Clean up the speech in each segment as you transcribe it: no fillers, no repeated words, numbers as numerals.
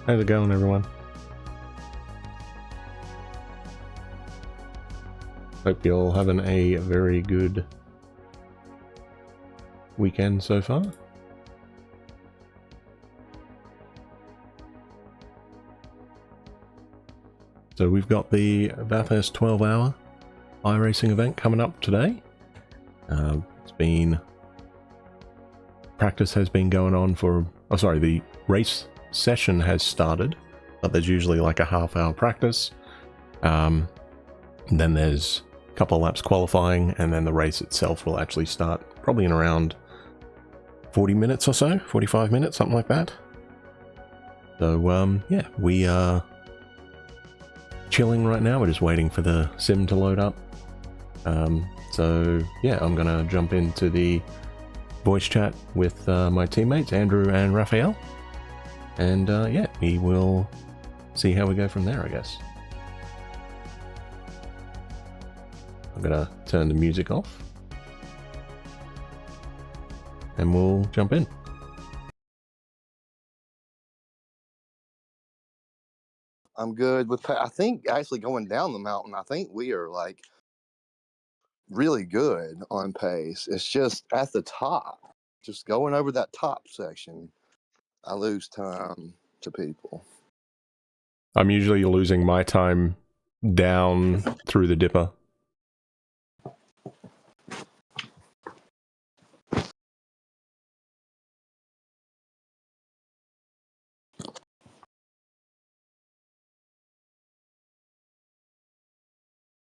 How's it going, everyone? Hope you're all having a very good weekend so far. So we've got the Bathurst 12-hour iRacing event coming up today. Practice has been going on for, the race session has started, but there's usually like a half-hour practice. Then there's a couple of laps qualifying, and then the race itself will actually start probably in around 40 minutes or so, 45 minutes, something like that. So, yeah, we are chilling right now. We're just waiting for the sim to load up. So, yeah, I'm going to jump into the voice chat with my teammates, Andrew and Raphael. And, yeah, we will see how we go from there, I guess. I'm going to turn the music off. And we'll jump in. I'm good with, I think actually going down the mountain, I think we are like really good on pace. It's just at the top, just going over that top section, I lose time to people. I'm usually losing my time down through the dipper.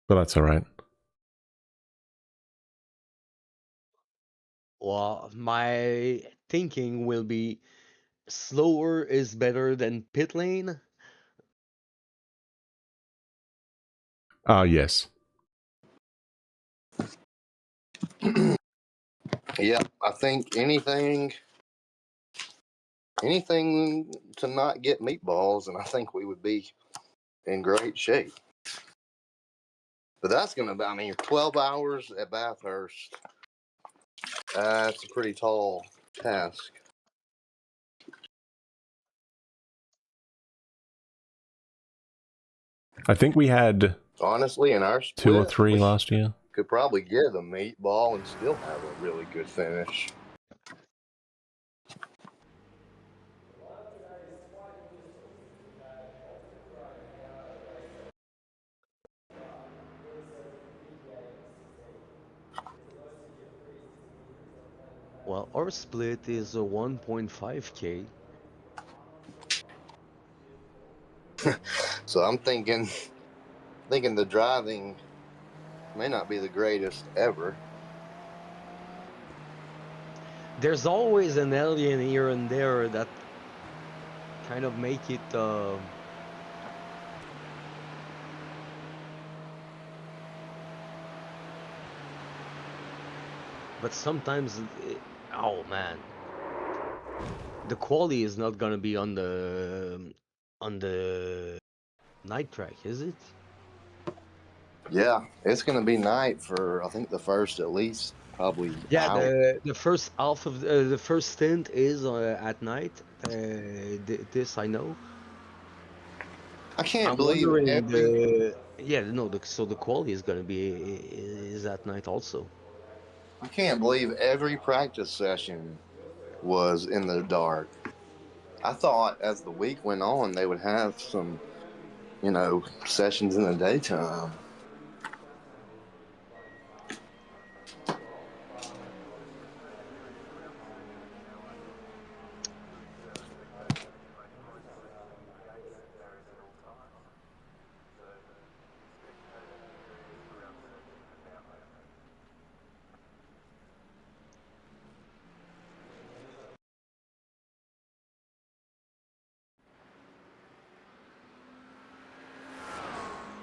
But that's all right. Well, my thinking will be slower is better than pit lane. Yes. Yeah, I think anything to not get meatballs, and I think we would be in great shape. But that's going to be, 12 hours at Bathurst, that's a pretty tall task. I think we had honestly in our split, 2 or 3 last year. Could probably get a meatball and still have a really good finish. Well, our split is a 1.5K. So I'm thinking the driving may not be the greatest ever. There's always an alien here and there that kind of make it but sometimes oh man, the quality is not gonna be on the night track, is it? Yeah, it's going to be night for I think the first at least probably hour. The first half of the first stint is at night. This I know. I can't I'm believe wondering every. the quality is gonna be is at night also. I can't believe every practice session was in the dark. I thought as the week went on they would have some, sessions in the daytime.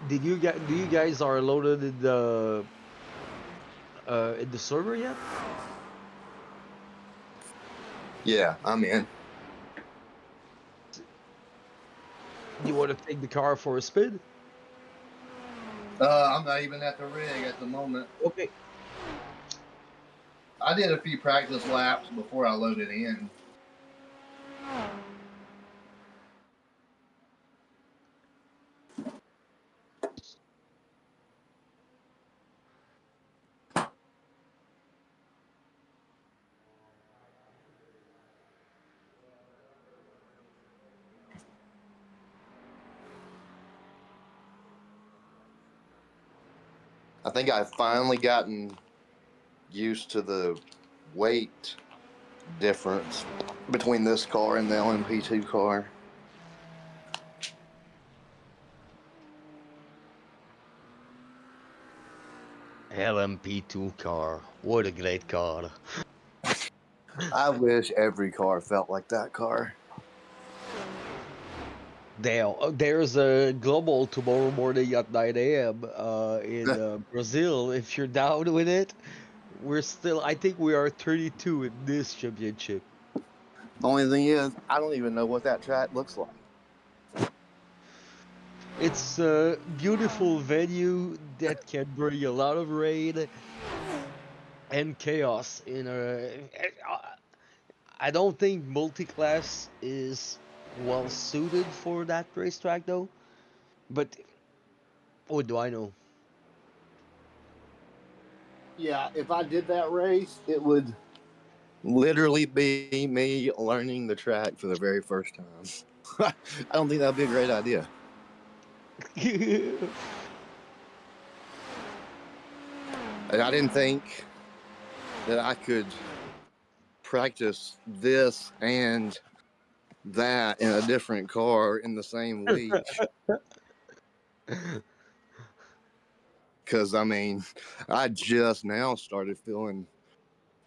Do you guys are loaded in the server yet? Yeah, I'm in. You want to take the car for a spin? I'm not even at the rig at the moment. Okay. I did a few practice laps before I loaded in. I think I've finally gotten used to the weight difference between this car and the LMP2 car. LMP2 car. What a great car. I wish every car felt like that car. There's a global tomorrow morning at 9 a.m. In Brazil. If you're down with it, I think we are 32 in this championship. Only thing is, I don't even know what that track looks like. It's a beautiful venue that can bring a lot of rain and chaos in a. I don't think multi-class is well suited for that racetrack though. But what do I know? Yeah, if I did that race, it would literally be me learning the track for the very first time. I don't think that'd be a great idea. And I didn't think that I could practice this and that in a different car in the same week. Because, I mean, I just now started feeling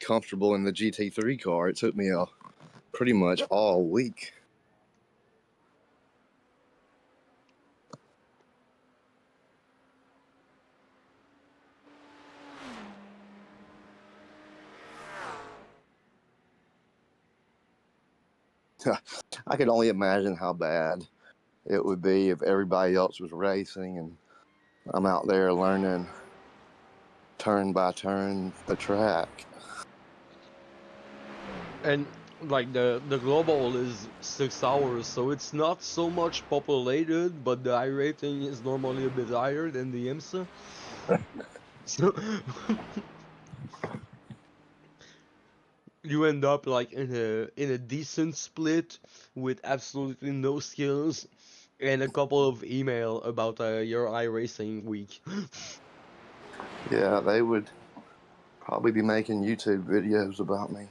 comfortable in the GT3 car. It took me pretty much all week. I could only imagine how bad it would be if everybody else was racing and I'm out there learning turn by turn the track. And like the global is 6 hours, so it's not so much populated, but the I rating is normally a bit higher than the IMSA. So you end up like in a decent split with absolutely no skills and a couple of email about your iRacing week. Yeah, they would probably be making YouTube videos about me.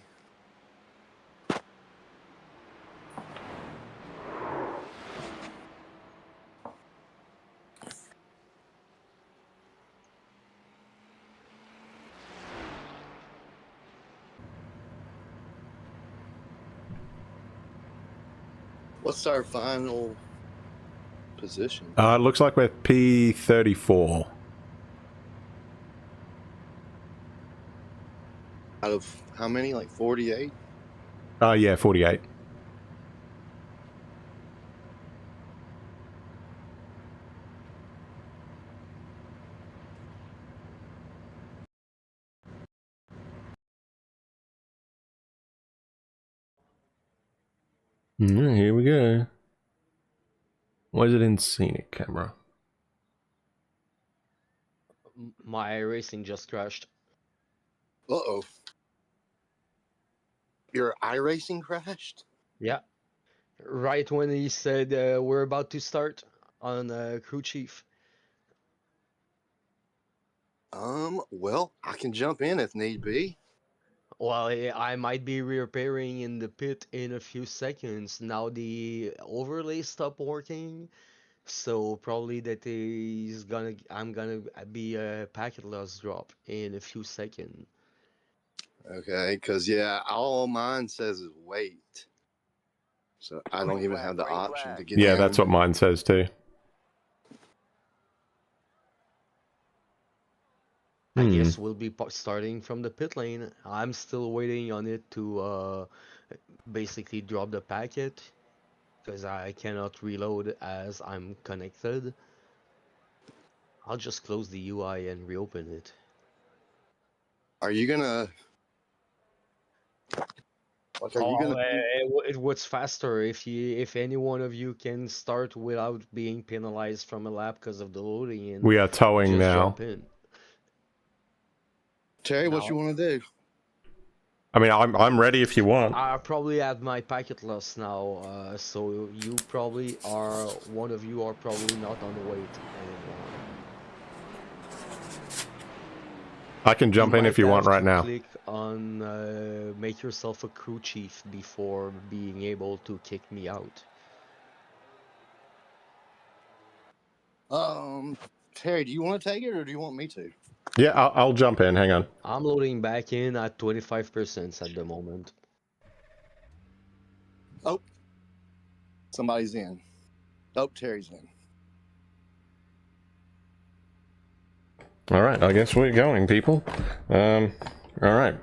What's our final position? It looks like we're P34. Out of how many? Like 48? Yeah, 48. Here we go. Why is it in scenic camera? My iRacing just crashed. Uh-oh. Your iRacing crashed? Yeah, right when he said we're about to start on crew chief. Well, I can jump in if need be. Well, I might be repairing in the pit in a few seconds. Now the overlay stopped working, so probably I'm gonna be a packet loss drop in a few seconds. Okay, because, yeah, all mine says is wait. So I don't even have the option to get Yeah, in. that's what mine says too. I guess we'll be starting from the pit lane. I'm still waiting on it to basically drop the packet because I cannot reload as I'm connected. I'll just close the UI and reopen it. Are you gonna... Like, are you gonna... It was faster if any one of you can start without being penalized from a lap because of the loading and We are towing just now. jump in. Terry, what Now, you want to do? I mean, I'm ready if you want. I probably have my packet loss now, so you probably are, one of you are probably not on the wait anymore. I can jump in if you want right now. Click on make yourself a crew chief before being able to kick me out. Terry, do you want to take it or do you want me to? Yeah, I'll jump in. Hang on. I'm loading back in at 25% at the moment. Oh, somebody's in. Oh, Terry's in. All right, I guess we're going, people. All right.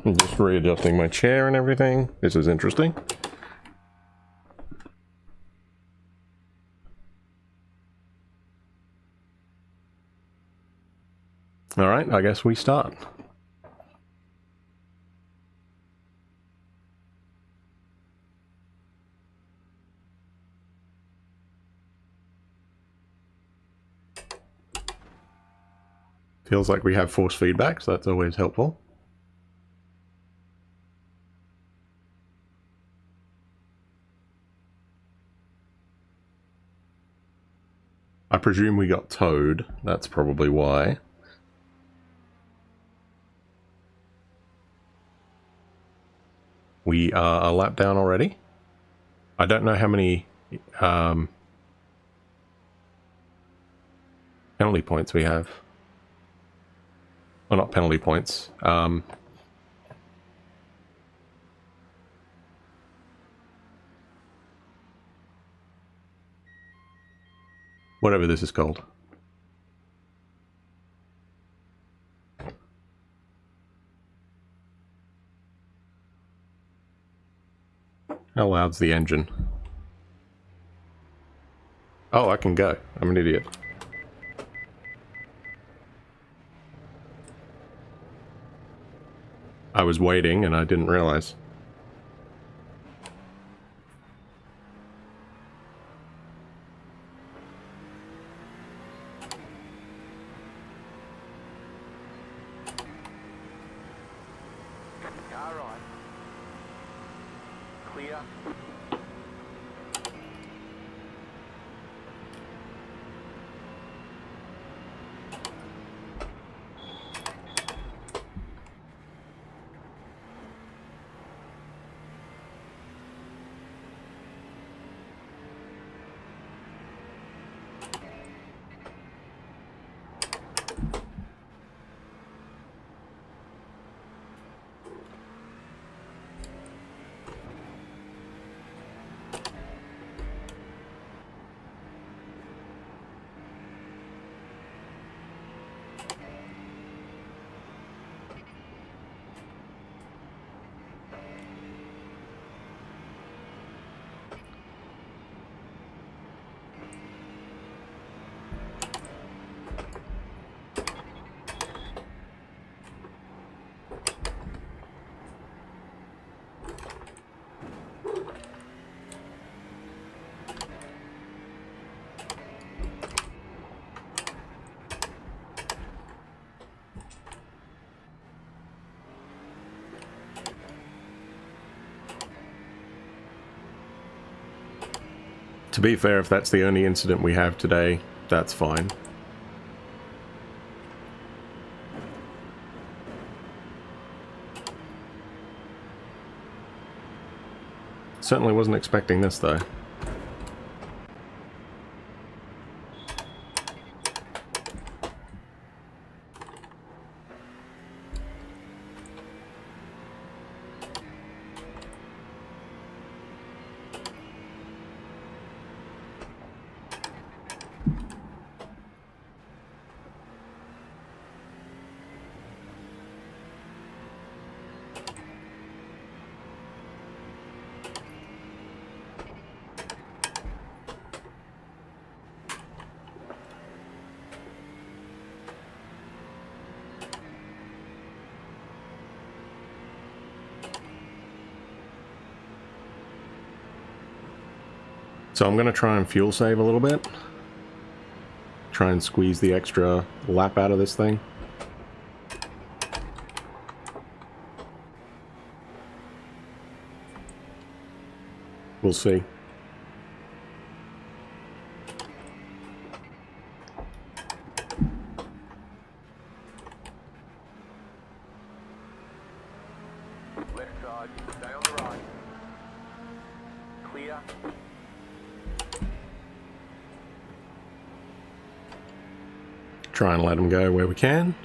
I'm just readjusting my chair and everything. This is interesting. All right, I guess we start. Feels like we have force feedback, so that's always helpful. I presume we got towed. That's probably why. We are a lap down already. I don't know how many penalty points we have. Well, not penalty points. Whatever this is called. How loud's the engine? Oh, I can go. I'm an idiot. I was waiting and I didn't realize. Car on. Clear. To be fair, if that's the only incident we have today, that's fine. Certainly wasn't expecting this, though. So I'm going to try and fuel save a little bit. Try and squeeze the extra lap out of this thing. We'll see. side, stay on the right. Clear. Try and let them go where we can.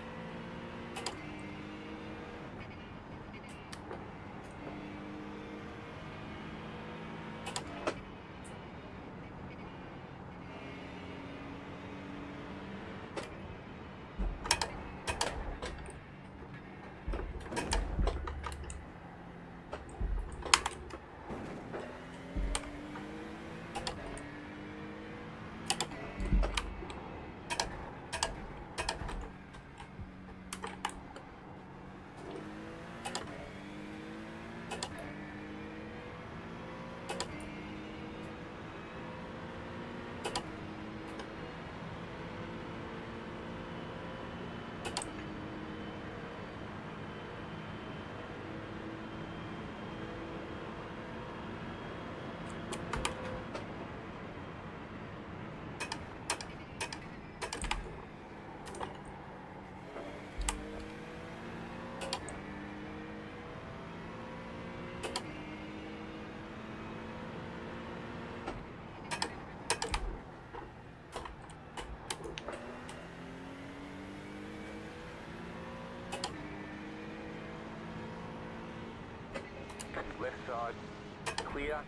Left side, clear.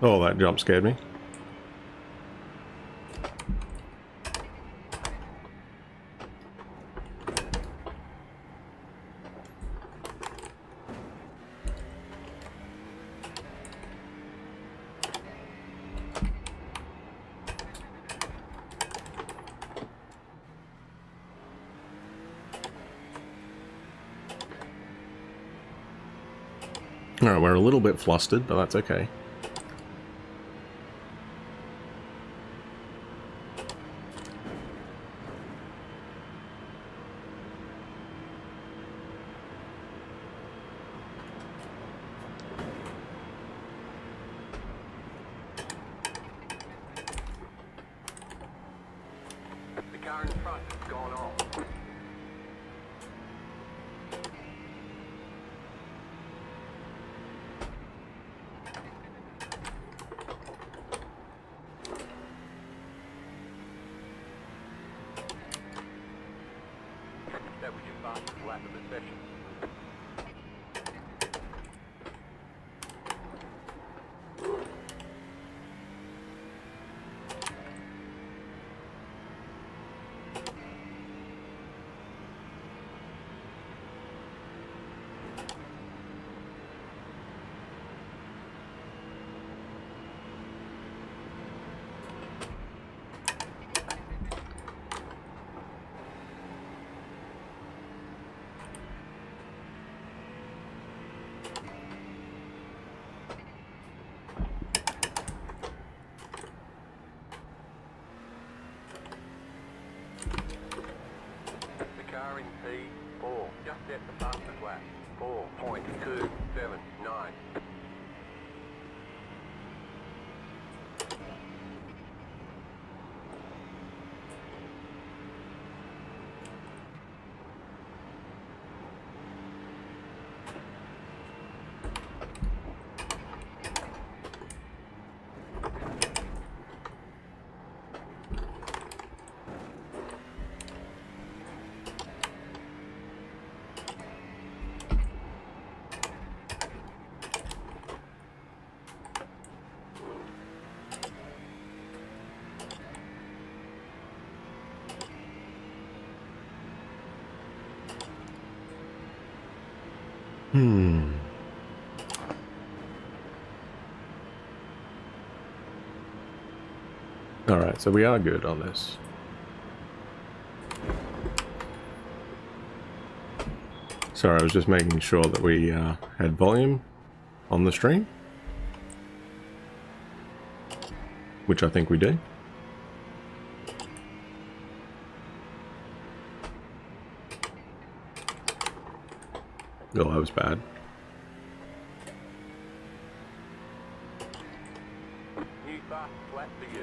Oh, that jump scared me. Alright, we're a little bit flustered, but that's okay. The car in front has gone off. That was your fastest lap of the session. The car in P4 just set the fastest lap. 4.279. Alright, so we are good on this. Sorry, I was just making sure that we had volume on the stream. Which I think we do. Oh, that was bad. New fast flat for you.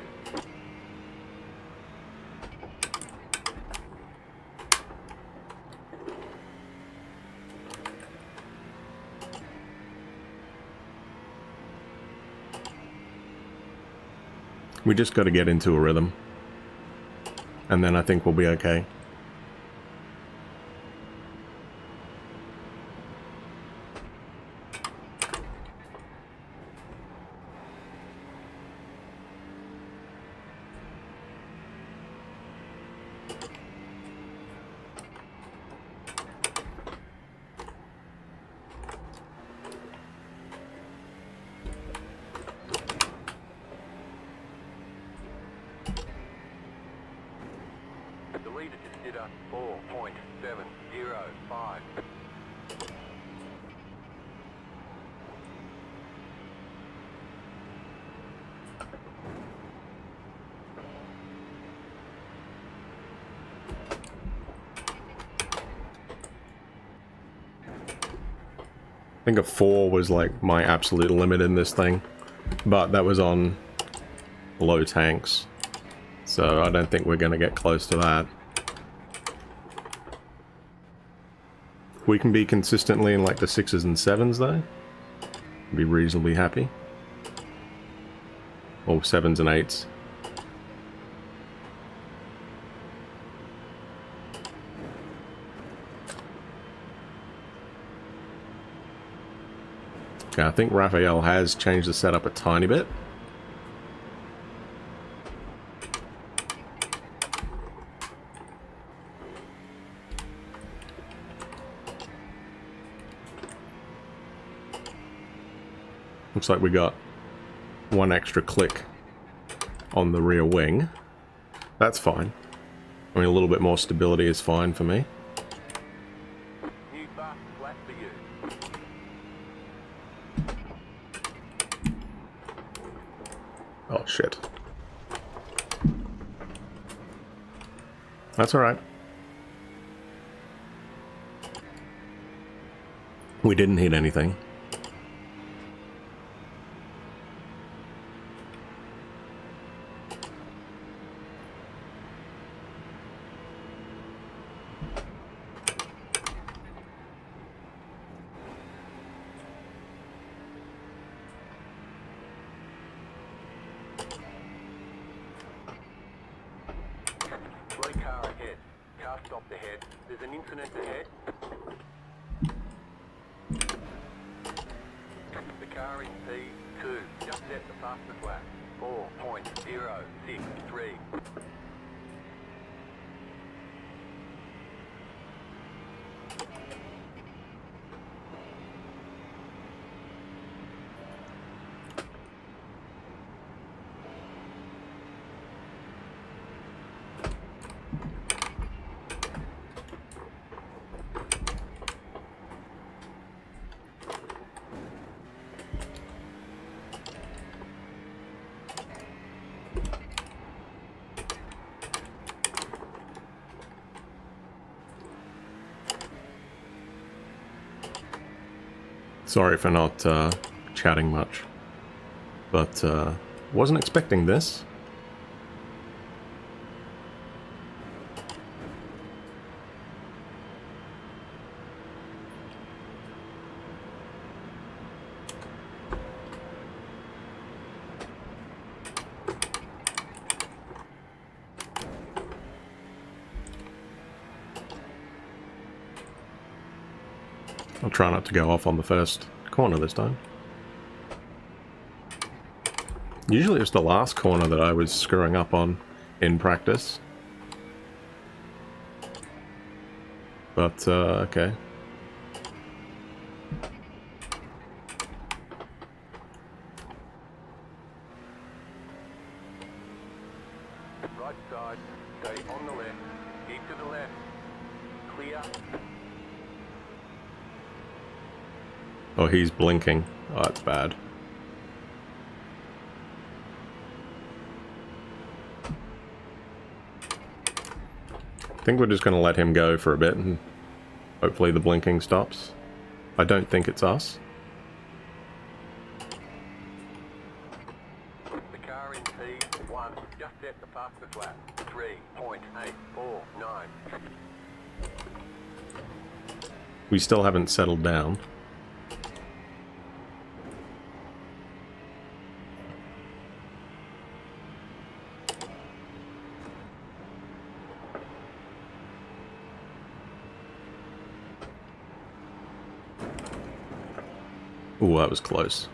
We just got to get into a rhythm. And then I think we'll be okay. The leader just did a 4.705. I think a 4 was like my absolute limit in this thing. But that was on low tanks. So I don't think we're going to get close to that. We can be consistently in like the 6s and 7s though. Be reasonably happy. Or 7s and 8s. Okay, I think Raphael has changed the setup a tiny bit. Looks like we got one extra click on the rear wing. That's fine. I mean, a little bit more stability is fine for me. New fast flat for you. Oh, shit. That's alright. We didn't hit anything. Car ahead. Car stopped ahead. There's an incident ahead. The car in P2 just set the fastest lap. 4.063. Sorry for not chatting much, but wasn't expecting this. I'll try not to go off on the first corner this time. Usually it's the last corner that I was screwing up on in practice. But, okay. clear. Oh, he's blinking. Oh, that's bad. I think we're just going to let him go for a bit and hopefully the blinking stops. I don't think it's us. The car in P1 just set the fastest lap. 3.849. We still haven't settled down. Ooh, that was close.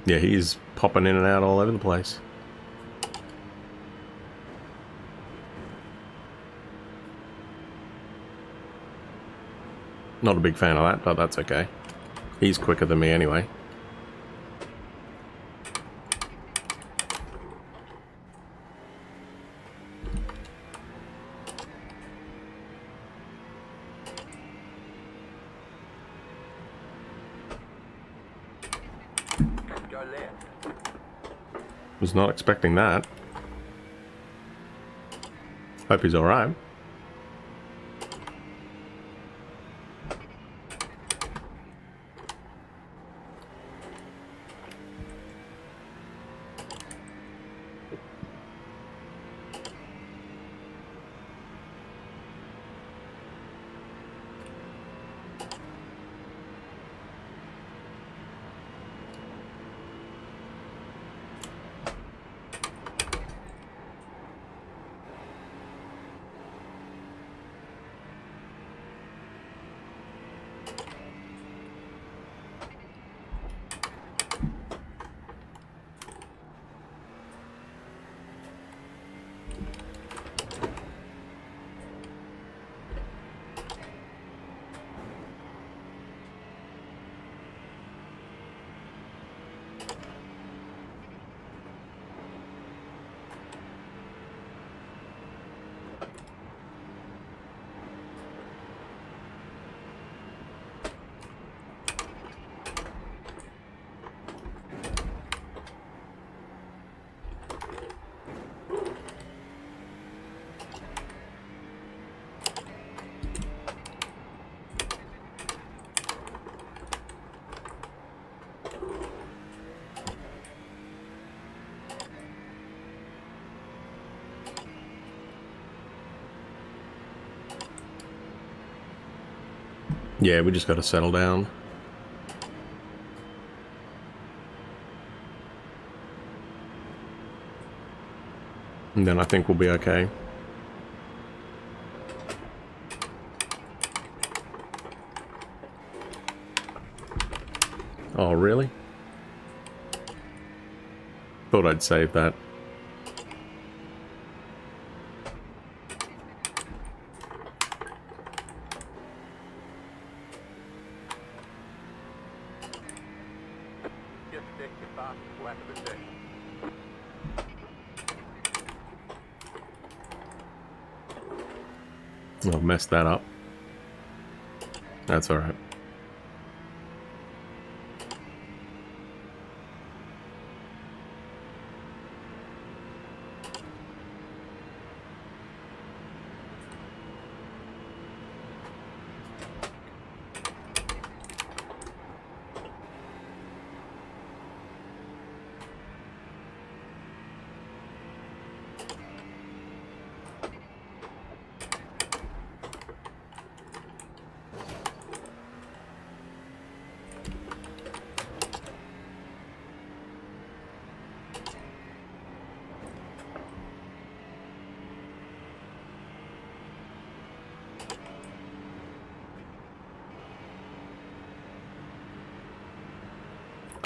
Yeah, he's popping in and out all over the place. Not a big fan of that, but that's okay. He's quicker than me anyway. Go left. Was not expecting that. Hope he's alright. Yeah, we just got to settle down. And then I think we'll be okay. Oh, really? Thought I'd save that. Just set your fastest lap of the session. I've messed that up. That's alright.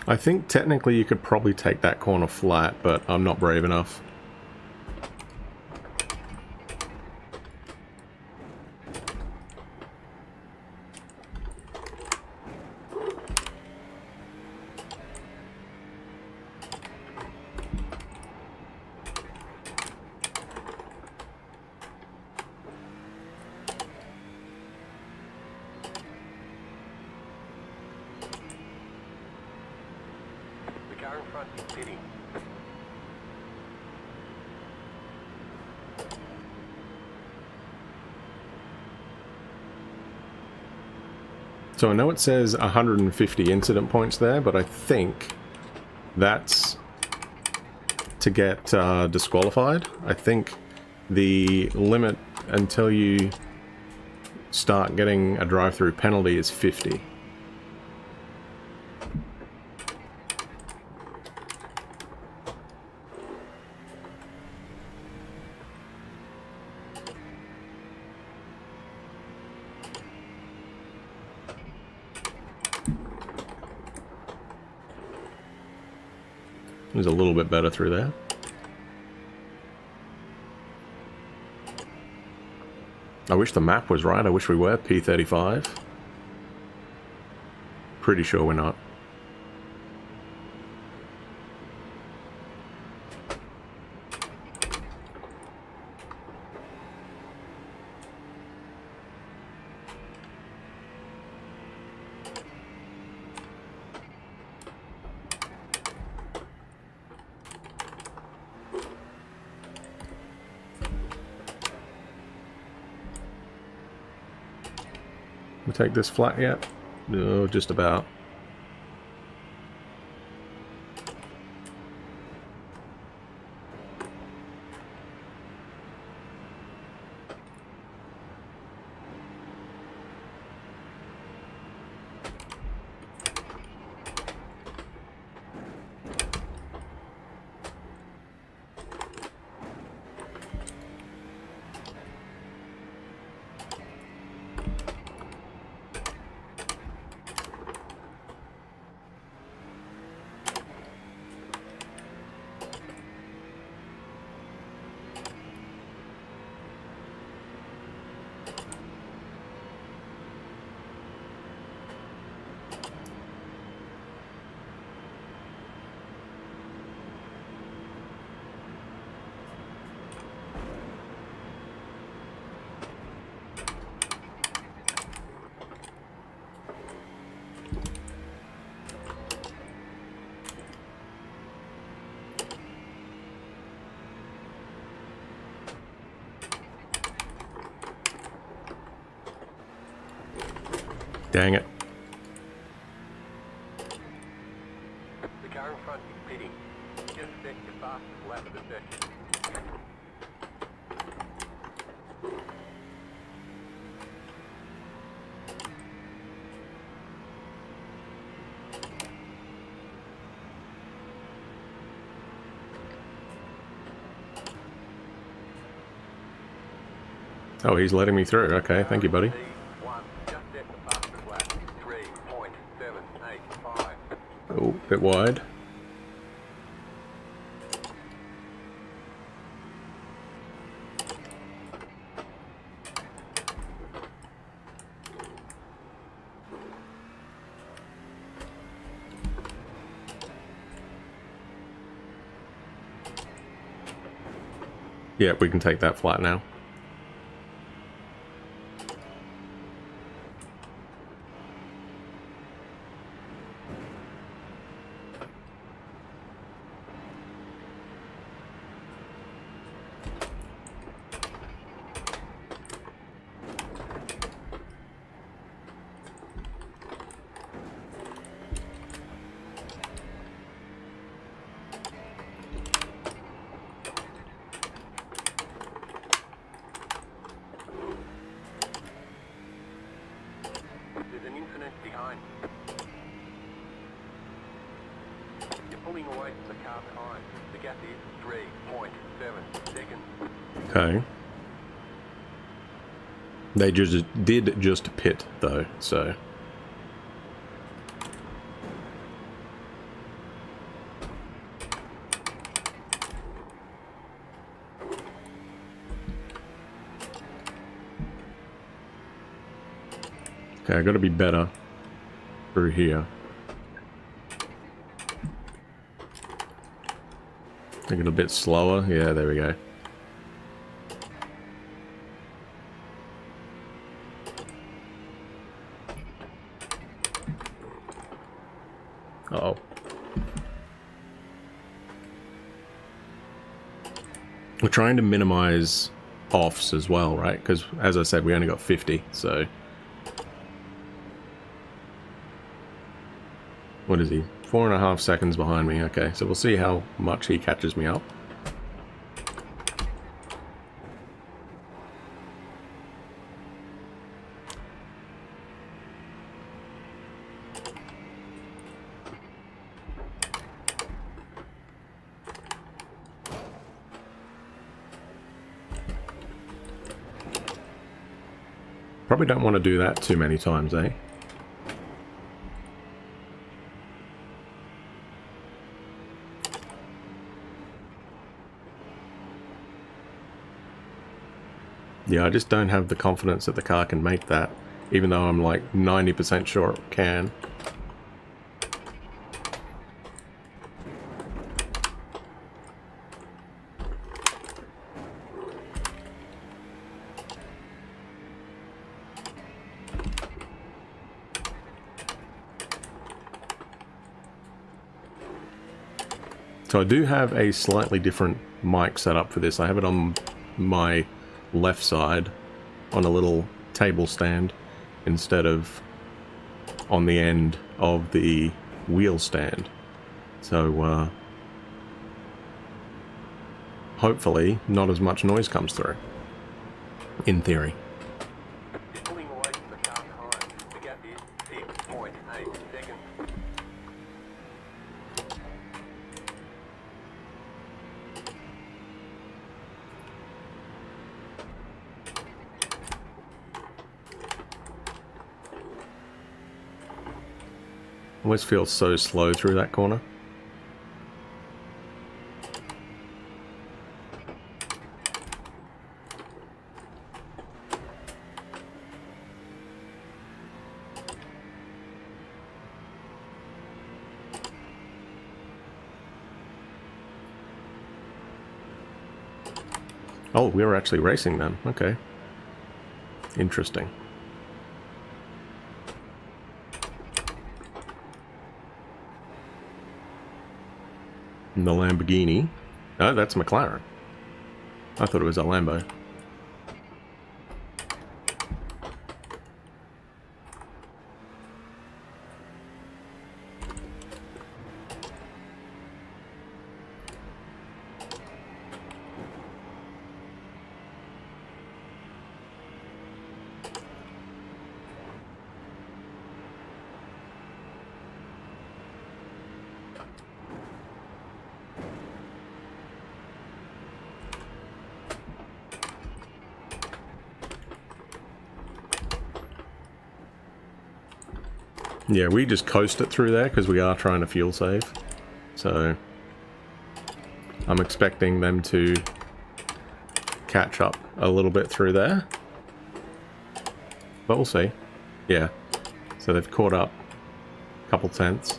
I think technically you could probably take that corner flat, but I'm not brave enough. The car in front is pitting. So I know it says 150 incident points there, but I think that's to get disqualified. I think the limit until you start getting a drive-through penalty is 50. It was a little bit better through there. I wish the map was right. I wish we were P35. Pretty sure we're not. We take this flat yet? No, just about. Dang it. The car in front is pitting. Just set your fastest lap of the session. Oh, he's letting me through. Okay, thank you, buddy. P1, just set the fastest lap. 3.785. Oh, bit wide. Yeah, we can take that flat now. There's an incident behind. You're pulling away from the car behind. The gap is 3.7 seconds. Okay. They did just pit though, so Okay, I got to be better through here. Take it a bit slower. Yeah, there we go. Uh-oh. We're trying to minimize offs as well, right? Because, as I said, we only got 50, so... What is he? 4.5 seconds behind me. Okay, so we'll see how much he catches me up. Probably don't want to do that too many times, eh? Yeah, I just don't have the confidence that the car can make that, even though I'm like 90% sure it can. So I do have a slightly different mic set up for this. I have it on my left side on a little table stand instead of on the end of the wheel stand. So hopefully not as much noise comes through, in theory. You're pulling away from the car behind. The gap is 6.8 seconds. Always feels so slow through that corner. Oh, we were actually racing then. Okay. Interesting. And the Lamborghini. Oh, that's McLaren. I thought it was a Lambo. Yeah, we just coast it through there because we are trying to fuel save. So I'm expecting them to catch up a little bit through there. But we'll see. Yeah. So they've caught up a couple tenths.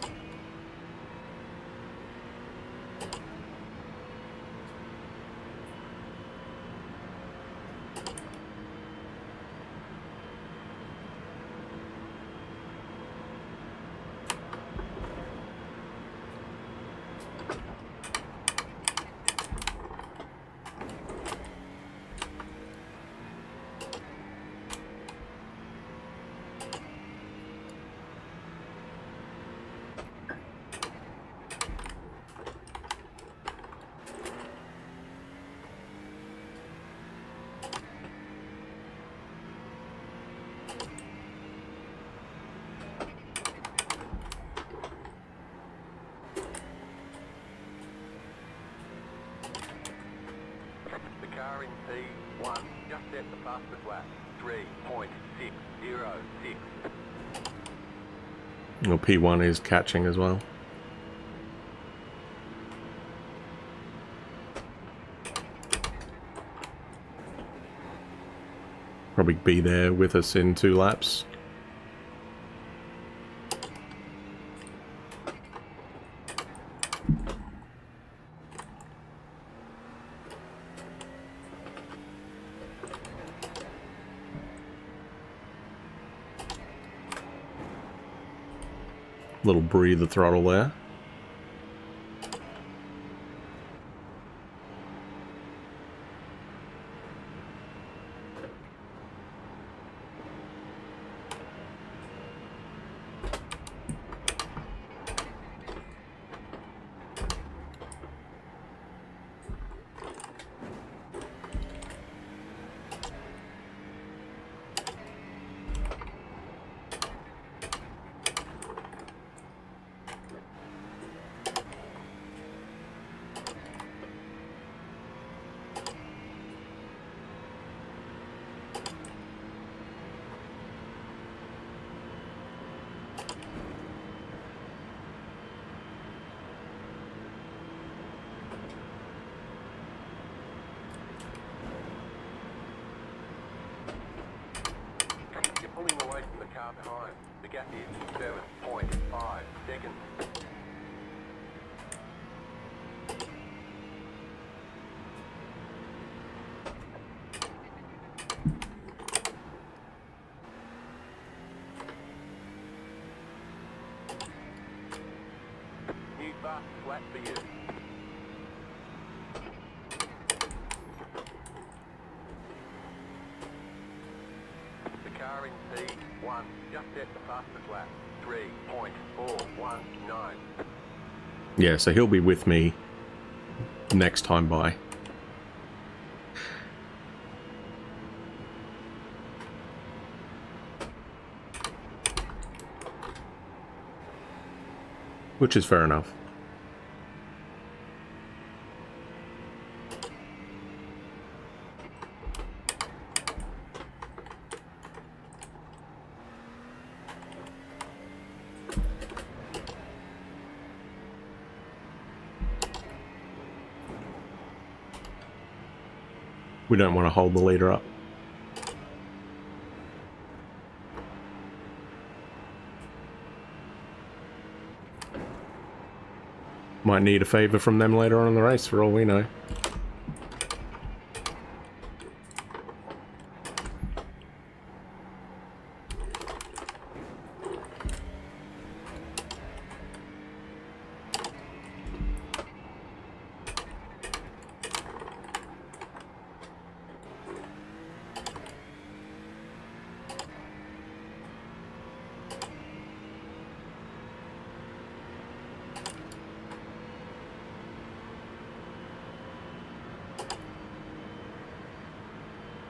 Car in P1 just set the fastest lap, 3.606. Well, P1 is catching as well. Probably be there with us in 2 laps. Little breather throttle there. You're pulling away from the car behind. The gap is 7.5 seconds. New Bart flat for you. The car in P1 just set the fastest lap. 3.419. Yeah, so he'll be with me next time by. Which is fair enough. We don't want to hold the leader up. Might need a favour from them later on in the race, for all we know.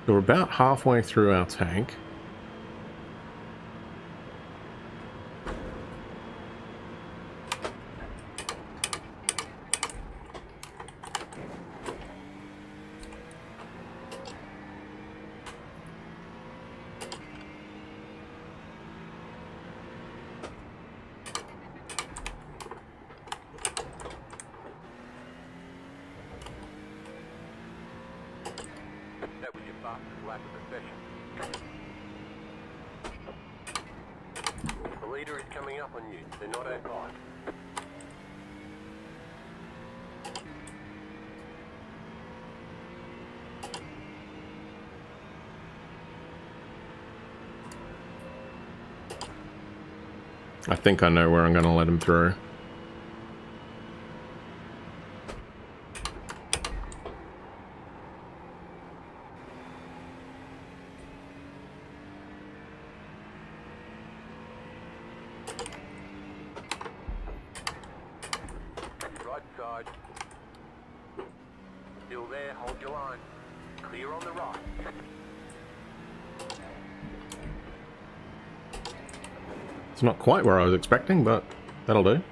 So we're about halfway through our tank. That was your fastest lap of the session. The leader is coming up on you. They're not outside. I think I know where I'm going to let him through. Right side. Still there, hold your line. Clear on the right. It's not quite where I was expecting, but that'll do.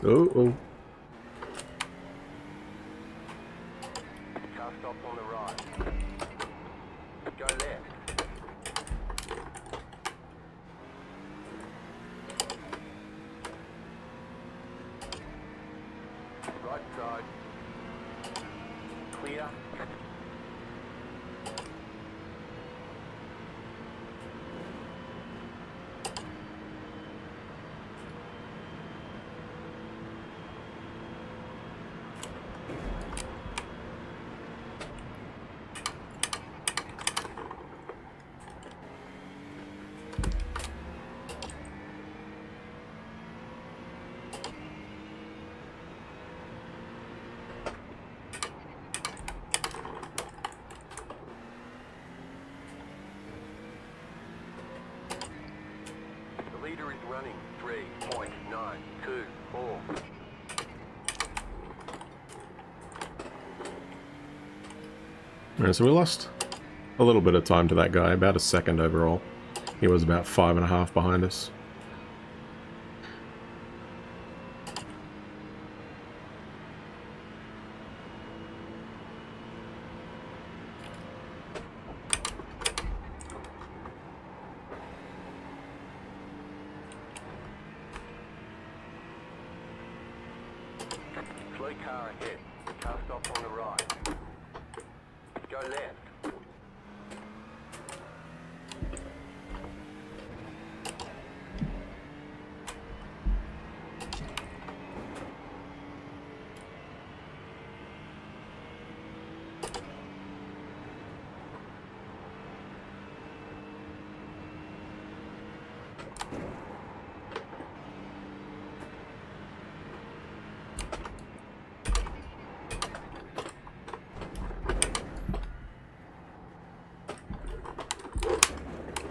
Oh. Car stops on the right. Go left. Right side. Clear. Meter is running 3.924. Alright, so we lost a little bit of time to that guy, about a second overall. He was about 5.5 behind us. Slow car ahead. Car stop on the right. Go left.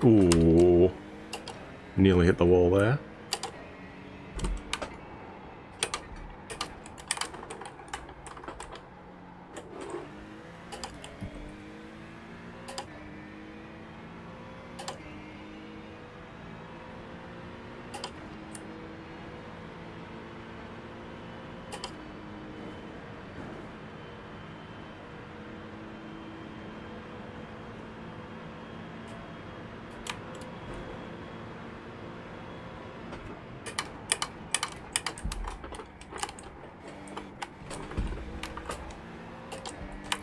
Ooh. Nearly hit the wall there.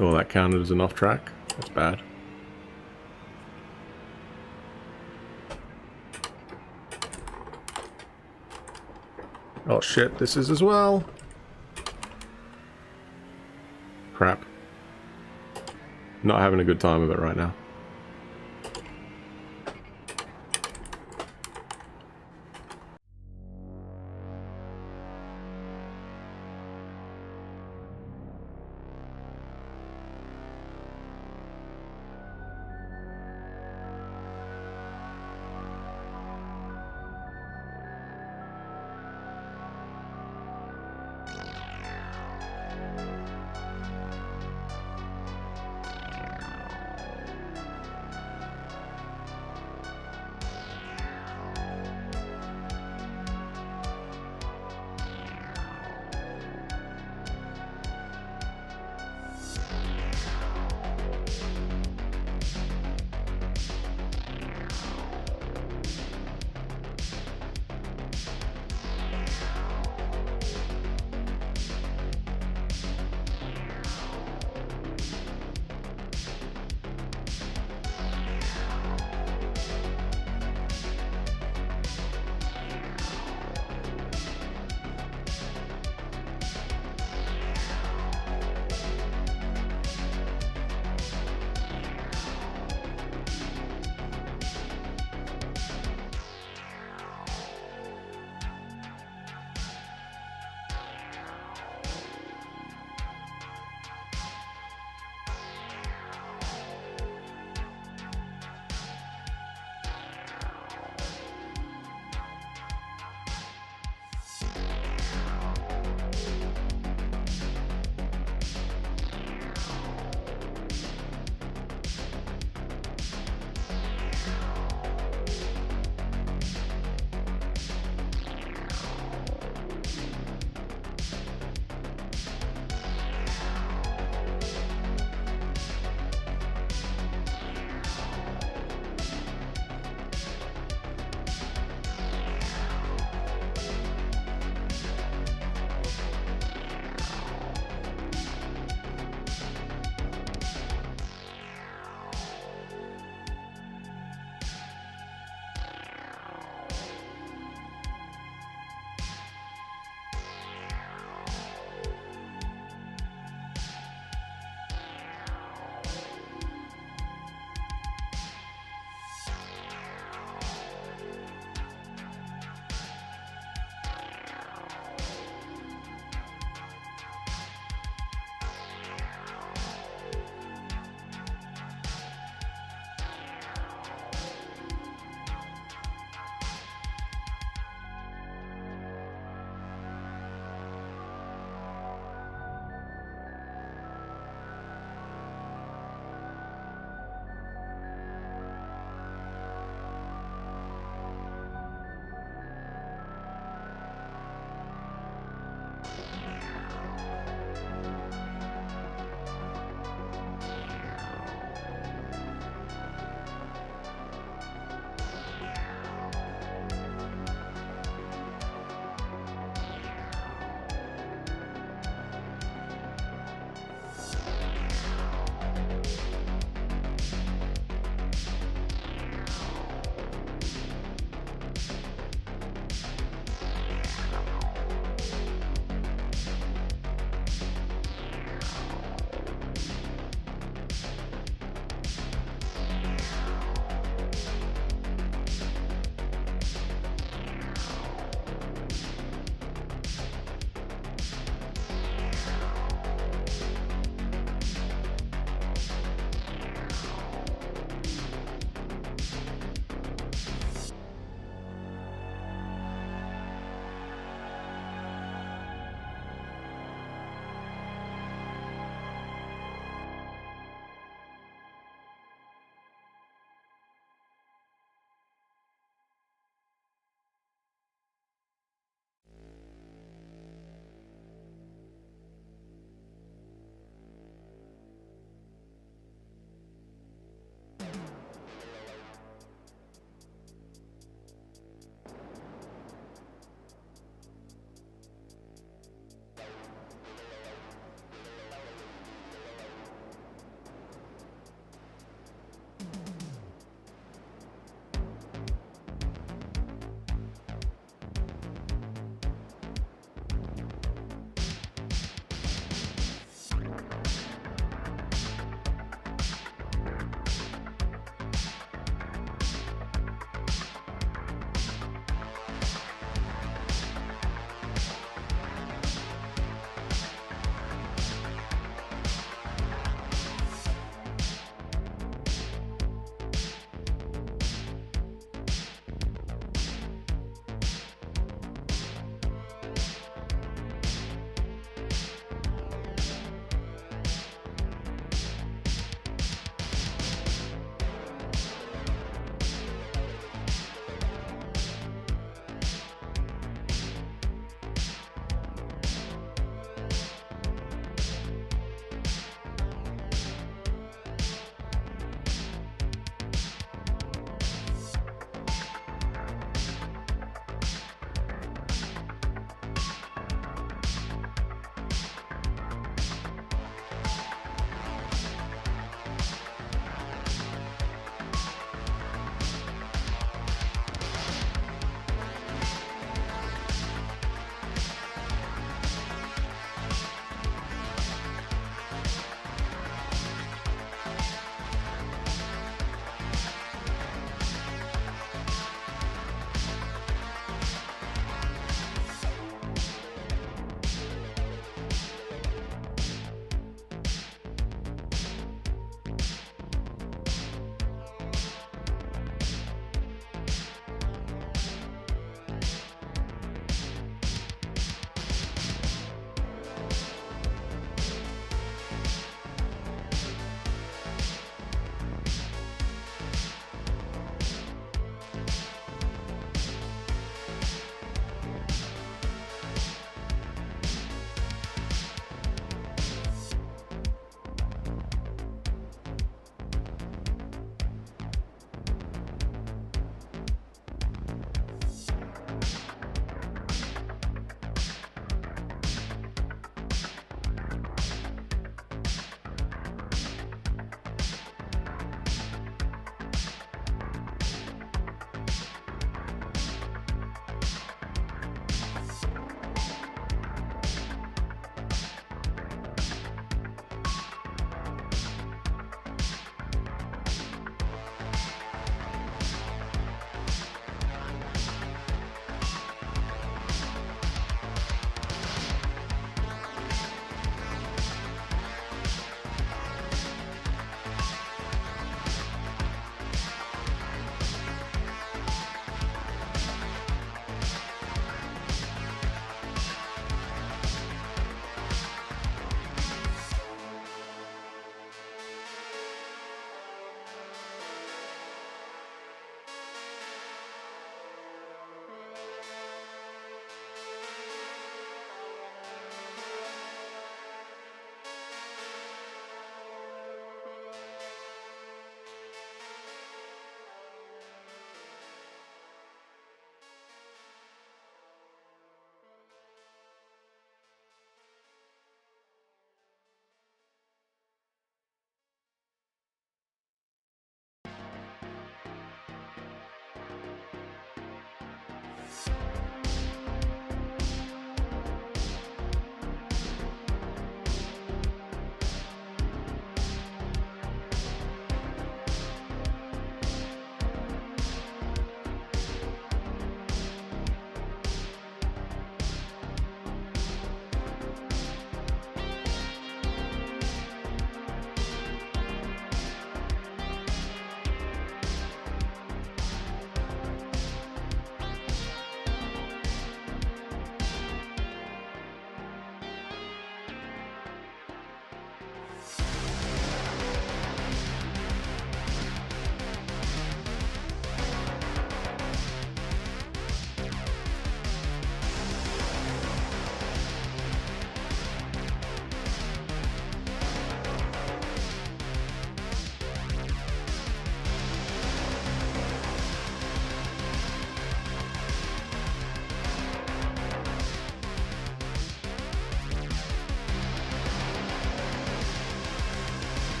Oh, that counted as an off track. That's bad. Oh shit, this is as well. Crap. Not having a good time of it right now.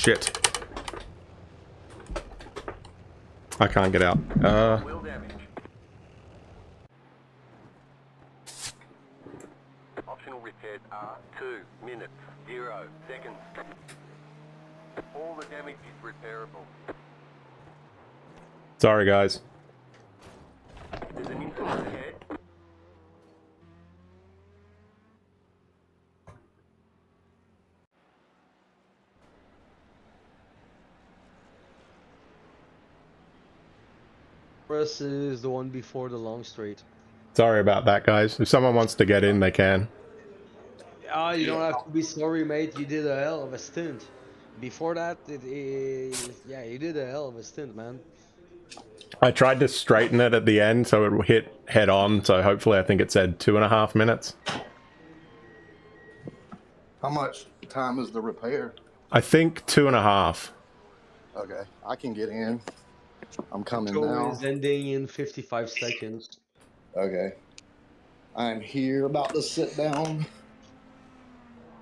shit. I can't get out. Wheel damage. Optional repairs are 2 minutes, 0 seconds. All the damage is repairable. Sorry, guys. There's an incident ahead. Press is the one before the long straight. Sorry about that, guys. If someone wants to get in, they can. Ah, you don't have to be sorry, mate. You did a hell of a stint. Before that, yeah, you did a hell of a stint, man. I tried to straighten it at the end so it would hit head on, so hopefully I think it said 2.5 minutes. How much time is the repair? I think 2.5. Okay, I can get in. I'm coming Show now. is ending in 55 seconds. Okay. I'm here, about to sit down.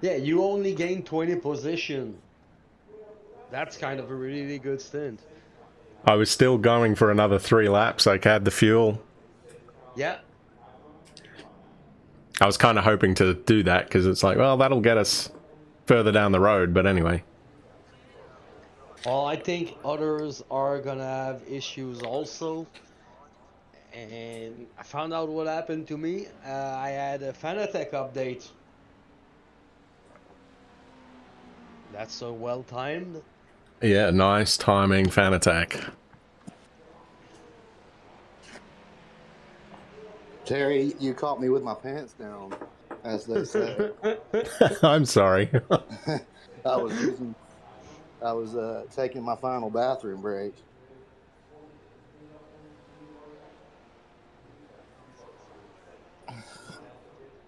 Yeah, you only gained 20 position. That's kind of a really good stint. I was still going for another 3 laps. I had the fuel. Yeah. I was kind of hoping to do that because it's like, well, that'll get us further down the road, but anyway. Well, I think others are gonna have issues also. And I found out what happened to me. I had a Fanatec update. That's so well timed. Yeah, nice timing, fan attack. Terry, you caught me with my pants down, as they say. I'm sorry. I was taking my final bathroom break.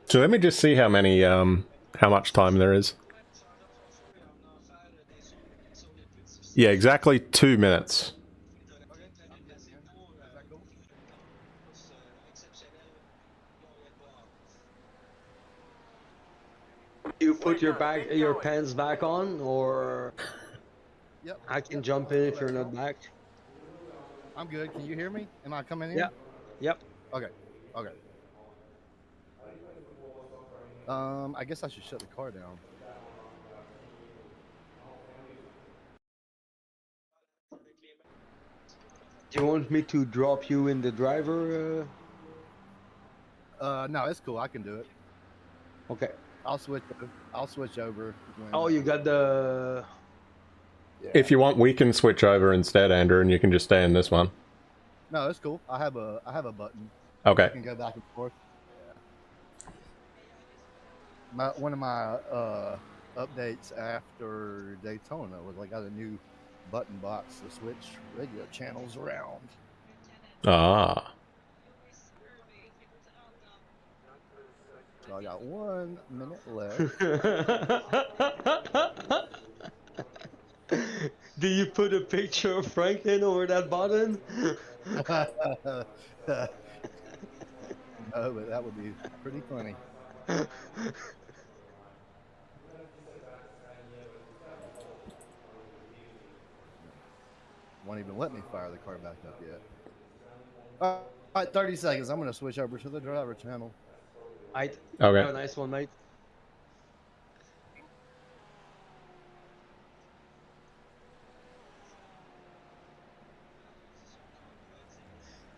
So let me just see how many, how much time there is. Yeah, exactly 2 minutes. You put your pants back on, or Yep. I can jump in if you're not back. I'm good. Can you hear me? Am I coming in? Yeah. Yep. Okay. Okay. I guess I should shut the car down. Do you want me to drop you in the driver? No, it's cool. I can do it. Okay. I'll switch over. When, Oh, you got the. yeah. If you want, we can switch over instead, Andrew, and you can just stay in this one. No, it's cool. I have a button. Okay. I can go back and forth. Yeah. One of my updates after Daytona was I got a new button box to switch radio channels around. Ah. So I got 1 minute left. Do you put a picture of Franklin over that button? No, but that would be pretty funny. Won't even let me fire the car back up yet. All right, 30 seconds. I'm going to switch over to the driver channel. Okay. Have a nice one, mate.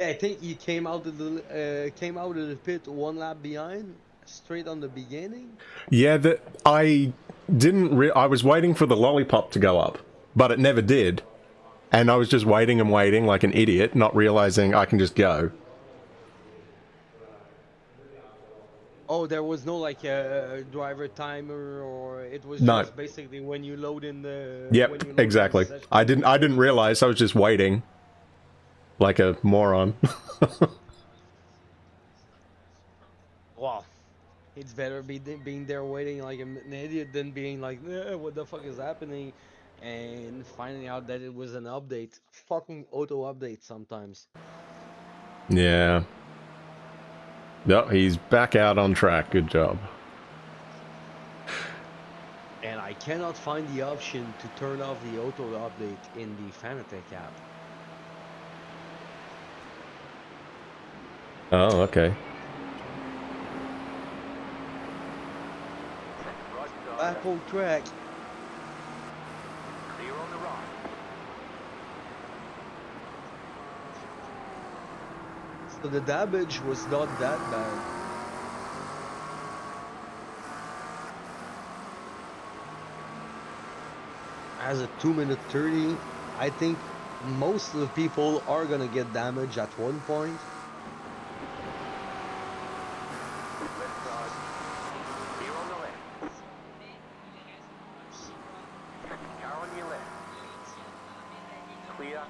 I think you came out of the pit 1 lap behind, straight on the beginning. Yeah, I didn't. I was waiting for the lollipop to go up, but it never did, and I was just waiting and waiting like an idiot, not realizing I can just go. Oh, there was no like driver timer, or it was No. just basically when you load in the. Yep, when you load in exactly. the session. I didn't realize. I was just waiting, like a moron. Wow, it's better being there waiting like an idiot than being like, what the fuck is happening, and finding out that it was an update. Fucking auto update sometimes. Yeah. Yep, he's back out on track. Good job. And I cannot find the option to turn off the auto update in the Fanatec app. Oh, okay. Right side. Apple track. Clear on the right. So the damage was not that bad. As a 2-minute 30, I think most of the people are gonna get damage at one point. Left side. Clear on the left. Car on your left. Clear.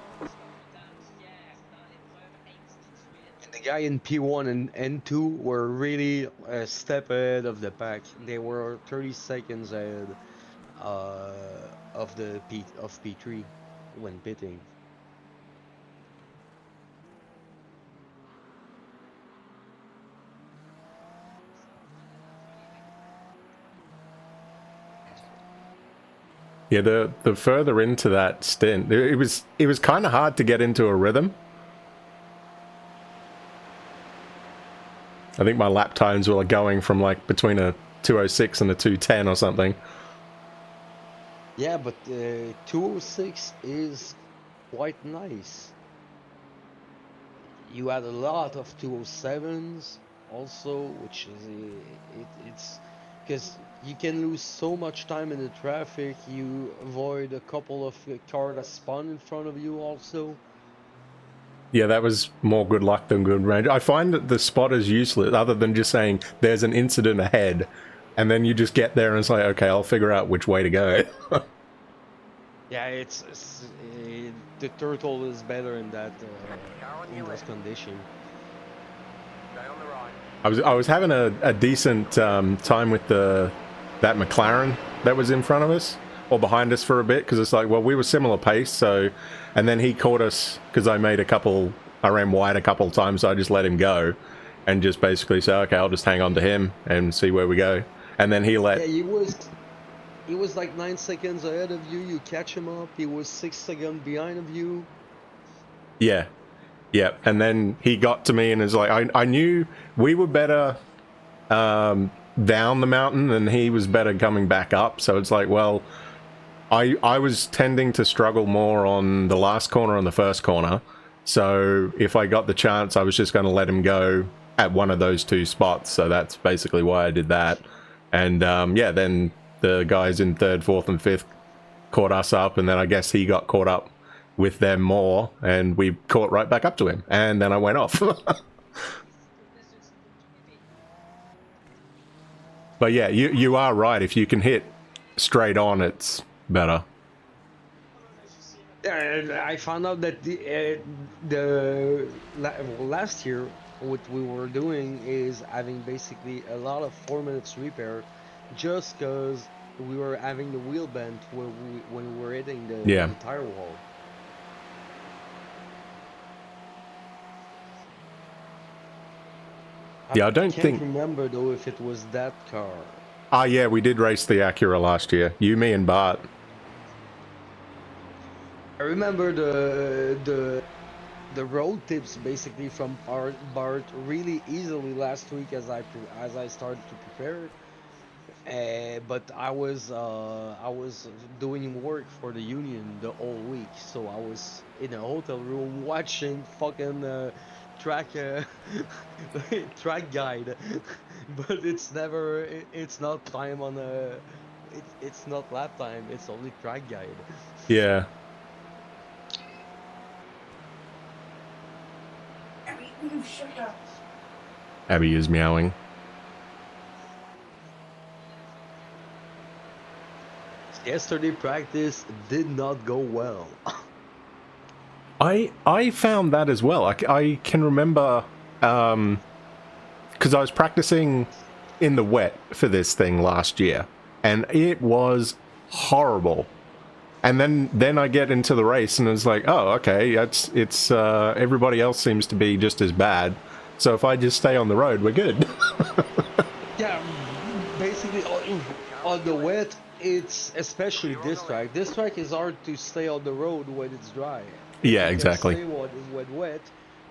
And the guy in P1 and N2 were really a step ahead of the pack. They were 30 seconds ahead of the P3 when pitting. Yeah, the further into that stint, it was kind of hard to get into a rhythm. I think my lap times were like going from like between a 206 and a 210 or something. Yeah, but 206 is quite nice. You had a lot of 207s also, which is it's because you can lose so much time in the traffic. You avoid a couple of cars that spawn in front of you also. Yeah, that was more good luck than good range. I find that the spot is useless other than just saying there's an incident ahead, and then you just get there and it's like, okay, I'll figure out which way to go. Yeah, the turtle is better in that Car on in your those left. conditions. Stay on the right. I was having a decent time with that McLaren that was in front of us or behind us for a bit, because it's like, well, we were similar pace, so, and then he caught us because I ran wide a couple times, so I just let him go and just basically say, okay, I'll just hang on to him and see where we go. And then he let Yeah, he was like 9 seconds ahead of you. You catch him up. He was 6 seconds behind of you. Yeah. And then he got to me and is like, I knew we were better down the mountain and he was better coming back up. So it's like, well, I was tending to struggle more on the last corner and the first corner. So if I got the chance, I was just going to let him go at one of those two spots. So that's basically why I did that. And yeah, then the guys in third, fourth and fifth caught us up. And then I guess he got caught up with them more, and we caught right back up to him, and then I went off. But yeah, you are right. If you can hit straight on, it's better. I found out that last year what we were doing is having basically a lot of 4 minutes repair, just because we were having the wheel bend when we were hitting the tire wall. Yeah, I don't can't remember though if it was that car. Ah, yeah, we did race the Acura last year. You, me, and Bart. I remember the road tips basically from Bart really easily last week as I started to prepare. But I was doing work for the union the whole week, so I was in a hotel room watching fucking track track guide, but it's not time on it's not lap time, it's only track guide. Yeah. Abby is meowing. Yesterday practice did not go well. I found that as well. I can remember because I was practicing in the wet for this thing last year, and it was horrible. And then I get into the race and it's like, oh, okay, it's everybody else seems to be just as bad. So if I just stay on the road, we're good. Yeah, basically on the wet, it's especially this track. This track is hard to stay on the road when it's dry. If Yeah, you can exactly. stay when wet,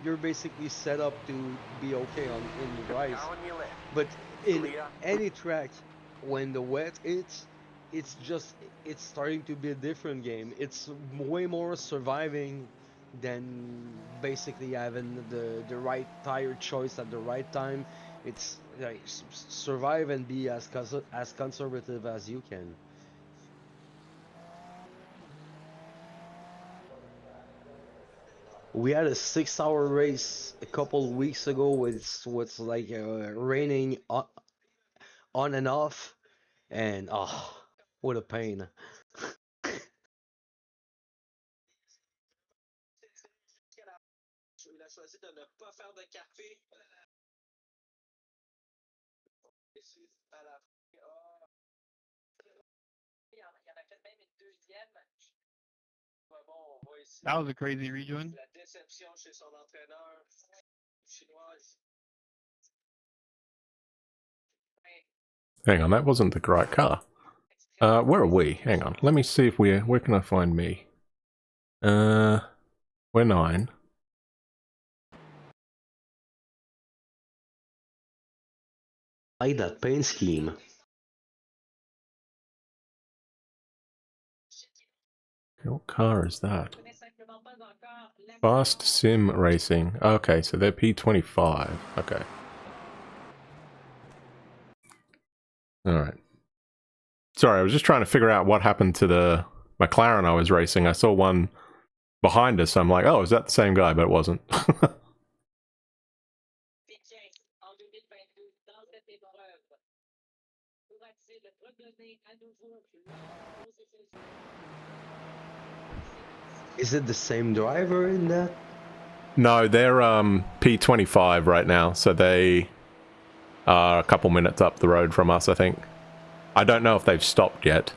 you're basically set up to be okay in the dry. Car on your left. But in Clear. any track, when the wet hits, it's starting to be a different game. It's way more surviving than basically having the right tire choice at the right time. It's like survive and be as conservative as you can. We had a 6-hour race a couple weeks ago with what's like raining on and off, and what a pain. That was a crazy rejoin. Hang on, that wasn't the right car. Where are we? Hang on, let me see if where can I find me? We're 9. I like that paint scheme. What car is that? Fast Sim Racing. Okay, so they're P25. Okay. Alright. Sorry, I was just trying to figure out what happened to the McLaren I was racing. I saw one behind us. I'm like, oh, is that the same guy? But it wasn't. Is it the same driver in that? No, they're P25 right now, so they are a couple minutes up the road from us, I think. I don't know if they've stopped yet.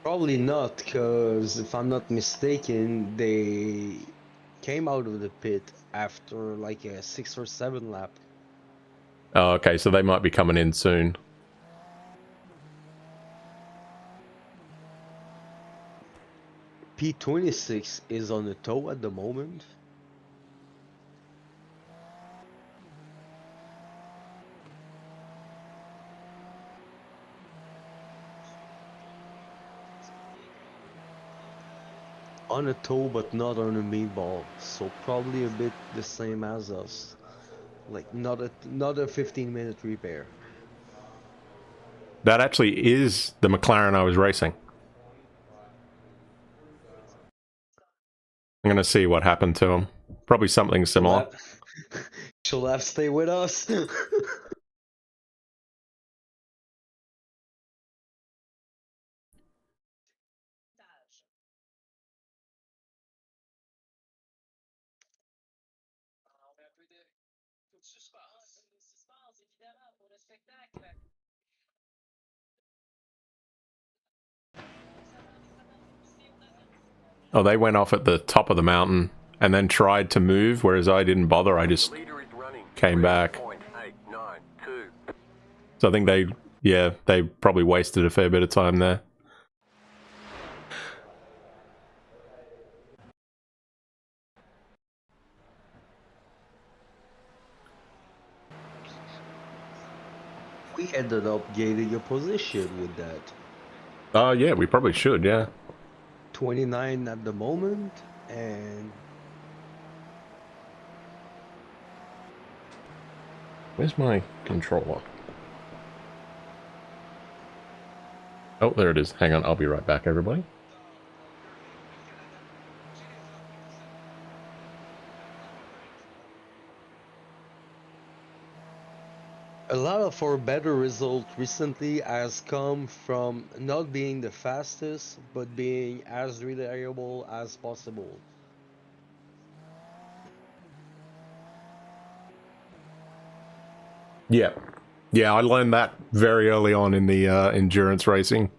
Probably not, because if I'm not mistaken, they came out of the pit after like a 6 or 7 lap. Oh, okay, so they might be coming in soon. P26 is on the tow at the moment. On a tow, but not on a meatball, so probably a bit the same as us. Like not a 15-minute repair. That actually is the McLaren I was racing. I'm gonna see what happened to him. Probably something similar. She'll have to stay with us. Oh, they went off at the top of the mountain and then tried to move, whereas I didn't bother. I just came back. So I think they probably wasted a fair bit of time there. We ended up gaining a position with that. Oh, yeah, we probably should, yeah. 29 at the moment, and Where's my controller? Oh, there it is. Hang on, I'll be right back, everybody. a lot of our better result recently has come from not being the fastest, but being as reliable as possible. Yeah. Yeah, I learned that very early on in the endurance racing.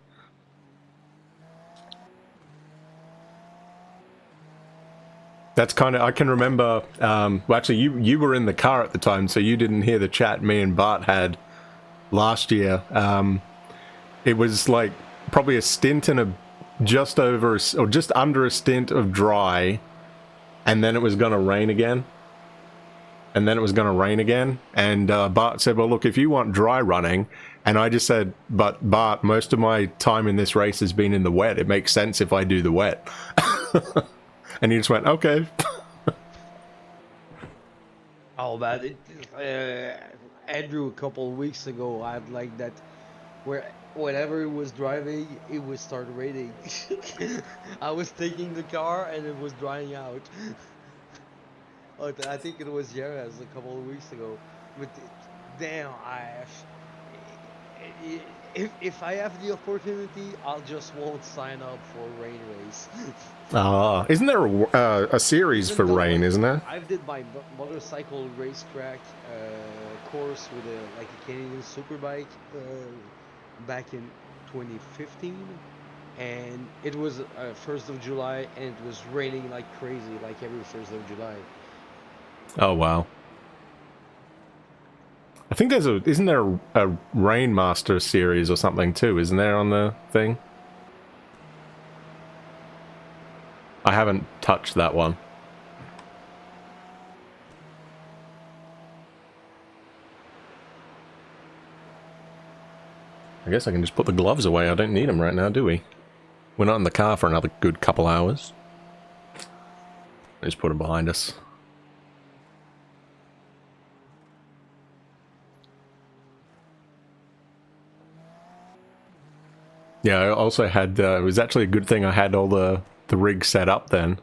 That's kind of, I can remember, well, actually, you were in the car at the time, so you didn't hear the chat me and Bart had last year. It was like probably a stint and a just over or just under a stint of dry, and then it was going to rain again. And then it was going to rain again. And Bart said, well, look, if you want dry running, and I just said, but Bart, most of my time in this race has been in the wet. It makes sense if I do the wet. And he just went, okay. Oh, man. Andrew, a couple of weeks ago, I had like that where whenever it was driving, it would start raining. I was taking the car and it was drying out. I think it was Jerez a couple of weeks ago. But damn, if I have the opportunity, I'll just won't sign up for a rain race. Isn't there a series Even for though rain, isn't there? I did my motorcycle racetrack course with a Canadian superbike back in 2015, and it was 1st of July, and it was raining like crazy, like every 1st of July. Oh, wow. I think isn't there a Rainmaster series or something too, isn't there, on the thing? I haven't touched that one. I guess I can just put the gloves away. I don't need them right now, do we? We're not in the car for another good couple hours. Let's put them behind us. Yeah, I also had, it was actually a good thing I had all the rig set up then.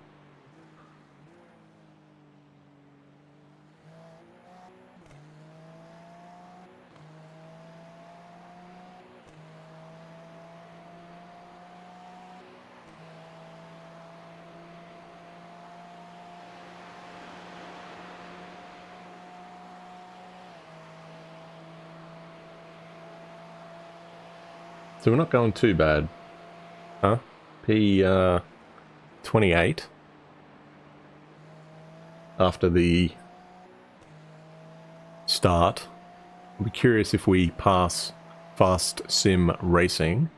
So we're not going too bad. Huh? P28 after the start. I'll be curious if we pass Fast Sim Racing.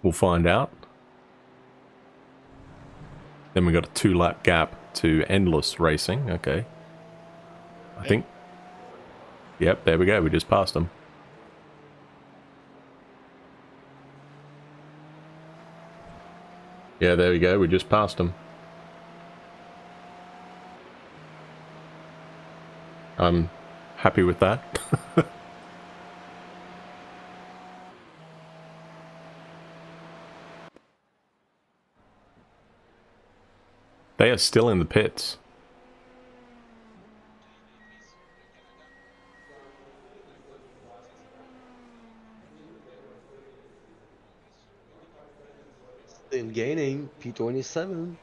We'll find out. Then we got a 2-lap gap to Endless Racing. Okay. I think. Yep, there we go. We just passed them. Yeah, there we go. We just passed them. I'm happy with that. They are still in the pits. Still gaining P27.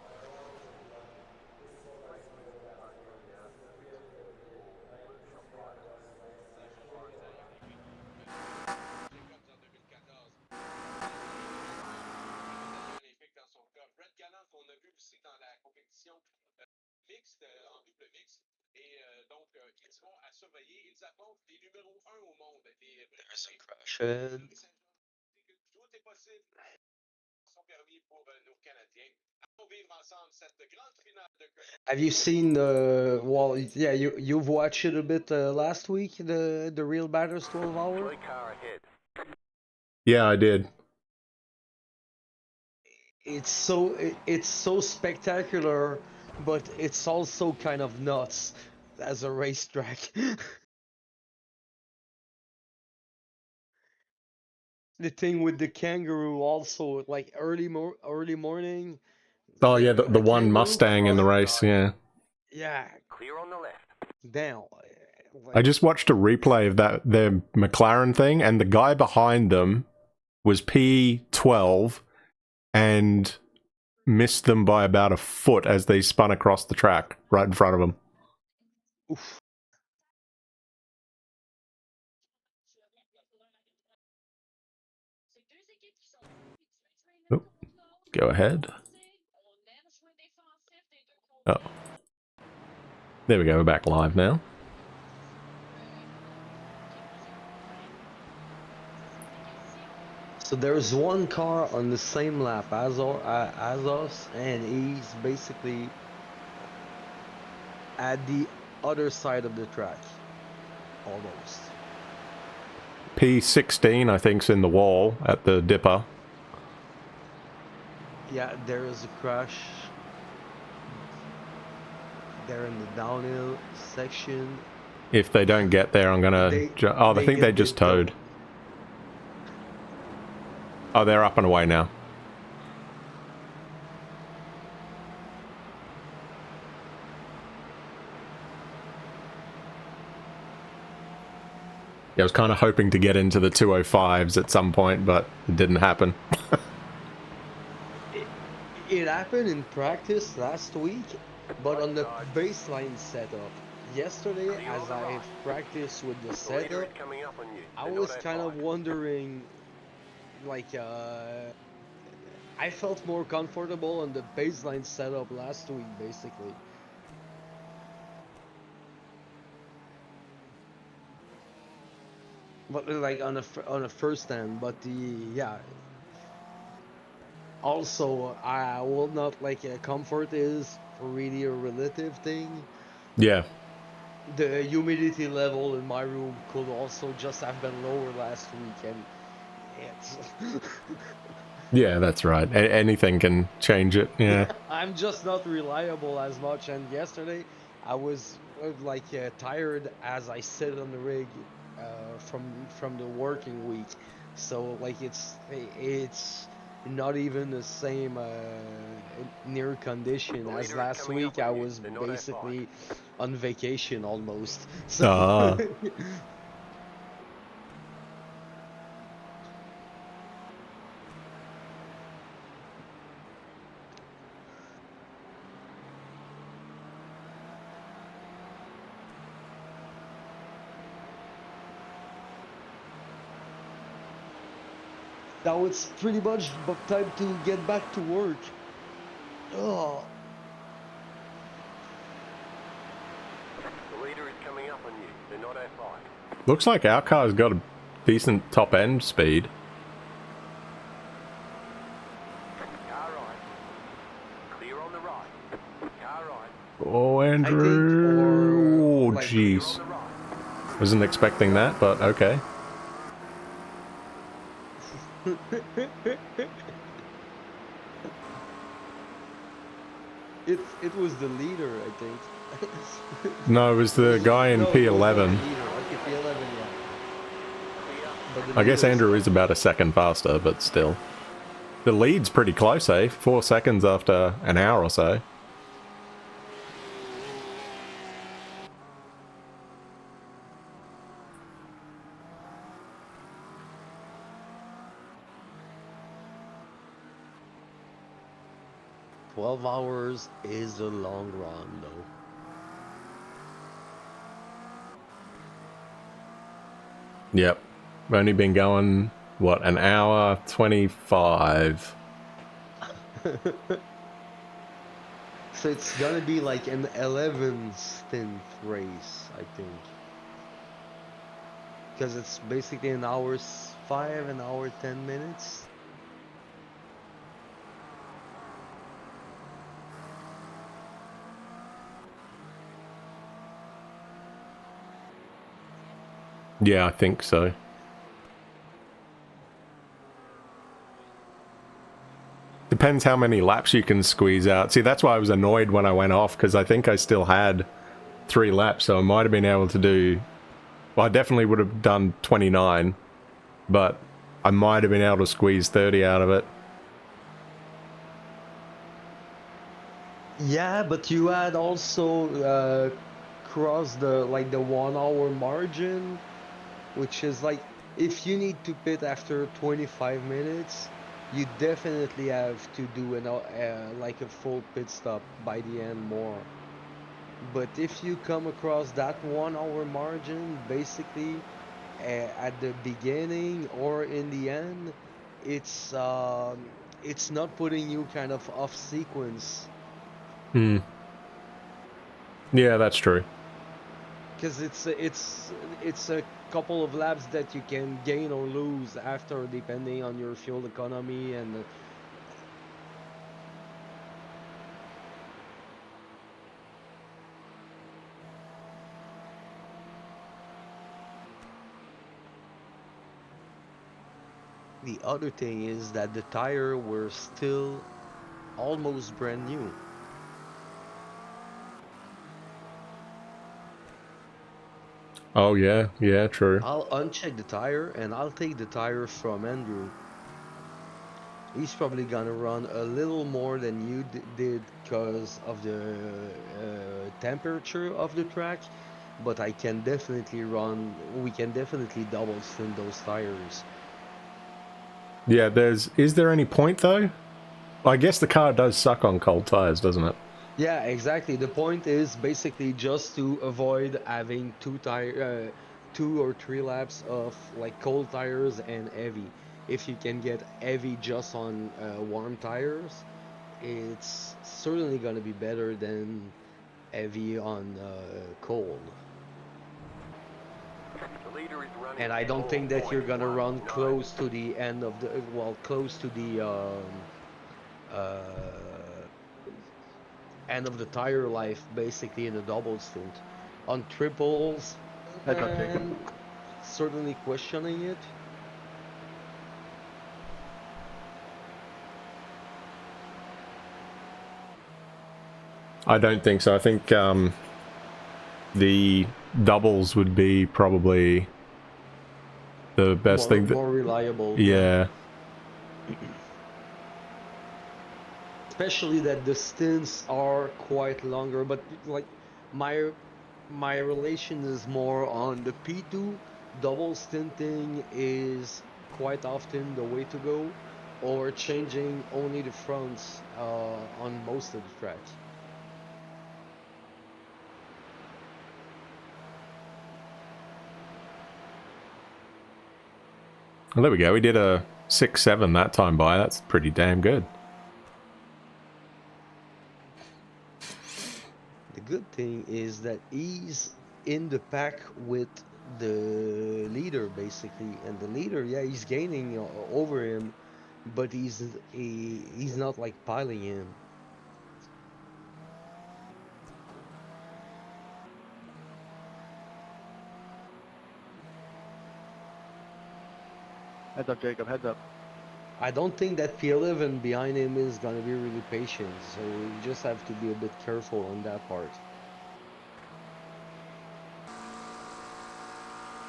There's some crashing. Have you seen the well? Yeah, you've watched it a bit last week. The real Bathurst 12 hour. Blue car ahead. Yeah, I did. It's so spectacular, but it's also kind of nuts as a racetrack. The thing with the kangaroo also, like early morning. Oh yeah, the one kangaroo Mustang in the race, yeah. Yeah, Clear on the left. damn. I just watched a replay of their McLaren thing, and the guy behind them was P12 and missed them by about a foot as they spun across the track right in front of them. Oof. Oh, go ahead. Oh. There we go, we're back live now. So there's one car on the same lap as us, and he's basically at the other side of the track, almost. P16, I think's in the wall at the dipper. Yeah, there is a crash there in the downhill section. If they don't get there, I'm gonna... I think they just towed. Oh, they're up and away now. Yeah, I was kind of hoping to get into the 205s at some point, but it didn't happen. It happened in practice last week, but on the baseline setup. Yesterday, as I practiced with the setup, I was kind of wondering, like, I felt more comfortable on the baseline setup last week, basically. But like on a first hand, but yeah. Also, I will not like comfort is really a relative thing. Yeah. The humidity level in my room could also just have been lower last week, and it's Yeah, that's right. Anything can change it. Yeah. I'm just not reliable as much. And yesterday, I was like tired as I sit on the rig from the working week, so like it's not even the same near condition as last week. I was basically on vacation almost. So. Ah. Now it's pretty much time to get back to work. Oh. The leader is coming up on you. They're not outside. Looks like our car's got a decent top end speed. Car right. Clear on the right. Car right. Oh, Andrew. Oh, like, jeez. On the right. Wasn't expecting that, but okay. It was the leader, I think. No, it was the guy in No, it was not the P11. leader. Okay, P11, yeah. But the I guess leader Andrew is about a second faster, but still. The lead's pretty close, eh? 4 seconds after an hour or so. $12 is a long run, though. Yep. We've only been going, what, an hour 25. So it's gonna be like an 11 stint race, I think. Because it's basically an hour 5, an hour 10 minutes. Yeah, I think so. Depends how many laps you can squeeze out. See, that's why I was annoyed when I went off, because I think I still had 3 laps, so I might have been able to do... Well, I definitely would have done 29, but I might have been able to squeeze 30 out of it. Yeah, but you had also crossed the 1 hour margin, which is like if you need to pit after 25 minutes, you definitely have to do like a full pit stop by the end more. But if you come across that 1 hour margin, basically at the beginning or in the end, it's not putting you kind of off sequence. Hmm. Yeah, that's true. because it's a couple of laps that you can gain or lose after, depending on your fuel economy and the other thing is that the tire were still almost brand new. Oh yeah, yeah, true. I'll uncheck the tire and I'll take the tire from Andrew. He's probably gonna run a little more than you did because of the temperature of the track, but I can definitely run. We can definitely double stint those tires. Yeah, is there any point though? I guess the car does suck on cold tires, doesn't it? Yeah, exactly. The point is basically just to avoid having two or three laps of like cold tires and heavy. If you can get heavy just on warm tires, it's certainly gonna be better than heavy on cold. The leader is running And I don't think that you're gonna run 4.19. close to the end of the close to the uh, end of the tire life, basically in a double stint. On triples, Heads up, Jacob. certainly questioning it. I don't think so. I think the doubles would be probably the best thing. More reliable. Yeah. Especially that the stints are quite longer, but like my relation is more on the P2. Double stinting is quite often the way to go, or changing only the fronts on most of the tracks. Well, there we go. We did a 6.7 that time by. That's pretty damn good. The good thing is that he's in the pack with the leader basically, and the leader, yeah, he's gaining over him, but he's not like piling him. Heads up, Jacob. Heads up. I don't think that P11 behind him is gonna be really patient, so you just have to be a bit careful on that part.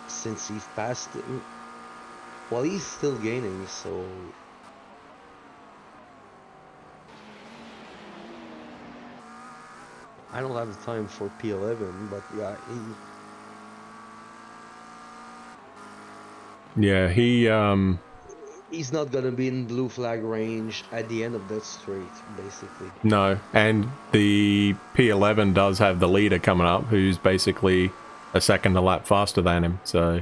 Since he's passed him, well, he's still gaining, so I don't have the time for P11, but yeah, he's not gonna be in blue flag range at the end of that straight, basically. No, and the P11 does have the leader coming up, who's basically a second a lap faster than him, so...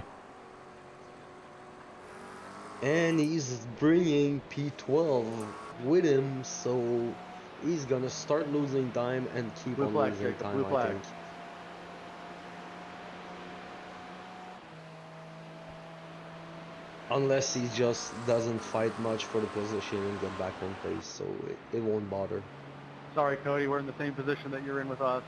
And he's bringing P12 with him, so he's gonna start losing time and keep Blue on flag, losing Jacob, time, blue I flag. think. Unless he just doesn't fight much for the position and get back on pace, so it won't bother. Sorry, Cody. We're in the same position that you're in with us.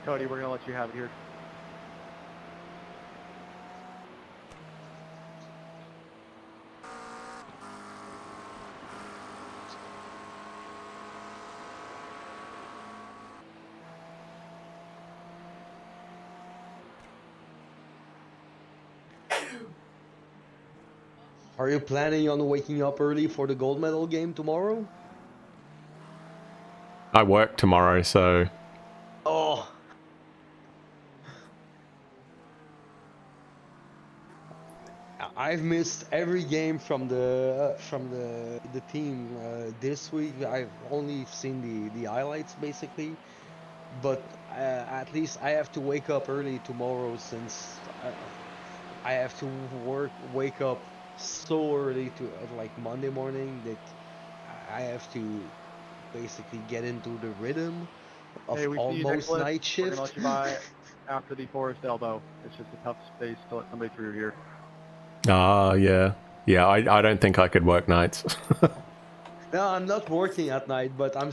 Cody, we're gonna let you have it here. Are you planning on waking up early for the gold medal game tomorrow? I work tomorrow, so... Oh! I've missed every game from the team this week. I've only seen the highlights basically, but at least I have to wake up early tomorrow since I have to wake up so early to like Monday morning that I have to basically get into the rhythm of Hey, we see you, almost Nicholas. night We're gonna shift. let you by after the forest elbow. It's just a tough space to let somebody through here. Ah, yeah. Yeah, I don't think I could work nights. No, I'm not working at night, but I'm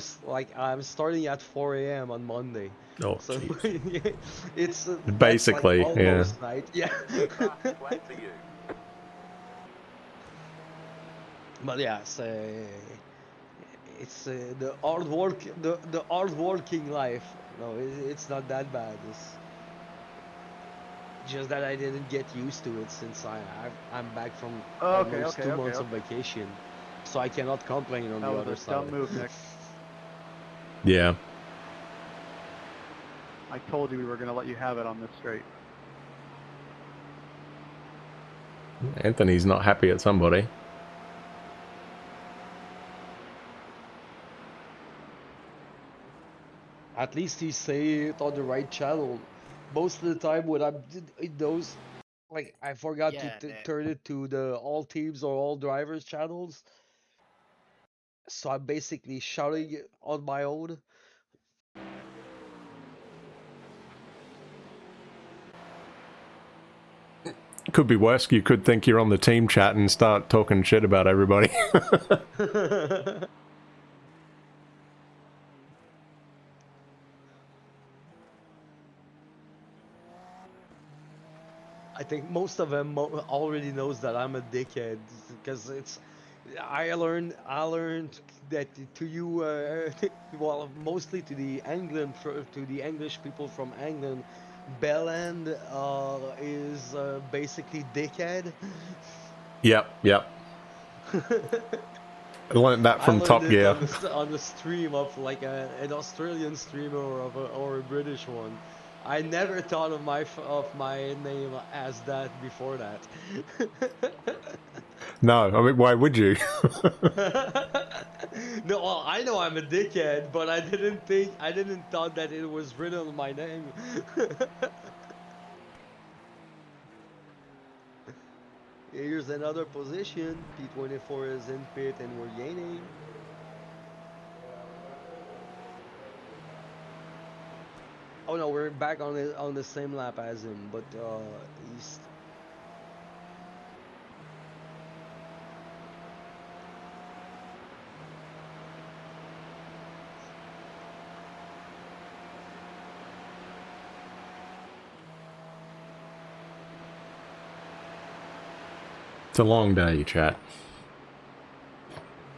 starting at 4 a.m. on Monday. Oh, So jeez. it's that's like Basically, yeah. almost night. Yeah. Flat for you. But yeah, it's the hard work, the hard working life. No, it's not that bad. It's just that I didn't get used to it since I'm back from Okay, almost okay, 2 months of okay. vacation, so I cannot complain on That the was other a dumb side. move, Nick. Yeah. I told you we were gonna let you have it on this straight. Anthony's not happy at somebody. At least he say it on the right channel. Most of the time when I did those, like I forgot to Yeah, Nick. turn it to the all teams or all drivers channels, so I'm basically shouting it on my own. Could be worse. You could think you're on the team chat and start talking shit about everybody. I think most of them already knows that I'm a dickhead because it's. I learned that to you, well, mostly to the to the English people from England, Bellend is basically dickhead. Yep, yep. I learned that I from learned Top it Gear. on the stream of like an Australian streamer or a British one. I never thought of of my name as that before that. No, I mean, why would you? No, well, I know I'm a dickhead, but I didn't thought that it was written on my name. Here's another position. P24 is in pit and we're gaining. Oh no, we're back on the same lap as him, but he's It's a long day, chat.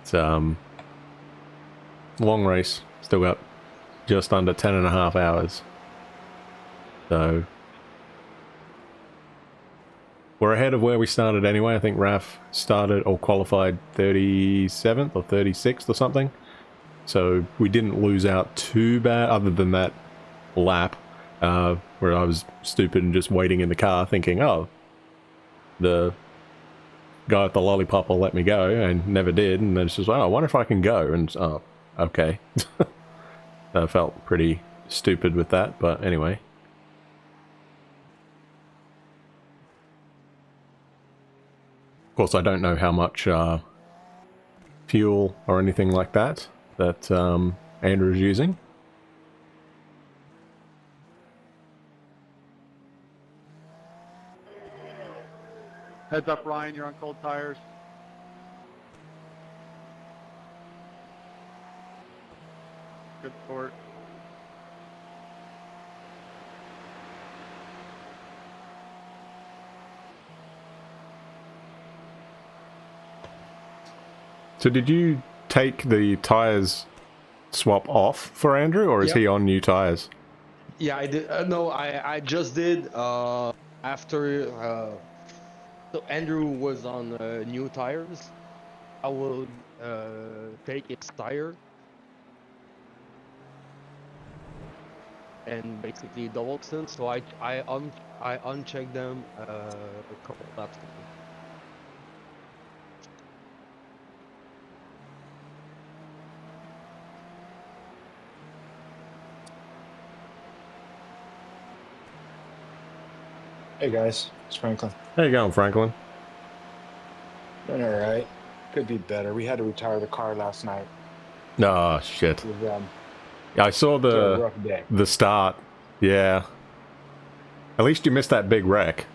It's long race. Still got just under 10.5 hours. So we're ahead of where we started anyway. I think Raph started or qualified 37th or 36th or something. So we didn't lose out too bad other than that lap where I was stupid and just waiting in the car thinking, oh, the guy with the lollipop will let me go, and never did. And then it's just, oh, I wonder if I can go. And oh, okay. I felt pretty stupid with that, but anyway. Of course, I don't know how much fuel or anything like that Andrew's using. Heads up, Ryan. You're on cold tires. Good sport. So did you take the tires swap off for Andrew, or is Yep. he on new tires? Yeah, I did. No, I just did. After so Andrew was on new tires. I will take its tire and basically double stint. So I unchecked them a couple laps ago. Hey guys, it's Franklin. How you going, Franklin? Doing all right. Could be better. We had to retire the car last night. Oh shit. It was, Yeah, I saw it was a rough day. the start. Yeah. At least you missed that big wreck.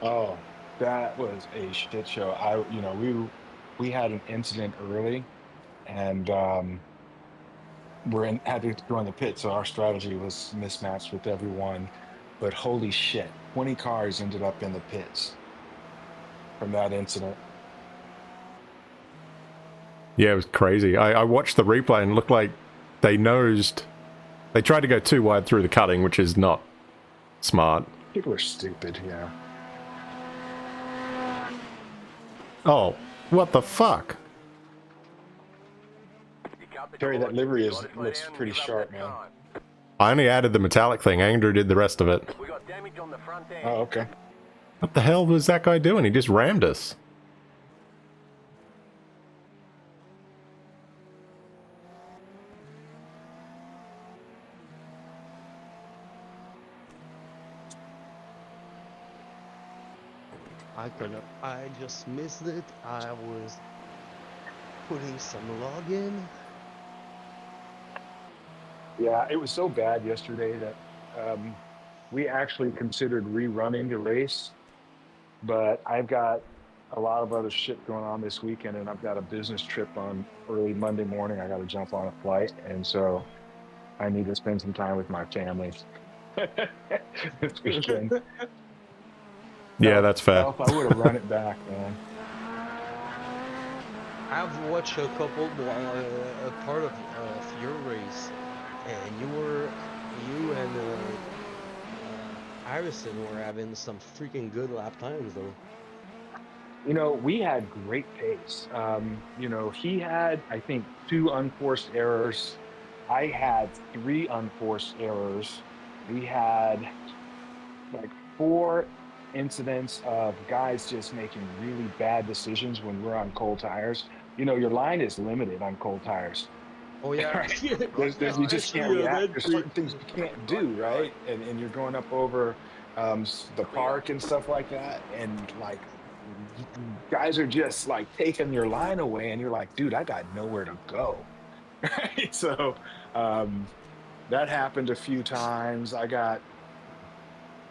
Oh, that was a shit show. We had an incident early, and had to go in the pit, so our strategy was mismatched with everyone. But holy shit, 20 cars ended up in the pits from that incident. Yeah, it was crazy. I watched the replay and it looked like they nosed. They tried to go too wide through the cutting, which is not smart. People are stupid, yeah. Oh, what the fuck? You cut the Terry, that cord, livery you gotta slow looks down and pretty give up sharp, that man. time. I only added the metallic thing. Andrew did the rest of it. We got damage on the front end. Oh, okay. What the hell was that guy doing? He just rammed us. I just missed it. I was putting some log in. Yeah, it was so bad yesterday that we actually considered rerunning the race, but I've got a lot of other shit going on this weekend, and I've got a business trip on early Monday morning. I got to jump on a flight, and so I need to spend some time with my family this weekend. Yeah, that's fair. Else I would have run it back, man. I've watched a couple a part of your race, and you and Harrison were having some freaking good lap times though. We had great pace. He had, I think, 2 unforced errors. I had 3 unforced errors. We had like 4 incidents of guys just making really bad decisions when we're on cold tires. Your line is limited on cold tires. Oh yeah, Right? You just can't especially on react. There's entry. certain things you can't do, right? And you're going up over the park and stuff like that, and like guys are just like taking your line away, and you're like, dude, I got nowhere to go. Right? So that happened a few times. I got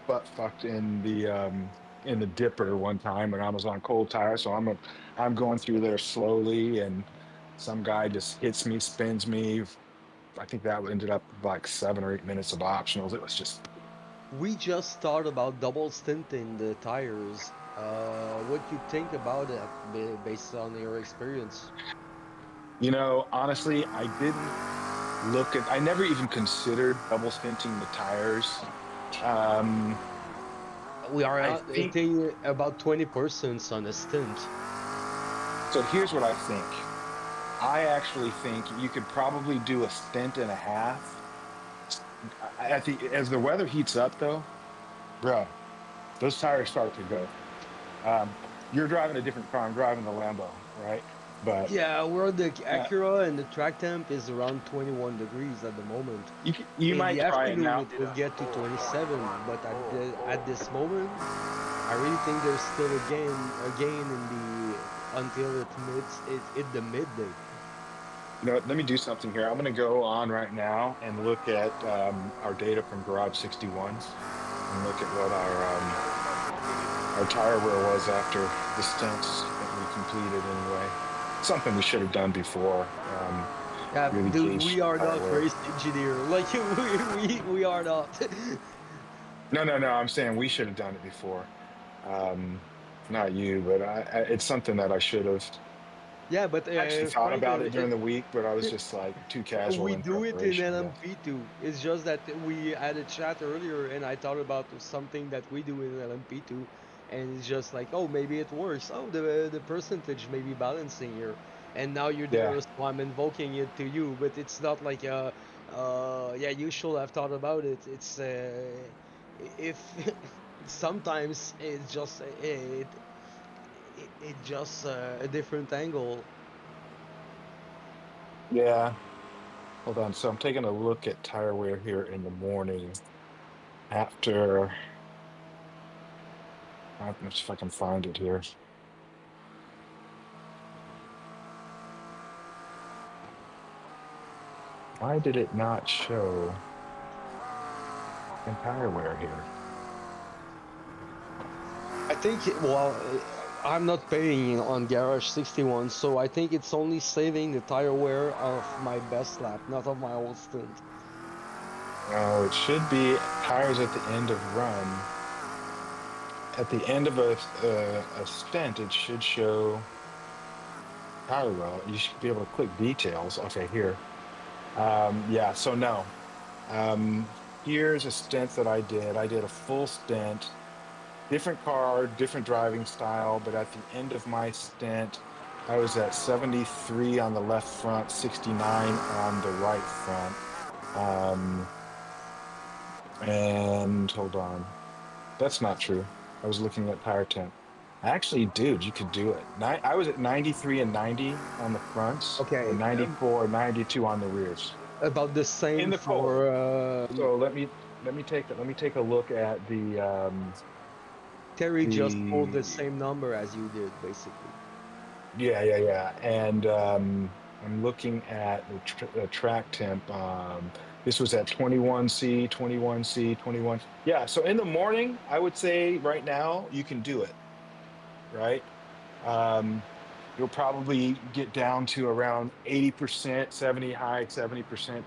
butt fucked in the dipper one time when I was on cold tire. So I'm going through there slowly, and some guy just hits me, spins me. I think that ended up like 7 or 8 minutes of optionals. It was just, We just thought about double stinting the tires. What you think about it based on your experience? honestly, I never even considered double stinting the tires. Um, We are I not think hitting about 20% on a stint. so. Here's what I think. I actually think you could probably do a stint and a half. As the weather heats up, though, bro, those tires start to go. Um, you're driving a different car. I'm driving the Lambo, right? But Yeah, where the uh, Acura and the track temp is around 21 degrees at the moment. you In might the try it afternoon, now. it will get to 27, but at this moment, I really think there's still a gain in the until it hit the midday. Let me do something here. I'm going to go on right now and look at our data from Garage 61s and look at what our tire wear was after the stints that we completed anyway. Something we should have done before. Yeah, Really dude, gauge we are tire not wear. race engineer. Like we are not. No. I'm saying we should have done it before. Um, Not you, but it's something that I should have. Yeah, but I actually thought about Franklin, it during the week, but I was just like too casual we in do it in preparation. Yeah. LMP too. It's just that we had a chat earlier, and I thought about something that we do in LMP too, and it's just like, oh, maybe it works. Oh, the percentage may be balancing here, and now you're Yeah. there, so I'm invoking it to you. But it's not like yeah, you should have thought about it. It's if sometimes it's just it just a different angle. Yeah. Hold on. So I'm taking a look at tire wear here in the morning after. Let's see if I can find it here. Why did it not show tire wear here? I think, well, I'm not paying on Garage 61, so I think it's only saving the tire wear of my best lap, not of my old stint. No, it should be tires at the end of run. At the end of a stint, it should show tire wear. You should be able to click details. Okay, here. Yeah, so no. Here's a stint that I did. I did a full stint. Different car, different driving style, but at the end of my stint, I was at 73 on the left front, 69 on the right front. And hold on. That's not true. I was looking at tire temp. Actually, dude, you could do it. I was at 93 and 90 on the fronts, Okay, and 94 and 92 on the rears. about the In same the cold. for So let me take a look at the Terry just pulled the same number as you did, basically. yeah. And I'm looking at the track temp. This was at 21C, 21C, 21. Yeah, so in the morning, I would say right now you can do it, right? You'll probably get down to around 80%, 70%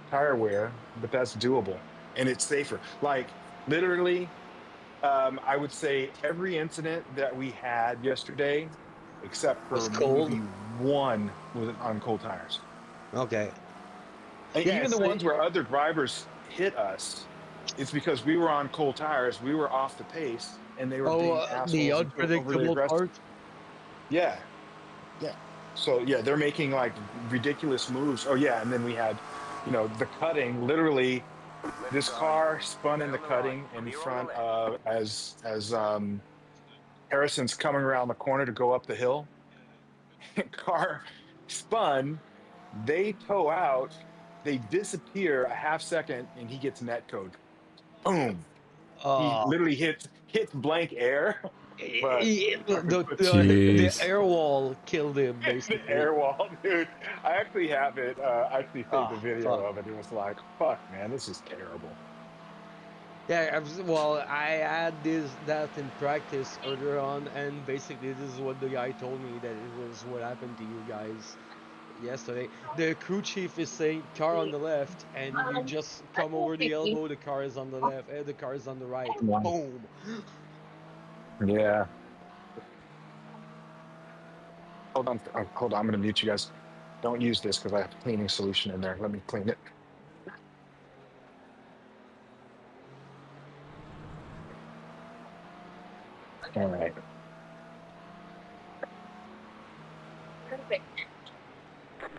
tire wear, but that's doable and it's safer. Like literally, I would say every incident that we had yesterday, except Was for cold. maybe one, was on cold tires. Okay. And Yeah, even the so ones where other drivers hit us, it's because we were on cold tires. We were off the pace, and they were being the assholes and overly unpredictable aggressive. part. Yeah, yeah. So yeah, they're making like ridiculous moves. Oh yeah, and then we had, the cutting. Literally, this car spun in the cutting in front of as Harrison's coming around the corner to go up the hill. Car spun. They tow out. They disappear a half second, and he gets net code. Boom. He Uh, literally hits blank air, but the Jeez. air wall killed him, the basically. air wall, dude. I actually have it. I actually saved a Ah, video fuck. of it. It was like, fuck, man, this is terrible. Yeah, well, I had that in practice earlier on, and basically this is what the guy told me that it was what happened to you guys yesterday. The crew chief is saying car on the left, and you just come over the elbow. The car is on the left, and the car is on the right. Boom. Yeah. Hold on. Hold on. I'm going to mute you guys. Don't use this because I have a cleaning solution in there. Let me clean it. All right.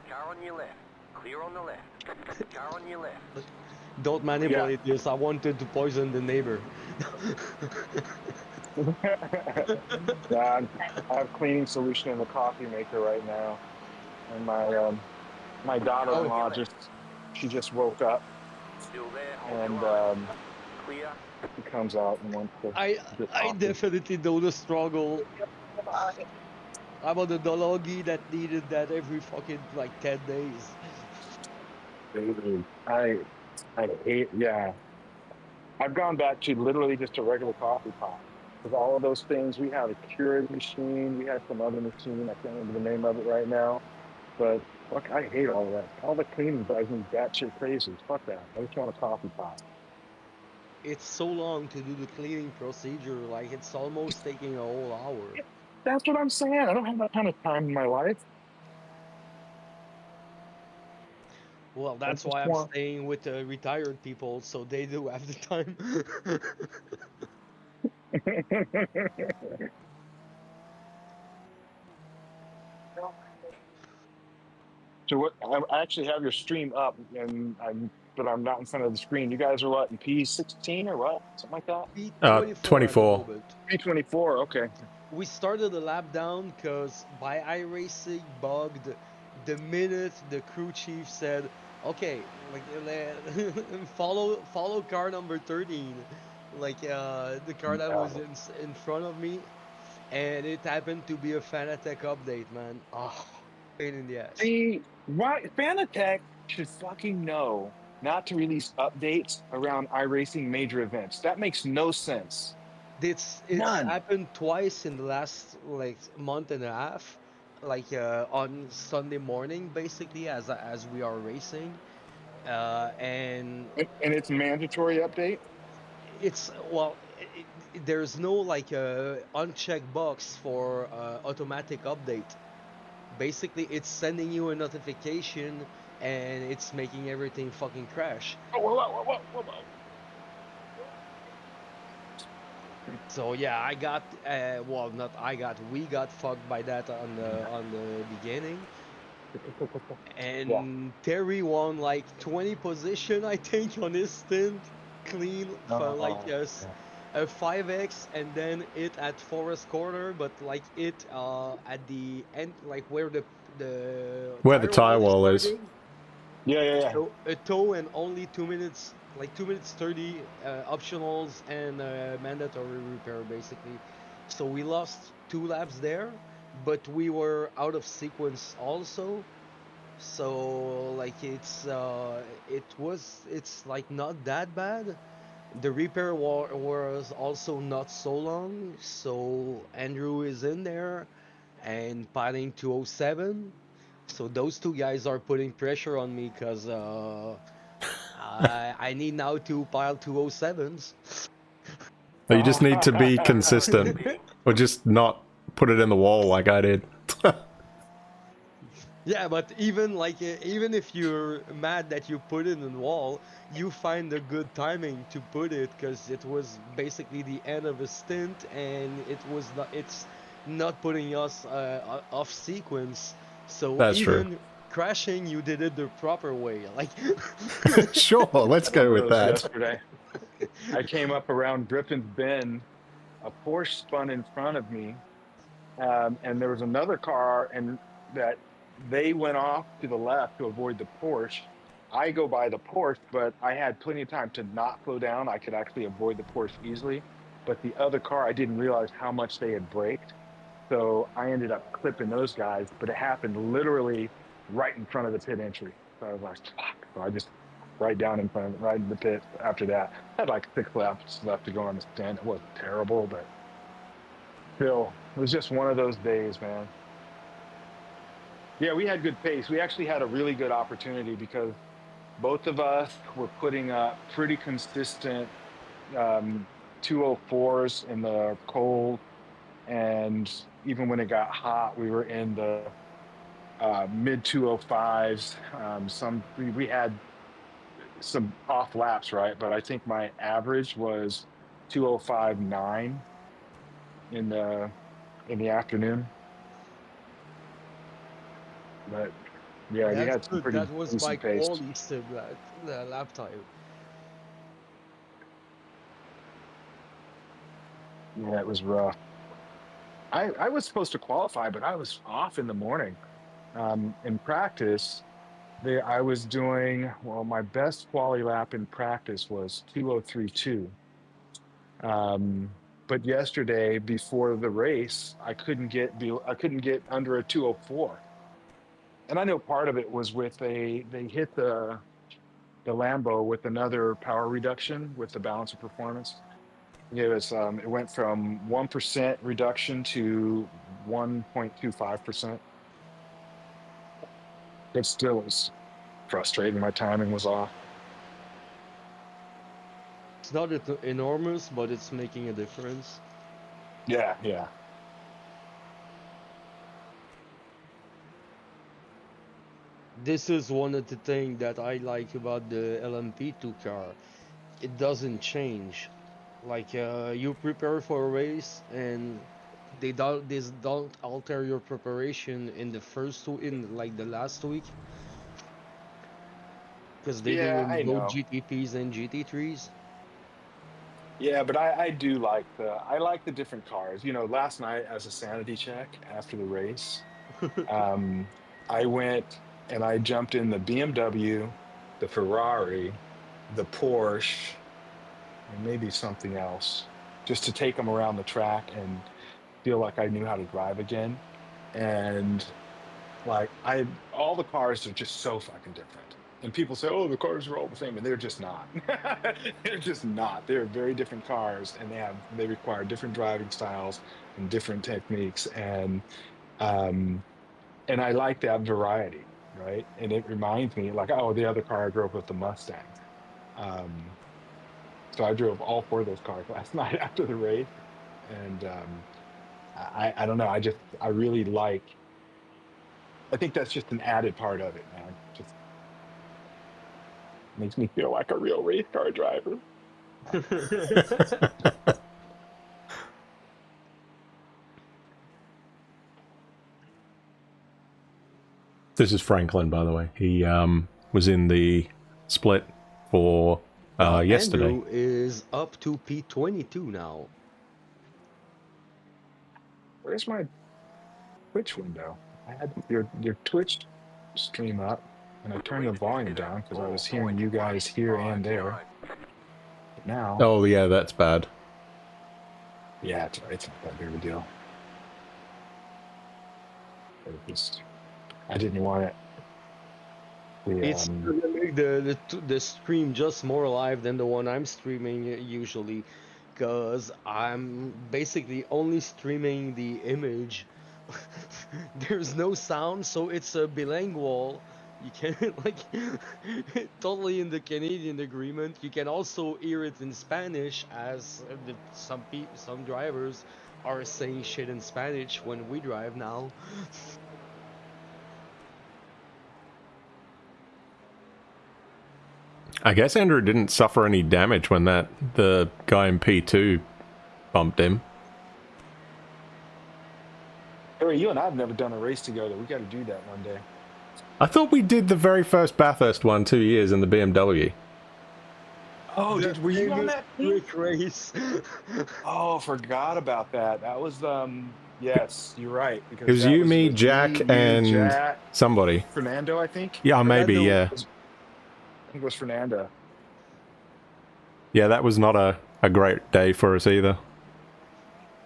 Car on your left. Clear on the left. Car on your left. Don't manipulate this. I wanted to poison the neighbor. Yeah, I have cleaning solution in the coffee maker right now, and my daughter-in-law just woke up, Still there. Hold and your line. Clear. she comes out and wants to get I coffee. definitely know the struggle. I'm on the dologi that needed that every fucking like 10 days. Dude, I hate. Yeah, I've gone back to literally just a regular coffee pot. Because all of those things, we have a Keurig machine, we have some other machine, I can't remember the name of it right now. But fuck, I hate all of that. All the cleaning drives me batshit crazy. Fuck that. I just want a coffee pot. It's so long to do the cleaning procedure, like it's almost taking a whole hour. That's what I'm saying. I don't have that kind of time in my life. Well, I that's just why I'm want. staying with the retired people, so they do have the time. So what? I actually have your stream up, but I'm not in front of the screen. You guys are what in P16 or what? Something like that. P24 at the 24. moment. P24. Okay. We started the lap down because by iRacing bugged the minute the crew chief said, "Okay, like follow car number 13." Like the car that was in front of me, and it happened to be a Fanatec update, man. Oh, pain in the ass. See, why Fanatec should fucking know not to release updates around iRacing major events. That makes no sense. It's None. happened twice in the last like month and a half, like on Sunday morning, basically as we are racing, and And it's mandatory update. it's well, there's no like unchecked box for automatic update. Basically, it's sending you a notification and it's making everything fucking crash. Oh, whoa. So yeah, I got well, not I got, we got fucked by that on the beginning. Yeah. And Terry won like 20 position, I think, on his stint, clean for like Oh, yeah. a 5x, and then it at Forest Corner, but like it at the end, like where the Where the tire tire wall is wall is. starting. Yeah. So a tow and only 2 minutes, like 2 minutes 30 optionals and mandatory repair basically. So we lost 2 laps there, but we were out of sequence also. So like it's like not that bad. The repair was also not so long. So Andrew is in there and piling 207. So those two guys are putting pressure on me because I need now to pile 207s. So you just need to be consistent, or just not put it in the wall like I did. Yeah, but even like even if you're mad that you put it in the wall, you find a good timing to put it because it was basically the end of a stint and it's not putting us off sequence. So That's true. even crashing, you did it the proper way. Like Sure, let's One go of with those that. yesterday. I came up around Griffin's Bend. A Porsche spun in front of me, and there was another car, and that they went off to the left to avoid the Porsche. I go by the Porsche, but I had plenty of time to not slow down. I could actually avoid the Porsche easily. But the other car, I didn't realize how much they had braked. So I ended up clipping those guys, but it happened literally right in front of the pit entry. So I was like, fuck. So I just right down in front of right in the pit after that. I had like 6 laps left to go on the stand. It wasn't terrible, but still, it was just one of those days, man. Yeah, we had good pace. We actually had a really good opportunity because both of us were putting up pretty consistent 204s in the cold. And even when it got hot, we were in the mid 205s. We had some off laps, right? But I think my average was 205.9 in the afternoon. But yeah, we that's had some good. pretty That was my decent pace. quality sim, that the lap time. Yeah, it was rough. I was supposed to qualify, but I was off in the morning. In practice, I was doing, well, my best quality lap in practice was 203.2. But yesterday before the race, I couldn't get under a 204. And I know part of it was with they hit the Lambo with another power reduction with the balance of performance. It went from 1% reduction to 1.25%. It still was frustrating. My timing was off. It's not enormous, but it's making a difference. Yeah. This is one of the things that I like about the LMP2 car. It doesn't change. Like you prepare for a race and don't alter your preparation in the in like the last week because they do Yeah, in I both know. GTPs and GT3s. Yeah, but I do like I like the different cars. Last night as a sanity check after the race, um, I went and I jumped in the BMW, the Ferrari, the Porsche, and maybe something else, just to take them around the track and feel like I knew how to drive again. And like all the cars are just so fucking different. And people say, "Oh, the cars are all the same," and they're just not. They're just not. They're very different cars, and they require different driving styles and different techniques. Um, and I like that variety, right? And it reminds me, like, oh, the other car I drove was the Mustang. Um, so I drove all four of those cars last night after the race, and I don't know. I really like. I think that's just an added part of it, man. Just makes me feel like a real race car driver. This is Franklin, by the way. He was in the split for yesterday. Andrew is up to P22 now. Where's my Twitch window? I had your Twitch stream up, and I turned the volume down because I was hearing you guys here and there. But now, Oh yeah, that's bad. yeah, it's not that big of a deal. I didn't want it. It's gonna make the stream just more live than the one I'm streaming usually, because I'm basically only streaming the image. There's no sound, so it's a bilingual. You can like totally in the Canadian agreement. You can also hear it in Spanish, as some drivers are saying shit in Spanish when we drive now. I guess Andrew didn't suffer any damage when the guy in P2 bumped him. Harry, you and I have never done a race together. We got to do that one day. I thought we did the very first Bathurst one 2 years in the BMW. Oh, were you on that quick race? Oh, forgot about that. That was yes, you're right. Because It was you, me, Jack, and Jack, somebody. Fernando, I think. Yeah, maybe, Fernando. yeah. I think it was Fernando. Yeah, that was not a great day for us either.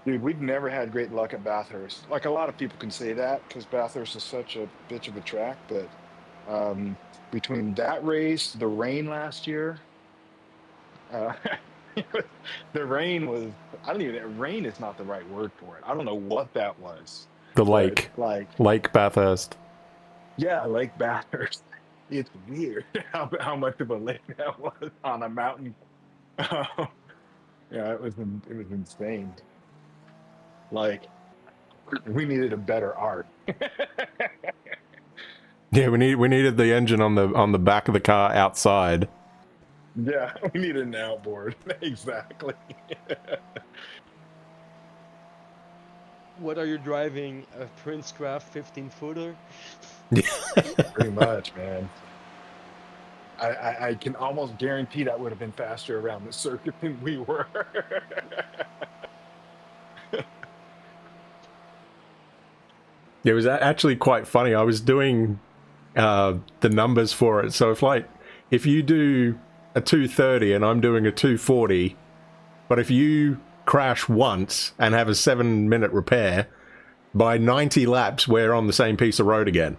Dude, we've never had great luck at Bathurst. Like, a lot of people can say that because Bathurst is such a bitch of a track, but between that race, the rain last year, the rain was, rain is not the right word for it. I don't know what that was. The lake. Lake Bathurst. Yeah, Lake Bathurst. It's weird how much of a lake that was on a mountain. Yeah, it was insane. Like, we needed a better art. Yeah, we needed the engine on the back of the car outside. Yeah, we needed an outboard. Exactly. What are you driving? A Princecraft 15-footer? Pretty much, man. I can almost guarantee that would have been faster around the circuit than we were. It was actually quite funny. I was doing the numbers for it. So if you do a 230 and I'm doing a 240, but if you crash once and have a 7-minute repair, by 90 laps we're on the same piece of road again.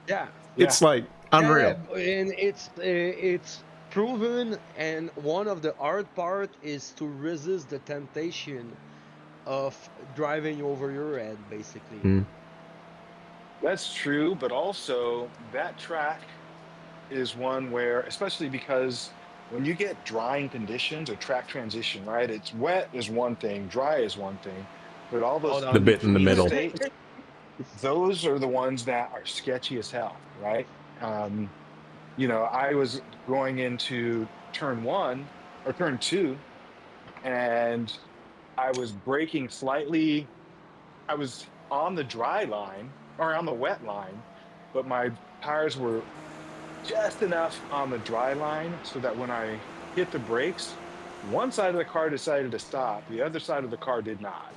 Yeah. It's like unreal. Yeah, and it's proven, and one of the hard part is to resist the temptation of driving over your head, basically. That's true, but also that track is one where, especially because when you get drying conditions or track transition, right? It's wet is one thing, dry is one thing, but all those The bit in the middle. Those are the ones that are sketchy as hell, right? I was going into turn 1 or turn 2, and I was braking slightly. I was on the dry line or on the wet line, but my tires were just enough on the dry line so that when I hit the brakes, one side of the car decided to stop, the other side of the car did not.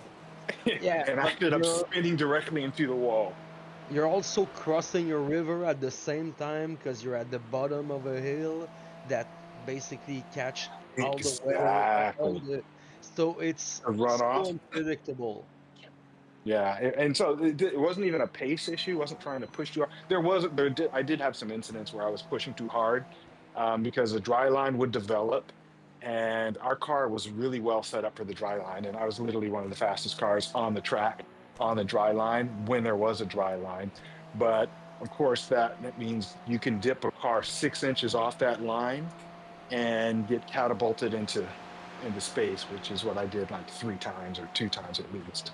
Yeah, and I ended up spinning directly into the wall. You're also crossing a river at the same time because you're at the bottom of a hill that basically catch all the weather, all Exactly. the, so it's A so runoff. unpredictable. Yeah, and so it wasn't even a pace issue. Wasn't trying to push too hard. I did have some incidents where I was pushing too hard because the dry line would develop, and our car was really well set up for the dry line, and I was literally one of the fastest cars on the track on the dry line when there was a dry line. But of course, that means you can dip a car 6 inches off that line and get catapulted into space, which is what I did like 3 times or 2 times at least.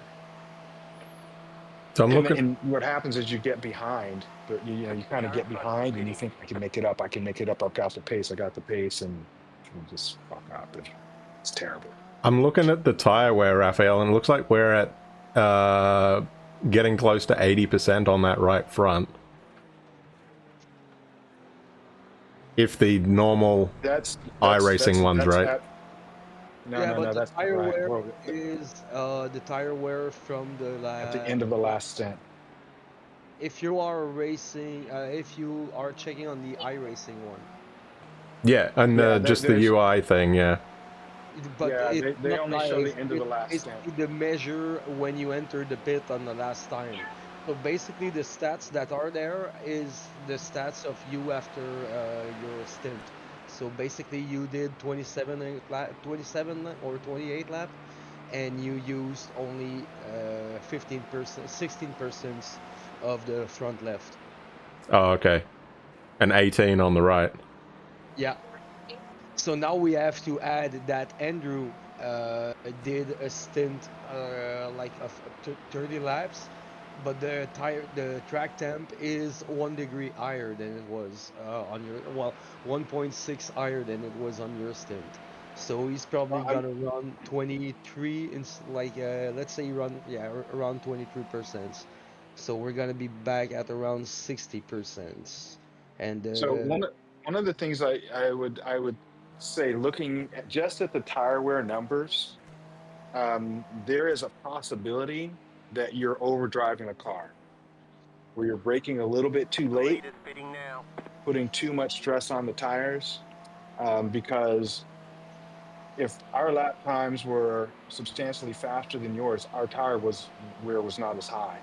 So I'm And looking. and what happens is you get behind, but you know you kind of get behind, and you think I can make it up. I can make it up. I've got the pace. I got the pace, and you just fuck up. It's terrible. I'm looking at the tire wear, Raphael, and it looks like we're at getting close to 80% on that right front. If the normal That's iRacing one's right. No, Yeah, no, but no. the That's not tire right. wear Well, is the tire wear from the at the end of the last stint. if you are racing, if you are checking on the iRacing one, Yeah, and Yeah, just the there's UI thing, yeah. but yeah. it's They not only show live. the end of It's the last stint. basically the measure when you enter the pit on the last time. So basically, the stats that are there is the stats of you after your stint. So basically, you did 27 or 28 lap, and you used only 15%, 16% of the front left. Oh, okay. And 18 on the right. Yeah. So now we have to add that Andrew did a stint like of 30 laps, but the track temp is 1 degree higher than it was on your, well, 1.6 higher than it was on your stint. So he's probably I'm gonna run 23 in like let's say run, yeah, around 23%. So we're gonna be back at around 60%. And So one of the things I would say, looking at just at the tire wear numbers, there is a possibility that you're overdriving a car, where you're braking a little bit too The late, leader's pitting now. putting too much stress on the tires, because if our lap times were substantially faster than yours, our tire wear was not as high.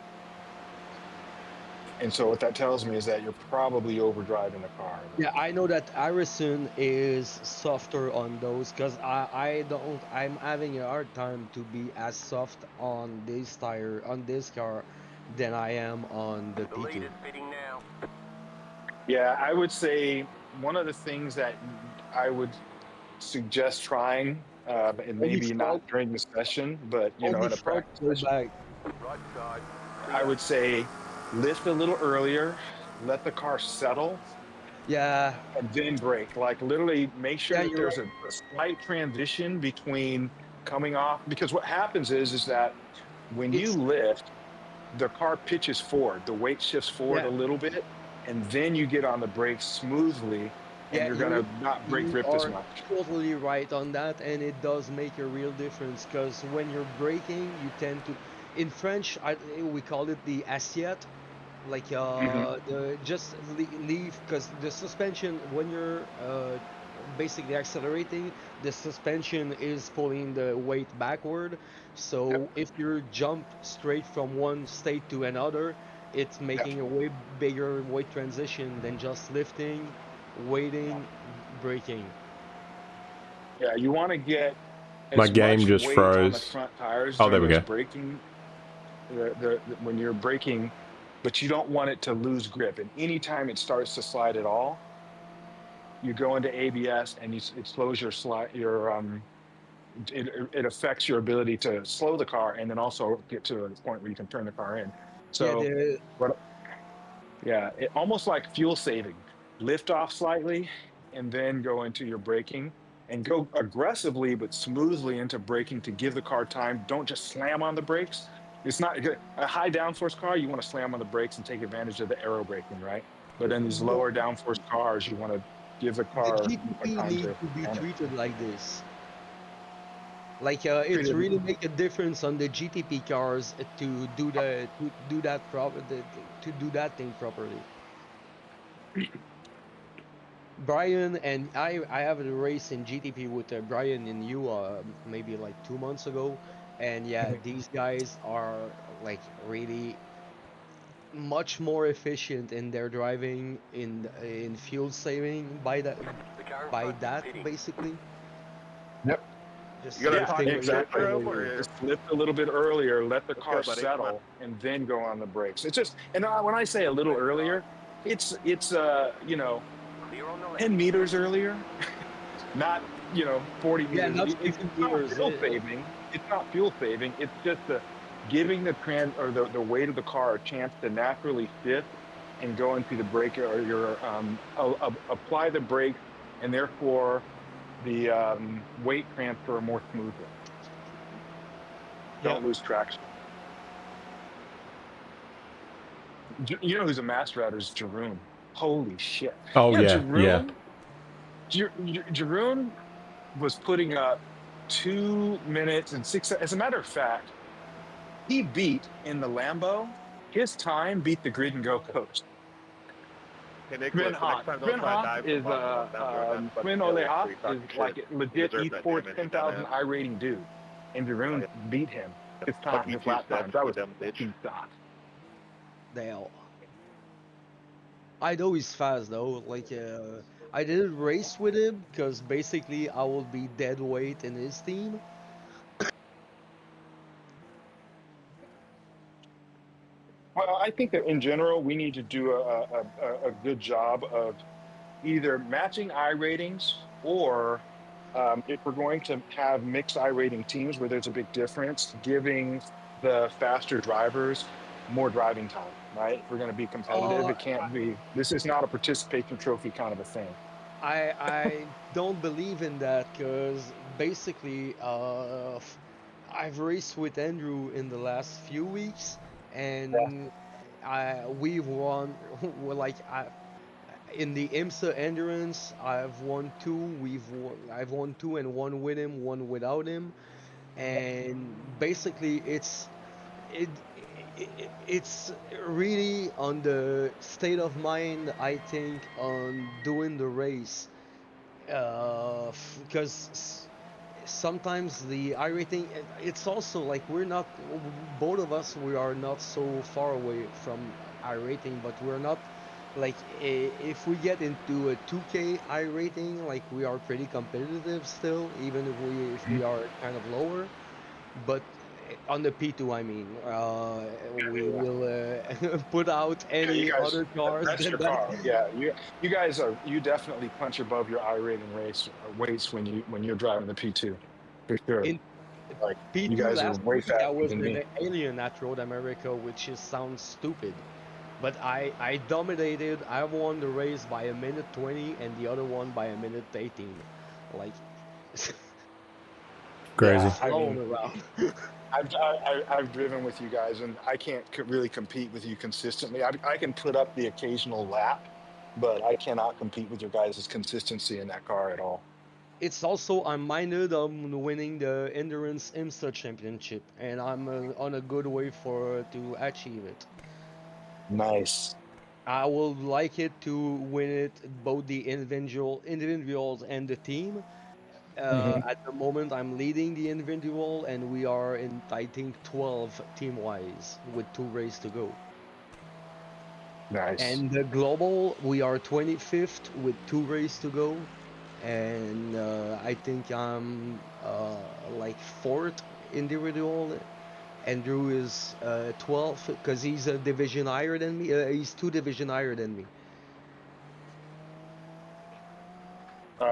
And so what that tells me is that you're probably overdriving the car a little yeah, bit. I know that Harrison is softer on those because I'm having a hard time to be as soft on this car than I am on the The P2. leader's pitting now. Yeah, I would say one of the things that I would suggest trying, and Only maybe not front, during the session, but you know, only in a front, practice go session, back. Right side. I Clear. would say lift a little earlier, let the car settle, Yeah, and then brake. Like literally make sure yeah, that you're there's right. a slight transition between coming off, because what happens is that when you It's lift, the car pitches forward, the weight shifts forward yeah, a little bit, and then you get on the brakes smoothly, and yeah, you're gonna not brake you grip as are much. totally right on that, and it does make a real difference because when you're braking, you tend to, in French, we call it the assiette, like Mhm. the just leave because the suspension when you're basically accelerating, the suspension is pulling the weight backward. Yep. So if you jump straight from one state to another, it's Yep. making a way bigger weight transition than just lifting, waiting, braking. Yeah, you want to get My as game much just weight on the froze. front tires Oh, there during we those go. braking, when you're braking, but you don't want it to lose grip. And anytime it starts to slide at all, you go into ABS and it slows your slide. It affects your ability to slow the car and then also get to a point where you can turn the car in. Yeah, So, what? Yeah, almost like fuel saving. Lift off slightly and then go into your braking, and go aggressively but smoothly into braking to give the car time. Don't just slam on the brakes. It's not a high downforce car. You want to slam on the brakes and take advantage of the aero braking, right? But in these lower downforce cars, you want to give the the car a GTP time need to to be panic. treated like this. Like it's Treated. really make a difference on the GTP cars to do to do that thing properly. Brian and I have a race in GTP with Brian and you maybe like 2 months ago, and yeah, these guys are like really much more efficient in their driving in fuel saving The current by front is that pitting. basically. Yep. Just You got a Yeah, talk lifting to a little exactly. Jerome, earlier. or Just lift a little bit earlier, let the let's car go, buddy. Come on. settle, and then go on the brakes. It's just, and when I say a little Left earlier, side. it's 'Clear on the left. 10 meters earlier, not 40 Yeah, meters. not It's 50 not meters. fuel saving. It's not fuel saving. It's just giving the weight of the car a chance to naturally shift and go into the brake or apply the brakes, and therefore the weight transfer more smoothly. Yeah. Don't lose traction. You know who's a master at is Jeroen. Holy shit. Oh Yeah, yeah, yeah. Jeroen was putting up 2 minutes and 6 seconds. As a matter of fact, he beat in the Lambo, his time beat the grid and go coach. Hey, Sven Nicholas, the next Haas. time don't Sven try and Haas dive from is bottom off down there on that fucking Sven Ole hill Haas where you is talking like shit. a You legit deserve that esports damage. You 10,000 dumbass. I-rating dude. And Oh, Jeroen yeah. beat him his Fuck time, you his too, lap Sven. time. That You was dumb bitch. fucking sucks. They all. I know he's fast though. Like I didn't race with him because basically I will be dead weight in his team. Well, I think that in general, we need to do a good job of either matching I ratings or if we're going to have mixed I rating teams where there's a big difference, giving the faster drivers more driving time, right? If we're going to be competitive, Uh, it can't be, this is not a participation trophy kind of a thing. I don't believe in that because basically I've raced with Andrew in the last few weeks and we've won well, like in the IMSA endurance I've won two. I've won two and one with him, one without him, and basically it, it's really on the state of mind I think on doing the race because sometimes the iRating it's also like we're not both of us we are not so far away from iRating, but we're not like if we get into a 2K iRating, like we are pretty competitive still, even if we are kind of lower. But on the P2, I mean, we Yeah. will put out Yeah, you any guys, other cars that's than your that. car. Yeah, you guys you definitely punch above your I rating race weights when you're driving the P2 for sure. In Like you P2 guys are last way week, I faster was than an me. alien at Road America, which is sounds stupid. But I dominated. I won the race by a minute 20, and the other one by a minute 18. Like Crazy. Yeah, I flown mean, around. I've driven with you guys, and I can't really compete with you consistently. I can put up the occasional lap, but I cannot compete with your guys' consistency in that car at all. It's also I'm minded on winning the endurance IMSA championship, and I'm on a good way for to achieve it. Nice. I would like it to win it both the individuals and the team. Mhm. At the moment, I'm leading the individual, and we are in I think 12 team wise with two races to go. Nice. And the global, we are 25th with two races to go, and I think I'm like fourth individual. Andrew is 12th because he's a division higher than me. He's two division higher than me.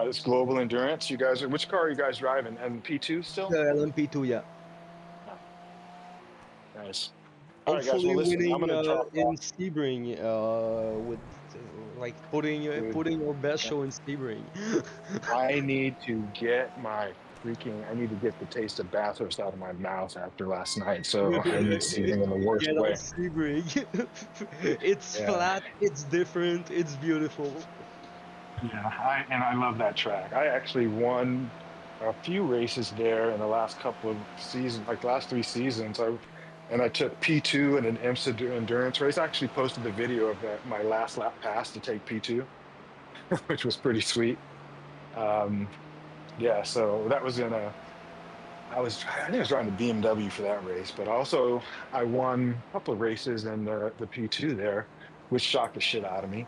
This global endurance. You guys which car are you guys driving? And P2 still? LMP2, yeah. Nice. All right, guys. Well, Hopefully listen, I'm winning gonna drop in off, Sebring with like dude. putting our best show in Sebring. I need to get I need to get the taste of Bathurst out of my mouth after last night. So I need Sebring in the worst Get on way. Sebring. It's Yeah. flat, it's different, it's beautiful. Yeah, I love that track. I actually won a few races there in the last couple of seasons, like the last 3 seasons. I took P2 in an IMSA endurance race. I actually posted the video of my last lap pass to take P2. which was pretty sweet. Yeah, so that was in a. I think I was driving the BMW for that race, but also I won a couple of races in the P2 there, which shocked the shit out of me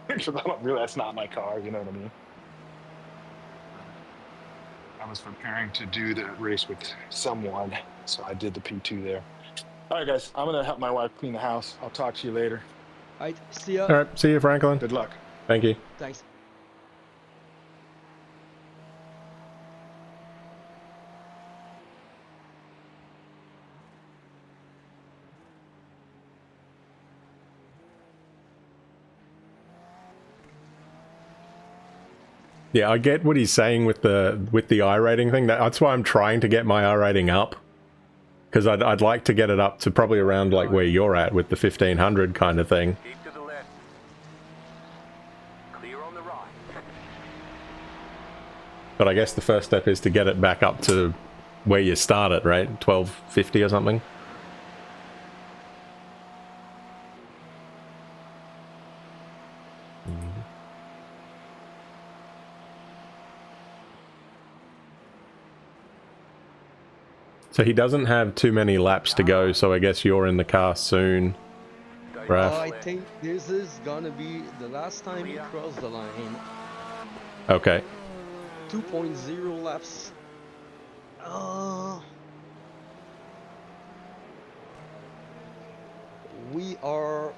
because I don't really. That's not my car, you know what I mean? I was preparing to do the race with someone, so I did the P2 there. All right, guys, I'm gonna help my wife clean the house. I'll talk to you later. Alright, see ya. All right, see you, Franklin. Good luck. Thank you. Thanks. Yeah, I get what he's saying with the I rating thing. That's why I'm trying to get my I rating up, because I'd like to get it up to probably around like where you're at with the 1500 kind of thing. Keep to the left. Clear on the right. But I guess the first step is to get it back up to where you started, right? 1250 or something. So he doesn't have too many laps to go, so I guess you're in the car soon, Raph. I think this is gonna be the last time he crossed the line. Okay. 2.0 laps. We are...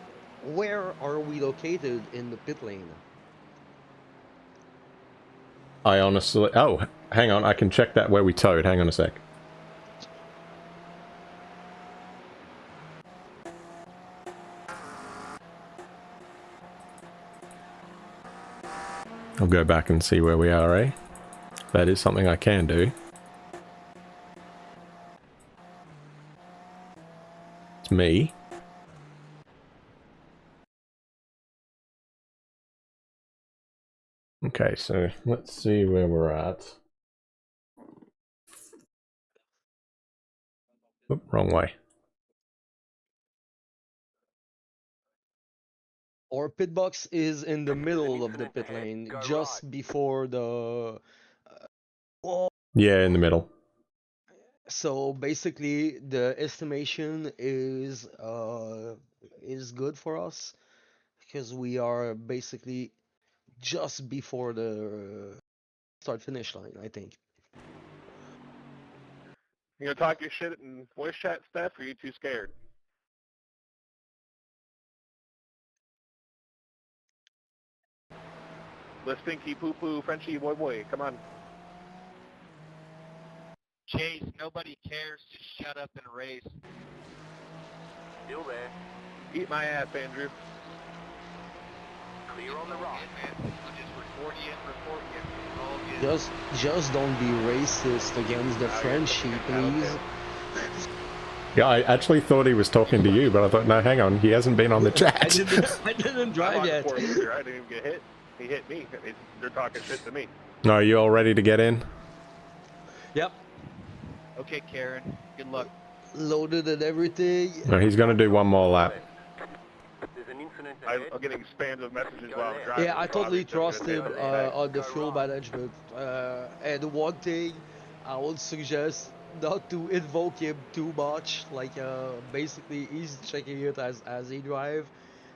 Where are we located in the pit lane? I honestly... Oh, hang on. I can check that where we towed. Hang on a sec. I'll go back and see where we are, eh? That is something I can do. It's me. Okay, so let's see where we're at. Oop, wrong way. Our pit box is in the middle of the pit lane, just before the... Yeah, in the middle. So basically, the estimation is good for us because we are basically just before the start finish line, I think. You gonna talk your shit in voice chat stuff, or are you too scared? The stinky poo poo Frenchy boy boy, come on. Chase, nobody cares. Just shut up and race. Still there. Eat my ass, Andrew. Clear on the right. Man, I'll just report you and report you. All good. Just don't be racist against the Frenchie, please. Yeah, I actually thought he was talking to you, but I thought, no, hang on, he hasn't been on the chat. I didn't drive I'm on yet. the 4-wheeler. I didn't even get hit. He hit me. They're talking shit to me. No, are you all ready to get in? Yep. Okay, Karen. Good luck. Loaded and everything. No, he's going to do one more lap. There's an incident ahead. I'm getting spammed with messages while I'm driving. Yeah, I so totally obviously trust I'm him gonna say, on the fuel management. And one thing I would suggest not to invoke him too much. Like basically he's checking it as he drive,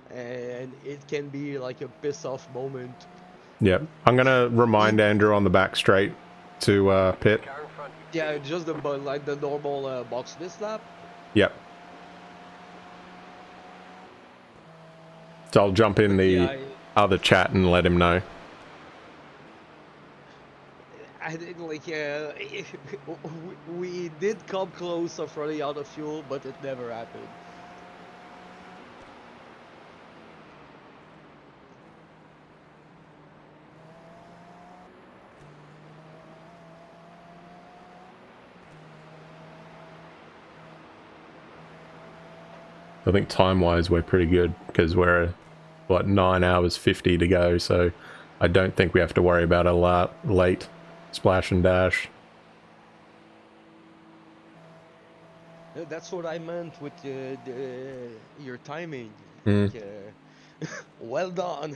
and it can be like a piss off moment. Yep. I'm going to remind Andrew on the back straight to pit. Car in front is Yeah, just like the normal box this lap. Yep. So I'll jump in the other chat and let him know. I think like we did come close of running out of fuel, but it never happened. I think time-wise we're pretty good because we're, what, 9 hours 50 to go, so I don't think we have to worry about a late splash and dash. That's what I meant with your timing. Mm. Like, well done.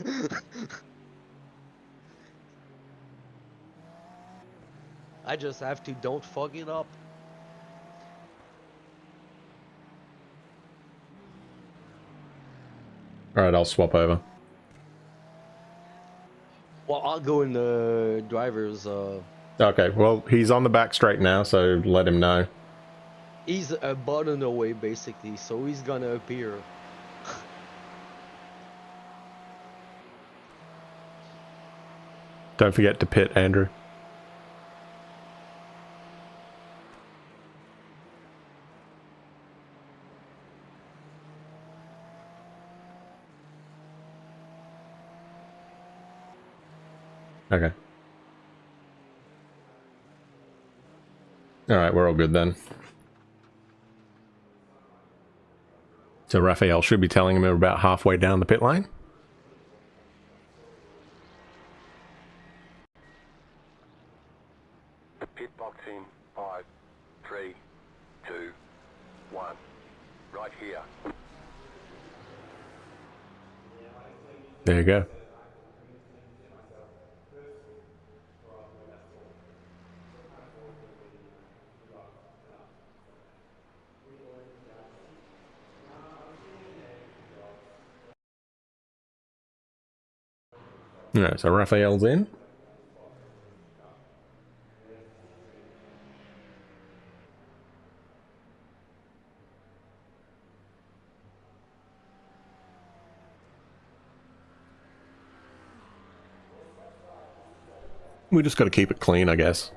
I just have to don't fuck it up. Alright, I'll swap over. Well, I'll go in the driver's. Okay, well, he's on the back straight now, so let him know. He's a button away basically, so he's gonna appear. Don't forget to pit, Andrew. Okay. Alright, we're all good then. So Raphael should be telling him about halfway down the pit lane. Pit box in 5, 3, 2, 1. Right here. There you go. Alright, so Raphael's in. We just got to keep it clean, I guess.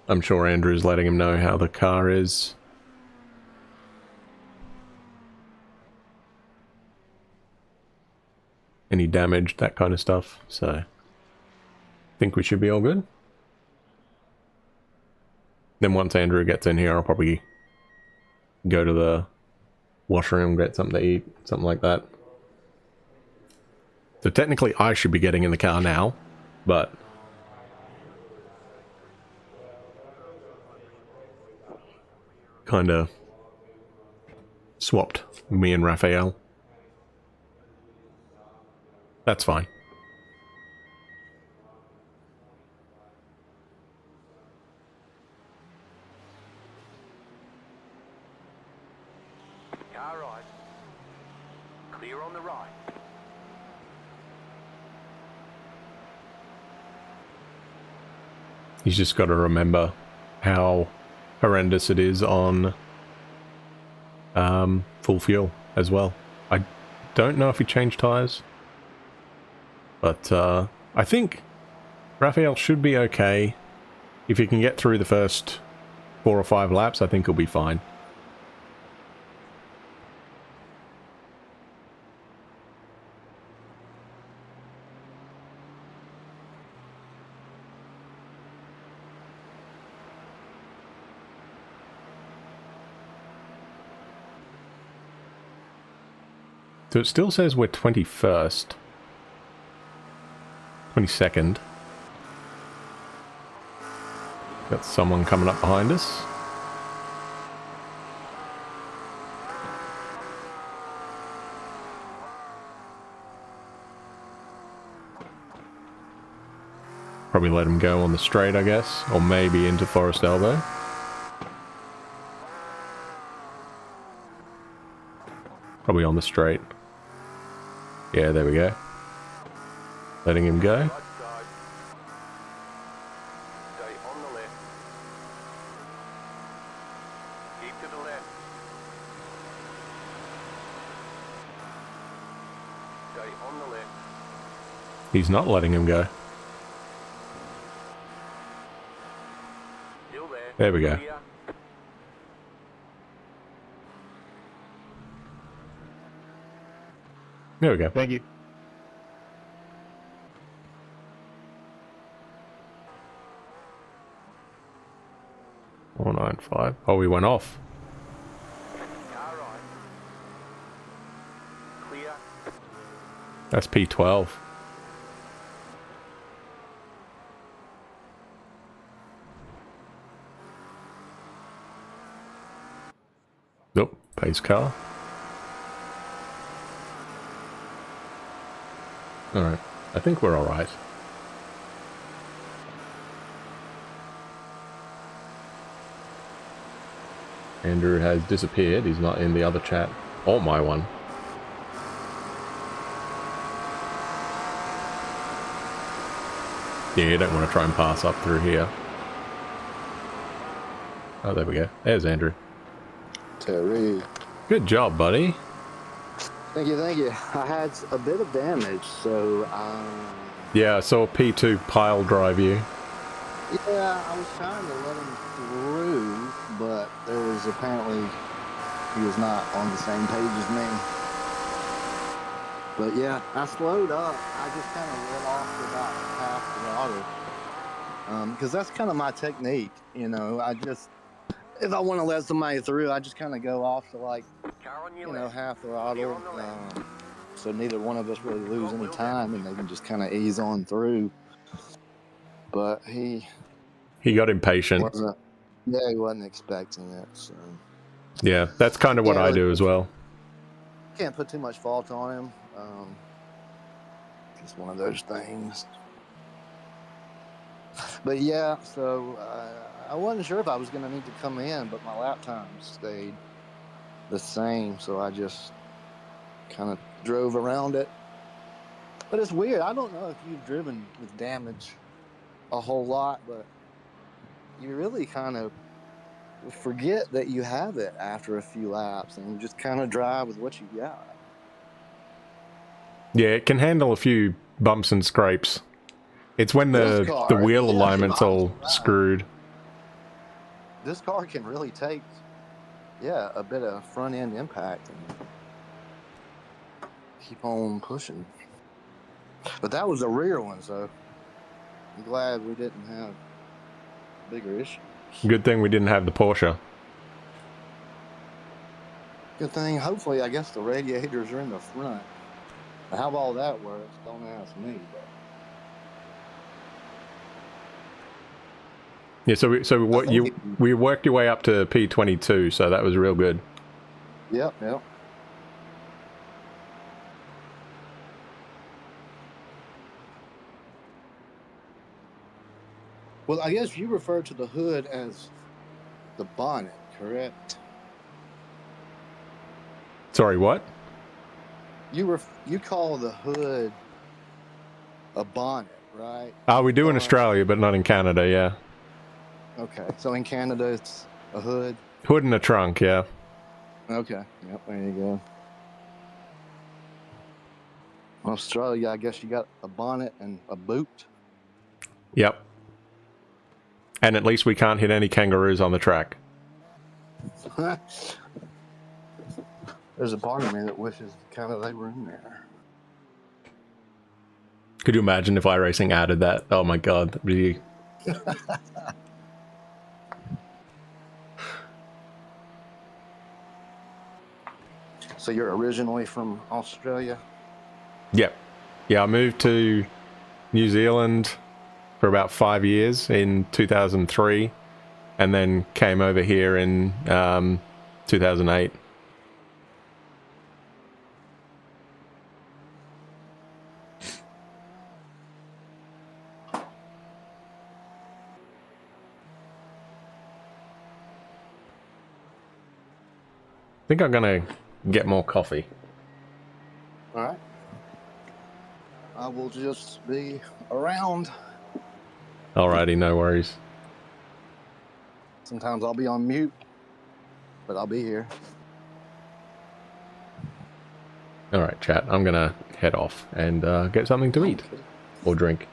I'm sure Andrew's letting him know how the car is. Any damage, that kind of stuff. So, I think we should be all good. Then once Andrew gets in here, I'll probably go to the washroom, get something to eat, something like that. So technically I should be getting in the car now, but kinda swapped me and Raphael. That's fine. Car right. Clear on the right. He's just got to remember how horrendous it is on full fuel as well. I don't know if he changed tyres, but I think Raphael should be okay. If he can get through the first 4 or 5 laps, I think he'll be fine. So it still says we're 21st. 22nd. Got someone coming up behind us. Probably let him go on the straight, I guess. Or maybe into Forest Elbow. Probably on the straight. Yeah, there we go. Letting him go. Right side. Stay on the left. Keep to the left. Stay on the left. He's not letting him go. Still there. There we go. Clear. There we go. Thank you. .495. Oh, we went off. Car right. Clear. That's P12. Nope, pace car. Alright. I think we're alright. Andrew has disappeared. He's not in the other chat. Or my one. Yeah, you don't want to try and pass up through here. Oh, there we go. There's Andrew. Terry. Good job, buddy. Thank you, thank you. I had a bit of damage, so Yeah, I saw P2 pile drive you. yeah, I was trying to let him through, but there was apparently he was not on the same page as me. But yeah, I slowed up. I just kind of let off to about half throttle, because that's kind of my technique. You know, I just if I want to let somebody through, I just kind of go off to like Car on your left. half Clear throttle, on the left. so neither one of us really lose Front any wheel time, and they can just kind of ease on through. But he He got impatient. wasn't. Yeah, he wasn't expecting it, so Yeah, that's kind of what I do as well. can't put too much fault on him. Just one of those things. But yeah, so I wasn't sure if I was going to need to come in, but my lap time stayed the same, so I just kind of drove around it. But it's weird. I don't know if you've driven with damage a whole lot, but you really kind of forget that you have it after a few laps, and you just kind of drive with what you got. Yeah, it can handle a few bumps and scrapes. It's when This the car, wheel yeah, alignment's all screwed. This car can really take, a bit of front end impact and keep on pushing. But that was a rear one, so I'm glad we didn't have bigger issues. Good thing we didn't have the Porsche. Good thing. Hopefully, I guess the radiators are in the front. How all that works, don't ask me. But Yeah, so I what think we worked your way up to P22, so that was real good. Yep. Well, I guess you refer to the hood as the bonnet, correct? Sorry, what? You call the hood a bonnet, right? We do in Australia, but not in Canada, yeah. Okay, so in Canada it's a hood. Hood and a trunk, yeah. Okay, yep, there you go. Australia, I guess you got a bonnet and a boot. Yep. And at least we can't hit any kangaroos on the track. There's a part of me that wishes kind of they were in there. Could you imagine if iRacing added that? Oh my god, that'd be... So you're originally from Australia? Yep. Yeah, I moved to New Zealand for about 5 years in 2003, and then came over here in 2008. I think I'm gonna get more coffee. All right. I will just be around. Alrighty, no worries. Sometimes I'll be on mute, but I'll be here. Alright, chat, I'm gonna head off and get something to eat. Or drink.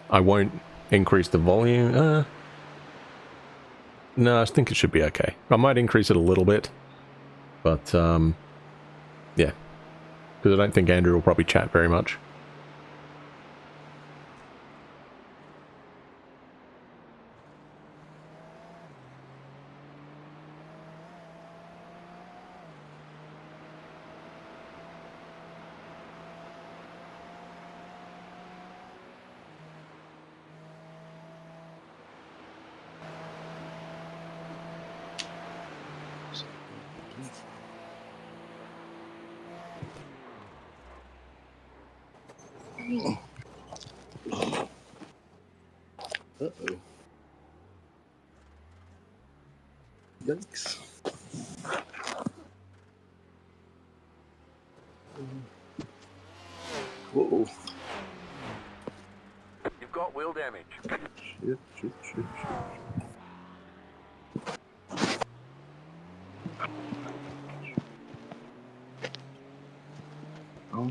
I won't increase the volume. No, I think it should be okay. I might increase it a little bit. But, yeah. Because I don't think Andrew will probably chat very much. Uh-oh. Yikes. Whoa. You've got wheel damage. Shit, shit, shit, shit. Oh,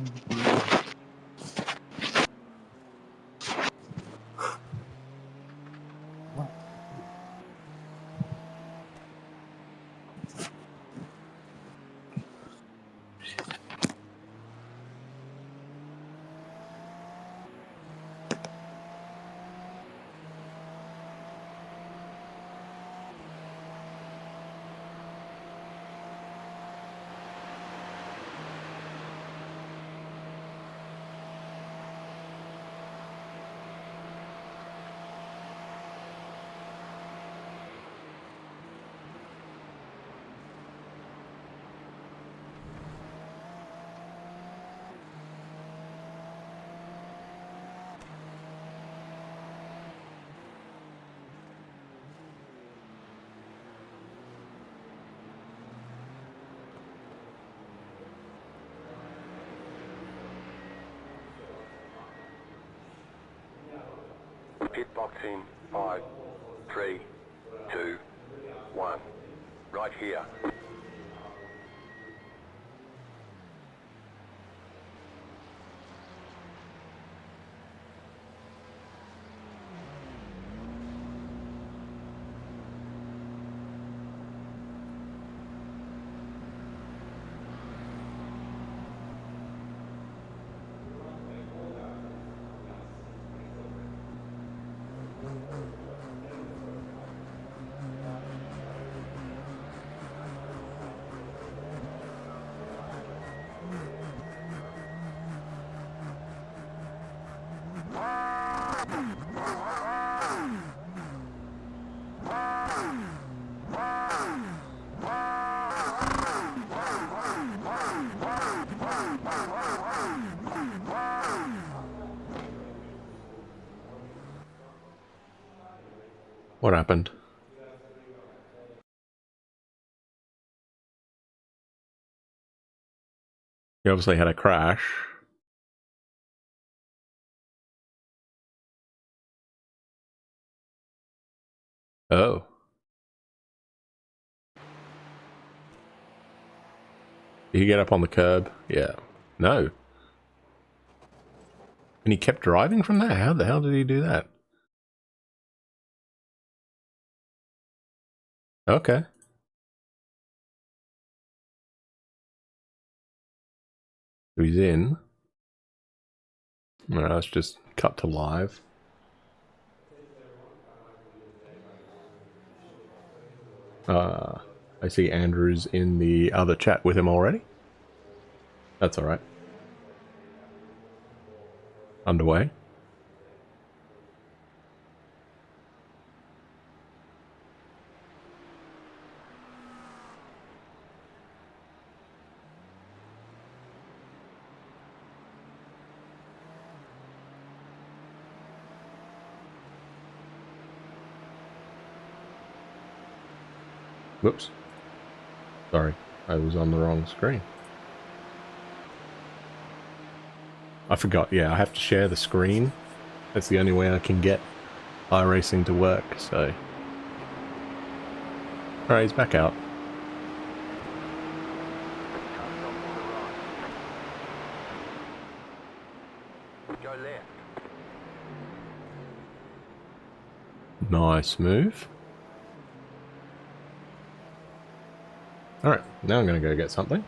Pit box in 5, 3, 2, 1. Right here. What happened? You obviously had a crash. Oh. Did he get up on the curb? Yeah. No. And he kept driving from there? How the hell did he do that? Okay. So he's in. Alright, let's just cut to live. I see Andrew's in the other chat with him already. That's alright. Underway. Whoops. Sorry, I was on the wrong screen. I forgot, yeah, I have to share the screen. That's the only way I can get iRacing to work, so... Alright, he's back out. Go left. Nice move. Alright, now I'm gonna go get something.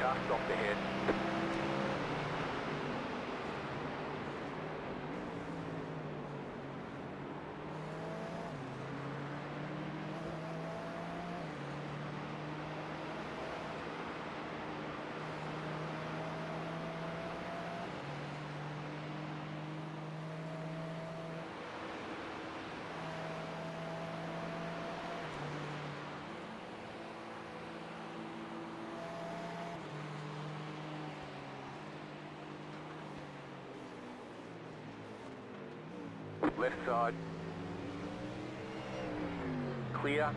just off the head. Left side. Clear.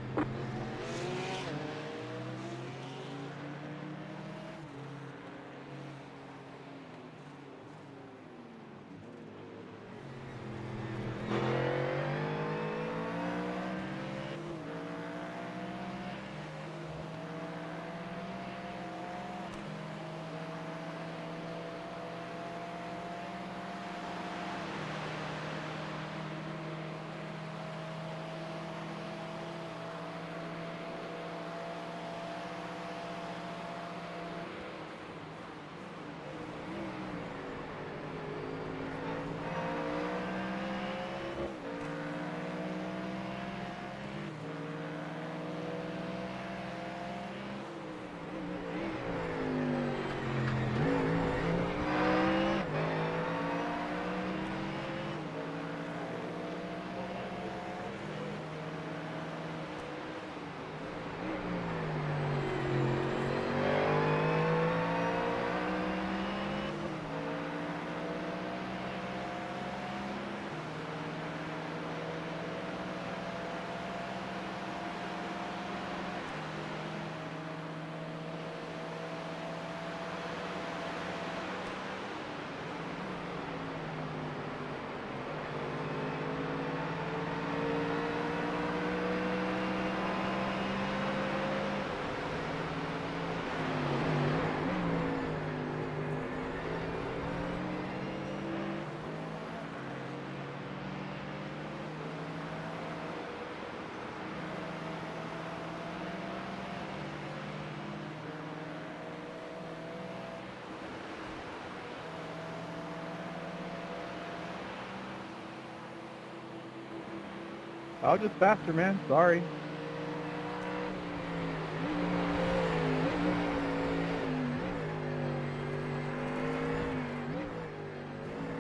I was just faster, man. Sorry.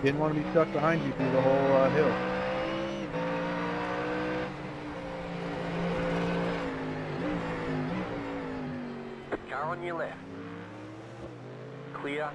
Didn't want to be stuck behind you through the whole hill. Car on your left. Clear.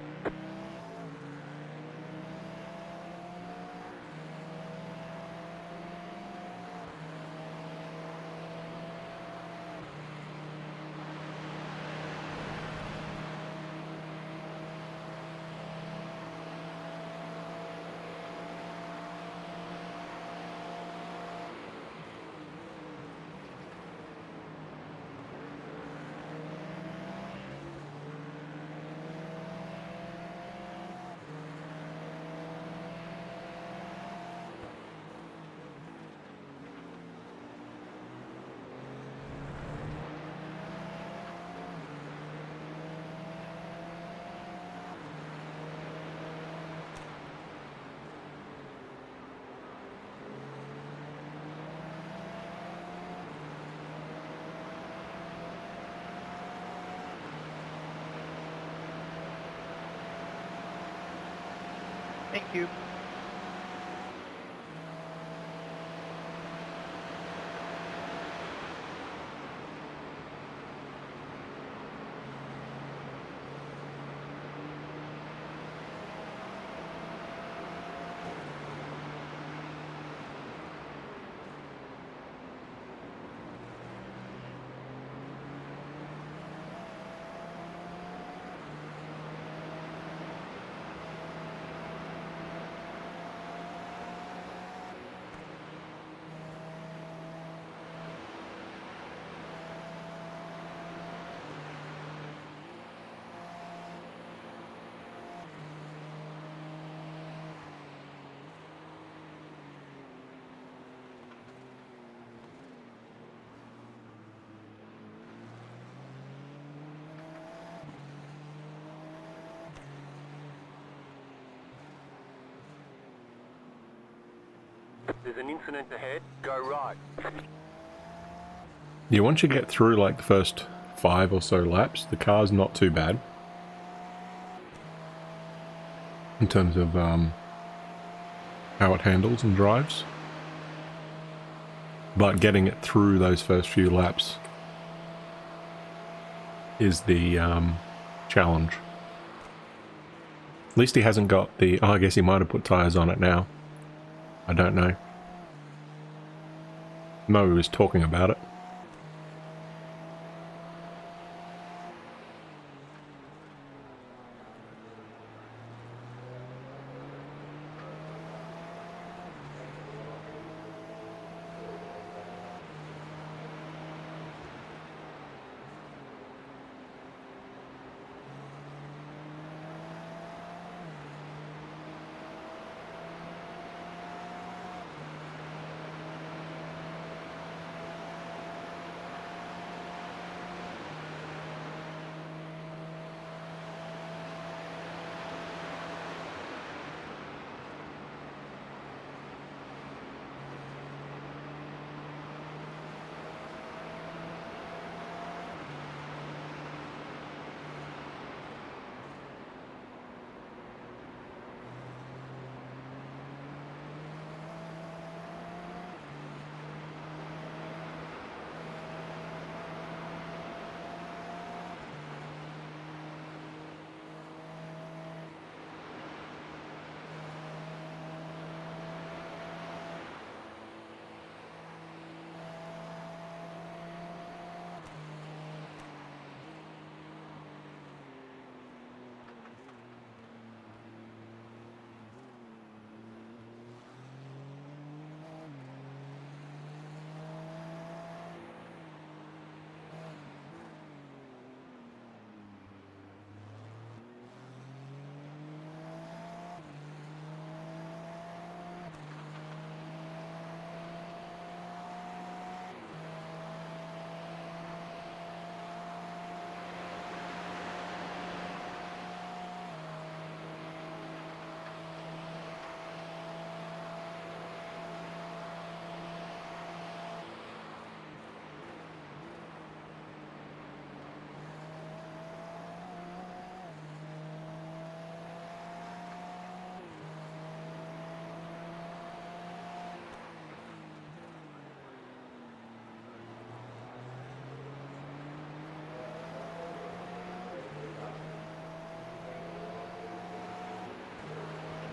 Thank you. There's an incident ahead. Go right. Yeah, once you get through like the first 5 or so laps, the car's not too bad. In terms of how it handles and drives. But getting it through those first few laps is the challenge. At least he hasn't got the... Oh, I guess he might have put tyres on it now. I don't know. No, he was talking about it.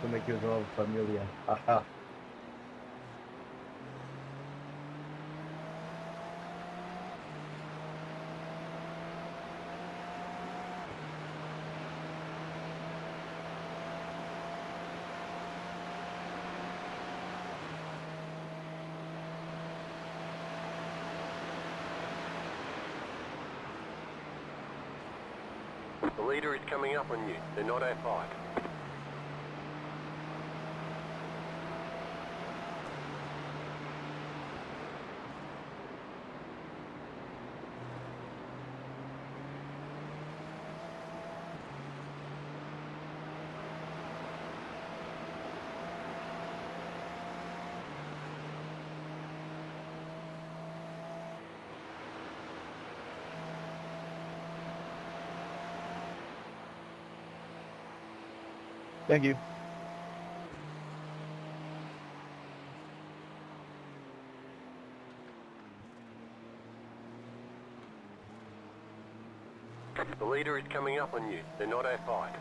To make yourself familiar. The leader is coming up on you. They're not our fight. Thank you. The leader is coming up on you. They're not our fight.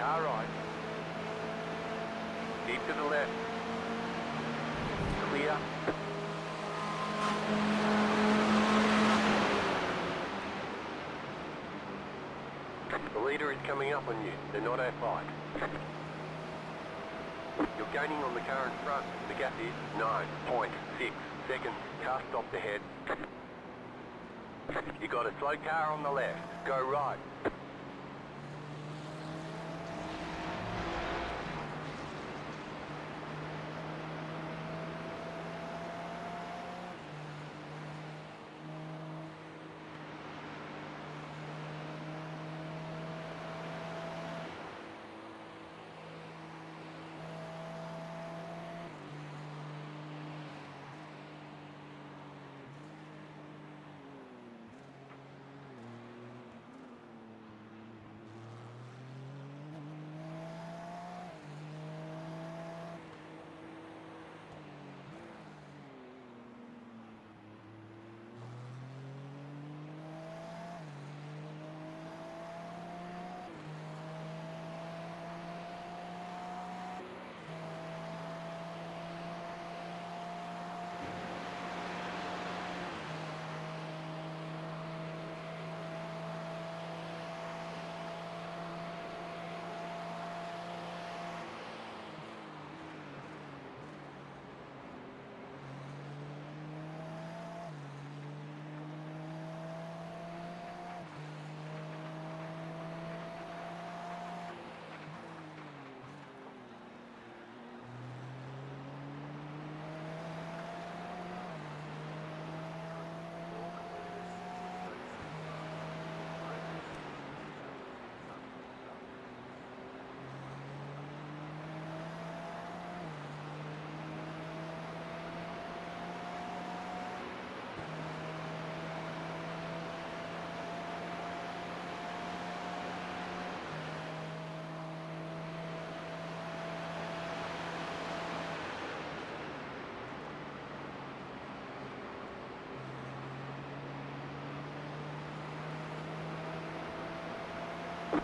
Car right. Keep to the left. Clear. The leader is coming up on you. They're not at fight. You're gaining on the car in front. The gap is 9.6 seconds. Car stopped ahead. You got a slow car on the left. Go right.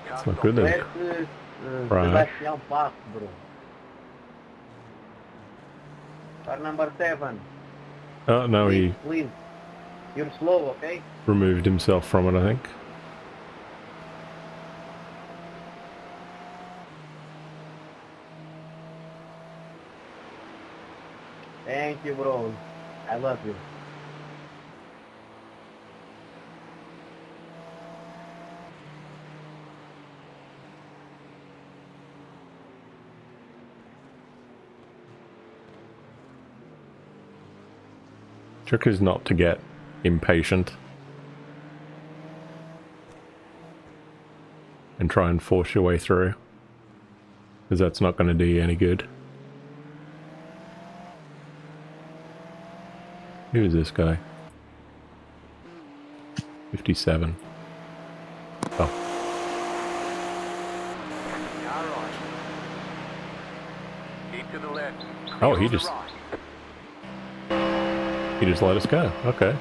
It's not good then. Right. Sebastian Pass, bro. Car number 7. Oh, no, he Please. You're slow, okay? removed himself from it, I think. Thank you, bro. I love you. Trick is not to get impatient and try and force your way through, because that's not going to do you any good. Who is this guy? 57. Oh. Car right. Keep to the left. Oh, Clear he on the just right. let us go. Okay.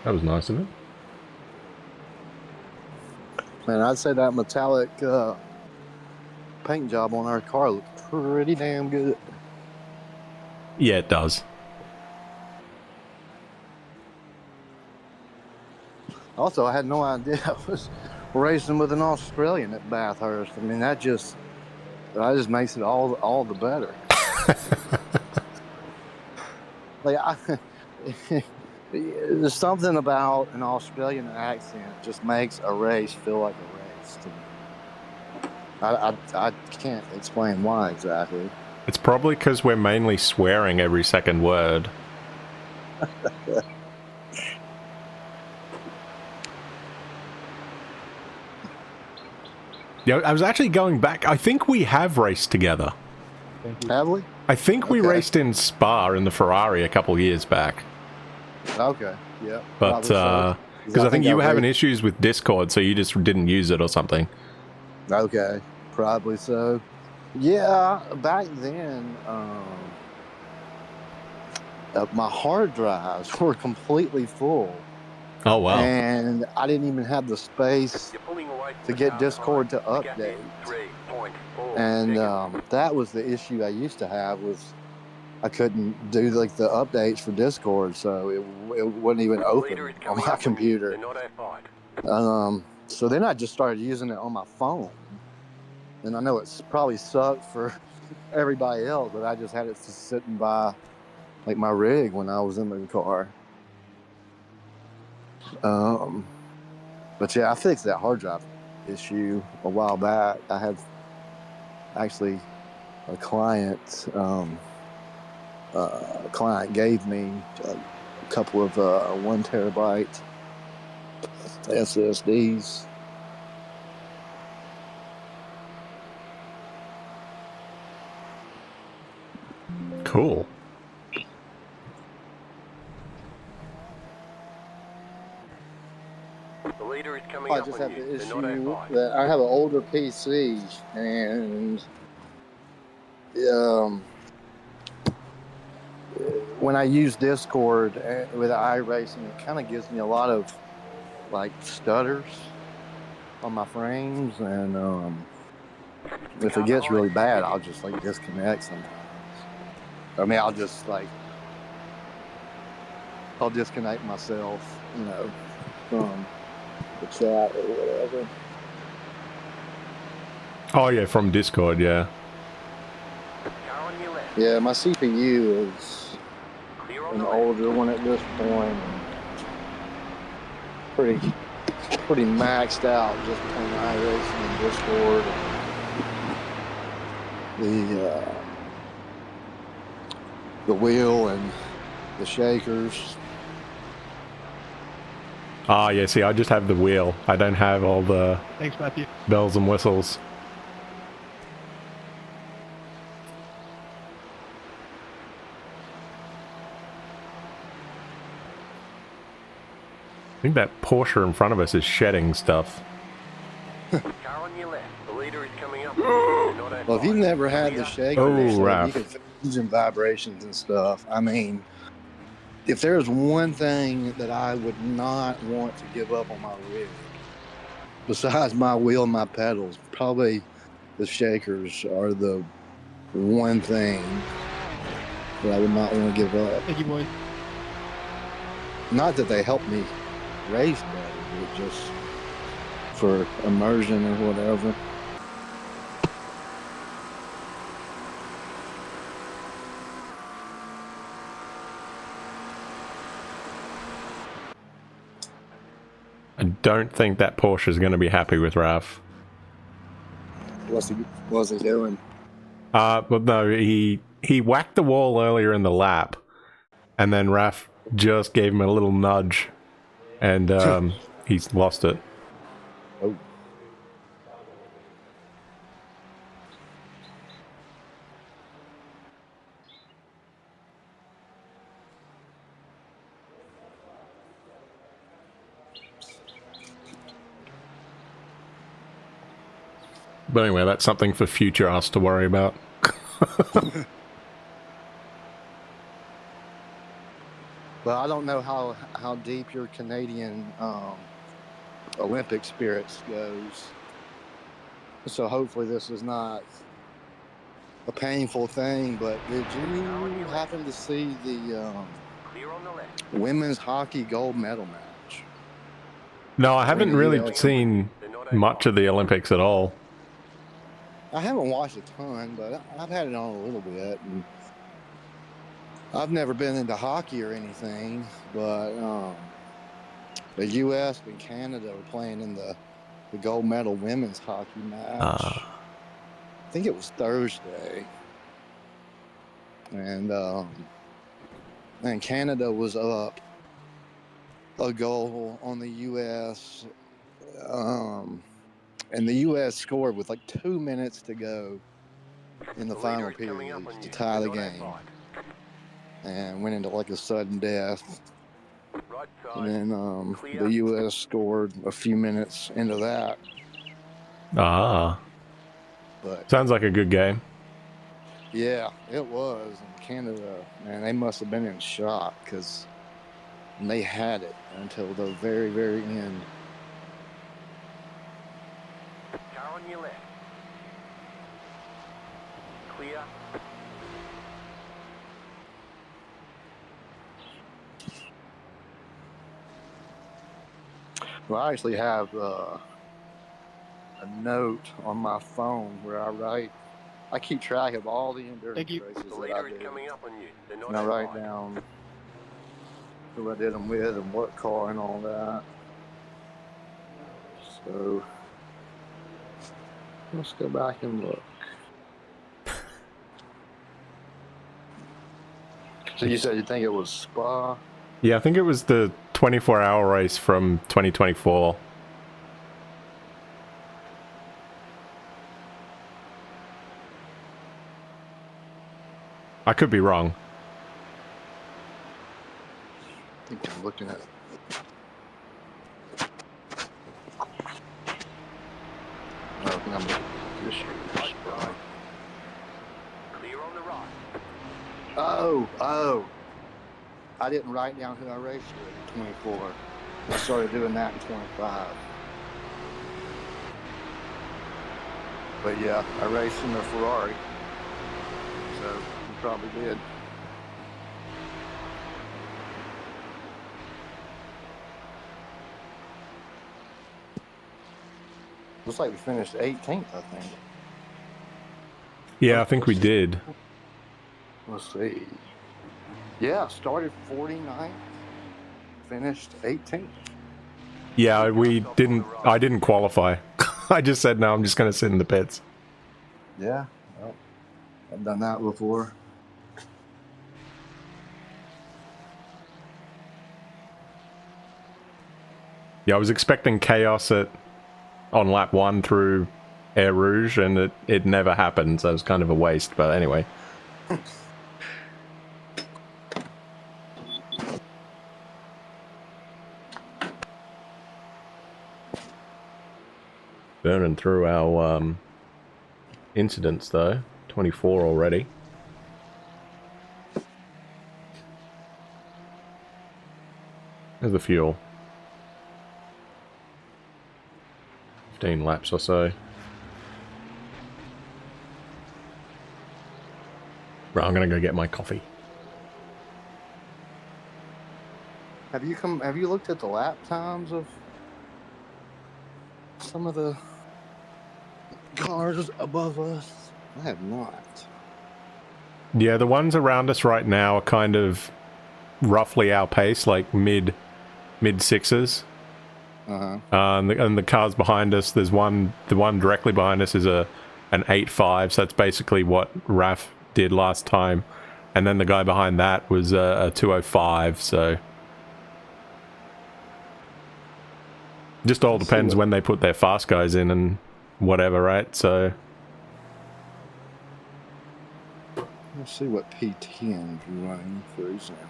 That was nice of him. Man, I'd say that metallic paint job on our car looks pretty damn good. Yeah, it does. Also, I had no idea I was racing with an Australian at Bathurst. I mean, that just makes it all the better. Like, there's something about an Australian accent just makes a race feel like a race to me. I can't explain why exactly. It's probably because we're mainly swearing every second word. Yeah, I was actually going back. I think we have raced together. Have we? I think we Okay. raced in Spa in the Ferrari a couple years back. Okay, yeah. But, because I think you were having issues with Discord, so you just didn't use it or something. Okay, probably so. Yeah, back then, my hard drives were completely full Oh wow. And I didn't even have the space You're pulling away from to the get car Discord to behind. The gap is update. 3.4 And seconds. that was the issue I used to have was I couldn't do like the updates for Discord, so it wouldn't even The leader open is on coming my up on you. They're computer. not outside. So then I just started using it on my phone, and I know it's probably sucked for everybody else, but I just had it just sitting by like my rig when I was in the car. But yeah, I fixed that hard drive issue a while back. I had actually a client. Client gave me a couple of 1 terabyte SSDs. Cool. The leader is coming I up just on have you. the They're not issue outside. that I have an older PC, and um, when I use Discord with iRacing, it kind of gives me a lot of like stutters on my frames, and if it Car gets behind really you is bad, I'll hitting. just like disconnect sometimes. I mean, I'll disconnect myself, from the chat or whatever. Oh yeah, from Discord, yeah. Car on your left. Yeah, my CPU is Clear on an the left. older one at this point, and pretty maxed out just between iRacing and Discord and the wheel and the shakers. Ah yeah, see, I just have the wheel. I don't have all the Thanks, Matthew. bells and whistles. I think that Porsche in front of us is shedding stuff. Car on your left. The leader is coming up on you. They're not outside. Well, if you've never had the Clear. shaker, Oh, so you Raph. can feel engine vibrations and stuff. I mean, if there's one thing that I would not want to give up on my rig, besides my wheel and my pedals, probably the shakers are the one thing that I would not want to give up. Thank you, boys. Not that they help me race better, but just for immersion or whatever. I don't think that Porsche is going to be happy with Raph. What's he doing? But no, he whacked the wall earlier in the lap, and then Raph just gave him a little nudge, and he's lost it. Oh. But anyway, that's something for future us to worry about. But I don't know how deep your Canadian Olympic spirits goes. So hopefully this is not a painful thing. But did you happen to see the Clear on the left. women's hockey gold medal match? No, I Between haven't the really US seen much of the Olympics at all. I haven't watched a ton, but I've had it on a little bit, and I've never been into hockey or anything. But the U.S. and Canada were playing in the gold medal women's hockey match. I think it was Thursday, and Canada was up a goal on the U.S. And the U.S. scored with like 2 minutes to go in the final period to tie the game, and went into like a sudden death. Right side. And then the U.S. scored a few minutes into that. But Sounds like a good game. yeah, it was. And Canada, man, they must have been in shock because And they had it until the very, very end. Car on your left. Clear. Well, I actually have a note on my phone where I keep track of all the endurance Thank you. races The that I leader is do. coming up on you. They're not And I write outside. down who I did them with and what car and all that. So let's go back and look. So you said you think it was Spa? Yeah, I think it was the 24-hour race from 2024. I could be wrong. I think I'm looking at. No, I think I'm looking at this year's Spa. Clear on the right. Oh. I didn't write down who I raced with in 24. I started doing that in 25. But yeah, I raced in the Ferrari. So you probably did. Looks like we finished 18th, I think. Yeah, I think we did. Let's see. Yeah, started 49th, finished 18th. Yeah, we didn't. I didn't qualify. I just said no. I'm just going to sit in the pits. Yeah, well, I've done that before. Yeah, I was expecting chaos on lap 1 through Air Rouge, and it never happened, so it was kind of a waste. But anyway. Burning through our incidents though. 24 already. There's the fuel. 15 laps or so. Right, I'm gonna go get my coffee. Have you looked at the lap times of some of the cars above us? I have not. Yeah, the ones around us right now are kind of roughly our pace, like mid sixes. And the cars behind us, the one directly behind us is an 8.5, so that's basically what Raph did last time. And then the guy behind that was a 205, so just all depends when they put their fast guys in and whatever, right? So Let's see what P10 is running, for example.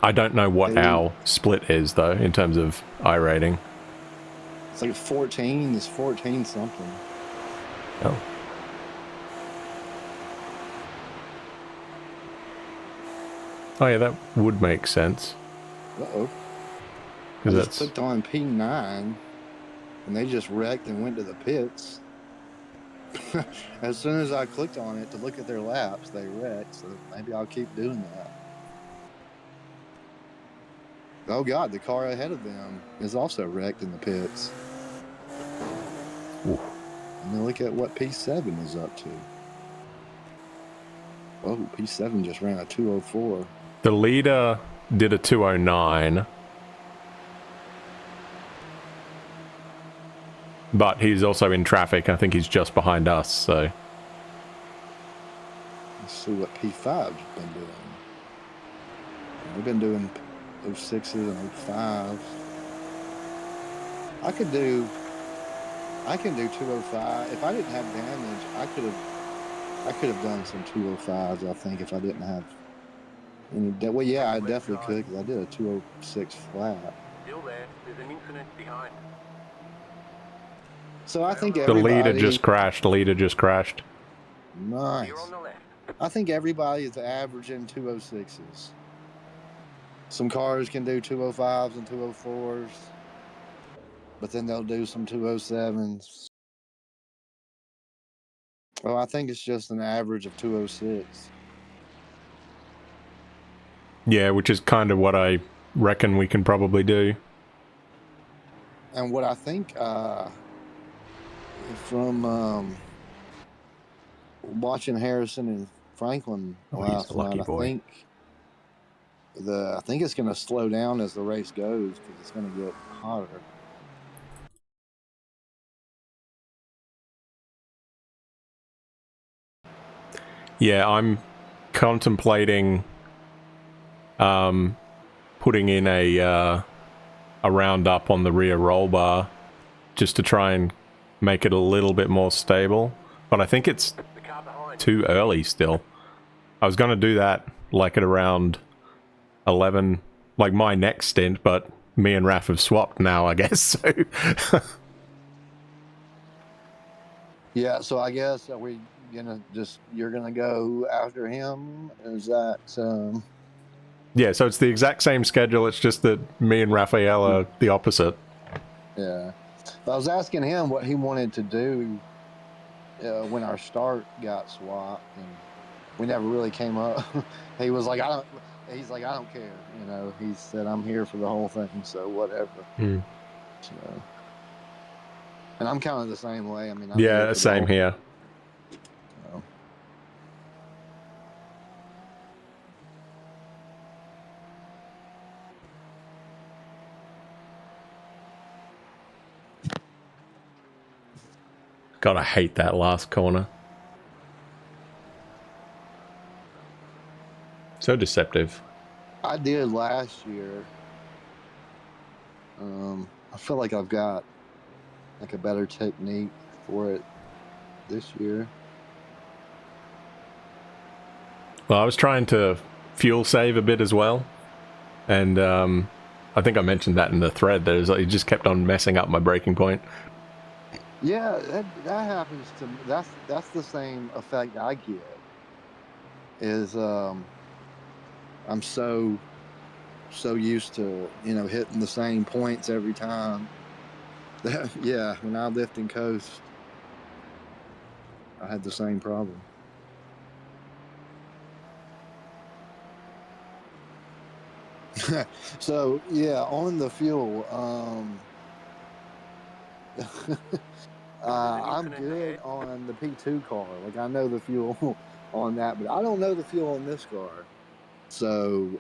I don't know what our split is though in terms of iRating. It's like 14. It's 14 something. Oh. Oh yeah, that would make sense. Uh-oh. I Because just clicked on P9 and they just wrecked and went to the pits. As soon as I clicked on it to look at their laps, they wrecked, so maybe I'll keep doing that. Oh god, the car ahead of them is also wrecked in the pits. Ooh. And then look at what P7 is up to. Oh, P7 just ran a 204. The leader did a 209. But he's also in traffic. I think he's just behind us, so. Let's see what P5's been doing. They've been doing 06s and 05s. I can do 205. If I didn't have damage, I could have done some 205s, I think, if I didn't have any. Well, yeah, I definitely could, because I did a 206 flat. Still there. There's an incident behind. So I think The everybody... leader just crashed. The leader just crashed. Nice. Clear on the left. I think everybody is averaging 206s. Some cars can do 205s and 204s, but then they'll do some 207s. Well, I think it's just an average of 206. Yeah, which is kind of what I reckon we can probably do. And what I think from watching Harrison and Franklin Oh, he's last a lucky night, boy. I think it's going to slow down as the race goes because it's going to get hotter. Yeah, I'm contemplating putting in a roundup on the rear roll bar just to try and make it a little bit more stable. But I think it's The car behind. too early still. I was going to do that like at around 11, like my next stint, but me and Raph have swapped now, I guess. So Yeah, so I guess are we you're gonna go after him? Is that yeah, so it's the exact same schedule. It's just that me and Raphael are the opposite. yeah? I was asking him what he wanted to do when our start got swapped, and we never really came up. He was like, He's like, I don't care. You know, he said, I'm here for the whole thing, so whatever. Hmm. So, and I'm kind of the same way. I mean, I'm here Yeah, for the same whole, here. so. God, I hate that last corner. So deceptive. I did last year. I feel like I've got like a better technique for it this year. Well, I was trying to fuel save a bit as well, and I think I mentioned that in the thread. It just kept on messing up my braking point. Yeah, that happens to me. That's the same effect I get. Is I'm so used to hitting the same points every time. Yeah, when I lift and coast, I had the same problem. So yeah, on the fuel, I'm good on the P2 car. Like I know the fuel on that, but I don't know the fuel on this car. So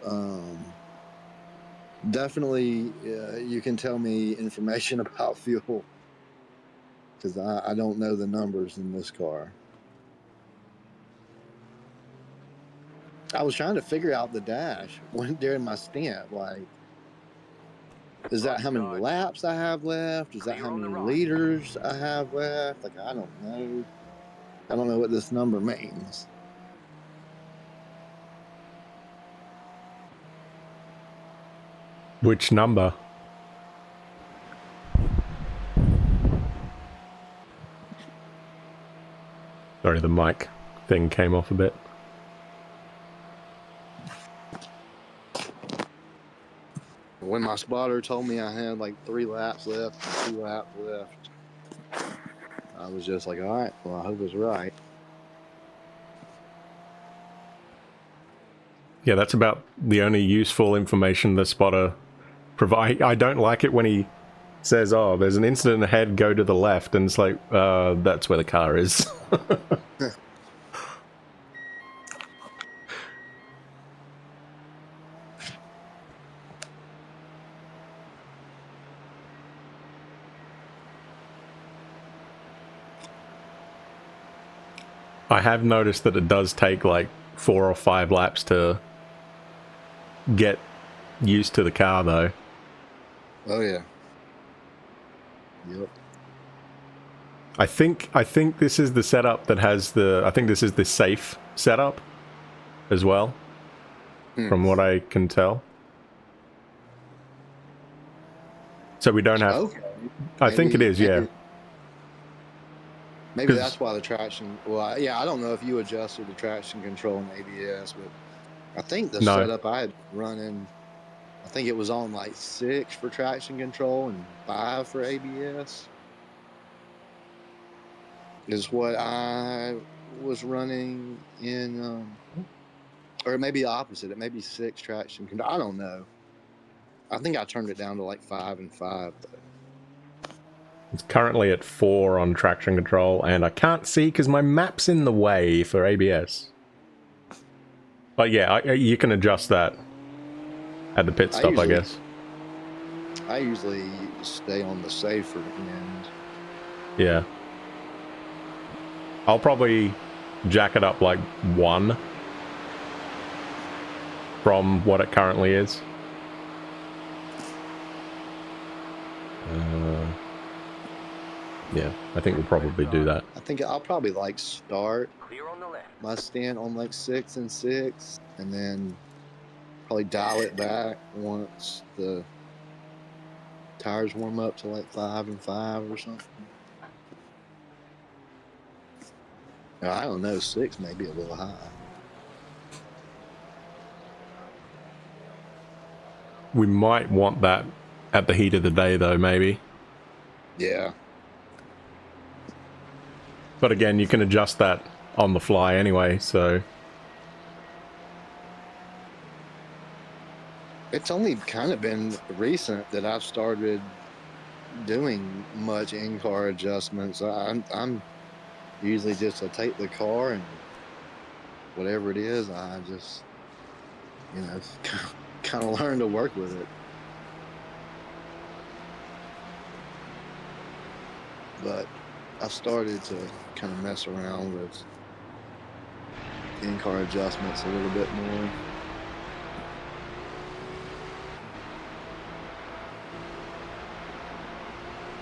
definitely, you can tell me information about fuel because I don't know the numbers in this car. I was trying to figure out the dash during my stint. Like, is that how many laps I have left? Is that how many liters I have left? Like, I don't know. I don't know what this number means. Which number? Sorry, the mic thing came off a bit. When my spotter told me I had like 3 laps left and 2 laps left, I was just like, all right, well, I hope it's right. Yeah, that's about the only useful information the spotter provide. I don't like it when he says, oh, there's an incident ahead, go to the left, and it's like, that's where the car is. I have noticed that it does take like 4 or 5 laps to get used to the car, though. Oh, yeah. Yep. I think this is the setup that has the... I think this is the safe setup as well, from what I can tell. So we don't have... Okay. I think it is, yeah. Maybe that's why the traction... Well, yeah, I don't know if you adjusted the traction control in ABS, but I think the setup I had running I think it was on like 6 for traction control and 5 for ABS. Is what I was running in, or it may be opposite. It may be 6 traction control. I don't know. I think I turned it down to like 5 and 5 though. It's currently at 4 on traction control, and I can't see because my map's in the way for ABS. But yeah, you can adjust that at the pit stop, I guess. I usually stay on the safer end. Yeah. I'll probably jack it up like 1 from what it currently is. Yeah, I think we'll probably do that. I think I'll probably like start Clear on the left. my stint on like 6 and 6, and then probably dial it back once the tires warm up to like 5 and 5 or something. I don't know, 6 may be a little high. We might want that at the heat of the day, though, maybe. Yeah. But again, you can adjust that on the fly anyway, so... It's only kind of been recent that I've started doing much in-car adjustments. I'm usually just I take the car and whatever it is, I just, you know, kind of learn to work with it. But I've started to kind of mess around with in-car adjustments a little bit more.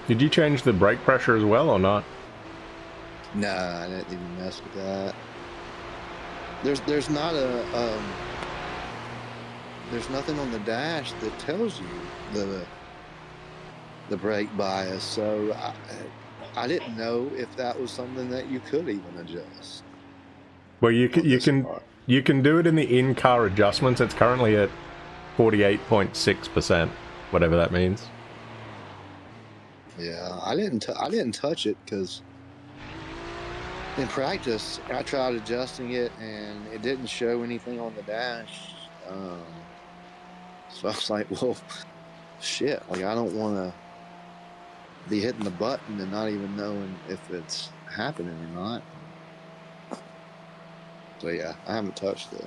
Did you change the brake pressure as well, or not? Nah, I didn't even mess with that. There's not a there's nothing on the dash that tells you the brake bias, so I didn't know if that was something that you could even adjust. Well, you can do it in the in-car adjustments. It's currently at 48.6%, whatever that means. Yeah, I didn't touch it because in practice I tried adjusting it and it didn't show anything on the dash. So I was like, well, shit, like I don't want to be hitting the button and not even knowing if it's happening or not. So yeah, I haven't touched it.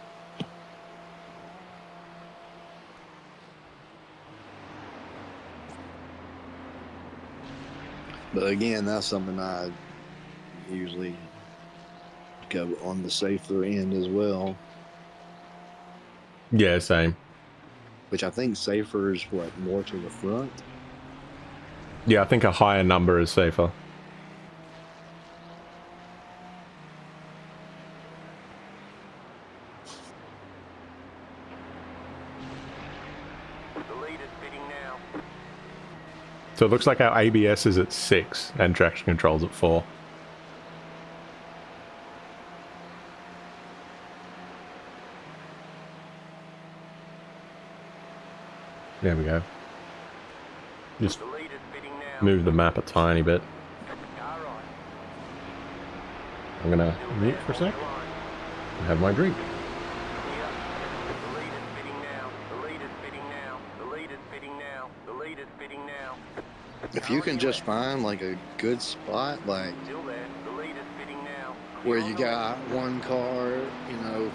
But again, that's something I usually go on the safer end as well. Yeah, same. Which I think safer is what, more to the front? Yeah, I think a higher number is safer. So it looks like our ABS is at 6 and traction control's at 4. There we go. Just move the map a tiny bit. I'm gonna mute for a sec and have my drink. If you can just find like a good spot, like where you got one car, you know,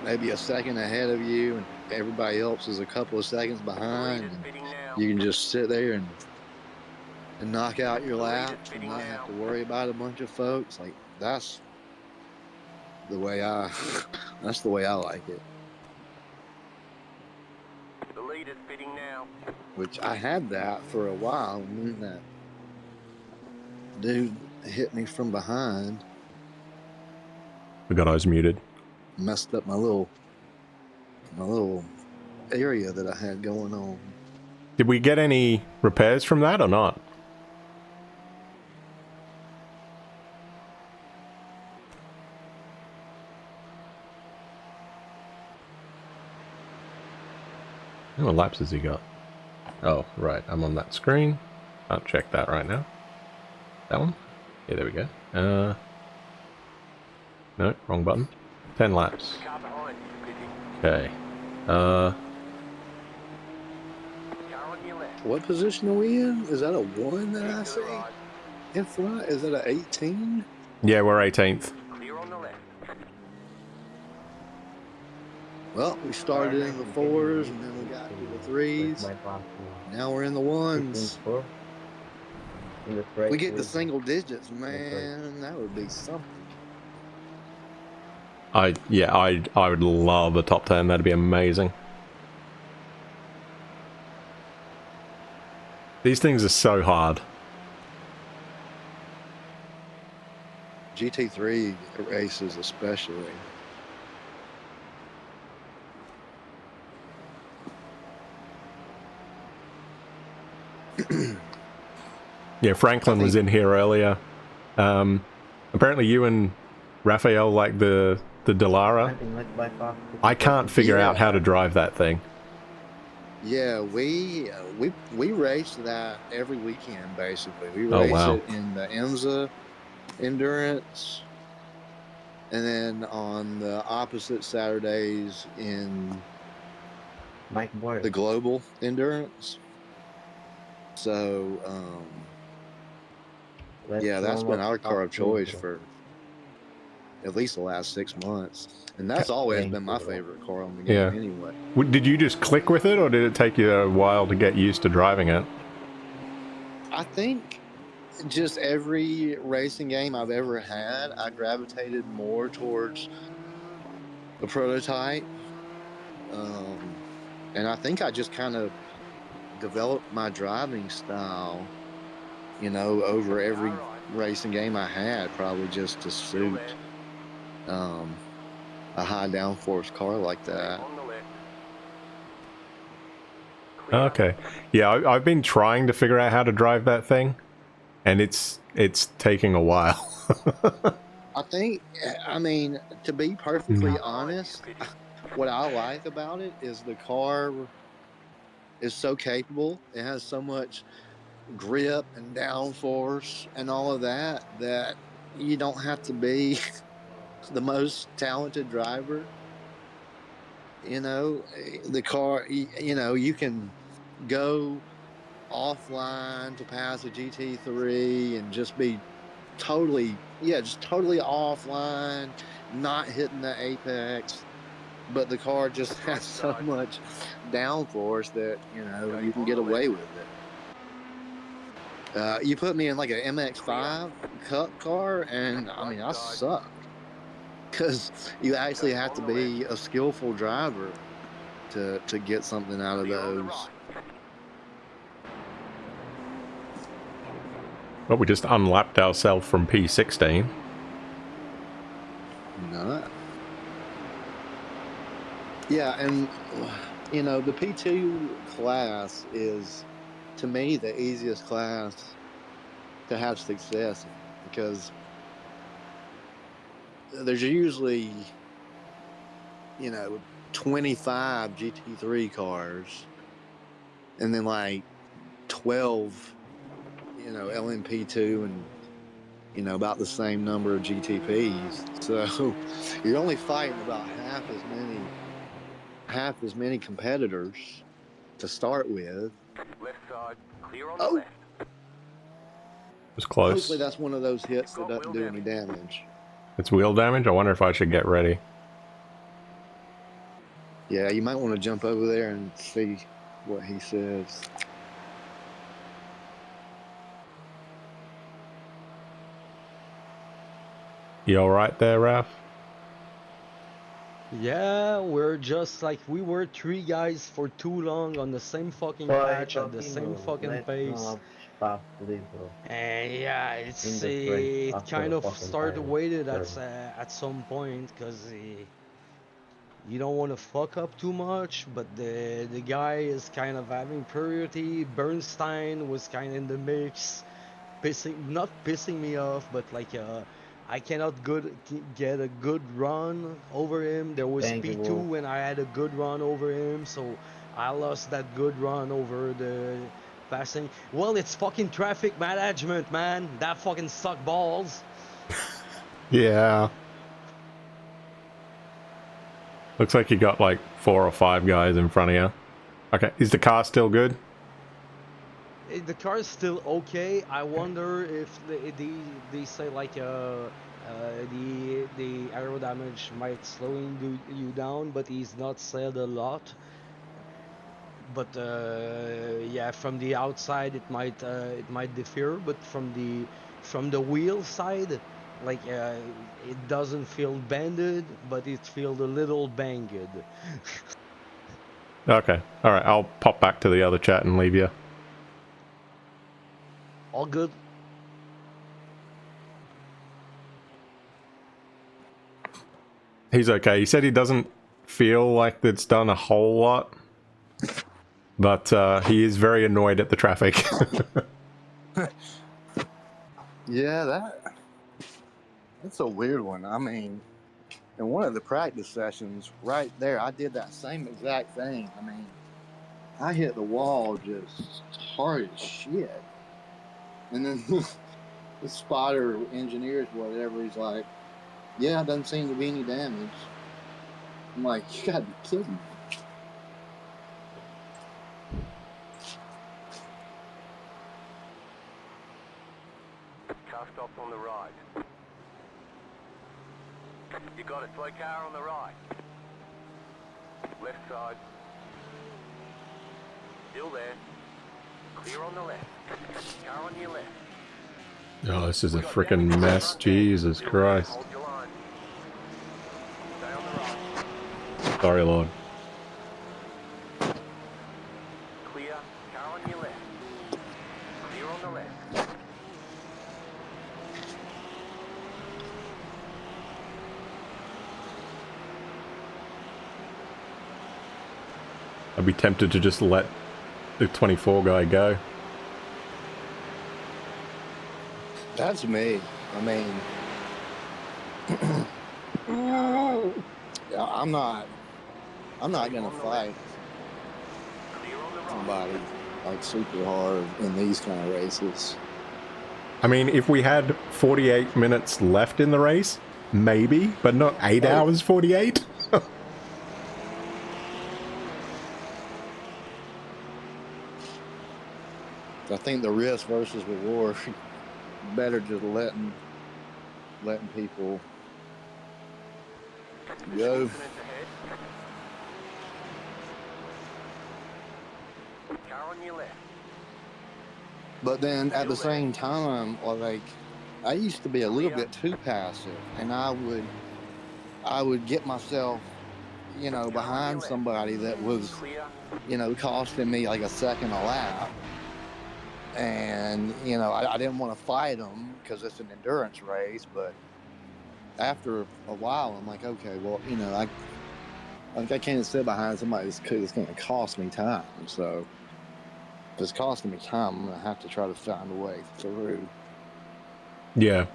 maybe a second ahead of you and everybody else is a couple of seconds behind, and you can just sit there and knock out your laps and not have to worry about a bunch of folks. Like that's the way I like it. The lead is fitting now. Which I had that for a while, and then that dude hit me from behind. We got eyes muted. Messed up my little area that I had going on. Did we get any repairs from that or not? Oh, many laps has he got? Oh, right. I'm on that screen. I'll check that right now. That one? Yeah, there we go. No, wrong button. 10 laps. Car behind is pitting. Okay. Car on your left. What position are we in? Is that a 1 that Keep I to the see? right. In front? Is that an 18? Yeah, we're 18th. Clear on the left. Well, we started in the 4s and then we got to the 3s. Now we're in the 1s. We get to single digits, man. That would be something. I would love a top 10. That'd be amazing. These things are so hard. GT3 races especially. Yeah, Franklin was in here earlier. Apparently you and Raphael like the Delara. I can't figure out how to drive that thing. Yeah, we race that every weekend basically. We Oh, race wow. it in the IMSA endurance, and then on the opposite Saturdays in the global endurance. So yeah, that's been our car of choice for at least the last 6 months, and that's always been my favorite car on the game. Yeah. Anyway, Did you just click with it, or did it take you a while to get used to driving it? I think just every racing game I've ever had, I gravitated more towards the prototype, and I think I just kind of developed my driving style, over every racing game I had, probably just to suit a high downforce car like that. On the left. Okay. Yeah, I've been trying to figure out how to drive that thing, and it's taking a while. I mean, to be perfectly honest, what I like about it is the car is so capable. It has so much grip and downforce and all of that you don't have to be the most talented driver. The car, you can go offline to pass a GT3 and just be just totally offline, not hitting the apex. But the car just has so much downforce that, you can get away with it. You put me in like an MX-5 Cup car, and I mean, I suck. Because you actually have to be a skillful driver to get something out of those. Well, we just unlapped ourselves from P16. No. Yeah, and the P2 class is, to me, the easiest class to have success in, because there's usually 25 GT3 cars and then like 12 LMP2 and about the same number of GTPs. So you're only fighting about half as many competitors to start with. Left side. Clear on the left. It was close. Hopefully that's one of those hits that doesn't do any damage. It's wheel damage? I wonder if I should get ready. Yeah, you might want to jump over there and see what he says. You alright there, Raph? Yeah, we're just like we were three guys for too long on the same fucking patch at the same fucking pace. And yeah, it kind of started weighted at some point, because you don't want to fuck up too much, but the guy is kind of having priority. Bernstein was kind of in the mix, not pissing me off, but like I cannot get a good run over him. There was P2 and I had a good run over him, so I lost that good run over the passing. Well, it's fucking traffic management, man. That fucking suck balls. Yeah. Looks like you got like 4 or 5 guys in front of you. Okay, is the car still good? The car is still okay. I wonder if they say like the aero damage might slowing you down, but he's not said a lot. But yeah, from the outside it might differ, but from the wheel side, like it doesn't feel bended, but it feels a little banged. Okay, alright, I'll pop back to the other chat and leave you. All good. He's okay. He said he doesn't feel like it's done a whole lot, but he is very annoyed at the traffic. Yeah, that's a weird one. I mean, in one of the practice sessions right there, I did that same exact thing. I mean, I hit the wall just hard as shit. And then the spotter engineers, whatever, he's like, yeah, doesn't seem to be any damage. I'm like, you gotta be kidding me. Car stops on the right. You got it. Slow car on the right. Left side. Still there. Clear on the left. Car on your left. Oh, this is a freaking mess. Jesus Christ. Hold your line. Stay on the right. Sorry, Lord. Clear. Car on your left. Clear on the left. I'd be tempted to just let the 24 guy go. That's me. I mean, I'm not gonna fight somebody like super hard in these kind of races. I mean, if we had 48 minutes left in the race, maybe, but not 8 hours 48. I think the risk versus reward, better just letting people go. Car on your left. But then at the same time, like, I used to be a little bit too passive, and I would get myself, you know, behind somebody that was, you know, costing me like a second a lap. And, you know, I didn't want to fight them because it's an endurance race. But after a while, I'm like, okay, well, you know, I can't sit behind somebody that's going to cost me time. So if it's costing me time, I'm going to have to try to find a way through. Yeah.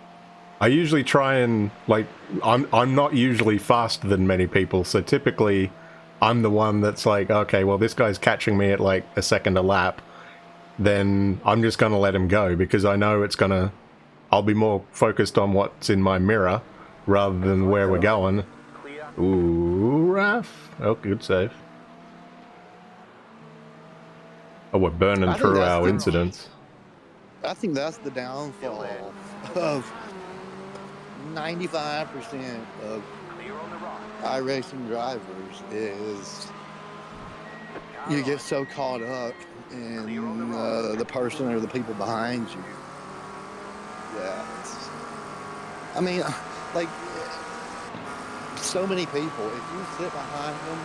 I usually try and, like, I'm not usually faster than many people, so typically I'm the one that's like, okay, well, this guy's catching me at like a second a lap, then I'm just going to let him go, because I know I'll be more focused on what's in my mirror rather than where we're going. Ooh, Raph. Oh, good save. Oh, we're burning through our incidents. I think that's the downfall of 95% of iRacing drivers is you get so caught up in the person or the people behind you that, I mean, like, so many people, if you sit behind them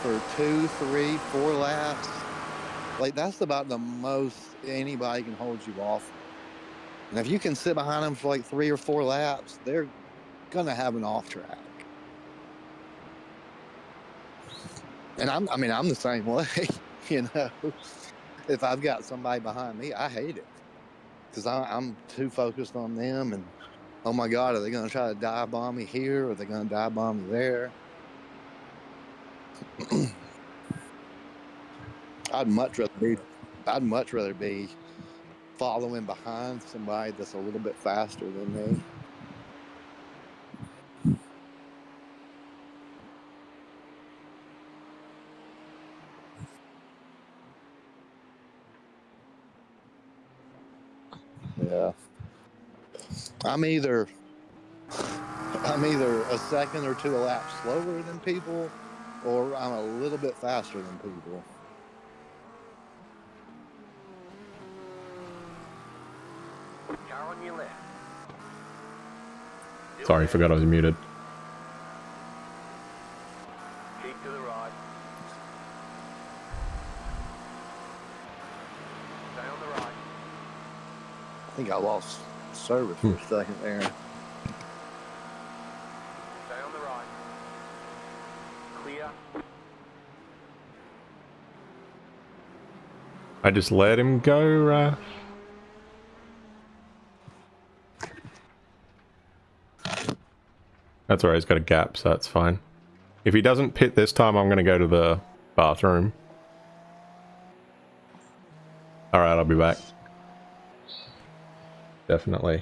for 2, 3, 4 laps, like, that's about the most anybody can hold you off. And if you can sit behind them for like 3 or 4 laps, they're gonna have an off track. And I'm the same way, you know. If I've got somebody behind me, I hate it because I'm too focused on them. And oh my God, are they gonna try to dive bomb me here? Or are they gonna dive bomb me there? I'd much rather be following behind somebody that's a little bit faster than me. Yeah. I'm either a second or two a lap slower than people, or I'm a little bit faster than people. Car on your left. Still Sorry, there. forgot I was muted. Keep to the right. Stay on the right. I think I lost service for a second there. Stay on the right. Clear. I just let him go, Raph. That's alright, he's got a gap, so that's fine. If he doesn't pit this time, I'm going to go to the bathroom. Alright, I'll be back. Definitely.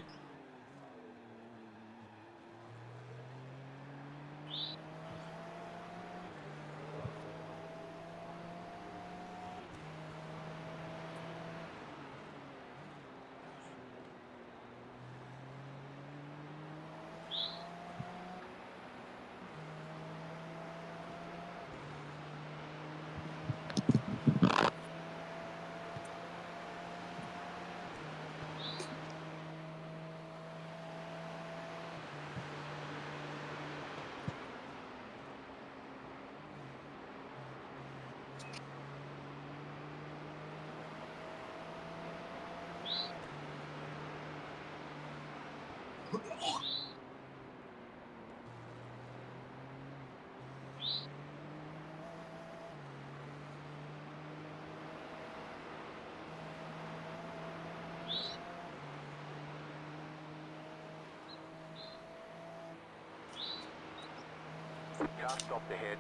Car stopped ahead.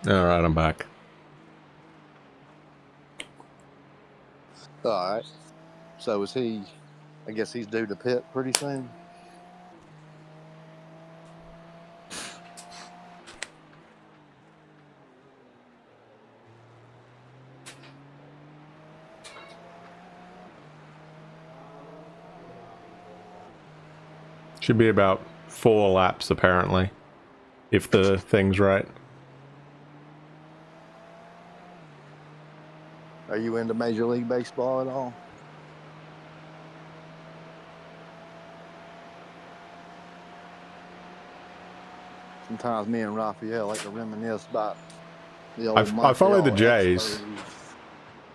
Alright, I'm back. All right. So is he? I guess he's due to pit pretty soon. Should be about 4 laps, apparently. If the thing's right. Are you into Major League Baseball at all? Sometimes me and Raphael like to reminisce about the old I follow the Montreal Jays. Expos.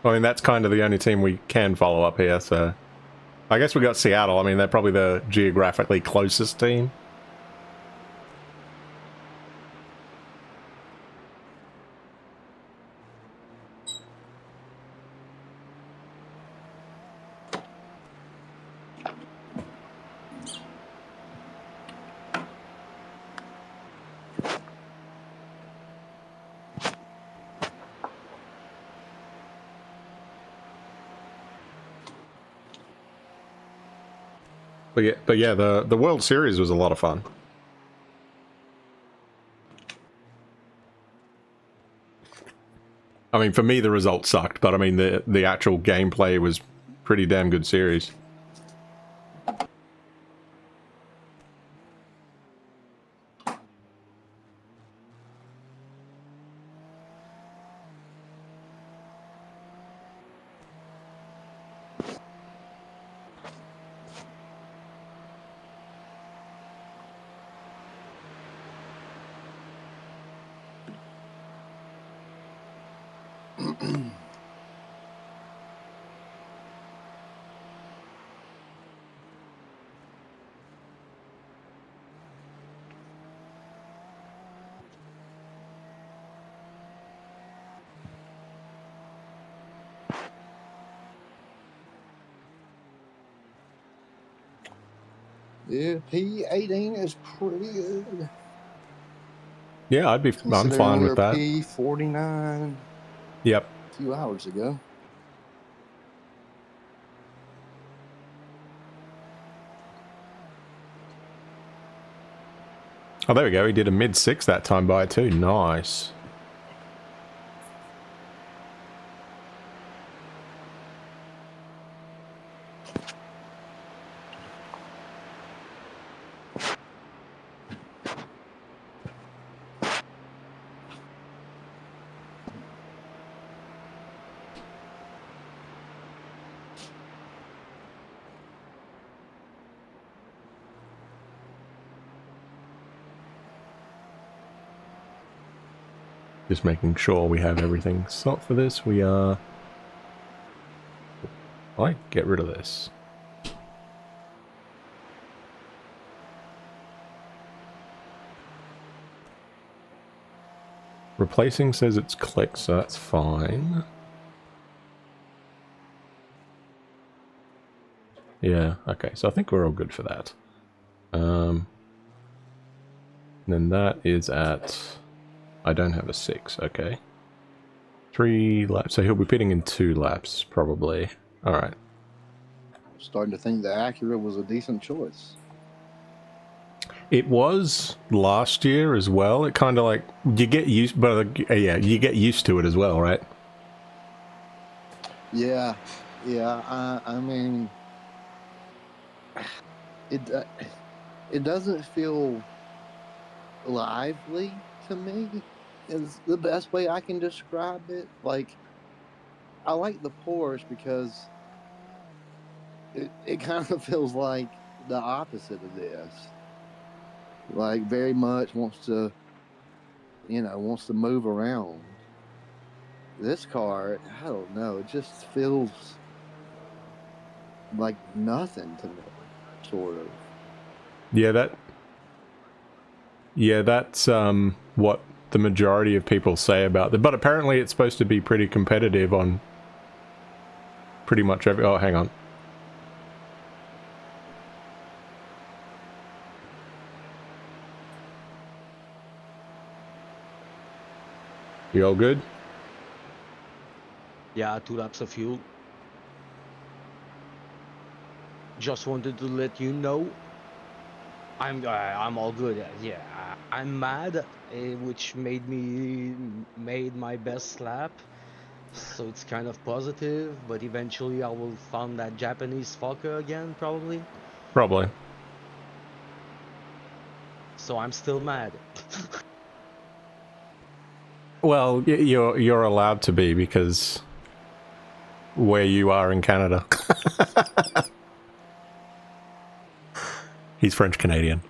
I mean, that's kind of the only team we can follow up here, so... I guess we got Seattle. I mean, they're probably the geographically closest team. But yeah, the World Series was a lot of fun. I mean, for me, the result sucked, but I mean, the actual gameplay was pretty damn good series. Yeah, P18 is pretty good. Yeah, I'm Considering fine we with were that. P49 Yep. a few hours ago. Oh, there we go. He did a mid-6 that time by too. Nice. Just making sure we have everything set for this. We are... I get rid of this. Replacing says it's clicked, so that's fine. Yeah, okay, so I think we're all good for that. Then that is at... I don't have a 6, okay. 3 laps, so he'll be pitting in 2 laps, probably. Alright. Starting to think the Acura was a decent choice. It was last year as well. It kind of like, you get used, but yeah, you get used to it as well, right? Yeah, I mean, it doesn't feel lively to me. Is the best way I can describe it. Like, I like the Porsche because it kind of feels like the opposite of this. Like, very much wants to move around. This car, I don't know, it just feels like nothing to me, sort of. Yeah, that's what the majority of people say about it. But apparently it's supposed to be pretty competitive on pretty much every... Oh, hang on. You all good? Yeah, 2 laps of fuel. Just wanted to let you know I'm all good. Yeah, I'm mad, which made my best lap. So it's kind of positive, but eventually I will find that Japanese fucker again, probably. Probably. So I'm still mad. Well, you're allowed to be because where you are in Canada. He's French Canadian.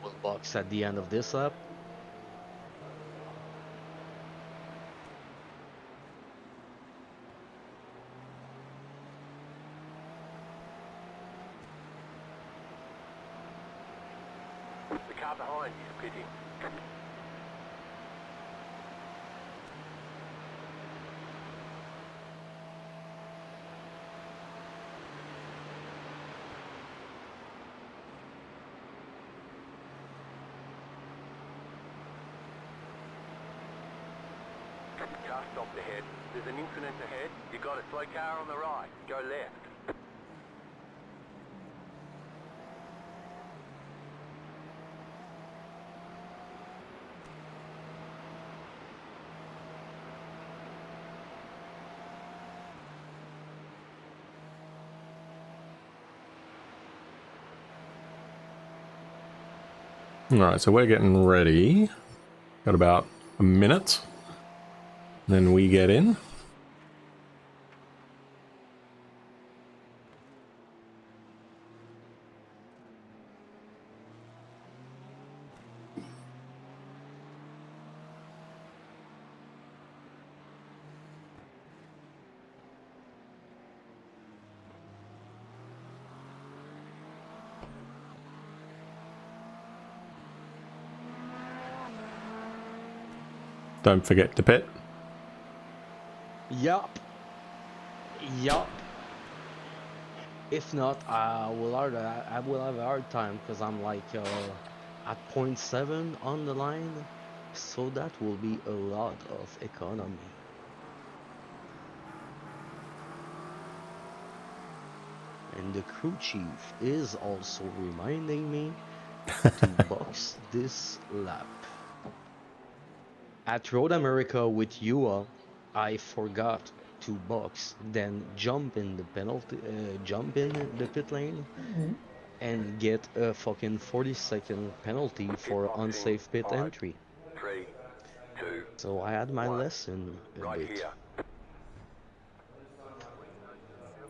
Will box at the end of this lap. The car behind you is pitting. Just stopped ahead. There's an incident ahead. You got a slow car on the right. Go left. Alright, so we're getting ready. Got about a minute. Then we get in. Don't forget to pit. Yup. Yup. If not, I will have a hard time because I'm like at 0.7 on the line, so that will be a lot of economy. And the crew chief is also reminding me to box this lap. At Road America with you, I forgot to box, then jump in the pit lane, and get a fucking 40-second penalty for unsafe pit entry. 3, 2, So I had my lesson a right bit. here.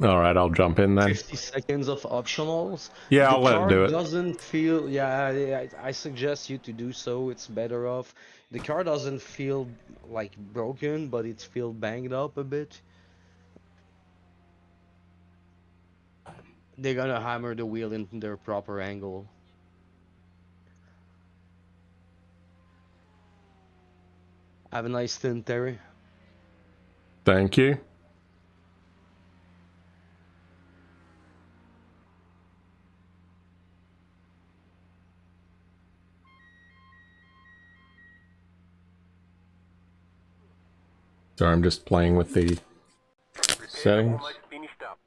Alright, I'll jump in then. 50 seconds of optionals. Yeah, The I'll let it car do it. doesn't feel, yeah, I suggest you to do so. It's better off. The car doesn't feel like broken, but it feels banged up a bit. They're gonna hammer the wheel in their proper angle. Have a nice stint, Terry. Thank you. Sorry, I'm just playing with the settings. Almost finished up.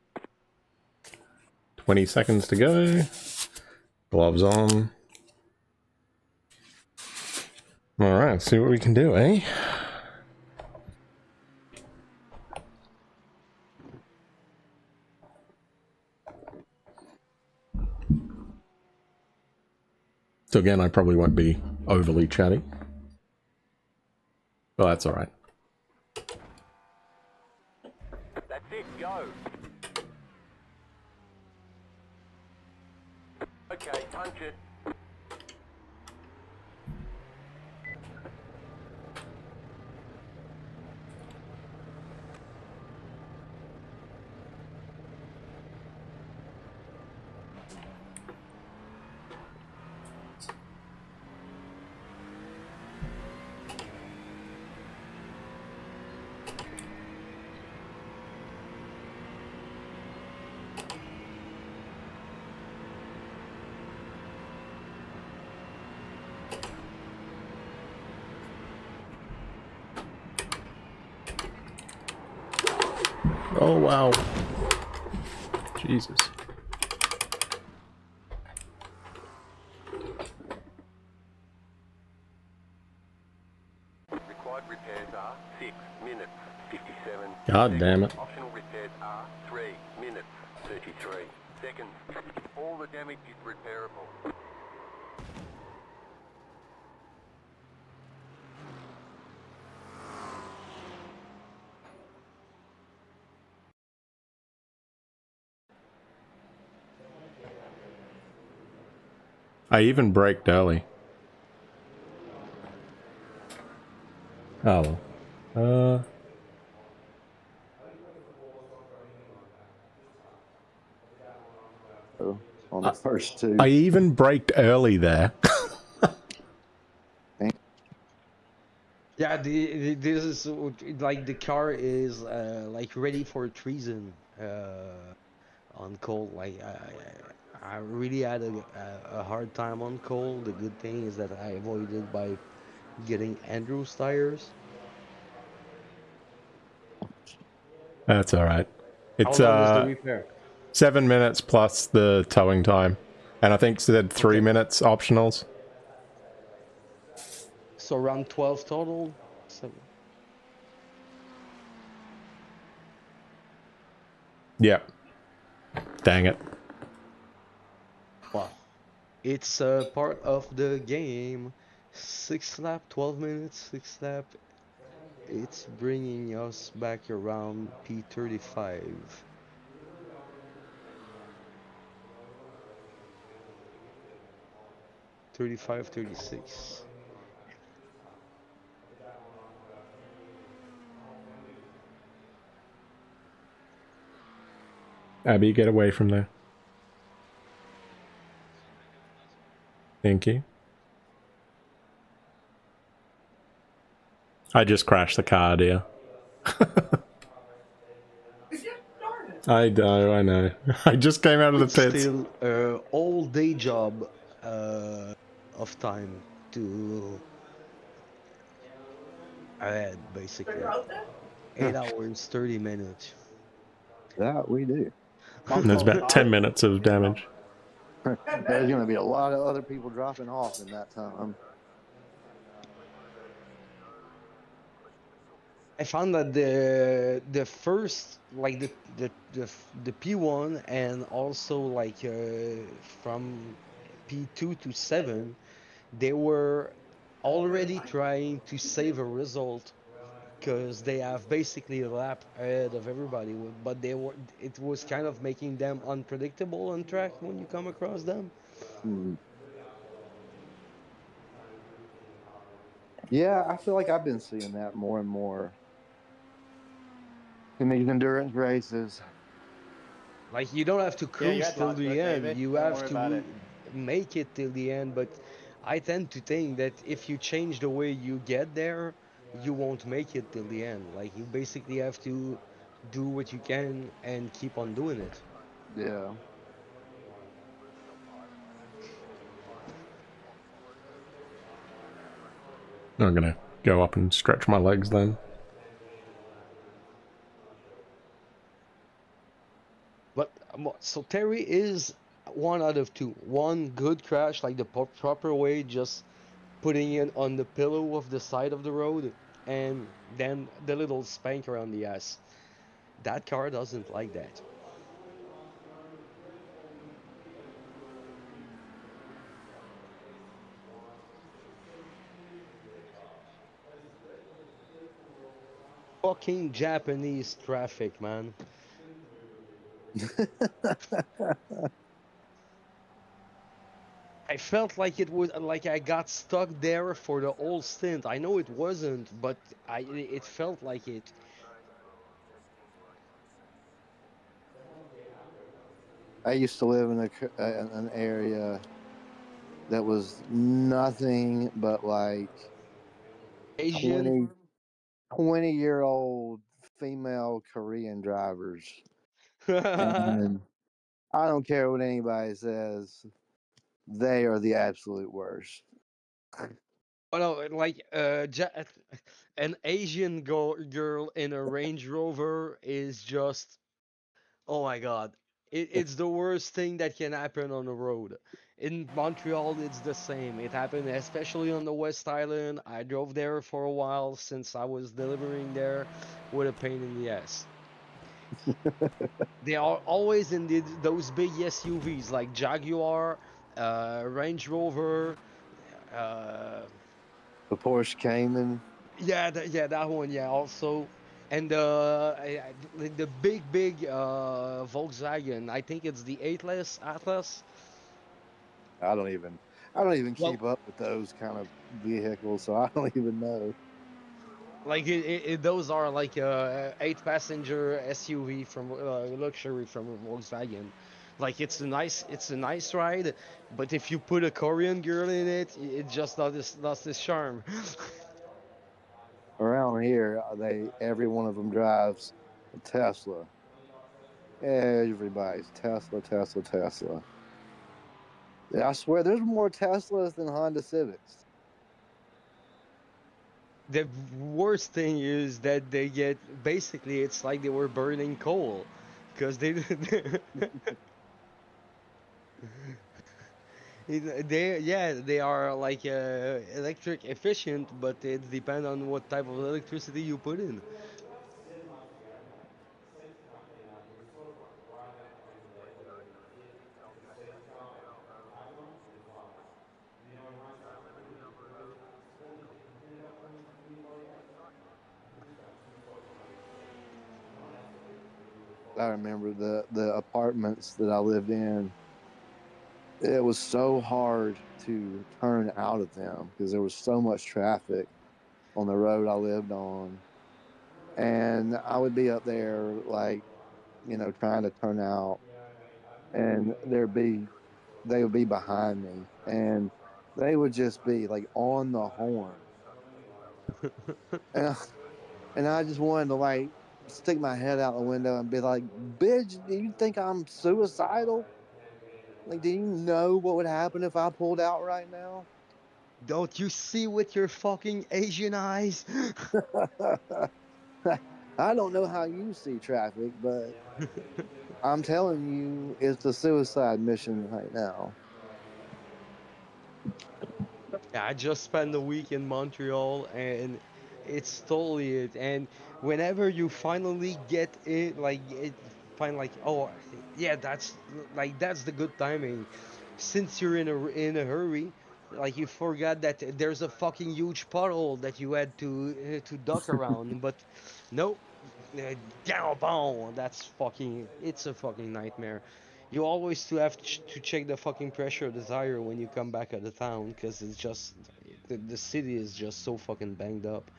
20 seconds to go. Gloves on. Alright, see what we can do, eh? So again, I probably won't be overly chatty. But that's alright. That's it, go. Okay, punch it. Oh wow. Jesus. Required repairs are 6 minutes, 57 God damn it. Optional repairs are 3 minutes, 33 seconds. All the damage is repairable. I even braked early. Oh well. On the first two. I even braked early there. Yeah, this is like the car is like ready for treason on coal. Like I really had a hard time on coal. The good thing is that I avoided by getting Andrew's tires. That's all right. It's How long is the repair? 7 minutes plus the towing time, and I think it said 3 minutes optionals. So around 12 total. So Yeah. Dang it. wow, it's part of the game. 6 lap, 12 minutes, 6 lap. It's bringing us back around P35. 35, 36. Abby, get away from there. Thank you. I just crashed the car, dear. I know. I just came out of the It's pits. still a all day job of time to add, basically. 8 hours, 30 minutes. That we do. There's about 10 minutes of damage. There's going to be a lot of other people dropping off in that time. I found that the first like the P1 and also like from P2 to 7, they were already trying to save a result because they have basically a lap ahead of everybody, but it was kind of making them unpredictable on track when you come across them. Yeah, I feel like I've been seeing that more and more in these endurance races. Like you don't have to Yeah, you cruise got till lots to the it, end. David. You Don't have worry about to it. make it till the end. But I tend to think that if you change the way you get there, you won't make it till the end. Like you basically have to do what you can and keep on doing it. Yeah. I'm gonna go up and stretch my legs then. But so Terry is one out of two. One good crash, like the proper way, just putting it on the pillow of the side of the road, and then the little spank around the ass. That car doesn't like that. Fucking Japanese traffic, man. I felt like it was like I got stuck there for the whole stint. I know it wasn't, but it felt like it. I used to live in an area that was nothing but like Asian. 20-year-old female Korean drivers. And I don't care what anybody says, they are the absolute worst. Oh no, like an Asian girl in a Range Rover is just, oh my god. It's the worst thing that can happen on the road. In Montreal, it's the same. It happened especially on the West Island. I drove there for a while since I was delivering there. What a pain in the ass. They are always in those big SUVs like Jaguar, Range Rover, uh, The Porsche Cayman. yeah, that one, yeah, also, and like the big Volkswagen. I think it's the Atlas. I don't even Well, keep up with those kind of vehicles, so I don't even know. like those are like 8-passenger SUV from luxury from Volkswagen. Like it's a nice ride, but if you put a Korean girl in it, it just lost its charm. Around here, every one of them drives a Tesla. Everybody's Tesla, Tesla, Tesla. Yeah, I swear, there's more Teslas than Honda Civics. The worst thing is that they get basically it's like they were burning coal because they are like electric efficient, but it depends on what type of electricity you put in. I remember the apartments that I lived in. It was so hard to turn out of them because there was so much traffic on the road I lived on, and I would be up there like trying to turn out, and they would be behind me, and they would just be like on the horn, and I just wanted to like stick my head out the window and be like, "Bitch, do you think I'm suicidal? Like, do you know what would happen if I pulled out right now?" Don't you see with your fucking Asian eyes? I don't know how you see traffic, but I'm telling you, it's a suicide mission right now. Yeah, I just spent a week in Montreal and it's totally it. And whenever you finally get it, find like, oh, yeah, that's the good timing. Since you're in a hurry, like you forgot that there's a fucking huge puddle that you had to duck around. But no, down, boom, it's a fucking nightmare. You always to have to check the fucking pressure of the tire when you come back out of town, because it's just the city is just so fucking banged up.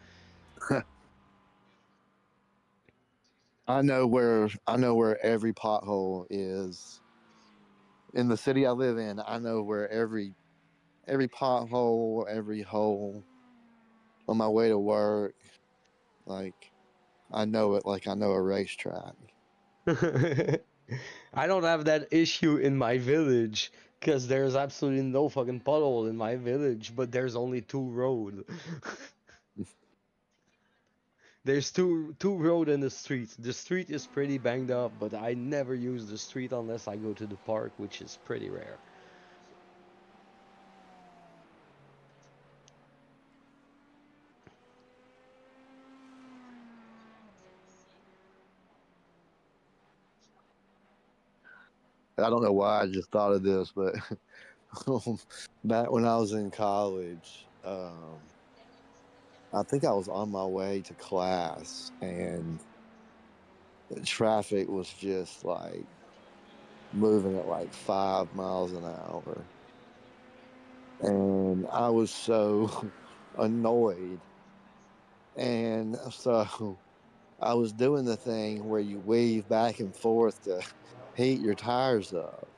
I know where every pothole is in the city I live in. I know where every pothole, every hole on my way to work. Like I know it like I know a racetrack. I don't have that issue in my village because there's absolutely no fucking puddle in my village, but there's only two road. There's two road in the street. The street is pretty banged up, but I never use the street unless I go to the park, which is pretty rare. I don't know why I just thought of this, but back when I was in college, I think I was on my way to class, and the traffic was just like moving at like 5 miles an hour. And I was so annoyed. And so I was doing the thing where you weave back and forth to heat your tires up.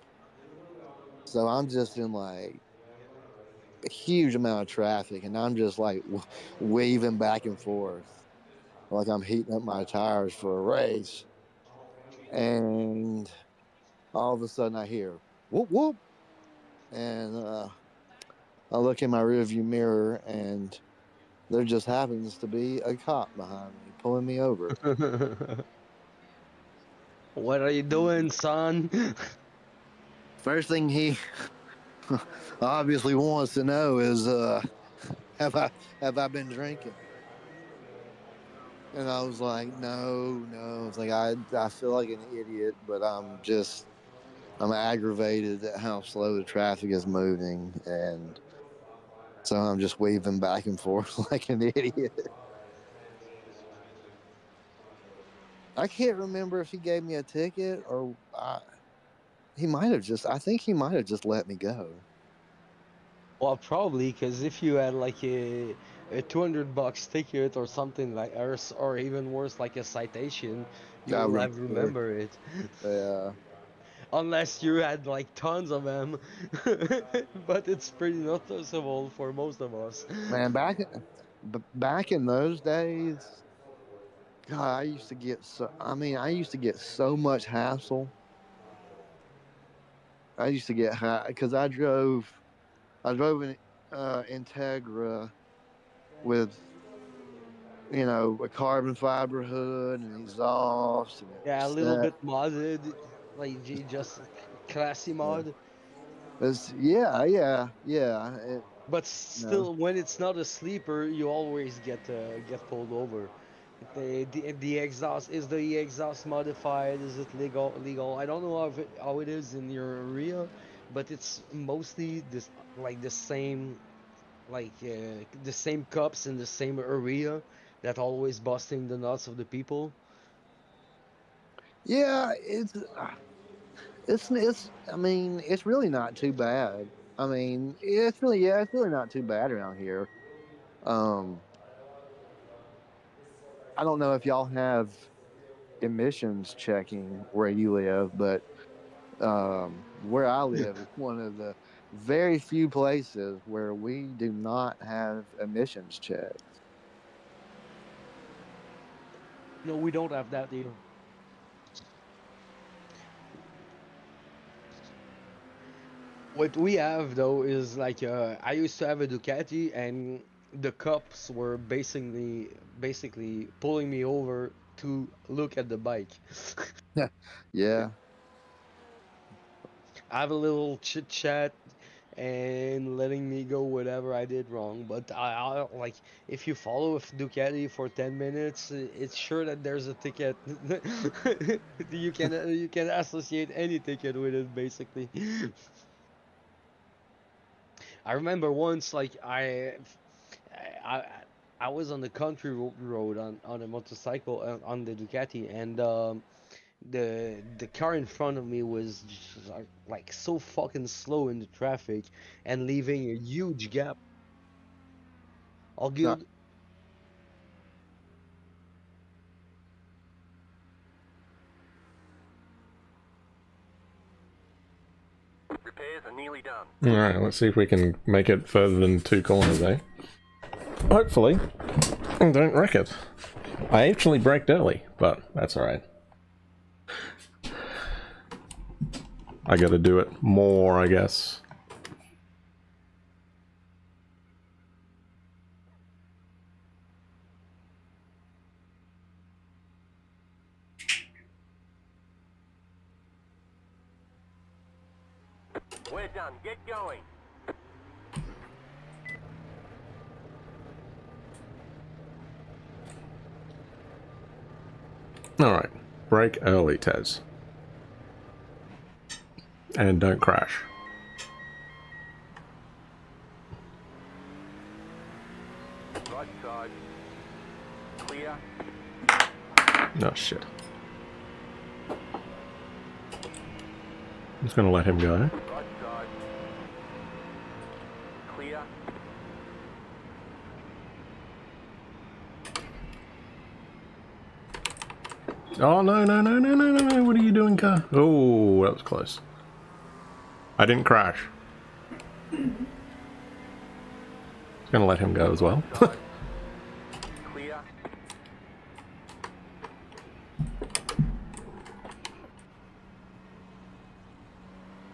So I'm just in like a huge amount of traffic, and I'm just like weaving back and forth like I'm heating up my tires for a race. And all of a sudden I hear whoop whoop, and I look in my rearview mirror, and there just happens to be a cop behind me pulling me over. What are you doing, son? First thing he obviously wants to know is have I have I been drinking? And I was like, no, no. It's like I feel like an idiot, but I'm aggravated at how slow the traffic is moving, and so I'm just weaving back and forth like an idiot. I can't remember if he gave me a ticket or he might have just. I think he might have just let me go. Well, probably because if you had like a $200 ticket or something like, or even worse, like a citation, you I will have remember. remember it. Yeah, Unless you had like tons of them, but it's pretty noticeable for most of us. man. Back in those days, God, I used to get so. I mean, I used to get so much hassle. I used to get high because I drove an Integra with you know, a carbon fiber hood and exhaust and Yeah, a little that. bit modded, like just classy Yeah. mod. Yeah. But You know, still, when it's not a sleeper, you always get pulled over. The exhaust, is the exhaust modified? Is it legal? I don't know how it is in your area, but it's mostly this like the same cups in the same area that always busting the nuts of the people. yeah, it's. I mean, it's really not too bad. I mean, it's really not too bad around here. Um, I don't know if y'all have emissions checking where you live, but where I live is one of the very few places where we do not have emissions checks. No, we don't have that here. What we have though is like I used to have a Ducati, and the cops were basically pulling me over to look at the bike. Yeah, Have a little chit chat and letting me go whatever I did wrong. But I like, if you follow a Ducati for 10 minutes, it's sure that there's a ticket. You can associate any ticket with it basically. I remember once, like I, I was on the country road on a motorcycle on the Ducati, and the car in front of me was just, like so fucking slow in the traffic and leaving a huge gap. All not good. Repairs are nearly done. Alright, let's see if we can make it further than 2 corners, eh? Hopefully. And don't wreck it. I actually braked early, but that's alright. I gotta do it more, I guess. We're done. Get going. Alright, brake early, Tez. And don't crash. Right side. Clear. Oh shit. I'm just gonna let him go. Right side. Clear. Oh no, no, no, no, no, no, what are you doing, car? Oh, that was close. I didn't crash. Just gonna let him go as well. Clear.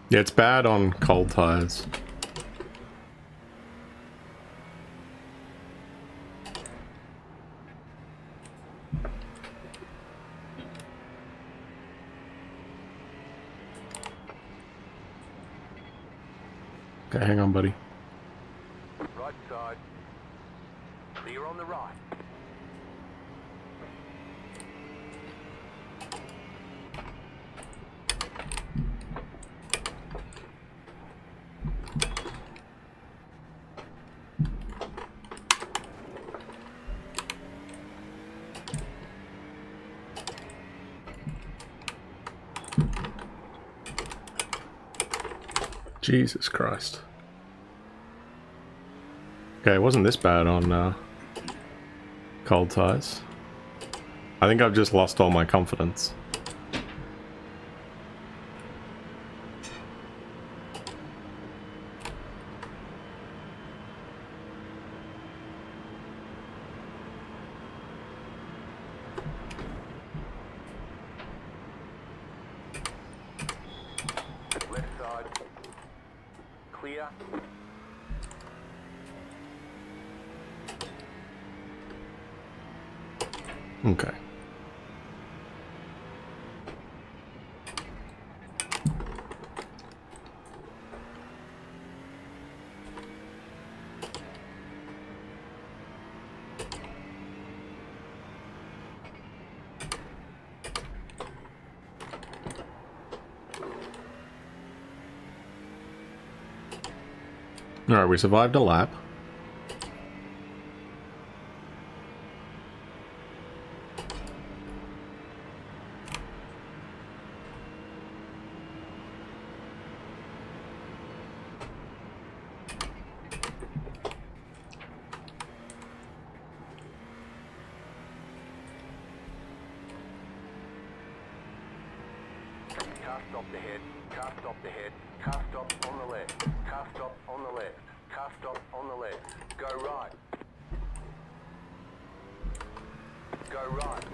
Yeah, it's bad on cold tires. Okay, hang on, buddy. Right side. Clear on the right. Jesus Christ. Okay, it wasn't this bad on cold tires. I think I've just lost all my confidence. Left side. Clear. Okay. Alright, we survived a lap. Car stop ahead, car stop ahead, car stop on the left, car stop on the left, car stop on the left, go right. Go right.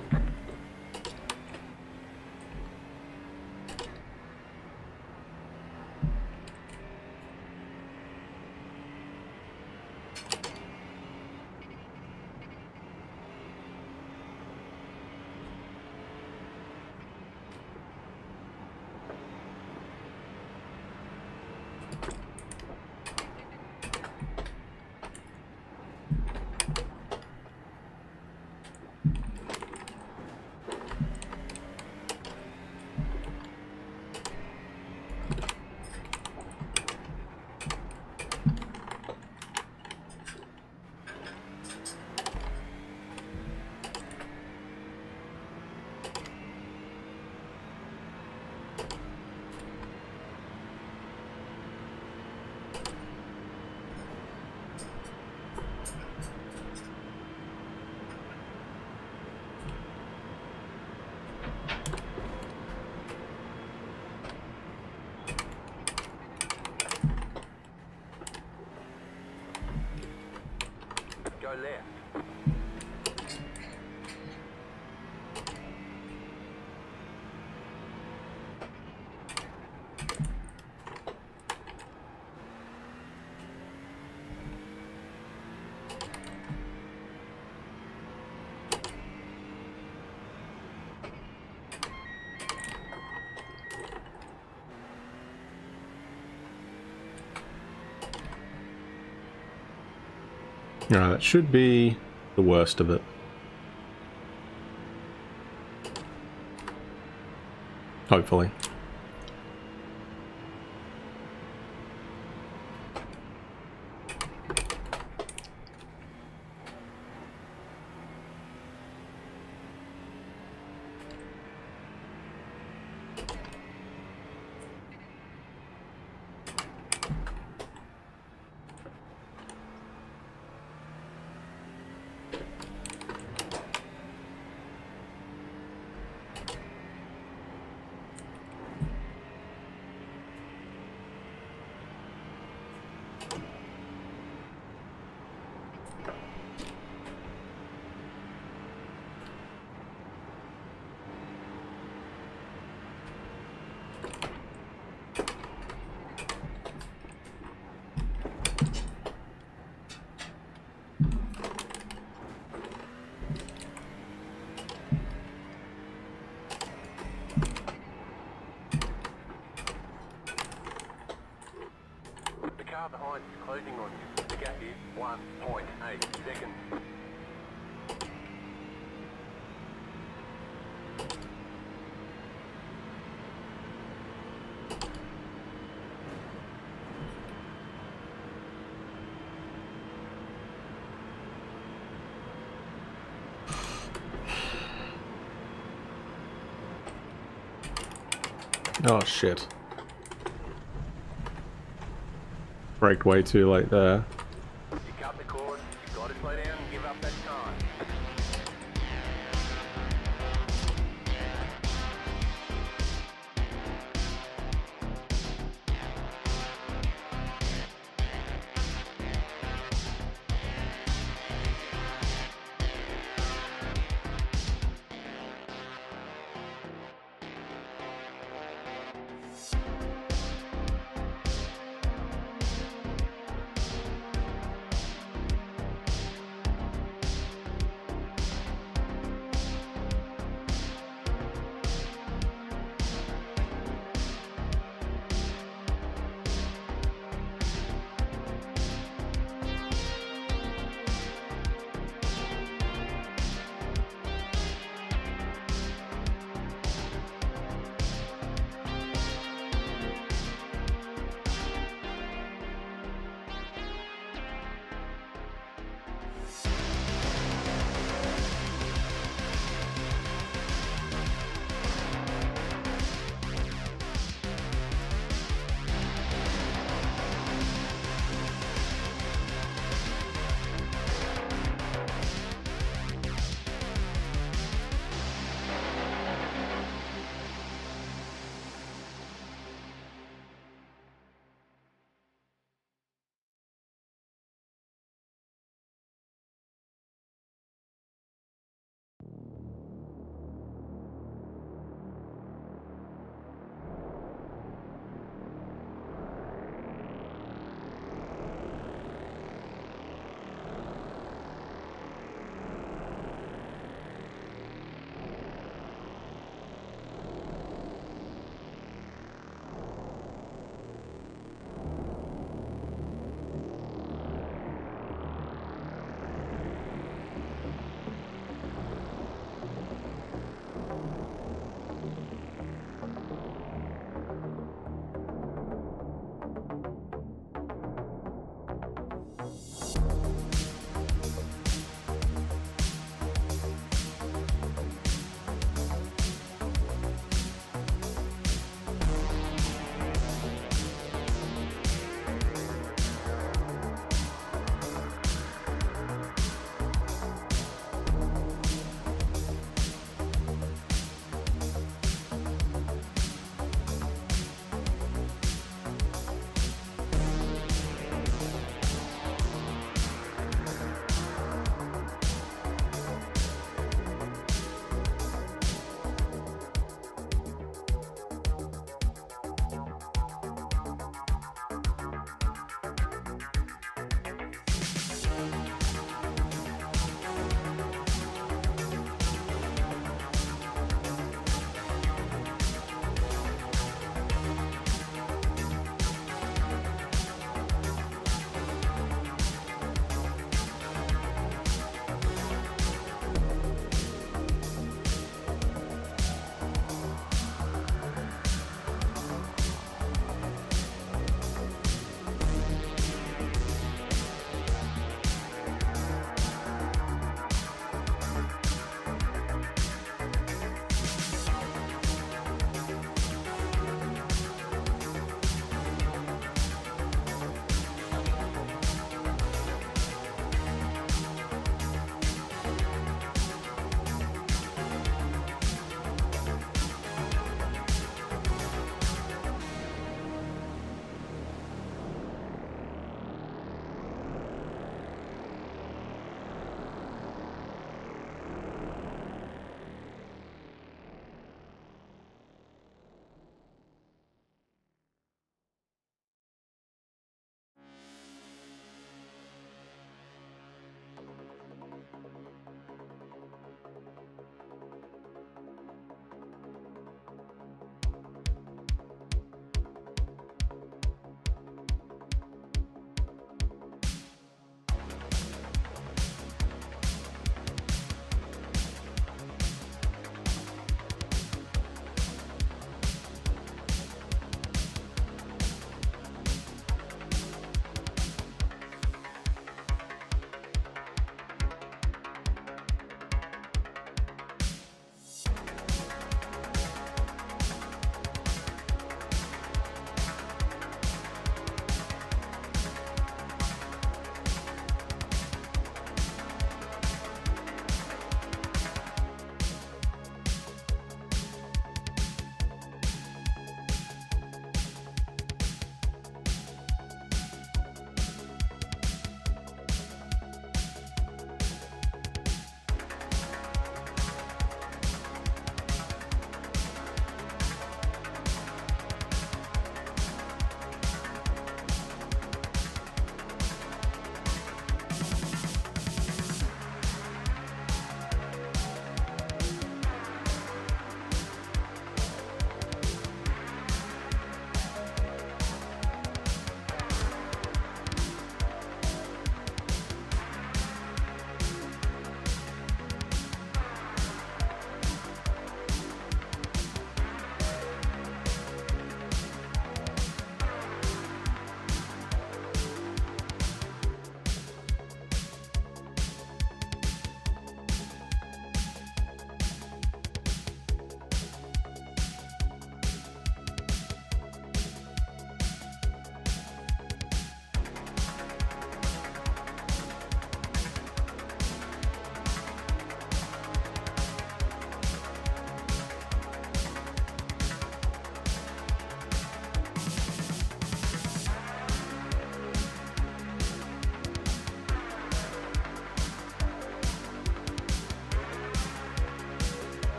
Go left. Alright, that should be the worst of it. Hopefully. The car behind is closing on you. The gap is 1.8 seconds. Oh shit. Braked way too late there. You cut the cord, you've got to slow down and give up that time.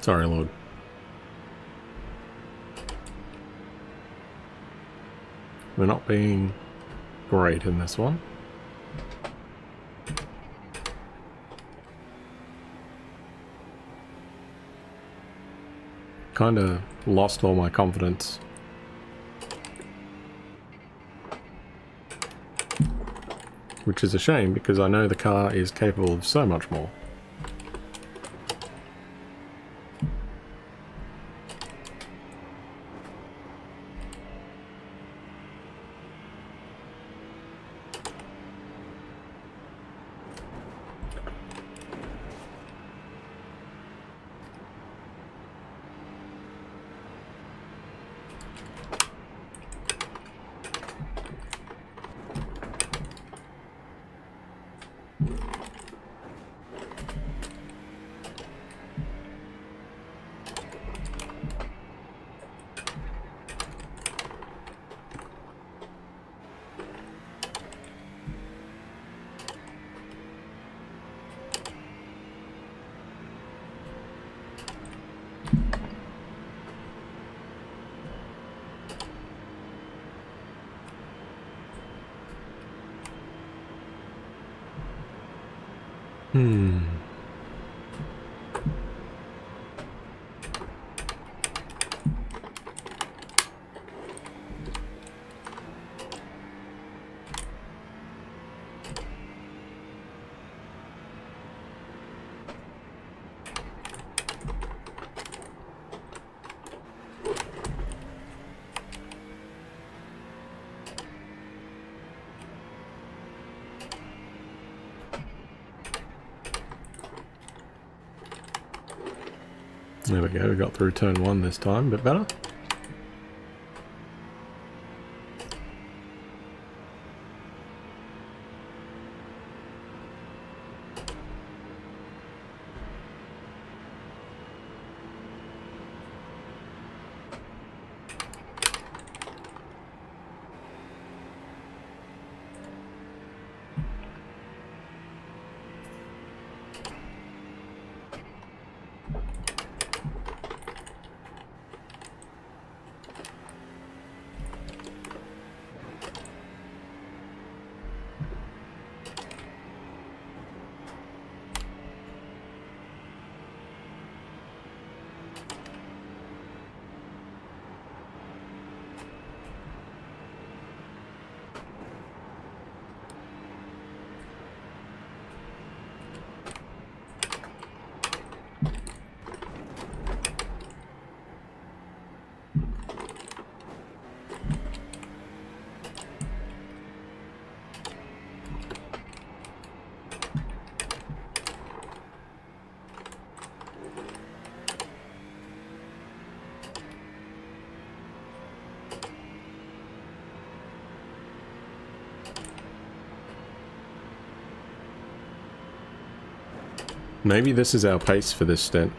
Sorry, Lord. We're not being great in this one. Kinda lost all my confidence. Which is a shame, because I know the car is capable of so much more. There we go, we got through turn 1 this time, a bit better. Maybe this is our pace for this stint.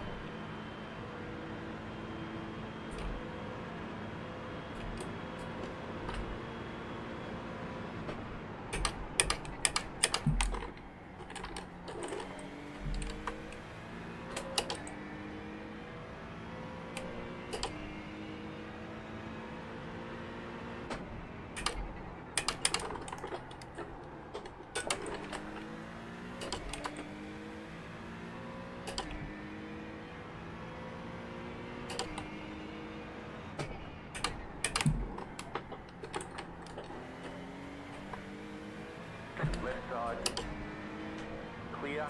Left side. Clear.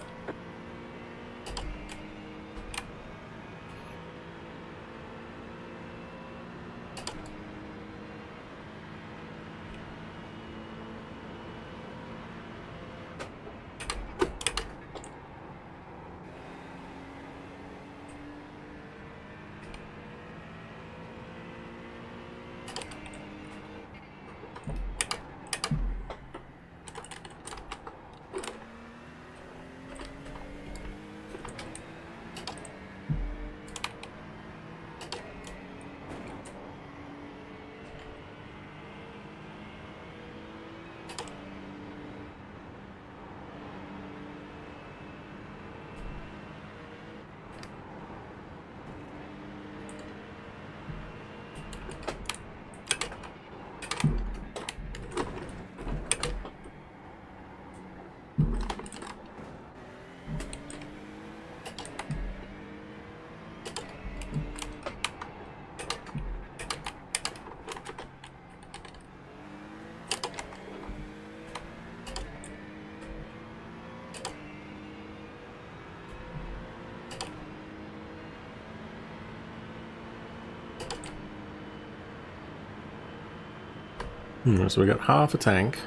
So we got half a tank.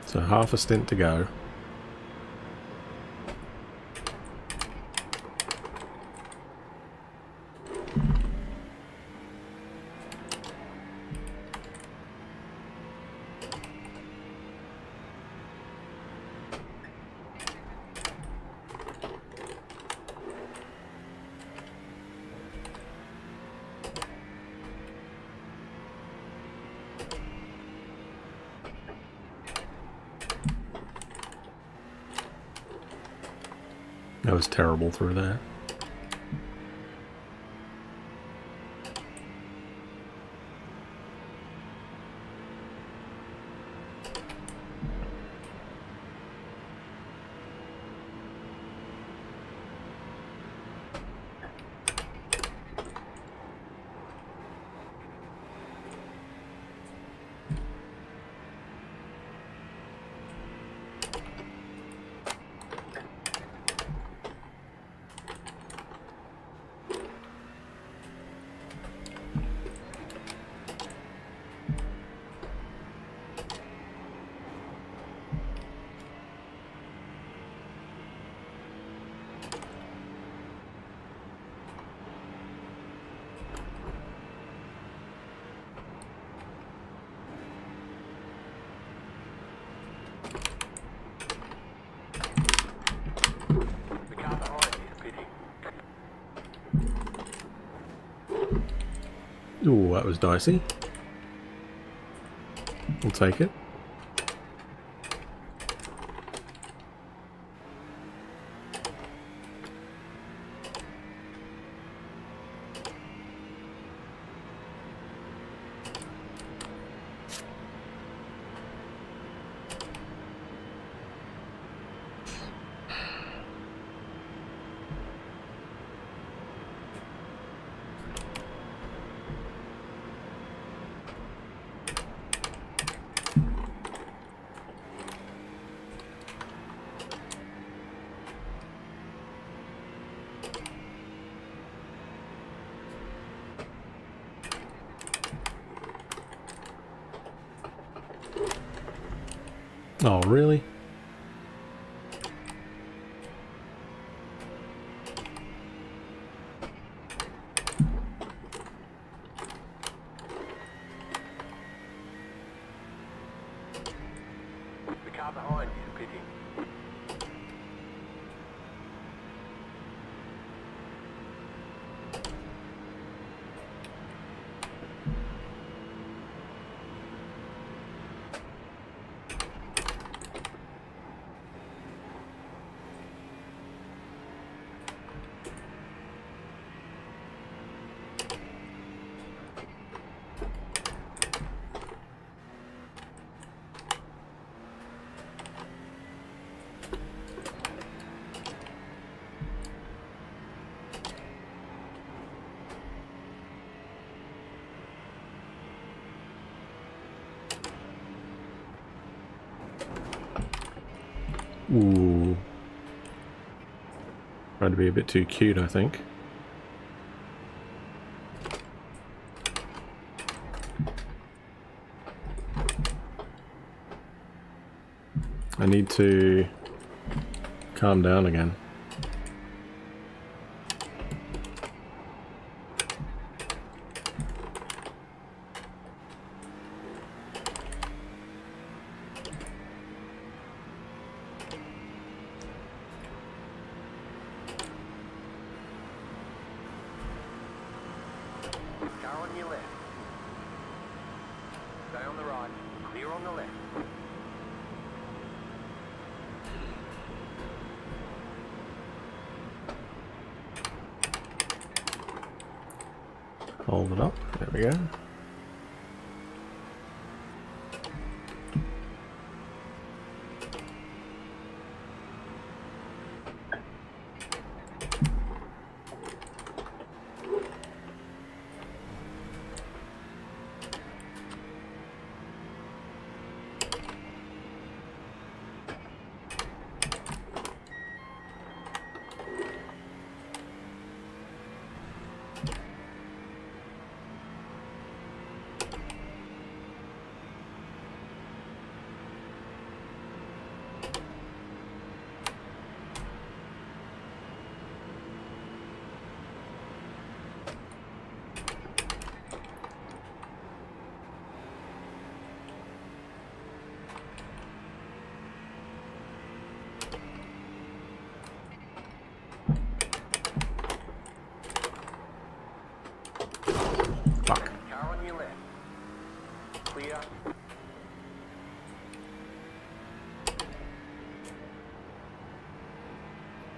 So half a stint to go. That was terrible through there. The car behind is pitting. Ooh, that was dicey. We'll take it. Oh, really? The car behind is pitting. Ooh. Tried to be a bit too cute, I think. I need to calm down again. Car on your left. Stay on the right. Clear on the left. Hold it up. There we go. clear.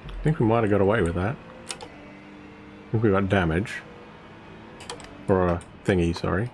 I think we might have got away with that. I think we got damage. Or a thingy, sorry.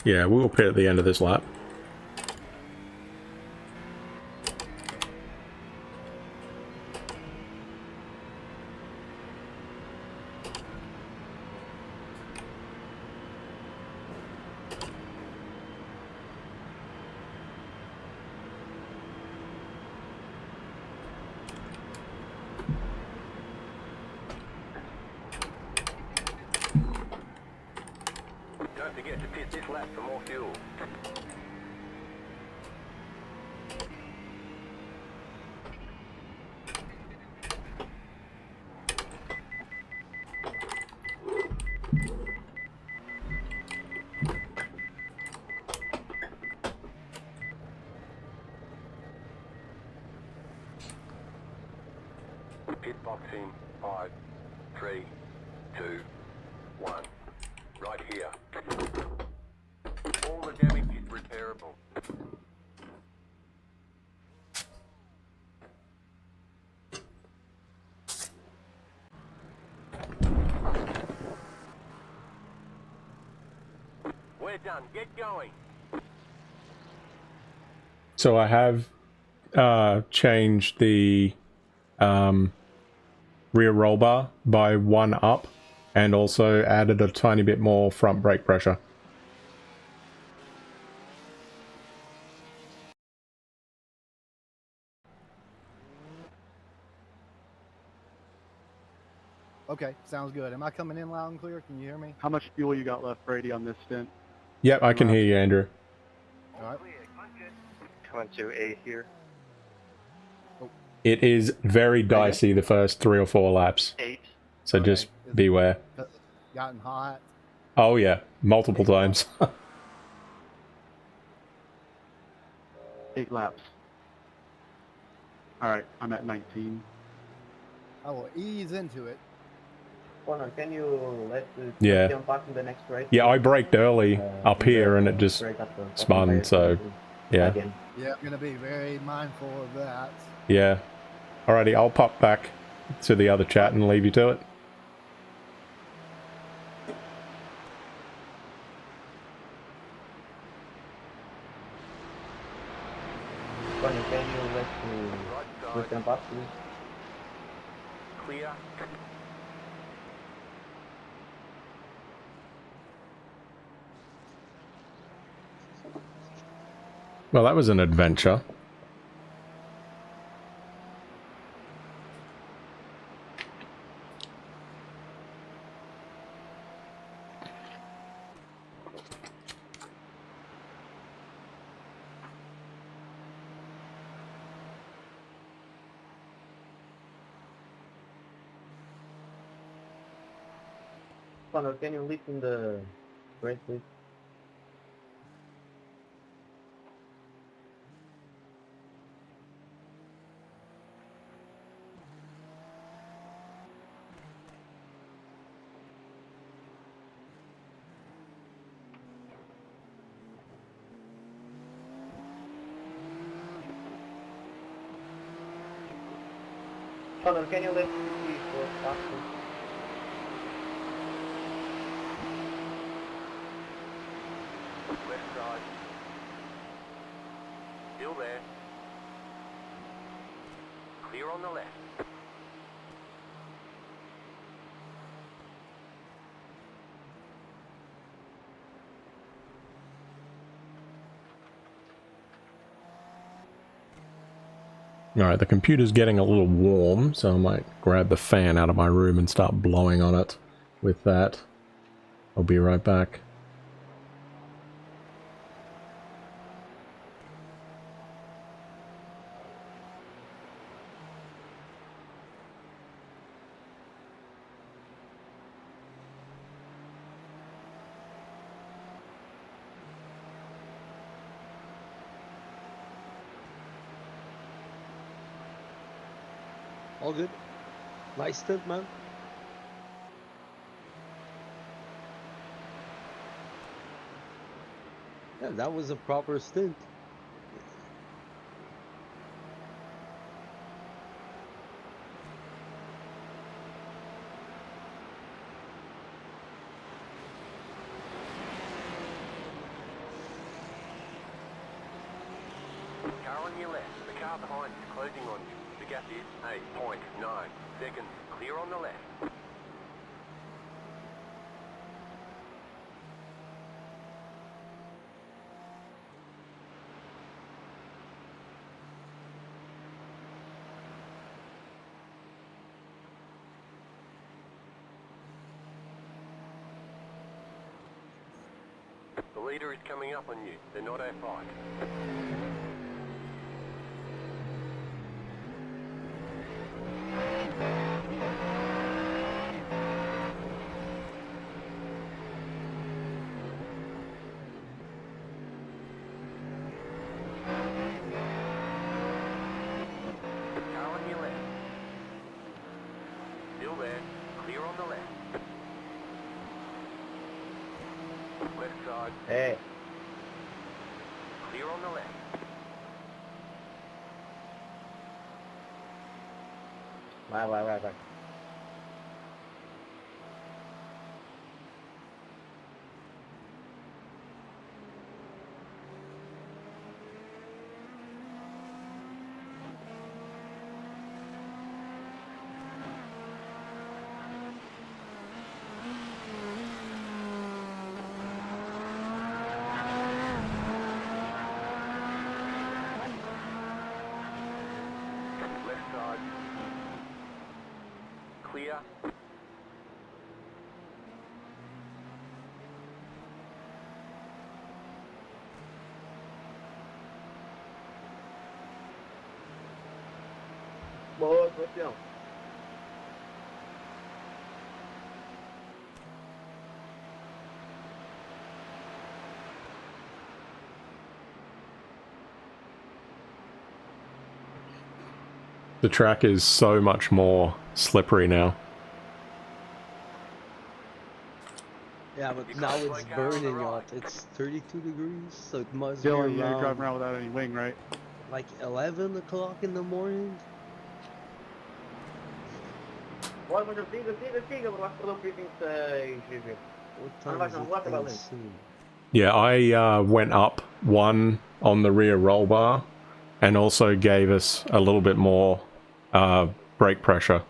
Yeah, we will pit at the end of this lap. Don't forget to pit this lap for more fuel. Pit box in 5, 3, 2, 1. Right here. All the damage is repairable. We're done. Get going. So I have changed the rear roll bar by 1 up and also added a tiny bit more front brake pressure. Okay, sounds good. Am I coming in loud and clear? Can you hear me? How much fuel you got left, Brady, on this stint? Yep, I can hear you, Andrew. All right. Coming to A here. It is very dicey the first 3 or 4 laps, 8. so Okay. just beware. Has it gotten hot? Oh yeah, multiple times. 8 laps. All right, I'm at 19. I will ease into it. Connor, can you let the Yeah. jump back in the next race? Yeah, I braked early up here and it just Straight up the spun, tire so yeah. again. Yeah, I'm gonna be very mindful of that. Yeah. Alrighty, I'll pop back to the other chat and leave you to it. Connor, can you let the Right jump side. up, please? Clear. Well, that was an adventure. Connor, can you lead in the race, please? Connor, can you let me go fast, please? Left side. Still there. Clear on the left. Alright, the computer's getting a little warm, so I might grab the fan out of my room and start blowing on it with that. I'll be right back. All good. Nice stint, man. Yeah, that was a proper stint. Car on your left. The car behind is closing on you. The gap is 8.9 seconds. Clear on the left. The leader is coming up on you. They're not our fight. Car on your left. Still there. Clear on the left. Left side. Hey, Clear on the left. bye. Left side. Clear. Boa, campeão. The track is so much more slippery now. Yeah, but now it's burning hot. It's 32 degrees, so it must Dylan, be you're around driving around without any wing, right? like 11 o'clock in the morning. Bora, mas siga, eu acho que eu não fiz 26, GG. What time I'm is not it gonna in walk soon? Yeah, I went up one on the rear roll bar and also gave us a little bit more brake pressure.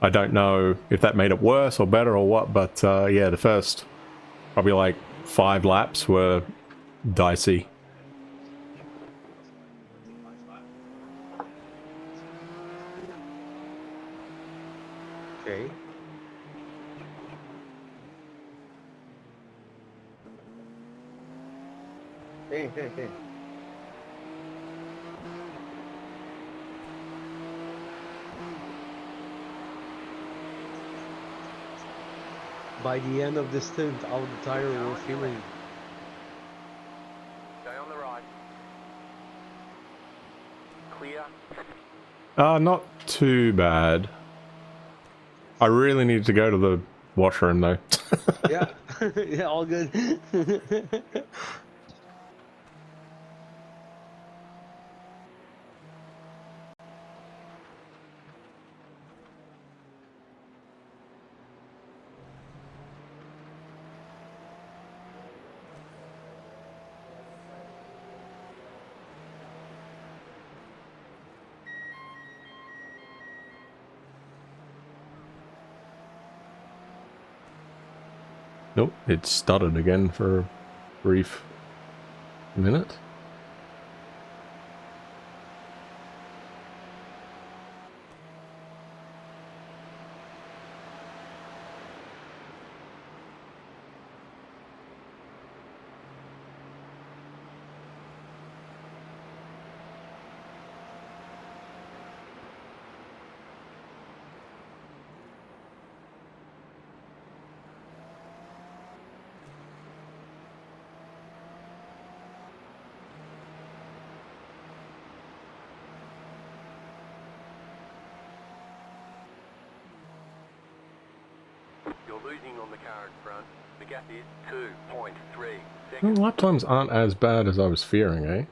I don't know if that made it worse or better or what, but yeah, the first probably like 5 laps were dicey. Okay. Sim. By the end of the stint, how the tire were feeling. Stay on the right. Clear. Not too bad. I really need to go to the washroom though. Yeah, yeah, all good. Nope, it stuttered again for a brief minute. You're losing on the car in front. The gap is 2.3 Well, seconds. lap times aren't as bad as I was fearing, eh?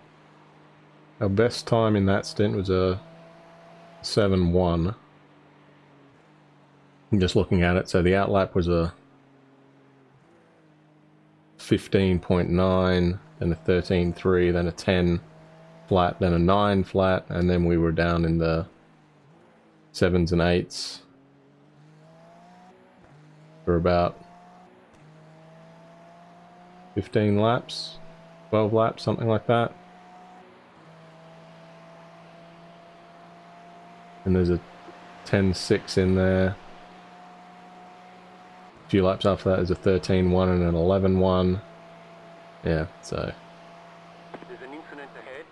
Our best time in that stint was a 7.1. I'm just looking at it, so the outlap was a 15.9, then a 13.3, then a 10, flat, then a 9 flat, and then we were down in the 7s and 8s for about 15 laps, 12 laps, something like that. And there's a 10.6 in there. A few laps after that, there's a 13.1 and an 11.1. Yeah, so. There's an incident ahead.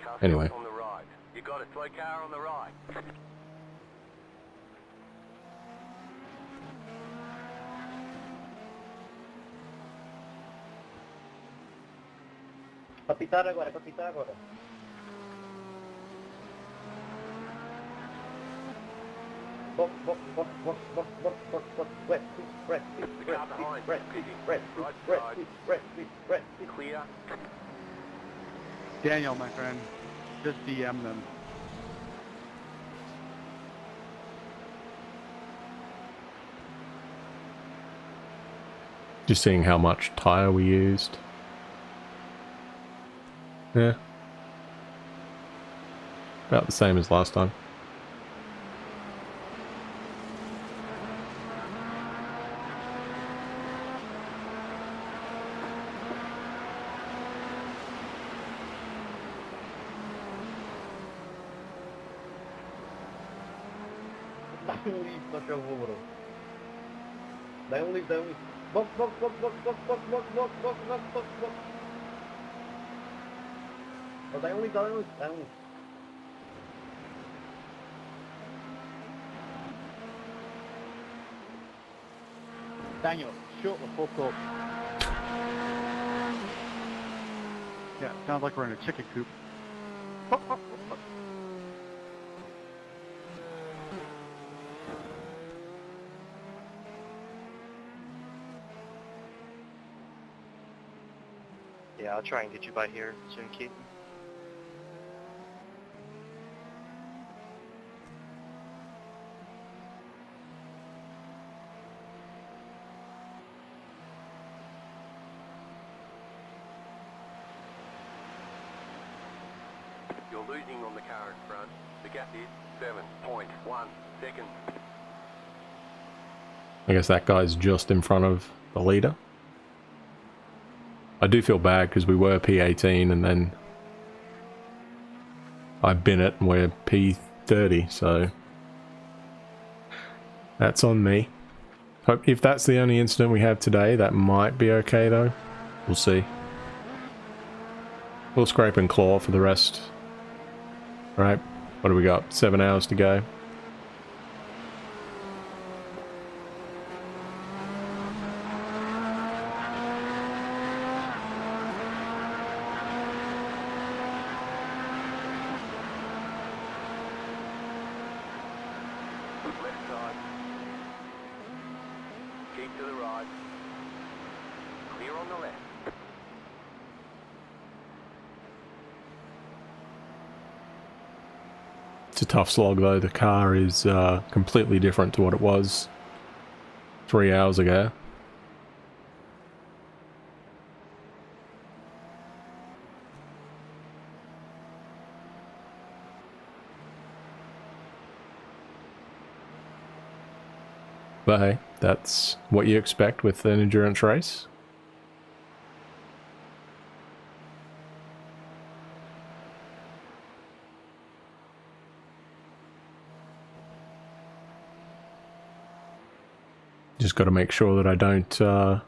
Car Anyway. on the right. You got it. Slow car on the right. Capitar agora, capitar agora. Box, box, box, box, box, box, box, box, west, west, west, west, west, west, west, west, west, Clear. Daniel, my friend, just DM them. Just seeing how much tyre we used. Yeah. About the same as last time. Dá leave, cachorro, bro. Dá leave, dá leave. Box, box, box, box, box, box, box, box, box, box, box, box. Oh, dá leave, dá leave, dá leave. Daniel, shut the fuck up. Yeah, sounds like we're in a chicken coop. Yeah, I'll try and get you by here soon, Keith. You're losing on the car in front. The gap is 7.1 seconds. I guess that guy's just in front of the leader. I do feel bad because we were P18 and then I bin it and we're P30, so that's on me. Hope if that's the only incident we have today, that might be okay though. We'll see. We'll scrape and claw for the rest. Alright, what do we got? 7 hours to go. Left side. Keep to the right. Clear on the left. It's a tough slog though. The car is completely different to what it was 3 hours ago. But hey, that's what you expect with an endurance race. Just got to make sure that I don't throw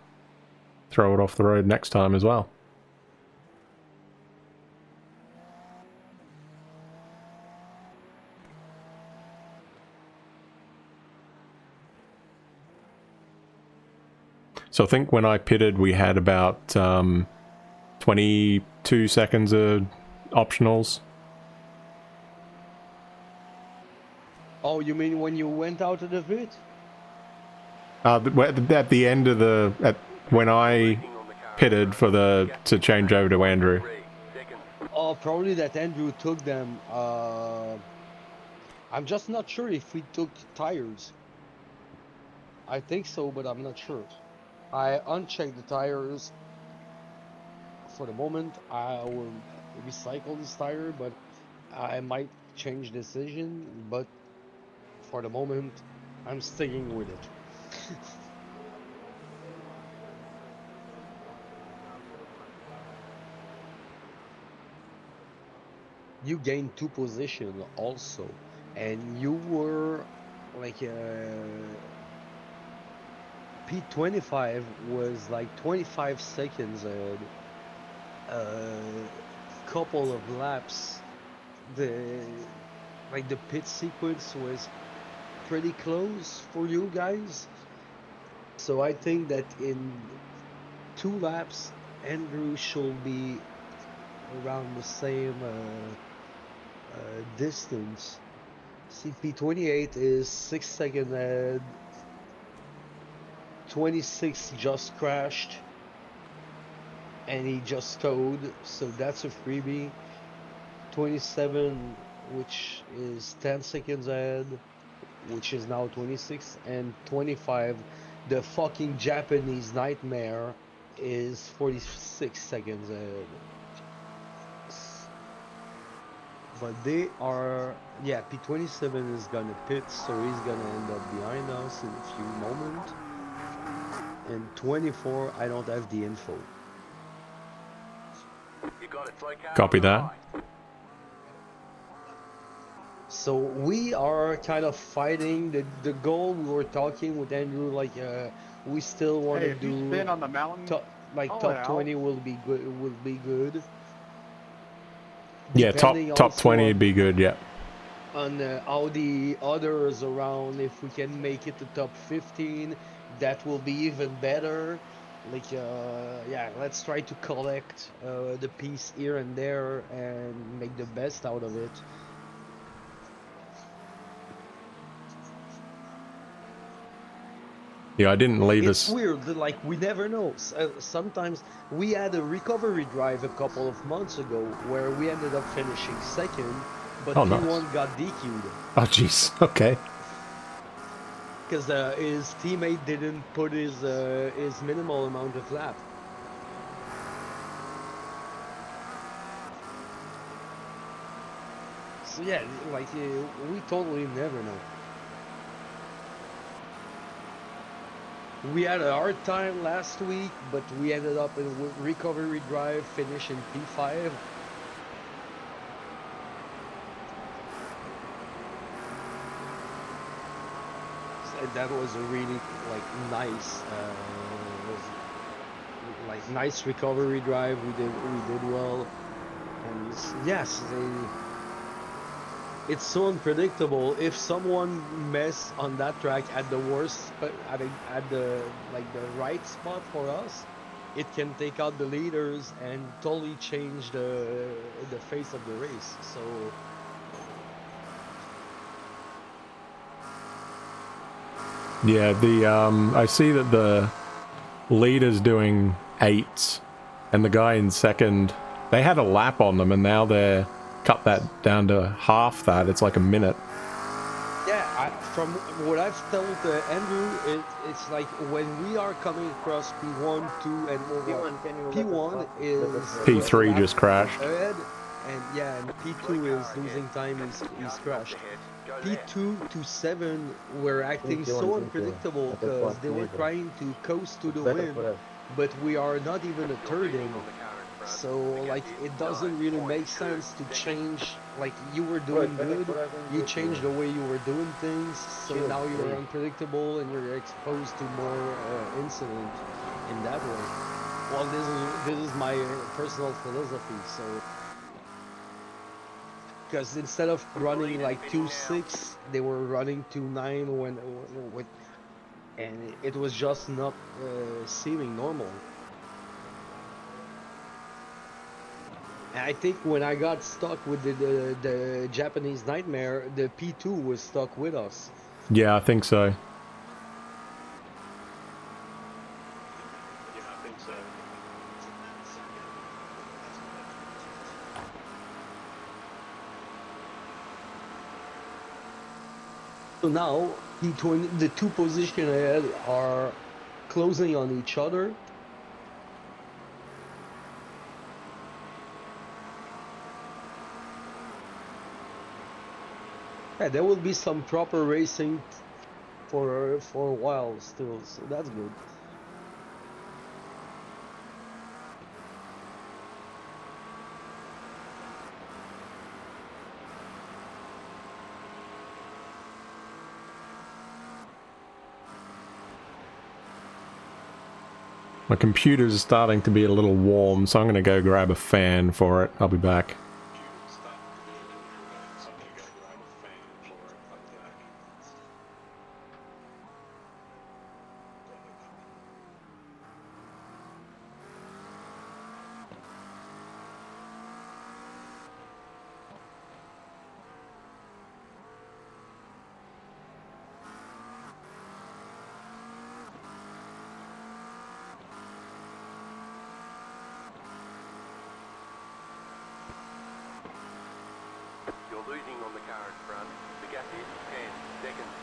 it off the road next time as well. So I think when I pitted, we had about 22 seconds of optionals. Oh, you mean when you went out of the pit? At the end of the when I pitted for to change over to Andrew. Oh, probably that Andrew took them. I'm just not sure if we took tires. I think so, but I'm not sure. I unchecked the tires for the moment. I will recycle this tire, but I might change decision. But for the moment, I'm sticking with it. You gained 2 positions also, and you were like P25 was like 25 seconds ahead. Couple of laps. The like the pit sequence was pretty close for you guys. So I think that in 2 laps, Andrew should be around the same distance. CP28 is 6 seconds ahead. 26 just crashed and he just towed, so that's a freebie. 27, which is 10 seconds ahead, which is now 26, and 25, the fucking Japanese nightmare, is 46 seconds ahead. But they are, yeah, P27 is gonna pit, so he's gonna end up behind us in a few moments. And 24, I don't have the info. Copy that. So we are kind of fighting the goal. We were talking with Andrew, like we still want Hey, to if you do spin on the mountain, top, like call it top out. 20 will be good. Will be good. Yeah, top Depending 20 also would be good. Yeah. on how the others around. If we can make it to top 15, that will be even better. Like yeah, let's try to collect the piece here and there and make the best out of it. Yeah, I didn't leave It's us. weird, like we never know. Sometimes we had a recovery drive a couple of months ago where we ended up finishing second, but Oh, P1 nice. got DQ'd Oh, jeez. Okay. because his teammate didn't put his minimal amount of lap. So yeah, like we totally never know. We had a hard time last week, but we ended up in a recovery drive, finishing P5. That was a really like nice, nice recovery drive. We did well, and yes, it's so unpredictable. If someone mess on that track at the worst, at the the right spot for us, it can take out the leaders and totally change the face of the race. So. Yeah, the I see that the leader's doing 8s, and the guy in second, they had a lap on them, and now they're cut that down to half that. It's like a minute. Yeah, from what I've told Andrew, it's like when we are coming across P1, 2, and P1 is P3 just crashed. ahead, and yeah, and P2 is losing time. He's crashed. P2 to 7 were acting so unpredictable because they were trying to coast to the win, but we are not even a third in. So like it doesn't really make sense to change. Like you were doing good, you changed the way you were doing things, so now you're unpredictable and you're exposed to more incident in that way. Well, this is my personal philosophy. So because instead of running like 2.6, they were running 2.9 when and it was just not seeming normal. I think when I got stuck with the Japanese nightmare, the P2 was stuck with us. Yeah, I think so. So now P20, the 2 positions ahead are closing on each other. Yeah, there will be some proper racing for a while still, so that's good. My computer's starting to be a little warm, so I'm going to go grab a fan for it. I'll be back. You're losing on the car in front. The gap is 10 seconds.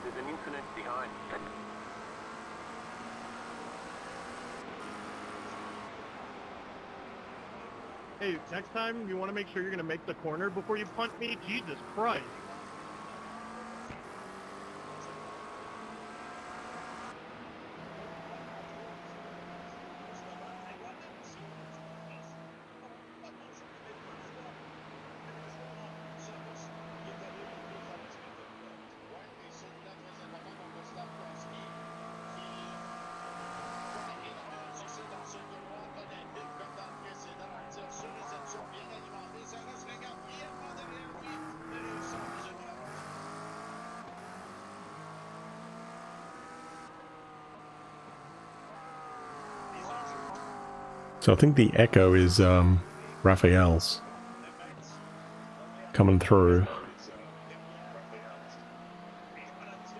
There's an incident behind. Hey, next time you want to make sure you're going to make the corner before you punt me? Jesus Christ. So I think the echo is Raphael's coming through.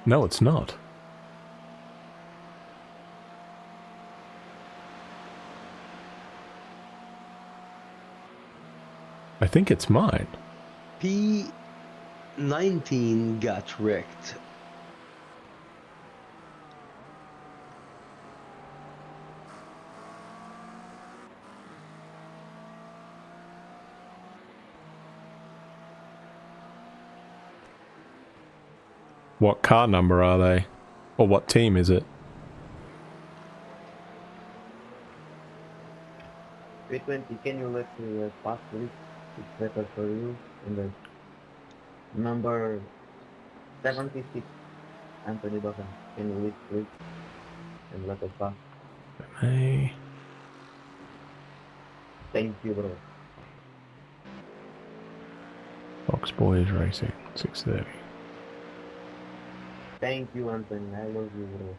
No, it's not. I think it's mine. P19 got wrecked. What car number are they? Or what team is it? 320, can you let me pass, please? It's better for you. And then number 76, Anthony Bacan. Can you wait, please? And let us pass. Hey. Thank you, bro. Fox Boys Racing, 6:30. Thank you, Anthony. I love you, bro.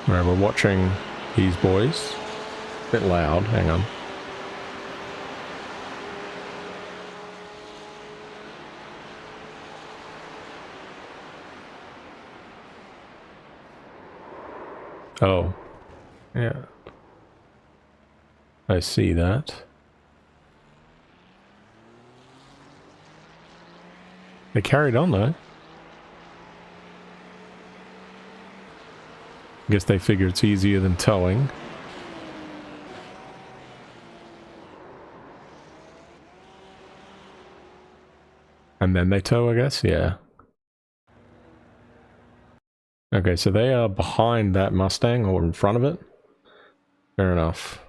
Right, we're watching these boys. Bit loud, hang on. Oh. Yeah. I see that. They carried on though. Guess they figure it's easier than towing. And then they tow, I guess? Yeah. Okay, so they are behind that Mustang or in front of it? Fair enough.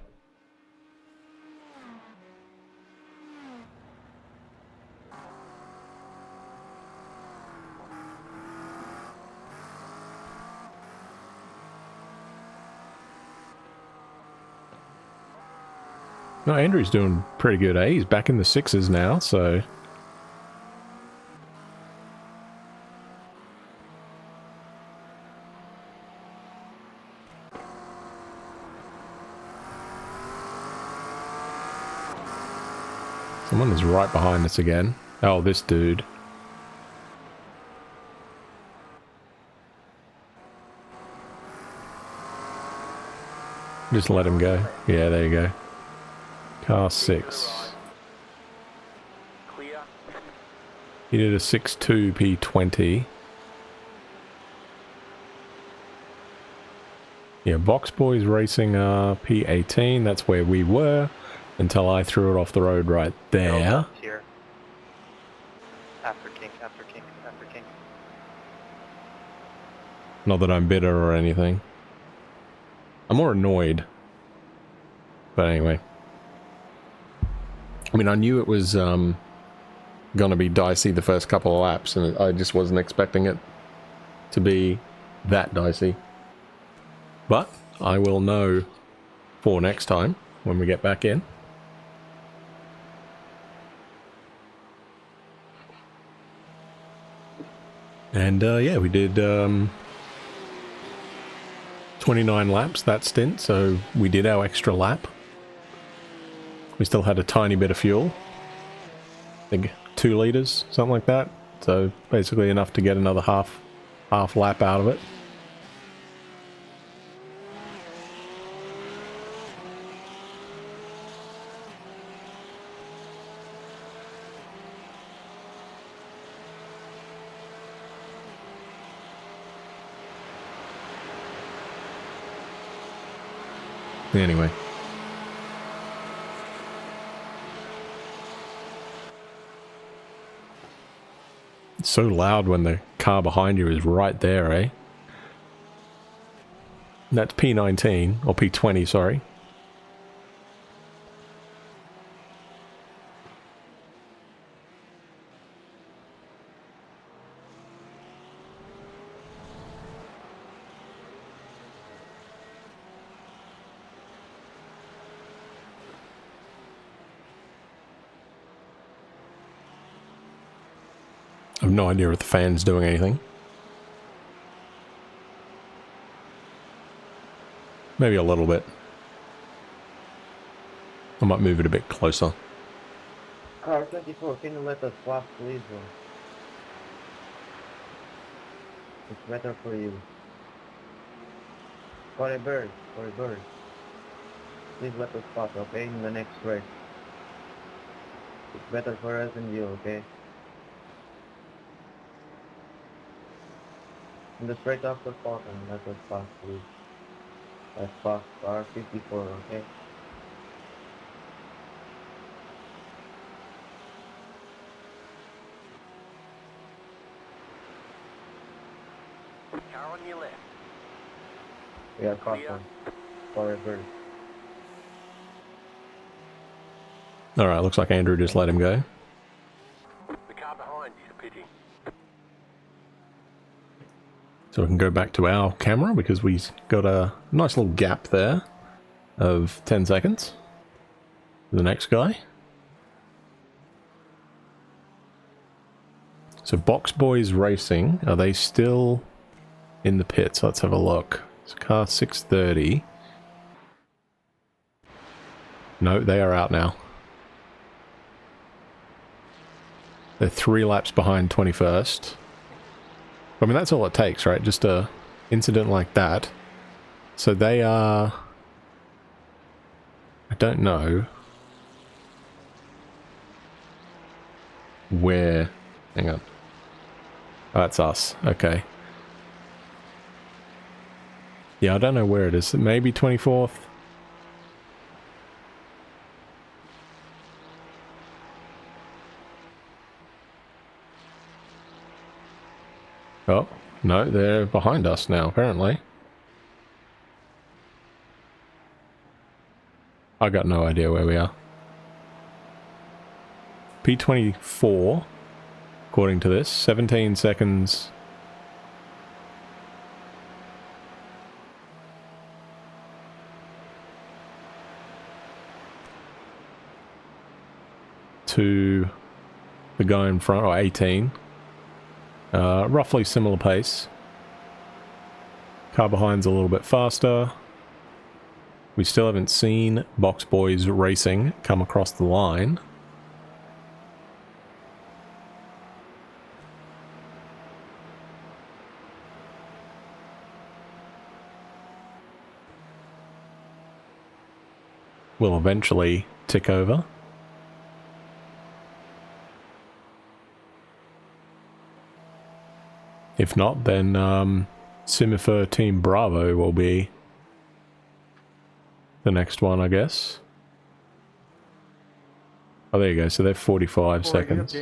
No, Andrew's doing pretty good, eh? He's back in the sixes now, so... Someone is right behind us again. Oh, this dude. Just let him go. Yeah, there you go. Car 6. Clear. He did a 6.2 P20. Yeah, Box Boys Racing P18. That's where we were until I threw it off the road right there. Here. After kink, after kink, after kink. Not that I'm bitter or anything. I'm more annoyed. But anyway. I mean, I knew it was gonna be dicey the first couple of laps, and I just wasn't expecting it to be that dicey. But I will know for next time when we get back in. And yeah, we did 29 laps that stint, so we did our extra lap. We still had a tiny bit of fuel. I think 2 liters, something like that. So basically enough to get another half lap out of it. Anyway. It's so loud when the car behind you is right there, eh? That's P19, or P20, sorry. I have no idea if the fan's doing anything. Maybe a little bit. I might move it a bit closer. Car 24, can you let us swap, please? It's better for you. For a bird. Please let us swap, okay? In the next race. It's better for us and you, okay? In the straight off the spot and let us pass, please. Let's pass car 54, okay? Car on your left. We are caution. For a bird. Alright, looks like Andrew just let him go. The car behind is pitting. So we can go back to our camera because we got a nice little gap there of 10 seconds. The next guy. So Box Boys Racing, are they still in the pits? Let's have a look. It's car 630. No, they are out now. They're 3 laps behind 21st. I mean, that's all it takes, right? Just a incident like that. So they are... I don't know where... Hang on. Oh, that's us. Okay. Yeah, I don't know where it is. Maybe 24th? Oh, no, they're behind us now, apparently. I got no idea where we are. P24, according to this, 17 seconds. To the guy in front, or 18. Roughly similar pace. Car behind's a little bit faster. We still haven't seen Box Boys Racing come across the line. We'll eventually tick over. If not, then Simifer Team Bravo will be the next one, I guess. Oh, there you go. So they're 45 seconds.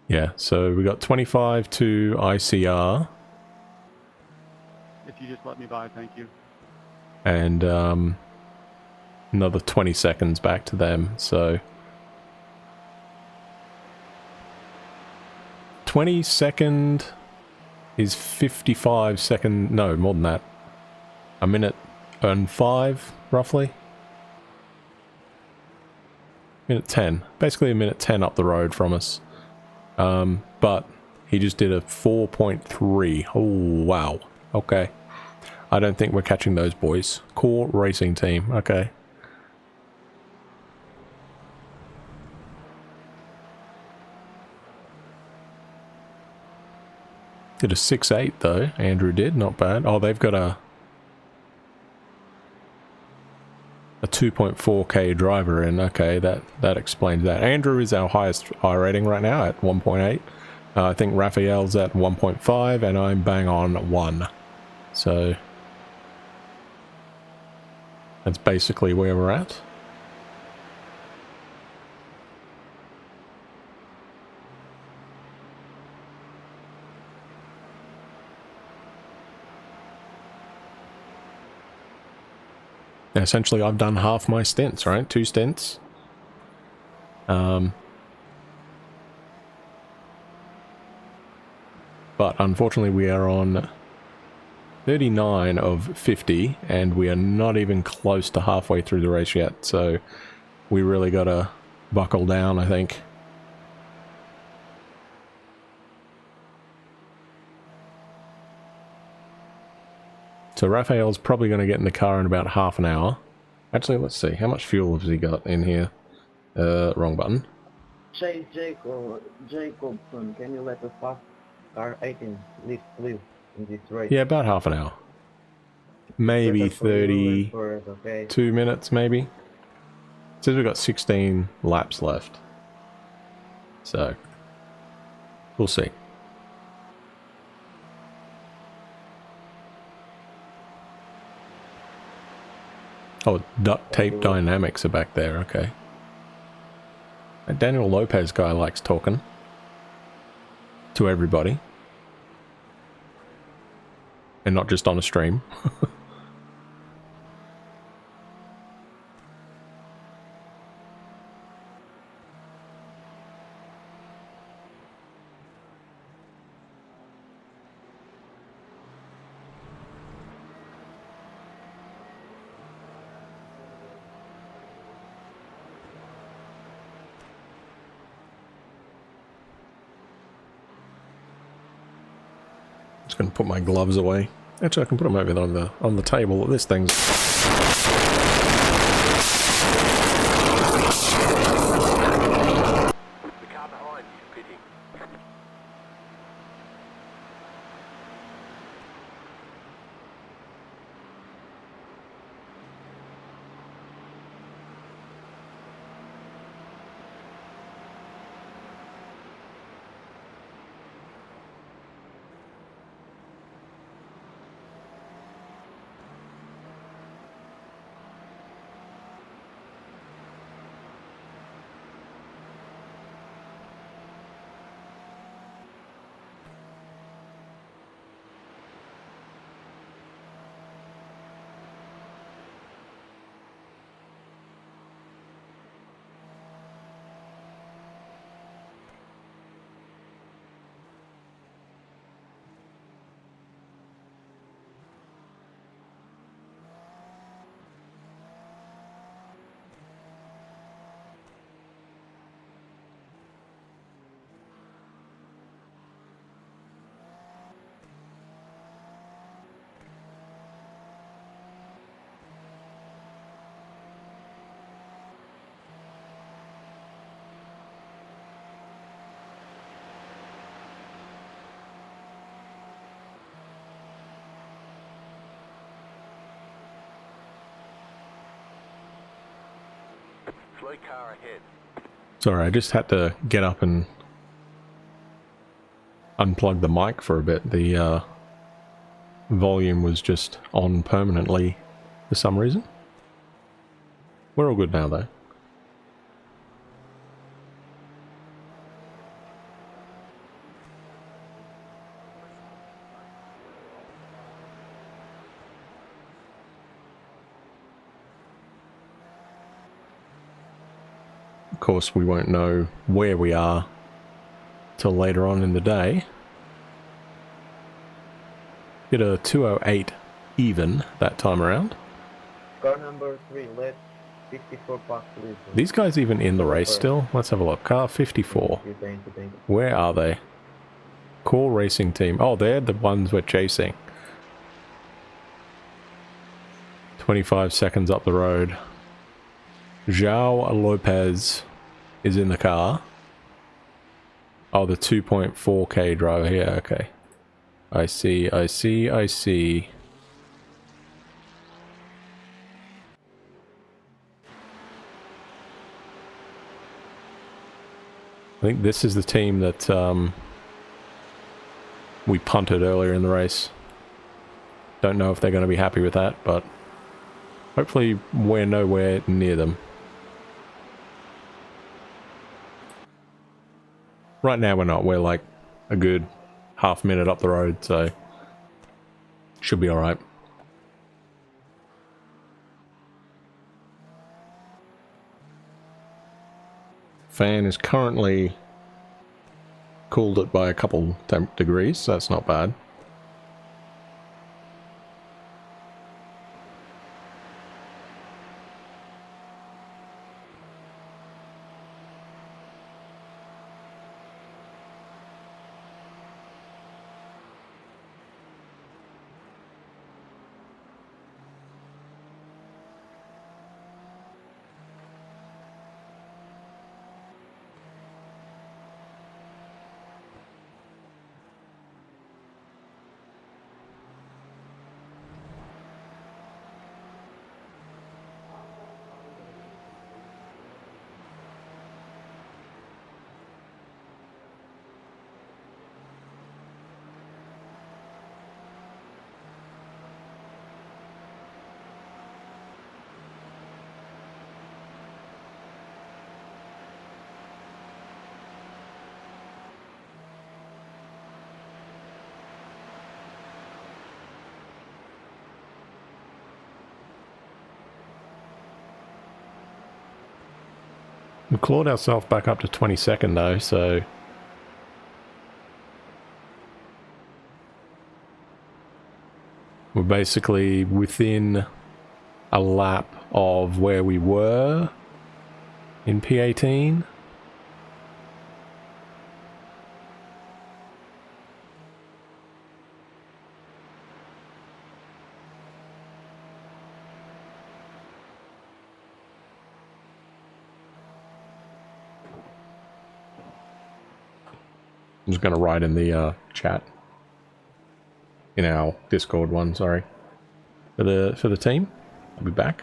Yeah, so we got 25 to ICR. If you just let me by, thank you. And another 20 seconds back to them, so 22nd is 55 second, no, more than that. A minute and 5, roughly. Minute 10. Basically a minute 10 up the road from us. But he just did a 4.3. Oh, wow. Okay. I don't think we're catching those boys. Core racing team. Okay. Did a 6.8 though. Andrew did. Not bad. Oh, they've got a 2.4k driver in. Okay, that explains that. Andrew is our highest I rating right now at 1.8. I think Raphael's at 1.5 and I'm bang on 1. So that's basically where we're at. Essentially, I've done half my stints, right? 2 stints. But unfortunately, we are on 39 of 50, and we are not even close to halfway through the race yet. So we really gotta buckle down, I think. So Raphael's probably going to get in the car in about half an hour. Actually, let's see. How much fuel has he got in here? Wrong button. Jacobson, can you let us pass car 18 leave, please, in this race? Yeah, about half an hour. Maybe 32 minutes, maybe. It says we've got 16 laps left. So, we'll see. Oh, duct tape dynamics are back there, okay. That Daniel Lopez guy likes talking to everybody. And not just on a stream. Just gonna put my gloves away. Actually, I can put them over there on the table. This thing's... Slow car ahead. Sorry, I just had to get up and unplug the mic for a bit. The volume was just on permanently for some reason. We're all good now, though. Of course, we won't know where we are till later on in the day. Did a 208 even that time around. Car number 3, left, 54 past 3. These guys even in the race still? Let's have a look. Car 54. Thank you. Where are they? Core Racing Team. Oh, they're the ones we're chasing. 25 seconds up the road. João Lopez is in the car. Oh, the 2.4k driver here. Okay. I see. I think this is the team that we punted earlier in the race. Don't know if they're going to be happy with that, but hopefully we're nowhere near them. Right now we're not. We're like a good half minute up the road, so should be alright. Fan is currently cooled it by a couple degrees, so that's not bad. We clawed ourselves back up to 22nd though, so we're basically within a lap of where we were in P18. I'm just going to write in the chat, in our Discord one, sorry, for the team. I'll be back.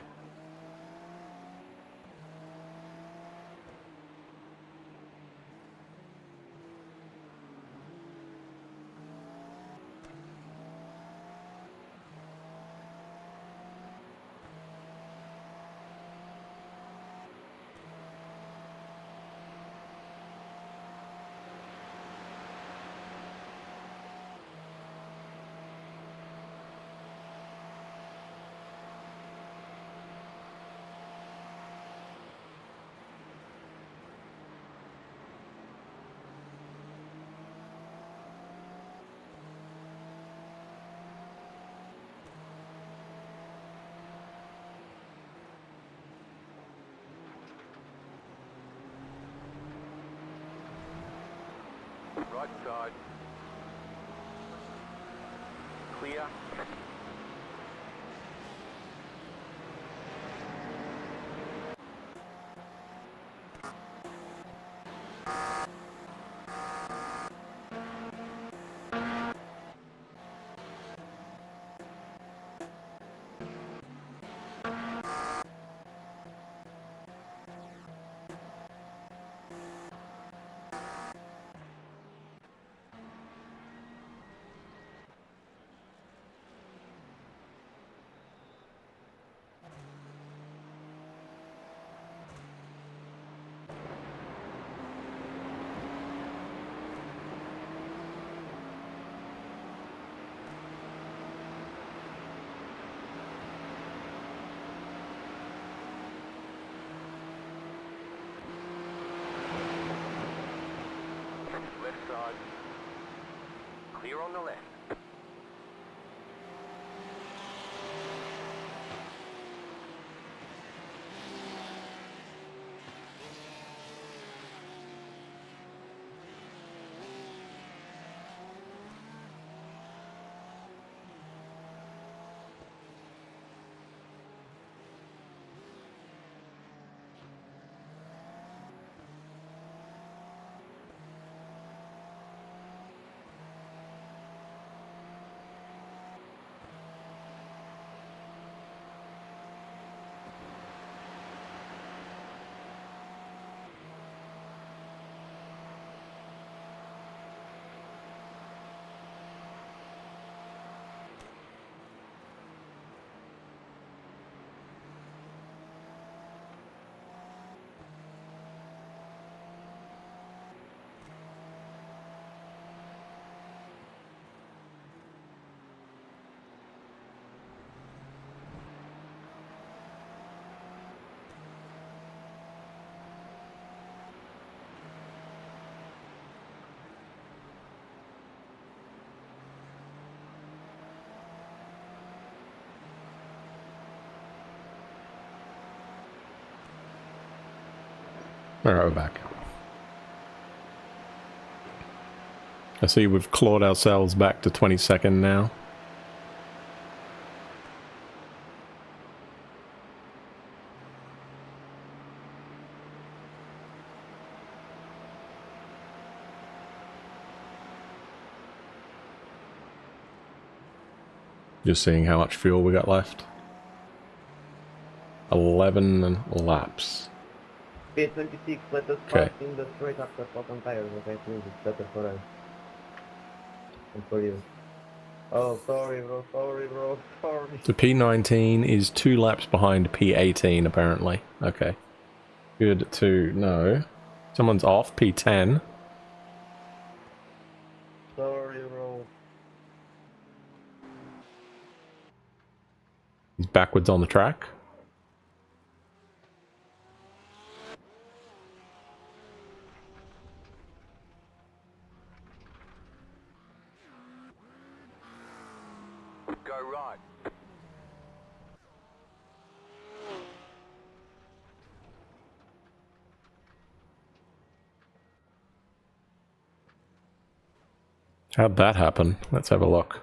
Right side. Clear. left side. Clear on the left. Alright, we're back. I see we've clawed ourselves back to 22nd now. Just seeing how much fuel we got left. 11 laps. P26, let us Okay. pass in the straight after bottom tires, okay, please, it's better for us. And for you. Oh, sorry bro, sorry. So P19 is 2 laps behind P18 apparently. Okay. Good to know. Someone's off P10. Sorry bro. He's backwards on the track. Go right. How'd that happen? Let's have a look.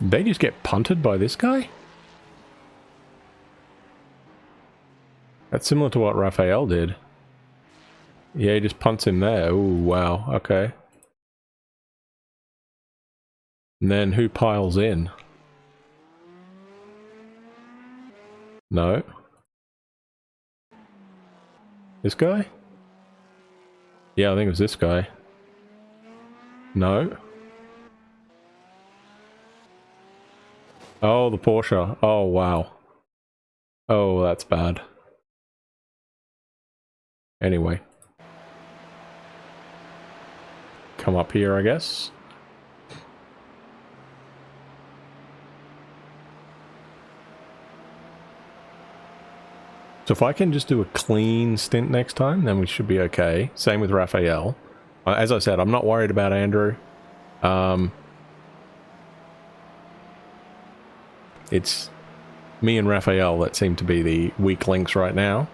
Did they just get punted by this guy? That's similar to what Raphael did. Yeah, he just punts him there. Ooh, wow, okay. And then who piles in? No. This guy? Yeah, I think it was this guy. No. Oh, the Porsche. Oh, wow. Oh, that's bad. Anyway. Come up here, I guess. So if I can just do a clean stint next time, then we should be okay. Same with Raphael. As I said, I'm not worried about Andrew. It's me and Raphael that seem to be the weak links right now.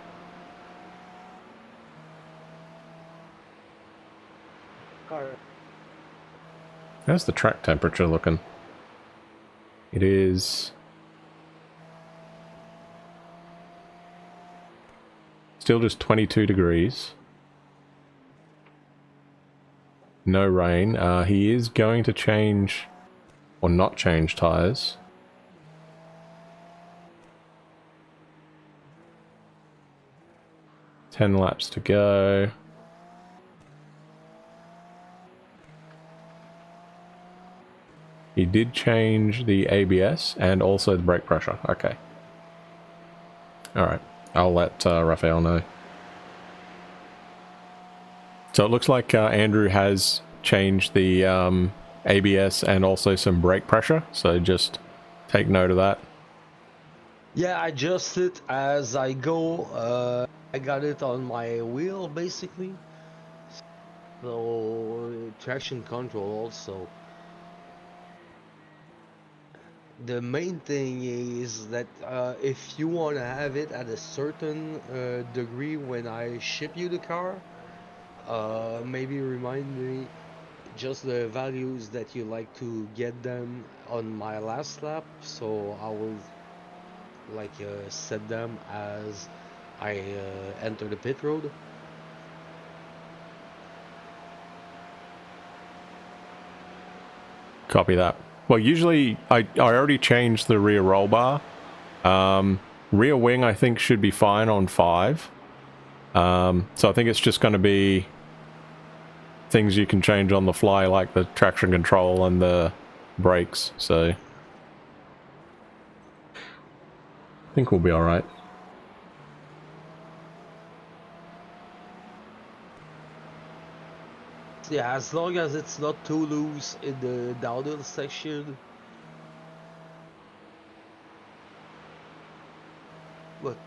How's the track temperature looking? It is still just 22 degrees. No rain. He is going to change or not change tyres. Ten laps to go. He did change the ABS and also the brake pressure. Okay. Alright. I'll let Raphael know. So it looks like Andrew has changed the ABS and also some brake pressure, so just take note of that. Yeah, I adjust it as I go. I got it on my wheel basically. So traction control also. The main thing is that if you want to have it at a certain degree when I ship you the car, maybe remind me just the values that you like to get them on my last lap, so I will like set them as I enter the pit road. Copy that. Well, usually I already changed the rear roll bar. Rear wing I think should be fine on 5. So I think it's just going to be things you can change on the fly, like the traction control and the brakes. So I think we'll be all right. Yeah, as long as it's not too loose in the downhill section. Look,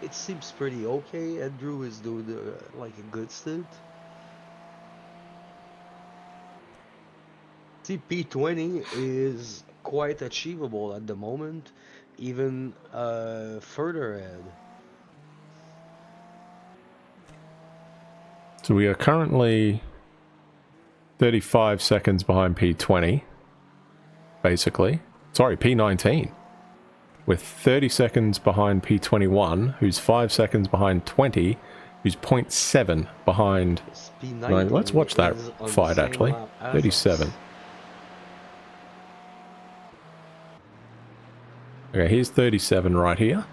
it seems pretty okay. Andrew is doing like a good stint. P20 is quite achievable at the moment, even further ahead. So we are currently 35 seconds behind P20, basically. Sorry, P19. We're 30 seconds behind P21, who's 5 seconds behind 20, who's 0.7 behind... P19 let's watch that fight, actually. 37. Okay, here's 37 right here.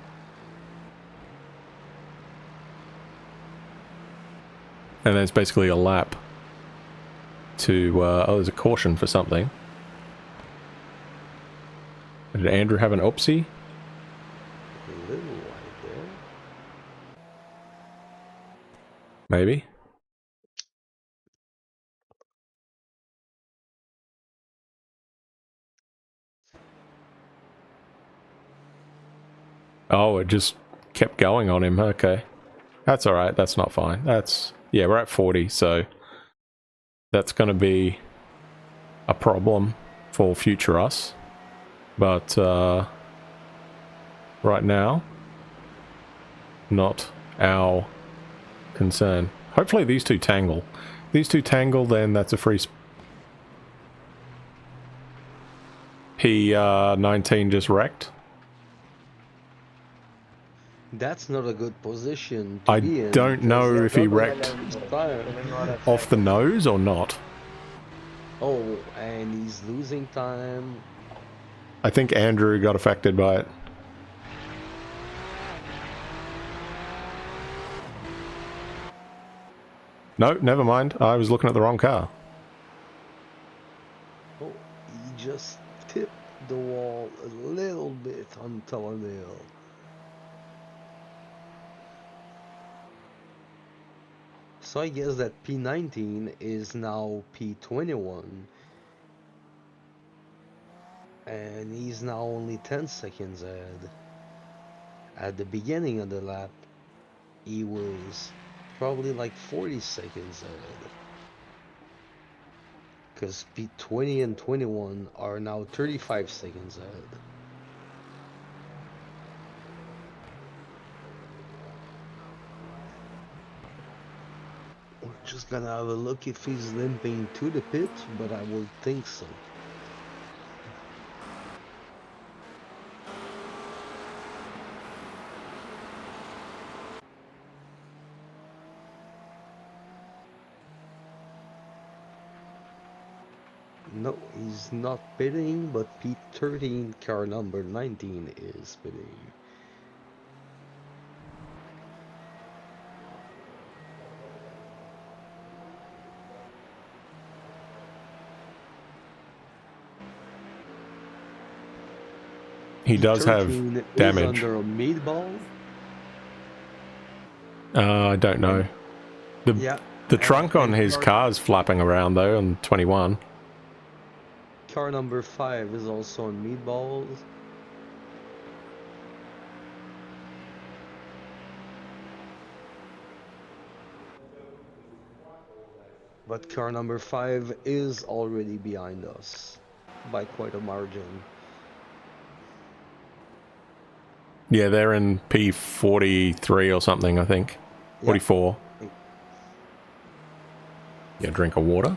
And then it's basically a lap to... oh, there's a caution for something. Did Andrew have an oopsie? A little right there. Maybe. Oh, it just kept going on him. Okay. That's alright. That's not fine. That's... yeah, we're at 40, so... that's going to be a problem for future us. But, right now, not our concern. Hopefully these two tangle. If these two tangle, then that's a free... P19 just wrecked. That's not a good position to I be in. don't know if he wrecked Time. off the nose or not. Oh, and he's losing time. I think Andrew got affected by it. No, never mind. I was looking at the wrong car. Oh, he just tipped the wall a little bit on Telendale. So I guess that P19 is now P21. And he's now only 10 seconds ahead. At the beginning of the lap, he was probably like 40 seconds ahead. Because P20 and 21 are now 35 seconds ahead. We're just gonna have a look if he's limping to the pit, but I would think so. No, he's not pitting, but P13 car number 19 is pitting. He does have damage. Is under a meatball. I don't know. The trunk on his car's flapping around though on 21. car number 5 is also on meatballs. But car number 5 is already behind us by quite a margin. Yeah, they're in P43 or something, I think. 44. Yeah. Yeah, drink of water.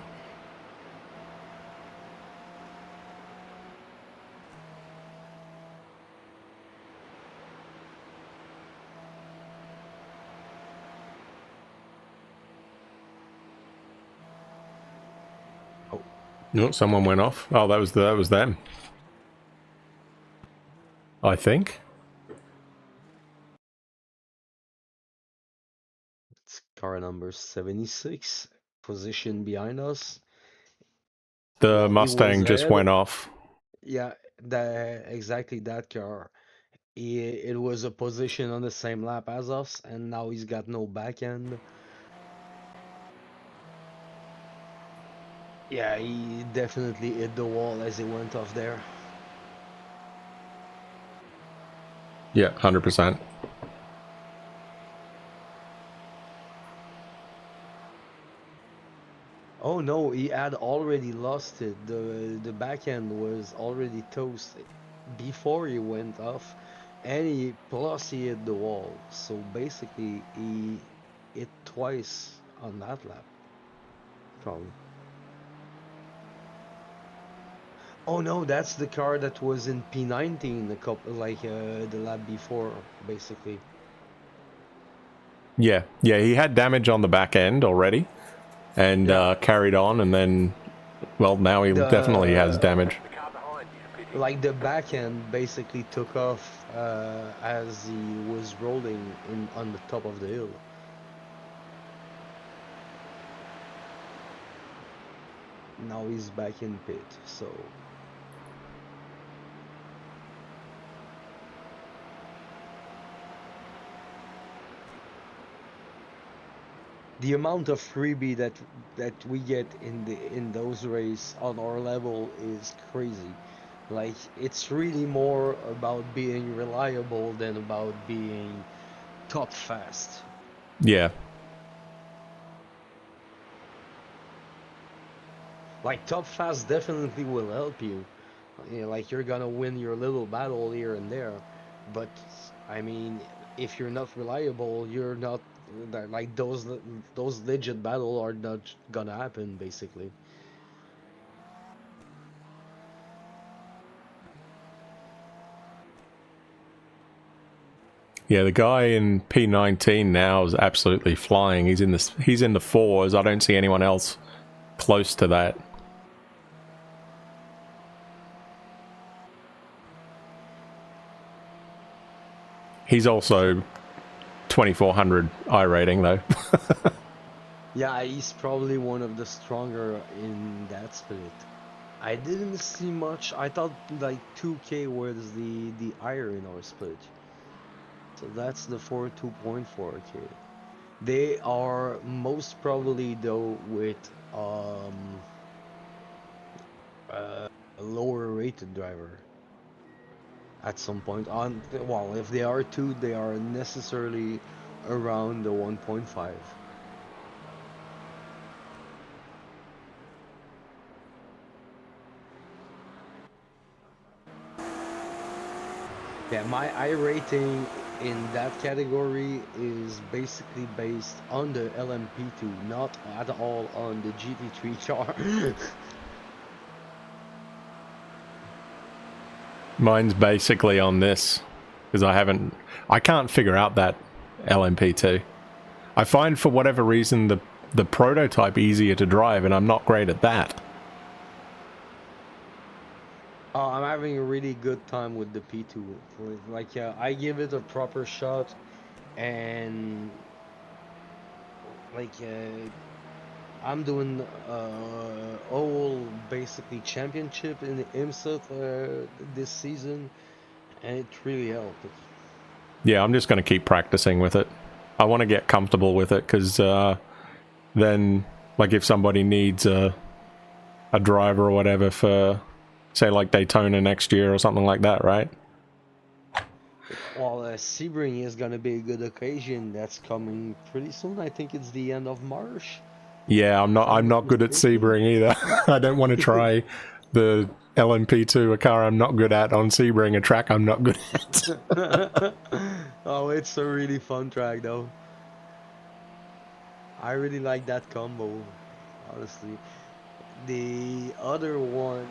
Oh. No, someone went off. Oh, that was them. I think. It's car number 76, position behind us. The Well, he Mustang was just ahead. went off. Yeah, exactly that car. It was a position on the same lap as us, and now he's got no back end. Yeah, he definitely hit the wall as he went off there. Yeah, 100%. Oh no, he had already lost it. The back end was already toasted before he went off, and he hit the wall. So basically, he hit twice on that lap, probably. Oh no, that's the car that was in P19 a couple the lap before, basically. Yeah, he had damage on the back end already, and carried on, and then, well, now he definitely has damage. Like the back end basically took off as he was rolling on the top of the hill. Now he's back in pit, so the amount of freebie that we get in those races on our level is crazy. Like, it's really more about being reliable than about being top fast. Yeah. Like, top fast definitely will help you. You know, like, you're gonna win your little battle here and there, but I mean, if you're not reliable, you're not like those legit battle are not gonna happen, basically. Yeah, the guy in P19 now is absolutely flying. He's in the fours. I don't see anyone else close to that. He's also 2400 I rating though. Yeah, he's probably one of the stronger in that split. I didn't see much. I thought like 2K was the higher in our split. So that's the 2.4K. They are most probably though with a lower rated driver at some point on. Well, if they are 2, they are necessarily around the 1.5. Yeah, my I rating in that category is basically based on the LMP2, not at all on the GT3 car. Mine's basically on this, because I can't figure out that LMP2. I find for whatever reason the prototype easier to drive, and I'm not great at that. I'm having a really good time with the P2. Like, I give it a proper shot, and like, I'm doing all basically championship in the IMSA this season, and it really helped. Yeah, I'm just going to keep practicing with it. I want to get comfortable with it, because then, like, if somebody needs a driver or whatever for say like Daytona next year or something like that, right? Well, Sebring is gonna be a good occasion. That's coming pretty soon. I think it's the end of March. Yeah, I'm not good at Sebring either. I don't want to try the LMP2, a car I'm not good at, on Sebring, a track I'm not good at. Oh, it's a really fun track though. I really like that combo, honestly. The other one,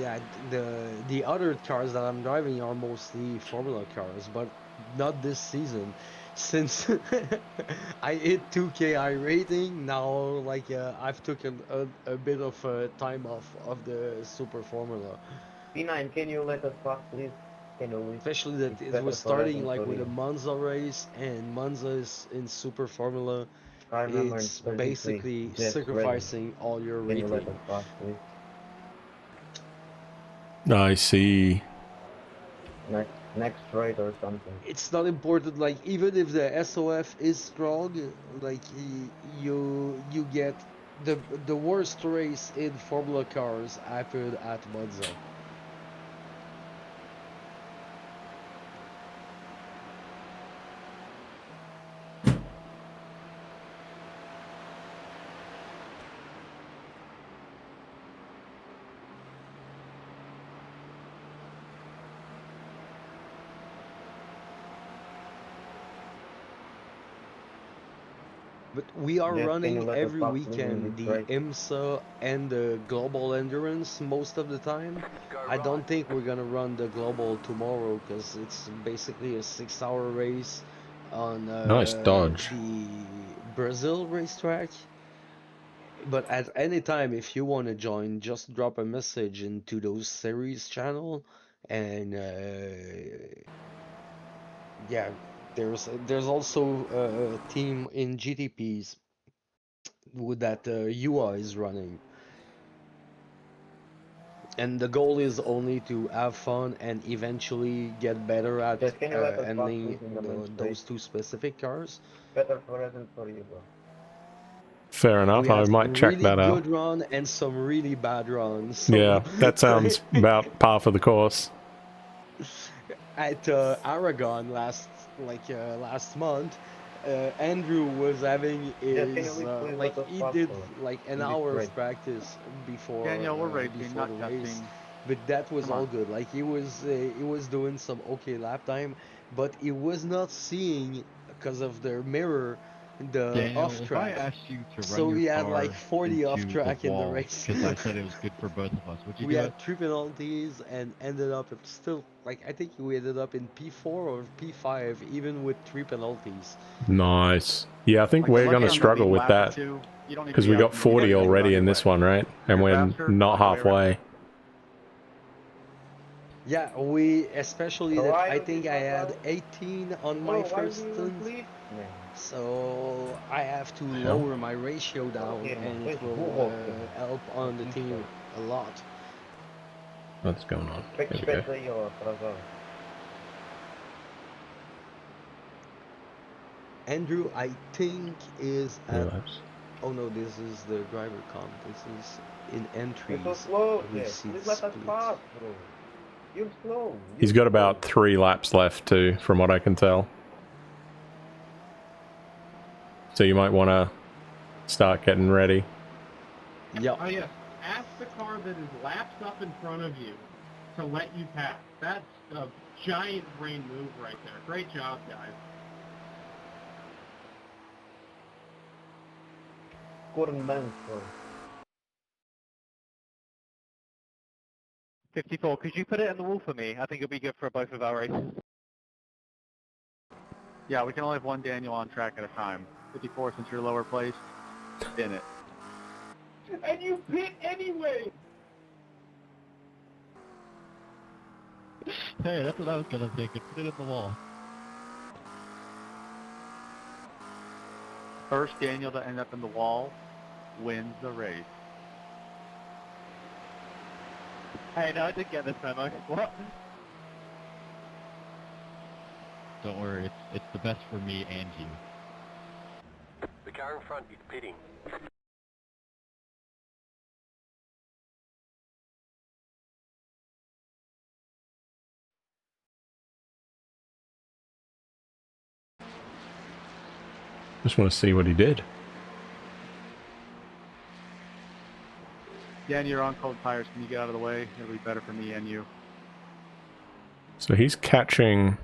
yeah, the other cars that I'm driving are mostly Formula cars, but not this season, since I hit 2K rating. Now, like, I've taken a bit of time off of the Super Formula, P9, can you let us pass, please? Can you leave? especially that It's it better was for us starting and like for with a you. Monza race, and Monza is in Super Formula. Car number It's 33, basically Jets ready. sacrificing all your Can you let rating. us pass, please? I see. Next straight or something. It's not important, like even if the SOF is strong, like you get the worst race in Formula cars happened at Monza. But we are Jets, can you running let us every pass, please, in this weekend the straight? IMSA and the Global Endurance most of the time. Go I right. don't think we're gonna run the Global tomorrow because it's basically a 6-hour race on Nice dodge. the Brazil racetrack. But at any time, if you want to join, just drop a message into those series channel, and yeah, there's also a team in GTPs with that UA is running, and the goal is only to have fun and eventually get better at Jets, can you let us pass, handling please, in the main straight? those two specific cars. Better for us and for you, bro. Fair enough. We I had might some check really that out. good run and some really bad runs. Yeah, So that sounds about par for the course. at Aragon last month, Andrew was having Jets, can you his please like let us he pass, did bro? like an In this hour straight. of practice Daniel, we're racing, before not the race, testing. but that was Come all on. good. Like he was doing some okay lap time, but he was not seeing because of the mirror the Daniel, off if I track. asked you to run So your we had like car 40 off into the track in the wall race. because I said it was good for both of us, would you We do it? had three penalties and ended up at still like I think we ended up in P4 or P5 even with three penalties. Nice. Yeah, I think Like, we're unless going to you're on the struggle lead with lap or that two, you don't need to because be we got asking me to do 40 anything already about in your this way. one, right? If And you're we're faster, not walk away right now. halfway. Yeah, we especially Bro, that why I you think leave I my car? had 18 on my Bro, why do first you stint, leave? Man. so I have to Hell. lower my ratio down Okay, man. and it Let's will go. help on the team a lot. What's going on? There we go. Expect your brother. Andrew, I think is 3 at laps. oh no, this is the driver comp. This is in You're so entries. slow, We Jess. see Please the let us split. pass, bro. You're slow. He's You're got slow. about 3 laps left too, from what I can tell. So you might want to start getting ready. Yep. Oh yes, ask the car that is laps up in front of you to let you pass. That's a giant brain move right there. Great job, guys. Couldn't manage, bro. 54, could you put it in the wall for me? I think it'll be good for both of our races. Yeah, we can only have one Daniel on track at a time. 54, since you're lower placed, in it. And you pit anyway! Hey, that's what I was gonna think. Put it in the wall. First Daniel to end up in the wall wins the race. Hey, no, I did get this memo. What? Don't worry, it's the best for me and you. The car in front is pitting. Just want to see what he did. Dan, you're on cold tires. Can you get out of the way? It'll be better for me and you. So he's catching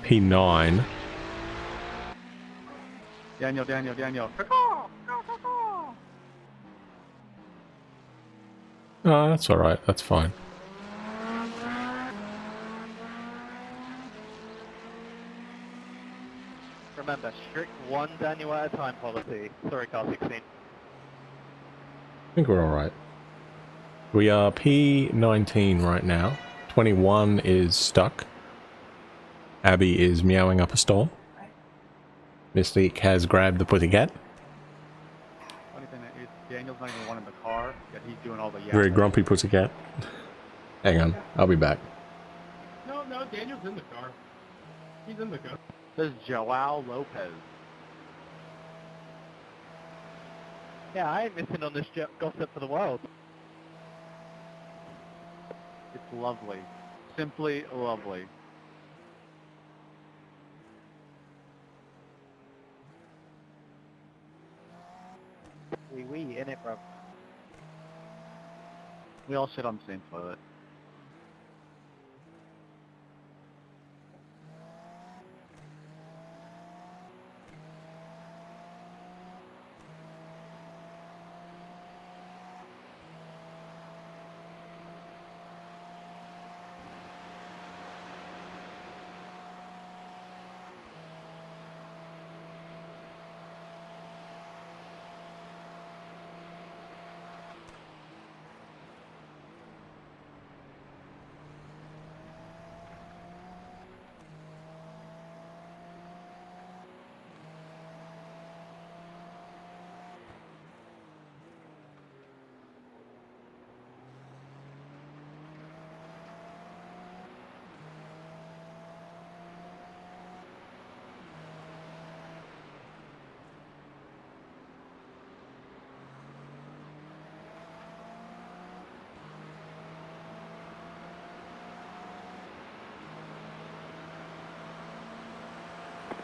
P9. Daniel. Oh, that's alright. That's fine. Remember, strict one Daniel at a time policy. Sorry, car 16. I think we're alright. We are P19 right now. 21 is stuck. Abby is meowing up a storm. Mystique has grabbed the pussycat. Funny thing is, Daniel's not even one in the car, yet he's doing all the Very grumpy pussycat. Hang on, I'll be back. No, Daniel's in the car. He's in the car. This is Joao Lopez. Yeah, I ain't missing on this gossip for the world. It's lovely. Simply lovely. We in it, bro. We all sit on the same toilet.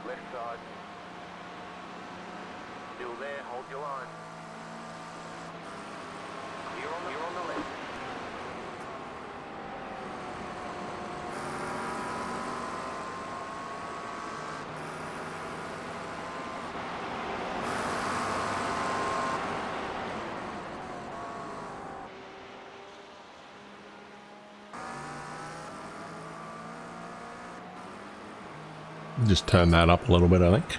Left side. Still there, hold your line. Clear on the left. Just turn that up a little bit, I think.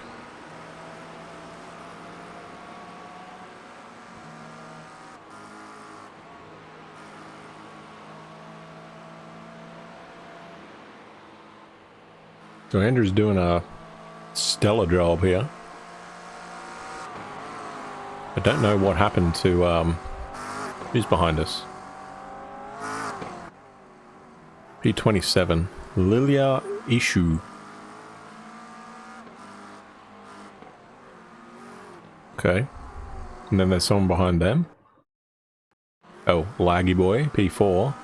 So Andrew's doing a stellar job here. I don't know what happened to, who's behind us? P27, Lilia Ishu. Okay. And then there's someone behind them. Oh, Laggy Boy, P4.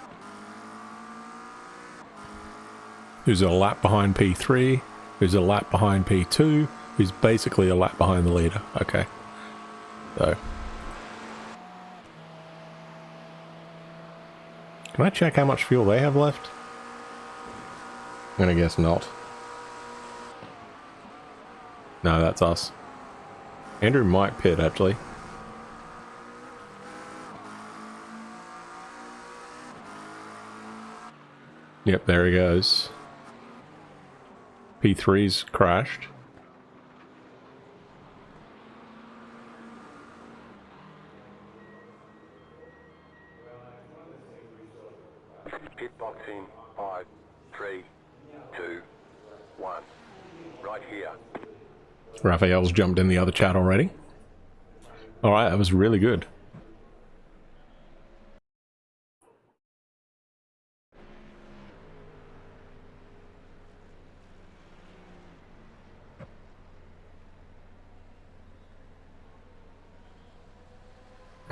Who's a lap behind P3. Who's a lap behind P2. Who's basically a lap behind the leader. Okay. So. Can I check how much fuel they have left? I'm gonna guess not. No, that's us. Andrew might pit, actually. Yep, there he goes. P3's crashed. Pit box in 5, 3, 2, 1. Right here. Raphael's jumped in the other chat already. Alright, that was really good.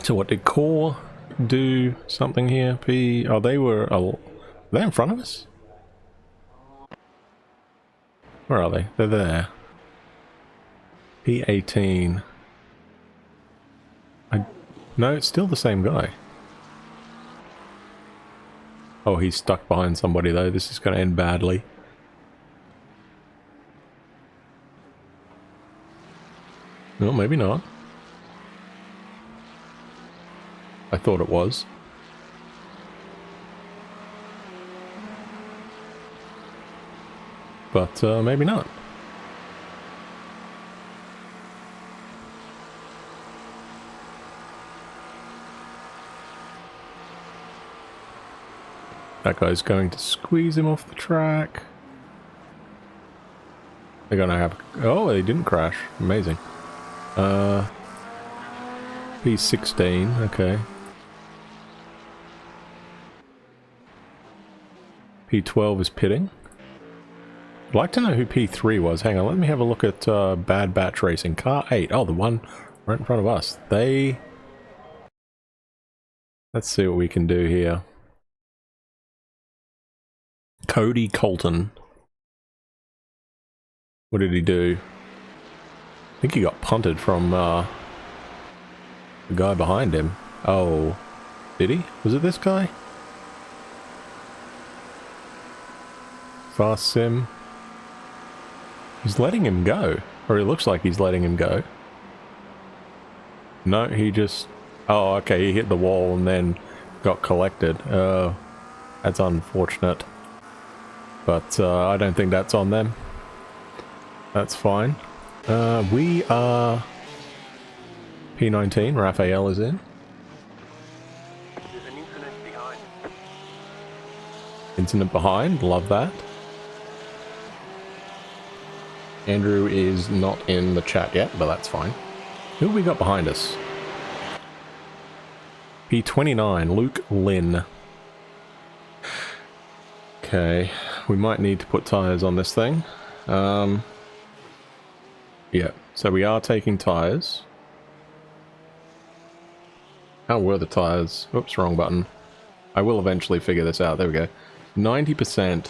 So what did Core do something here? Oh, they were... Are they in front of us? Where are they? They're there. P18. No, it's still the same guy. Oh, he's stuck behind somebody though. This is going to end badly. No, maybe not. I thought it was. But maybe not. That guy's going to squeeze him off the track. They're gonna have... Oh, they didn't crash. Amazing. P16, okay. P12 is pitting. I'd like to know who P3 was. Hang on, let me have a look at Bad Batch Racing. Car 8. Oh, the one right in front of us. They... Let's see what we can do here. Cody Colton. What did he do? I think he got punted from the guy behind him. Oh, did he? Was it this guy? Fast Sim. He's letting him go. Or it looks like he's letting him go. No, he just... Oh, okay, he hit the wall and then got collected. That's unfortunate. But I don't think that's on them. That's fine. We are... P19, Raphael is in. There's an incident behind. Incident behind, love that. Andrew is not in the chat yet, but that's fine. Who have we got behind us? P29, Luke Lynn. Okay, we might need to put tyres on this thing. Yeah, so we are taking tyres. How were the tyres? Oops, wrong button. I will eventually figure this out. There we go. 90%.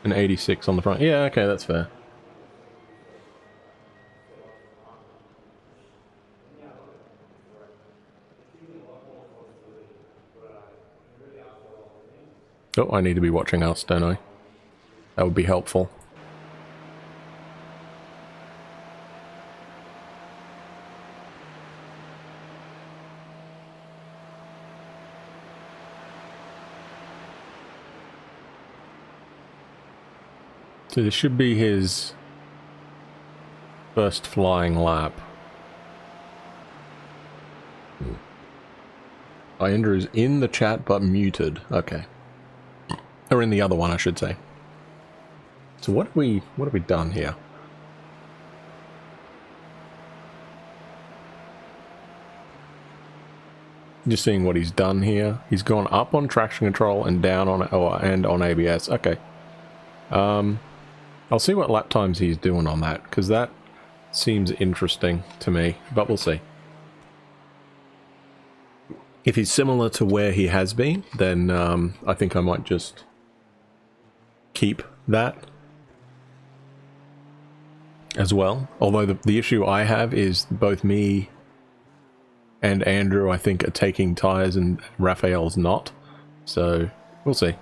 An 86 on the front. Yeah, okay, that's fair. Oh, I need to be watching us, don't I? That would be helpful. So this should be his first flying lap. Andrew's in the chat but muted. Okay. Or in the other one, I should say. So what have we done here? Just seeing what he's done here. He's gone up on traction control and down on and on ABS. Okay. I'll see what lap times he's doing on that, because that seems interesting to me, but we'll see. If he's similar to where he has been, then I think I might just keep that as well. Although the issue I have is both me and Andrew, I think, are taking tyres and Raphael's not. So, we'll see.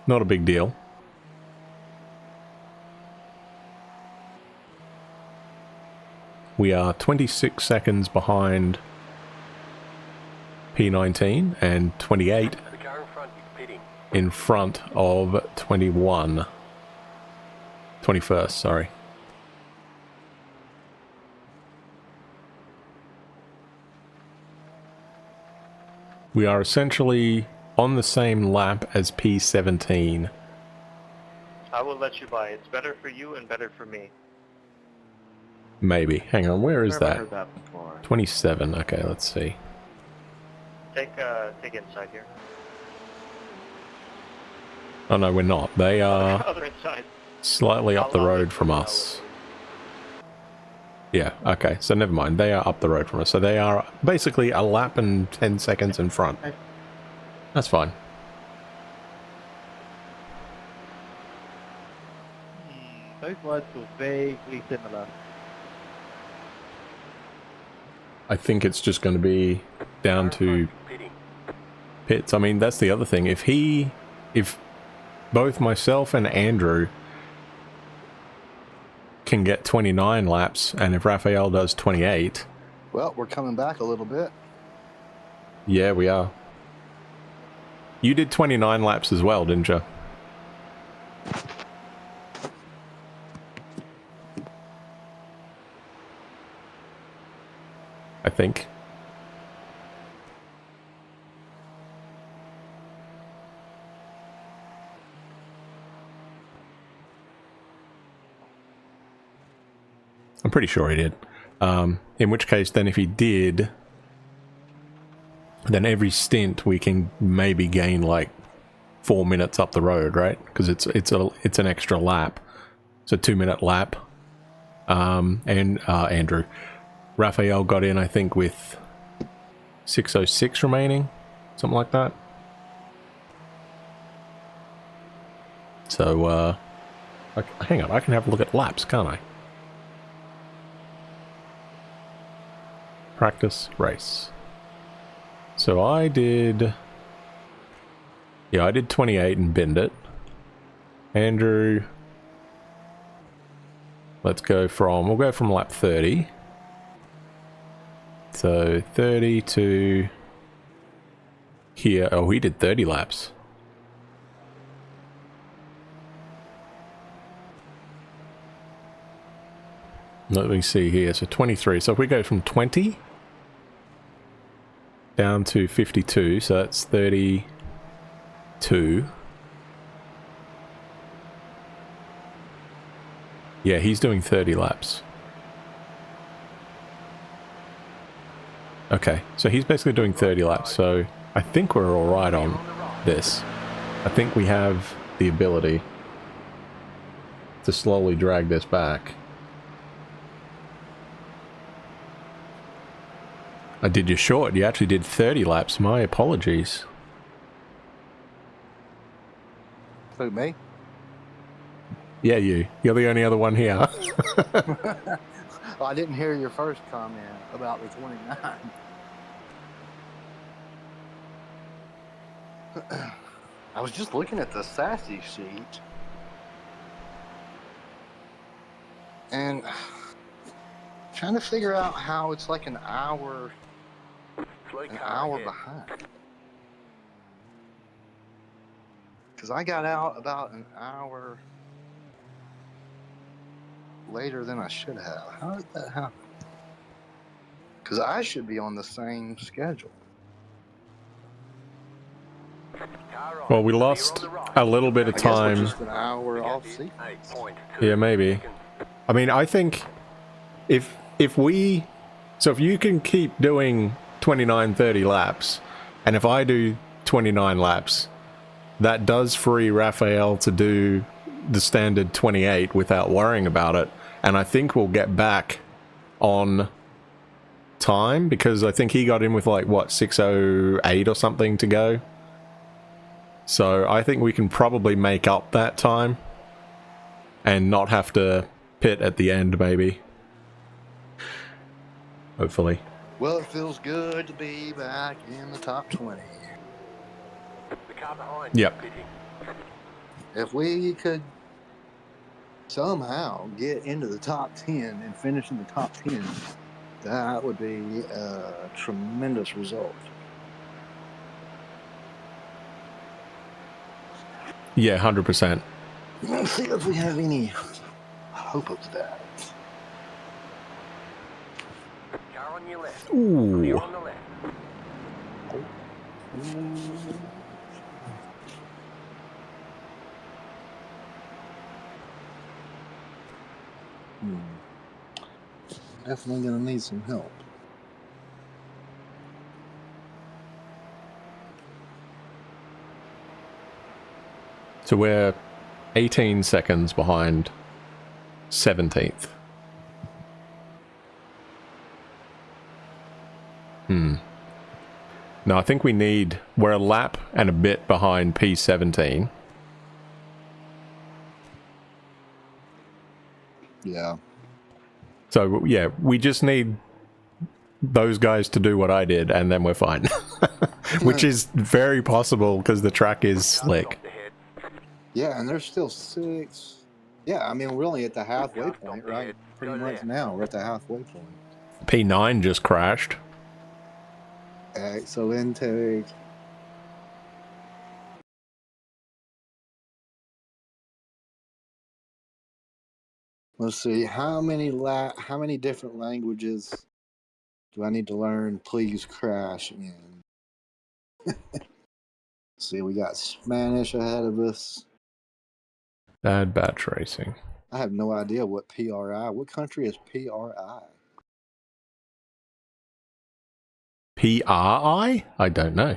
Not a big deal. We are 26 seconds behind P19 and 28 The car in front is pitting. in front of 21. 21st, sorry. We are essentially on the same lap as P17. I will let you by. It's better for you and better for me. Maybe. Hang on, where is Never that? heard that before. 27. Okay, let's see. Take inside here. Oh no, we're not. They are Other inside. slightly up the road from us. Yeah, okay, so never mind. They are up the road from us. So they are basically a lap and 10 seconds in front. That's fine. Those words were vaguely similar. I think it's just going to be down to pits. I mean, that's the other thing. If both myself and Andrew can get 29 laps, and if Raphael does 28... Well, we're coming back a little bit. Yeah, we are. You did 29 laps as well, didn't you? I think. I'm pretty sure he did. In which case, then if he did, then every stint we can maybe gain like 4 minutes up the road, right? Because it's an extra lap. It's a 2-minute lap. And Andrew. Raphael got in, I think, with 6:06 remaining. Something like that. So, hang on, I can have a look at laps, can't I? Practice race. So I did... Yeah, I did 28 and binned it. Andrew... We'll go from lap 30. So 30 to here. Oh, he did 30 laps. Let me see here. So 23. So if we go from 20 down to 52, so that's 32. Yeah, he's doing 30 laps. Okay, so he's basically doing 30 laps, so I think we're alright on this. I think we have the ability to slowly drag this back. I did you short. You actually did 30 laps. My apologies. Who, me? Yeah, you. You're the only other one here. Well, I didn't hear your first comment about the 29. I was just looking at the sassy sheet. And trying to figure out how it's like an hour behind. Because I got out about an hour later than I should have. How did that happen? Because I should be on the same schedule. Well, we lost a little bit of time. I guess we're just an hour off sequence. Yeah, maybe. I mean, I think if you can keep doing 29, 30 laps, and if I do 29 laps, that does free Raphael to do the standard 28 without worrying about it, and I think we'll get back on time, because I think he got in with like, what, 6:08 or something to go. So I think we can probably make up that time and not have to pit at the end, maybe. Hopefully. Well, it feels good to be back in the top 20. Yep. If we could somehow get into the top 10 and finish in the top 10, that would be a tremendous result. Yeah, 100%. Let's see if we have any hope of that. Car on your left. Ooh. Clear on the left. Definitely gonna need some help. So we're 18 seconds behind 17th. No, I think we're a lap and a bit behind P17. Yeah. So, yeah, we just need those guys to do what I did, and then we're fine. Which is very possible because the track is slick. Yeah, and there's still 6. Yeah, I mean, we're only at the halfway point, right? Pretty much now, we're at the halfway point. P9 just crashed. Excellent take. Let's see, how many different languages do I need to learn? Please crash in. See, we got Spanish ahead of us. Bad batch racing. I have no idea what PRI. What country is PRI? PRI? I don't know.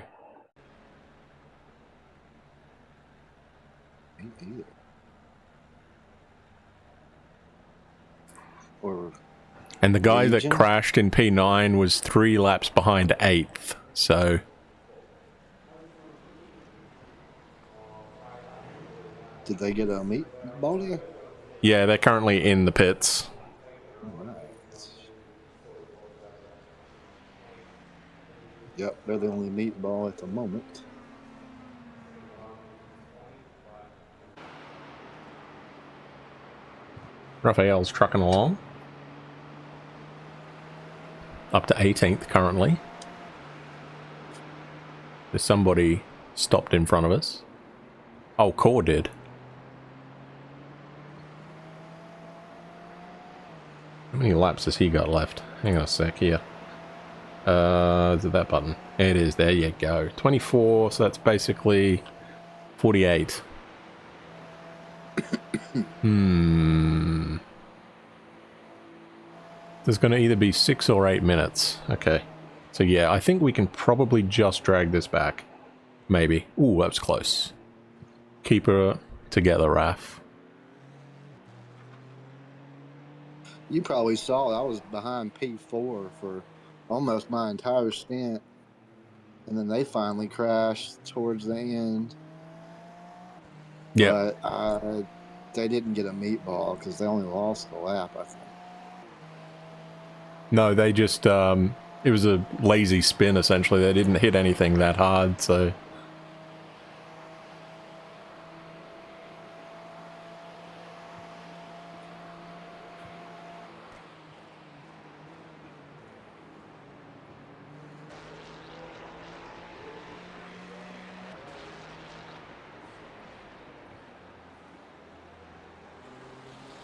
Me either. Or And the guy region? that crashed in P9 was 3 laps behind 8th, so... Did they get a meatball there? Yeah, they're currently in the pits. Alright. Yep, they're the only meatball at the moment. Raphael's trucking along. Up to 18th currently. There's somebody stopped in front of us. Oh, Core did. How many laps has he got left? Hang on a sec here. Is it that button? It is, there you go. 24, so that's basically 48. There's going to either be 6 or 8 minutes. Okay. So yeah, I think we can probably just drag this back. Maybe. Ooh, that was close. Keep her together, Raph. You probably saw I was behind P4 for almost my entire stint. And then they finally crashed towards the end. Yeah. But they didn't get a meatball because they only lost a lap, I think. No, they just, it was a lazy spin, essentially. They didn't hit anything that hard, so...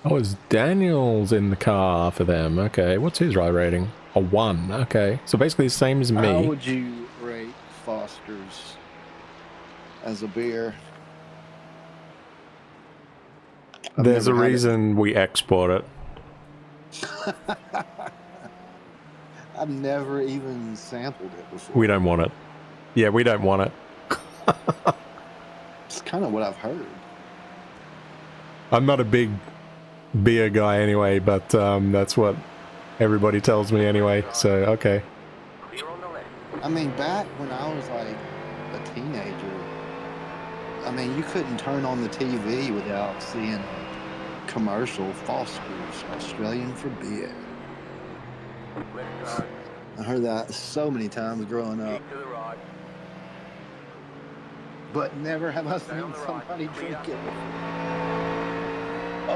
Oh, it's Daniel's in the car for them. Okay, what's his ride rating? A 1. Okay, so basically the same as me. How would you rate Foster's as a beer? There's a reason we export it. I've never even sampled it before. We don't want it. Yeah, we don't want it. It's kind of what I've heard. I'm not a big beer guy anyway, but that's what everybody tells me anyway, so okay. I mean, back when I was like a teenager, I mean, you couldn't turn on the TV without seeing a commercial, Foster's, Australian for beer. I heard that so many times growing up. But never have I seen somebody drink it before.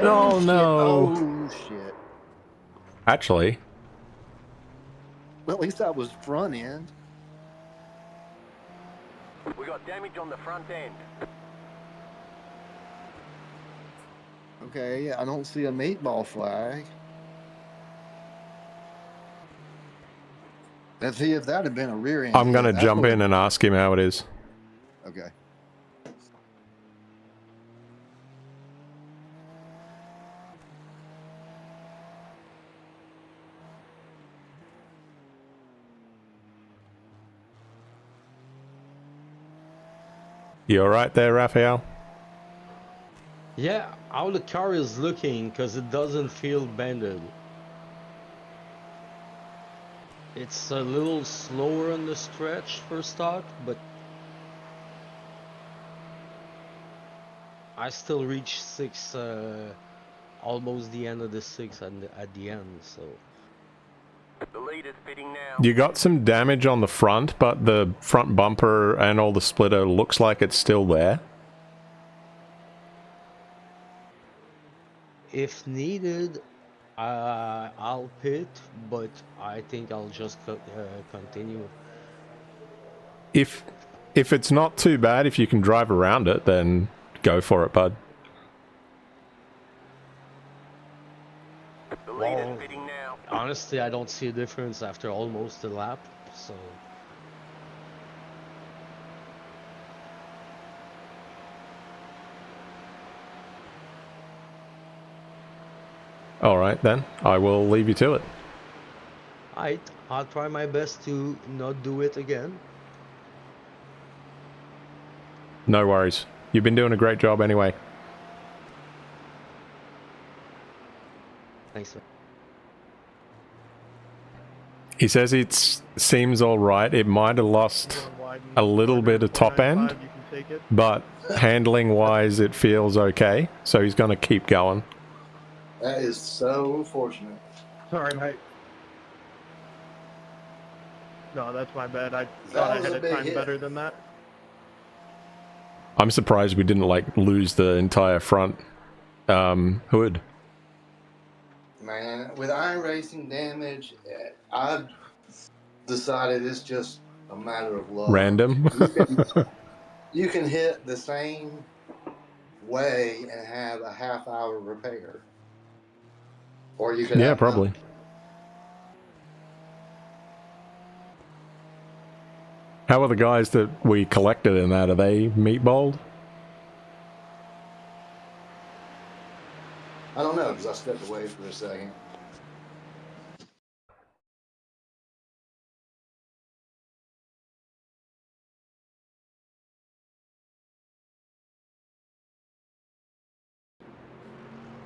Oh, shit. no. Oh, shit. Actually. Well, at least that was front end. We got damage on the front end. Okay, I don't see a meatball flag. Let's see if that had been a rear end. I'm gonna jump in and ask him how it is. Okay. You alright there, Raphael? Yeah, how the car is looking, because it doesn't feel bended. It's a little slower on the stretch for stock, but I still reach 6, almost the end of the 6 at the end, so... The leader's pitting now. You got some damage on the front, but the front bumper and all the splitter looks like it's still there. If needed, I'll pit, but I think I'll just continue. If it's not too bad, if you can drive around it, then go for it, bud. The leader's pitting now. Honestly, I don't see a difference after almost a lap, so... Alright then, I will leave you to it. I'll try my best to not do it again. No worries. You've been doing a great job anyway. Thanks, sir. He says it seems alright. It might have lost a little bit of top end, but handling wise it feels okay. So he's going to keep going. That is so fortunate. Sorry, mate. No, that's my bad. I thought I had a time better than that. I'm surprised we didn't like lose the entire front hood. Man, with iron racing damage, I've decided it's just a matter of luck. Random. You can hit the same way and have a half-hour repair, or you can. Yeah, probably. How are the guys that we collected in that? Are they meatballed? I don't know because I stepped away for a second.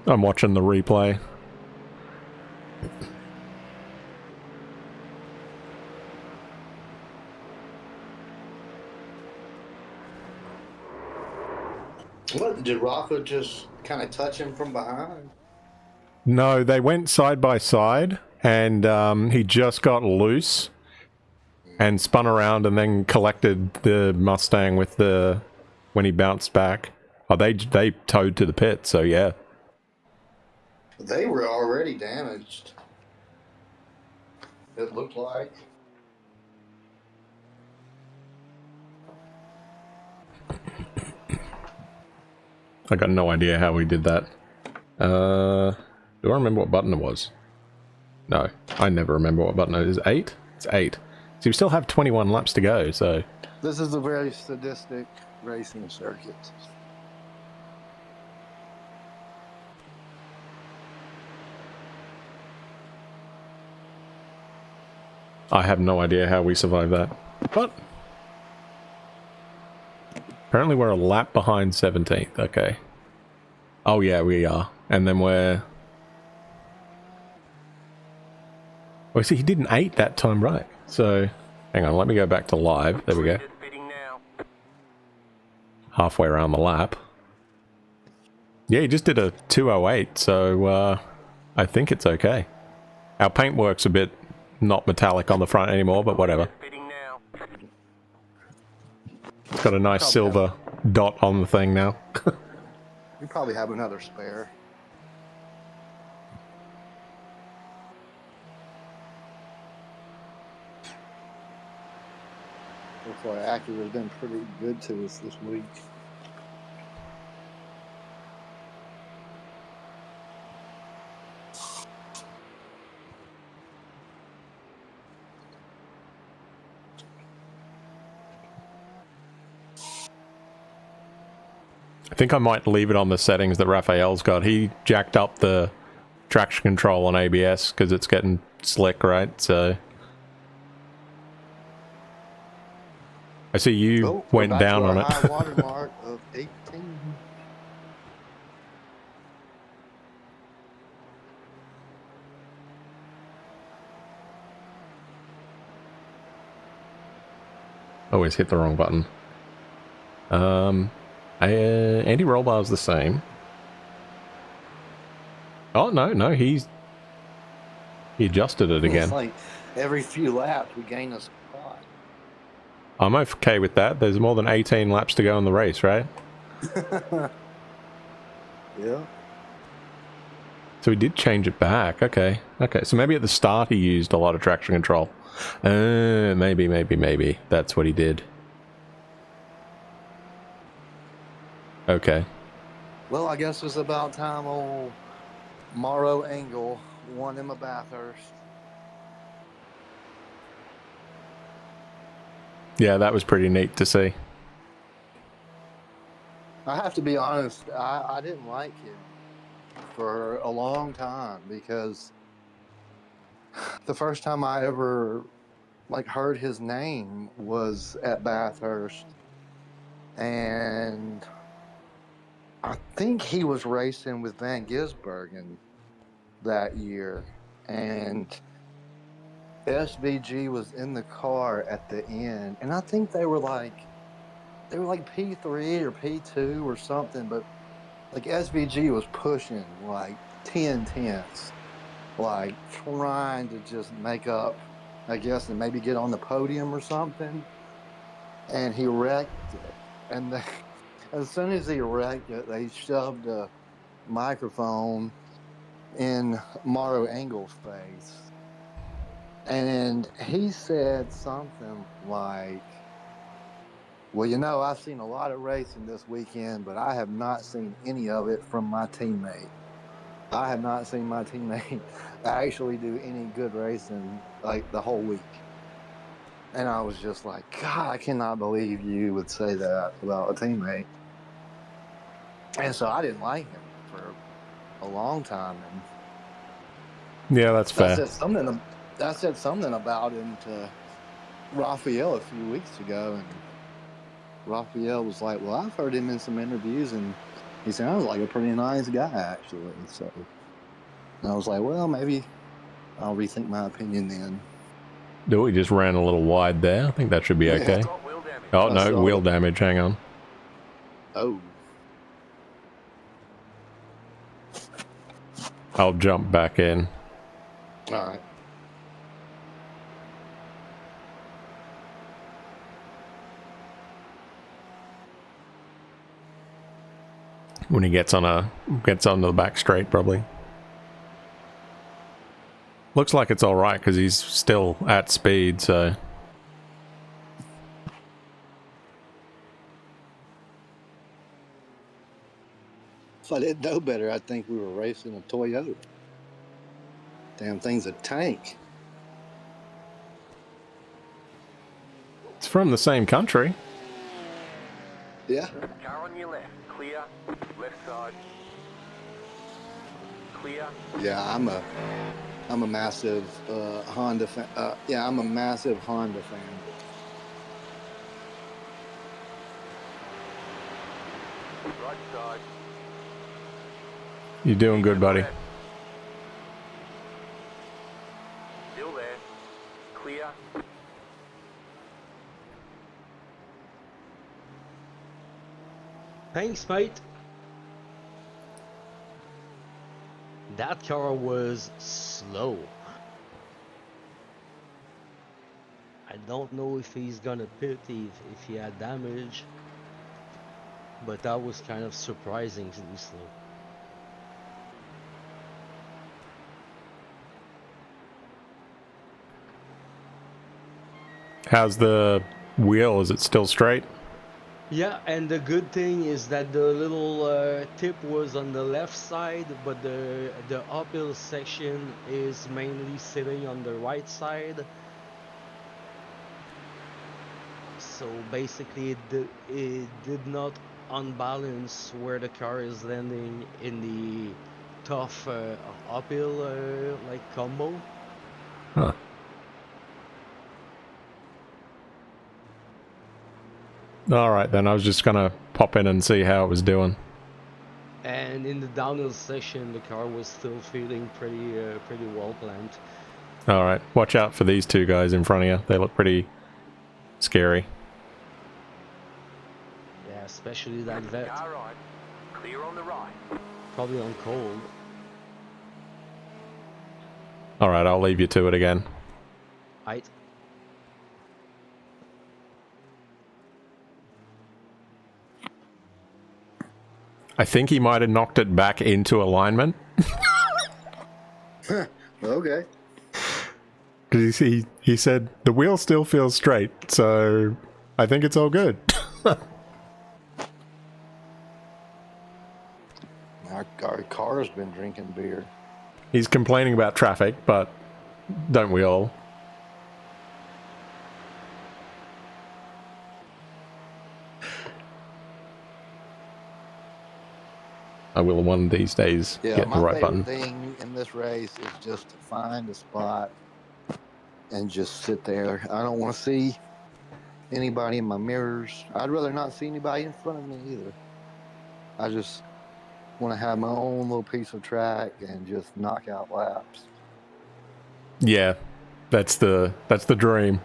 I'm watching the replay. What, did Rafa just kind of touch him from behind? No, they went side by side, and he just got loose and spun around and then collected the Mustang with the... when he bounced back. Oh, they towed to the pit, so yeah. They were already damaged. It looked like. I got no idea how we did that. Do I remember what button it was? No, I never remember what button it is. 8? It's 8. So we still have 21 laps to go, so... This is a very sadistic racing circuit. I have no idea how we survived that. But... apparently we're a lap behind 17th, okay. Oh yeah, we are. And then we're... oh, see, he did an 8 that time, right. So, hang on, let me go back to live. There we go. Halfway around the lap. Yeah, he just did a 2:08, so I think it's okay. Our paintwork's a bit not metallic on the front anymore, but whatever. It's got a nice silver dot on the thing now. We probably have another spare. Looks like Acura's been pretty good to us this week. I think I might leave it on the settings that Raphael's got. He jacked up the traction control on ABS because it's getting slick, right? So... I see you went down on it. High water mark of 18. Always hit the wrong button. Anti-roll bar is the same. Oh, no, he adjusted it again. It's like every few laps we gain a spot. I'm okay with that. There's more than 18 laps to go in the race, right? Yeah. So he did change it back. Okay. Okay, so maybe at the start he used a lot of traction control. Maybe. That's what he did. Okay. Well, I guess it's about time old Morrow Angle won him a Bathurst. Yeah, that was pretty neat to see. I have to be honest, I didn't like him for a long time because the first time I ever heard his name was at Bathurst, and I think he was racing with Van Gisbergen that year, and SVG was in the car at the end, and I think they were like P3 or P2 or something, but like SVG was pushing like 10 tenths, like trying to just make up, I guess, and maybe get on the podium or something. And he wrecked it. And as soon as he wrecked it, they shoved a microphone in Morrow Engle's face. And he said something like, well, you know, I've seen a lot of racing this weekend, but I have not seen any of it from my teammate. I have not seen my teammate actually do any good racing like the whole week. And I was just like, God, I cannot believe you would say that about a teammate. And so I didn't like him for a long time. And Yeah, that's fair. I said something about him to Raphael a few weeks ago, and Raphael was like, well, I've heard him in some interviews, and he sounds like a pretty nice guy, actually. So I was like, well, maybe I'll rethink my opinion then. No, he just ran a little wide there. I think that should be okay. Oh, no, wheel damage. Hang on. Oh. I'll jump back in. All right. When he gets onto the back straight, probably. Looks like it's all right because he's still at speed, so. If I didn't know better, I'd think we were racing a Toyota. Damn thing's a tank. It's from the same country. Yeah. Car on your left, clear, left side, clear. Yeah, I'm a massive Honda fan. Yeah, I'm a massive Honda fan. Right side. You're doing good, buddy. Still there. Clear. Thanks, mate. That car was slow. I don't know if he's gonna pit if he had damage, but that was kind of surprisingly slow. How's the wheel? Is it still straight? Yeah, and the good thing is that the little tip was on the left side, but the uphill section is mainly sitting on the right side. So basically it did not unbalance where the car is landing in the tough uphill like combo. Huh. Alright then, I was just gonna pop in and see how it was doing. And in the downhill section, the car was still feeling pretty well planned. Alright, watch out for these two guys in front of you. They look pretty scary. Yeah, especially that vet. Car right. Clear on the right. Probably on cold. Alright, I'll leave you to it again. Right. I think he might have knocked it back into alignment. Okay. Because he said, the wheel still feels straight, so I think it's all good. Our car's been drinking beer. He's complaining about traffic, but don't we all? I will one of these days Yeah, get the right button. my favorite thing in this race is just to find a spot and just sit there. I don't want to see anybody in my mirrors. I'd rather not see anybody in front of me either. I just want to have my own little piece of track and just knock out laps. Yeah, that's the dream.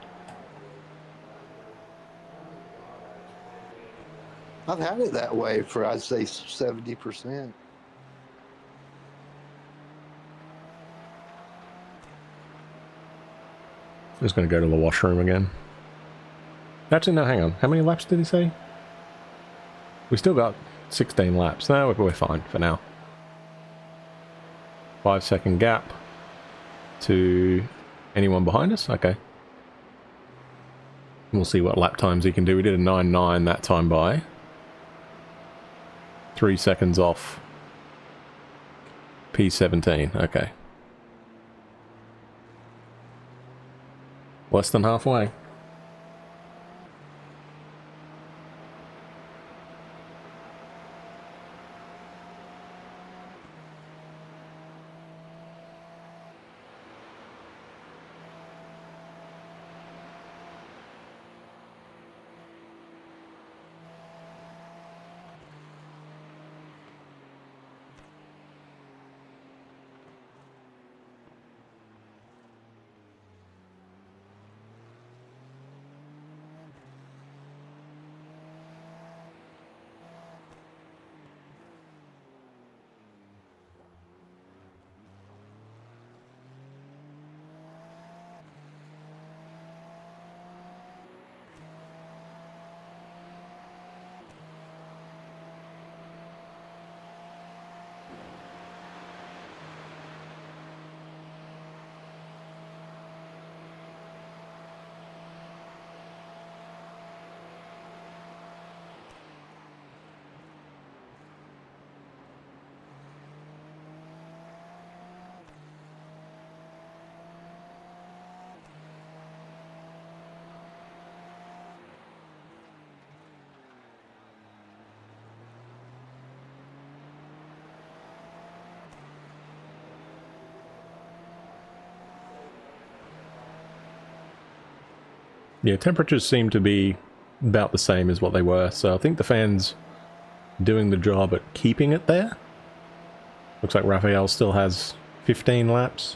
I've had it that way for, I'd say, 70%. Just gonna go to the washroom again. Actually, no, hang on. How many laps did he say? We still got 16 laps. No, we're fine for now. 5-second gap to anyone behind us? Okay. We'll see what lap times he can do. We did a 9.9 that time by. 3 seconds off P17. Okay. Less than halfway. Yeah, temperatures seem to be about the same as what they were, so I think the fan's doing the job at keeping it there. Looks like Raphael still has 15 laps.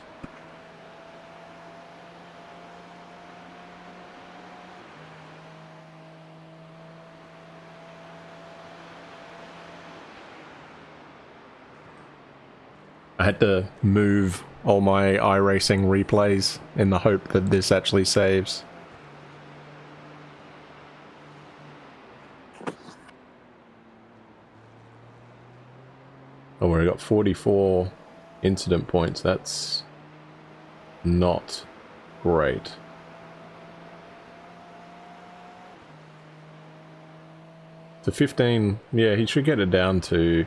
I had to move all my iRacing replays in the hope that this actually saves. Oh, we got 44 incident points. That's not great. To 15, yeah, he should get it down to...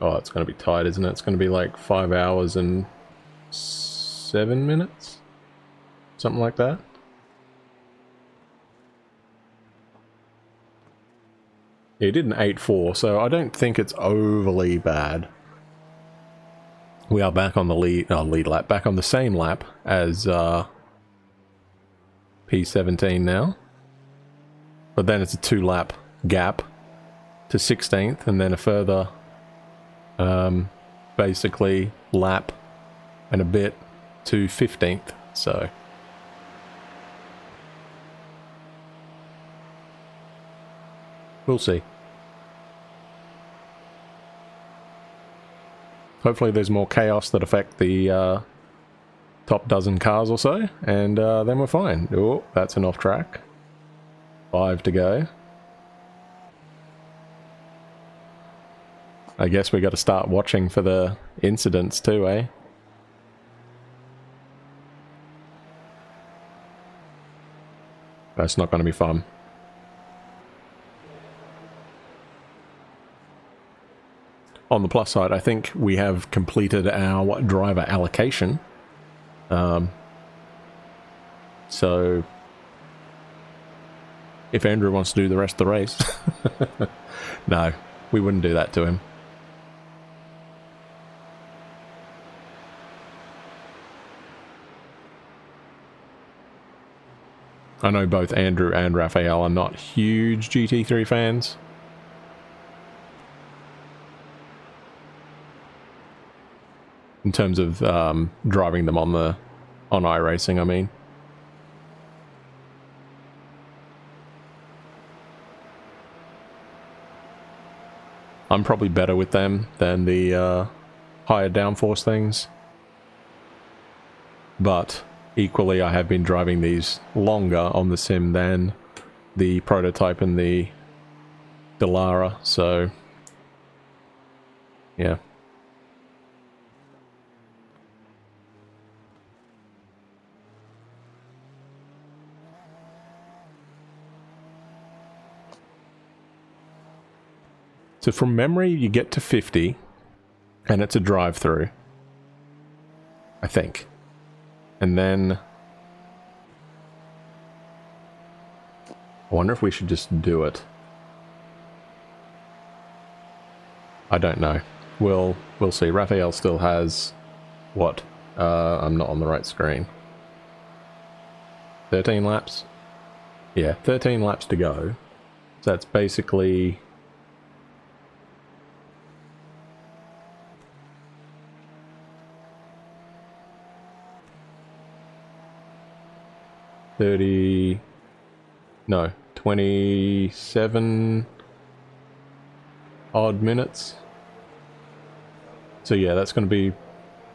Oh, it's going to be tight, isn't it? It's going to be like 5 hours and 7 minutes? Something like that. He did an 8.4, so I don't think it's overly bad. We are back on the lead lap, back on the same lap as P17 now. But then it's a 2-lap gap to 16th, and then a further basically lap and a bit to 15th, so We'll see. Hopefully there's more chaos that affect the top dozen cars or so, and then we're fine. Oh, that's an off track. 5 to go. I guess we got to start watching for the incidents too, eh? That's not going to be fun. On the plus side, I think we have completed our driver allocation. So if Andrew wants to do the rest of the race, no, we wouldn't do that to him. I know both Andrew and Raphael are not huge GT3 fans. In terms of driving them on iRacing, I mean. I'm probably better with them than the higher downforce things. But equally, I have been driving these longer on the sim than the prototype and the Delara, so yeah. So from memory, you get to 50, and it's a drive-through, I think. And then I wonder if we should just do it. I don't know. We'll see. Raphael still has what? I'm not on the right screen. 13 laps? Yeah, 13 laps to go. So that's basically 27 odd minutes. So yeah, that's going to be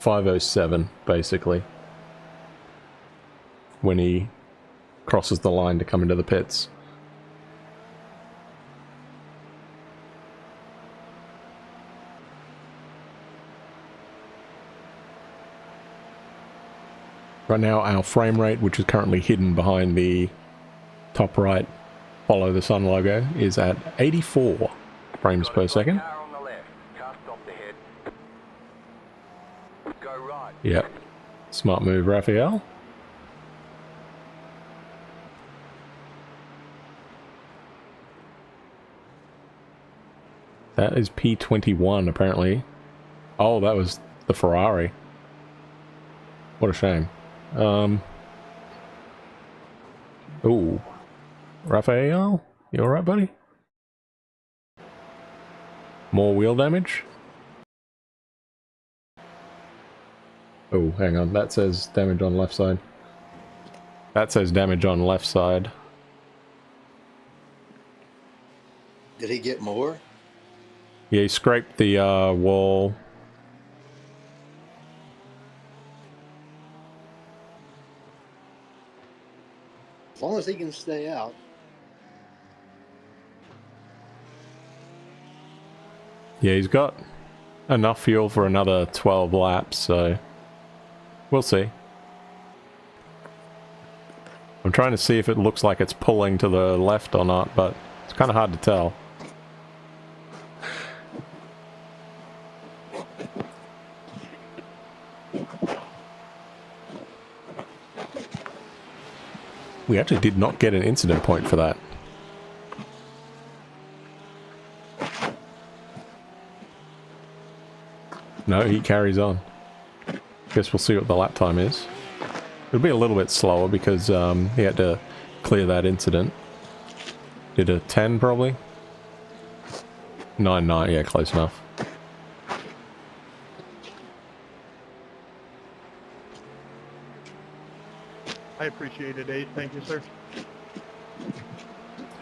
5:07 basically when he crosses the line to come into the pits. Right now our frame rate, which is currently hidden behind the top right Follow the Sun logo, is at 84 frames per second. Yep. Smart move, Raphael. That is P21 apparently. Oh, that was the Ferrari. What a shame. Ooh. Raphael? You alright, buddy? More wheel damage? Oh, hang on. That says damage on left side. That says damage on left side. Did he get more? Yeah, he scraped the wall. As long as he can stay out. Yeah, he's got enough fuel for another 12 laps, so we'll see. I'm trying to see if it looks like it's pulling to the left or not, but it's kind of hard to tell. We actually did not get an incident point for that. No, he carries on. Guess we'll see what the lap time is. It'll be a little bit slower because he had to clear that incident. Did a 10 probably? 9, yeah, close enough. I appreciate it, Ace. Thank you, sir.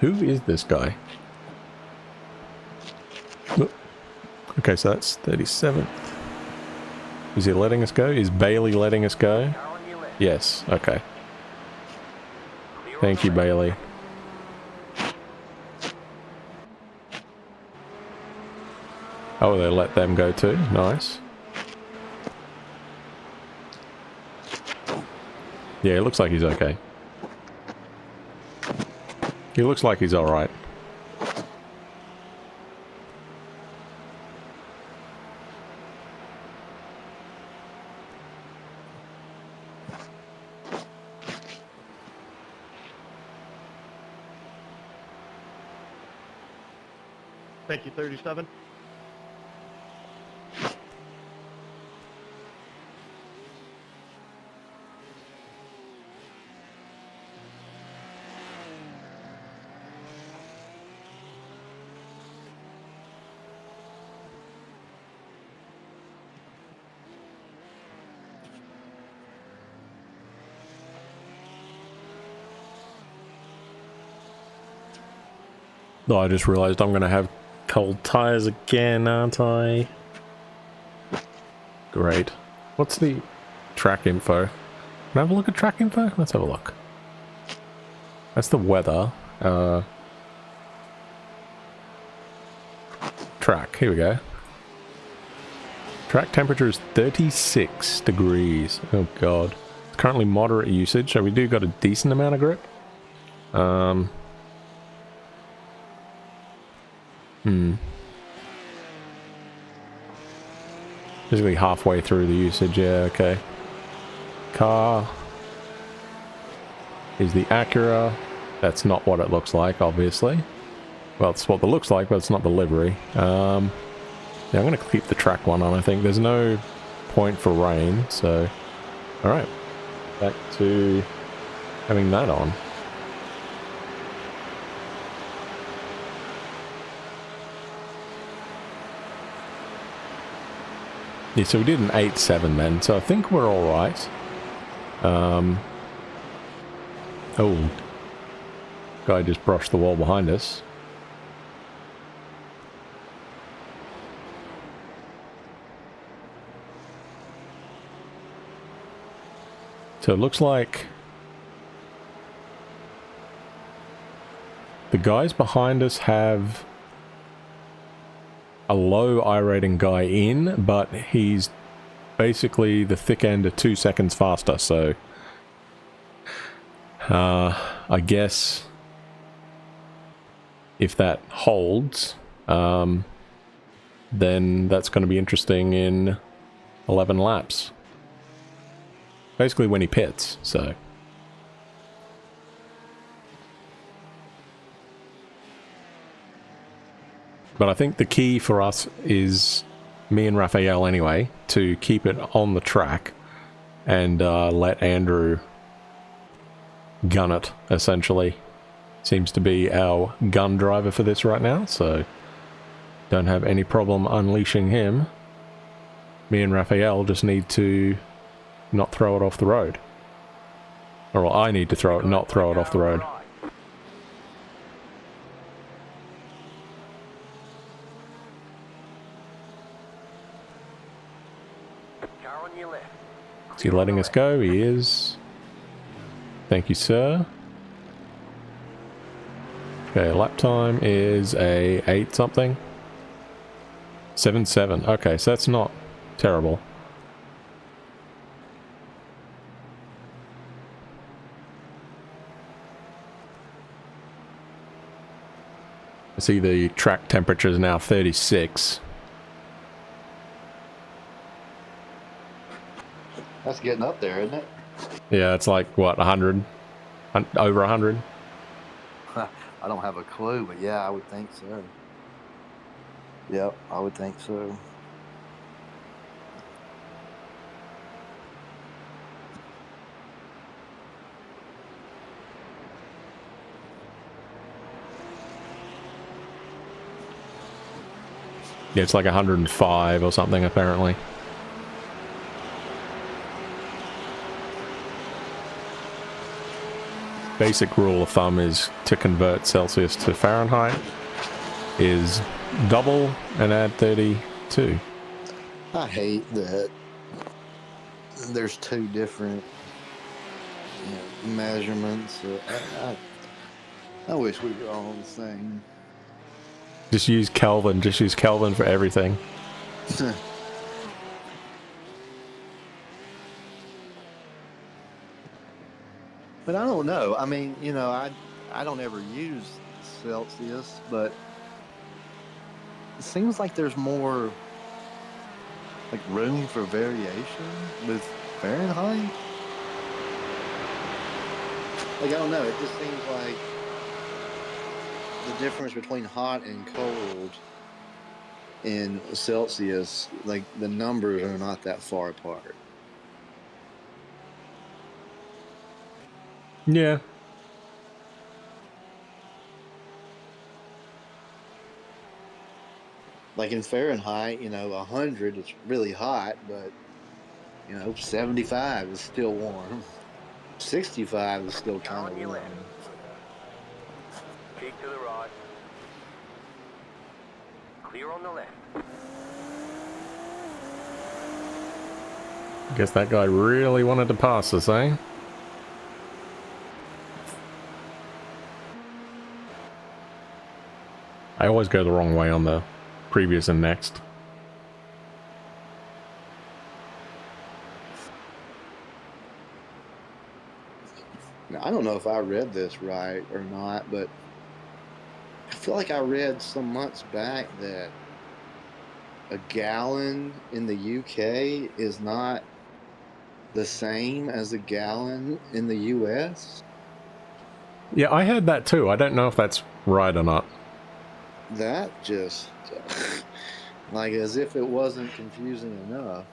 Who is this guy? Okay, so that's 37th. Is he letting us go? Is Bailey letting us go? Yes, okay. Thank you, Bailey. Oh, they let them go too? Nice. Yeah, it looks like he's okay. He looks like he's alright. Thank you, 37. Oh, I just realized I'm going to have cold tyres again, aren't I? Great. What's the track info? Can I have a look at track info? Let's have a look. That's the weather. Track, here we go. Track temperature is 36 degrees. Oh god. It's currently moderate usage, so we do got a decent amount of grip. Basically halfway through the usage, yeah, okay. Car is the Acura. That's not what it looks like, obviously. Well, it's what it looks like, but it's not the livery. Yeah, I'm going to keep the track one on, I think. There's no point for rain, so... Alright. Back to having that on. Yeah, so we did an 8.7 then, so I think we're alright. Oh. Guy just brushed the wall behind us. So it looks like the guys behind us have a low I-rating guy in, but he's basically the thick end of 2 seconds faster, so I guess if that holds, then that's going to be interesting in 11 laps. Basically when he pits, so... But I think the key for us is, me and Raphael anyway, to keep it on the track and let Andrew gun it, essentially. Seems to be our gun driver for this right now, so don't have any problem unleashing him. Me and Raphael just need to not throw it off the road. Or well, I need to not throw it off the road. Is he letting us go? He is. Thank you, sir. Okay, lap time is a 8 something. 7.7. Okay, so that's not terrible. I see the track temperature is now 36. That's getting up there, isn't it? Yeah, it's like, what, 100? Over 100? I don't have a clue, but yeah, I would think so. Yep, I would think so. Yeah, it's like 105 or something, apparently. Basic rule of thumb is to convert Celsius to Fahrenheit is double and add 30 too. I hate that there's two different measurements. I wish we were all the same. Just use Kelvin. Just use Kelvin for everything. But I don't know. I mean, I don't ever use Celsius, but it seems like there's more like room for variation with Fahrenheit. Like, I don't know. It just seems like the difference between hot and cold in Celsius, like the numbers are not that far apart. Yeah. Like in Fahrenheit, 100 is really hot, but 75 is still warm. 65 is still kind of warm. Keep to the right. Clear on the left. Guess that guy really wanted to pass us, eh? I always go the wrong way on the previous and next. Now, I don't know if I read this right or not, but I feel like I read some months back that a gallon in the UK is not the same as a gallon in the US. Yeah, I heard that too. I don't know if that's right or not. That just, like, as if it wasn't confusing enough.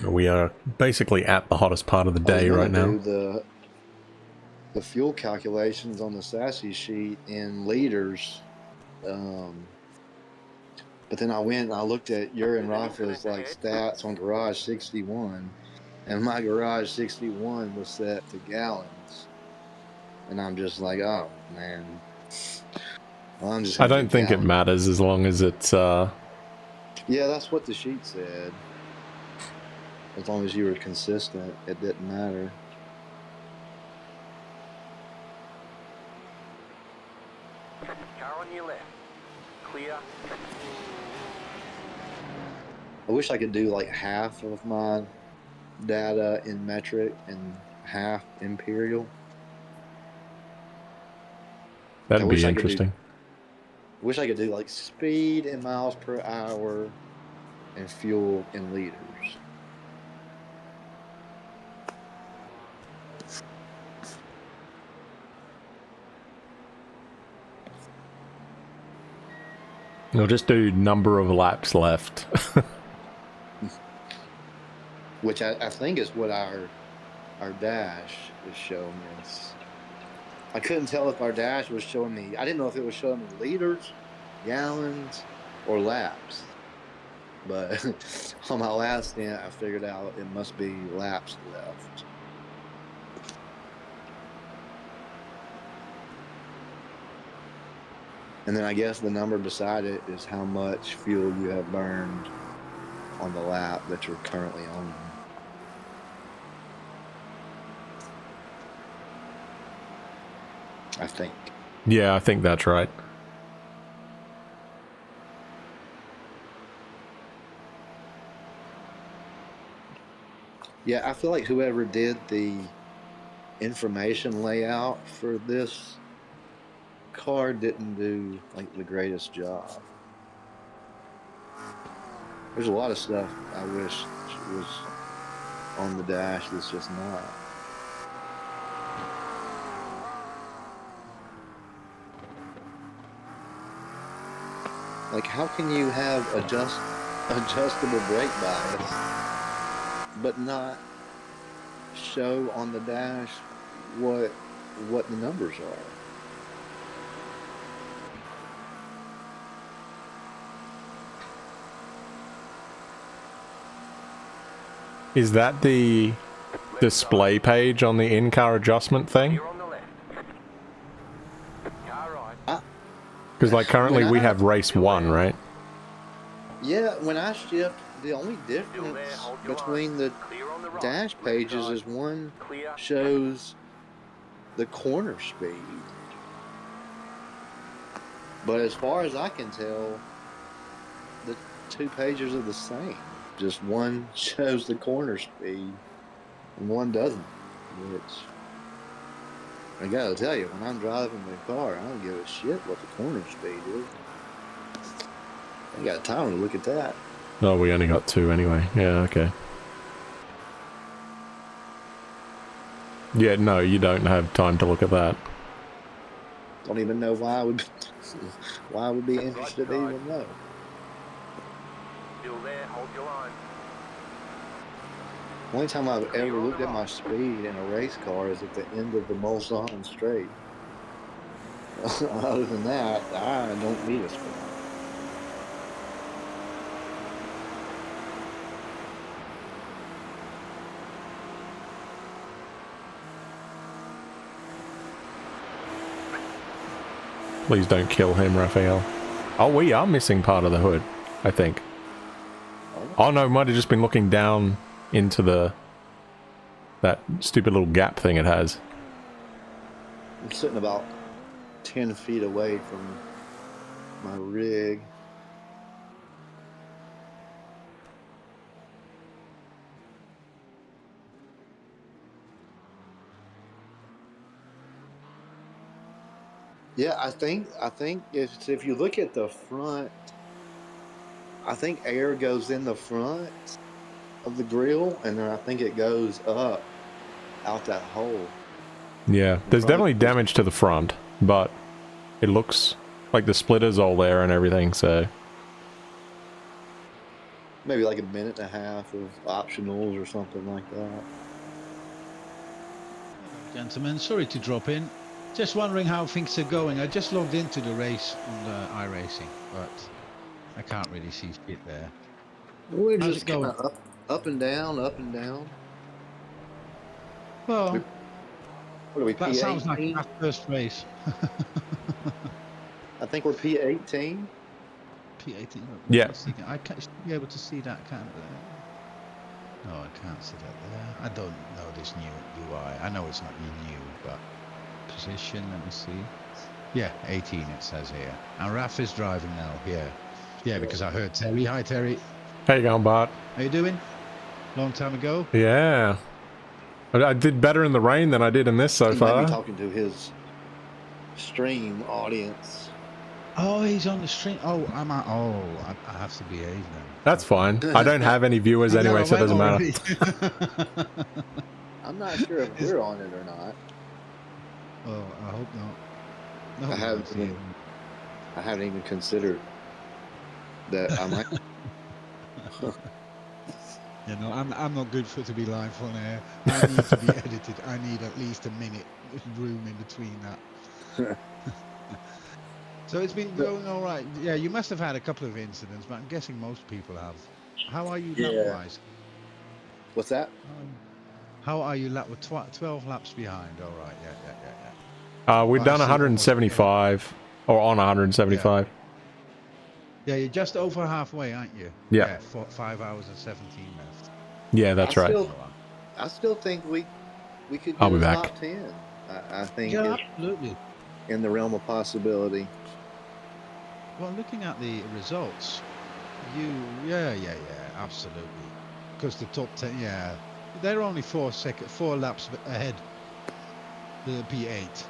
We are basically at the hottest part of the day right now. Do the fuel calculations on the sassy sheet in liters, but then I went and I looked at your and Raphael's like stats on Garage 61, and my Garage 61 was set to gallons, and I'm just like, oh man. Well, I'm just. I don't think it matters as long as it's. Yeah, that's what the sheet said. As long as you were consistent, it didn't matter. Car on your left. Clear. I wish I could do like half of my data in metric and half imperial. That'd be interesting. I wish I could do like speed in miles per hour and fuel in liters. We'll just do number of laps left. Which I think is what our dash is showing us. I couldn't tell if our dash was showing me. I didn't know if it was showing me liters, gallons, or laps. But on my last stint, I figured out it must be laps left. And then I guess the number beside it is how much fuel you have burned on the lap that you're currently on. I think. Yeah, I think that's right. Yeah, I feel like whoever did the information layout for this car didn't do like the greatest job. There's a lot of stuff I wish was on the dash that's just not. Like, how can you have adjustable brake bias but not show on the dash what the numbers are? Is that the display page on the in-car adjustment thing? You're on the left. Car right. Because like currently we have race 1, right? Yeah, when I shift, the only difference between the dash pages is one shows the corner speed. But as far as I can tell, the two pages are the same. Just one shows the corner speed and one doesn't. Which, I gotta tell you, when I'm driving the car, I don't give a shit what the corner speed is. I ain't got time to look at that. Oh, we only got 2 anyway. Yeah, okay. Yeah, no, you don't have time to look at that. Don't even know why I would be interested to even know. Still there, hold your line. The only time I've ever looked at my speed in a race car is at the end of the Mulsanne straight. Other than that, I don't need a speed. Please don't kill him, Raphael. Oh, we are missing part of the hood, I think. Oh no, might have just been looking down into that stupid little gap thing it has. I'm sitting about 10 feet away from my rig. Yeah, I think if you look at the front, I think air goes in the front of the grill, and then I think it goes up out that hole. Yeah, there's definitely damage to the front, but it looks like the splitter's all there and everything, so... Maybe like a minute and a half of optionals or something like that. Gentlemen, sorry to drop in. Just wondering how things are going. I just logged into the race on the iRacing, but I can't really see shit there. We're How's just it going? kind of up and down, up and down. Well, what are we, that sounds like P18? our first race. I think we're P18. P18. Yeah. I should be able to see that, can't I? No, I can't see that there. I don't know this new UI. I know it's not new, but position, let me see. Yeah, 18 it says here. And Raph is driving now, yeah. Yeah, because I heard Terry. Hi, Terry. How you going, Bart? How you doing? Long time ago? Yeah. I did better in the rain than I did in this so He far. might be talking to his stream audience. Oh, he's on the stream. Oh, I have to behave then. That's fine. I don't have any viewers anyway, so it doesn't matter. I'm not sure if we're on it or not. Oh, I hope not. No, I haven't even considered that I might. You know, I'm not good for to be live on air. I need to be edited. I need at least a minute room in between that. So it's been going all right. Yeah, you must have had a couple of incidents, but I'm guessing most people have. How are you lap-wise? What's that? How are you lap with 12 laps behind? All right, yeah. We've done 175, or on 175. Yeah, you're just over halfway, aren't you? Yeah. 5 hours and 17 left. Yeah, that's right. I still think we could I'll get be a back. top 10. I think Yeah, absolutely. In the realm of possibility. Well, looking at the results, yeah, absolutely. Because the top 10, yeah, they're only 4 laps ahead. The P8.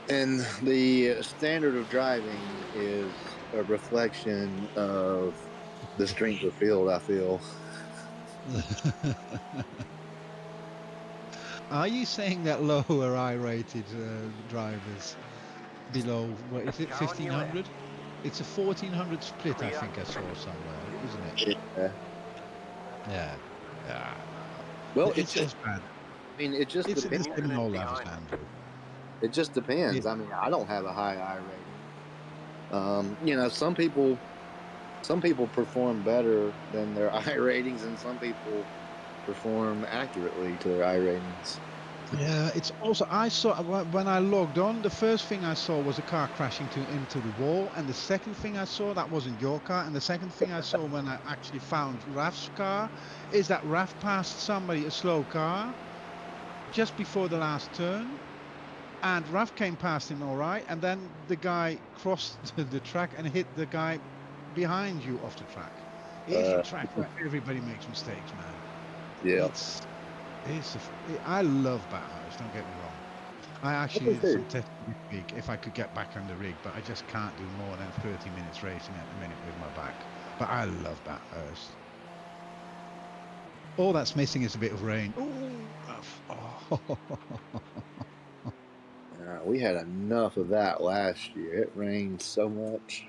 And the standard of driving is a reflection of the strength of field, I feel. Are you saying that lower I-rated drivers below, what is it, 1500? It's a 1400 split, I think I saw somewhere, isn't it? Yeah. Yeah. Well, it's just bad. I mean, it just it's depends. The same in all levels, Andrew. It just depends. Yeah. I mean, I don't have a high I rating. You know, some people perform better than their I ratings, and some people perform accurately to their iRatings. Yeah, it's also, I saw, when I logged on, the first thing I saw was a car crashing into the wall, and the second thing I saw, that wasn't your car, and the second thing I saw when I actually found Raf's car, is that Raf passed somebody, a slow car, just before the last turn, and Raf came past him all right, and then the guy crossed the track and hit the guy behind you off the track. It's a track where everybody makes mistakes, man. Yeah. I love Bathurst, don't get me wrong. I actually did some testing this week if I could get back on the rig, but I just can't do more than 30 minutes racing at the minute with my back. But I love Bathurst. All that's missing is a bit of rain. We had enough of that last year. It rained so much.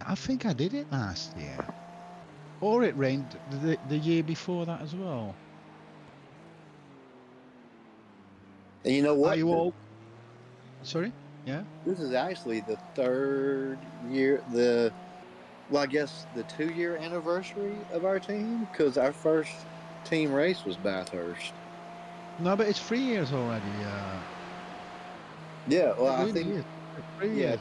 I think I did it last year. Or it rained the year before that as well. And you know what? Are you all... Sorry? Yeah? This is actually the third year, I guess the 2-year anniversary of our team, because our first team race was Bathurst. No, but it's 3 years already. Yeah, well, It I really think is. It's 3 years.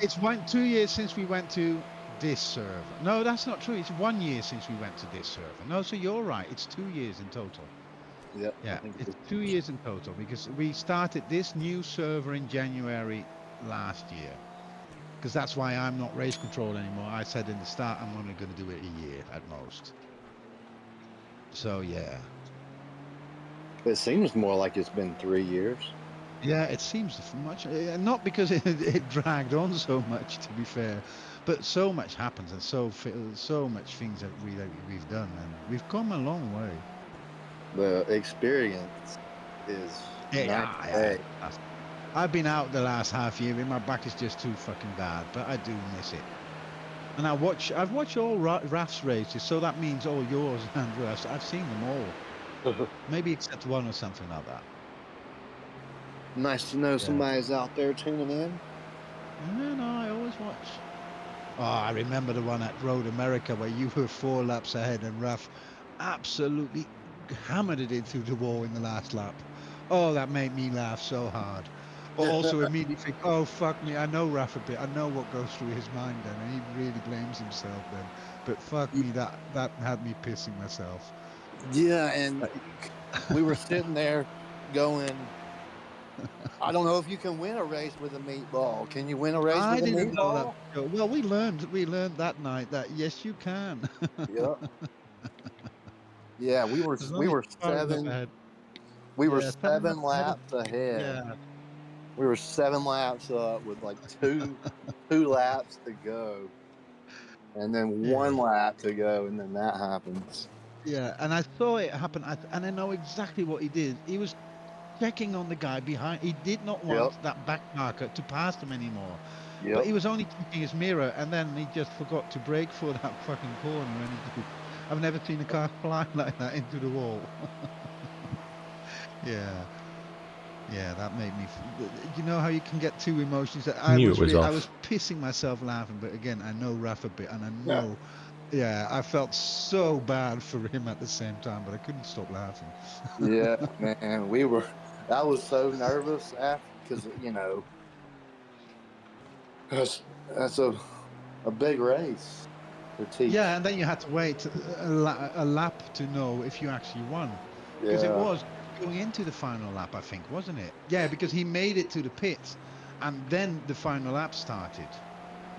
It's 2 years since we went to this server. No, that's not true. It's 1 year since we went to this server. No, so you're right. It's 2 years in total. Yep, Yeah, it's 2 years in total because we started this new server in January last year. Because that's why I'm not race control anymore. I said in the start I'm only going to do it a year at most. So yeah. It seems more like it's been 3 years. Yeah, it seems much. Not because it dragged on so much, to be fair, but so much happens and so much things that we've done, and we've come a long way. The experience is nice. I've been out the last half year, and my back is just too fucking bad, but I do miss it. And I've watched all Raf's races, so that means all yours and Raf's. I've seen them all, maybe except one or something like that. Nice to know somebody's out there tuning in. No, I always watch. Oh, I remember the one at Road America where you were 4 laps ahead and Raf absolutely hammered it into the wall in the last lap. Oh, that made me laugh so hard. But also immediately think, oh, fuck me, I know Raf a bit. I know what goes through his mind then, and he really blames himself then. But fuck me, that had me pissing myself. Yeah, and we were sitting there going, I don't know if you can win a race with a meatball. Can you win a race with a didn't know meatball? that. Well, we learned that night that yes, you can. Yep. Yeah, we were 7. We were 7 laps ahead. Yeah. We were 7 laps up with like two laps to go, and then 1 lap to go, and then that happens. Yeah, and I saw it happen, and I know exactly what he did. He was checking on the guy behind. He did not want that back marker to pass him anymore. But he was only checking his mirror, and then he just forgot to brake for that fucking corner. And I've never seen a car fly like that into the wall. Yeah, that made me. You know how you can get two emotions. I was pissing myself laughing, but again, I know Raf a bit, and I know. Yeah, I felt so bad for him at the same time, but I couldn't stop laughing. Yeah, man, I was so nervous because that's a big race to teach. Yeah, and then you had to wait a lap to know if you actually won, because it was going into the final lap, I think, wasn't it? Yeah, because he made it to the pits, and then the final lap started.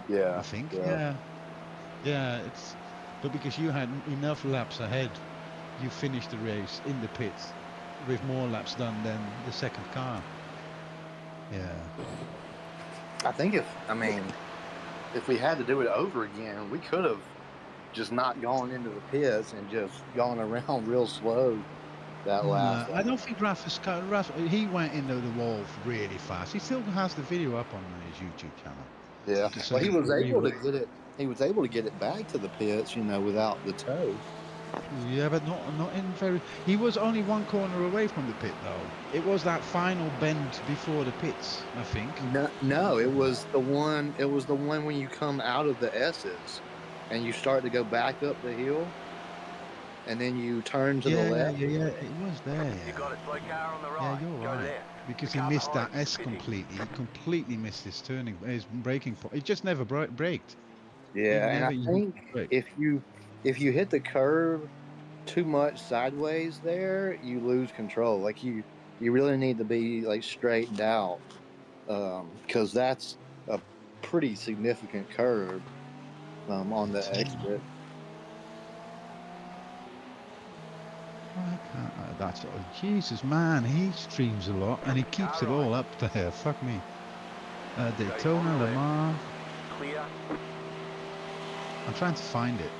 Yeah, I think. Yeah. But because you had enough laps ahead, you finished the race in the pits with more laps done than the second car. Yeah. I think if we had to do it over again, we could have just not gone into the pits and just gone around real slow that last lap. I don't think Raf, he went into the wall really fast. He still has the video up on his YouTube channel. Yeah, well, he was able to get it. He was able to get it back to the pits, without the tow. Yeah, but not in very. He was only one corner away from the pit, though. It was that final bend before the pits, I think. No, it was the one. It was the one when you come out of the S's, and you start to go back up the hill. and then you turn to the Yeah, left. yeah. It was there. You Yeah. got a slow car on the Yeah, right. you're Go right. left. Because The he car missed that behind S pitting. completely. He completely missed his turning, his braking point. He just never braked. Yeah, and I He think braked. if you hit the curb too much sideways there, you lose control. Like you really need to be like straightened out, because that's a pretty significant curb on the exit. Why can't I? That's oh, Jesus, man. He streams a lot and he keeps it all up there. Fuck me. Daytona, Le Mans. Clear. I'm trying to find it.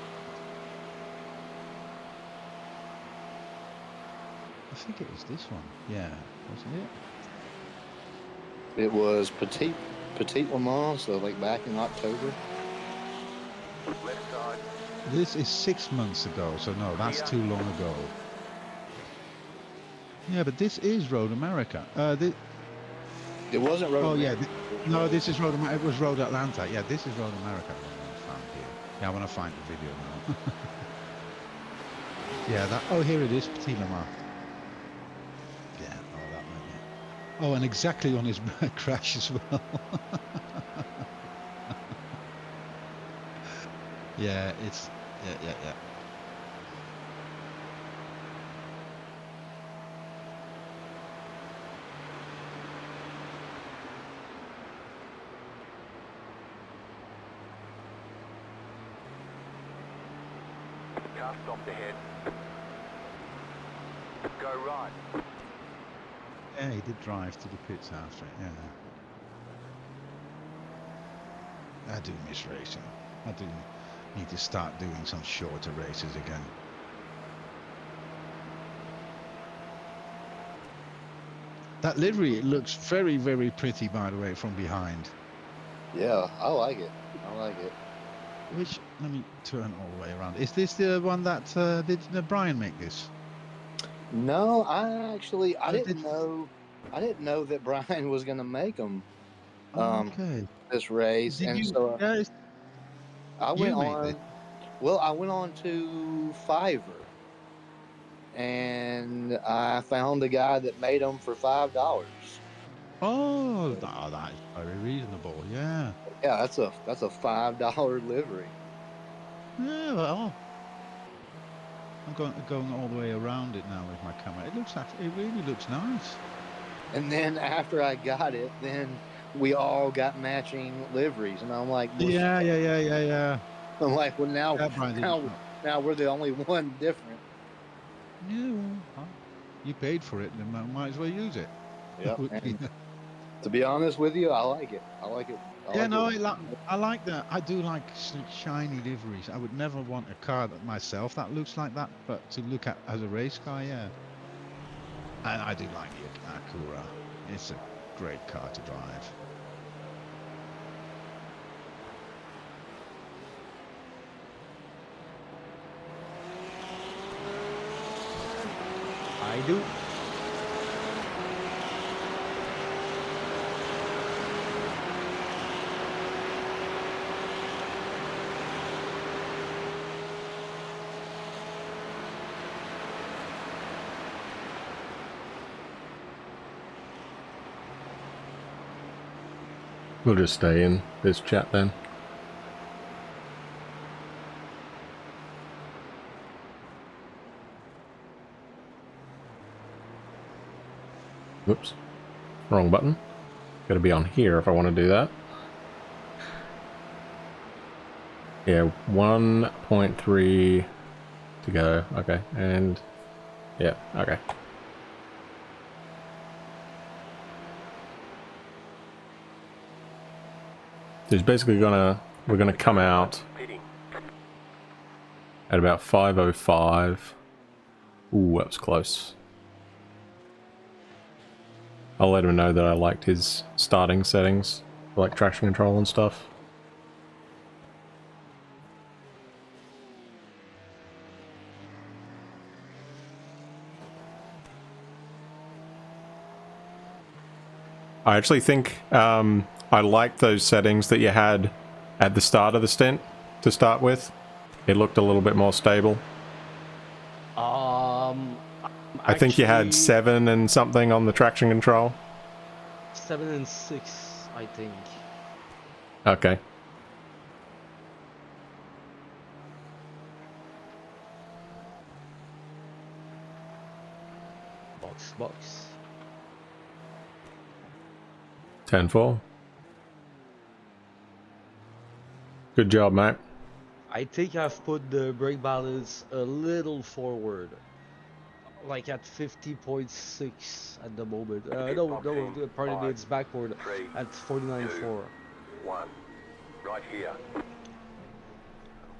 I think it was this one. Yeah, wasn't it? It was Petit Le Mans, so like back in October. Left side. This is 6 months ago, so no, that's too long ago. Yeah, but this is Road America. It wasn't Road Oh, America. yeah. No, this is Road America. It was Road Atlanta. Yeah, this is Road America. I found here. Yeah, I want to find the video now. Yeah, that. Oh, here it is. Petit Le Mans. Yeah, oh, that one, yeah. Oh, and exactly on his crash as well. Yeah, it's. Yeah. Car stopped ahead. Go right. Yeah, he did drive to the pits after it, yeah. I do miss racing. I do need to start doing some shorter races again. That livery, it looks very, very pretty, by the way, from behind. Yeah, I like it. Which, let me turn all the way around. Is this the one that, did Brian make this? No, I didn't know that Brian was going to make them. Okay. This race, Did and you? so Yeah, I you went made on. it. Well, I went on to Fiverr, and I found a guy that made them for $5. Oh, that is very reasonable. Yeah. Yeah, that's a $5 livery. Yeah. Well, I'm going all the way around it now with my camera. It really looks nice. And then after I got it, then we all got matching liveries, and I'm like, well, Yeah. I'm like, well, Yeah, Brian didn't. now we're the only one different. Yeah, well, you paid for it, then might as well use it. Yep. And to be honest with you, I like it. I like that. I do like shiny liveries. I would never want a car that myself that looks like that, but to look at as a race car, yeah. And I do like the Acura. It's a great car to drive. I do. We'll just stay in this chat then. Whoops. Wrong button. Gotta be on here if I want to do that. Yeah, 1.3 to go. Okay, and yeah, okay. So it's basically we're gonna come out at about 5:05. Ooh, that was close. I'll let him know that I liked his starting settings, like traction control and stuff. I actually think I liked those settings that you had at the start of the stint to start with. It looked a little bit more stable. I think you had actually 7 and something on the traction control. 7 and 6, I think. Okay. Box. 10-4. Good job, mate. I think I've put the brake balance a little forward. Like at 50.6 at the moment. No, pardon me, it's backward at 49.4. 1. Right here.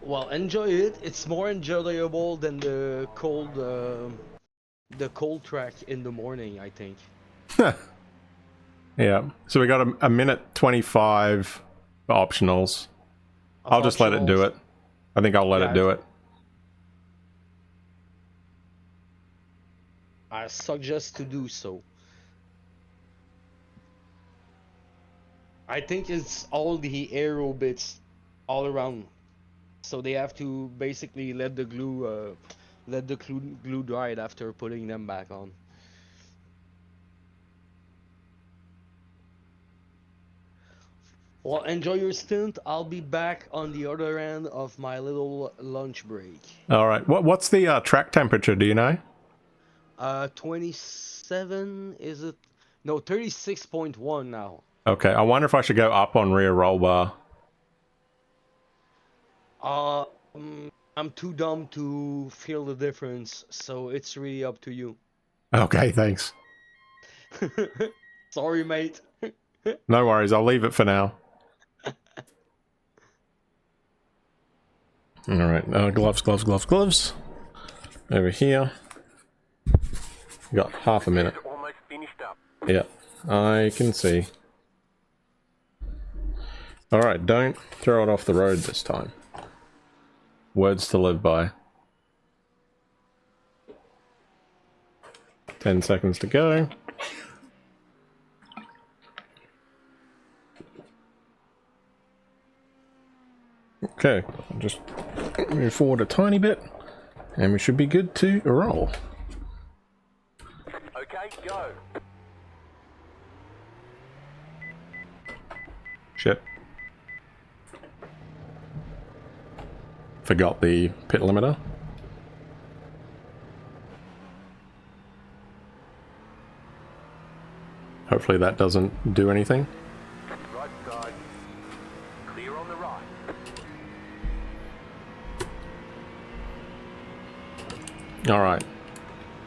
Well, enjoy it. It's more enjoyable than the cold track in the morning, I think. Yeah. So we got a minute 25 for optionals. I'll just let it do it. I think I'll let it do it. I suggest to do so. I think it's all the aero bits all around. So they have to basically let the glue dry it after putting them back on. Well, enjoy your stint. I'll be back on the other end of my little lunch break. All right. What's the track temperature? Do you know? 27, is it? No, 36.1 now. Okay. I wonder if I should go up on rear roll bar. I'm too dumb to feel the difference, so it's really up to you. Okay. Thanks. Sorry, mate. No worries. I'll leave it for now. All right. Gloves. Over here. Got half a minute. Almost finished up. Yeah, I can see. Alright, don't throw it off the road this time. Words to live by. 10 seconds to go. Okay, just move forward a tiny bit, and we should be good to roll. Okay, go. Shit. Forgot the pit limiter. Hopefully that doesn't do anything. Right side. Clear on the right. Alright.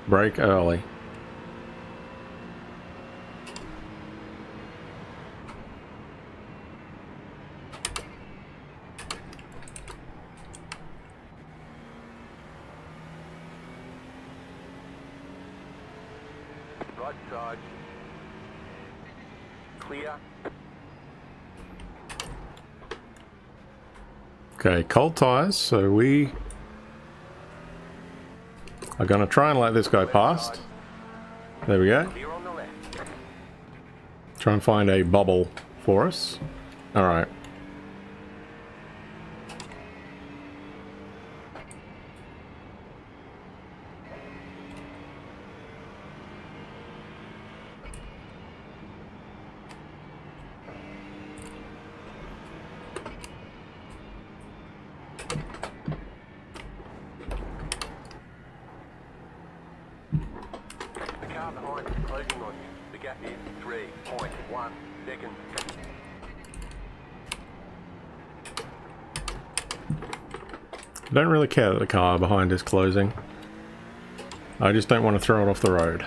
Brake early. Right side. Clear. Okay, cold tires, so we are going to try and let this go past. There we go. Clear on the left. Try and find a bubble for us. Alright. The car behind is closing on you. The gap is 3.1 seconds. I don't really care that the car behind is closing. I just don't want to throw it off the road.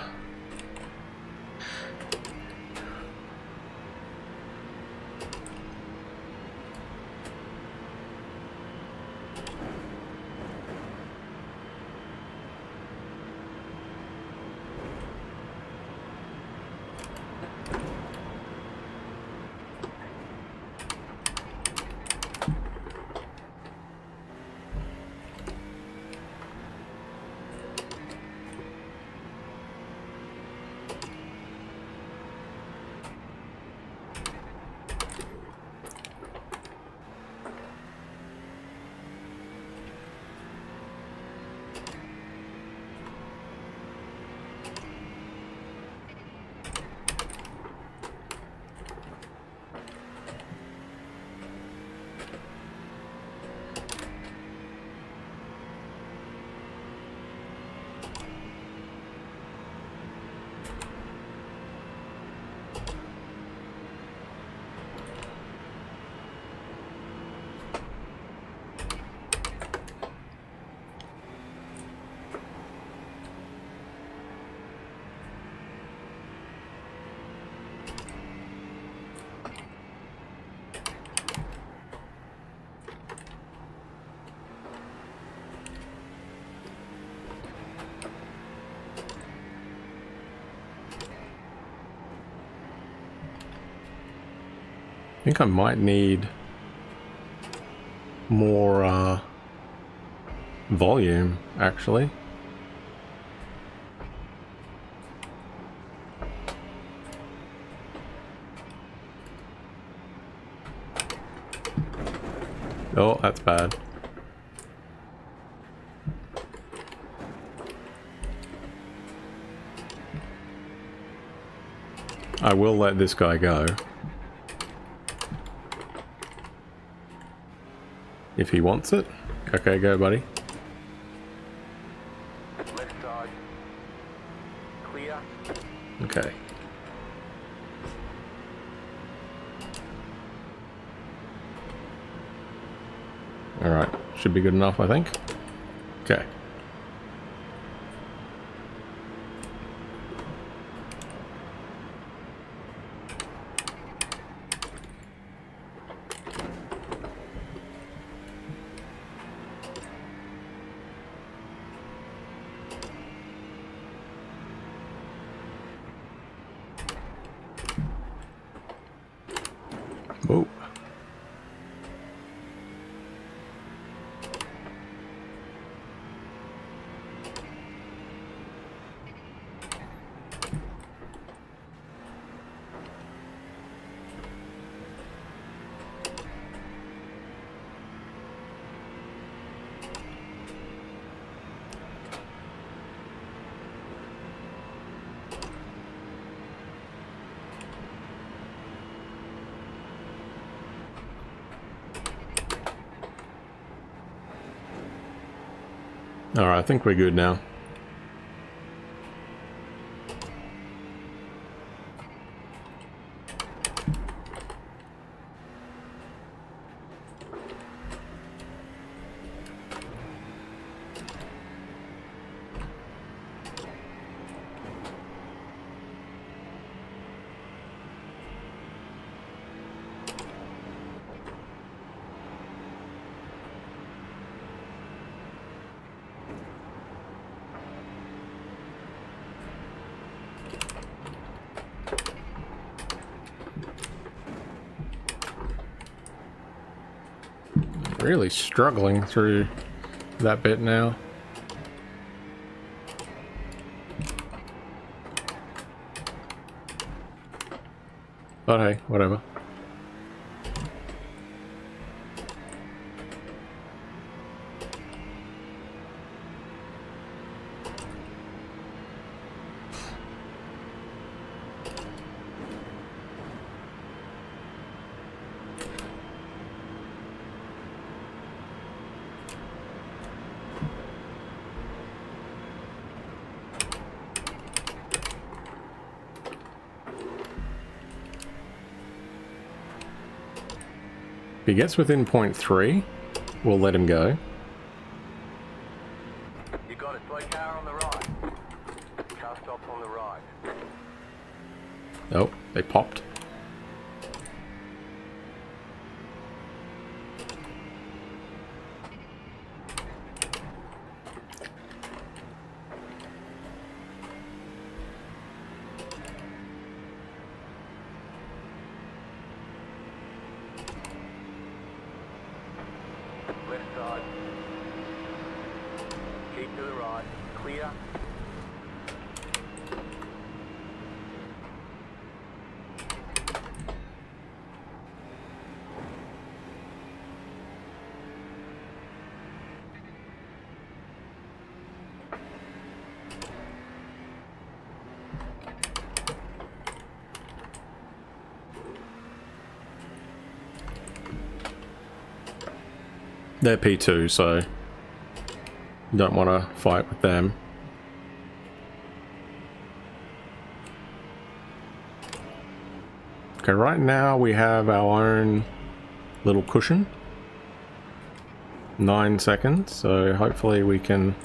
think I might need more volume, actually. Oh, that's bad. I will let this guy go. If he wants it. Okay, go, buddy. Left side. Clear. Okay. Alright, should be good enough, I think. Okay. Whoa. Alright, I think we're good now. Really struggling through that bit now. But hey, whatever. If he gets within 0.3, we'll let him go. You got it. Slow car on the right. Car stops on the right. Oh, they popped. Left side. Keep to the right. Clear. They're P2, so don't want to fight with them. Okay, right now we have our own little cushion. 9 seconds, so hopefully we can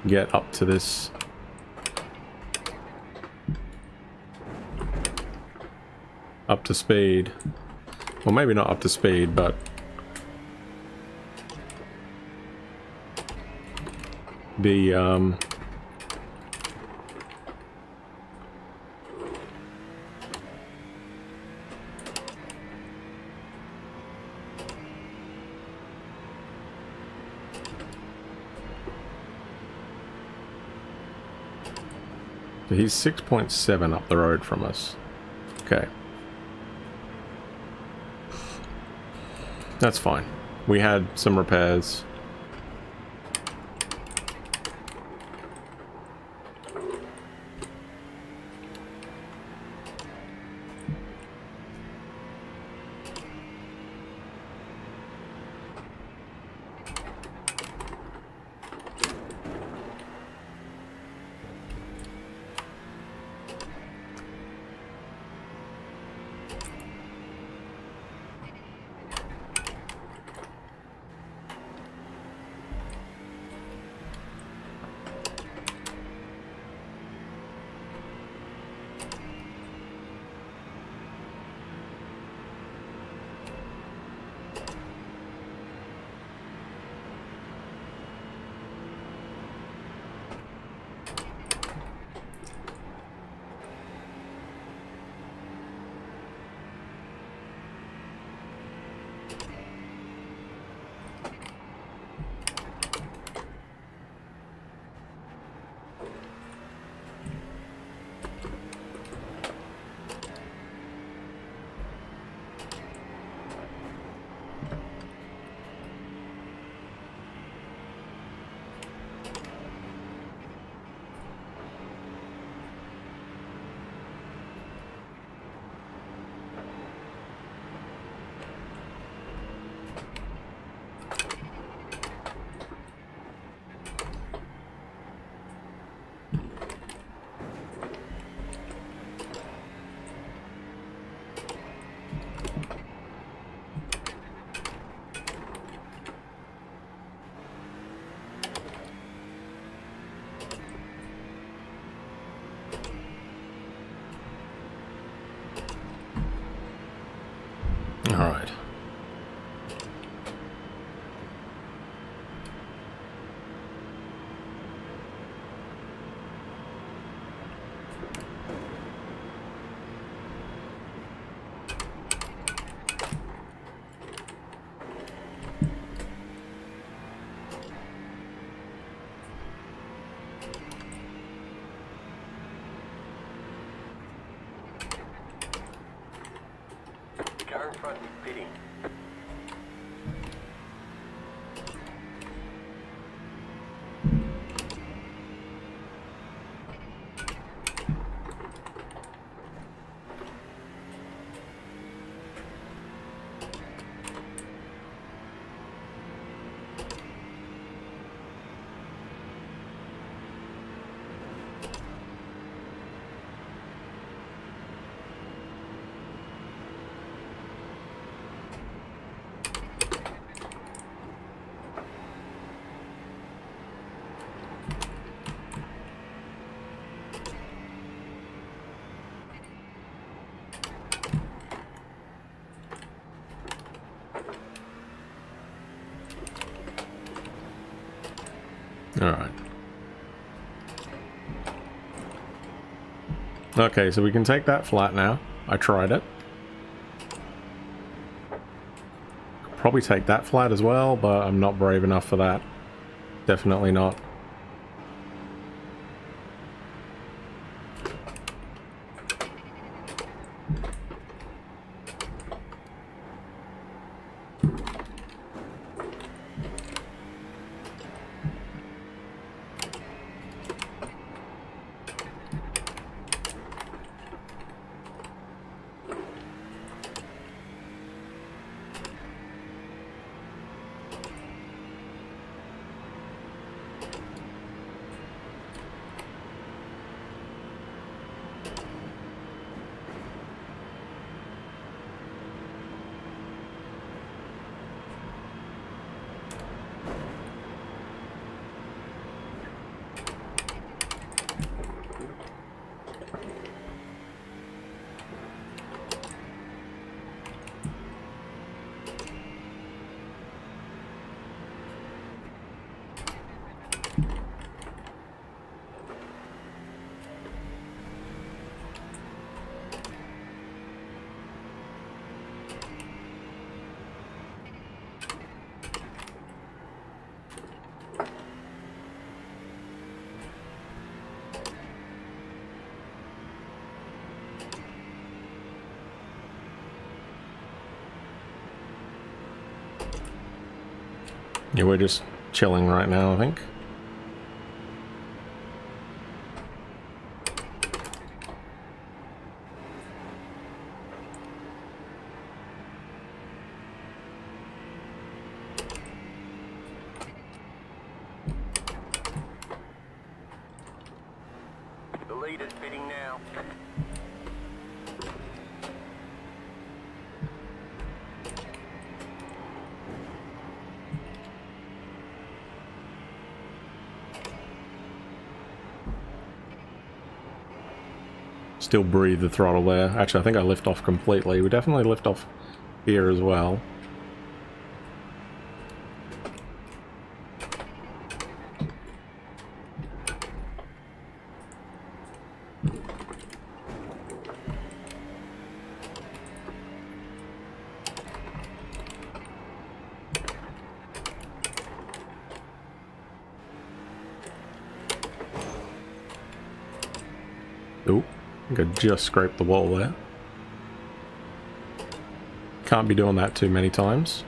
get up to this. Up to speed. Well, maybe not up to speed, but the He's 6.7 up the road from us. Okay. That's fine. We had some repairs. All right. The car in front is pitting. All right. Okay, so we can take that flat now. I tried it. Probably take that flat as well, but I'm not brave enough for that. Definitely not. Yeah, we're just chilling right now, I think. The leader's pitting now. Still breathe the throttle there. Actually, I think I lift off completely. We definitely lift off here as well. Ooh, I think I just scraped the wall there. Can't be doing that too many times.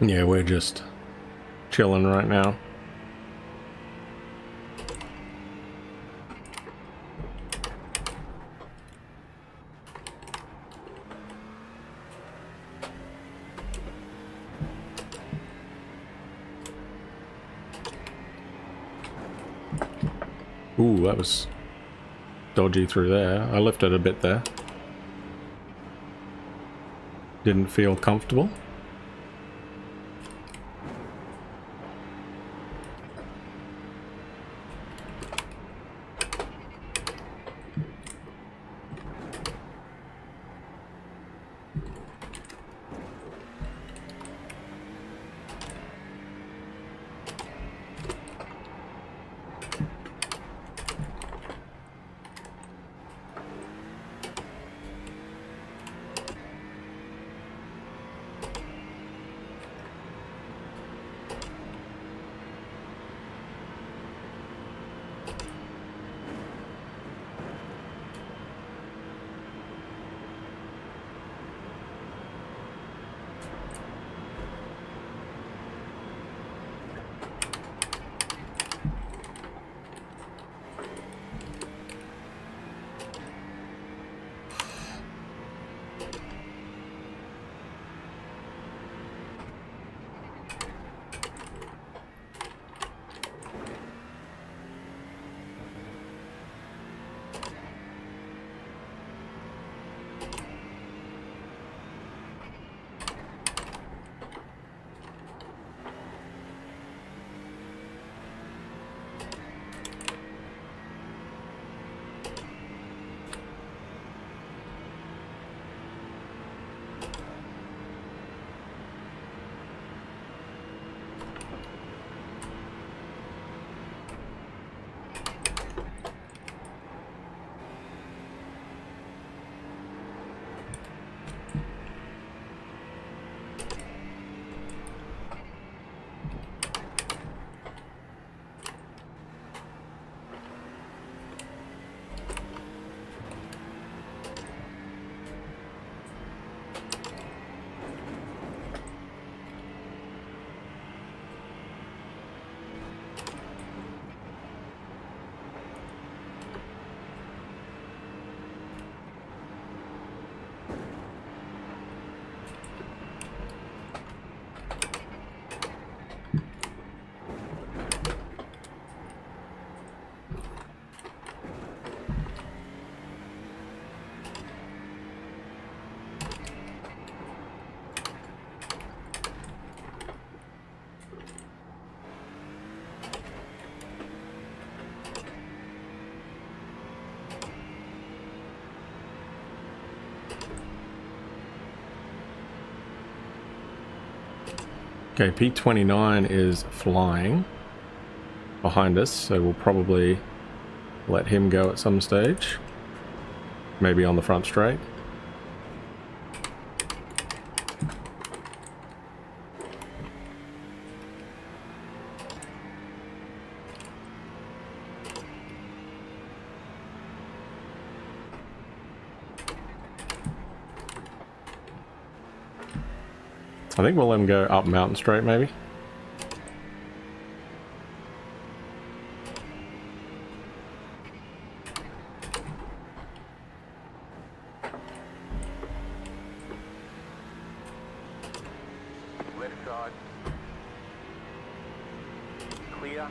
Yeah, we're just chilling right now. Ooh, that was dodgy through there. I lifted a bit there. Didn't feel comfortable. Okay, P29 is flying behind us, so we'll probably let him go at some stage. Maybe on the front straight. I think we'll let him go up Mountain Straight, maybe. Left side. Clear.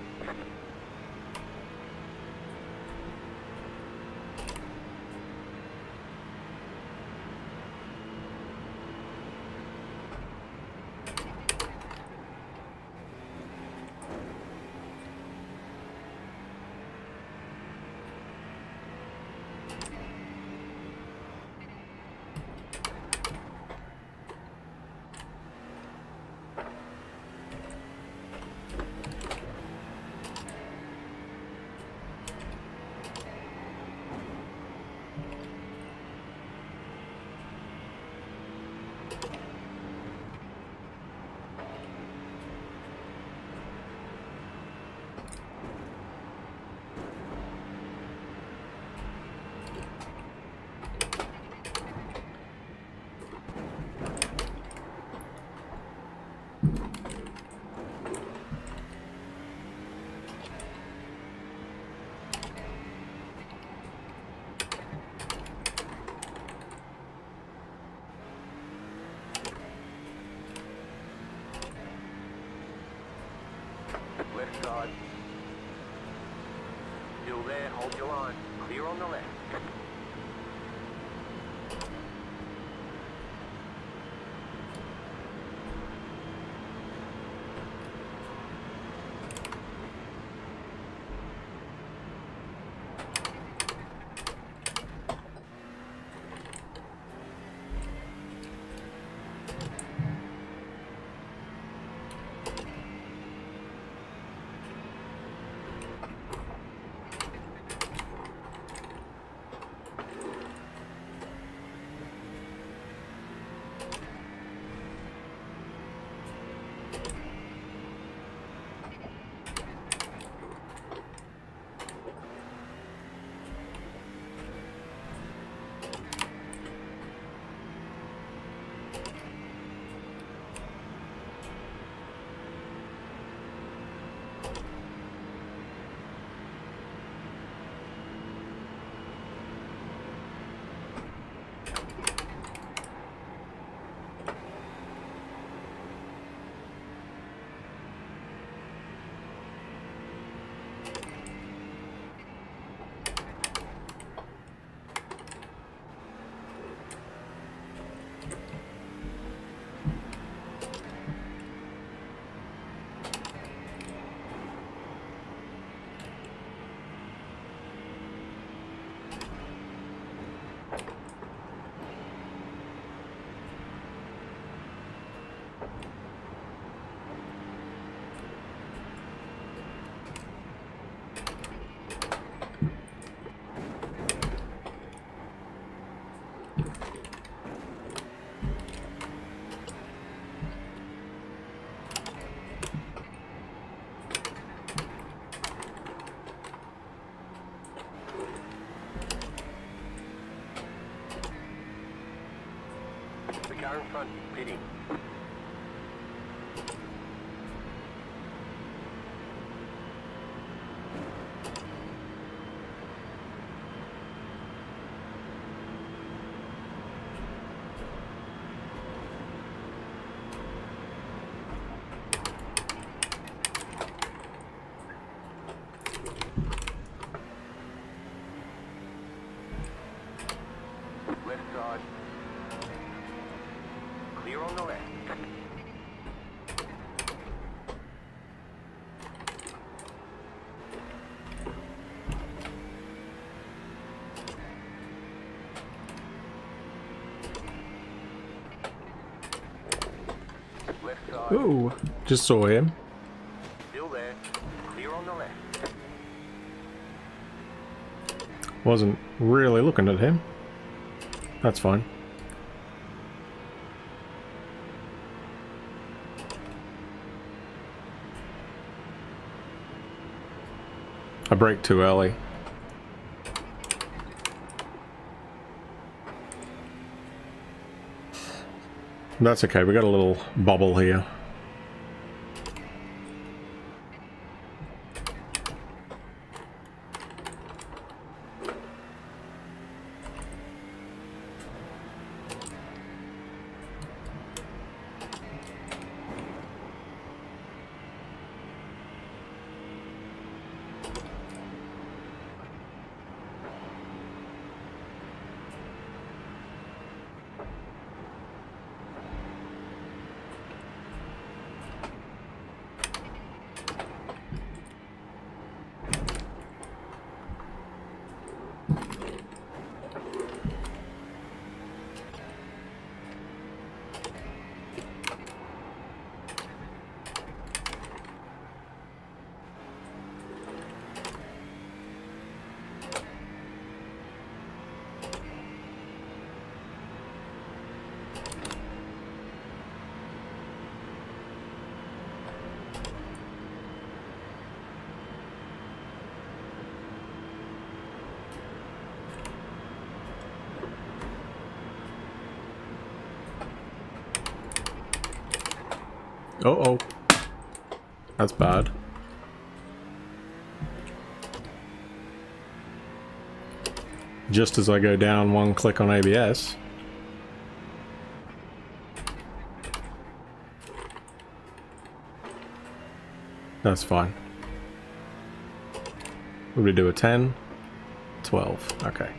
Left side. Still there, hold your line. Clear on the left. The car in front is pitting. Left side. Clear on the left. Ooh, just saw him. Still there. Clear on the left. Wasn't really looking at him. That's fine. I braked too early. That's okay, we got a little bubble here. Uh-oh. That's bad. Just as I go down one click on ABS. That's fine. Would we do a 10? 12. Okay.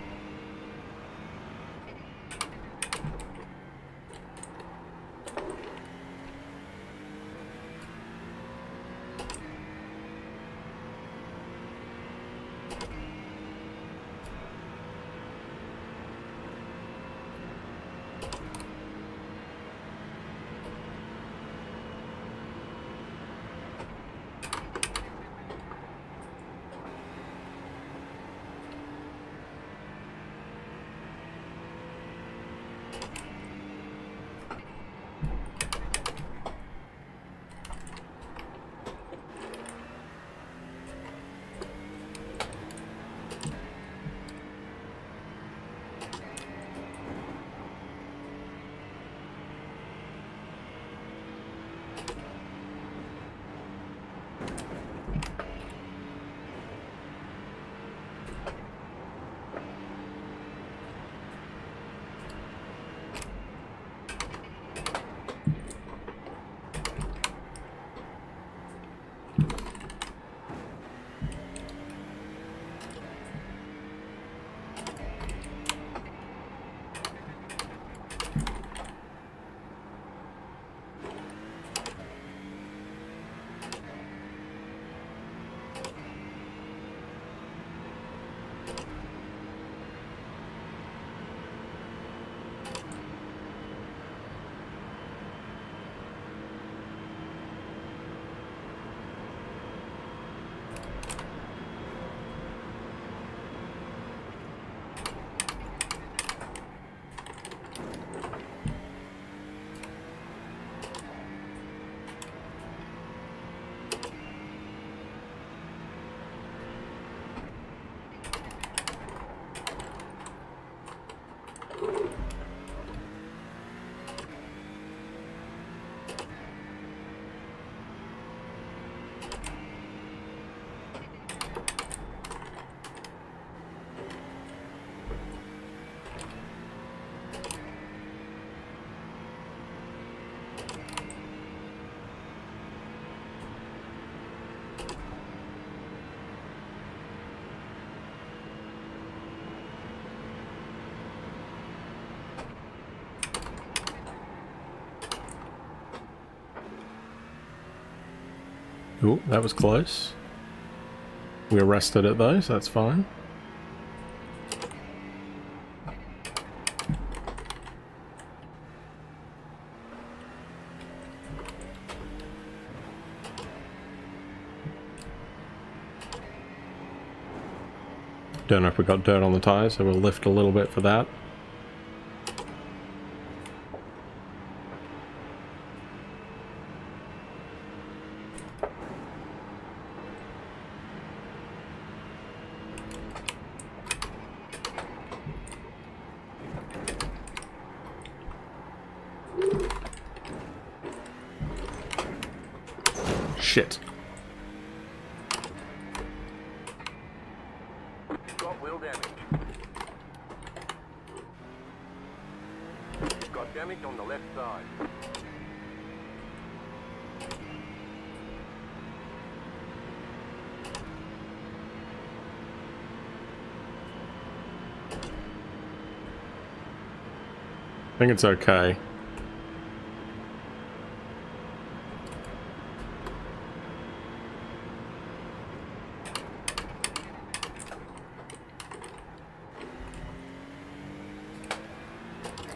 Ooh, that was close. We arrested it though, so that's fine. Don't know if we got dirt on the tyres, so we'll lift a little bit for that. Shit. Got wheel damage. Got damage on the left side. I think it's okay.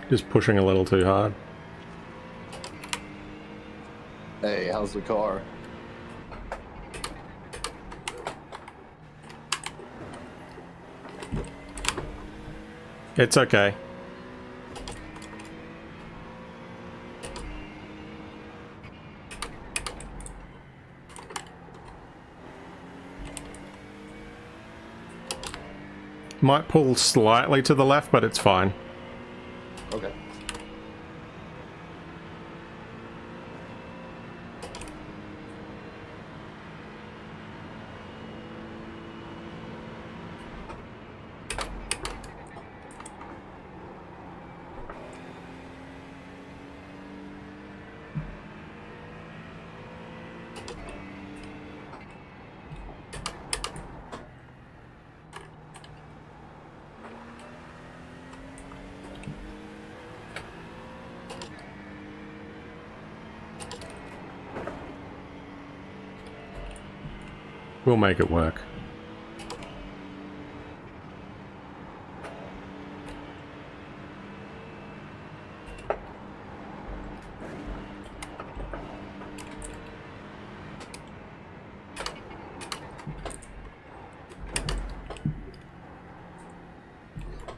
Just pushing a little too hard. Hey, how's the car? It's okay. Might pull slightly to the left, but it's fine. Okay. We'll make it work.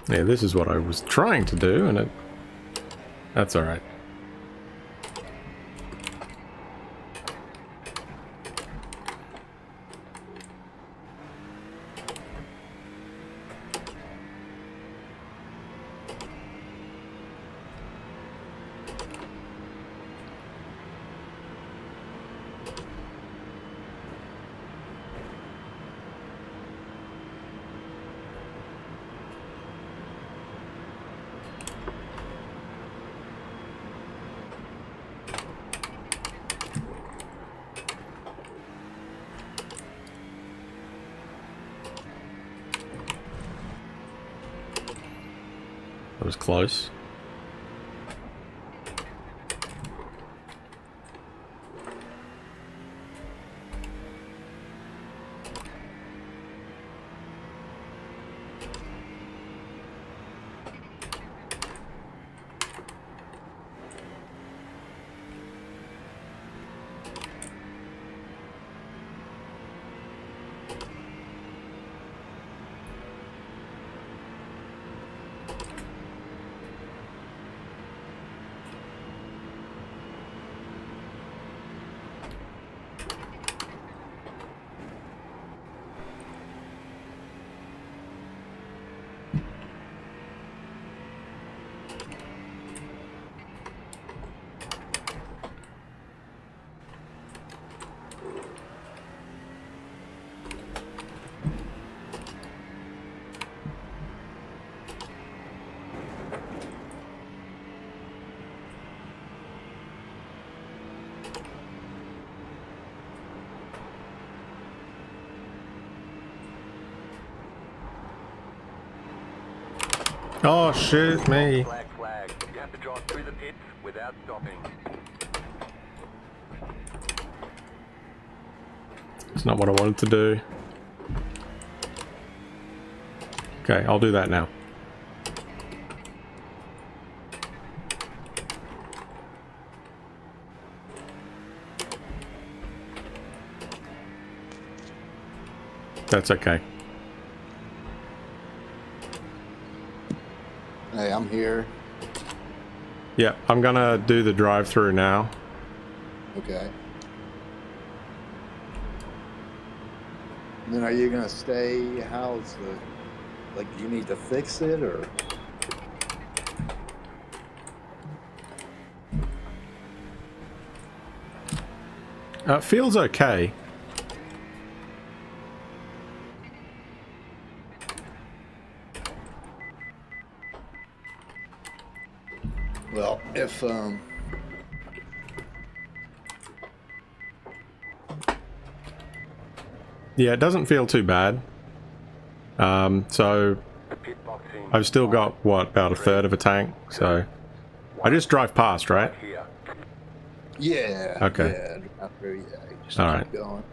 Yeah, this is what I was trying to do, and that's all right. That was close. Oh shit, me. Flag, flag. You have to drive through the pits without stopping. It's not what I wanted to do. Okay, I'll do that now. That's okay. Okay, I'm here. Yeah, I'm gonna do the drive-through now. Okay. And then are you gonna stay? How's the, like, do you need to fix it or? Feels okay. Well, if yeah, it doesn't feel too bad. So I've still got what, about a third of a tank. So I just drive past, right? yeah, Okay. yeah, drive through, yeah, just All keep right. going.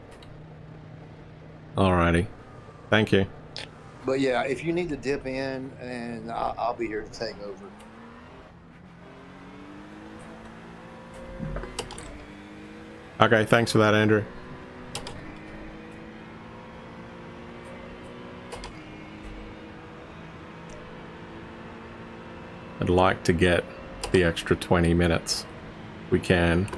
Alrighty. Thank you. But yeah, if you need to dip in, and I'll be here to take over. Okay, thanks for that, Andrew. I'd like to get the extra 20 minutes if we can.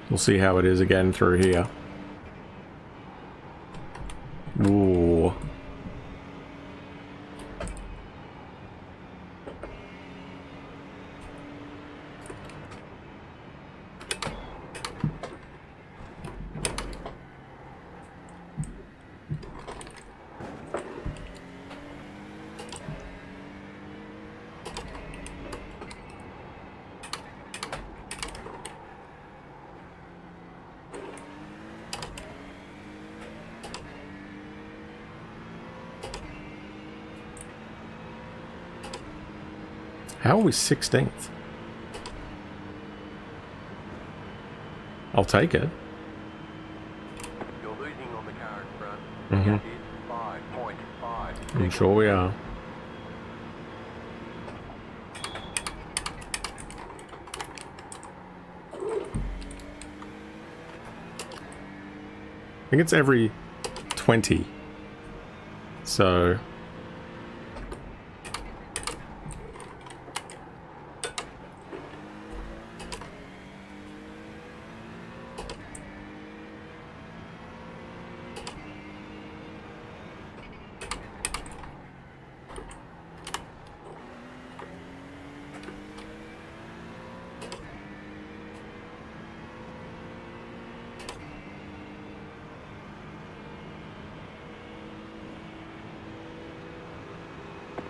We'll see how it is again through here. Ooh. How are we 16th? I'll take it. You're losing on the car in front. Mm-hmm. It's 5.5. I'm sure we are. I think it's every 20. So...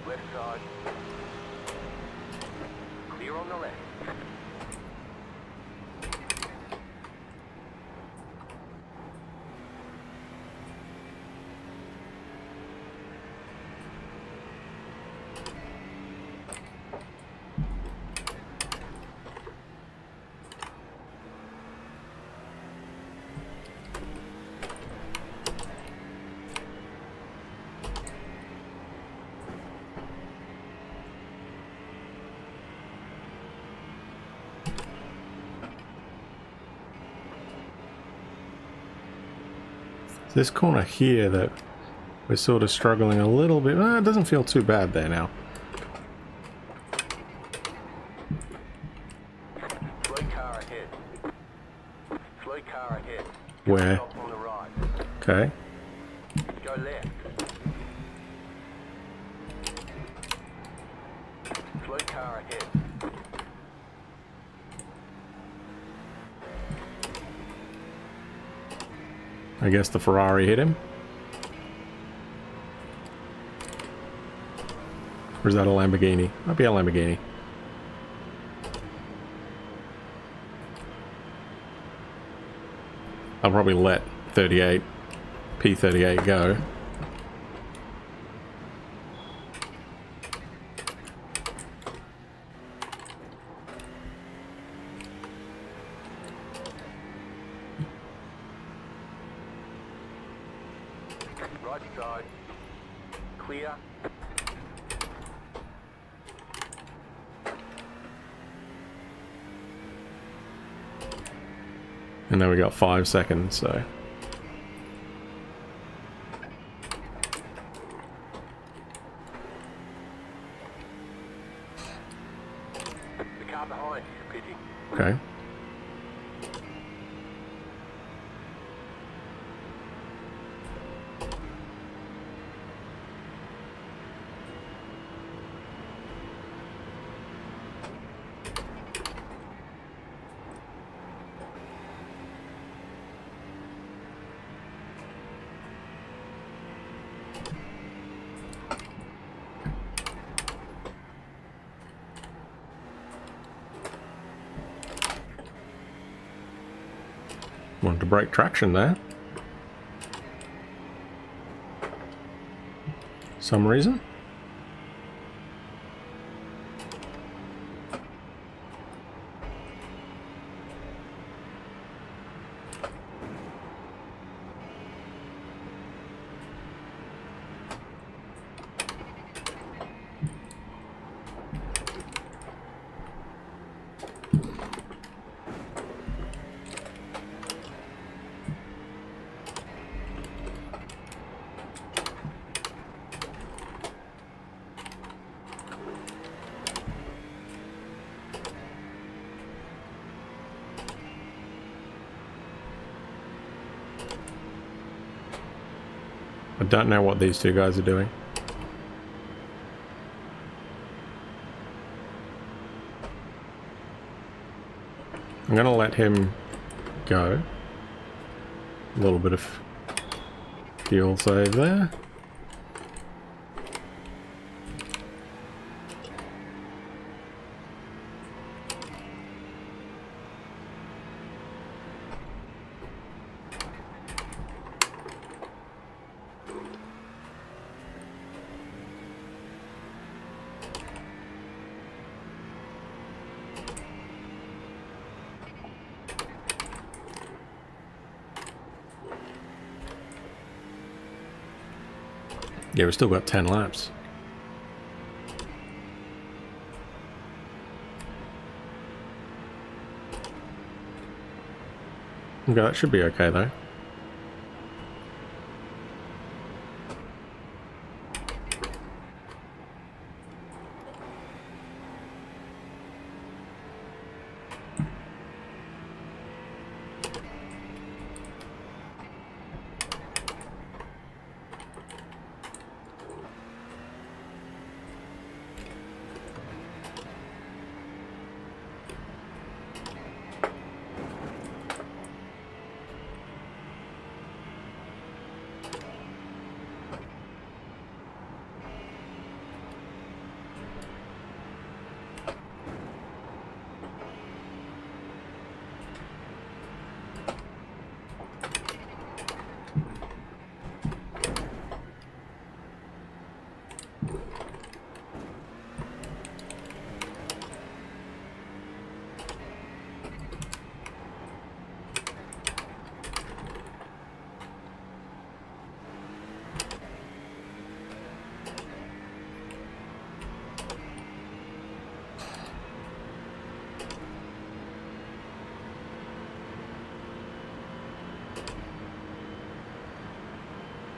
Left side. Clear on the left. This corner here that we're sort of struggling a little bit. It doesn't feel too bad there now. Slow car ahead. Slow car ahead. Where? Stop on the right. Okay. Go left. Slow car ahead. I guess the Ferrari hit him. Or is that a Lamborghini? Might be a Lamborghini. I'll probably let 38 P38 go. Right side. Clear. And then we got 5 seconds, so. The car behind is pitting. Okay. Wanted to break traction there. Some reason. I don't know what these two guys are doing. I'm gonna let him go. A little bit of fuel save there. Yeah, we've still got 10 laps. Okay, that should be okay though.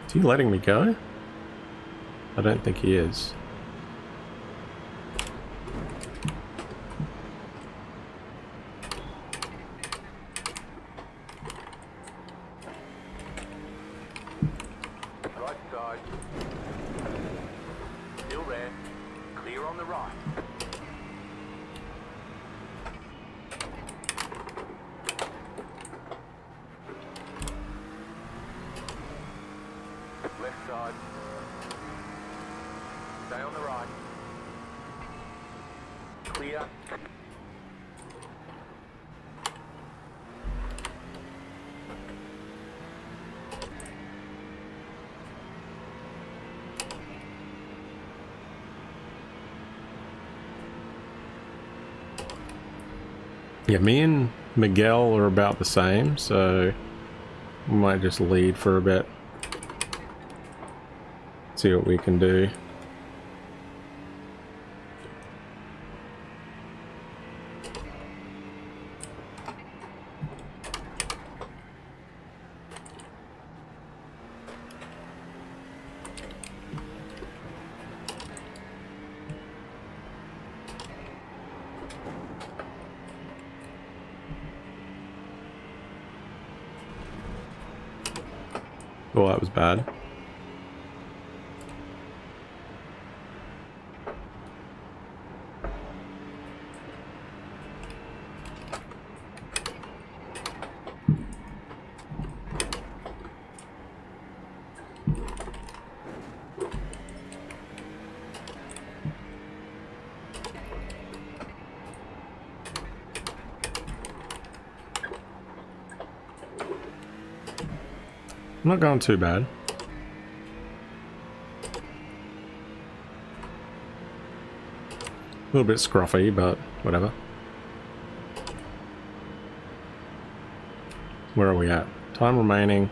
Is he letting me go? I don't think he is. Right side. Still there. Clear on the right. Left side. Stay on the right. Clear. Yeah, me and Miguel are about the same, so we might just lead for a bit. See what we can do. Oh, that was bad. I'm not going too bad. A little bit scruffy, but whatever. Where are we at? Time remaining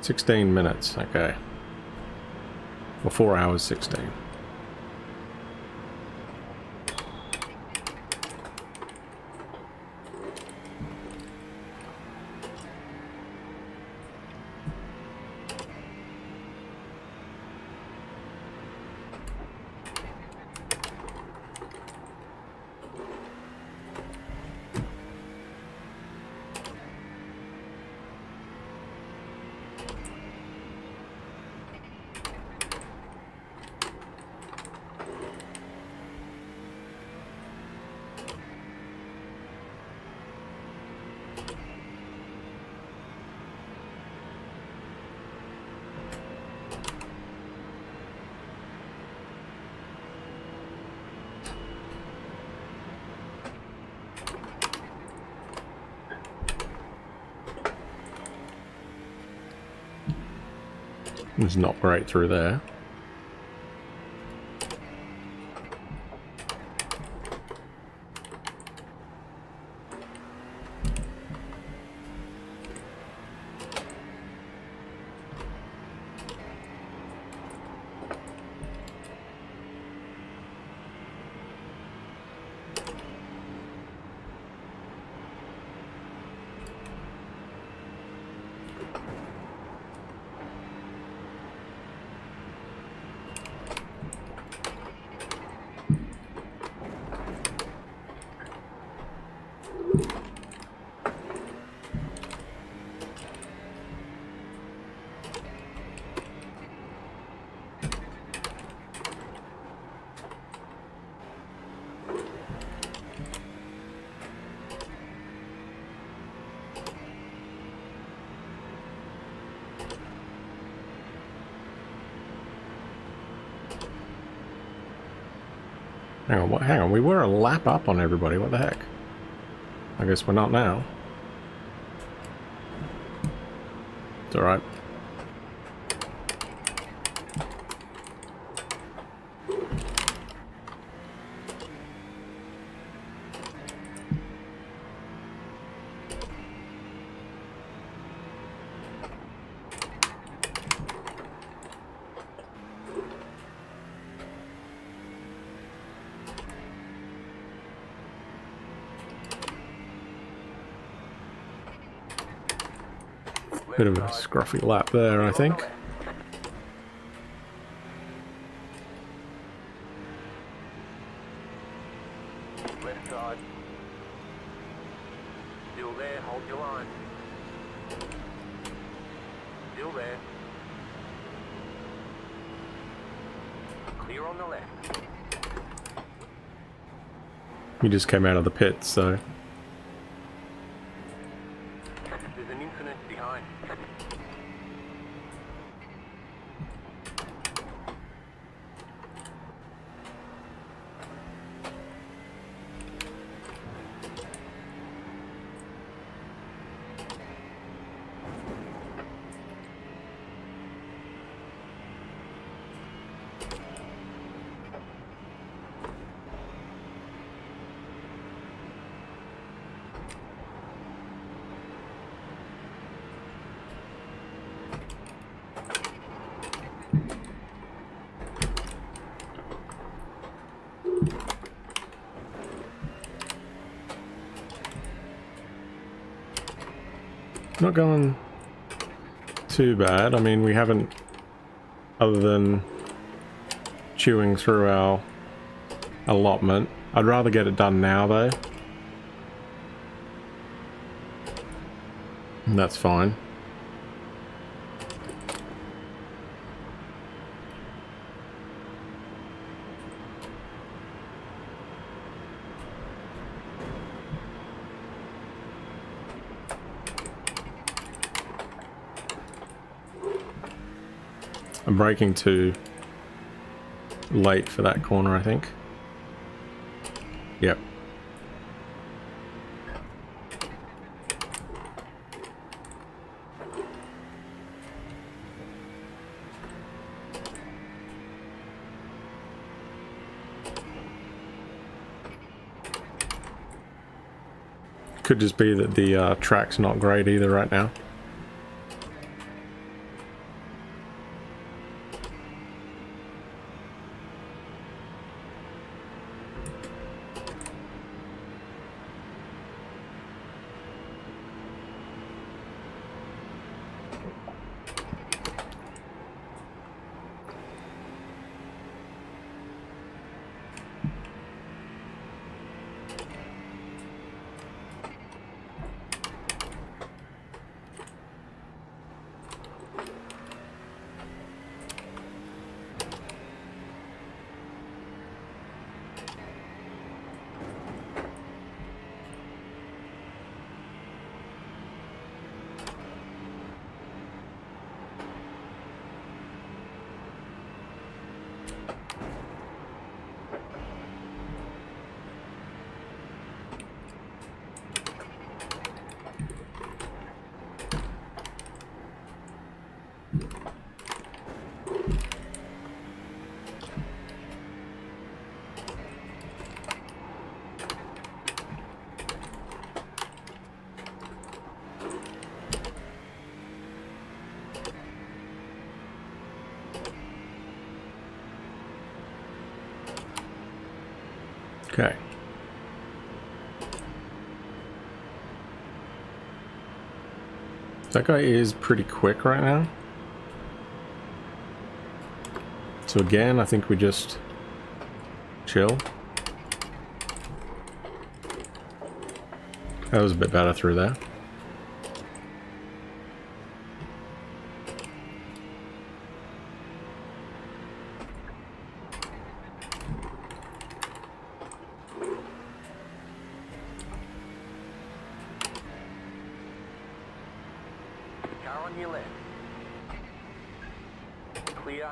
16 minutes. Okay. Well, 4 hours 16. It's not great through there. Hang on, we were a lap up on everybody, what the heck? I guess we're not now. It's alright. Bit of a scruffy lap there, I think. Left side. Still there, hold your line. Still there. Clear on the left. You just came out of the pit, so... There's an incident behind. Not going too bad. I mean, we haven't, other than chewing through our allotment. I'd rather get it done now though. And that's fine. I'm braking too late for that corner, I think. Yep. Could just be that the track's not great either right now. Okay. That guy is pretty quick right now. So again, I think we just chill. That was a bit better through there. Car on your left. Clear.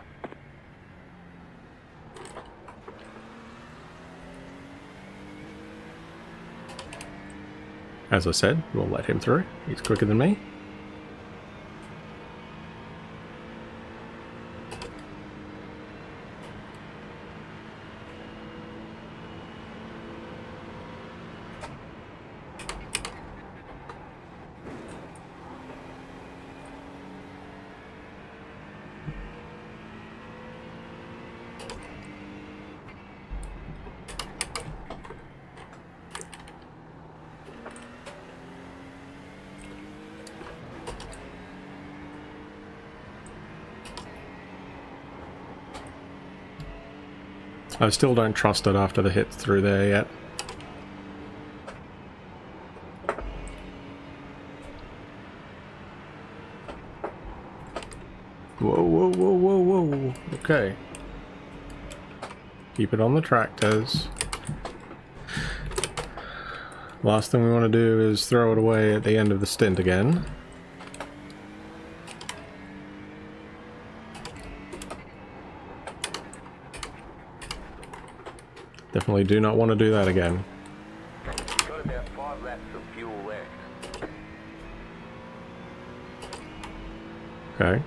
As I said, we'll let him through. He's quicker than me. I still don't trust it after the hit through there yet. Whoa, whoa, whoa, whoa, whoa. Okay. Keep it on the track, Tez. Last thing we want to do is throw it away at the end of the stint again. Definitely do not want to do that again. Got about 5 laps of fuel left. Okay.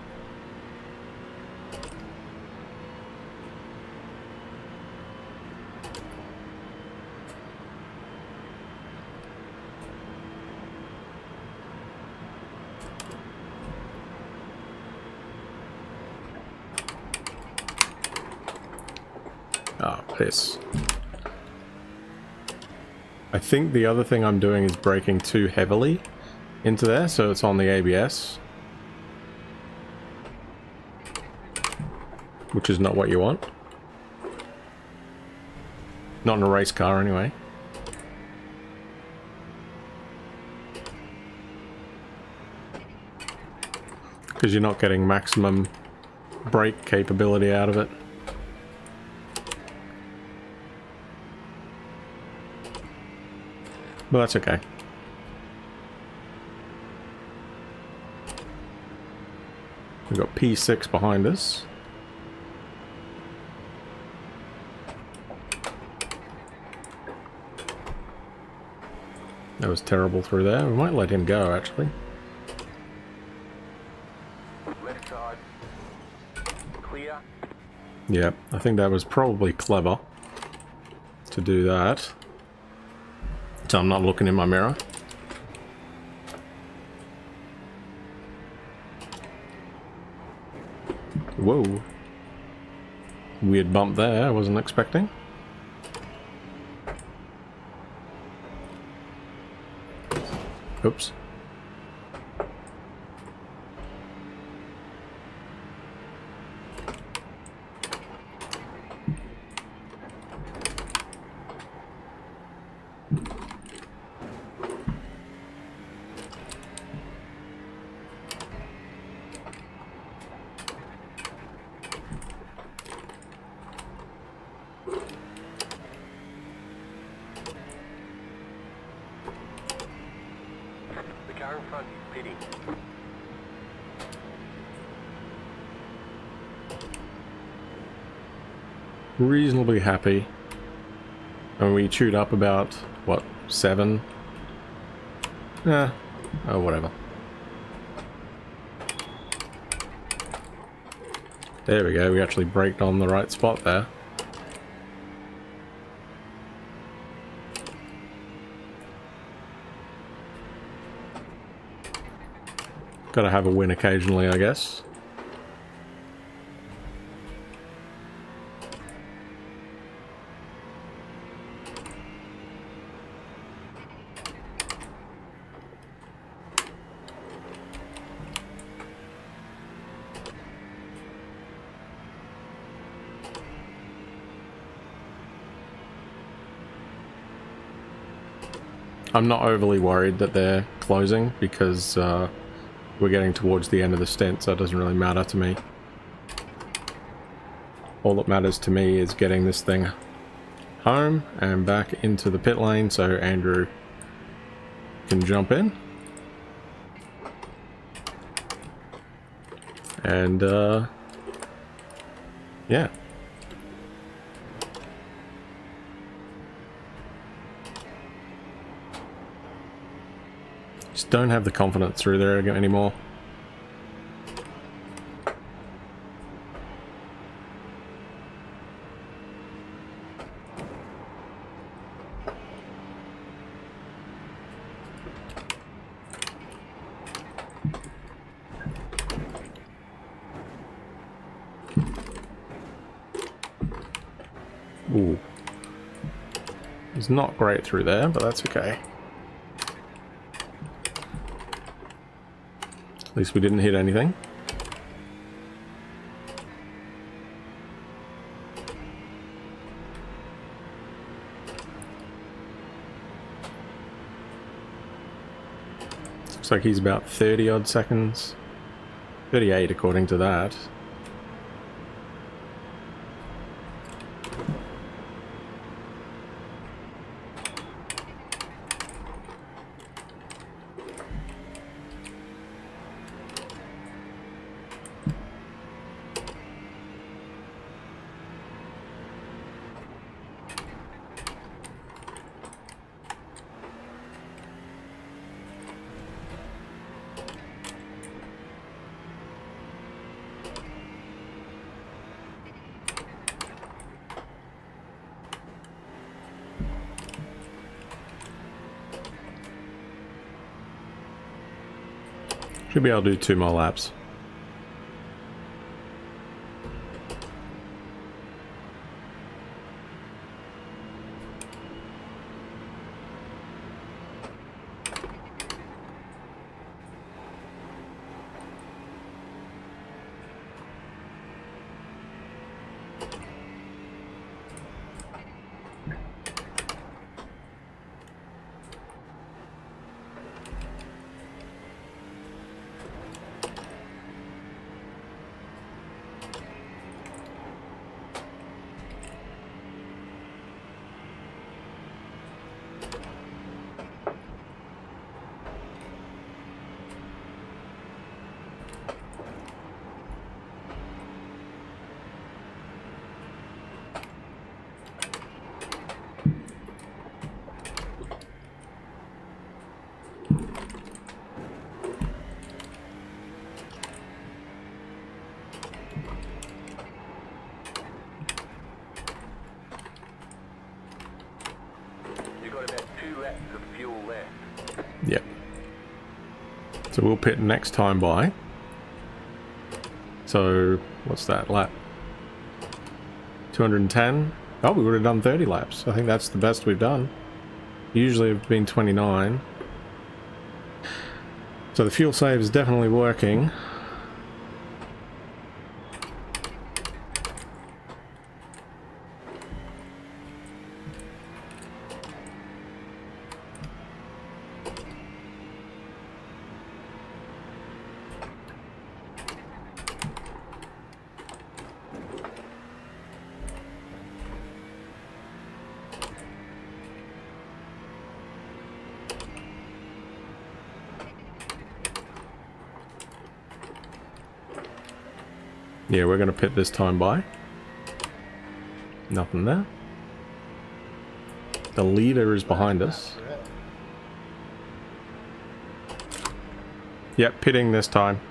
Ah, piss. I think the other thing I'm doing is braking too heavily, into there, so it's on the ABS. Which is not what you want. Not in a race car, anyway. Because you're not getting maximum brake capability out of it. But that's okay. We've got P6 behind us. That was terrible through there. We might let him go, actually. Left side. Clear. Yeah, I think that was probably clever to do that. So I'm not looking in my mirror. Whoa. Weird bump there, I wasn't expecting. Oops. The car in front is pitting. Reasonably happy. And we chewed up about, what, 7? Yeah. Oh, whatever. There we go, we actually braked on the right spot there. Gotta have a win occasionally, I guess. I'm not overly worried that they're closing because we're getting towards the end of the stint, so it doesn't really matter to me. All that matters to me is getting this thing home and back into the pit lane so Andrew can jump in. And yeah. Just don't have the confidence through there anymore. Ooh. It's not great through there, but that's okay. At least we didn't hit anything. Looks like he's about 30 odd seconds. 38 according to that. Should be able to do 2 more laps. So we'll pit next time by. So what's that lap? 210. Oh, we would have done 30 laps. I think that's the best we've done. Usually it's been 29. So the fuel save is definitely working. Yeah, we're going to pit this time by. Nothing there. The leader is behind us. Yep, pitting this time.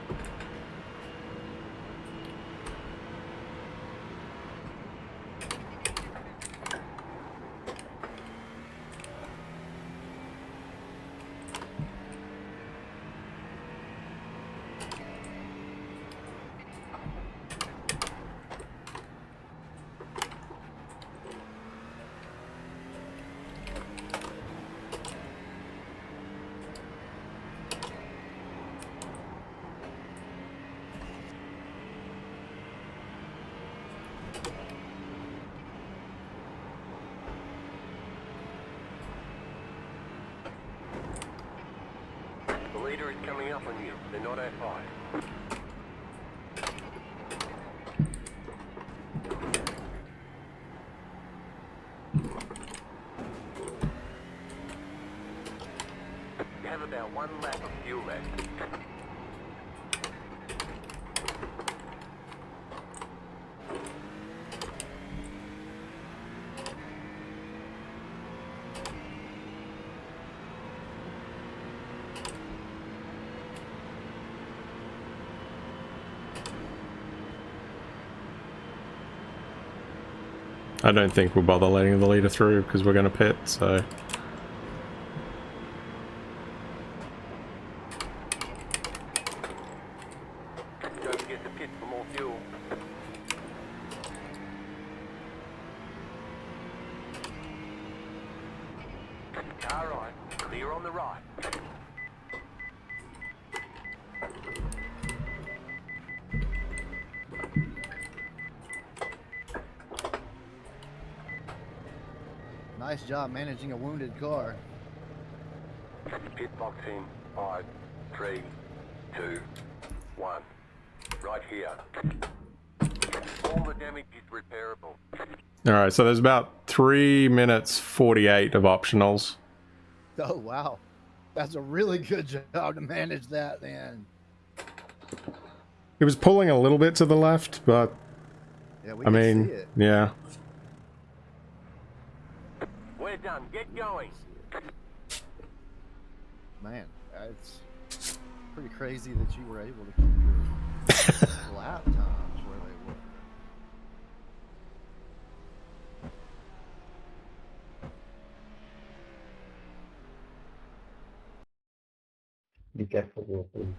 The leader is coming up on you. They're not that high. You have about 1 lap of fuel left. I don't think we'll bother letting the leader through because we're going to pit, so... Don't forget to pit for more fuel. Car right, clear on the right. Nice job managing a wounded car. Pit box in 5, 3, 2, 1. Right here. All the damage is repairable. Alright, so there's about 3 minutes 48 of optionals. Oh, wow. That's a really good job to manage that, man. It was pulling a little bit to the left, but... Yeah, we I can mean, see it. yeah. We're done. Get going. Man, it's pretty crazy that you were able to keep your lap times where they were. Be careful, please.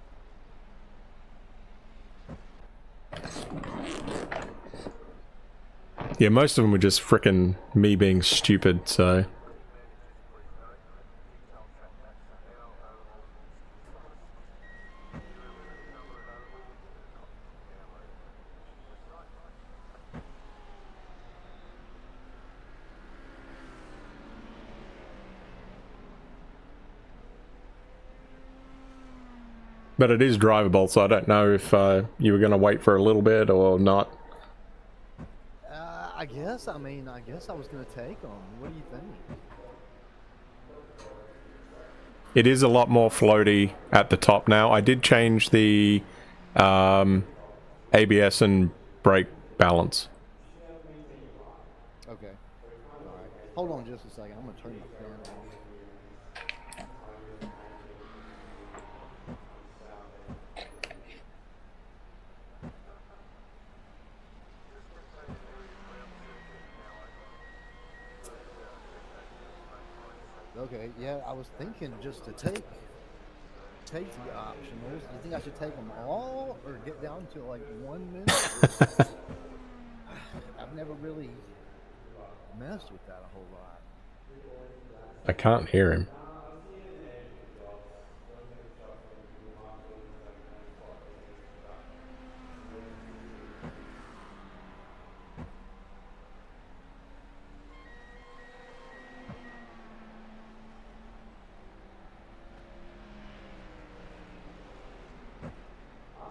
Yeah, most of them were just frickin' me being stupid, so... But it is drivable, so I don't know if you were going to wait for a little bit or not. I guess I was going to take them. What do you think? It is a lot more floaty at the top now. I did change the ABS and brake balance. Okay. All right. Hold on just a second. I'm going to turn the fan on. Okay, yeah, I was thinking just to take take the optionals. Do you think I should take them all or get down to like 1 minute? I've never really messed with that a whole lot. I can't hear him.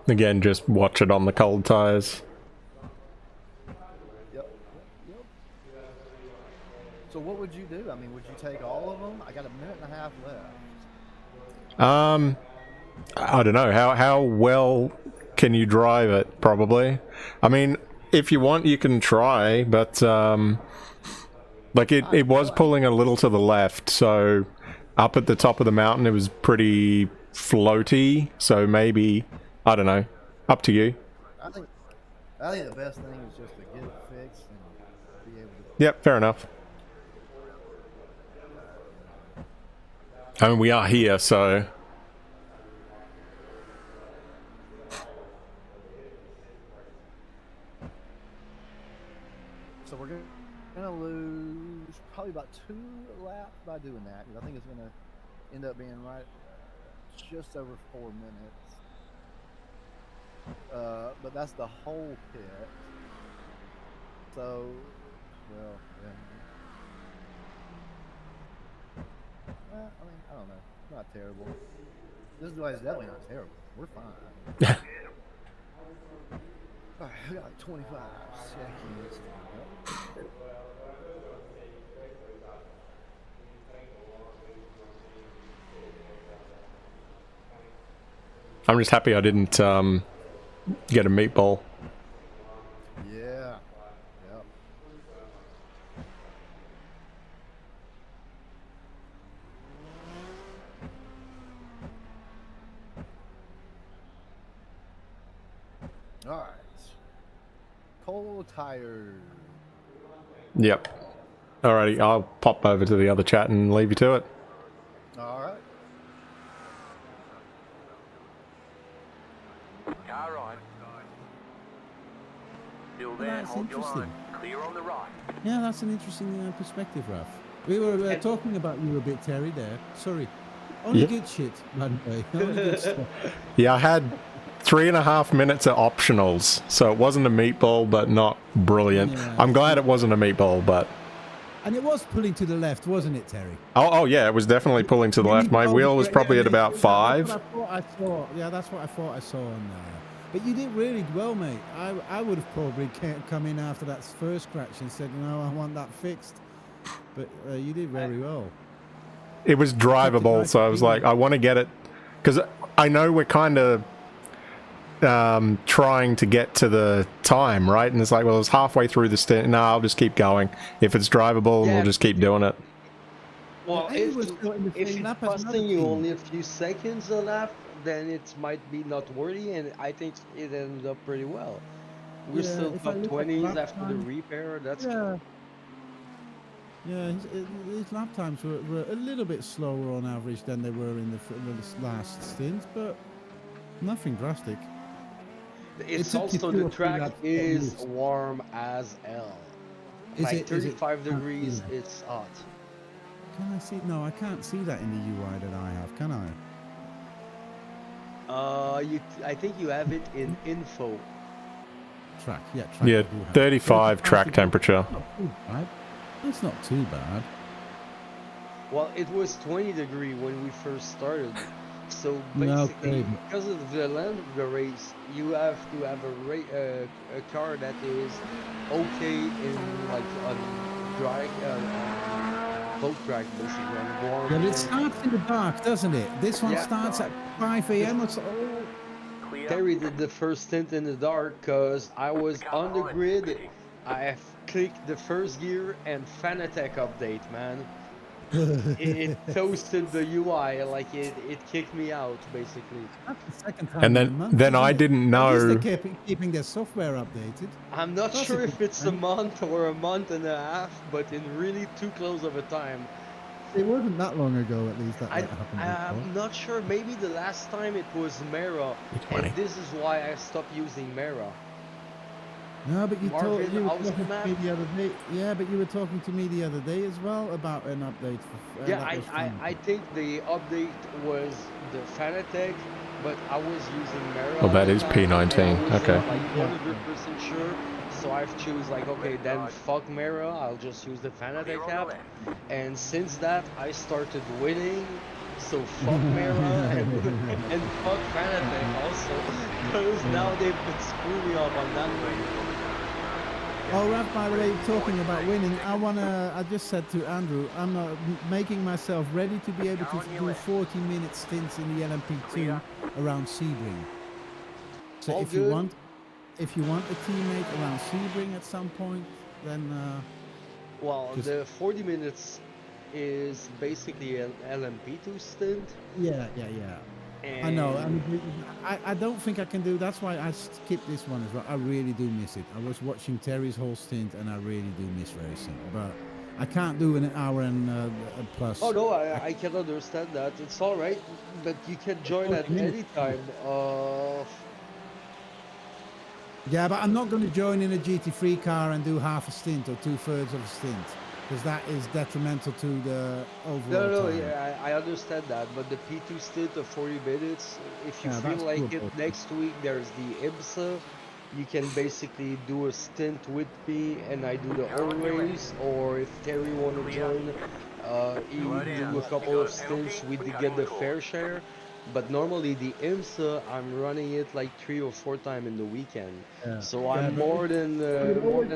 Again, just watch it on the cold tires. Yep. So what would you do? I mean, would you take all of them? I got a minute and a half left. I don't know. How well can you drive it? Probably. I mean, if you want, you can try, but like it was pulling a little to the left, so up at the top of the mountain, it was pretty floaty. So maybe, I don't know. Up to you. I think the best thing is just to get it fixed and be able to. Yep, fair enough. I mean, we are here, so. So we're gonna lose probably about 2 laps by doing that, because I think it's gonna end up being right just over 4 minutes. But that's the whole pit. So, well, I mean, I don't know. It's not terrible. This is definitely not terrible. We're fine. Alright, we got like 25 seconds. I'm just happy I didn't get a meatball. Yeah. Yep. All right. Cold tires. Yep. Alrighty, I'll pop over to the other chat and leave you to it. All right. Car right. Still there, That's hold your interesting. line. Clear on the right. Yeah, that's an interesting perspective, Raph. We were talking about you a bit, Terry, there. Sorry. Only Yeah. good shit, by the way. Only good stuff. Yeah, I had 3.5 minutes of optionals, so it wasn't a meatball, but not brilliant. Yeah. I'm glad it wasn't a meatball, but... And it was pulling to the left, wasn't it, Terry? Oh yeah, it was definitely pulling to the left. My wheel was probably at about 5. That's what I thought. Yeah, that's what I thought I saw on there. But you did really well, mate. I would have probably come in after that first crash and said, no, I want that fixed. But you did very well. It was drivable, so I was like, I want to get it... Because I know we're kind of trying to get to the time, right? And it's like, well, it's halfway through the stint. No, I'll just keep going. If it's drivable, we'll just keep doing it. Well, if it's costing you only a few seconds a lap, then it might be not worthy, and I think it ended up pretty well. We're still top 20s after the repair. That's cool. Yeah, his lap times were a little bit slower on average than they were in the last stint, but nothing drastic. It's also the track is warm as hell. Like 35 degrees, it's hot. Can I see? No, I can't see that in the UI that I have, can I? I think you have it in info. Track, yeah. Track Yeah, 35 track temperature. That's not too bad. Well, it was 20 degree when we first started. So basically, because of the length of the race, you have to have a car that is okay in like on dry boat track, basically on warm. Yeah, but it starts in the dark, doesn't it? This one starts at 5 a.m. Terry did the first stint in the dark because I was on the grid. I clicked the first gear and Fanatec update, man. it toasted the UI, like it kicked me out, basically. That's the second time And in a month, then I isn't it? didn't At least know... they're keeping their software updated. I'm not That's sure a if good it's a month or a month and a half, but in really too close of a time. It wasn't that long ago, at least, that happened before. I'm not sure. Maybe the last time it was Mera, and this is why I stopped using Mera. No, but you were talking to Ausmap? me the other day. Yeah, but you were talking to me the other day as well about an update. For, Yeah, that was I think the update was the Fanatec, but I was using Mera. Oh, that at the is time, P19. and I was Okay. not like 100% sure, so I've choose like, okay, then fuck Mera. I'll just use the Fanatec app, and since that I started winning. So fuck Mera and fuck Fanatec also, because now they've been screwing me up on that one. Oh, Raph, by the way, talking about winning, I just said to Andrew, I'm making myself ready to be able to do 40-minute stints in the LMP2 around Sebring. So All if good. you want a teammate around Sebring at some point, then well, the 40 minutes is basically an LMP2 stint. Yeah. And I know. I don't think I can do. That's why I skipped this one as well. I really do miss it. I was watching Terry's whole stint, and I really do miss racing. But I can't do an hour and plus. Oh no, I can understand that. It's all right, but you can join at any time. Yeah, but I'm not going to join in a GT3 car and do half a stint or 2/3 of a stint, because that is detrimental to the overall No, time. yeah, I understand that, but the P2 stint of 40 minutes, if you feel like it, next week there's the IMSA, you can basically do a stint with me and I do the whole race, or if Terry want to join, he do a couple of stints, we get the fair share. But normally the IMSA, I'm running it like 3 or 4 times in the weekend, so I'm more than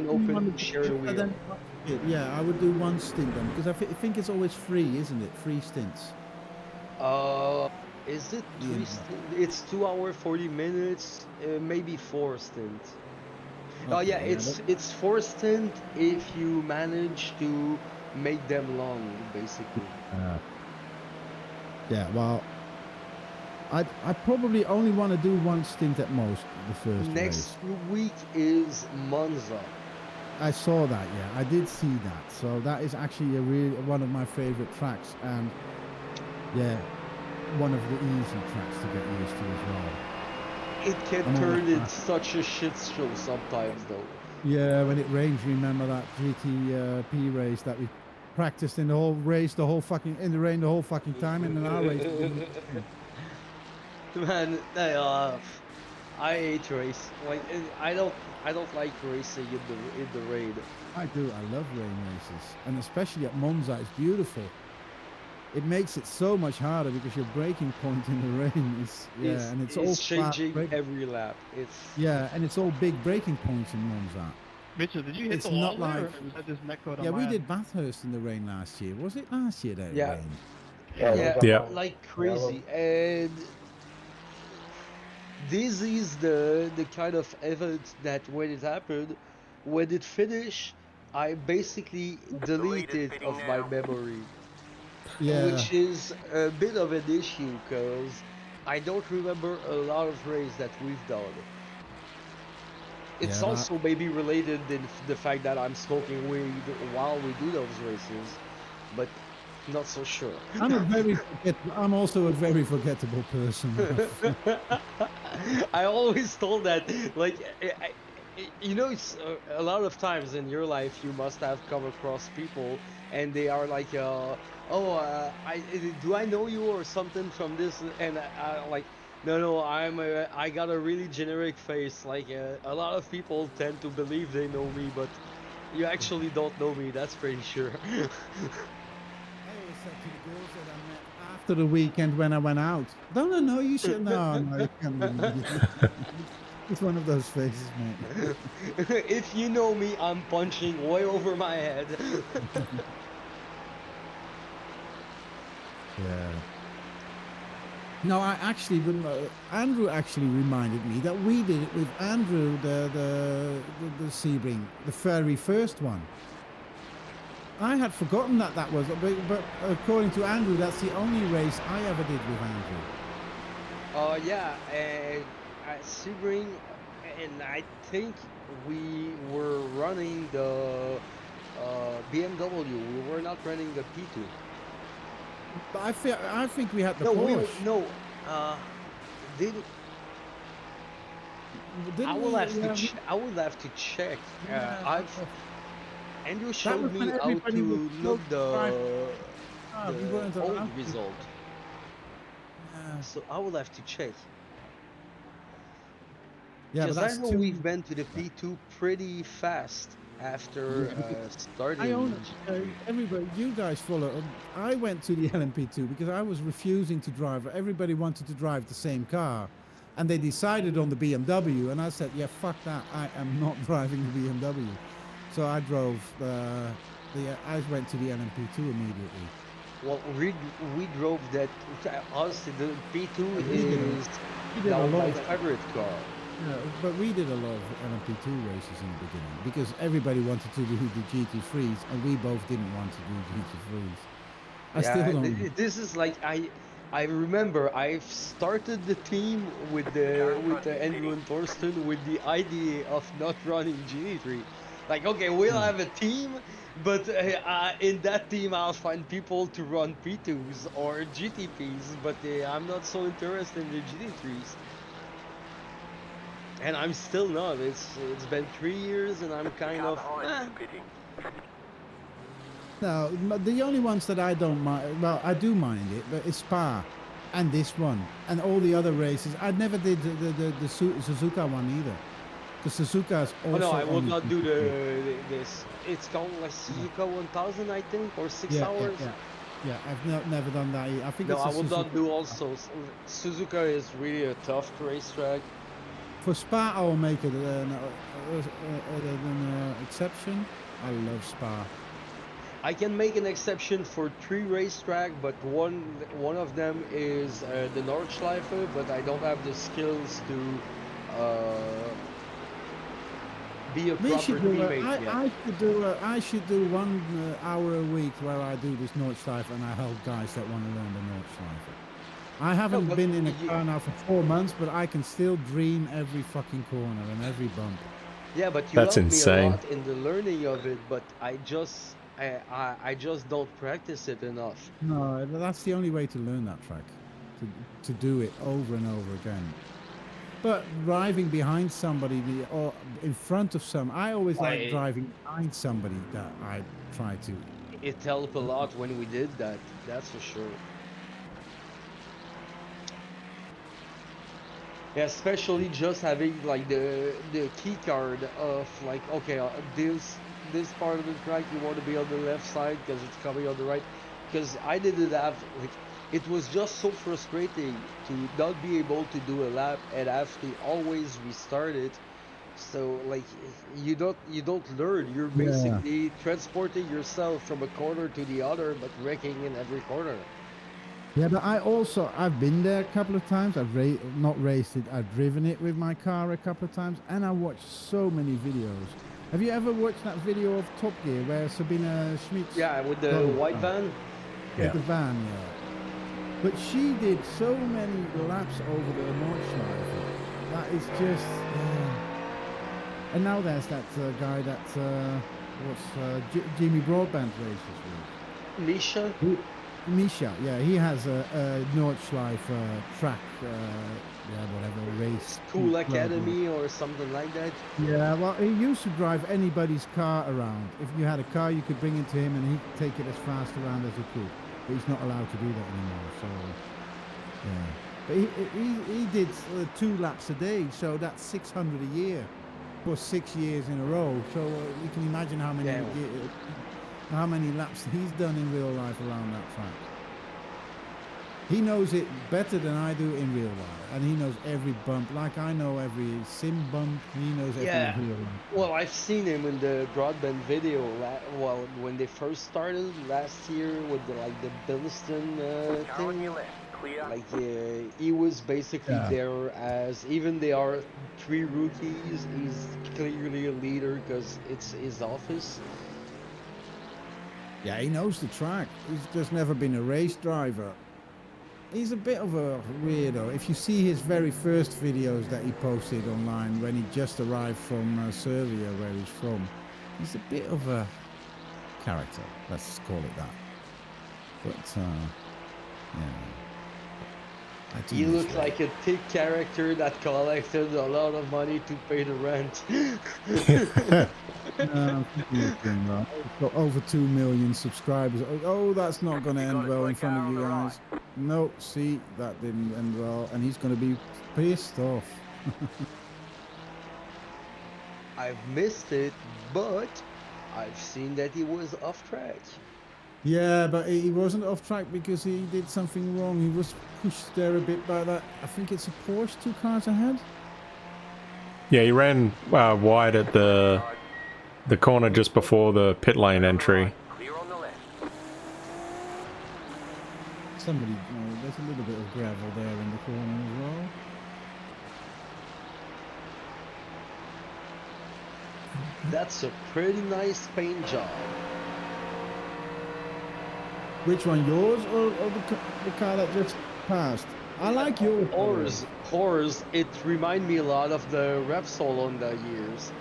open to share the wheel. Yeah, I would do one stint then, because I think it's always free, isn't it? Free stints. Is it 3 stints? It's 2 hours 40 minutes, maybe 4 stints. Oh yeah, it's 4 stints if you manage to make them long, basically. Yeah, well, I probably only want to do one stint at most, the first Next race. week is Monza. I saw that, yeah, I did see that. So that is actually one of my favorite tracks, and yeah, one of the easy tracks to get used to as well. It can turn into such a shit show sometimes, though. Yeah, when it rains, remember that GTP race that we practiced in the whole race, in the rain the whole fucking time, and then our race. Man, I hate race. Like I don't like racing in the rain. I do. I love rain races, and especially at Monza, it's beautiful. It makes it so much harder because your braking point in the rain is and it's all changing every lap. And it's all big braking points in Monza. Mitchell, did you hit the wall there, or was that just net code on we my did Bathurst in the rain last year. Was it last year that it rained? Yeah, like crazy. And this is the kind of event that when it happened, when it finished, I basically deleted it of my memory. Yeah. Which is a bit of an issue, because I don't remember a lot of races that we've done. It's also maybe related in the fact that I'm smoking weed while we do those races, but not so sure. I'm also a very forgettable person. I always told that, like, you know, it's a lot of times in your life you must have come across people and they are like, do I know you or something from this? And I like, no, I got a really generic face. Like, a lot of people tend to believe they know me, but you actually don't know me. That's pretty sure. I always said to the girls that I met after the weekend when I went out, don't I know you should know. No, you can't. It's one of those faces, mate. If you know me, I'm punching way over my head. Yeah. No, Andrew actually reminded me that we did it with Andrew, the Sebring, the very first one. I had forgotten that was, but according to Andrew, that's the only race I ever did with Andrew. Yeah, and at Sebring, and I think we were running the BMW. We were not running the P2. But I think we had the No, Porsche. Did Didn't I will we? have to Yeah, I will have to check. yeah, Andrew that showed was me when how everybody was to so look drive. We the weren't old allowed to. result. Yeah. So I will have to check. Yeah, but Because I that's know too. we've been to the P2 pretty fast after Yeah, because I starting. own everybody. You guys follow. I went to the LMP2 because I was refusing to drive. Everybody wanted to drive the same car, and they decided on the BMW. And I said, "Yeah, fuck that. I am not driving the BMW." So I drove I went to the LMP2 immediately. Well, we drove that. Honestly, the P2 And is we did a now lot my of favorite car. Yeah, but we did a lot of LMP2 races in the beginning because everybody wanted to do the GT3s, and we both didn't want to do GT3s. I still don't. This is like I remember I've started the team with the Andrew and Thorsten with the idea of not running GT3. Like, okay, we'll have a team, but in that team I'll find people to run P2s or GTPs, but I'm not so interested in the GT3s. And I'm still not. It's been 3 years, and I'm kind of. No, the only ones that I don't mind, well, I do mind it, but it's Spa, and this one, and all the other races. I never did the Suzuka one either, because Suzuka's also. Oh no, I will on not do this. It's called like Suzuka 1000, I think, or 6 hours. Yeah, I've never done that either. I think No, it's I a will Suzuka. not do also. Suzuka is really a tough racetrack. For Spa, I will make it an exception. I love Spa. I can make an exception for 3 racetrack, but one of them is the Nordschleife, but I don't have the skills to be a proper teammate yet. I should do 1 hour a week where I do this Nordschleife and I help guys that want to learn the Nordschleife. I haven't been in a car now for 4 months, but I can still dream every fucking corner and every bump. Yeah, but you That's helped insane. me a lot in the learning of it, but I just don't practice it enough. No, that's the only way to learn that track, to do it over and over again. But driving behind somebody or in front of I always like driving behind somebody that I try to. It helped a lot when we did that, that's for sure. Yeah, especially just having like the key card of like, okay, this part of the track you want to be on the left side because it's coming on the right. Because I didn't have like, it was just so frustrating to not be able to do a lap and have to always restart it. So like you don't learn. You're basically transporting yourself from a corner to the other, but wrecking in every corner. Yeah, but I've been there a couple of times. I've not raced it. I've driven it with my car a couple of times, and I watched so many videos. Have you ever watched that video of Top Gear where Sabina Schmitz? Yeah, with the white van. With the van, yeah. But she did so many laps over the Nordschleife. That is just. And now there's that guy that Jimmy Broadbent races with. Misha, yeah, he has a Nordschleife track, whatever race. School Academy or something like that. Yeah, well, he used to drive anybody's car around. If you had a car, you could bring it to him and he could take it as fast around as he could. But he's not allowed to do that anymore, so, yeah. But he did 2 laps a day, so that's 600 a year for 6 years in a row. So you can imagine how many laps he's done in real life around that track. He knows it better than I do in real life, and he knows every bump. Like I know every sim bump, he knows every real life. Well, I've seen him in the Broadband video. Well, when they first started last year with the Bilston thing. Like he was basically there as, even they are 3 rookies, he's clearly a leader because it's his office. Yeah, he knows the track. He's just never been a race driver. He's a bit of a weirdo. If you see his very first videos that he posted online when he just arrived from Serbia, where he's from, he's a bit of a character. Let's call it that. But I do You miss look like a thick character that collected a lot of money to pay the rent. No, it's doing well. It's got over 2 million subscribers. Oh, that's not going to end well in front of you guys. No, see, that didn't end well, and he's going to be pissed off. I've missed it, but I've seen that he was off track. Yeah, but he wasn't off track because he did something wrong. He was pushed there a bit by that. I think it's a Porsche 2 cars ahead. Yeah, he ran wide at the corner just before the pit lane entry. Somebody, there's a little bit of gravel there in the corner as well. That's a pretty nice paint job. Which one, yours or the car that just passed? I like yours. Horse, it reminds me a lot of the Repsol on the years.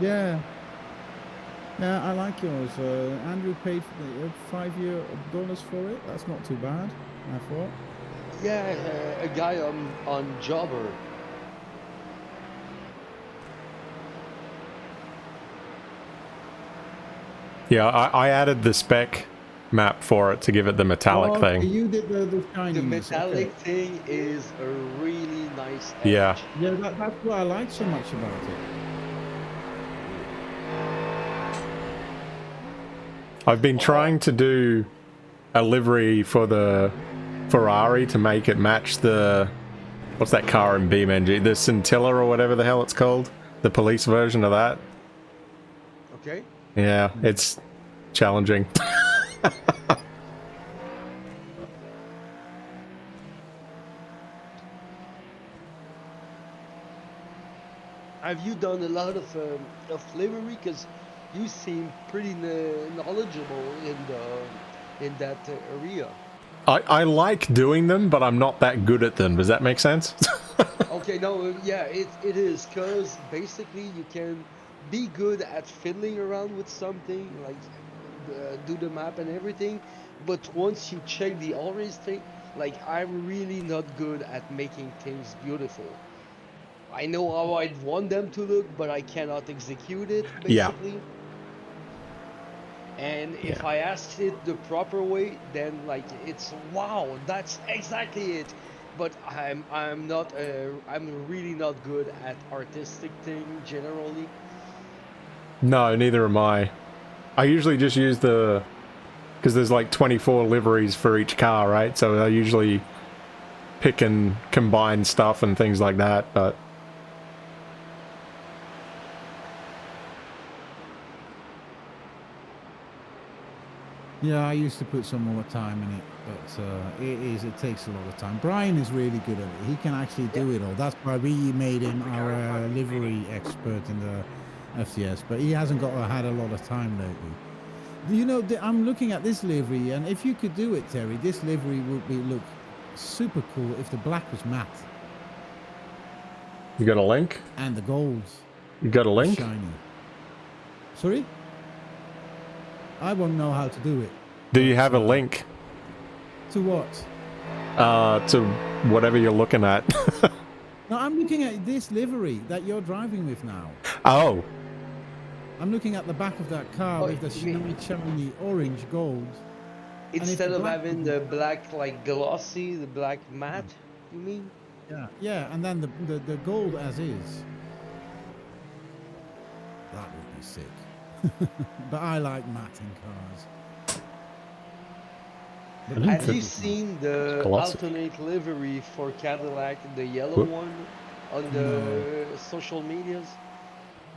Yeah. Yeah, I like yours. Andrew paid $5 for it. That's not too bad, I thought. Yeah, a guy on Jobber. Yeah, I added the spec map for it to give it the metallic thing. You did the shiny. The metallic thing is a really nice edge. Yeah. Yeah, that's what I like so much about it. I've been trying to do a livery for the Ferrari to make it match the... What's that car in BeamNG? The Scintilla or whatever the hell it's called? The police version of that? Okay. Yeah, it's challenging. Have you done a lot of livery? Because you seem pretty knowledgeable in that area. I like doing them, but I'm not that good at them. Does that make sense? Okay, no, yeah, it is, because basically you can be good at fiddling around with something, like do the map and everything, but once you check the always thing, like I'm really not good at making things beautiful. I know how I'd want them to look, but I cannot execute it, basically. Yeah. And if I ask it the proper way, then like it's wow, that's exactly it. But I'm not I'm really not good at artistic thing generally. No, neither am I. I usually just use the, because there's like 24 liveries for each car, right? So I usually pick and combine stuff and things like that, but yeah, I used to put some more time in it, but it takes a lot of time. Brian is really good at it. He can actually do it all. That's why we made him our livery expert in the FTS, but he hasn't had a lot of time lately. You know, I'm looking at this livery, and if you could do it, Terry, this livery would look super cool if the black was matte. You got a link? And the gold. You got a link? Shiny. Sorry? I won't know how to do it. Do you have a link? To what? To whatever you're looking at. No, I'm looking at this livery that you're driving with now. Oh. I'm looking at the back of that car with the shiny orange gold. Instead of having the black, like glossy, the black matte, you mean? Yeah, yeah, and then the gold as is. That would be sick. But I like matte in cars. Have you seen the alternate livery for Cadillac, the yellow one, on the social medias?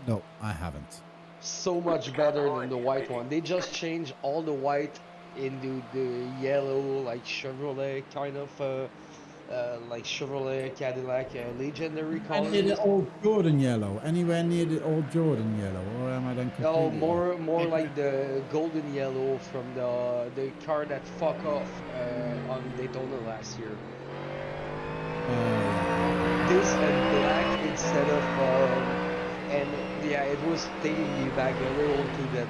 No, I haven't. So much better than the white one. They just changed all the white into the yellow, like Chevrolet kind of, like Chevrolet Cadillac legendary colors. And the old Jordan yellow, anywhere near the old Jordan yellow, or am I then completely? No, more like the golden yellow from the car that fucked off on Daytona last year. This and black instead of and yeah, it was taking me back a little to that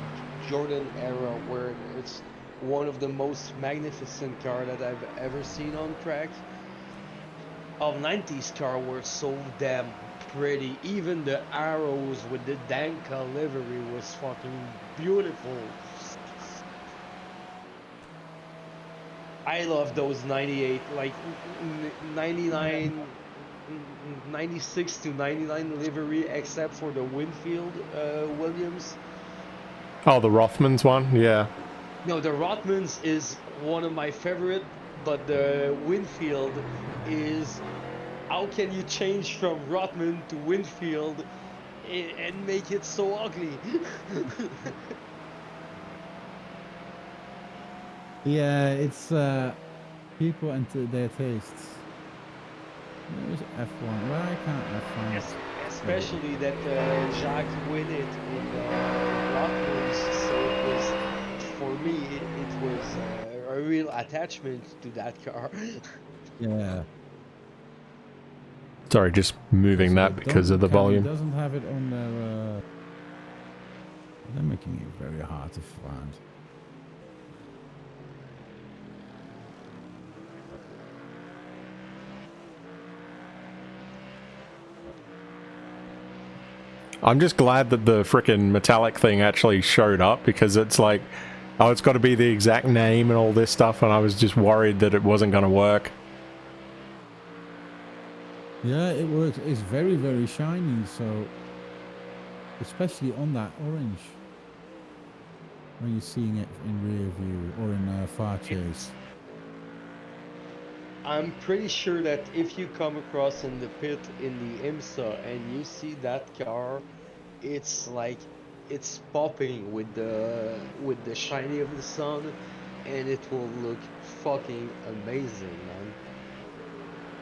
Jordan era where one of the most magnificent car that I've ever seen on track. All 90s car were so damn pretty. Even the arrows with the Danka livery was fucking beautiful. I love those 98, like 99, 96 to 99 livery, except for the Winfield Williams. Oh, the Rothmans one, yeah. No, the Rothmans is one of my favorite, but the Winfield is, how can you change from Rothman to Winfield and make it so ugly? Yeah, it's people and their tastes. Where's F1? Why can't I find? Especially that Jacques win it in Rothmans, so it was, for me, it was a real attachment to that car. Yeah. Sorry, just moving So that because of the volume. Doesn't have it on their. They're making it very hard to find. I'm just glad that the frickin' metallic thing actually showed up, because it's like, oh, it's got to be the exact name and all this stuff, and I was just worried that it wasn't going to work. Yeah, it works. It's very, very shiny, so especially on that orange when you're seeing it in rear view or in far chase. I'm pretty sure that if you come across in the pit in the IMSA and you see that car, it's like it's popping with the shiny of the sun, and it will look fucking amazing, man.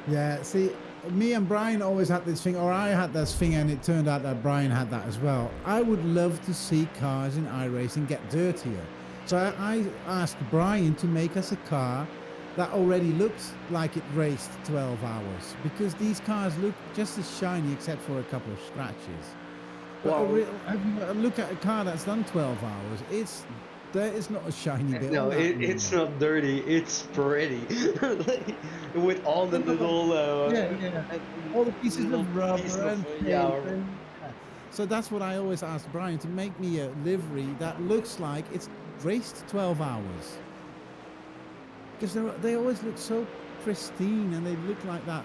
Yeah, see, me and Brian always had this thing, or I had this thing, and it turned out that Brian had that as well. I would love to see cars in iRacing get dirtier. So I asked Brian to make us a car that already looks like it raced 12 hours, because these cars look just as shiny except for a couple of scratches. But look at a car that's done 12 hours. It's not a shiny bit. No, it's not dirty. It's pretty, with all the little all the pieces of rubber and yeah. So that's what I always asked Brian, to make me a livery that looks like it's raced 12 hours. Because they always look so pristine, and they look like that.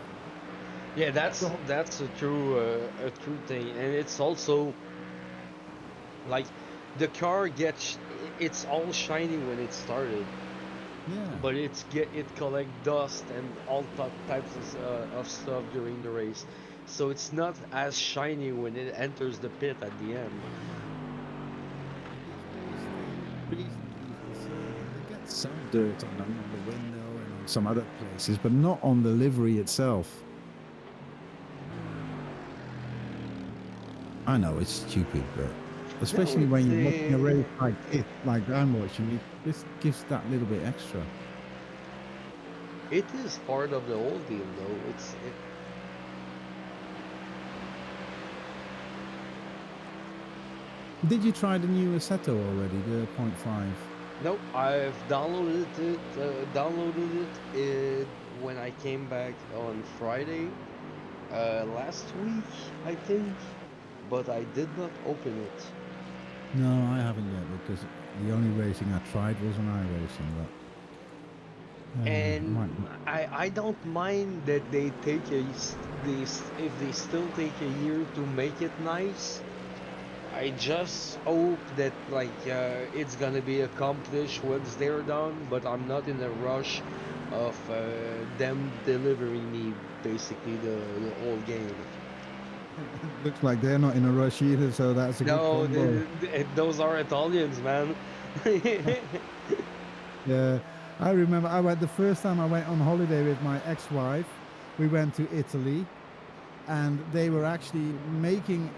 Yeah, that's a true thing, and it's also like the car it's all shiny when it started. Yeah. But it collect dust and all types of stuff during the race, so it's not as shiny when it enters the pit at the end. Some dirt on them, on the window and on some other places, but not on the livery itself. I know it's stupid, but especially when you're watching a race like I'm watching it, this gives that little bit extra. It is part of the whole deal, though. Did you try the new Assetto already, the 0.5? Nope, I've downloaded it when I came back on Friday last week, I think, but I did not open it. No, I haven't yet, because the only racing I tried was on iRacing. But and I don't mind that they take if they still take a year to make it nice. I just hope that it's gonna be accomplished once they're done, but I'm not in a rush of them delivering me basically the whole game. Looks like they're not in a rush either, so that's a good combo. Those are Italians, man. Yeah, I remember the first time I went on holiday with my ex-wife. We went to Italy, and they were actually making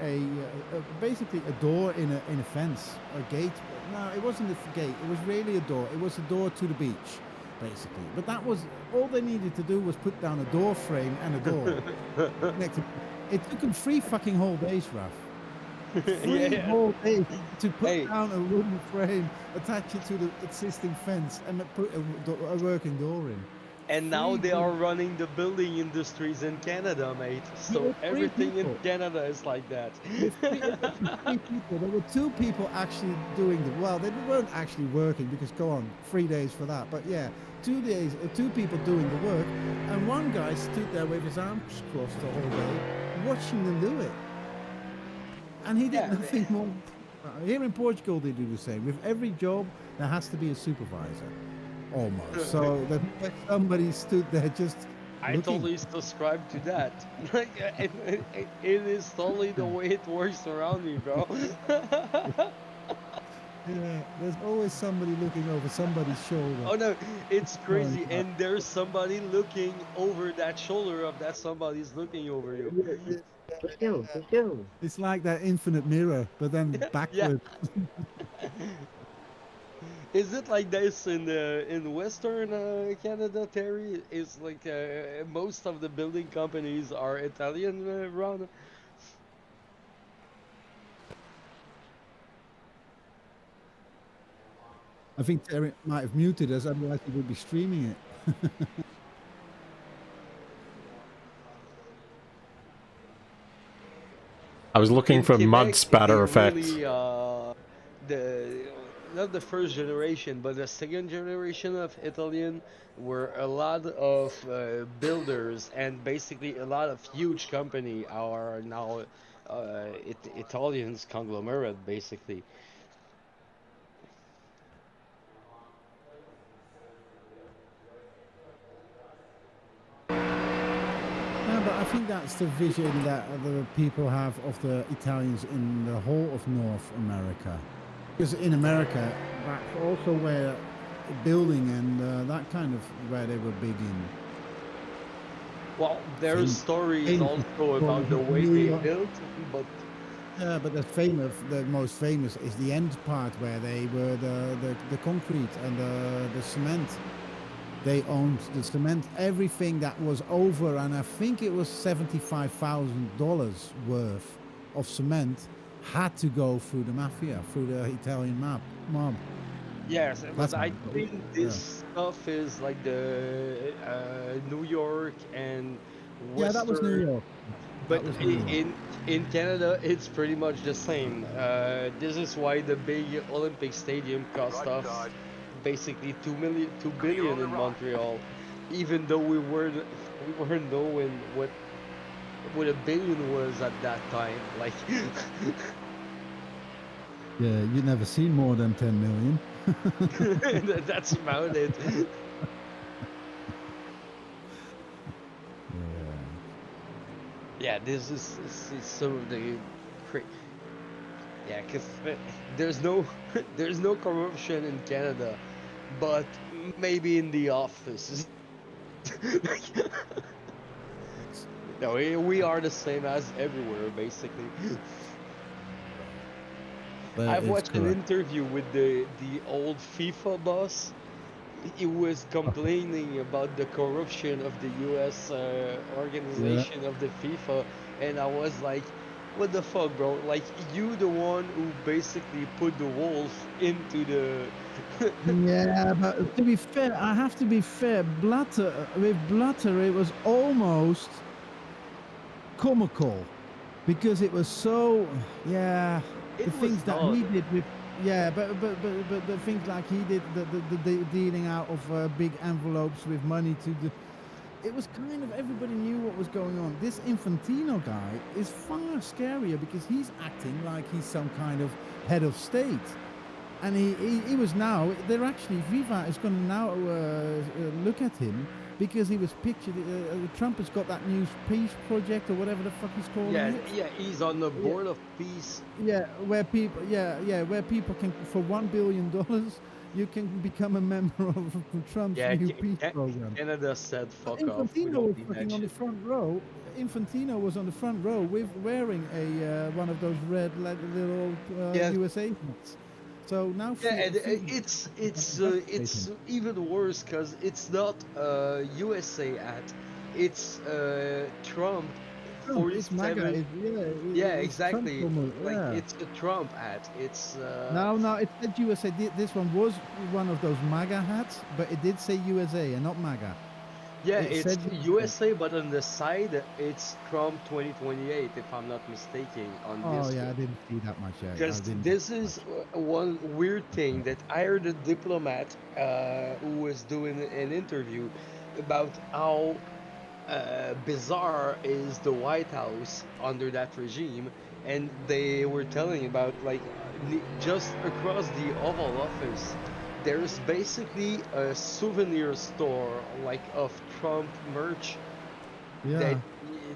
basically a door in a fence, a gate. No, it wasn't a gate. It was really a door. It was a door to the beach, basically. But that was all they needed to do, was put down a door frame and a door. It took them 3 fucking whole days, Raph. 3 Yeah. whole days to put Hey, down a wooden frame, attach it to the existing fence, and put a working door in. and now 3 they good. are running the building industries in Canada, mate. There So were 3 everything in people. Canada is like that. There were 3 people. There were 2 people actually doing the. Well, they weren't actually working because go on, 3 days for that. But yeah, 2 days, 2 people doing the work, and one guy stood there with his arms crossed the whole day, watching them do it. And he did Yeah. nothing more. Here in Portugal, they do the same. With every job, there has to be a supervisor, almost. So that somebody stood there just I looking. totally subscribe to that. Like, it is totally the way it works around me, bro. Yeah, there's always somebody looking over somebody's shoulder. Oh no, it's crazy, Oh, and there's somebody looking over that shoulder of that somebody's looking over you. Let's go, let's go. It's like that infinite mirror, but then Yeah. backward. Is it like this in Western Canada, Terry? Is like most of the building companies are Italian run? I think Terry might have muted us, otherwise he would be streaming it. I was looking In for mud Quebec, spatter they effect. really the not the first generation, but the second generation of Italian were a lot of builders, and basically a lot of huge company are now Italians conglomerate basically. No, but I think that's the vision that the people have of the Italians in the whole of North America. Because in America, that's also where building and that kind of where they were big in. Well, their story is also about the way New they York. built, but Yeah, but the most famous is the end part where they were the concrete and the cement. They owned the cement, everything that was over, and I think it was $75,000 worth of cement had to go through the mafia, through the Italian mob. yes, That's but I how it think goes. this stuff is like the New York and Yeah, that was New Western. York. But That was New York. in Canada, it's pretty much the same. This is why the big Olympic Stadium cost us basically 2 billion in Montreal, even though we weren't knowing what a billion was at that time. Like, Yeah, you never seen more than 10 million. that's about it. Yeah, this is some of the yeah, because there's no there's no corruption in Canada, but maybe in the offices. No, we are the same as everywhere, basically. That I've is watched an correct. interview with the old FIFA boss. He was complaining about the corruption of the U.S. Organization of the FIFA, and I was like, "What the fuck, bro? Like, you the one who basically put the wolf into the." Yeah, but to be fair, I have to be fair. With Blatter, it was almost comical because it was so. Yeah, It the was things that not. he did with. Yeah, but the things like he did, the dealing out of big envelopes with money to the. It was kind of everybody knew what was going on. This Infantino guy is far scarier because he's acting like he's some kind of head of state. And he was now, they're actually, Viva is going to now look at him because he was pictured, Trump has got that new peace project or whatever the fuck he's calling Yeah, it. yeah, he's on the board of peace. Yeah, where people, where people can, for $1 billion, you can become a member of Trump's Yeah, new peace program. Canada said fuck off. We Infantino don't was need fucking that on the shit. front row. Infantino was on the front row with wearing a one of those red little Yeah. USA hats. So now, Yeah, and it's even worse because it's not USA at, it's Trump Trump, it's MAGA. 47. Yeah, It's Trump exactly. almost, Like yeah. it's a Trump hat. It's No, it said USA. This one was one of those MAGA hats, but it did say USA and not MAGA. yeah, It it's said USA, but on the side it's Trump 2028, if I'm not mistaken, on Oh this yeah, I one. didn't see that much. Yeah, I Because didn't. this is one weird thing that I heard a diplomat who was doing an interview about how bizarre is the White House under that regime, and they were telling about like just across the Oval Office, there's basically a souvenir store like of Trump merch that Yeah.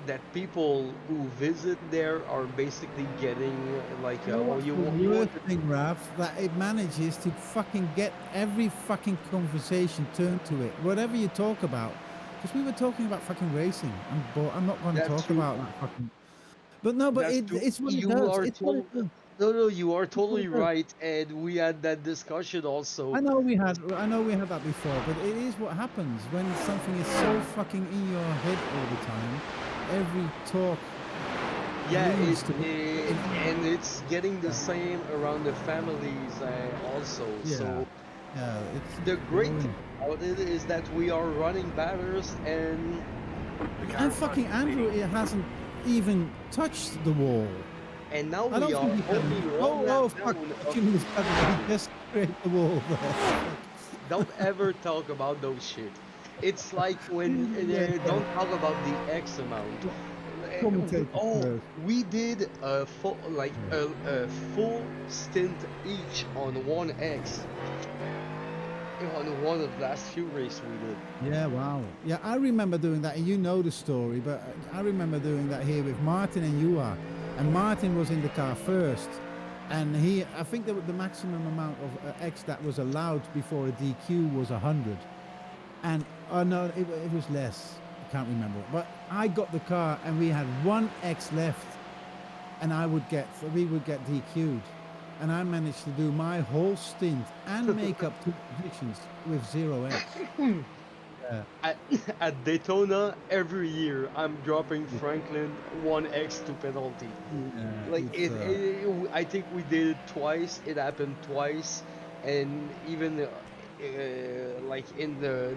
that people who visit there are basically getting like You know oh what's the you worst want thing, Raph? That it manages to fucking get every fucking conversation turned to it. Whatever you talk about. Because we were talking about fucking racing. I'm not going to that's talk true. about that fucking... But no, but That's true. it's what it You does. are It's what it total. does. No, you are It's what totally it does. right, and we had that discussion also. I know we had that before, but it is what happens when something is so fucking in your head all the time. Every talk Yeah, leads to and it's getting the same around the families also. yeah, So yeah. It's the great boring. thing about it is that we are running Bathurst, and fucking Andrew, it hasn't even touched the wall. now I don't we are think he only can. one lap Fuck! down. Fucking his brother, he just created the wall there. Don't ever talk about those shit. It's like when don't talk about the X amount. Commentator Oh, first. we did a full a full stint each on 1X on one of the last few races we did. Yeah, wow. Yeah, I remember doing that, and you know the story, but I remember doing that here with Martin and you are. And Martin was in the car first, and I think the maximum amount of X that was allowed before a DQ was 100. And, oh no, it was less. I can't remember. But I got the car, and we had 1X left, and we would get DQ'd. And I managed to do my whole stint and make up 2 positions with 0X. Yeah. At Daytona, every year I'm dropping Franklin 1X to penalty. Yeah, Like I think we did it twice. It happened twice, and even like in the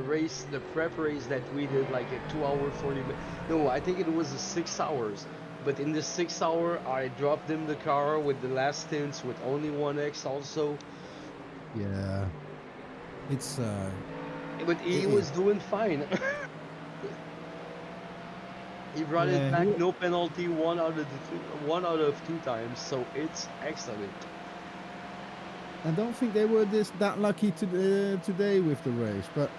race, the prep race that we did, like a 2 hour 40 minutes. No, I think it was a 6 hours. But in the 6 hour, I dropped him the car with the last stints with only 1X also. Yeah, it's but he was doing fine. He brought it back, no penalty, one out of 2 times, so it's excellent. I don't think they were that lucky today with the race, but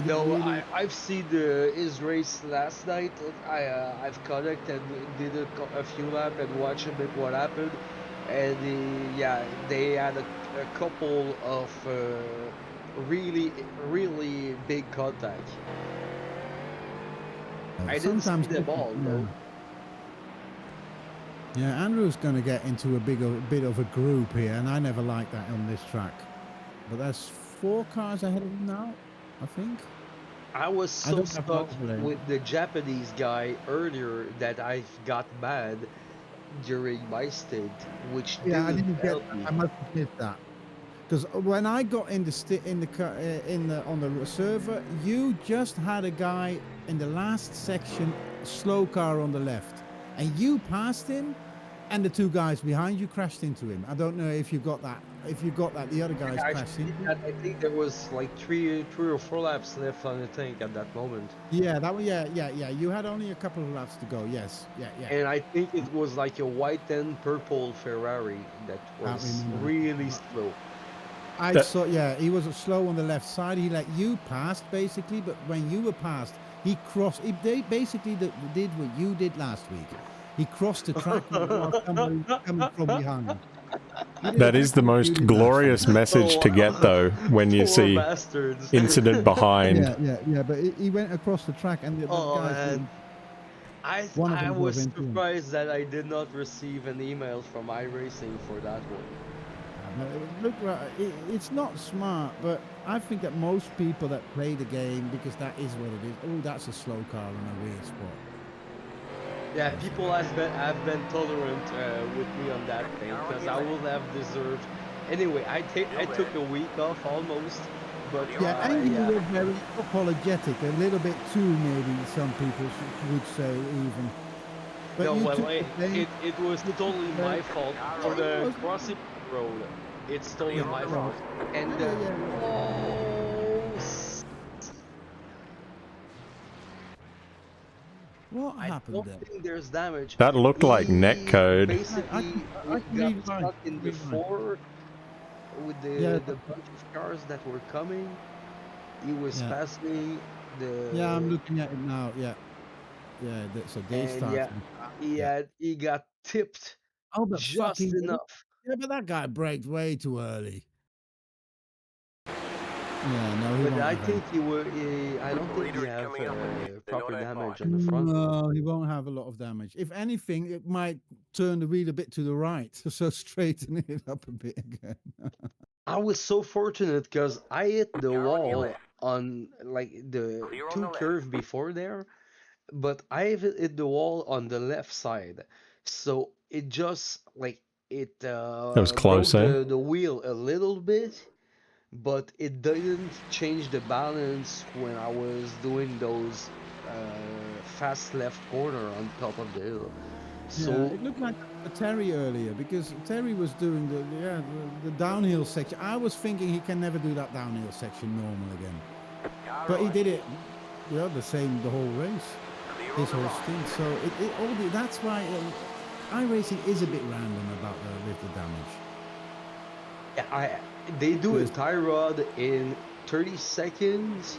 no, really... I've seen his race last night. I've connected and did a few laps and watched a bit what happened, and they had a couple of really big contact. I didn't see them all, though. Yeah, Andrew's going to get into a bit of a group here, and I never liked that on this track. But there's 4 cars ahead of him now, I think. I was so stuck with the Japanese guy earlier that I got mad during my stint, which I didn't help me. I must have missed that. Because when I got on the server, you just had a guy in the last section, slow car on the left, and you passed him, and the 2 guys behind you crashed into him. I don't know if you got that. If you got that, the other guys crashed into him. I think there was like 3 or 4 laps left on the tank at that moment. Yeah, that was yeah. You had only a couple of laps to go. Yes, yeah. And I think it was like a white and purple Ferrari that was really slow. I saw, he was slow on the left side. He let you pass, basically, but when you were passed, he crossed. They basically did what you did last week. He crossed the track while coming from behind. That is the most glorious message to get, though, when you see bastards. incident behind. Yeah, but he went across the track, and the guys... I was surprised that I did not receive an email from iRacing for that one. Look, it's not smart, but I think that most people that play the game, because that is what it is. Oh, that's a slow car in a weird spot. Yeah, people have been tolerant with me on that thing because I would have deserved. Anyway, I took a week off almost, but Yeah, and you yeah, were very apologetic, a little bit too, maybe some people would say even. But no, you well, took the day. it was totally my fault for Oh, it the was. crossing road. It's totally my Right. fault. And Yeah, yeah, yeah. oh, What I happened don't there? think there's damage. That looked like net He code. basically I can got read mine. stuck in the four with Yeah, the bunch of cars that were coming. He was yeah, past me. yeah. I'm The looking at it now. Yeah, yeah. So they and started. yeah, Yeah. he got tipped Oh, but just fucking. enough. Yeah, but that guy braked way too early. Yeah, no, he But won't I have any. think I don't think he have proper damage on the front. No, he won't have a lot of damage. If anything, it might turn the wheel a bit to the right, so straighten it up a bit again. I was so fortunate because I hit the wall on like the two curve before there, but I hit the wall on the left side, so it just like it That was close, broke eh? the wheel a little bit, but it didn't change the balance when I was doing those fast left corner on top of the hill. Yeah, So it looked like Terry earlier because Terry was doing the downhill section. I was thinking he can never do that downhill section normal again, but he did it. The same the whole race, his whole stint. So that's why iRacing is a bit random about with the damage. yeah, they do a tie rod in 30 seconds,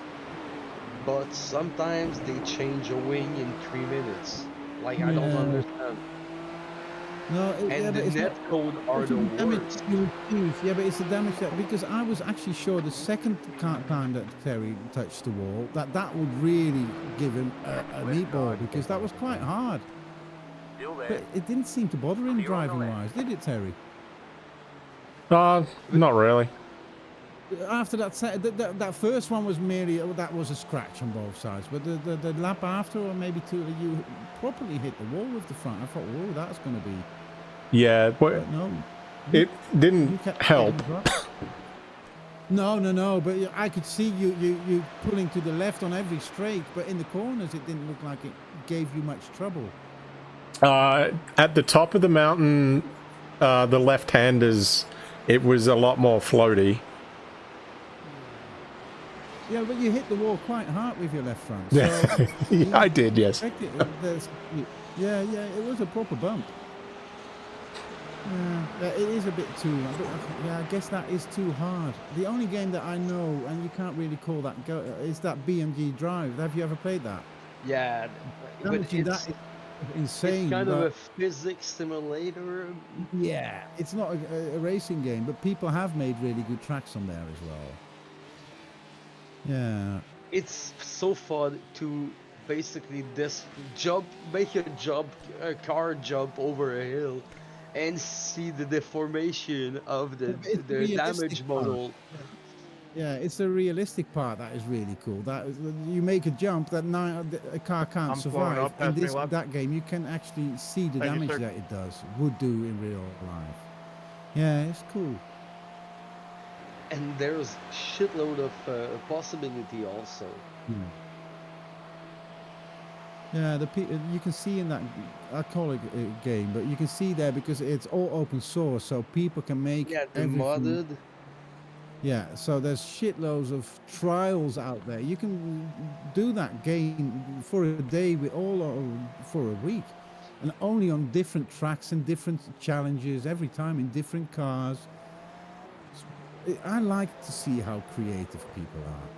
but sometimes they change a wing in 3 minutes. Like I don't Yeah. understand. No, And the but it's net not. code are It's the the damage worst. you receive. Yeah, but it's the damage that because I was actually sure the second time that Terry touched the wall that would really give him a meatball because that was quite hard. But it didn't seem to bother him driving wise, did it, Terry? Not really. After that first one was merely that was a scratch on both sides, but the lap after or maybe two, you properly hit the wall with the front. I thought, whoa, that's going to be. Yeah, But no, it didn't help. No. But I could see you pulling to the left on every straight, but in the corners it didn't look like it gave you much trouble. At the top of the mountain, the left-handers, it was a lot more floaty. Yeah, but you hit the wall quite hard with your left front. Yeah, So yeah, I did, yes. Yeah, it was a proper bump. Yeah, it is a bit too. Yeah, I guess that is too hard. The only game that I know, and you can't really call that is that BMG Drive. Have you ever played that? Yeah, but That is insane. It's kind but, of a physics simulator. Yeah, it's not a racing game, but people have made really good tracks on there as well. Yeah. It's so fun to basically make a car jump over a hill, and see the deformation of the damage model. Yeah, it's the realistic part that is really cool. That you make a jump that a car can't survive. In that game, you can actually see the damage that it would do in real life. Yeah, it's cool. And there's shitload of possibility also. Yeah, you can see in that, I call it a game, but you can see there because it's all open source, so people can make everything. Modded. Yeah, so there's shitloads of trials out there. You can do that game for a day for a week, and only on different tracks and different challenges every time in different cars. I like to see how creative people are,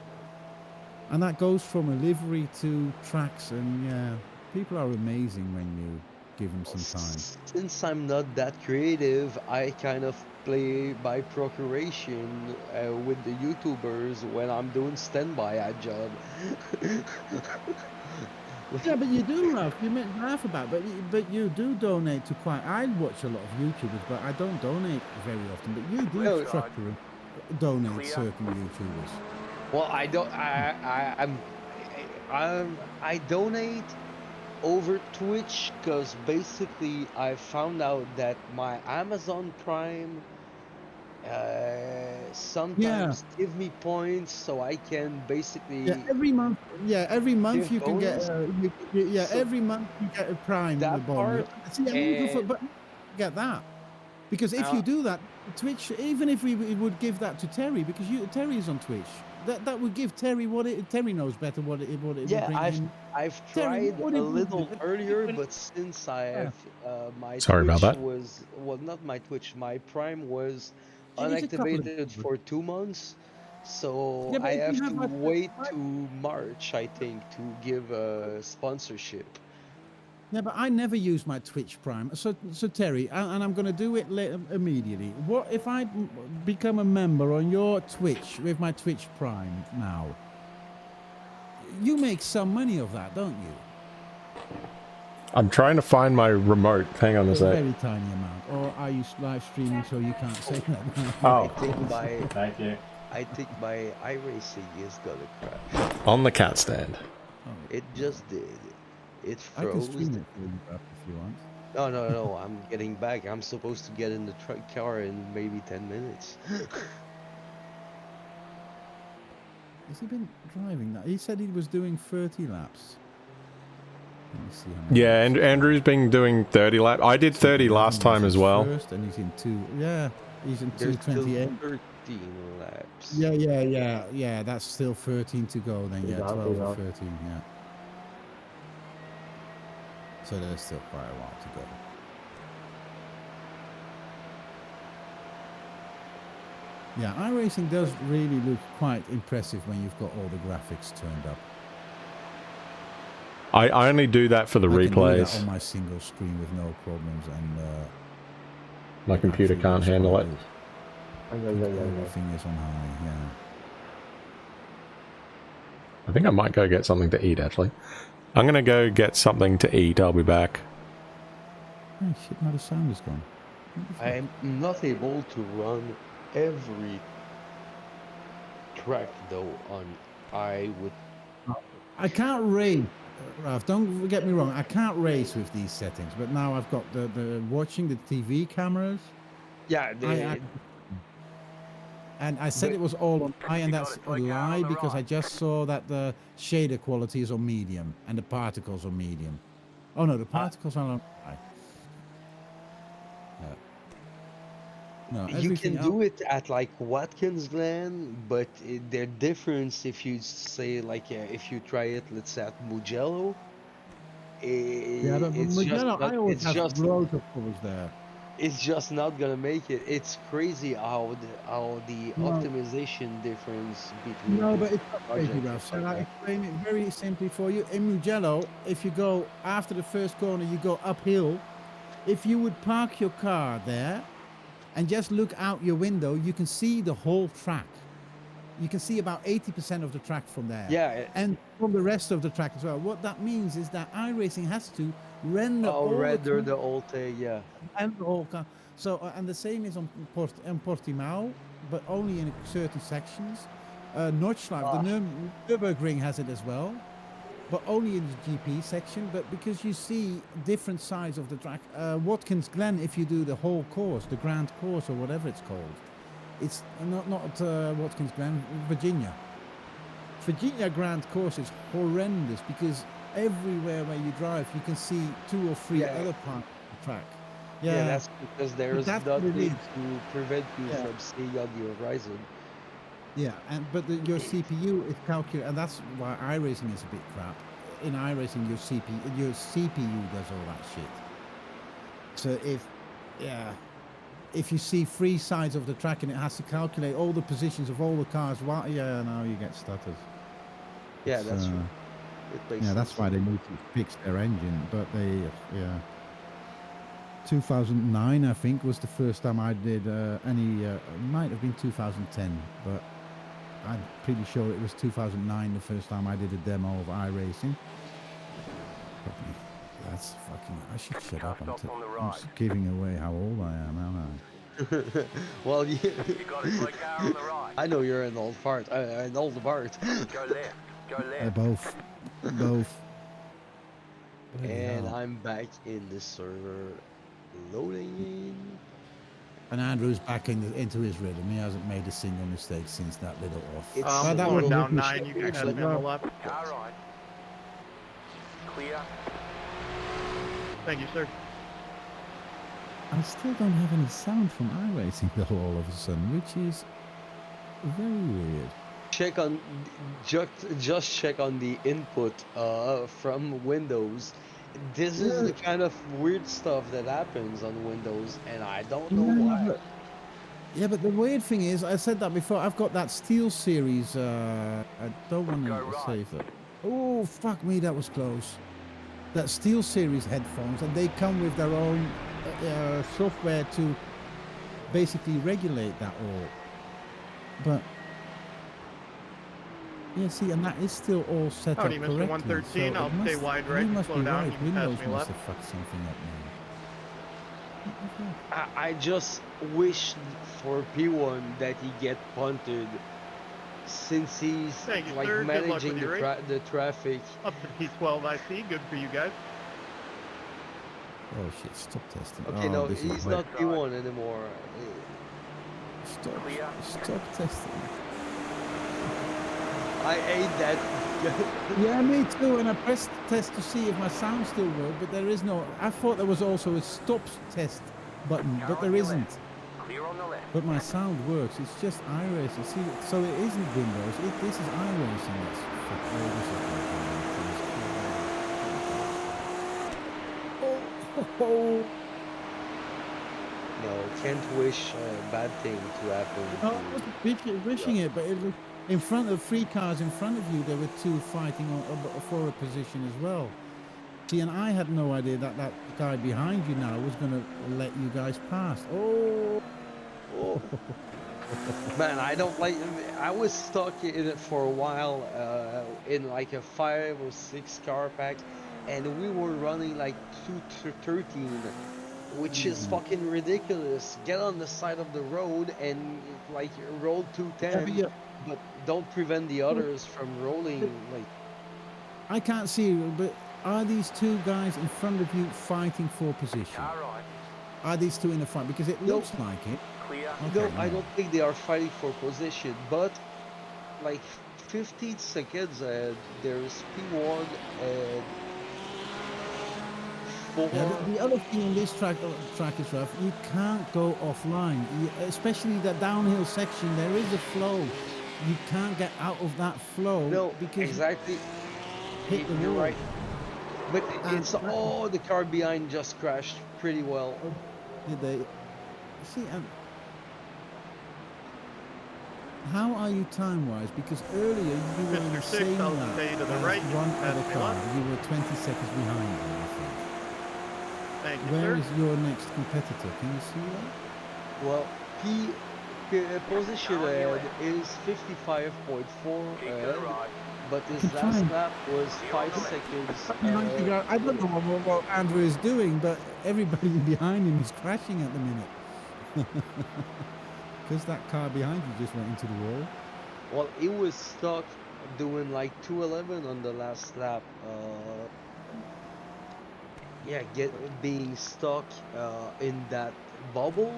and that goes from a livery to tracks. And yeah, people are amazing when you give them some time. Since I'm not that creative, I kind of play by procuration with the YouTubers when I'm doing standby at job. Yeah, but you do, Ralph. You may laugh about, but you do donate to quite. I watch a lot of YouTubers, but I don't donate very often. But you do donate certain YouTubers. Well, I don't. I donate over Twitch, because basically I found out that my Amazon Prime sometimes give me points, so I can basically every month. Yeah, every month give you can get. bonus. Yeah, So every month you get a Prime that bonus. part, See, I'm looking for, and but get that. Because if uh, you do that, Twitch, even if we would give that to Terry, because Terry is on Twitch, that would give Terry Terry knows better what it would yeah, bring him. I've Terry, tried what a it would little do? earlier, but since I Yeah. have my Sorry about Twitch that. was, well, not my Twitch, my Prime was It's a couple of. unactivated for 2 months, so Yeah, but I if have you have to a wait to March, I think, to give a sponsorship. Yeah, but I never use my Twitch Prime. So Terry, and I'm going to do it immediately. What if I become a member on your Twitch with my Twitch Prime now? You make some money of that, don't you? I'm trying to find my remote. Hang on a A sec. very tiny amount. Or are you live streaming so you can't say that? Oh, I think my thank you. I think my iRacing is gonna crash. On the cat stand. It just did. It I can froze. stream it for you if you want. No, I'm getting back. I'm supposed to get in the car in maybe 10 minutes. Has he been driving that? He said he was doing 30 laps. Let me see how Yeah, and Andrew's been doing 30 laps. I did 30 last time as well. First, and he's in he's in There's still 2:28. 13 laps. Yeah. That's still 13 to go. Then He's 12 out. or 13. Yeah. So there's still quite a while to go. Yeah, iRacing does really look quite impressive when you've got all the graphics turned up. I only do that for the I can do that replays. on my single screen with no problems, and My computer can't handle it. everything is on high. Yeah. I think I might go get something to eat, actually. I'm going to go get something to eat. I'll be back. Oh shit, now the sound is gone. I'm not able to run every track though I can't race, Ralph. Don't get me wrong. I can't race with these settings, but now I've got the watching the TV cameras. Yeah, and I said it was all on high, and that's a lie because I just saw that the shader quality is on medium and the particles are medium. Oh no, the particles are on high. No, you can do it at like Watkins Glen, but the difference if you say like if you try it, let's say at Mugello, Yeah, but Mugello, I always have loads of covers there. It's just not gonna make it. It's crazy how the optimization difference between No, but different it's not crazy, projects Ralph. is So like I that. explain it very simply for you. In Mugello, if you go after the first corner, you go uphill. If you would park your car there and just look out your window, you can see the whole track. You can see about 80% of the track from there. Yeah. And from the rest of the track as well. What that means is that iRacing has to render the whole thing, yeah. And the whole car. So, and the same is on Portimao, but only in certain sections. Nordschleife, the Nürburgring has it as well, but only in the GP section. But because you see different sides of the track, Watkins Glen, if you do the whole course, the Grand Course or whatever it's called, it's not Watkins Glen, Virginia. Virginia Grand Course is horrendous because everywhere where you drive, you can see 2 or 3 other parts of the track. Yeah, that's because there's nothing to prevent you from seeing on the horizon. Yeah, but your CPU is calculated, and that's why iRacing is a bit crap. In iRacing, your CPU does all that shit. So if you see 3 sides of the track and it has to calculate all the positions of all the cars, now you get stutters. Yeah, that's true. That's why they need to fix their engine. But 2009, I think, was the first time I did any. It might have been 2010, but I'm pretty sure it was 2009 the first time I did a demo of iRacing. That's fucking. I should shut up. I'm giving away how old I am, aren't I? Well, you got a toy car on the right. I know you're an old fart. An old Bart. Go left. Go left. Both. Bloody And hell. I'm back in the server, loading. And Andrew's back into his rhythm. He hasn't made a single mistake since that little off. It's Well, that Slowing was down a 9, you can shit, pass but me on the well, left. Car right. Clear. Thank you, sir. I still don't have any sound from iRacing though all of a sudden, which is very weird. Check on, just check on the input from Windows. This is the kind of weird stuff that happens on Windows, and I don't know why. Yeah, but the weird thing is, I said that before, I've got that Steel Series, I don't want to save that. Oh, fuck me, that was close. That Steel Series headphones, and they come with their own software to basically regulate that all. But, yeah, see, and that is still all set Howdy, up Mr. correctly. 113, I'll stay wide right You and must slow be down, right, you can pass Windows me must left. have fucked something up now. I just wish for P1 that he get punted, since he's Thank you, like sir. Good luck managing with your race. the traffic. Up to P12 IC, good for you guys. Oh shit, stop testing. Okay, Oh, no, this is he's bad. not P1 anymore. Stop testing. I hate that. Yeah, me too. And I pressed test to see if my sound still worked, but there is no. I thought there was also a stop test button, but there isn't. Clear on the left. But my sound works. It's just iRacing. See, so it isn't Windows. This is iRacing. Oh. No, can't wish a bad thing to happen. I wasn't wishing it, but it looked in front of 3 cars in front of you. There were 2 fighting for a position as well. See, and I had no idea that that guy behind you now was going to let you guys pass. Oh. Man, I don't like. I was stuck in it for a while, in like a 5 or 6 car pack, and we were running like 213, which is fucking ridiculous. Get on the side of the road and like roll 210, but don't prevent the others from rolling. Like, I can't see you, but are these 2 guys in front of you fighting for position? Car right. Are these 2 in a fight? Because it looks like it. Clear. no, I don't think they are fighting for position, but like 15 seconds ahead, there's P1 and 4. Yeah, the other thing in this track is rough. You can't go offline, especially that downhill section. There is a flow. You can't get out of that flow. No, because exactly. hit the You're wall. right. But it's the car behind just crashed pretty well. Did they? See, how are you time-wise? Because earlier you were in the Mr. 6, same I'll lap stay to the as right, one pass other me car. left. You were 20 seconds behind them, I think. Thank you, Where sir. is your next competitor? Can you see that? Well, position ahead is 55.4 ahead, but his last lap was 5 seconds. I don't know what Andrew is doing, but everybody behind him is crashing at the minute. Because that car behind you just went into the wall. Well, he was stuck doing like 211 on the last lap. Yeah, being stuck in that bubble.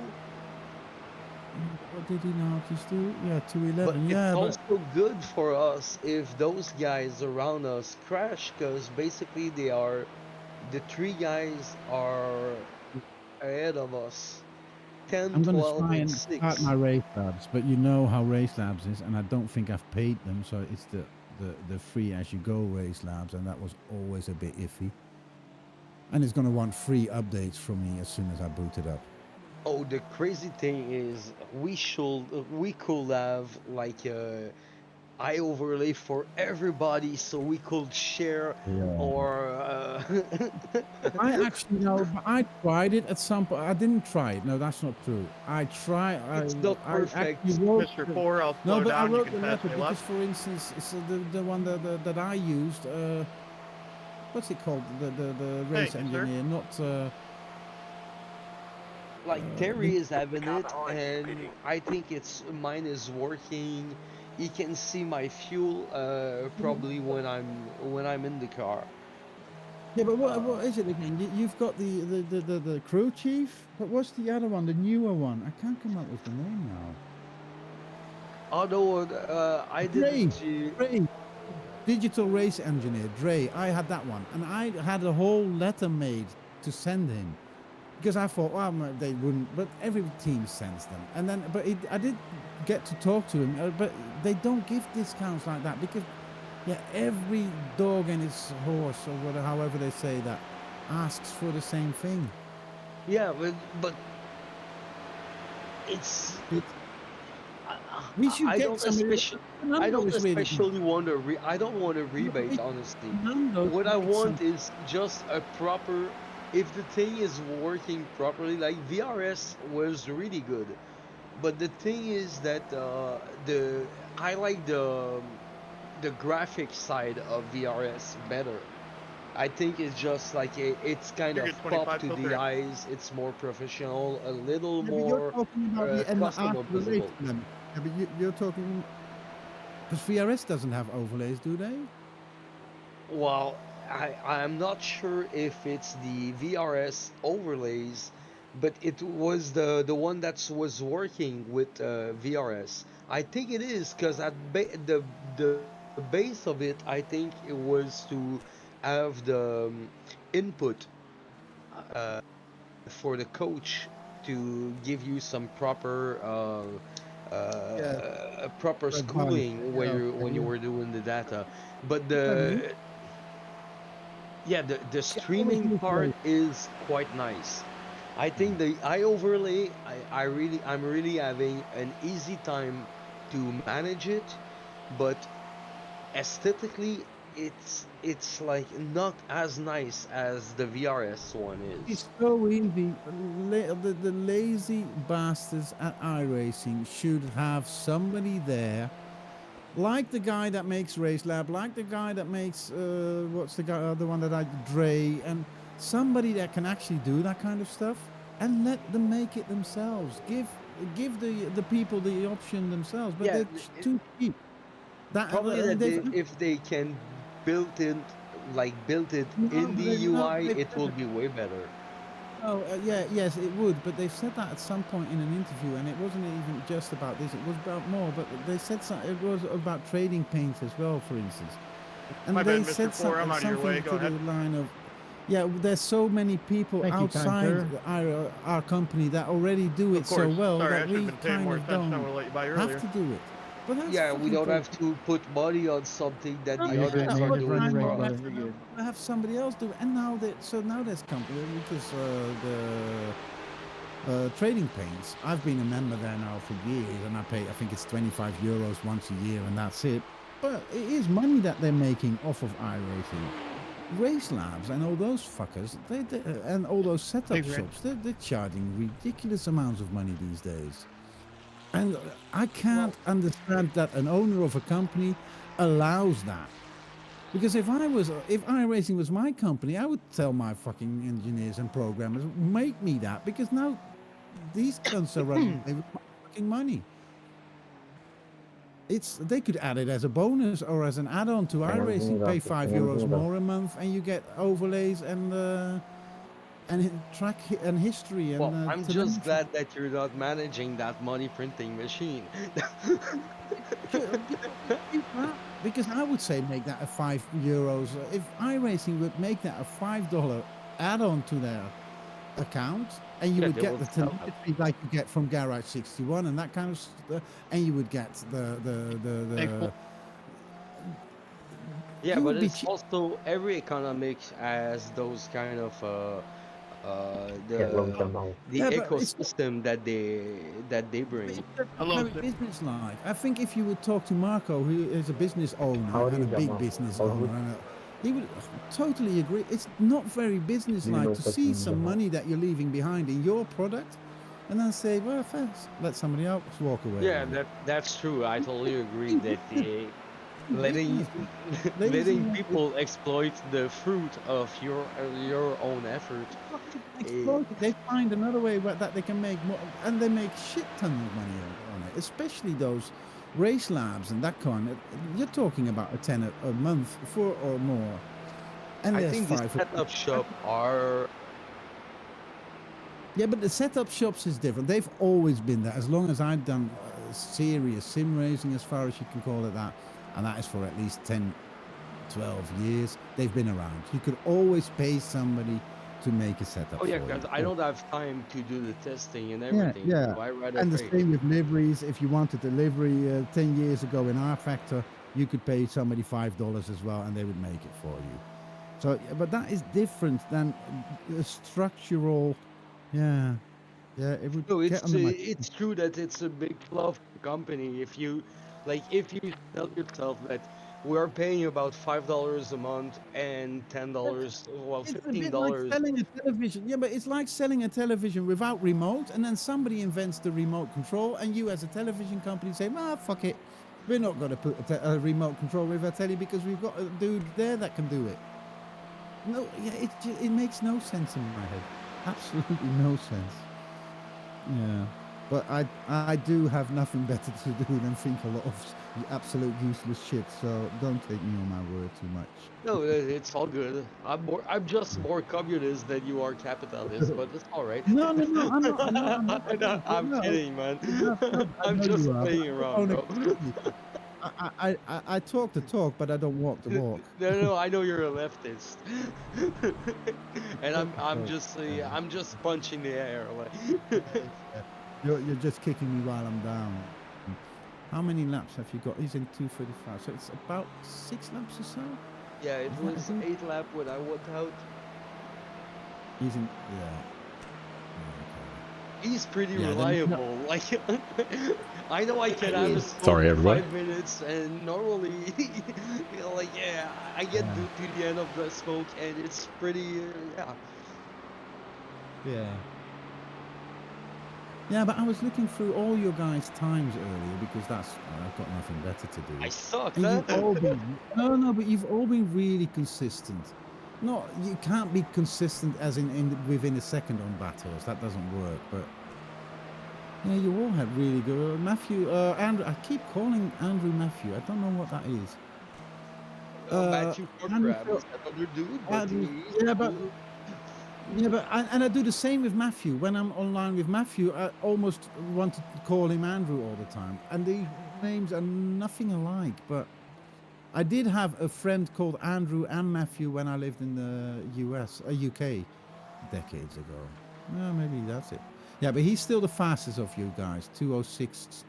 What did he now just do? Yeah, 211. But Yeah, it's but also good for us if those guys around us crash, because basically the 3 guys are ahead of us. 10, I'm going to 12, try and and start 6. my race labs, but you know how race labs is, and I don't think I've paid them, so it's the free as you go race labs, and that was always a bit iffy. And it's going to want free updates from me as soon as I boot it up. Oh, the crazy thing is we could have like a eye overlay for everybody, so we could share or I actually know, but I tried it at some point. I didn't try it. No, that's not true. I tried. It's not perfect. Mr. 4, I'll slow No, but I down, you wrote can the pass letter me because, left. for instance, it's the one that I used. What's it called? The race Thank you, sir. engineer, not. like Terry is having it, and I think mine is working. He can see my fuel probably when I'm in the car. Yeah, but what is it again? You've got the crew chief, but what's the other one, the newer one? I can't come up with the name now. Although I Dre, didn't. Dre, digital race engineer, Dre. I had that one, and I had a whole letter made to send him because I thought, well, they wouldn't, but every team sends them. And then, but I did get to talk to him, but they don't give discounts like that because, yeah, every dog and its horse or whatever, however they say that, asks for the same thing. Yeah, but it's. We should I get don't somebody. I don't is really good. especially want a I don't want a rebate, honestly. What I makes want some- is just a proper. If the thing is working properly, like VRS was really good, but the thing is that I like the graphic side of VRS better. I think it's just like it's kind You're of good, 25 pop to the filter. eyes. It's more professional, a little Yeah, but you're more talking about the end custom after the race, visible. then. Yeah, but you're talking because VRS doesn't have overlays, do they? Well, I'm not sure if it's the VRS overlays, but it was the one that was working with VRS. I think it is because at the base of it, I think it was to have the input for the coach to give you some Yeah. proper Advice. schooling Yeah, when okay. you were doing the data. But Pardon me? the streaming part is quite nice. I think the eye overlay, I'm really having an easy time to manage it, but aesthetically it's like not as nice as the VRS one is. It's so easy. The lazy bastards at iRacing should have somebody there, like the guy that makes Race Lab, like the guy that makes what's the guy, the one that I Dre, and somebody that can actually do that kind of stuff, and let them make it themselves. Give the people the option themselves, but Yeah, they're too cheap. probably that They've if they can build it no, in but the UI, it will be way better. Oh, yeah, yes, it would. But they've said that at some point in an interview, and it wasn't even just about this. It was about more. But they said it was about trading paints as well, for instance. And My they bad, Mr. said Four, I'm out of your way. something Go to the ahead. line of, yeah, there's so many people Thank you, kind outside sir. our company that already do it Of course. so well Sorry, I that should we have been paying kind more of attention. I don't would have let you by have earlier. to do it. But that's Yeah, we fucking don't have bullshit. to put money on something that No, the You're others good, are man. Just doing run your race, for us. brother. You're good. have somebody else do it. And now now there's company because the trading paints. I've been a member there now for years, and I pay. I think it's 25 euros once a year, and that's it. But it is money that they're making off of iRacing. Race Labs and all those fuckers, and all those setup Thanks, Rich. shops, they're charging ridiculous amounts of money these days. And I can't understand that an owner of a company allows that. Because if iRacing was my company, I would tell my fucking engineers and programmers, make me that. Because now these cunts are running away with my fucking money. They could add it as a bonus or as an add-on to iRacing. Pay €5 more a month, and you get overlays and track and history. And Well, I'm just telemetry. glad that you're not managing that money printing machine. Because I would say make that a €5. If iRacing would make that a $5 add-on to their account, and you Yeah, would they get will the sell telemetry like you get from Garage 61 and that kind of stuff, and you would get the Yeah, it but would be it's cheap. also every economics has those kind of the Yeah, but it's ecosystem that they bring. very business-like. I think if you would talk to Marco, who is a business owner and a big business owner, and he would totally agree. It's not very business-like to see some money that you're leaving behind in your product, and then say, "Well, thanks, let somebody else walk away." Yeah, with it." that's true. I totally agree that letting Lazy people exploit the fruit of your own effort. exploit it. They find another way that they can make more, and they make shit ton of money on it. Especially those race labs and that kind. You're talking about a 10 a month, 4 or more. And I there's think the 5. setup shop are. Yeah, but the setup shops is different. They've always been there. As long as I've done serious sim racing, as far as you can call it that, and that is for at least 10, 12 years, they've been around. You could always pay somebody to make a setup Oh yeah, for because you. I don't have time to do the testing and Yeah, everything. yeah. So I rather And the pay. same with liveries. If you wanted a livery 10 years ago in our factor, you could pay somebody $5 as well, and they would make it for you. So, but that is different than the structural. Yeah, yeah. It would No, get under my. it's true that it's a big fluff company. If you if you tell yourself that we're paying about $5 a month and $10, well, It's a $15. bit like selling a television. Yeah, but it's like selling a television without remote, and then somebody invents the remote control, and you, as a television company, say, "Ah, fuck it, we're not going to put a remote control with our telly because we've got a dude there that can do it." No, yeah, it makes no sense in my head. Absolutely no sense. Yeah, but I do have nothing better to do than think a lot of absolute useless shit. So don't take me on my word too much. No, it's all good. I'm just more communist than you are capitalist, but it's all right. No, no, no. I'm not. I'm not. I'm not. No, I'm No, kidding, man. no, no, I I'm know just you are. But playing I don't around, own a bro. company. I talk the talk, but I don't walk the walk. No, I know you're a leftist, and Yeah. I'm just punching the air. Like, You're just kicking me while I'm down. How many laps have you got? He's in 2:35, so it's about 6 laps or so. yeah, it Is that was it? 8 lap when I went out. He's in. Yeah. He's pretty Yeah, then no. reliable. Like, I know I can have a smoke Sorry, in everybody. 5 minutes, and normally, like, yeah, I get Yeah. to the end of the smoke, and it's pretty, yeah. Yeah. Yeah, but I was looking through all your guys' times earlier because I've got nothing better to do. I sucked, And huh? you've all been no, but you've all been really consistent. Not you can't be consistent as in within a second on Bathurst. That doesn't work. But yeah, you all had really good Matthew. Andrew, I keep calling Andrew Matthew. I don't know what that is. Matthew Andrew, Crab is another dude, but Andrew, he's yeah, but cool. yeah, but and I do the same with Matthew. When I'm online with Matthew, I almost want to call him Andrew all the time. And these names are nothing alike. But I did have a friend called Andrew and Matthew when I lived in the UK, decades ago. Well, maybe that's it. Yeah, but he's still the fastest of you guys, 2060.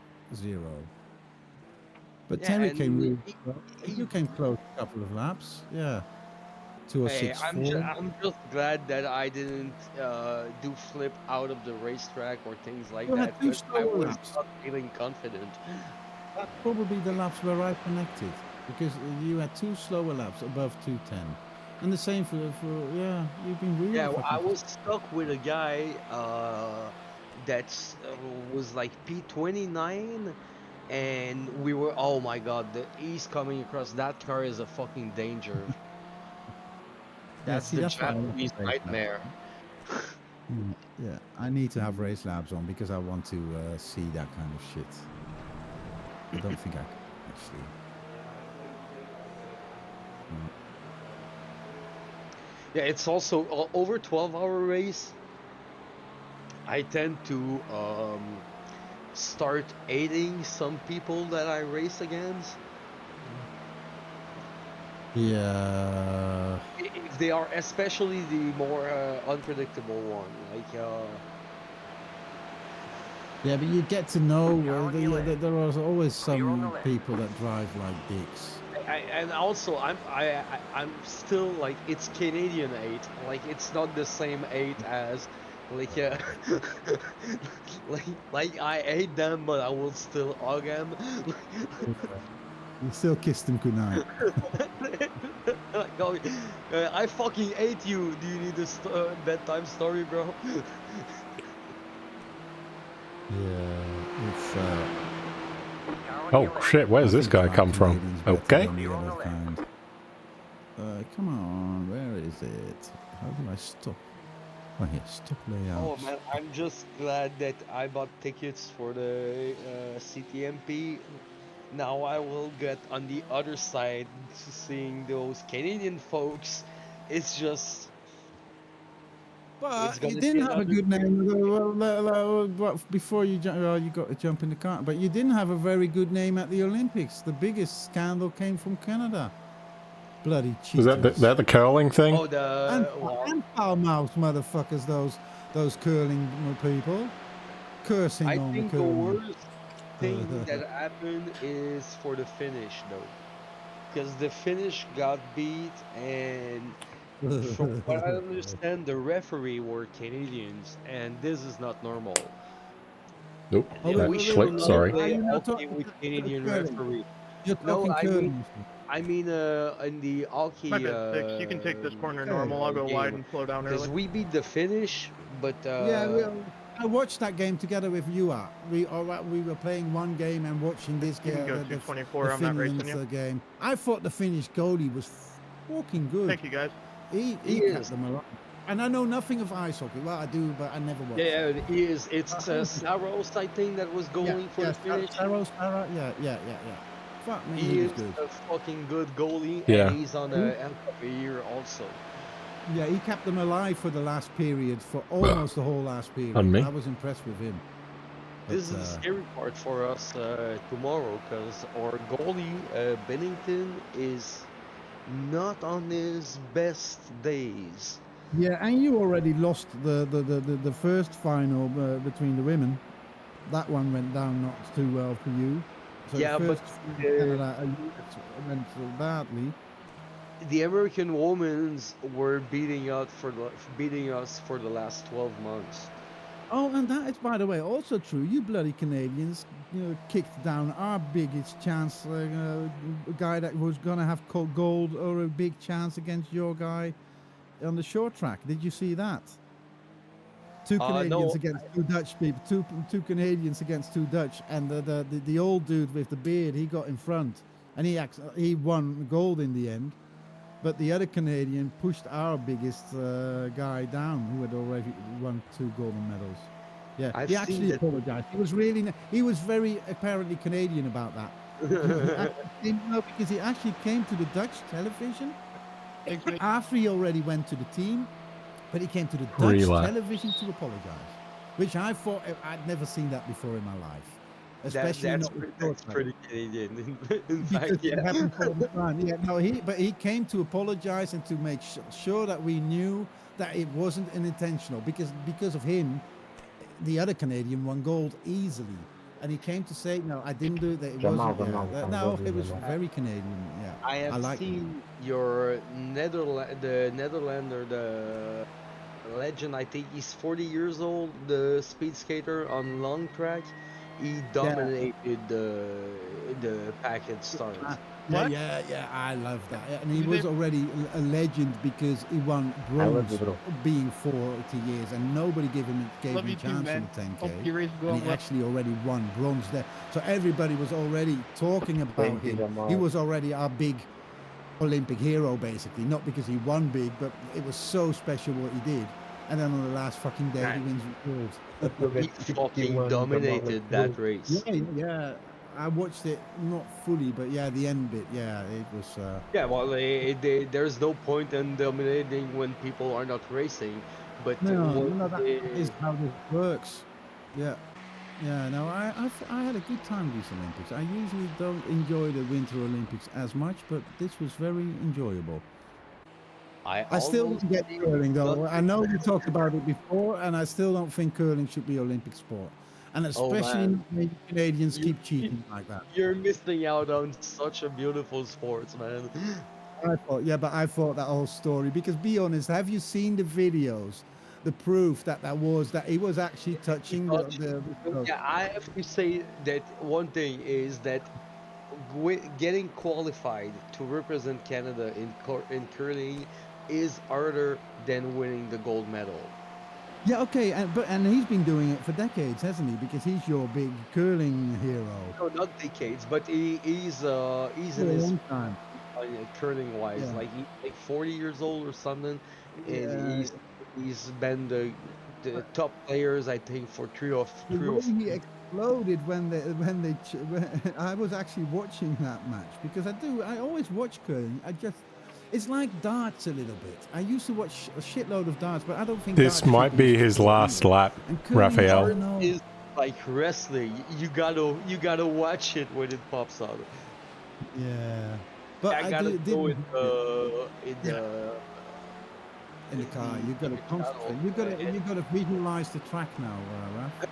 But Yeah, Terry came and really close. You came close a couple of laps. Yeah, hey, 2064. I'm just glad that I didn't do flip out of the racetrack or things like You had that, 2 because I slower was laps. not feeling confident. That's probably the laps where I connected because you had 2 slower laps above 210, and the same for yeah. You've been really Yeah, I fucking. was stuck with a guy that was like P29, and we were, oh my god, he's coming across. That car is a fucking danger. Yeah, That's see, the that's why I want Japanese race labs. nightmare. Yeah, I need to have race labs on because I want to see that kind of shit. I don't think I can actually. Yeah, it's also over 12-hour race. I tend to start aiding some people that I race against. Yeah. If they are, especially the more unpredictable one, like Yeah, but you get to know there are always some people that drive like dicks. and also I'm still like, it's Canadian 8, like it's not the same 8 as like like I hate them, but I will still hug them. You still kiss them goodnight. Like, oh, I fucking hate you. Do you need a bedtime story, bro? Yeah, it's. Oh shit, where's this guy come from? Okay. Come on, where is it? How do I stop? Oh, here, stop layout. Oh man, I'm just glad that I bought tickets for the CTMP. Now I will get on the other side to seeing those Canadian folks it's just. It's But you gonna be didn't have a another. good name before you you got to jump in the car. But you didn't have a very good name at the Olympics. The biggest scandal came from Canada. Bloody Was that cheaters. the curling thing? Oh, the And foul mouth motherfuckers, those curling people. Cursing I on the think the curling. worst thing that happened is for the finish, though, because the finish got beat, and from what I understand, the referee were Canadians, and this is not normal. Nope. Oh, Yeah, That we should clicked. not Sorry. are play you not hockey talking with Canadian curling? referee. You're No, talking curling. in the hockey I'm at 6. You can take this corner Okay. normal. I'll go wide game, and slow down because early. we beat the finish, but Yeah, I watched that game together with you. We were playing one game and watching this You can game, go the 224. I'm not racing Finland's you. game. I thought the Finnish goalie was fucking good. Thank you, guys. He He kept is. them alive. And I know nothing of ice hockey. Well, I do, but I never watched Yeah, it. he is. It's Saros, I think, that was going for the finish. Sarah, yeah. Fuck me, He he was is good. a fucking good goalie, Yeah. and he's on the end of the year also. Yeah, he kept them alive for the last period, for almost the whole last period. On me? I was impressed with him. This is the scary part for us tomorrow, because our goalie, Bennington, is not on his best days. Yeah, and you already lost the first final between the women. That one went down not too well for you. So Yeah, the but first Canada went so badly. the American women's were beating us for the last 12 months. Oh, and that is, by the way, also true. You bloody Canadians, kicked down our biggest chance. A guy that was gonna have gold or a big chance against your guy on the short track. Did you see that? Two Canadians No. against two Dutch people. Two Canadians against two Dutch, and the old dude with the beard, he got in front, and he won gold in the end. But the other Canadian pushed our biggest guy down, who had already won 2 golden medals. Yeah, I've he seen actually that. apologized. He was very apparently Canadian about that. Because he actually came to the Dutch television after he already went to the team, but he came to the Dutch Relax. television to apologize, which I thought I'd never seen that before in my life. Especially That's pretty Canadian. In fact, because it yeah. happens all the time. Yeah, no, he came to apologize and to make sure that we knew that it wasn't unintentional, because of him, the other Canadian won gold easily, and he came to say, no, I didn't do it. That it wasn't. No, it was very Canadian. Yeah, I have like seen your the Netherlander, the legend. I think he's 40 years old. The speed skater on long track. He dominated the package start. Yeah, I love that. And he was already a legend because he won bronze being 40 years, and nobody gave him a chance in the 10K. And he actually already won bronze there. So everybody was already talking about him. He was already our big Olympic hero, basically. Not because he won big, but it was so special what he did. And then on the last fucking day, he wins gold. He fucking dominated that race. Yeah. I watched it not fully, but yeah, the end bit, yeah, it was. Yeah, well, there's no point in dominating when people are not racing, but No, that is how this works. Yeah, no, I had a good time these Olympics. I usually don't enjoy the Winter Olympics as much, but this was very enjoyable. I still don't get curling, though. I know we talked about it before, and I still don't think curling should be Olympic sport. And especially Canadians keep cheating like that. You're missing out on such a beautiful sport, man. I thought that whole story, because be honest, have you seen the videos, the proof that he was actually touching the Yeah, I have to say that one thing is that getting qualified to represent Canada in curling is harder than winning the gold medal. Yeah, okay, and he's been doing it for decades, hasn't he? Because he's your big curling hero. No, not decades, but he's in his time. Curling wise, like he's like 40 years old or something, and he's been the top players, I think, for three or four. He exploded when I was actually watching that match, because I always watch curling. It's like darts a little bit. I used to watch a shitload of darts, but I don't think This darts might should be as his sport last either. lap, And curling, I Raphael. don't know. It's like wrestling. You gotta watch it when it pops out. Yeah, but I I gotta didn't go hit it in in the car. the You've got to concentrate. You've got to visualize the track now, Raph.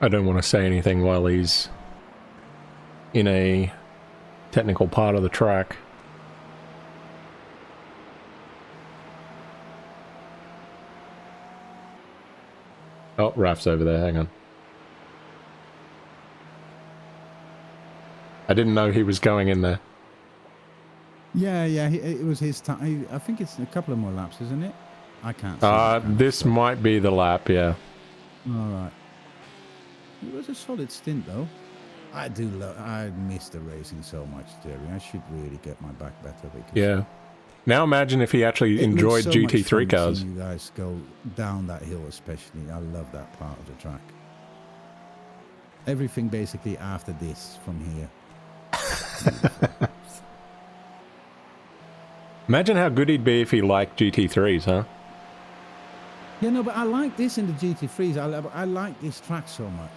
I don't want to say anything while he's in a technical part of the track. Oh, Raf's over there, hang on. I didn't know he was going in there. Yeah, it was his time. I think it's a couple of more laps, isn't it? I can't see. This might be the lap, yeah. All right. It was a solid stint, though. I miss the racing so much, Jerry. I should really get my back better. Because Yeah. Now imagine if he actually it enjoyed looks so much GT3 fun cars. seeing you guys go down that hill, especially. I love that part of the track. Everything basically after this from here. Imagine how good he'd be if he liked GT3s, huh? Yeah, no, but I like this in the GT3s. I like this track so much.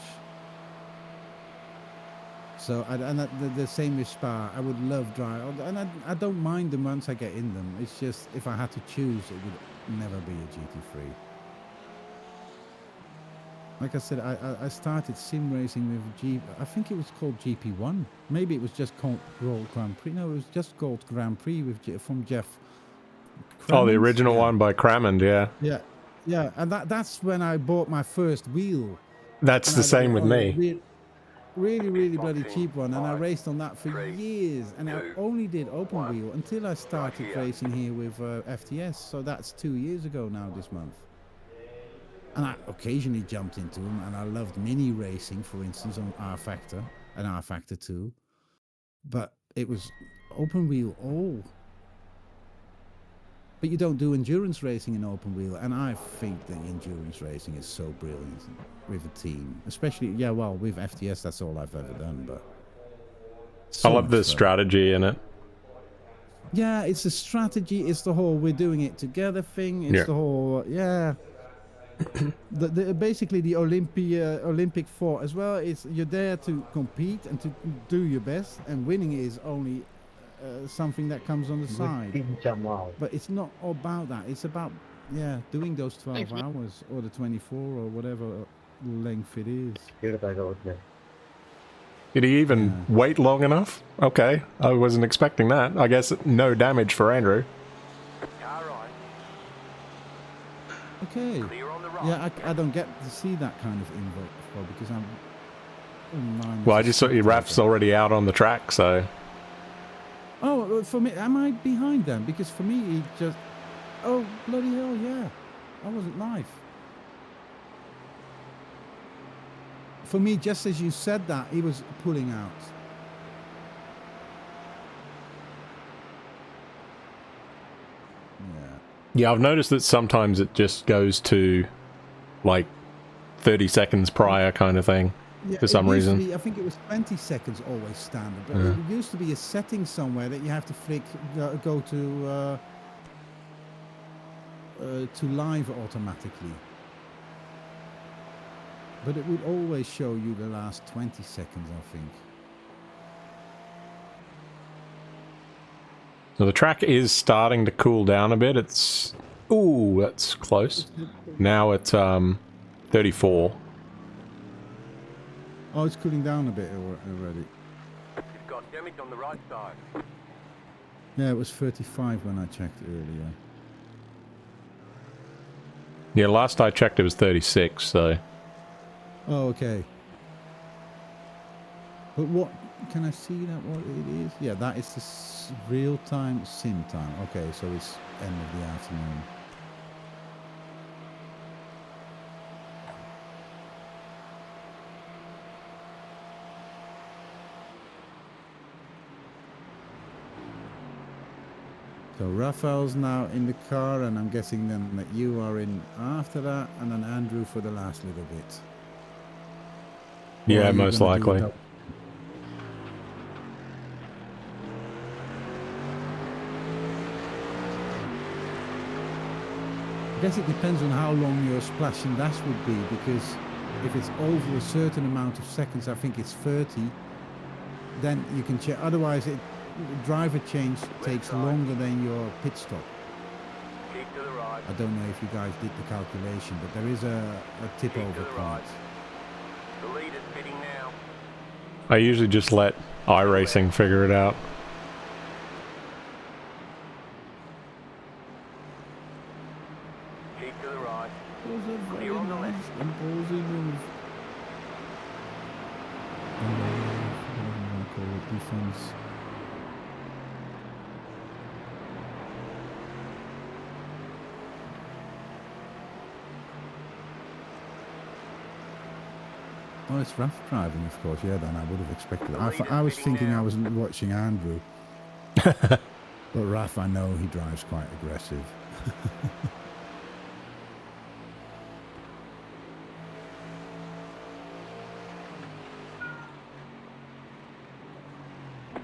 So, the same with Spa. I would love drive, and I don't mind them once I get in them. It's just if I had to choose, it would never be a GT3. Like I said, I started sim racing with I think it was called GP1. Maybe it was just called Gold Grand Prix. No, it was just Gold Grand Prix from Jeff. Oh, the Crammond? original Yeah. one by Crammond, yeah. Yeah, and that's when I bought my first wheel. That's And the I same got with a me. really bloody cheap one, and I raced on that for years, and I only did open wheel until I started racing here with FTS. So that's 2 years ago now this month. And I occasionally jumped into them, and I loved mini racing, for instance, on R Factor and R Factor 2. But it was open wheel all. But you don't do endurance racing in open wheel, and I think that endurance racing is so brilliant with a team, especially with FTS. That's all I've ever done. But I love the strategy in it. Yeah, it's the strategy. It's the whole we're doing it together thing. It's the whole basically the Olympic thought as well. It's you're there to compete and to do your best, and winning is only something that comes on the side. But it's not about that. It's about doing those 12 hours or the 24 or whatever length it is. Did he even wait long enough? Okay, I wasn't expecting that. I guess no damage for Andrew. Okay. Yeah, I don't get to see that kind of info because I'm. Well, I just saw your Raf's already out on the track, so. Oh, for me, am I behind them? Because for me, he just. Oh, bloody hell, yeah. I wasn't live. For me, just as you said that, he was pulling out. Yeah, I've noticed that sometimes it just goes to, like, 30 seconds prior kind of thing, for some reason. I think it was 20 seconds always standard, but it used to be a setting somewhere that you have to flick, go to live automatically. But it would always show you the last 20 seconds, I think. So the track is starting to cool down a bit. It's... Ooh, that's close. Now it's 34. Oh, it's cooling down a bit already. You've got damage on the right side. Yeah, it was 35 when I checked earlier. Yeah, last I checked it was 36, so... Oh, okay. But what... Can I see that what it is? Yeah, that is the real-time sim time. Okay, so it's end of the afternoon. So Raphael's now in the car, and I'm guessing then that you are in after that, and then Andrew for the last little bit. Or Yeah, are you most gonna do a likely. double? I guess it depends on how long your splash and dash would be, because if it's over a certain amount of seconds, I think it's 30, then you can check. Otherwise, driver change takes longer than your pit stop. Keep to the right. I don't know if you guys did the calculation, but there is a tip Keep over to the point. right. The lead is pitting now. I usually just let iRacing figure it out. Keep to the right. It was a very Clear on the nice left. and ballsy move. Whatever you want to call it, defense. Oh, it's rough driving, of course. Yeah, then I would have expected it. I was thinking I was watching Andrew. But Raph, I know he drives quite aggressive.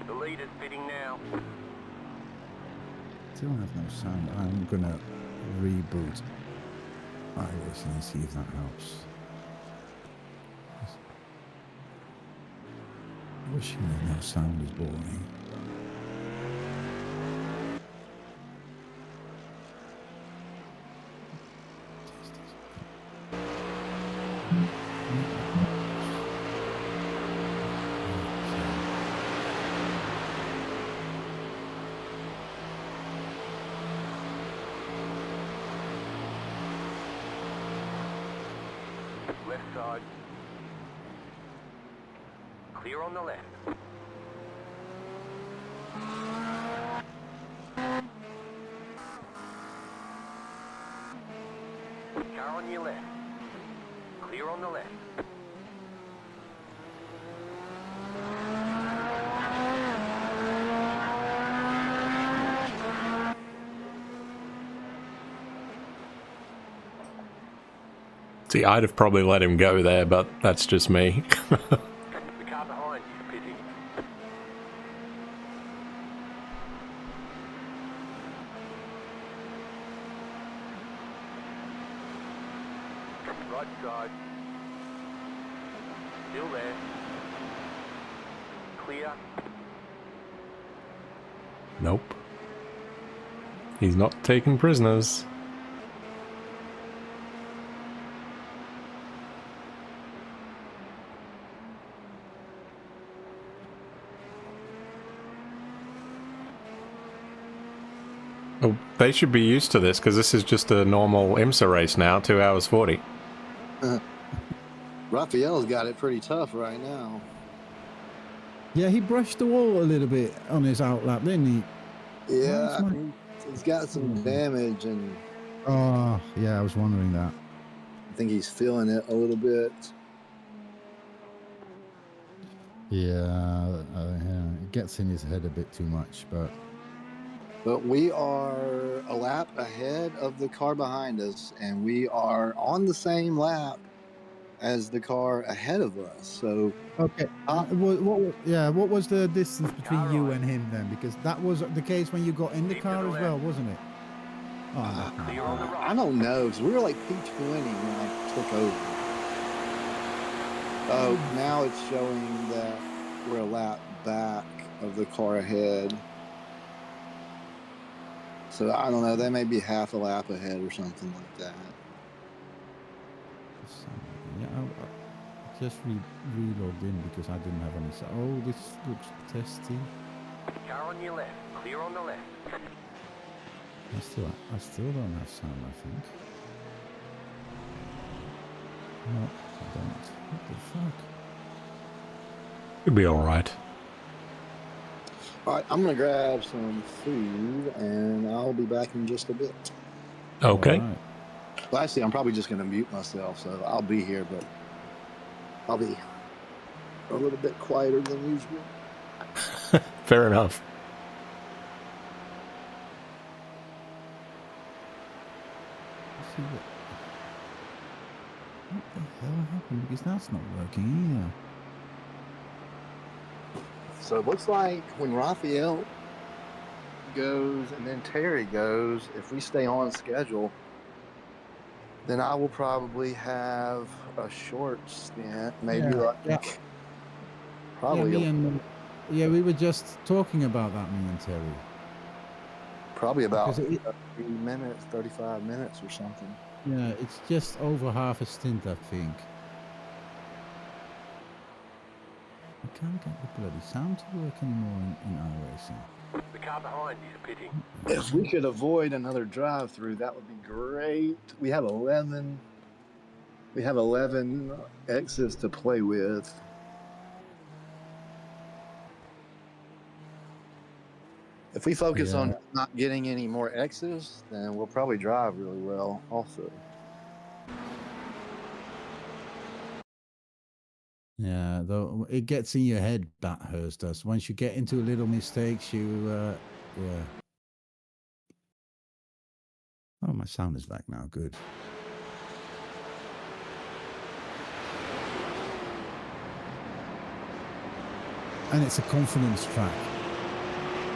The lead is pitting now. Still have no sound. I'm gonna reboot iRacing and see if that helps. Wishing that no sound is boring. Left side. Clear on the left. Car on your left. Clear on the left. See, I'd have probably let him go there, but that's just me. The car behind is pitting. Right side. Still there. Clear. Nope. He's not taking prisoners. Oh, they should be used to this, because this is just a normal IMSA race now, 2 hours 40. Raphael's got it pretty tough right now. Yeah, he brushed the wall a little bit on his outlap, didn't he? Yeah, he's got some damage, and Oh, yeah, I was wondering that. I think he's feeling it a little bit. Yeah, it gets in his head a bit too much, but we are a lap ahead of the car behind us, and we are on the same lap as the car ahead of us. So okay. What was the distance between you and him then? Because that was the case when you got in the car as well, wasn't it? Oh, I don't know, because we were like P20 when I took over. Oh, now it's showing that we're a lap back of the car ahead. So I don't know, they may be half a lap ahead or something like that. yeah, I just relogged in because I didn't have any. Oh, this looks testy. Car on your left. Clear on the left. I still don't have sound, I think. No, I don't. What the fuck? It'll be alright. All right, I'm going to grab some food, and I'll be back in just a bit. Okay. Right. Well, actually, I'm probably just going to mute myself, so I'll be here, but I'll be a little bit quieter than usual. Fair enough. see what the hell happened, because that's not working either. So it looks like when Raphael goes and then Terry goes, if we stay on schedule, then I will probably have a short stint, maybe Yeah, probably we were just talking about that, me and Terry. probably about Because 30 minutes, 35 minutes or something. Yeah, it's just over half a stint, I think. I can't get the bloody sound to work anymore in iRacing. The car behind is pitting. If we could avoid another drive-through, that would be great. We have 11 exits to play with. If we focus on not getting any more X's, then we'll probably drive really well also. Yeah, though it gets in your head, Bathurst does. Once you get into little mistakes, yeah. Oh, my sound is back now. Good. And it's a confidence track.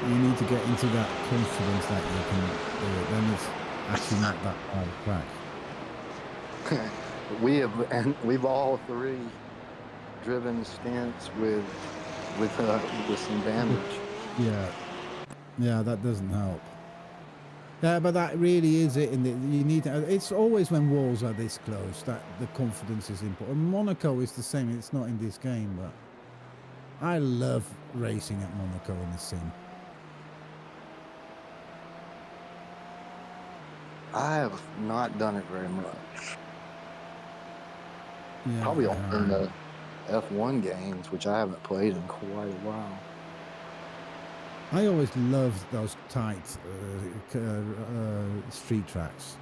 You need to get into that confidence that you can do it. Then it's actually not that hard a track. We've all three driven stints with some damage. Yeah, that doesn't help. Yeah, but that really is it. You need to, it's always when walls are this close that the confidence is important. Monaco is the same. It's not in this game, but I love racing at Monaco in the sim. I have not done it very much. Yeah, probably in the F1 games, which I haven't played in quite a while. I always loved those tight street tracks.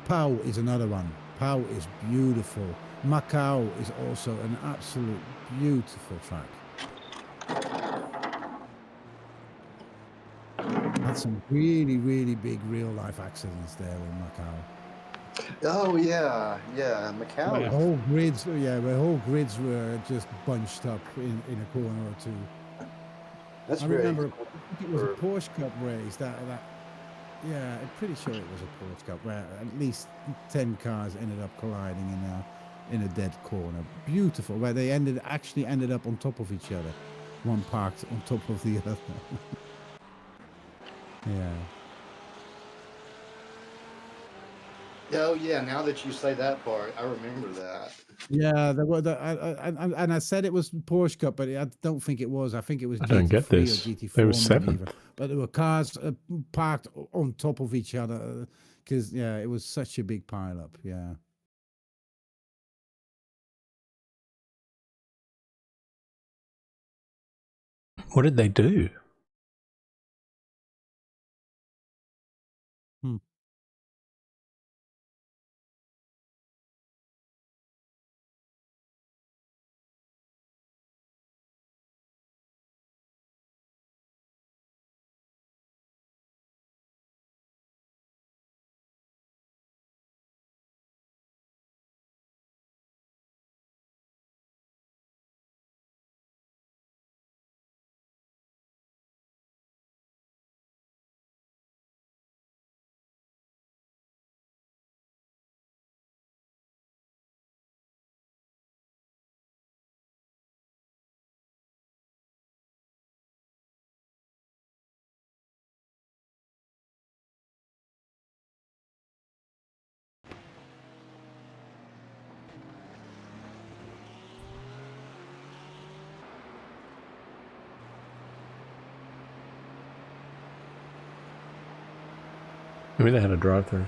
Pau is another one. Pau is beautiful. Macau is also an absolute beautiful track. Had some really, really big real-life accidents there in Macau. Oh yeah, Macau. Where whole grids were just bunched up in a corner or two. I remember it was a Porsche Cup race yeah, I'm pretty sure it was a Porsche Cup where at least 10 cars ended up colliding in a dead corner. Beautiful, where they actually ended up on top of each other. One parked on top of the other. Yeah. Oh yeah, now that you say that part, I remember that. Yeah, there were and I said it was Porsche Cup, but I don't think it was. I think it was GT3 don't get this. or GT4. There was 7. Even. But there were cars parked on top of each other because it was such a big pileup. Yeah. What did they do? Maybe they had a drive-through.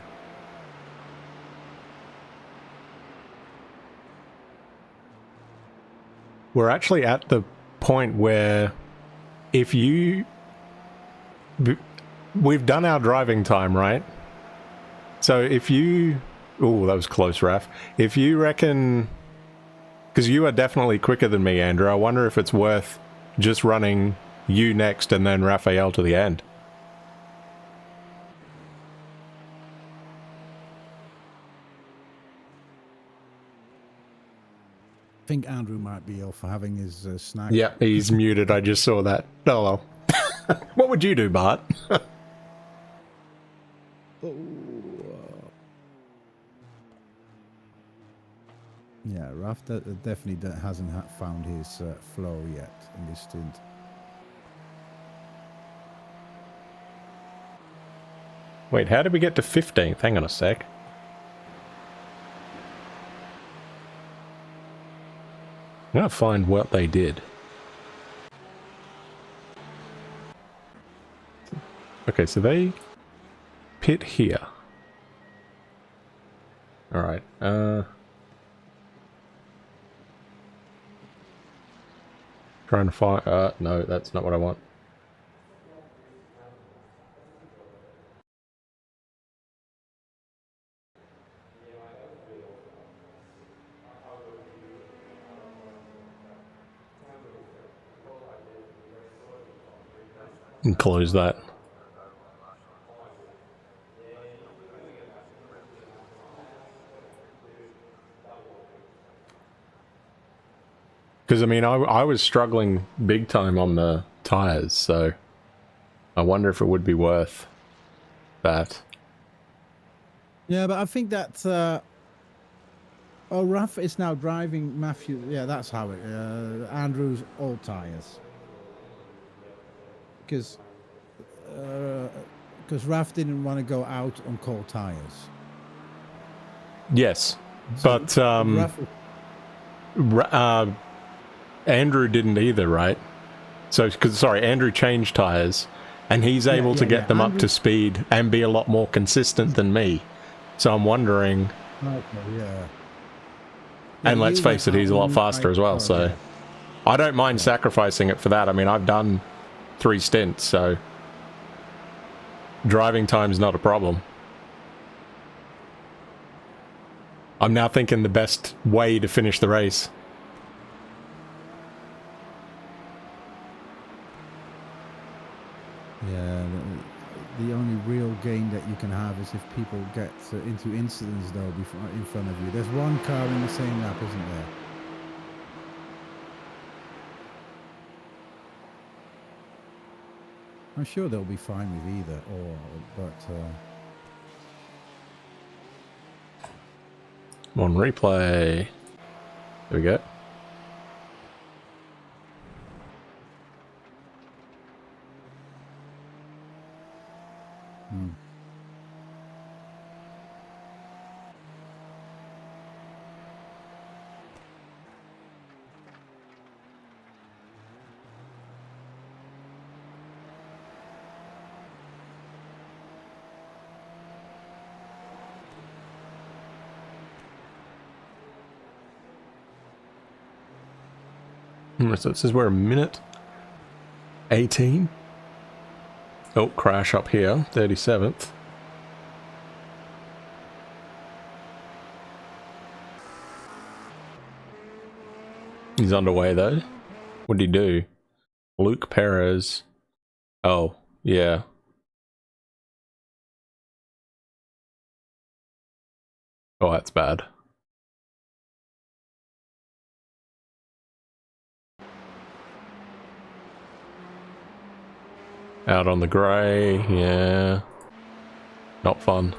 We're actually at the point where if you... We've done our driving time, right? So if you... Oh, that was close, Raph. If you reckon... Because you are definitely quicker than me, Andrew. I wonder if it's worth just running you next and then Raphael to the end. I think Andrew might be ill for having his snack. Yeah, he's muted. I just saw that. Oh well. What would you do, Bart? Yeah, Raph definitely hasn't found his flow yet in this stint. Wait, how did we get to 15th? Hang on a sec. I'm gonna find what they did. Okay, so they pit here. Alright, trying to find, no, that's not what I want. And close that. Because, I mean, I was struggling big time on the tyres, so I wonder if it would be worth that. Yeah, but I think that... oh, Raph is now driving Matthew... Yeah, that's how it... Andrew's old tyres. Because Raph didn't want to go out on cold tyres. Yes, So but Andrew didn't either, right? So, sorry, Andrew changed tyres, and he's able to get them up to speed and be a lot more consistent than me. So I'm wondering... Okay, yeah. And let's face it, he's a lot faster as well, so... I don't mind sacrificing it for that. I mean, I've done 3 stints, so... Driving time's not a problem. I'm now thinking the best way to finish the race. Yeah, the only real gain that you can have is if people get into incidents, though, in front of you. There's one car in the same lap, isn't there? I'm sure they'll be fine with either, but... On replay. There we go. So it says we're a minute 18. Oh, crash up here, 37th. He's underway though. What'd he do? Luke Perez. Oh, yeah. Oh, that's bad. Out on the grey, yeah. Not fun.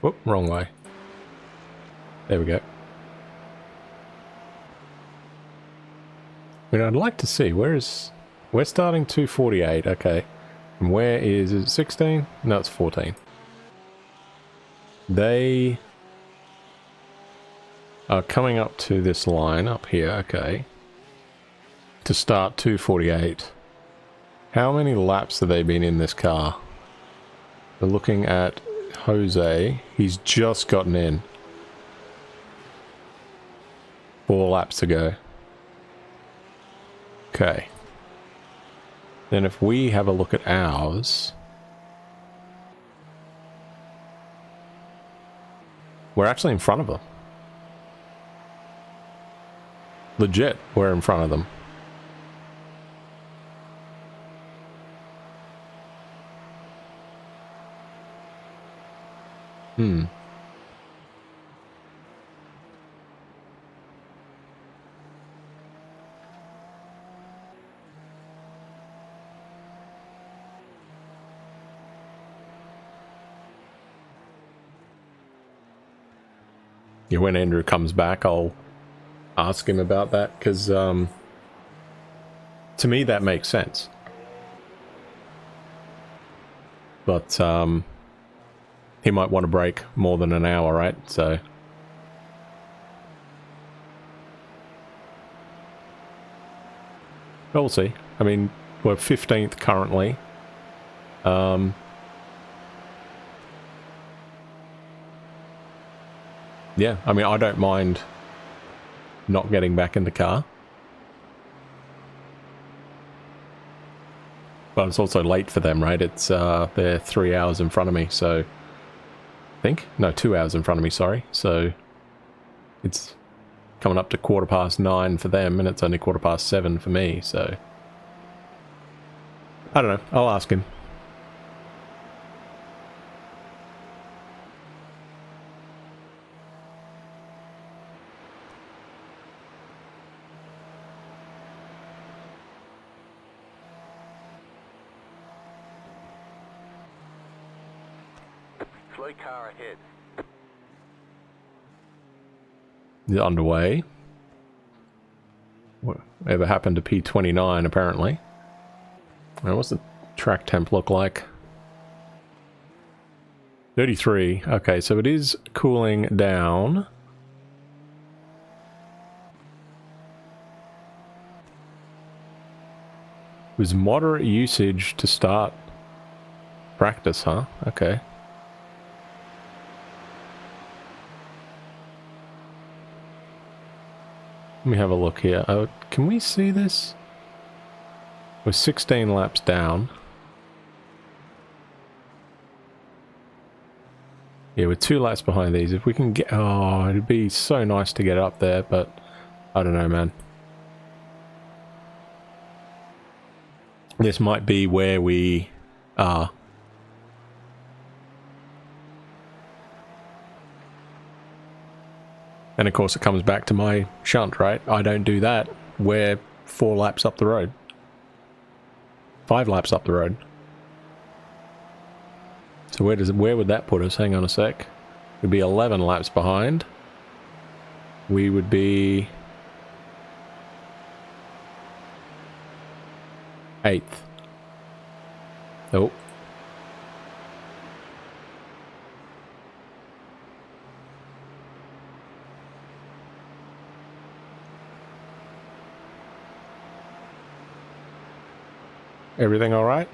Whoop, wrong way. There we go. I mean, I'd like to see, we're starting 248, okay. And where is it 16? No, it's 14. They are coming up to this line up here, okay. To start 248. How many laps have they been in this car? We're looking at Jose. He's just gotten in. 4 laps to go. Okay. Then if we have a look at ours... We're actually in front of them. Legit, we're in front of them. Yeah, when Andrew comes back, I'll ask him about that, because to me that makes sense. But he might want to break more than an hour, right? So we'll see. I mean, we're 15th currently. Yeah, I mean, I don't mind not getting back in the car. But it's also late for them, right? It's they're 3 hours in front of me, so I think no, 2 hours in front of me, sorry. So it's coming up to 9:15 for them, and it's only 7:15 for me, so I don't know. I'll ask him. Slow car ahead. Is it underway? Whatever happened to P29, apparently? Now, what's the track temp look like? 33. Okay, so it is cooling down. It was moderate usage to start practice, huh? Okay. Let me have a look here. Oh, can we see this? We're 16 laps down. Yeah, we're 2 laps behind these. If we can get... Oh, it'd be so nice to get up there, but I don't know, man. This might be where we are. And of course it comes back to my shunt, right? I don't do that. We're 4 laps up the road. 5 laps up the road. So where would that put us? Hang on a sec. We'd be 11 laps behind. We would be 8th. Oh. Everything all right?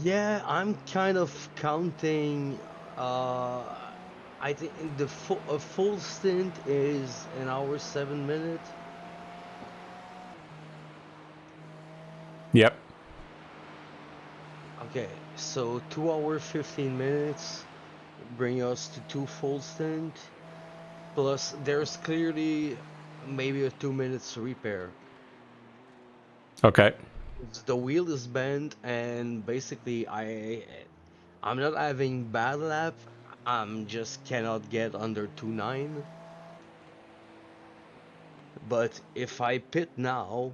Yeah, I'm kind of counting. I think a full stint is an hour 7 minutes. Yep. Okay, so 2 hour 15 minutes bring us to 2 full stint. Plus, there's clearly maybe a 2 minutes repair. Okay. The wheel is bent, and basically I'm not having bad lap. I'm just cannot get under 2.9. But if I pit now,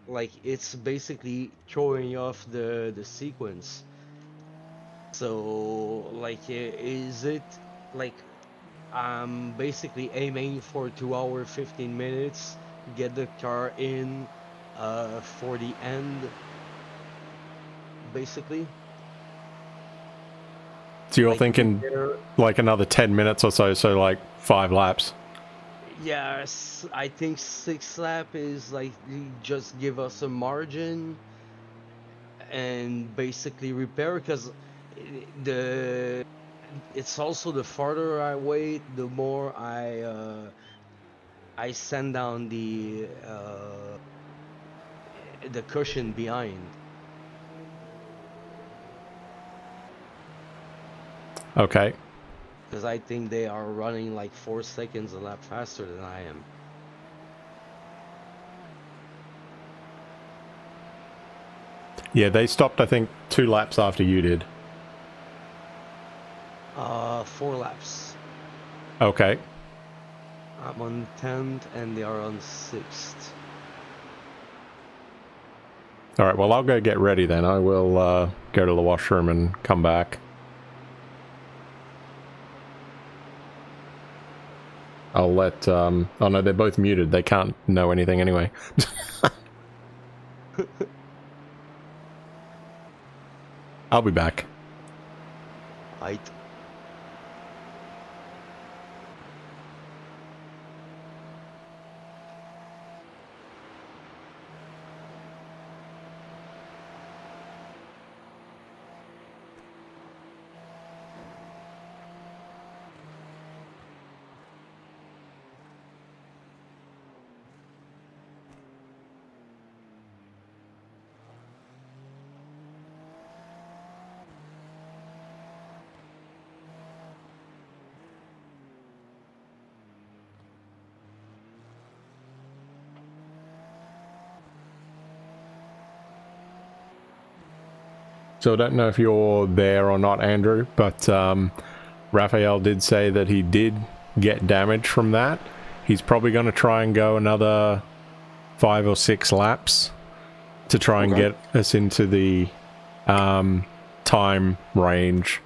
like it's basically throwing off the sequence. So like, is it like I'm basically aiming for 2 hour 15 minutes, get the car in for the end, basically. So you're Like, thinking there- like another 10 minutes or so, so like 5 laps. Yes, I think 6 lap is like just give us a margin and basically repair, because it's also the farther I wait, the more I send down the cushion behind. Okay. Because I think they are running like 4 seconds a lap faster than I am. Yeah, they stopped, I think, 2 laps after you did. 4 laps. Okay. I'm on 10th and they are on 6th. Alright, well, I'll go get ready then. I will go to the washroom and come back. I'll let, oh no, they're both muted. They can't know anything anyway. I'll be back. Right. So I don't know if you're there or not, Andrew, but Raphael did say that he did get damage from that. He's probably going to try and go another 5 or 6 laps to try and get us into the time range.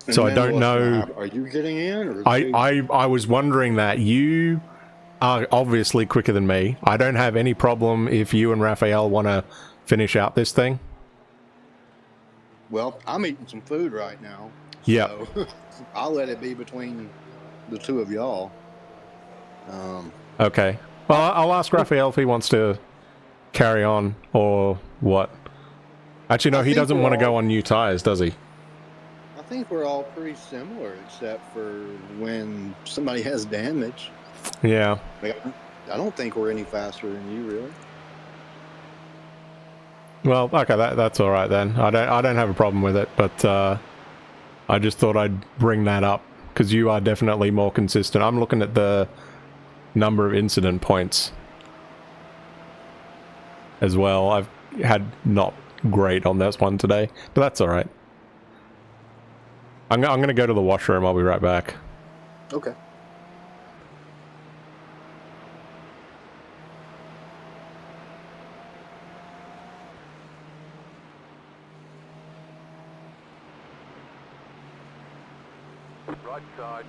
And so I then don't what's gonna know. happen? Are you getting in? Or I was wondering that. You are obviously quicker than me. I don't have any problem if you and Raphael want to finish out this thing. Well, I'm eating some food right now. Yeah. So I'll let it be between the two of y'all. Okay. Well, I'll ask Raphael if he wants to carry on or what. Actually, no, I he think doesn't we're want to all- go on new tires, does he? I think we're all pretty similar, except for when somebody has damage. Yeah. Like, I don't think we're any faster than you, really. Well, okay, that's all right then. I don't have a problem with it, but I just thought I'd bring that up because you are definitely more consistent. I'm looking at the number of incident points as well. I've had not great on this one today, but that's all right. I'm going to go to the washroom. I'll be right back. Okay. Right side.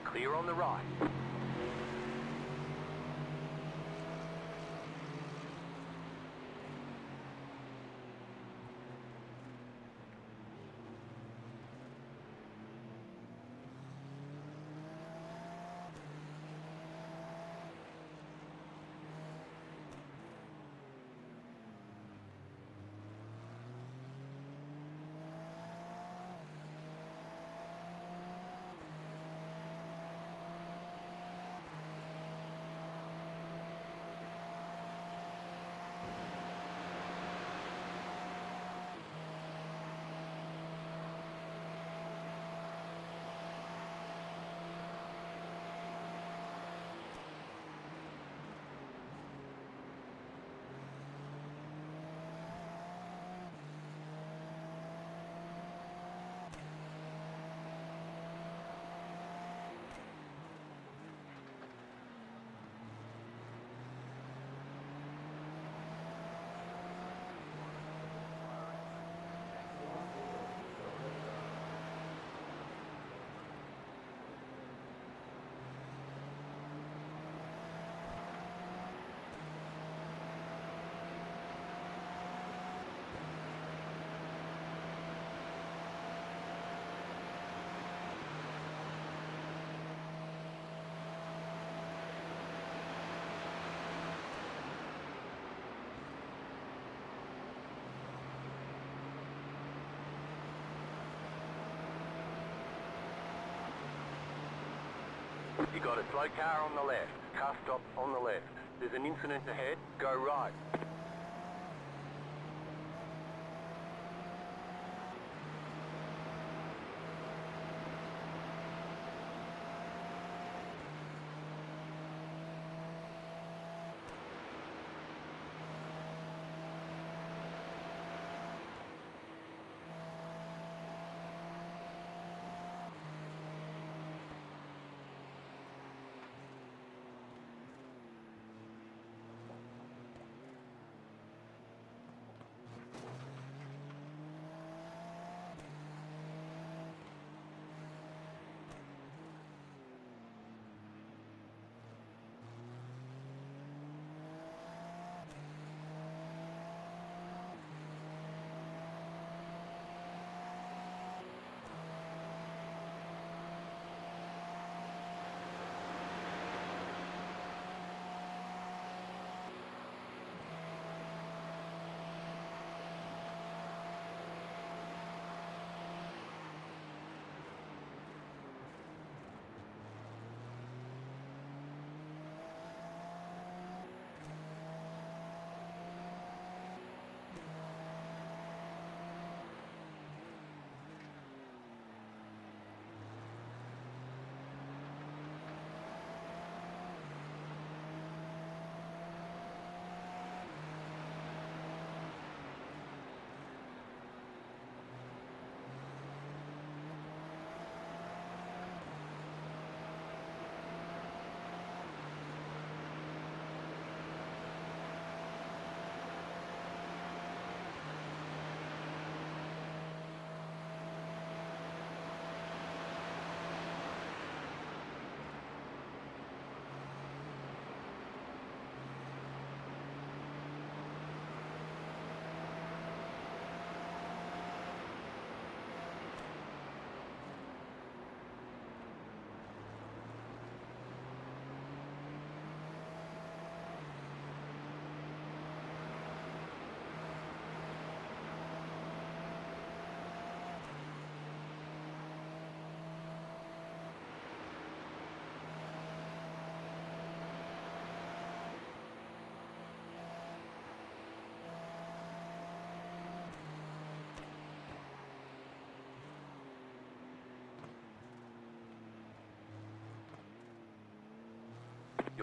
Clear on the right. You got a slow car on the left. Car stop on the left. There's an incident ahead. Go right.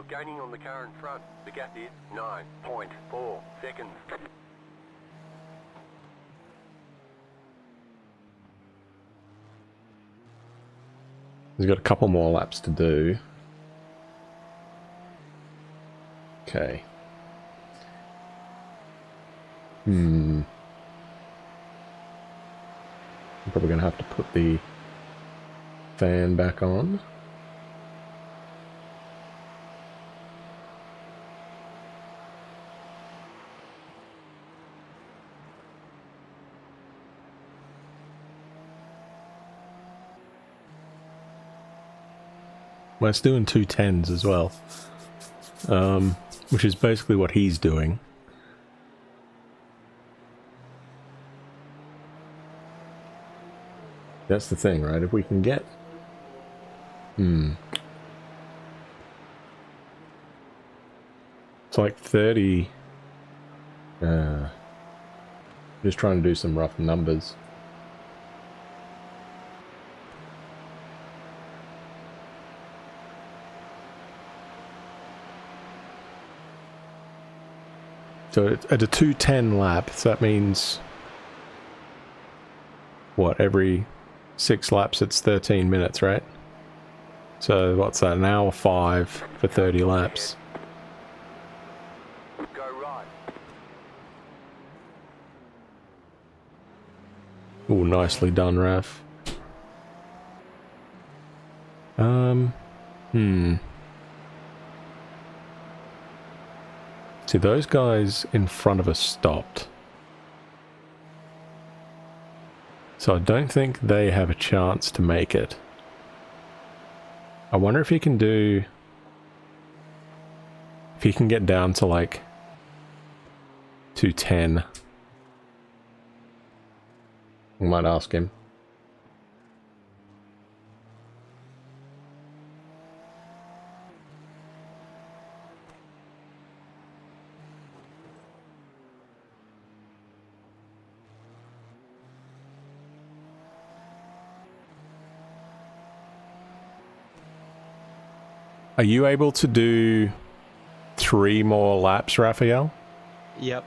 You're gaining on the car in front. The gap is 9.4 seconds. He's got a couple more laps to do. Okay. I'm probably going to have to put the fan back on. Well, it's doing 210s as well, which is basically what he's doing. That's the thing, right? If we can get... It's like 30... just trying to do some rough numbers. So at a 210 lap, so that means... What, every 6 laps it's 13 minutes, right? So what's that, an hour 5 for 30 laps? Go right. Ooh, nicely done, Raph. See, those guys in front of us stopped. So I don't think they have a chance to make it. I wonder if he can do... If he can get down to like 210. We might ask him. Are you able to do 3 more laps, Raphael? Yep.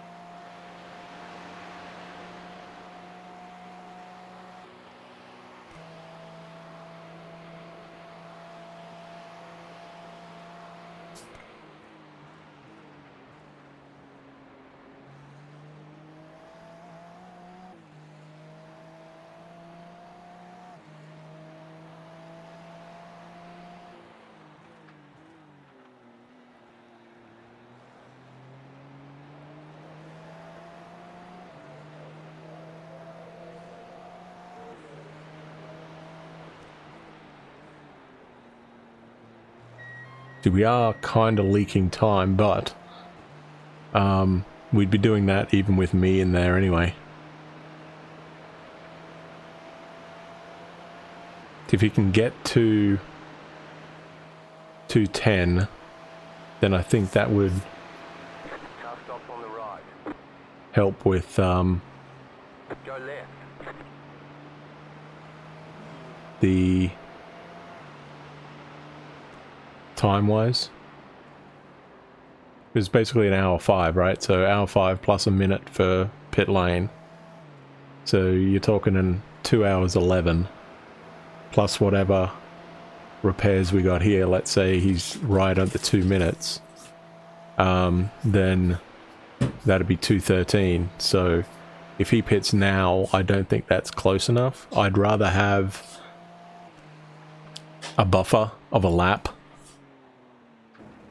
We are kind of leaking time, but we'd be doing that even with me in there anyway. If he can get to 210, then I think that would Car stops on the right. help with Go left. the time-wise. It's basically an hour 5, right? So hour 5 plus a minute for pit lane. So you're talking in 2 hours 11 plus whatever repairs we got here. Let's say he's right at the 2 minutes. Then that'd be 2:13. So if he pits now, I don't think that's close enough. I'd rather have a buffer of a lap,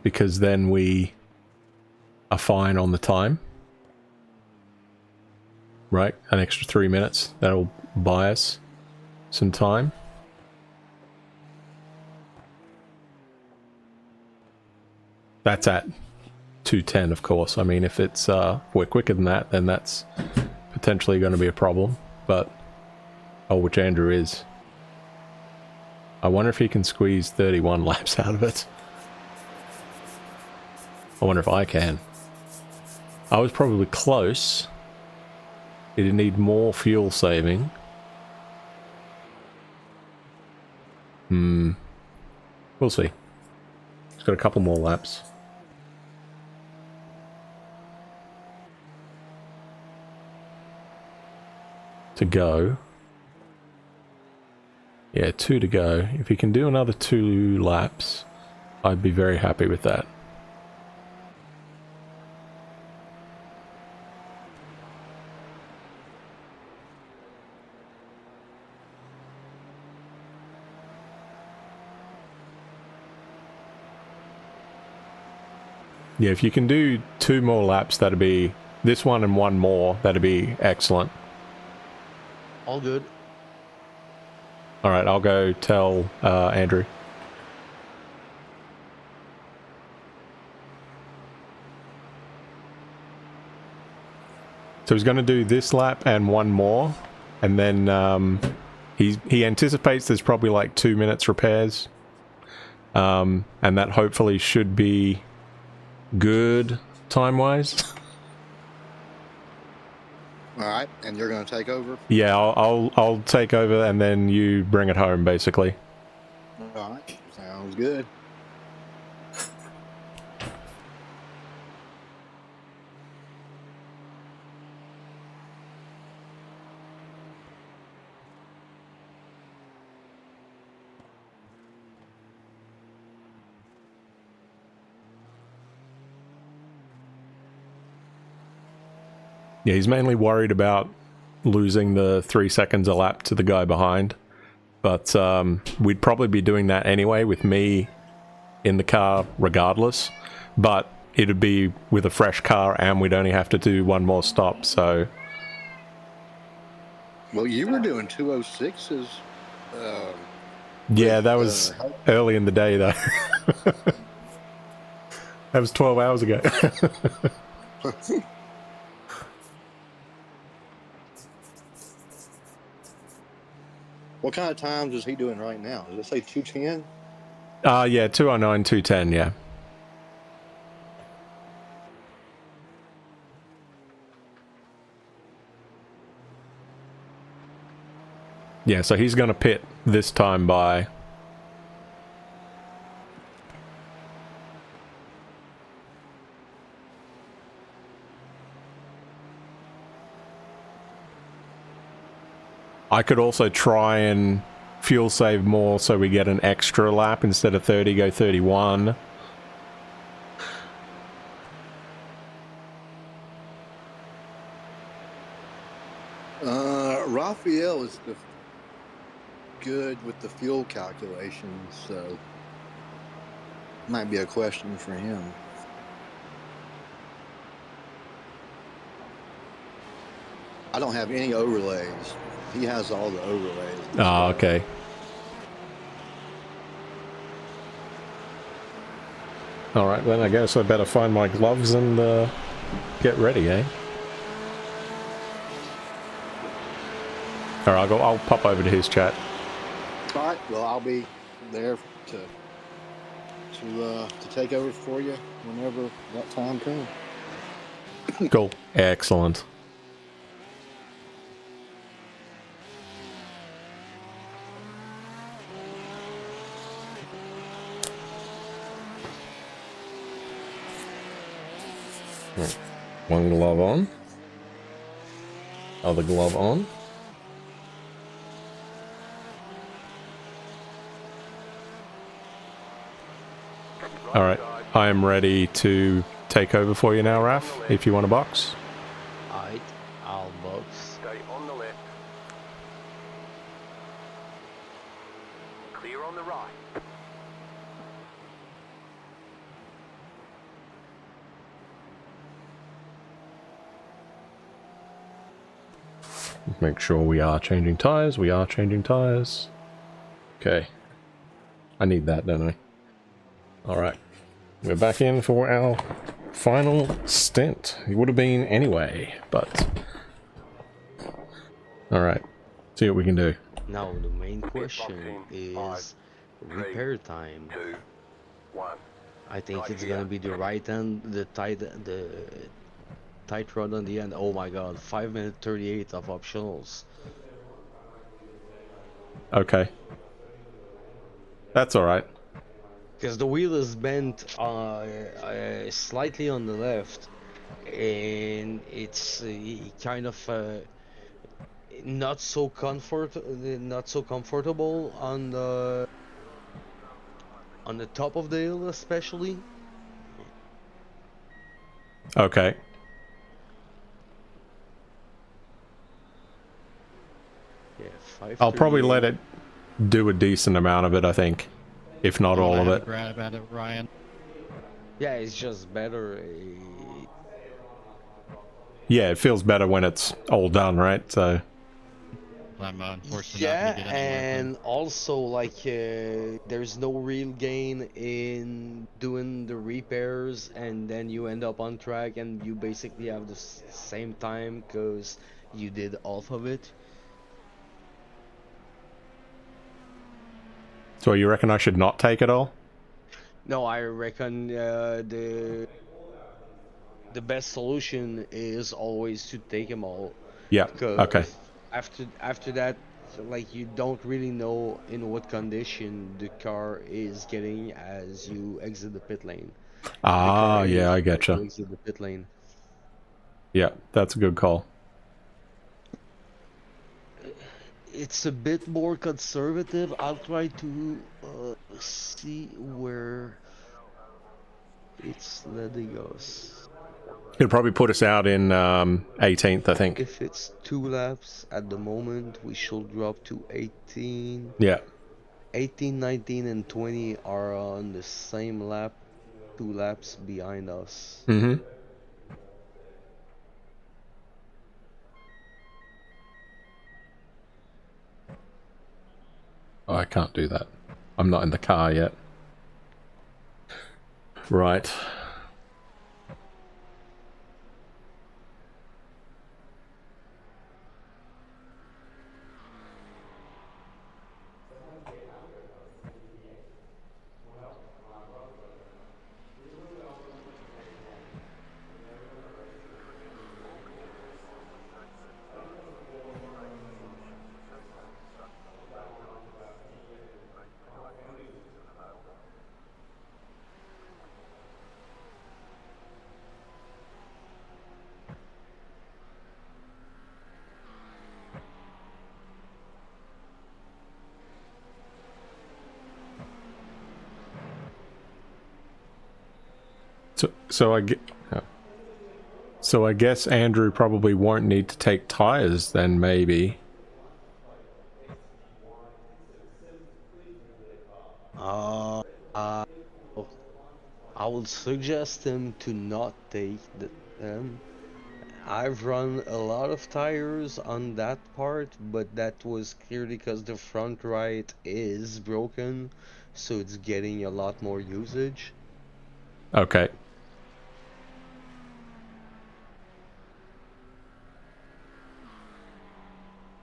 because then we are fine on the time. Right? An extra 3 minutes. That'll buy us some time. That's at 2:10, of course. I mean, if it's we're quicker than that, then that's potentially going to be a problem. But, oh, which Andrew is. I wonder if he can squeeze 31 laps out of it. I wonder if I can. I was probably close. It'd need more fuel saving. We'll see. It's got a couple more laps to go. Yeah, 2 to go. If he can do another 2 laps, I'd be very happy with that. Yeah, if you can do 2 more laps, that'd be... This one and 1 more, that'd be excellent. All good. Alright, I'll go tell Andrew. So he's going to do this lap and 1 more, and then he anticipates there's probably like 2 minutes repairs, and that hopefully should be good time-wise. All right, and you're going to take over? Yeah, I'll take over and then you bring it home, basically. All right, sounds good. Yeah, he's mainly worried about losing the 3 seconds a lap to the guy behind. But we'd probably be doing that anyway with me in the car regardless. But it'd be with a fresh car and we'd only have to do 1 more stop, so... Well, you were doing 206s. Yeah, that was early in the day, though. That was 12 hours ago. What kind of times is he doing right now? Does it say 210? Yeah, 209, 210, yeah. Yeah, so he's going to pit this time by... I could also try and fuel save more so we get an extra lap. Instead of 30, go 31. Raphael is good with the fuel calculations, so might be a question for him. I don't have any overlays. He has all the overlays. Oh, okay. Alright, then I guess I better find my gloves and get ready, eh? Alright, I'll pop over to his chat. Alright, well, I'll be there to take over for you whenever that time comes. Cool. Excellent. Right. 1 glove on. Other glove on. Alright, I am ready to take over for you now, Raph, if you want a box. Alright, I'll box. Stay on the left. Clear on the right. Make sure we are changing tires. We are changing tires. Okay. I need that, don't I? Alright. We're back in for our final stint. It would have been anyway, but... Alright. See what we can do. Now the main question is repair time. 2, 1. I think it's gonna be the right end, the tight rod on the end. Oh my god, 5 minutes 38 of optionals. Okay. That's alright. because the wheel is bent slightly on the left, and it's kind of not so comfortable on the top of the hill, especially. Okay. Yeah, I'll probably 538. let it do a decent amount of it, I think. If not You all wanna of have it. a grab at it, Ryan? Yeah, it's just better. Yeah, it feels better when it's all done, right? So. I'm unfortunately not Yeah, gonna get anywhere. and also like there's no real gain in doing the repairs, and then you end up on track and you basically have the same time because you did half of it. So you reckon I should not take it all? No, I reckon the best solution is always to take them all, Yeah. Okay. because after that, like, you don't really know in what condition the car is getting as you exit the pit lane. The car Ah, yeah, is I about to getcha. exit the pit lane. Yeah, that's a good call. It's a bit more conservative. I'll try to see where it's letting us. It'll probably put us out in 18th, I think. If it's 2 laps at the moment, we should drop to 18. Yeah. 18, 19, and 20 are on the same lap, 2 laps behind us. Mm-hmm. Oh, I can't do that. I'm not in the car yet. Right. So I guess Andrew probably won't need to take tires then, maybe. Uh, uh, I would suggest him to not take them. I've run a lot of tires on that part, but that was clearly because the front right is broken, so it's getting a lot more usage. Okay.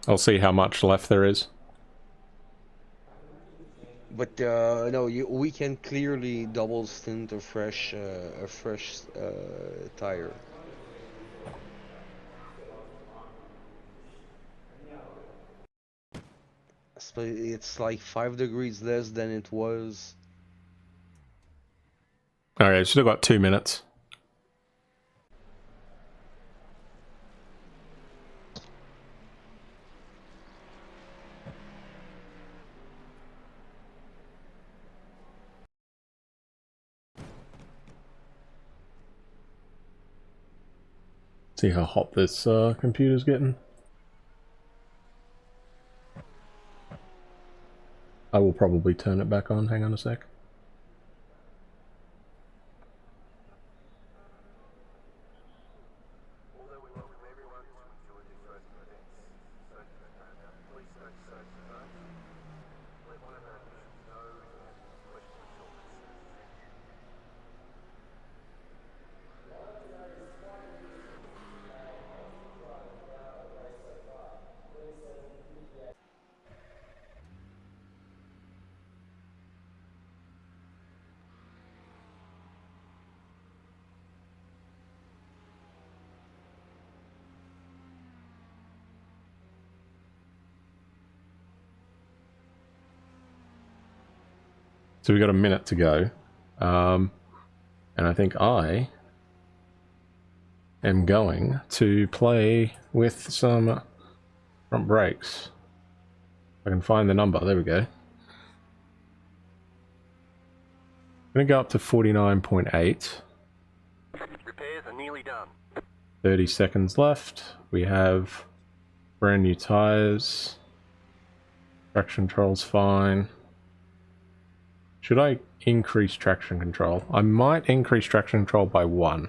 I'll see how much left there is. But no, we can clearly double stint a fresh tire. So it's like 5 degrees less than it was. Okay, still got 2 minutes. See how hot this computer's getting. I will probably turn it back on. Hang on a sec. So we got a minute to go. And I think I am going to play with some front brakes. I can find the number. There we go. I'm going to go up to 49.8. Repairs are nearly done. 30 seconds left. We have brand new tyres. Traction control's fine. Should I increase traction control? I might increase traction control by 1.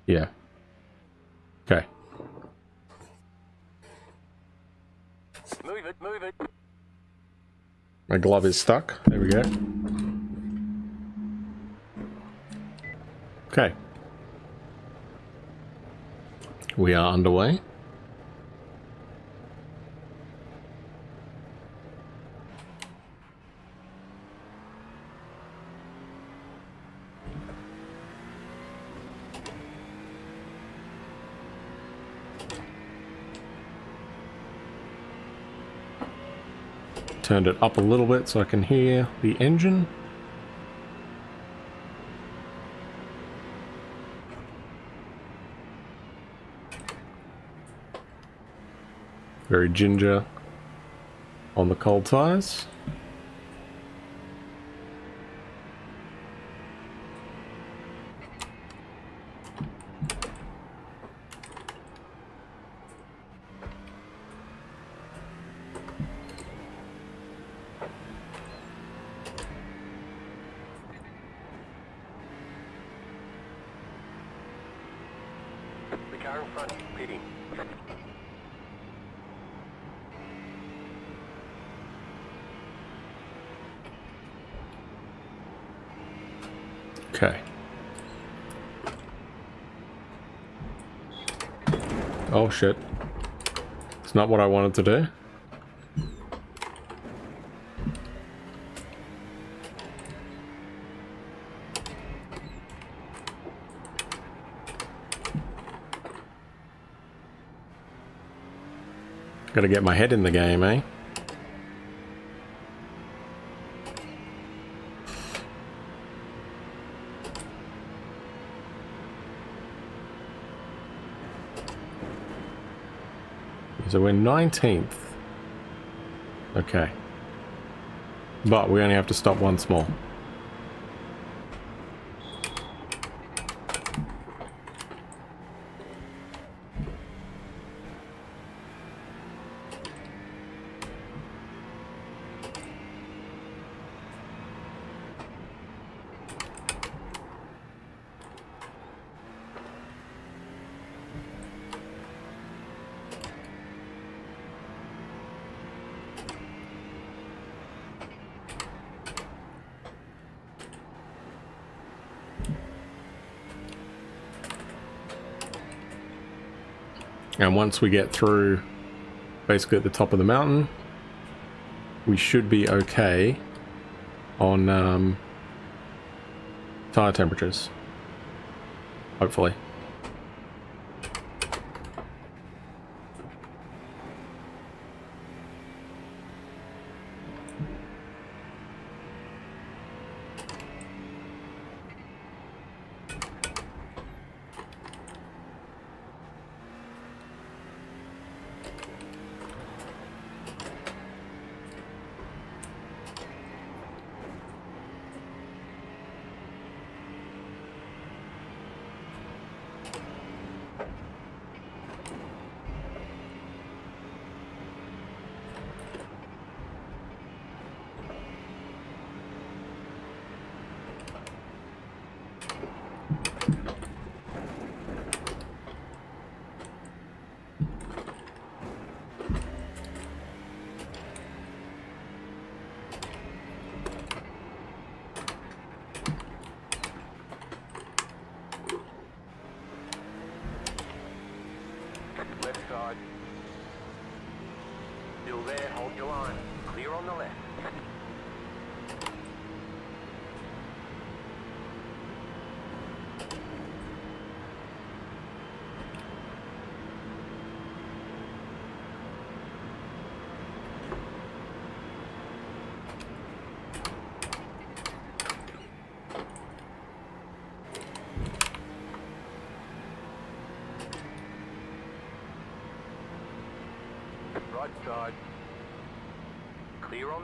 Yeah. Okay. Move it, move it. My glove is stuck. There we go. Okay. We are underway. Turned it up a little bit so I can hear the engine. Very ginger on the cold tires. The car in front, pitting. Okay. Oh shit. It's not what I wanted to do. Gotta get my head in the game, eh? So we're 19th. Okay. But we only have to stop once more. And once we get through basically at the top of the mountain, we should be okay on tire temperatures. Hopefully.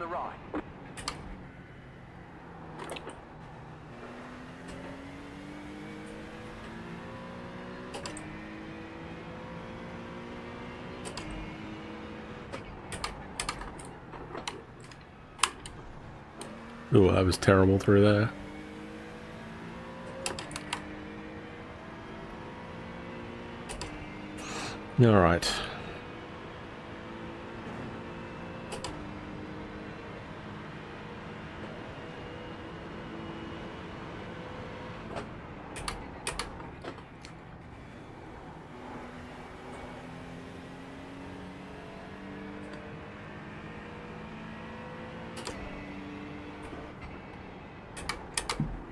the right. Ooh, that was terrible through there. All right.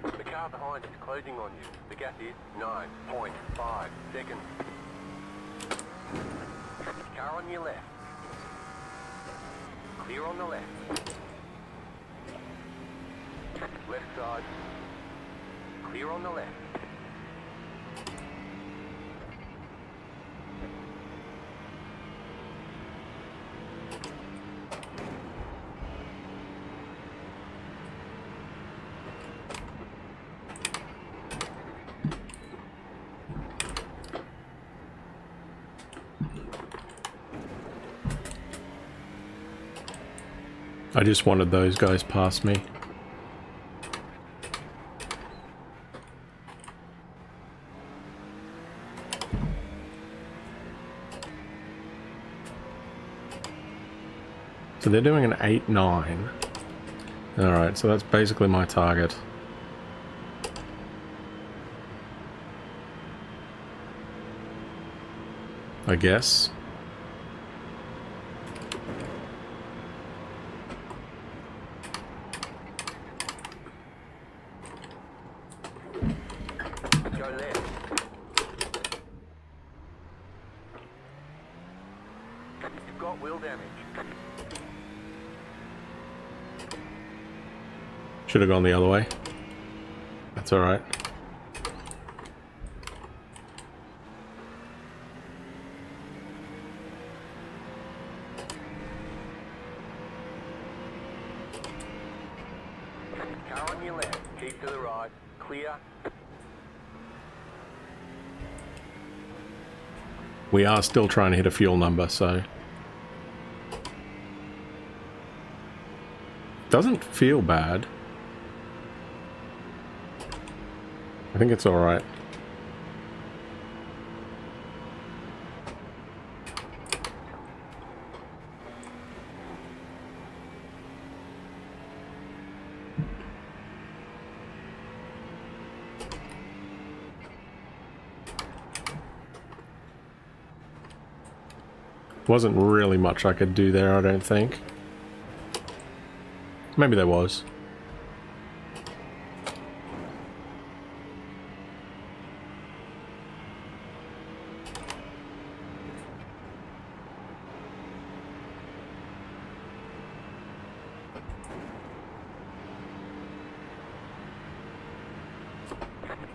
The car behind is closing on you. The gap is 9.5 seconds. Car on your left. Clear on the left. Left side. Clear on the left. I just wanted those guys past me. So they're doing an 8-9. Alright, so that's basically my target. I guess. Should have gone the other way. That's alright. Car on your left. Keep to the right. Clear. We are still trying to hit a fuel number, so... Doesn't feel bad. I think it's alright. Wasn't really much I could do there, I don't think. Maybe there was.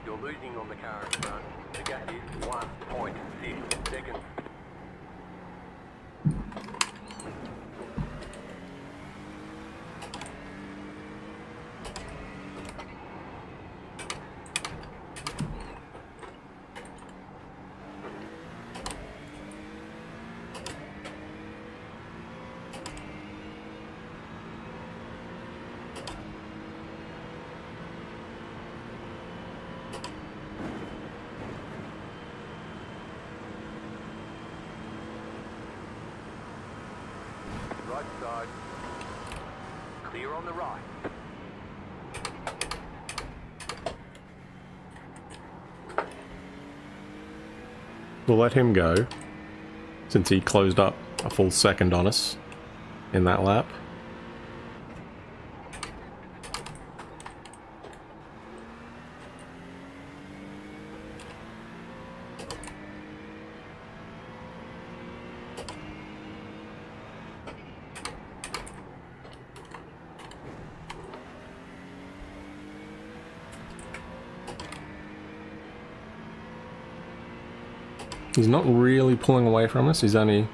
You're losing on the car in front. The gap is 1.6 seconds. Right side. Clear on the right. We'll let him go, since he closed up a full second on us in that lap. He's not really pulling away from us, he's only...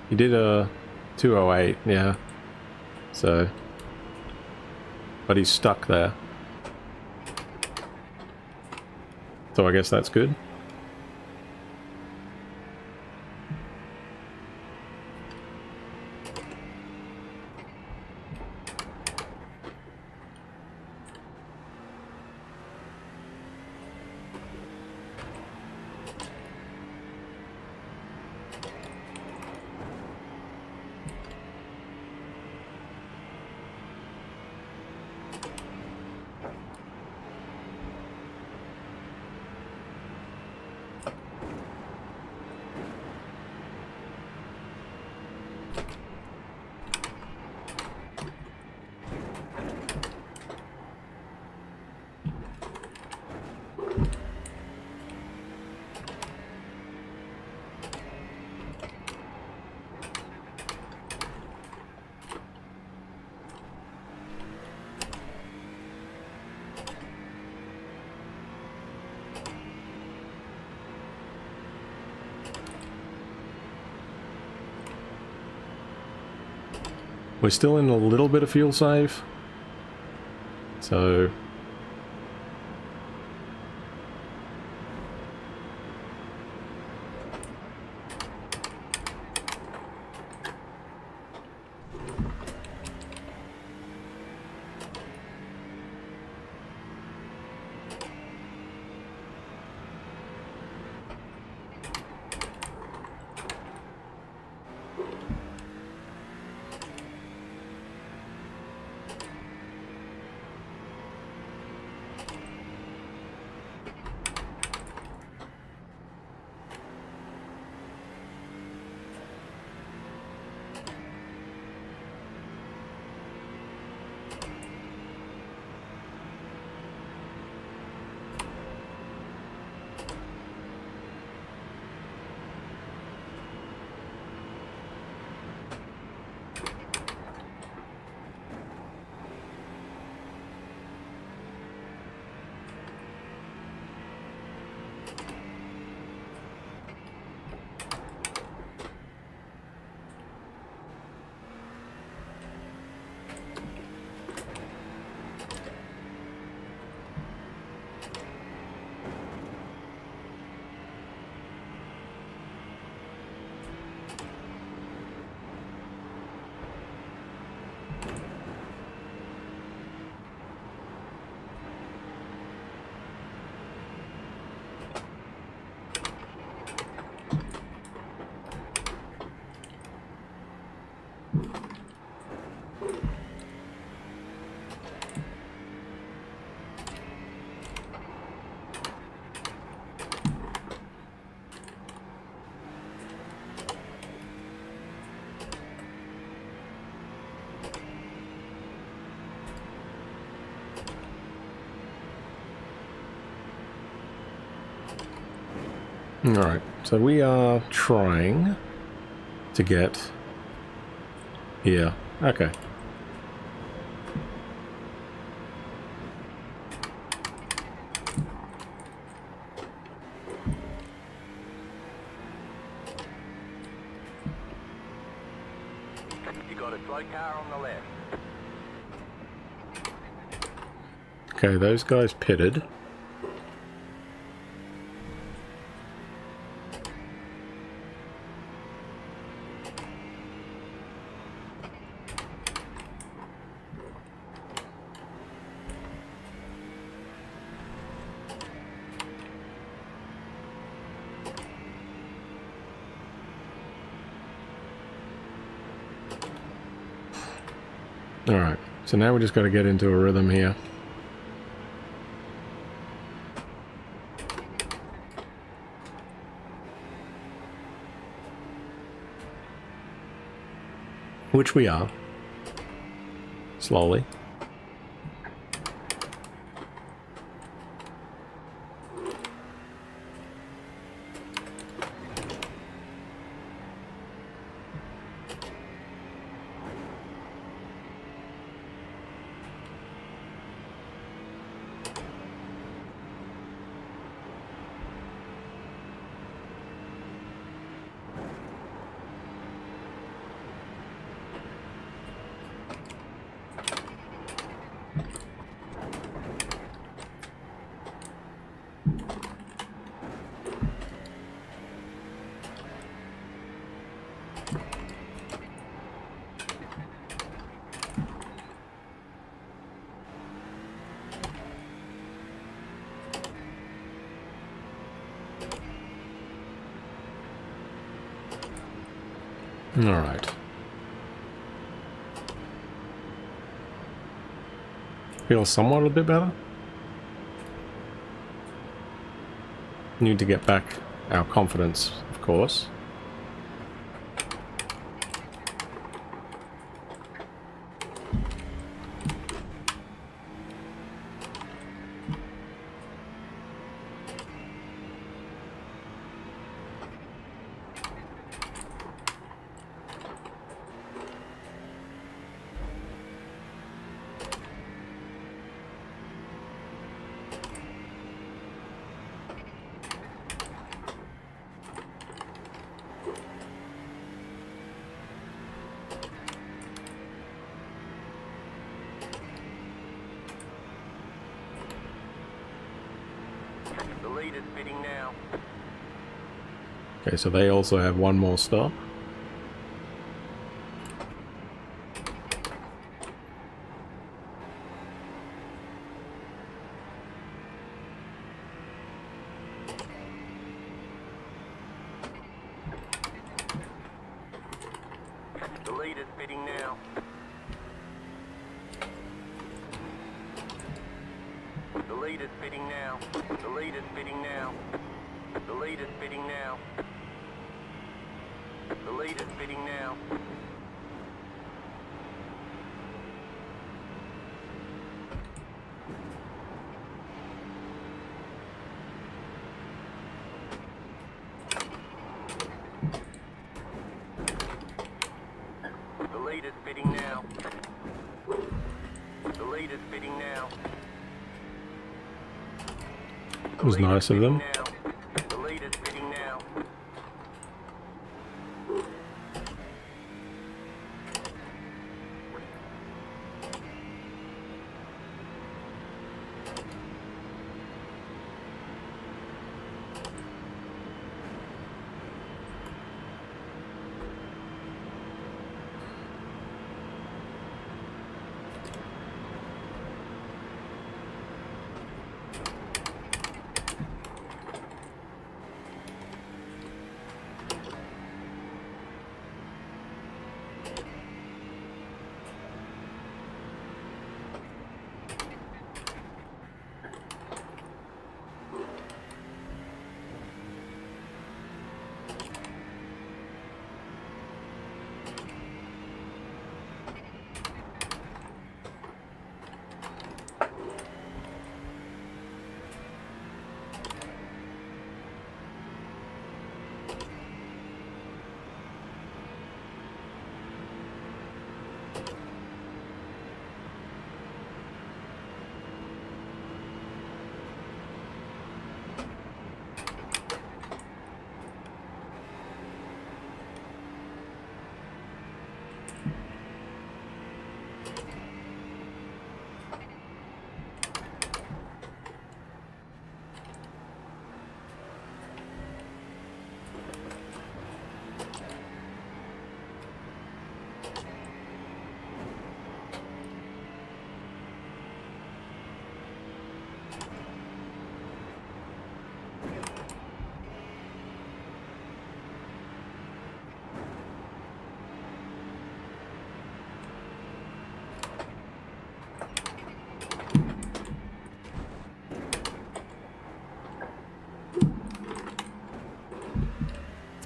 He did a 208, yeah. So, but he's stuck there. So I guess that's good. We're still in a little bit of fuel save. So alright, so we are trying to get here. Okay. You got a slow car on the left. Okay, those guys pitted. Alright, so now we just got to get into a rhythm here. Which we are. Slowly. Alright. Feels somewhat a bit better. Need to get back our confidence, of course. The lead is pitting now. Okay, so they also have one more stop. The lead is pitting now. The lead is pitting now. The lead is pitting now. The lead is pitting now. The lead is pitting now. The lead is pitting now. The lead is pitting now. It was nice of them. The lead is pitting now.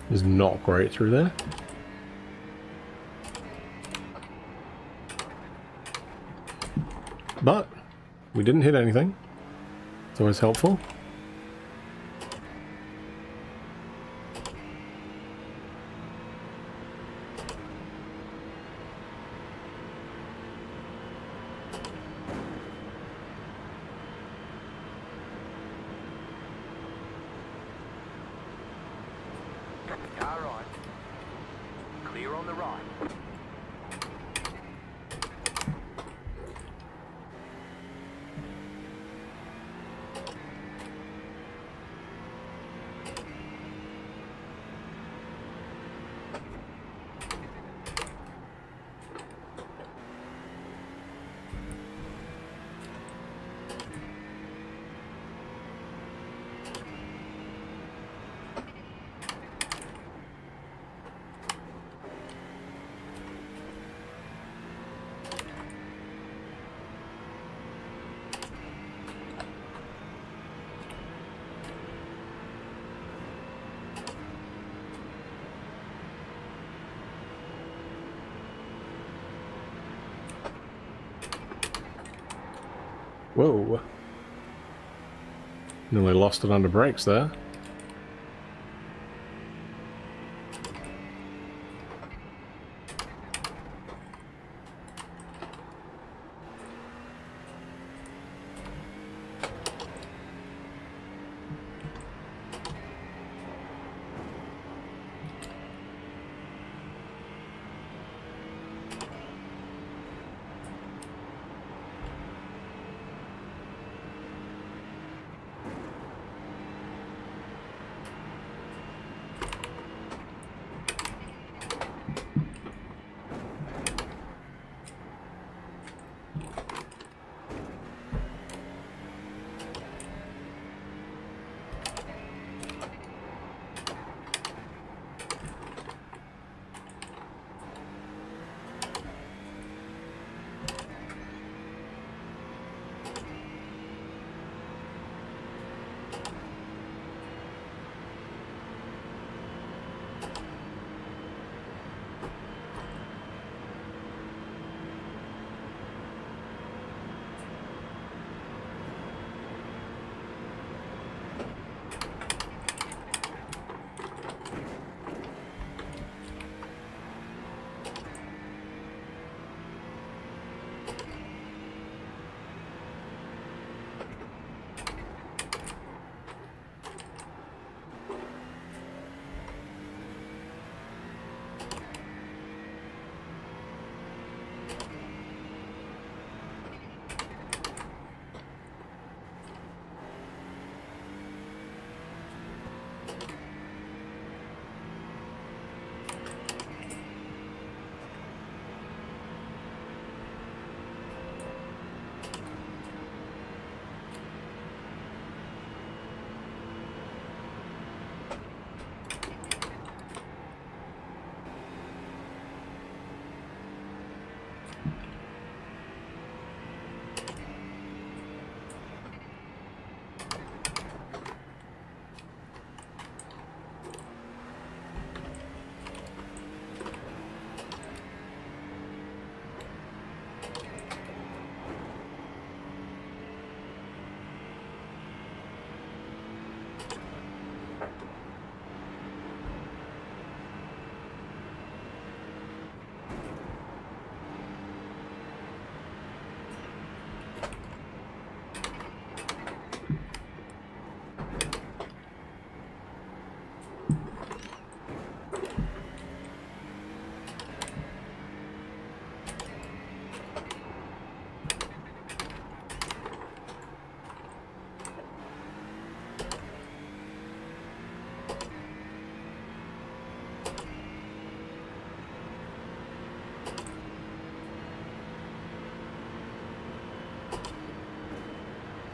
Is not great through there. But we didn't hit anything. It's always helpful. Car right. Clear on the right. Whoa. Nearly lost it under brakes there.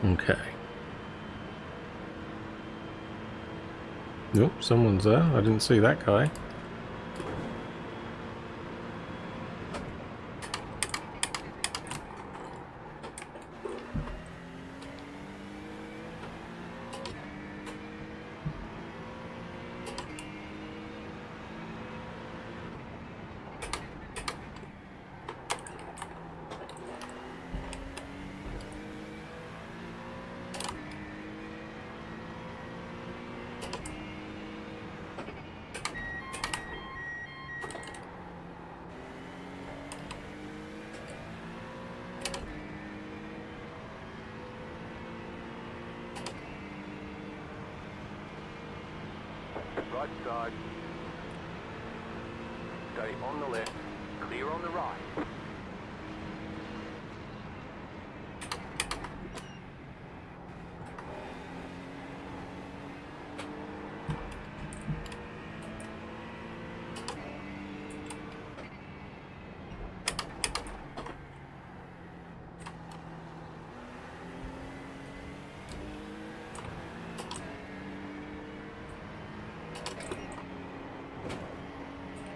Okay. Nope, someone's there. I didn't see that guy. Right side. Stay on the left. Clear on the right.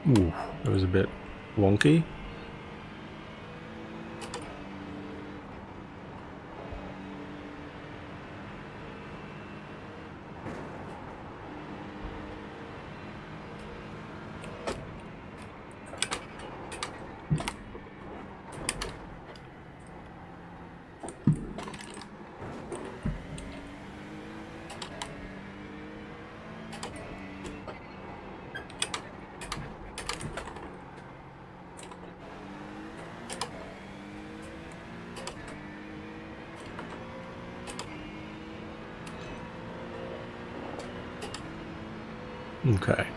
Ooh, that was a bit wonky. Okay.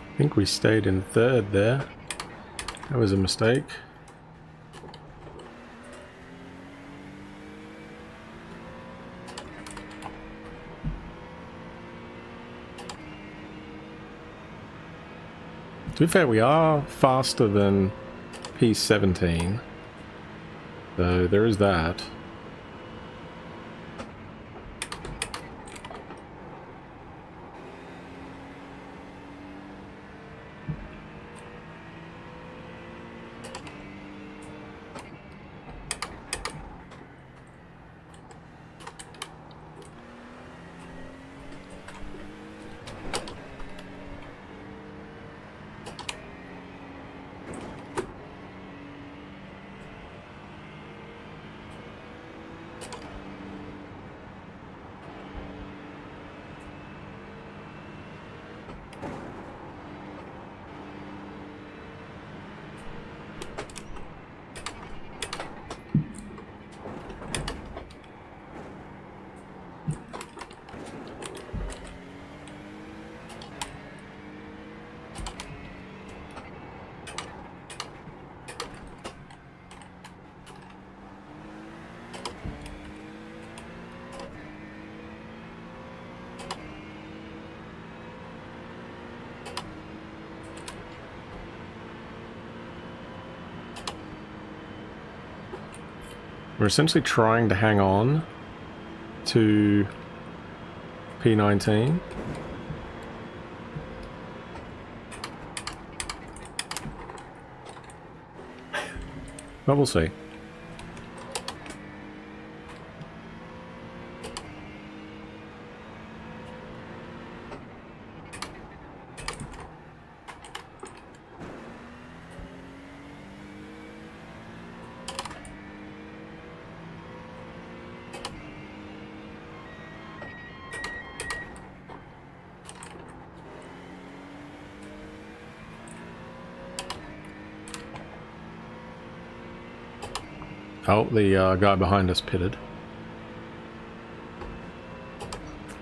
I think we stayed in third there. That was a mistake. To be fair, we are faster than P17. So there is that. We're essentially trying to hang on to P19. But we'll see. Oh, the guy behind us pitted.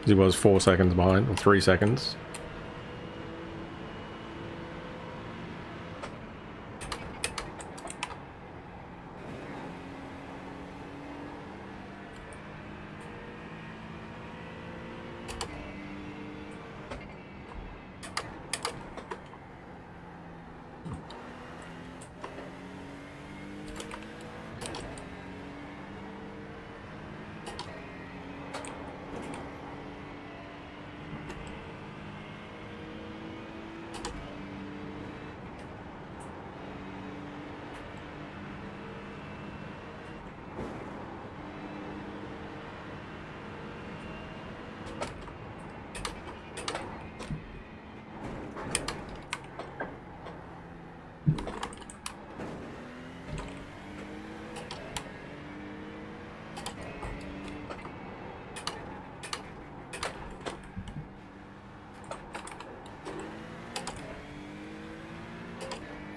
He was 4 seconds behind, or 3 seconds.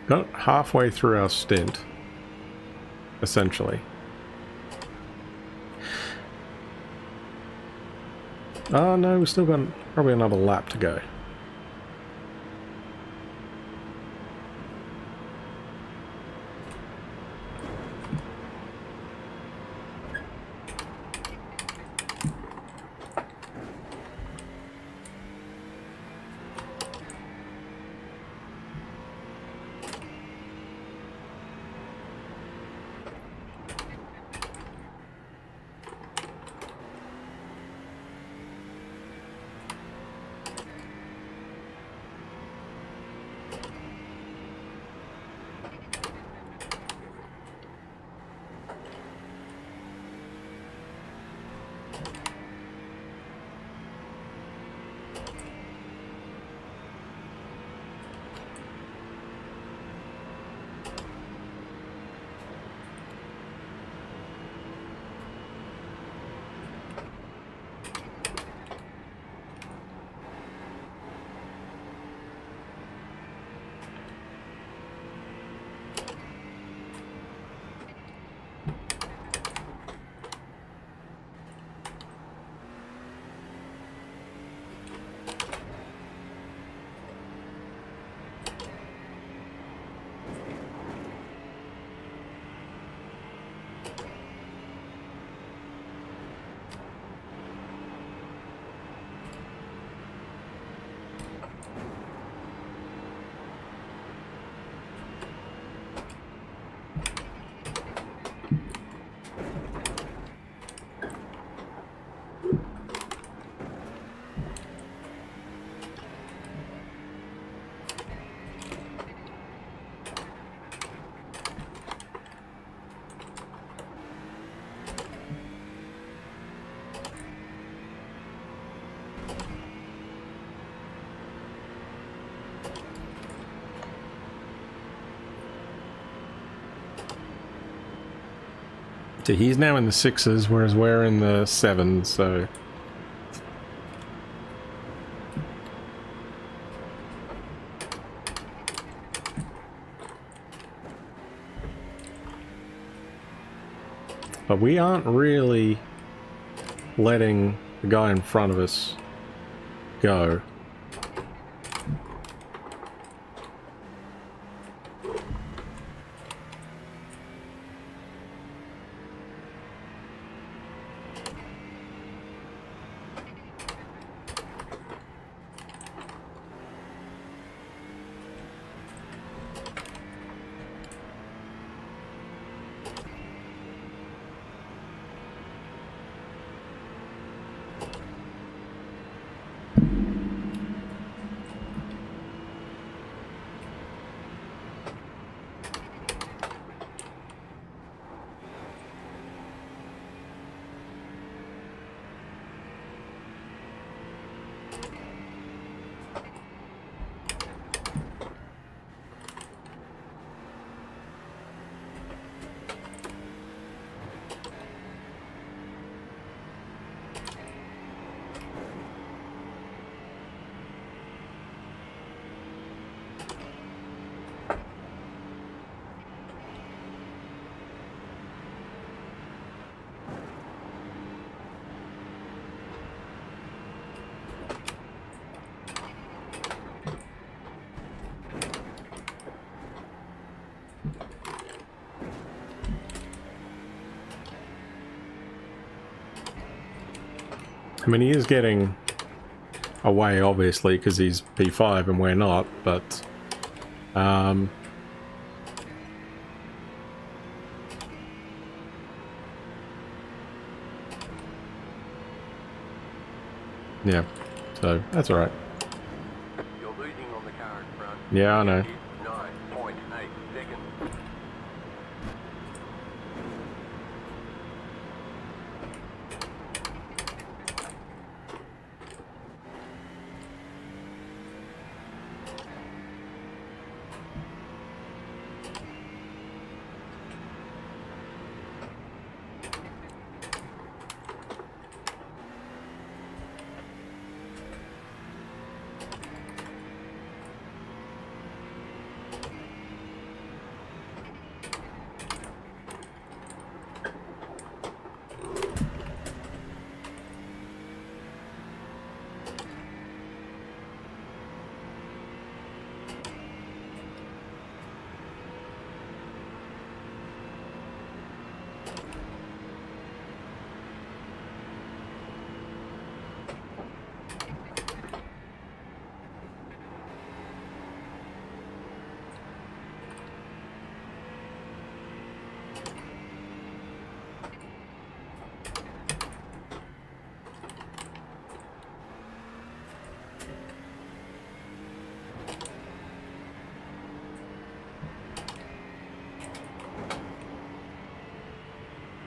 Got halfway through our stint, essentially. Oh no, we've still got probably another lap to go. So he's now in the 6s, whereas we're in the 7s, so... But we aren't really letting the guy in front of us go. I mean, he is getting away, obviously, because he's P5 and we're not, but... yeah, so that's alright. You're losing on the car in front. Yeah, I know. 9.8 seconds.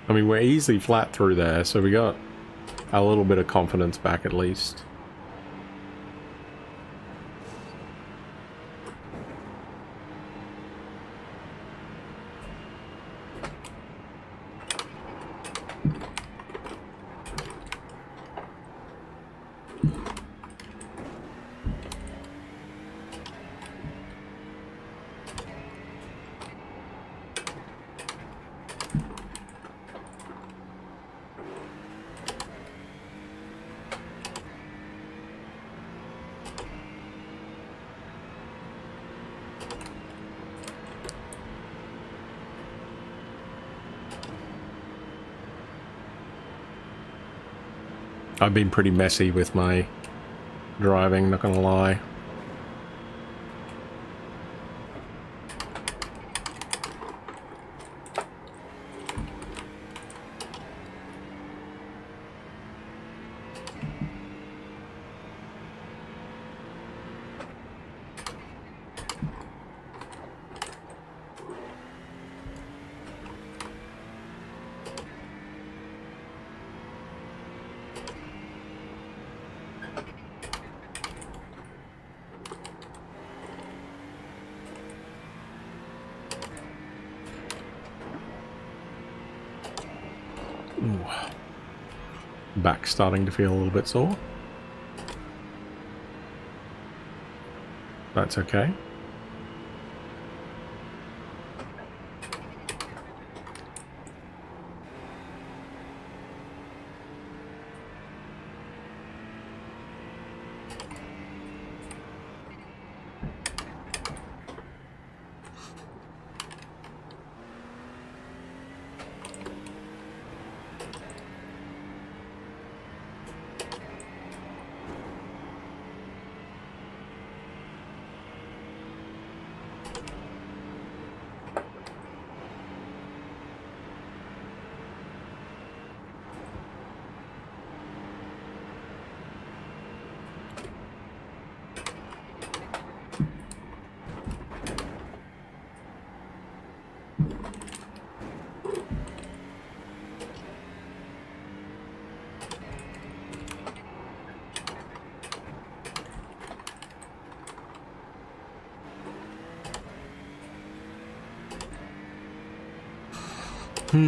I mean, we're easily flat through there, so we got a little bit of confidence back at least. I've been pretty messy with my driving, not gonna lie. Back starting to feel a little bit sore. That's okay. You're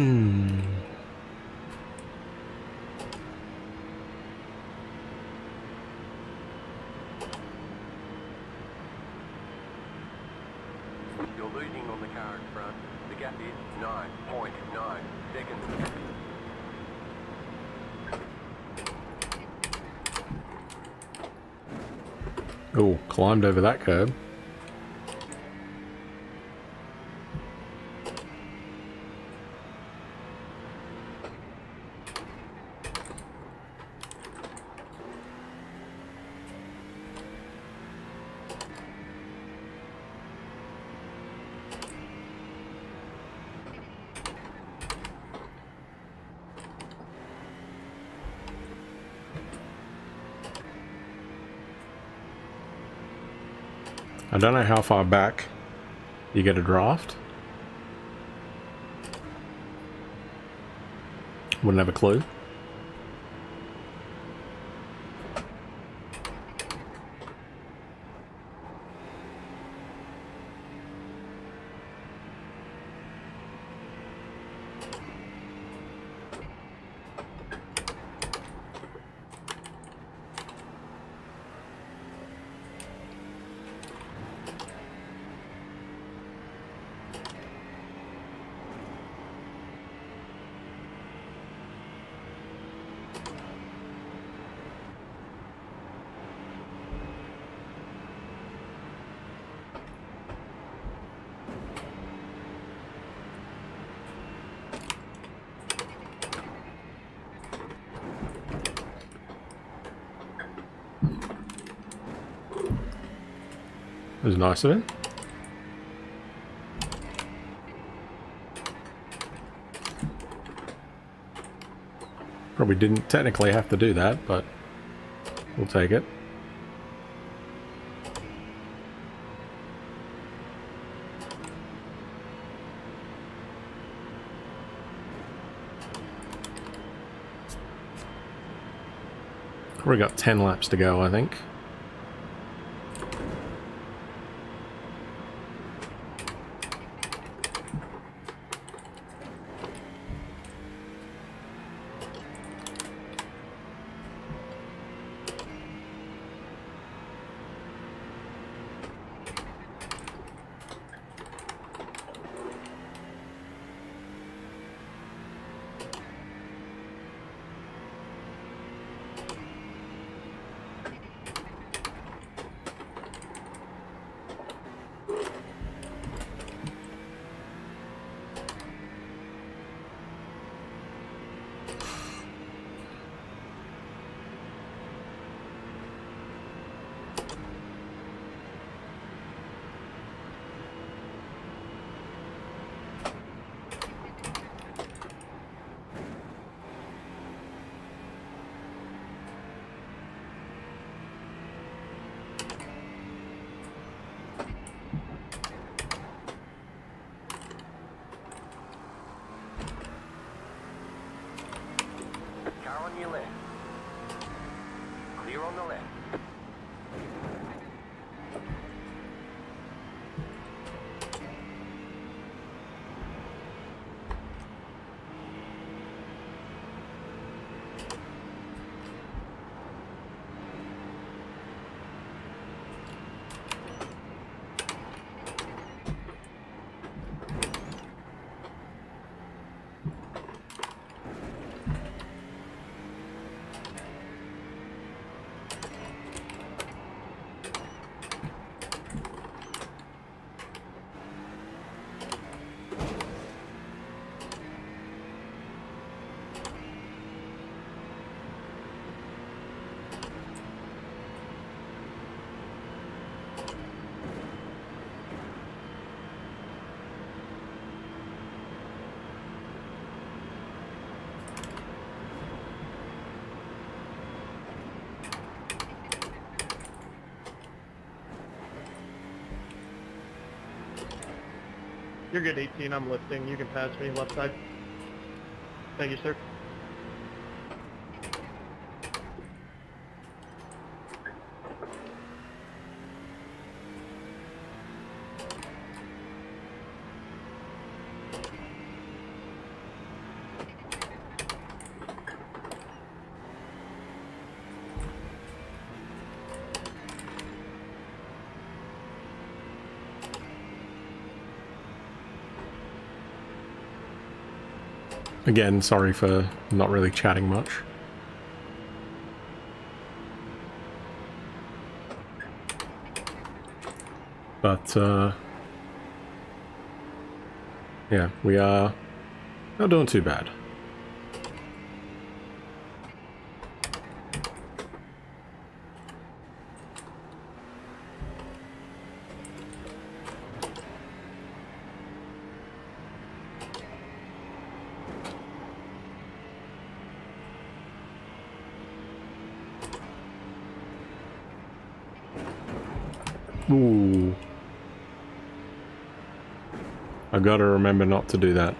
losing on the car in front. The gap is 9.9 seconds. Oh, climbed over that curb. I don't know how far back you get a draft. Wouldn't have a clue. It was nice of it. Probably didn't technically have to do that, but we'll take it. We've got 10 laps to go, I think. You're good, 18. I'm lifting. You can pass me left side. Thank you, sir. Again, sorry for not really chatting much. But, yeah, we are not doing too bad. Ooh. I gotta remember not to do that.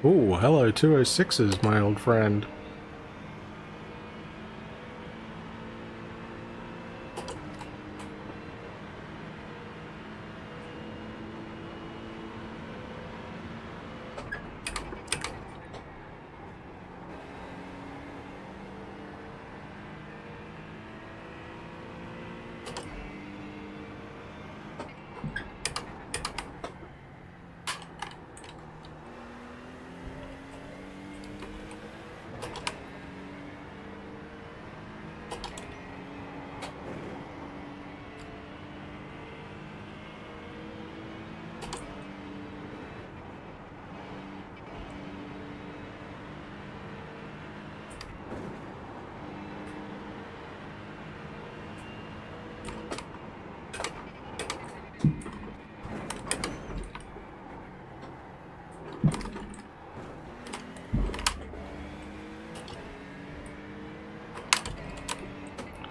Ooh, hello 206s, my old friend.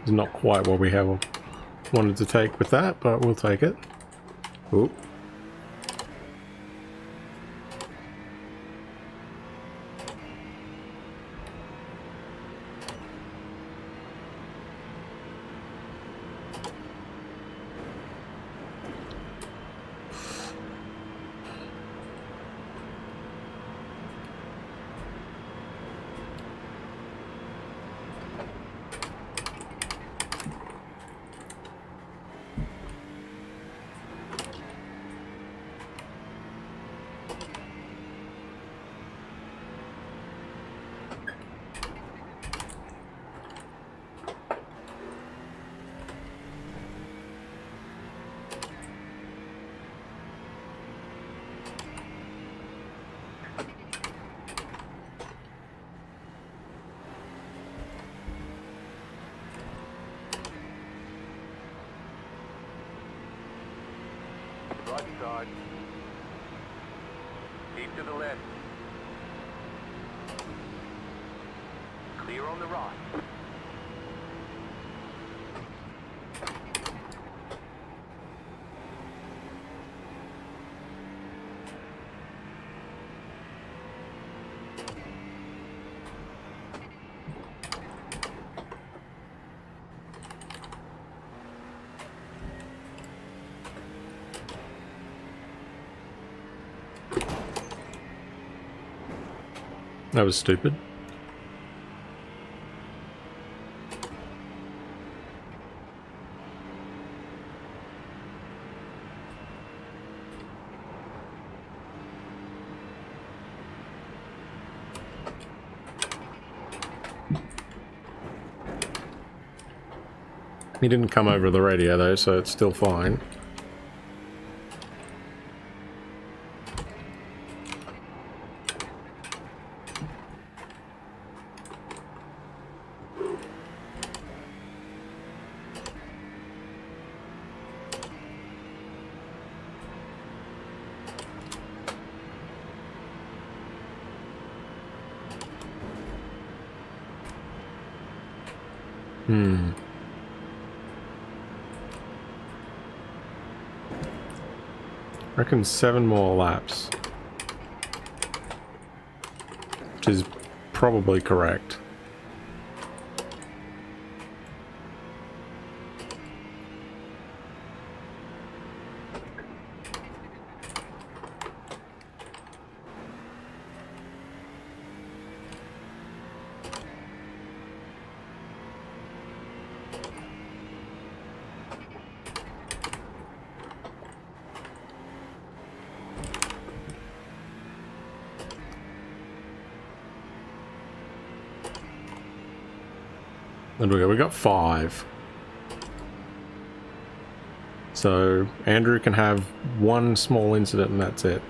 It's not quite what we have wanted to take with that, but we'll take it. Ooh. Right side. Keep to the left. Clear on the right. That was stupid. He didn't come over the radio though, so it's still fine. Reckon 7 more laps. Which is probably correct. There we go, we got 5. So Andrew can have 1 small incident and that's it.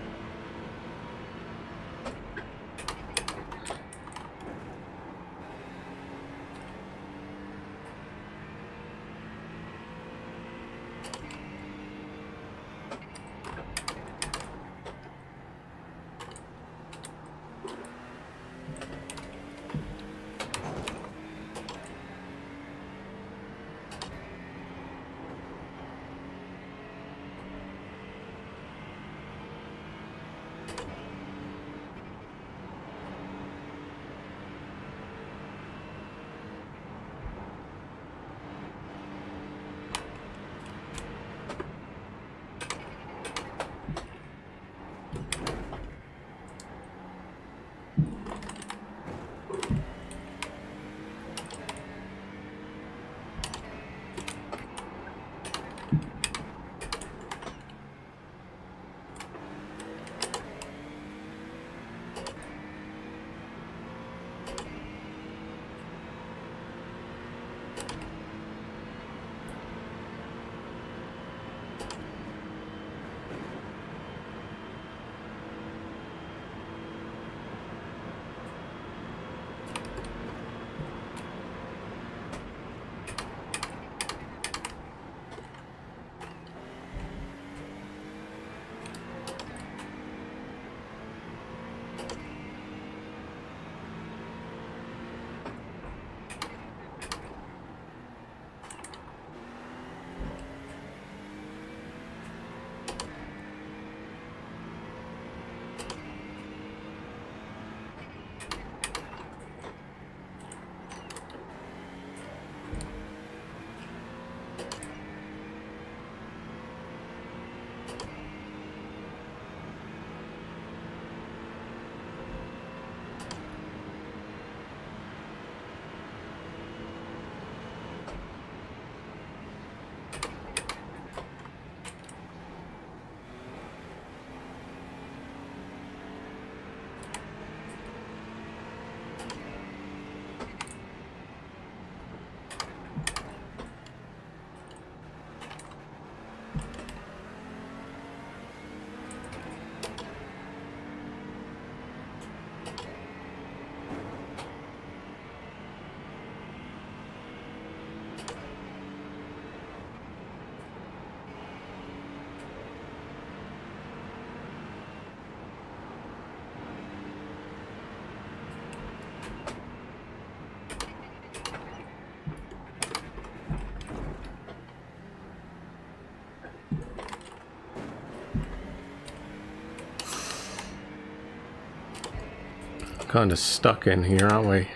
Kind of stuck in here, aren't we?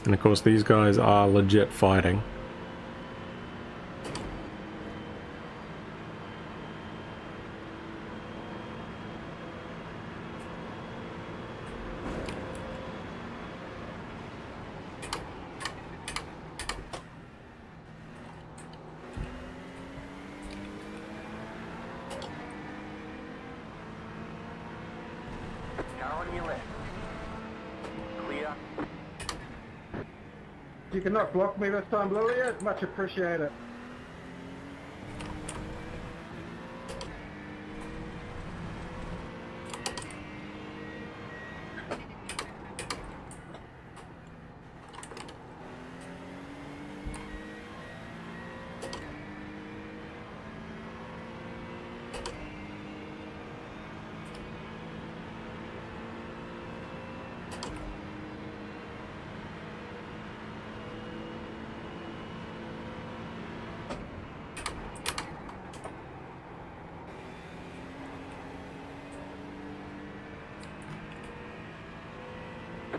And of course these guys are legit fighting. Car on your left. Clear. You cannot block me this time, Lilia. Much appreciated.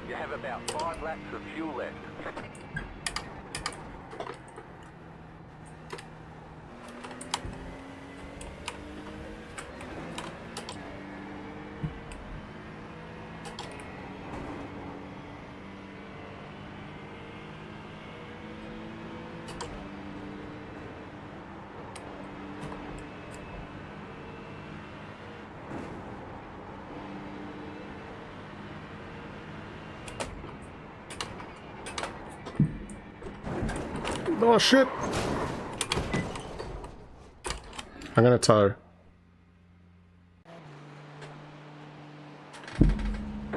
You have about 5 laps of fuel left. Oh shit! I'm gonna tow.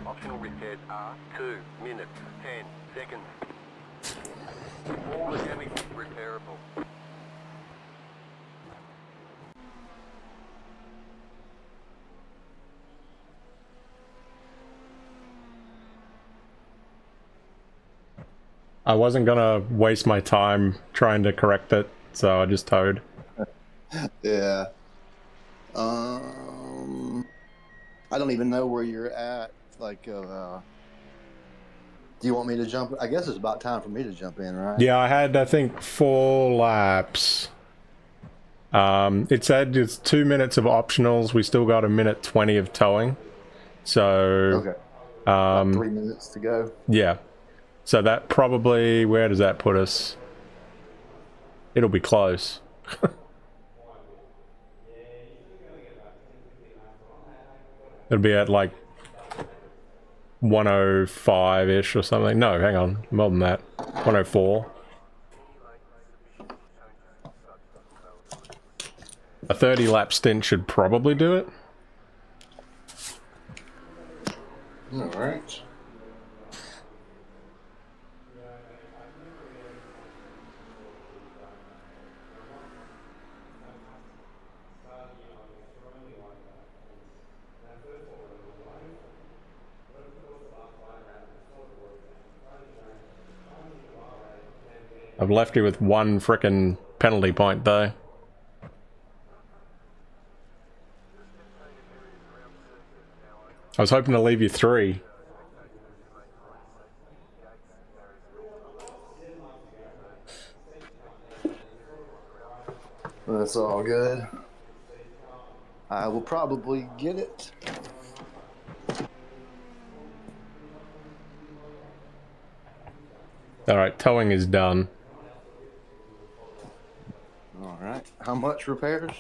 Optional repairs are 2 minutes, 10 seconds. All the damage is repairable. I wasn't gonna waste my time trying to correct it, so I just towed. Yeah. I don't even know where you're at. Like, do you want me to jump? I guess it's about time for me to jump in, right? Yeah, I had, I think, 4 laps. It said it's 2 minutes of optionals. We still got 1:20 of towing. So, Okay. About 3 minutes to go. Yeah. So that probably, where does that put us? It'll be close. It'll be at like 105-ish or something. No, hang on. More than that. 104. A 30-lap stint should probably do it. All right. I've left you with 1 frickin' penalty point though. I was hoping to leave you 3. That's all good. I will probably get it. Alright, towing is done. All right. How much repairs?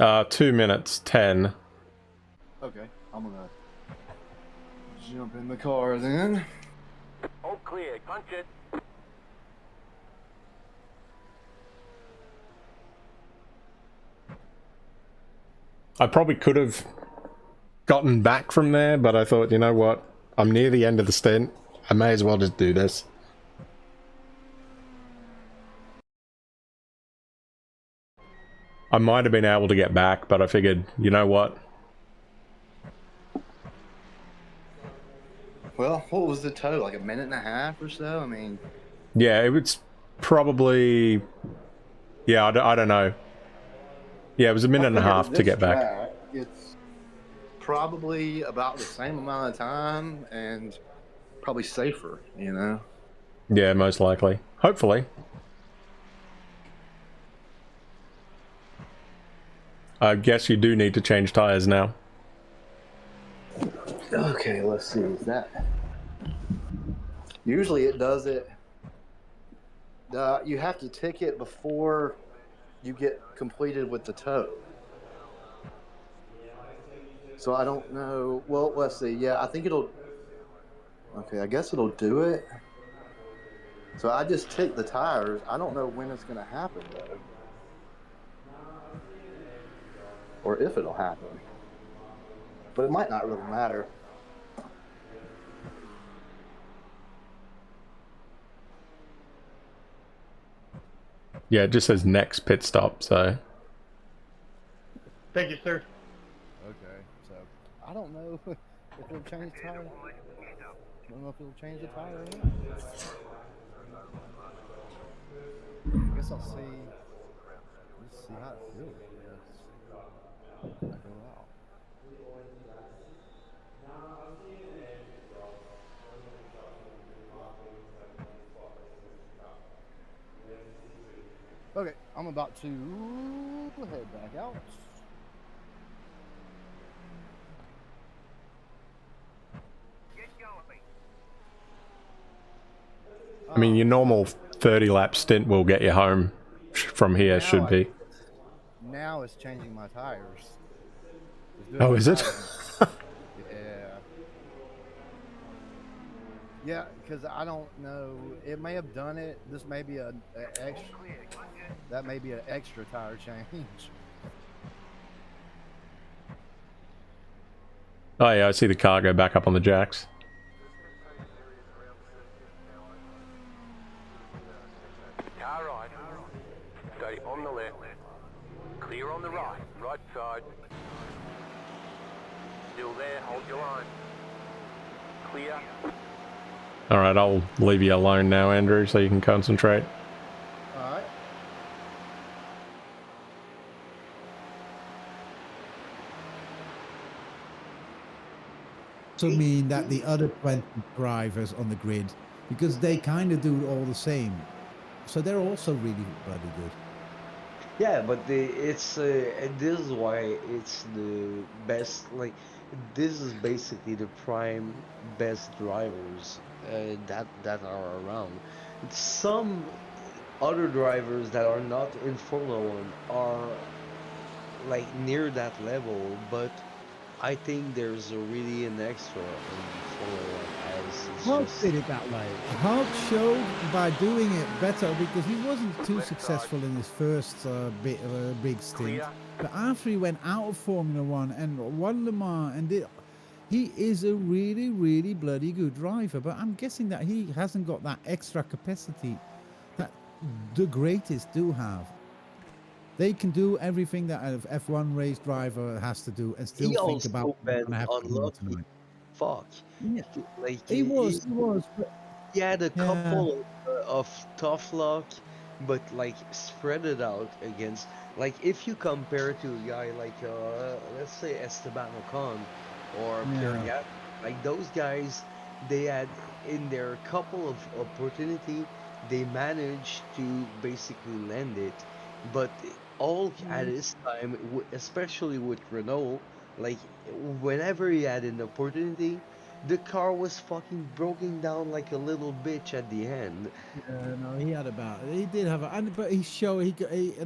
Uh, 2 minutes, 10. Okay. I'm gonna jump in the car then. All clear, punch it. I probably could have gotten back from there, but I thought, you know what? I'm near the end of the stint. I may as well just do this. I might have been able to get back, but I figured, you know what? Well, what was the tow? Like 1.5 minutes or so? I mean... Yeah, it was probably... Yeah, I don't know. Yeah, it was 1.5 minutes to get back. It's probably about the same amount of time and probably safer, you know? Yeah, most likely. Hopefully. I guess you do need to change tires now. Okay, let's see. Is that... Usually it does it... you have to tick it before you get completed with the tow. So I don't know. Well, let's see. Yeah, I think it'll... Okay, I guess it'll do it. So I just tick the tires. I don't know when it's going to happen, though. Or if it'll happen. But it might not really matter. Yeah, it just says next pit stop, so... Thank you, sir. Okay, so I don't know if it'll change tire. I don't know if it'll change the tire or not. I guess I'll see. Let's see how it feels. I guess. I go out. Okay, I'm about to head back out. I mean, your normal 30-lap stint will get you home from here, should be. Now it's changing my tires. Oh, is it? Yeah. Yeah, because I don't know. It may have done it. This may be a extra. That may be an extra tire change. Oh yeah, I see the car go back up on the jacks. Car right. Stay on the left. Clear on the right. Right side. Still there. Hold your line. Clear. Alright, I'll leave you alone now, Andrew, so you can concentrate. Alright. To mean that the other 20 drivers on the grid, because they kind of do all the same, so they're also really bloody good. Yeah, but it's this is why it's the best. Like, this is basically the prime best drivers that are around. Some other drivers that are not in Formula One are like near that level, but I think there's a really an extra in Formula One as it's Hulk just did it that way. Hulk showed by doing it better because he wasn't too successful in his first bit of a big stint. But after he went out of Formula One and won Le Mans and did, he is a really, really bloody good driver. But I'm guessing that he hasn't got that extra capacity that the greatest do have. They can do everything that an F1 race driver has to do and still he think about also been going to have to do unlucky. tonight. Fuck. Yeah. Like He was, but he had a yeah. couple of tough luck, but like spread it out against. Like if you compare to a guy like let's say Esteban Ocon or Pierre Yeah. Gasly, like those guys, they had in their couple of opportunity, they managed to basically land it, but all at this time, especially with Renault, like whenever he had an opportunity, the car was fucking broken down like a little bitch at the end. Yeah, no, he did have but he showed,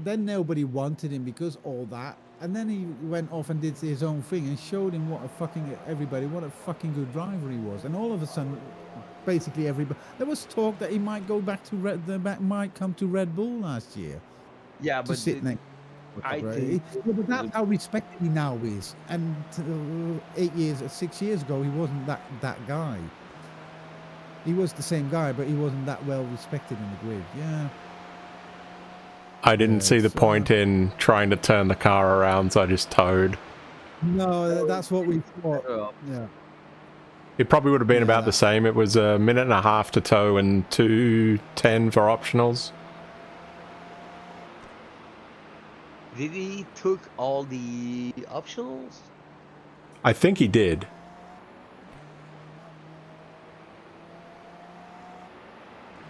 then nobody wanted him because all that. And then he went off and did his own thing and showed him what a fucking good driver he was. And all of a sudden, basically everybody, there was talk that he might go back to might come to Red Bull last year. Yeah, to but sit next. I Yeah, think but that's how respected he now is. And 6 years ago, he wasn't that guy. He was the same guy, but he wasn't that well respected in the grid. Yeah. I didn't see the point in trying to turn the car around, so I just towed. No, that's what we thought. Yeah. It probably would have been about the same. It was a minute and a half to tow and 2:10 for optionals. did he took all the optionals? I think he did.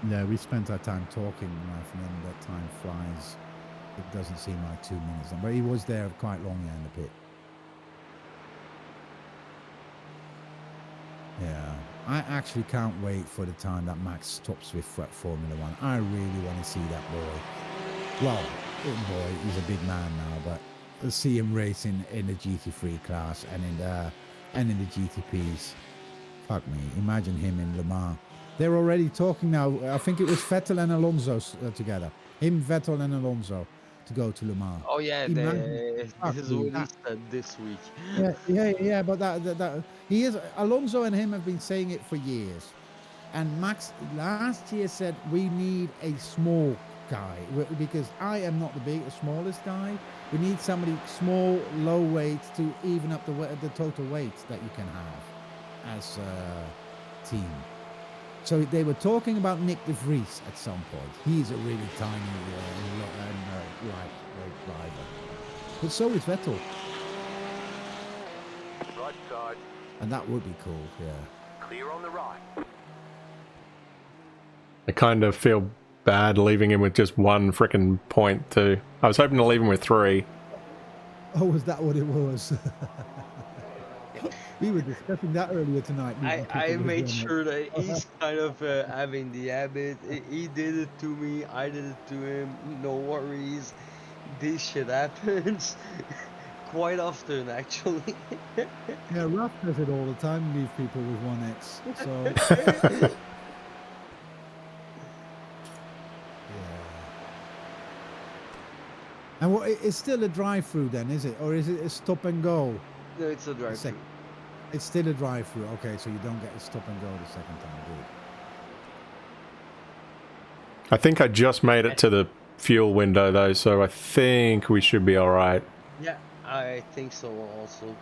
Yeah, we spent our time talking, Ralph, and then that time flies. It doesn't seem like 2 minutes, but he was there quite long in the pit. Yeah, I actually can't wait for the time that Max stops with Formula One. I really want to see that boy. Well, boy, he's a big man now, but to see him racing in the GT3 class and in the GTPs. Fuck me, imagine him in Le Mans. They're already talking now. I think it was Vettel and Alonso together. Him, Vettel, and Alonso to go to Le Mans. Oh yeah, Imagine, this is what he that, said this week. yeah. But that he is. Alonso and him have been saying it for years. And Max last year said we need a small guy because I am not the smallest guy. We need somebody small, low weight to even up the total weight that you can have as a team. So they were talking about Nick de Vries at some point. He's a really tiny lightweight driver. But so is Vettel. Right side. And that would be cool, yeah. Clear on the right. I kind of feel bad leaving him with just one frickin' point too. I was hoping to leave him with 3. Oh, was that what it was? We were discussing that earlier tonight. I made sure that he's kind of having the habit. He did it to me, I did it to him. No worries. This shit happens quite often, actually. Yeah, Raph does it all the time, leave people with 1X. So. Yeah. And what? It's still a drive-through then, is it? Or is it a stop and go? No, it's a drive-through. It's still a drive-through. Okay, so you don't get a stop and go the second time, do you? I think I just made it to the fuel window though, so I think we should be alright. Yeah, I think so also.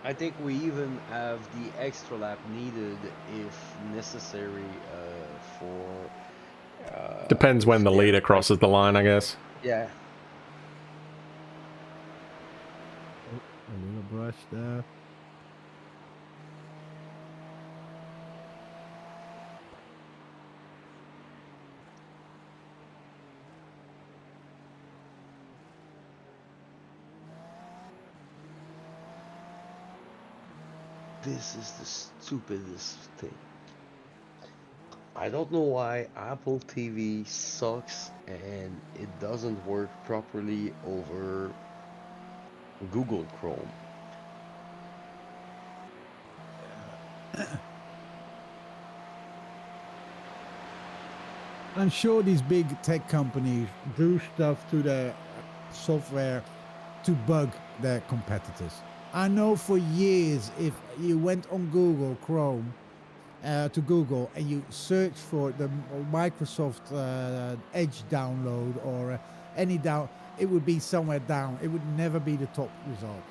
I think we even have the extra lap needed if necessary for... Depends when the leader crosses the line, I guess. Yeah. A little brush there. This is the stupidest thing. I don't know why Apple TV sucks and it doesn't work properly over Google Chrome. I'm sure these big tech companies do stuff to their software to bug their competitors. I know for years, if you went on Google Chrome to Google and you search for the Microsoft Edge download or any down, it would be somewhere down. It would never be the top result.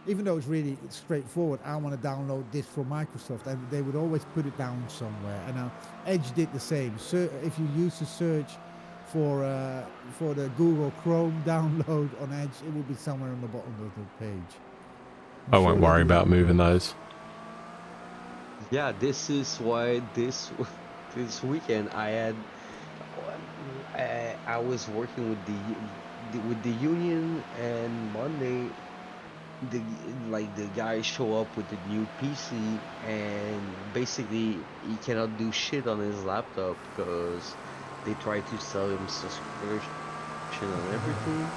Even though it's really straightforward, I want to download this from Microsoft, and they would always put it down somewhere. And Edge did the same. So if you use to search for the Google Chrome download on Edge, it will be somewhere on the bottom of the page. I won't worry about moving those. Yeah, this is why this weekend I was working with the union, and Monday the guy show up with the new PC, and basically he cannot do shit on his laptop because they try to sell him subscription and everything.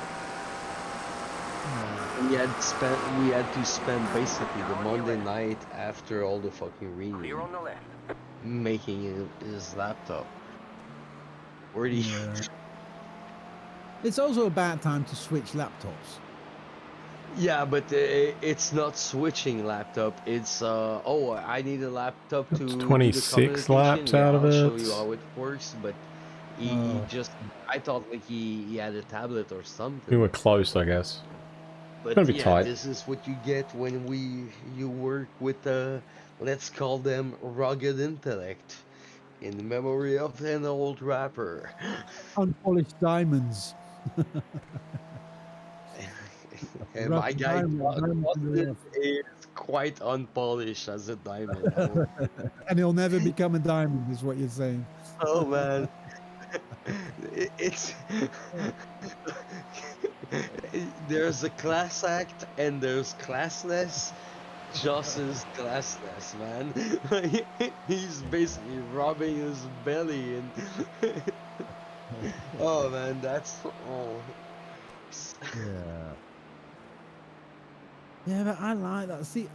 We had to spend basically the Monday night after all the fucking reading making his laptop. It's also a bad time to switch laptops. Yeah, but it's not switching laptop. It's I need a laptop to do the 26 laps communication. out of I'll it. show you how it works, but he just, I thought like he had a tablet or something. We were close, I guess. But Gonna be yeah, tight. this is what you get when you work with let's call them rugged intellect, in memory of an old rapper. Unpolished diamonds. My guy diamond in the Dustin rough. is quite unpolished as a diamond. I will- And he'll never become a diamond, is what you're saying. oh man, it's there's a class act and there's classless. Joss is classless, man. He's basically rubbing his belly and. oh man, that's oh. Yeah. Yeah, but I like that. See,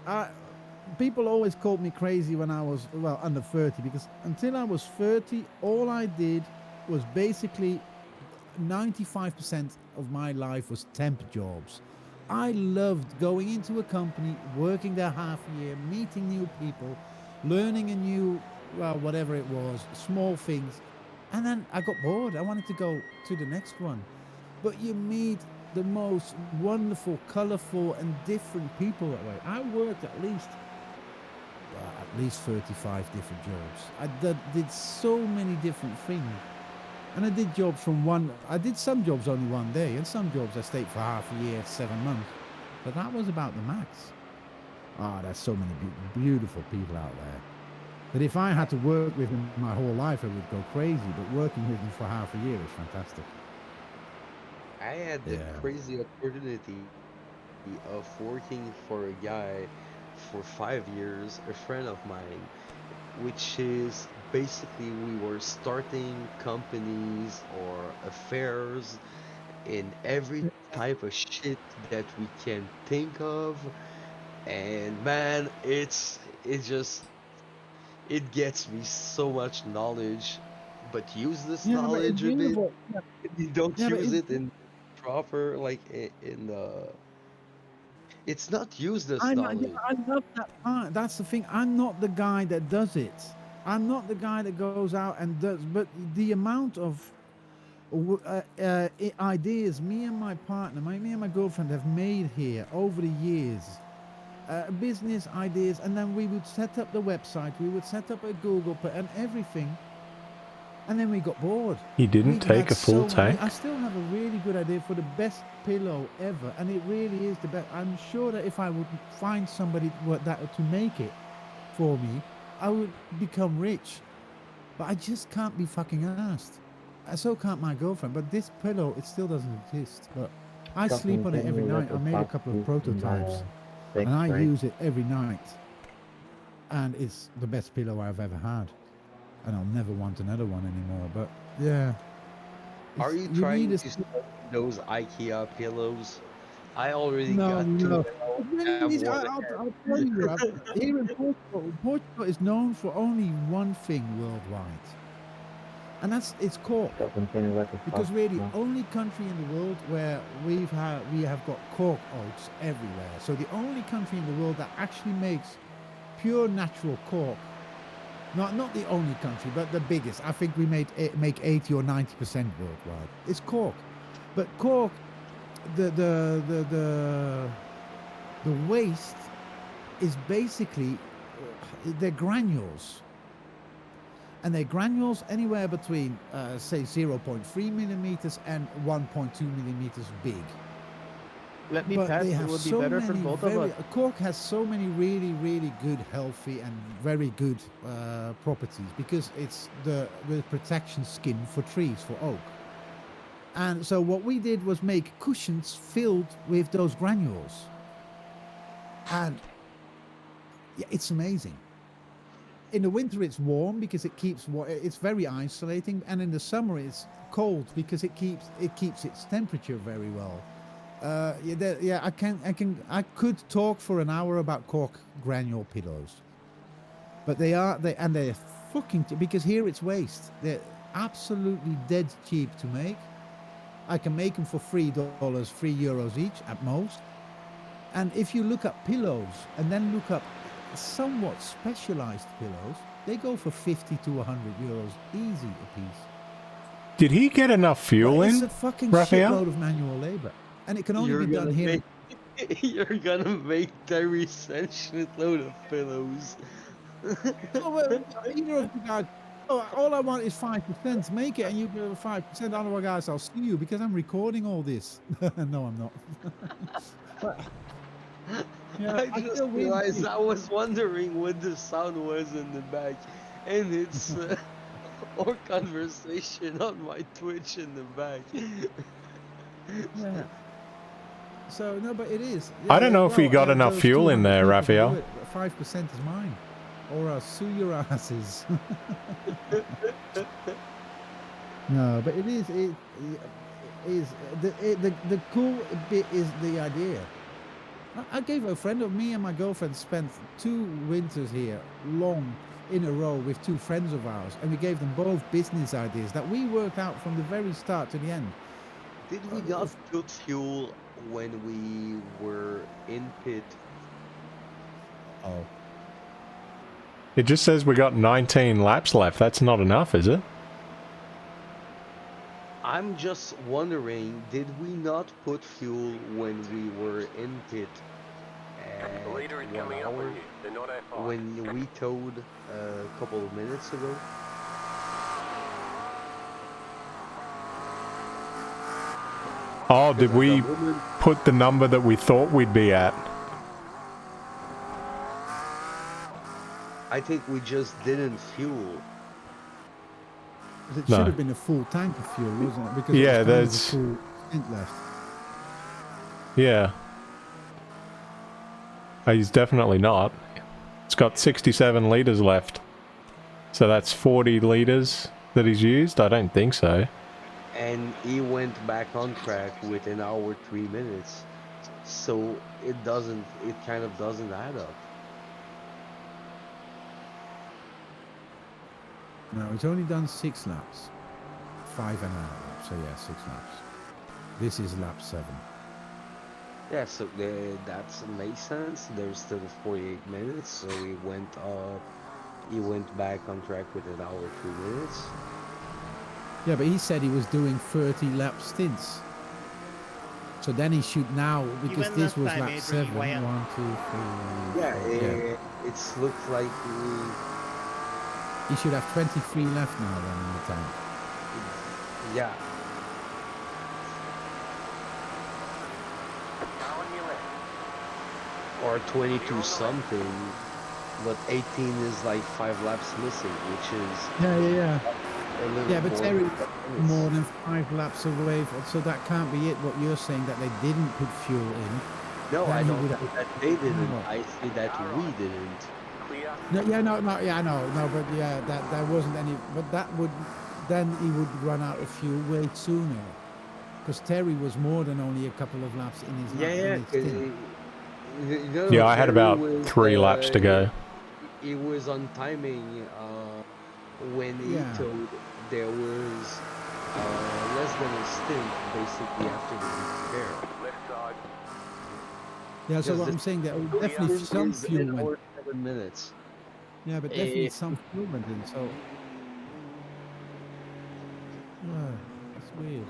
people always called me crazy when I was, well, under 30, because until I was 30, all I did was basically 95% of my life was temp jobs. I loved going into a company, working there half a year, meeting new people, learning a new, well, whatever it was, small things. And then I got bored. I wanted to go to the next one. But you meet the most wonderful, colorful, and different people that way. I worked at least 35 different jobs. I did so many different things. And I did jobs I did some jobs only one day, and some jobs I stayed for half a year, 7 months. But that was about the max. There's so many beautiful people out there. That if I had to work with them my whole life, I would go crazy. But working with them for half a year is fantastic. I had the crazy opportunity of working for a guy for 5 years, a friend of mine, which is basically we were starting companies or affairs in every type of shit that we can think of, and man, it gets me so much knowledge, but useless knowledge of it. You don't use it in proper like in the. It's not useless knowledge. I love that part. That's the thing. I'm not the guy that does it. I'm not the guy that goes out and does. But the amount of ideas me and my partner, me and my girlfriend have made here over the years, business ideas, and then we would set up the website. We would set up a Google and everything. And then we got bored. He didn't take a full tank? I still have a really good idea for the best pillow ever, and it really is the best. I'm sure that if I would find somebody to make it for me, I would become rich. But I just can't be fucking asked. So can't my girlfriend. But this pillow, it still doesn't exist. But I sleep on it every night. I made a couple of prototypes, and I use it every night. And it's the best pillow I've ever had. And I'll never want another one anymore. But yeah. Are you trying to sell those IKEA pillows? I already got two. No. I'll tell you, here in Portugal is known for only one thing worldwide, and it's cork. Because we're the only country in the world where we have got cork oaks everywhere. So the only country in the world that actually makes pure natural cork. Not the only country, but the biggest. I think we make 80 or 90% worldwide. It's cork, but cork, the waste is basically they're granules, and they're granules anywhere between say 0.3 millimeters and 1.2 millimeters big. Let me pass. It would be better for both of us. Cork has so many really, really good, healthy, and very good properties because it's the protection skin for trees, for oak. And so what we did was make cushions filled with those granules. And yeah, it's amazing. In the winter, it's warm because it's very isolating, and in the summer, it's cold because it keeps its temperature very well. I could talk for an hour about cork granule pillows, but they're fucking because here it's waste. They're absolutely dead cheap to make. I can make them for $3, €3 each at most. And if you look up pillows and then look up somewhat specialized pillows, they go for 50 to €100 easy a piece. Did he get enough fuel in, It's a fucking Raphael? shitload of manual labor. And it can only be done here. You're gonna make Terry such a load of pillows. Either of you guys, all I want is 5%. Make it, and you do 5%. Otherwise, guys, I'll sue you because I'm recording all this. No, I'm not. Yeah, I I just still win. realized I was wondering what the sound was in the back, and it's our conversation on my Twitch in the back. Yeah. So no, but it is. I don't know if we got enough those fuel in 200 there, people to do Raphael. it, 5% is mine, or I'll sue your asses. No, but it is. It is the cool bit is the idea. I gave a friend of me and my girlfriend spent 2 winters here long in a row with 2 friends of ours, and we gave them both business ideas that we worked out from the very start to the end. Did we not put fuel when we were in pit? Oh. It just says we got 19 laps left. That's not enough, is it? I'm just wondering, did we not put fuel when we were in pit at The leader is 1 coming up hour? on you. They're not A5. When we towed a couple of minutes ago? Oh, did we put the number that we thought we'd be at? I think we just didn't fuel. It No. should have been a full tank of fuel, wasn't it? Because Yeah, it was kind of a that's- full stint left. Yeah. He's definitely not. It's got 67 litres left. So that's 40 litres that he's used? I don't think so. And he went back on track with 1 hour 3 minutes. So it kind of doesn't add up. No, it's only done 6 laps. 5.5 laps, so yeah, 6 laps. This is lap 7. Yeah, so that makes sense. There's still 48 minutes, so he went back on track with 1 hour 3 minutes. Yeah, but he said he was doing 30 lap stints. So then he should now, because went this last was time, lap Adrian, 7. you went. 1, 2, 3. Yeah, 4, it's looked like he should have 23 left now then in the tank. yeah. Or 22 something, but 18 is like 5 laps missing, which is Yeah. a little Yeah, but more Terry, than 10 minutes. more than 5 laps away, so that can't be it. What you're saying, that they didn't put fuel in. No, Then I he don't would say have- that they didn't. No. I say that we didn't. No, but yeah, that wasn't any. But that would, then he would run out of fuel way sooner, because Terry was more than only a couple of laps in his lap. in his stint. Yeah, I had about 3 laps to go. He was on timing when he Yeah. told there was less than a stint basically after the repair. Left side. Yeah, so Because what the I'm saying, that definitely stint some is fuel 1 went. hour 7 minutes. Yeah, but definitely some fuel went in. So that's weird.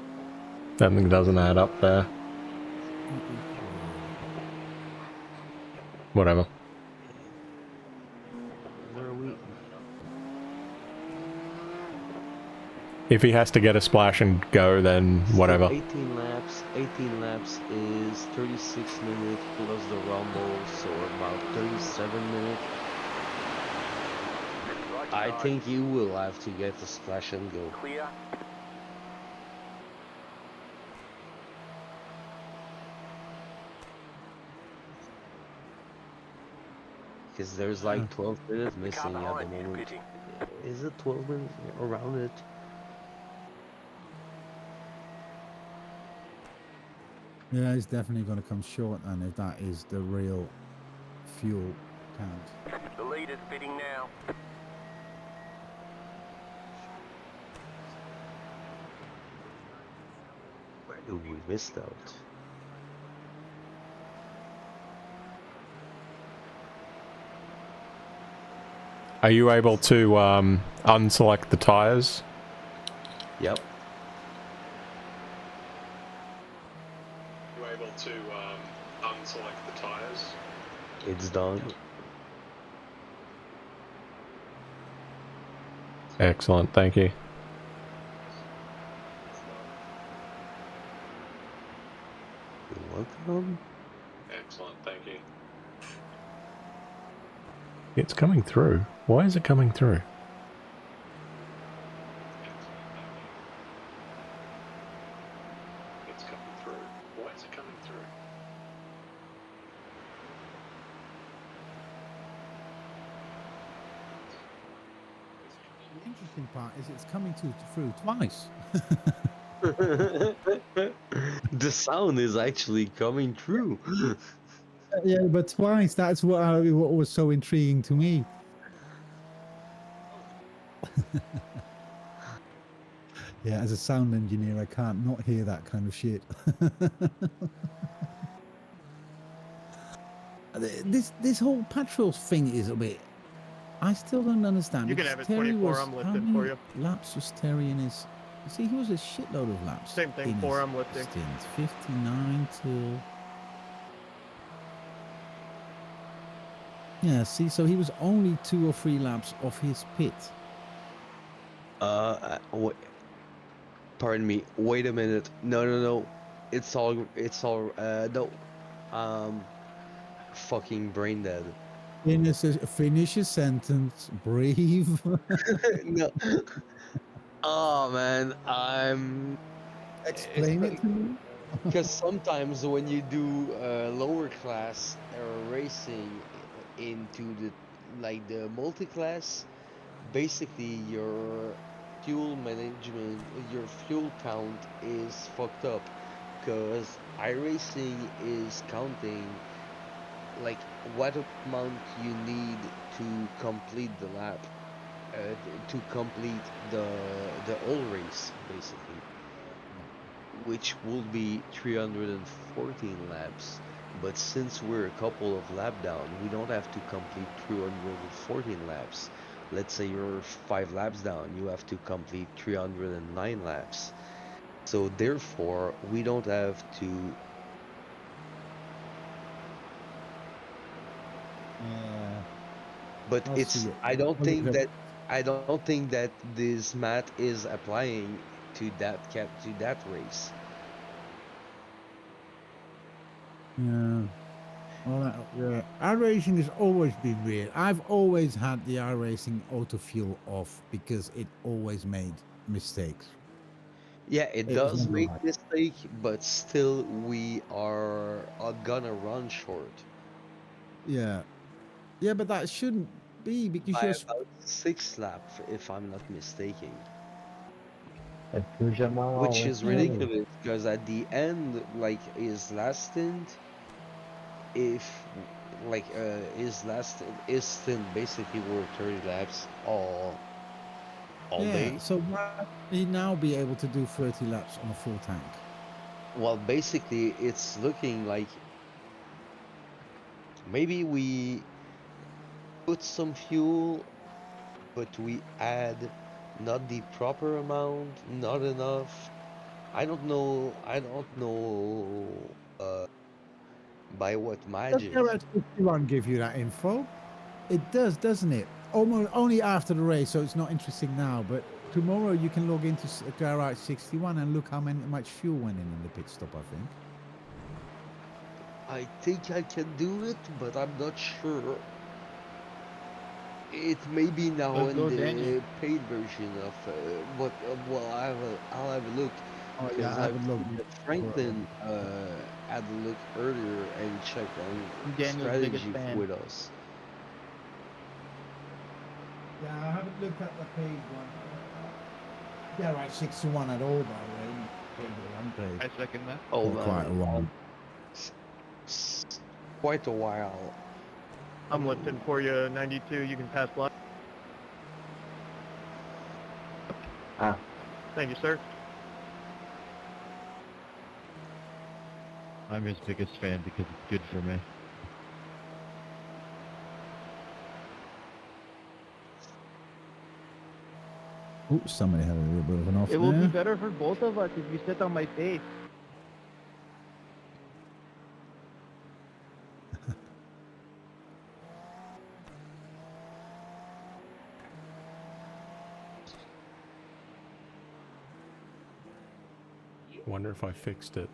Something doesn't add up there. Whatever. Where are we? If he has to get a splash and go, then whatever. 18 laps. 18 laps is 36 minutes plus the rumble, so about 37 minutes. I think you will have to get the splash and go. Clear. Because there's like 12 minutes Car missing at the behind is moment. pitting. Is it 12 minutes around it? Yeah, he's definitely going to come short, and if that is the real fuel count. The leader's pitting now. Where do we miss out? Are you able to unselect the tires? Yep. You able to unselect the tires? It's done. Excellent, thank you. You're welcome. Excellent, thank you. It's coming through. Why is it coming through? It's coming through. Why is it coming through? The interesting part is it's coming through twice. The sound is actually coming through. Yeah, but twice. That's what was so intriguing to me. Yeah, as a sound engineer, I can't not hear that kind of shit. This whole patrol thing is a bit. I still don't understand. You can because have it, Terry 24, was I'm how lifting many for you. laps was Terry in his? You see, he was a shitload of laps. Same thing, in 4, his I'm lifting. Stint 59 till. Yeah, see, so he was only 2 or 3 laps off his pit. Pardon me. Wait a minute. No. It's all. No. Fucking brain dead. Finish a sentence. Breathe. No. Oh man, Explain it to me. Because sometimes when you do lower class racing into the multi-class, basically your fuel management, your fuel count is fucked up. Because iRacing is counting like what amount you need to complete the lap, to complete the whole race, basically, which will be 314 laps. But since we're a couple of lap down, we don't have to complete 314 laps. Let's say you're 5 laps down, you have to complete 309 laps. So therefore, we don't have to. Yeah. But I'll it's. see it. I don't I'll look think at it. that. I don't think that this math is applying to that race. Yeah. Well, yeah. iRacing has always been weird. I've always had the iRacing auto fuel off because it always made mistakes. Yeah, it It was does never make right. mistake, but still we are gonna run short Yeah. Yeah, but that shouldn't be because by you're. about 6 laps, if I'm not mistaken. Jamal, Which let's is go. ridiculous because at the end, like his last stint, if his stint basically were 30 laps all Yeah. day. So why would he now be able to do 30 laps on a full tank? Well, basically, it's looking like maybe we put some fuel, but we add not the proper amount, not enough. I don't know. I don't know by what Does magic. Garage 61 give you that info? It does, doesn't it? Almost only after the race, so it's not interesting now. But tomorrow you can log into Garage 61 and look how much fuel went in the pit stop. I think. I think I can do it, but I'm not sure. It may be now Let's in go, Daniel. the paid version of, but well, I'll have a look Oh yeah, because I I've haven't seen logged that in. Franklin had a look earlier and checked on Daniel's biggest strategy fan. with us. Yeah, I haven't looked at the paid one. Garage 61 at all, by the way. Paid or unpaid. I second that. Oh For man, quite a while. quite a while. I'm lifting for you, 92. You can pass line. Ah, Thank you, sir. I'm his biggest fan because it's good for me. Oops, somebody had a little bit of an off It will be there. better for both of us if you sit on my face. Wonder if I fixed it.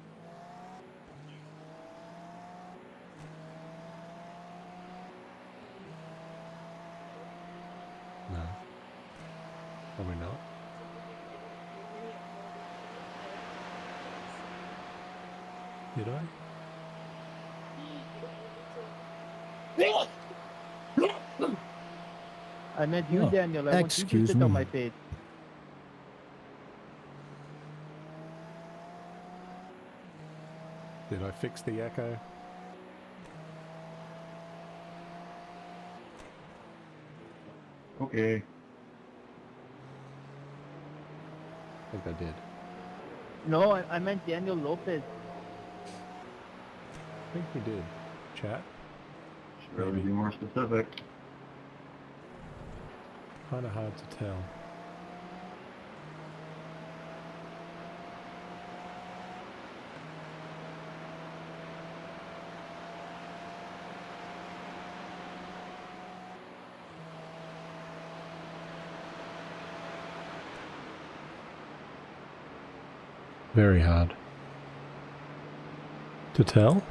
Probably not. Did I? I meant you, Oh, Daniel. I want you to excuse sit on me. my face. Did I fix the echo? Okay. I think I did. No, I meant Daniel Lopez. I think we did. Chat? Should really Maybe. be more specific. Kind of hard to tell. Very hard to tell.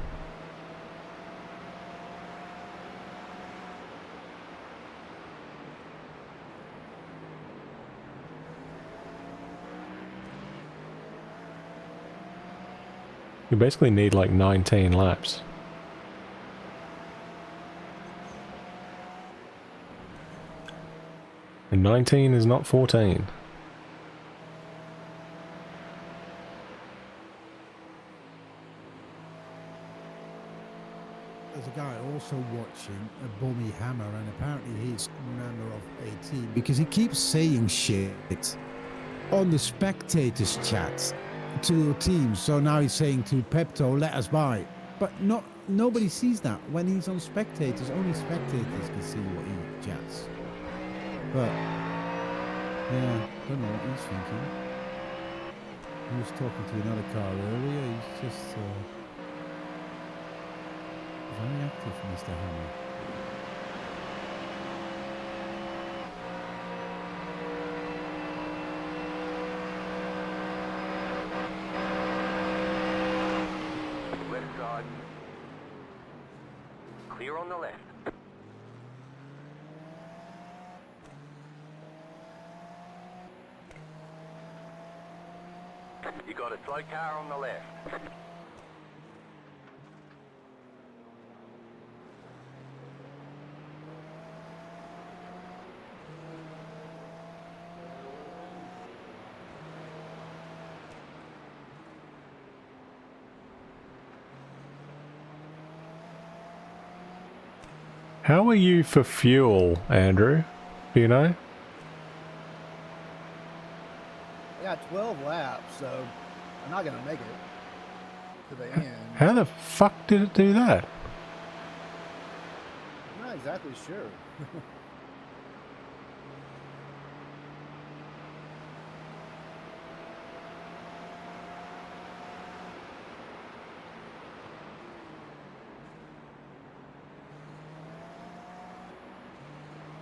You basically need like 19 laps. And 19 is not 14. There's a guy also watching a Bummy Hammer, and apparently he's a member of 18 because he keeps saying shit on the spectators chat to the team. So now he's saying to Pepto, let us buy. But nobody sees that when he's on spectators. Only spectators can see what he chats. But yeah, don't know what he's thinking. He was talking to another car earlier. He's just very active, Mr. Hammer. Left side. Clear on the left. You got a slow car on the left. How are you for fuel, Andrew? Do you know? I got 12 laps, so I'm not going to make it to the end. How the fuck did it do that? I'm not exactly sure.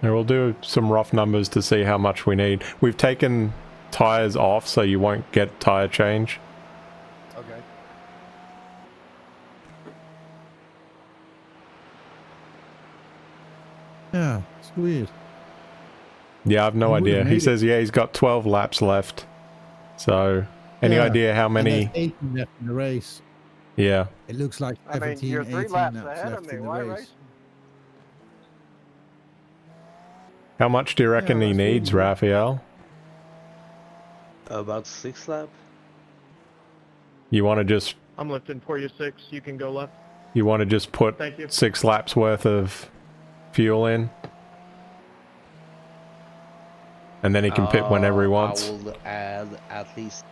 And we'll do some rough numbers to see how much we need. We've taken tires off so you won't get tire change. Okay. Yeah, it's weird. Yeah, I've no He would've idea. He made it. says, yeah, he's got 12 laps left. So, any Yeah, idea how and many? there's 18 left in the race. Yeah. It looks like I mean, 17, you're 3 18 laps laps ahead of left me. in the Why race. race? How much do you reckon he that's needs, really- Raphael? About 6 lap. You want to just I'm lifting for you 6. You can go left. put Thank you. 6 laps worth of fuel in? And then he can pit whenever he wants. I will add at least.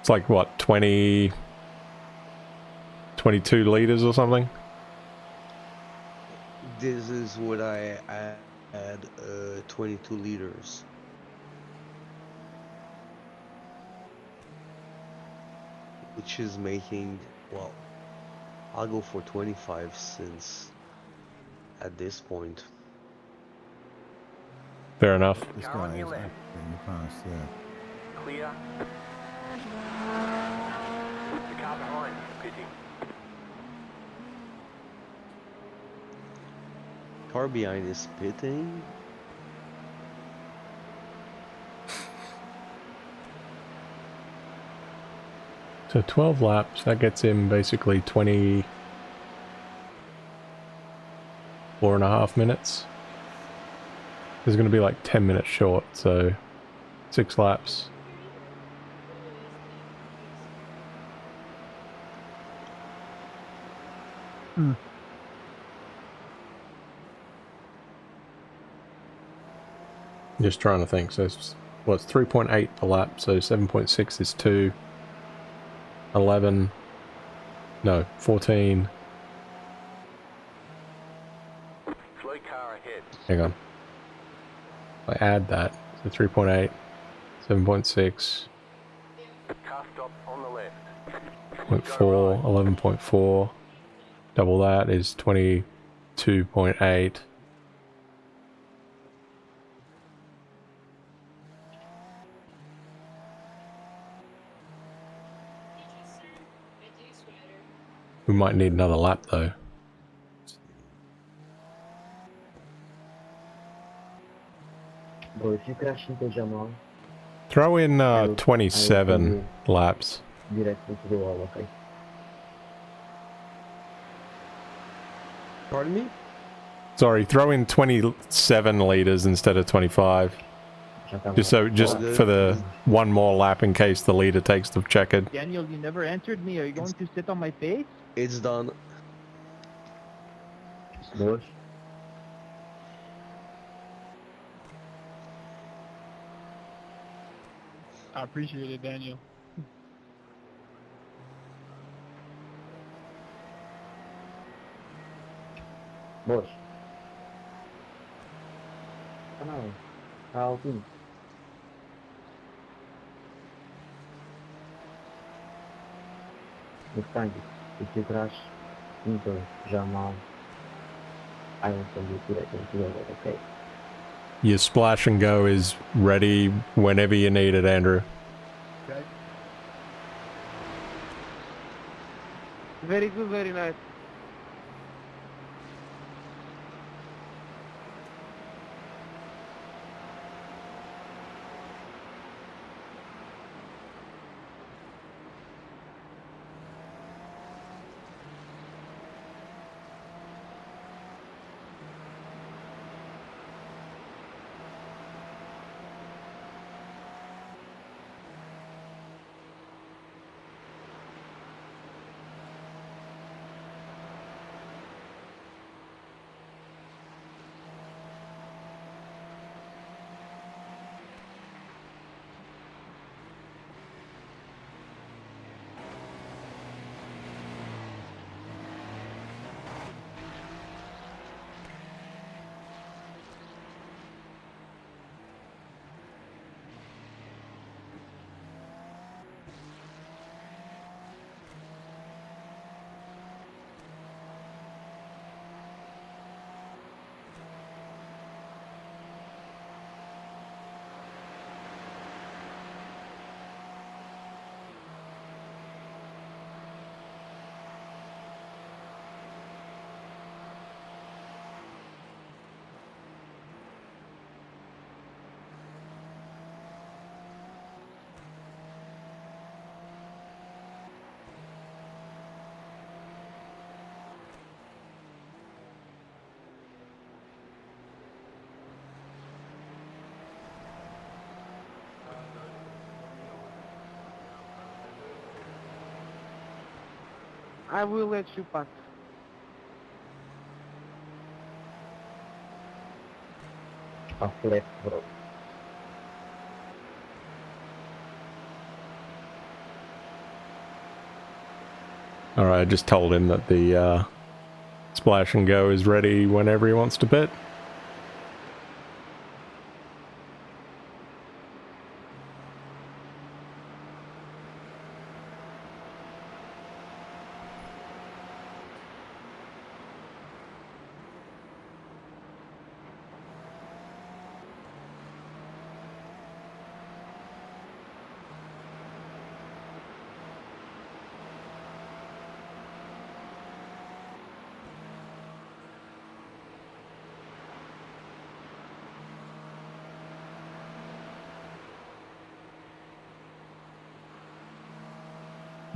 It's like, what, 22 liters or something? This is what I add 22 liters. Which is making, well, I'll go for 25 since at this point. Fair enough. This Car on guy your is left. in the past, yeah. Clear. The car behind is pitting. car behind is pitting. So 12 laps, that gets him basically 24.5 minutes. He's going to be like 10 minutes short, so 6 laps. Just trying to think. So it's, well, it's 3.8 per lap, so 7.6 is 2. 11. No, 14. Slow car ahead. Hang on. I add that. So 3.8, 7.6, Car stop on the left. 0.4, 11.4. Double that is 22.8. We might need another lap though. Bro, if you crash into Jamal, Throw in I will 27 send you laps. directly to the wall, okay? Pardon me? Sorry, throw in 27 liters instead of 25. Just so, just for the one more lap in case the leader takes the checkered. Daniel, you never answered me. Are you going to sit on my face? It's done. Bush. I appreciate it, Daniel. Bush. Hello. How things? Next time, if you crash into Jamal, I will send you directly to the wall, okay? Your splash and go is ready whenever you need it, Andrew. Okay. Very good, very nice. I will let you pass. Off left, bro. Alright, I just told him that the splash and go is ready whenever he wants to pit.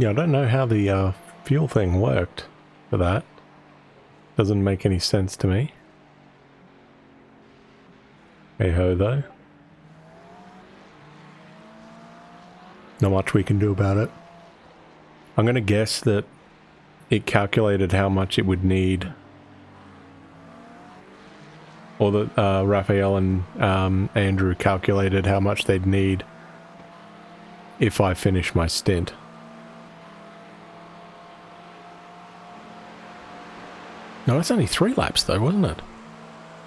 Yeah, I don't know how the fuel thing worked for that. Doesn't make any sense to me. Hey ho though. Not much we can do about it. I'm gonna guess that it calculated how much it would need, or that Raphael and Andrew calculated how much they'd need if I finish my stint. No, it's only 3 laps though, wasn't it?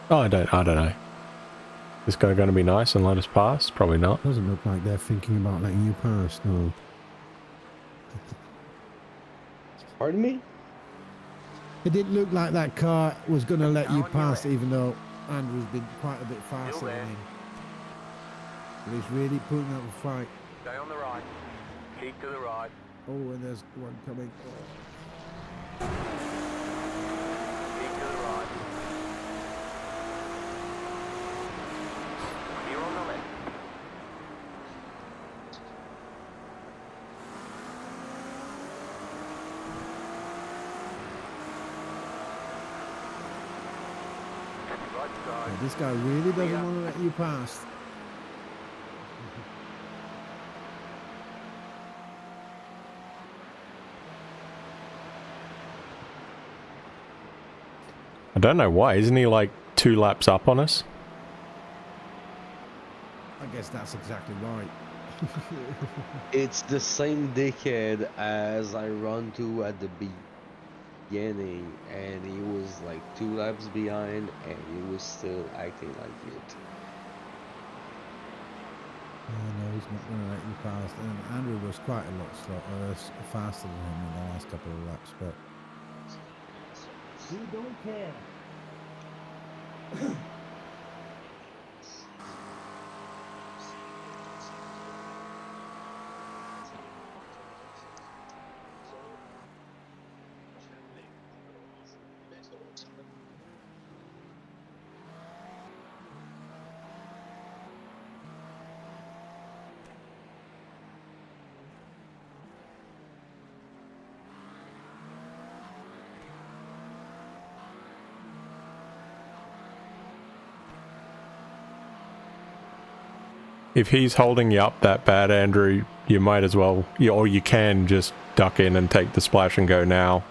Oh, I don't know. This guy going to be nice and let us pass? Probably not. Doesn't look like they're thinking about letting you pass, no. Pardon me? It didn't look like that car was going to let you pass, even though Andrew's been quite a bit faster than him. But he's really putting up a fight. Stay on the right. Keep to the right. Oh, and there's one coming. Oh. Keep to the right. You're on the left. Right side. Yeah, this guy really doesn't want to let you pass. I don't know why. Isn't he like 2 laps up on us? I guess that's exactly right. It's the same dickhead as I run to at the beginning, and he was like 2 laps behind, and he was still acting like it. No, he's not going to let you pass. And Andrew was quite a lot faster than him in the last couple of laps, but we don't care. If he's holding you up that bad, Andrew, you might as well, or you can just duck in and take the splash and go now.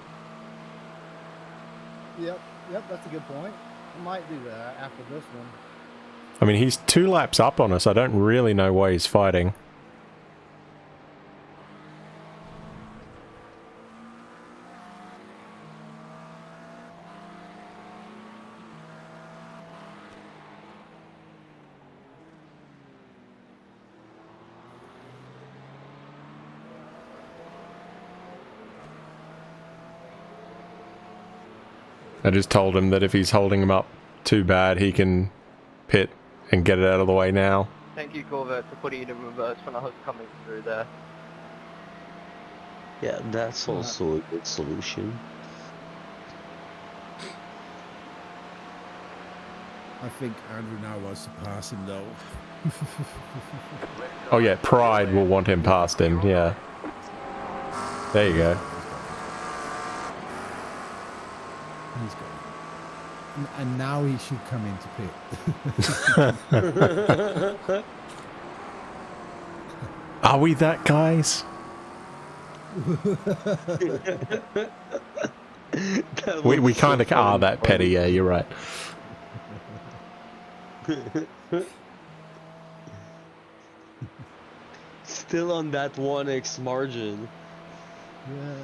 Yep, that's a good point. I might do that after this one. I mean, he's 2 laps up on us. I don't really know why he's fighting. I just told him that if he's holding him up too bad, he can pit and get it out of the way now. Thank you, Corvette, for putting it in reverse when I was coming through there. Yeah, that's also a good solution. I think Andrew now wants to pass him though. Oh yeah, Pride will want him past him, yeah. There you go. He's got it. And now he should come into pit. Are we that guys? we kind of are that petty, yeah, you're right. Still on that 1x margin. Yeah.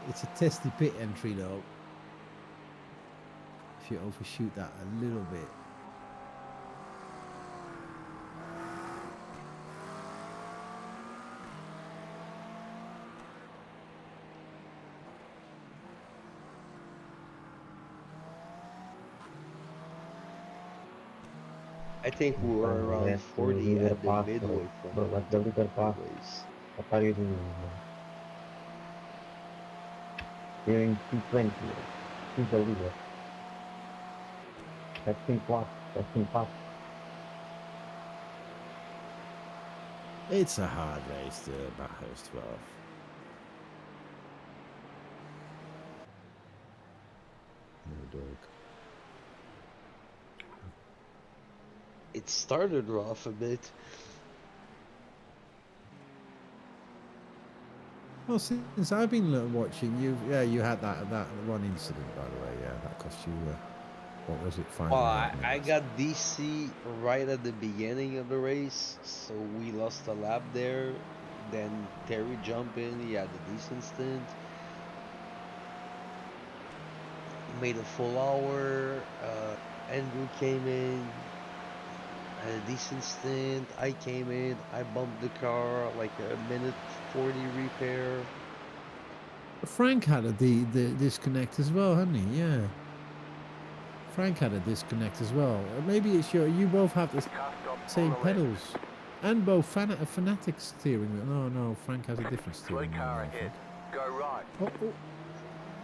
It's a testy pit entry though. If you overshoot that a little bit. I think we were around 40 at the midway But what's the leader path? What are you doing? You're in 220. Who's the leader? That's in fast. It's a hard race, the Bathurst 12. No dog. It started rough a bit. Well, since I've been watching you, you had that one incident, by the way. Yeah, that cost you. What was it? 5 Well, or 8 I minutes. got DC right at the beginning of the race, so we lost a lap there. Then Terry jumped in, he had a decent stint. Made a full hour. Andrew came in, had a decent stint. I came in, I bumped the car, like a minute 40 repair. Frank had a disconnect as well, hadn't he? Yeah. Frank had a disconnect as well. Maybe it's you both have the same pedals. And both Fanatic steering wheel. No, Frank has a different steering wheel. Car ahead. Go right. Oh.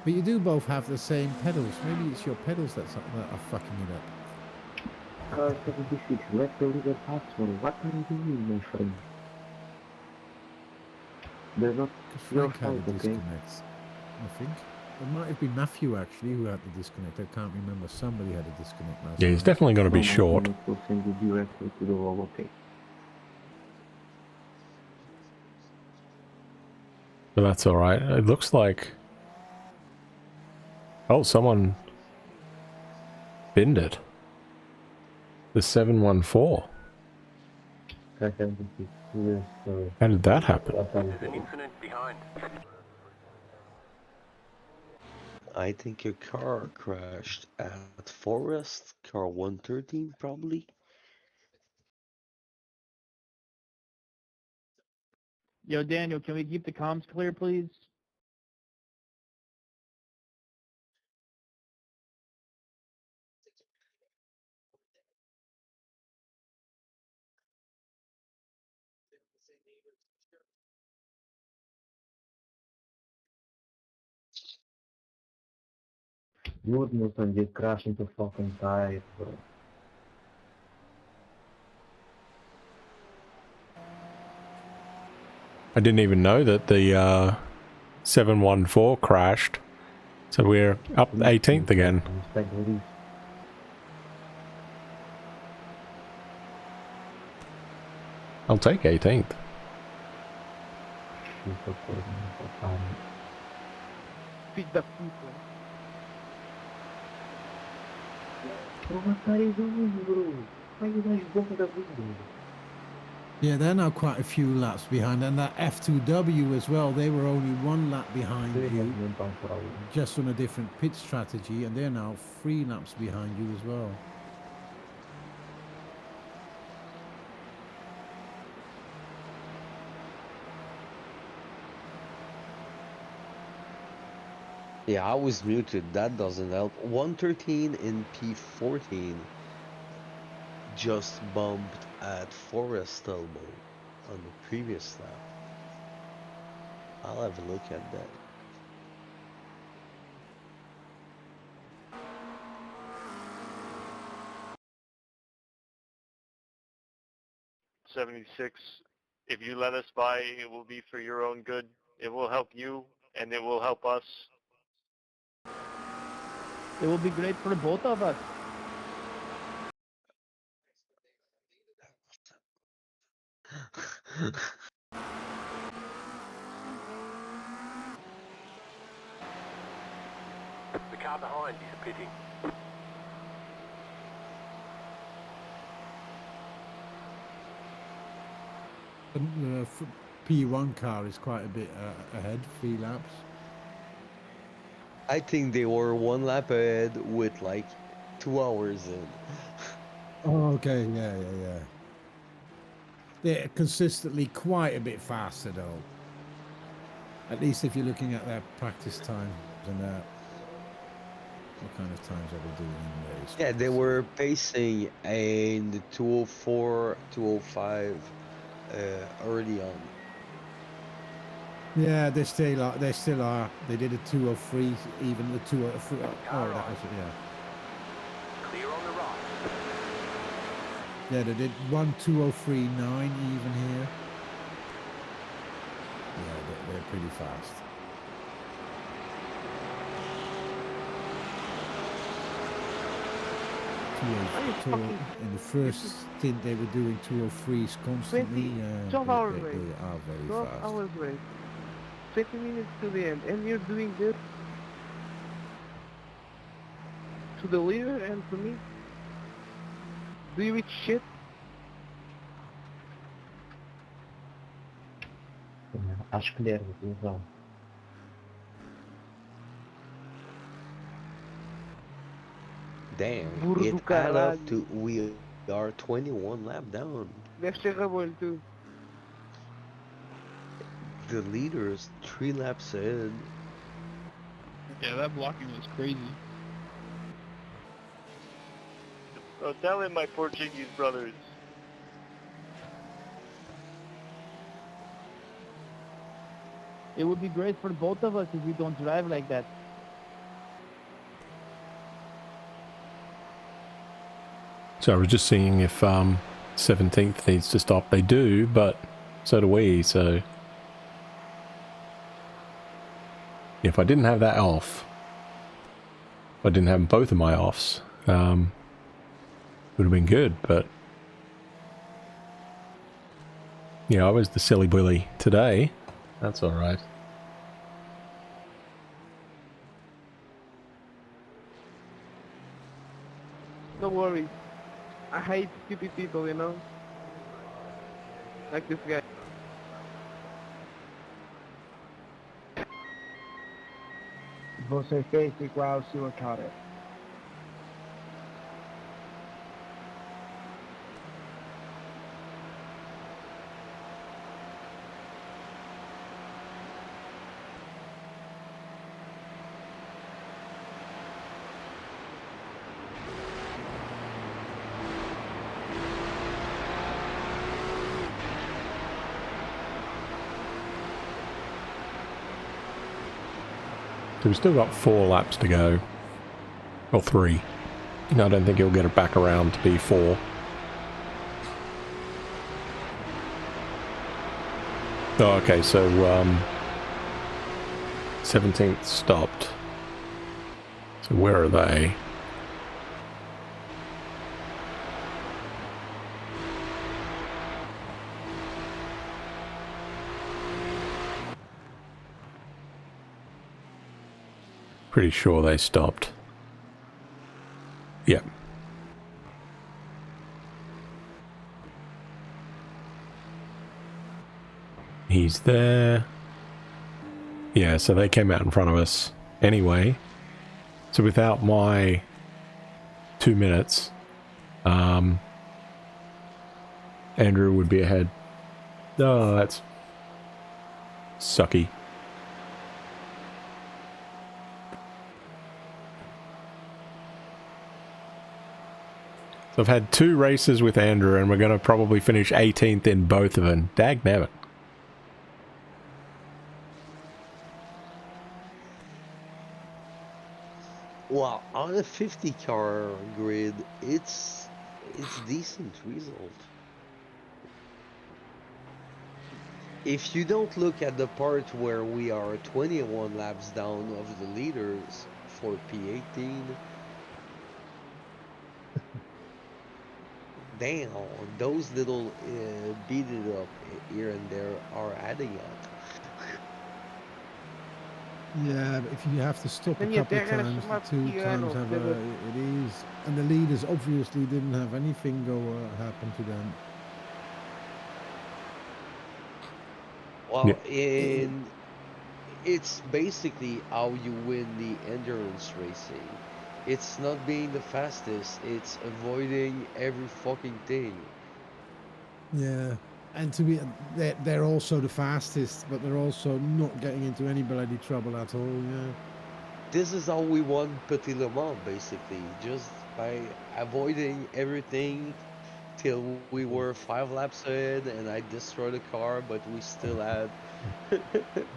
But you do both have the same pedals. Maybe it's your pedals that are fucking it up. Car 76, let the leader pass one. What are you doing, my friend? They're not your Frank had a fault, okay? disconnect, I think. It might have been Matthew, actually, who had the disconnect. I can't remember. Somebody had a disconnect last Yeah, he's definitely going to be short. We'll send you directly to the wall, okay? But that's alright. It looks like... Oh, someone... binned it. The 714. How did that happen? There's an incident behind. I think your car crashed at Forest, car 113 probably. Yo, Daniel, can we keep the comms clear, please? Goodness, and you crash into fucking tires, bro. I didn't even know that the 714 crashed. So we're up 18th again. I'll take 18th. Feed the people. What are you doing, bro? Why you guys both the video? Yeah, they're now quite a few laps behind, and that F2W as well, they were only 1 lap behind you, just on a different pit strategy, and they're now 3 laps behind you as well. Yeah, I was muted, that doesn't help. 113 in P14 just bumped at Forest elbow on the previous lap. I'll have a look at that. '76. If you let us by, it will be for your own good. It will help you, and it will help us. It will be great for both of us. The car behind is pitting. The P1 car is quite a bit ahead, 3 laps. I think they were 1 lap ahead with like 2 hours in. Oh, okay, yeah. They're consistently quite a bit faster, though. At least if you're looking at their practice times and what kind of times are they doing in the race? Yeah, they were pacing in the 204, 205 early on. Yeah, they still are. They did a 203, even the 203. Oh, that was it, yeah. Clear on the right. Yeah, they did 1:2:03.9 even here. they're pretty fast. In the first stint, they were doing 203s constantly. 12 hours they race. are very 12 fast. hours race. 20 minutes to the end, and you're doing this to the leader and to me. Do you eat shit? Acho que deve, então. Damn, Burro it do add up caralho. to we are 21 lap down. Deve ser rabolho, too. The leader's 3 laps ahead. Yeah, that blocking was crazy. So tell him, my Portuguese brothers. It would be great for both of us if we don't drive like that. So I was just seeing if 17th needs to stop. They do, but so do we, so... If I didn't have that off, if I didn't have both of my offs, would have been good, but... Yeah, I was the silly willy today. That's alright. Don't worry. I hate stupid people, you know? Like this guy. Você fez igual a sua cara. So we've still got 4 laps to go. Or 3. I don't think he'll get it back around to be 4. Oh, okay, so 17th stopped. So where are they? Pretty sure they stopped. Yep. He's there. Yeah, so they came out in front of us anyway. So without my 2 minutes, Andrew would be ahead. Oh, that's sucky. So I've had 2 races with Andrew and we're going to probably finish 18th in both of them. Dagnabbit. Well, on a 50 car grid, it's decent result. If you don't look at the part where we are 21 laps down of the leaders for P18, damn, those little beat it up here and there are adding up. Yeah, but if you have to stop a And yet couple of they're gonna times, sum up the 2 piano, times they would- it is. And the leaders obviously didn't have anything go happen to them. Well, it's basically how you win the endurance racing. It's not being the fastest, it's avoiding every fucking thing. Yeah, and to be, they're also the fastest, but they're also not getting into any bloody trouble at all. Yeah. This is how we won Petit Le Mans, basically, just by avoiding everything till we were 5 laps ahead and I destroyed the car, but we still had...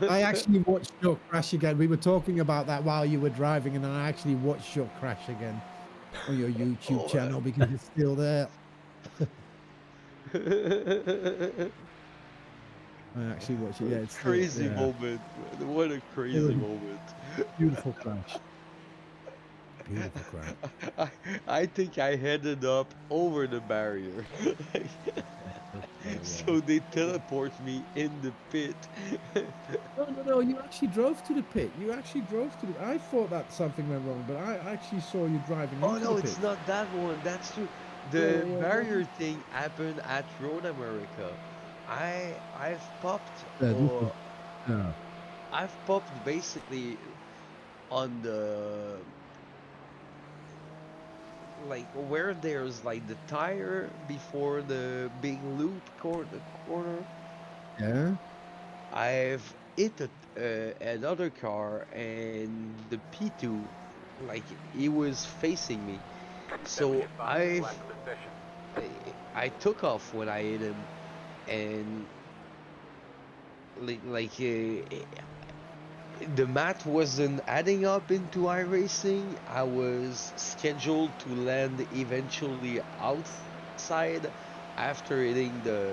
I actually watched your crash again. We were talking about that while you were driving, and I actually watched your crash again on your YouTube channel because it's still there. I actually watched it. Yeah, it's still, Crazy yeah. moment. What a crazy Really moment. beautiful crash. Beautiful crash. I think I headed up over the barrier. So they teleport me in the pit. No, you actually drove to the pit. You actually drove to the... I thought that something went wrong, but I actually saw you driving Oh into the no, pit. it's not that one. That's true. Yeah, The yeah, barrier thing happened at Road America. I've popped yeah. This is... or Yeah. I've popped basically on the like where there's like the tire before the big loop corner. Yeah? I've hit another car and the P2 like he was facing me. So 70th fastest lap of the session. I took off when I hit him and the math wasn't adding up into iRacing. I was scheduled to land eventually outside after hitting the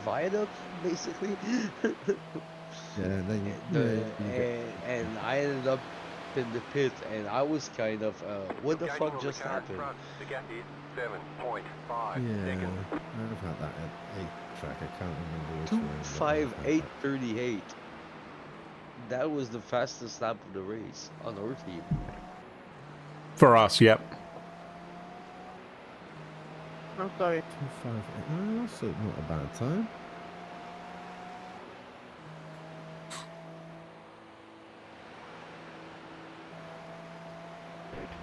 viaduct, basically. Yeah, then you get... And I ended up in the pit, and I was kind of, what the Gaining fuck on the just car in happened? front. The gap is 7.5 Yeah, seconds. I've had that at 8 track. I can't remember which round, but I've had that. 2:58:38. That was the fastest lap of the race on our team. For us, yep. I'm sorry. 258. That's not a bad time.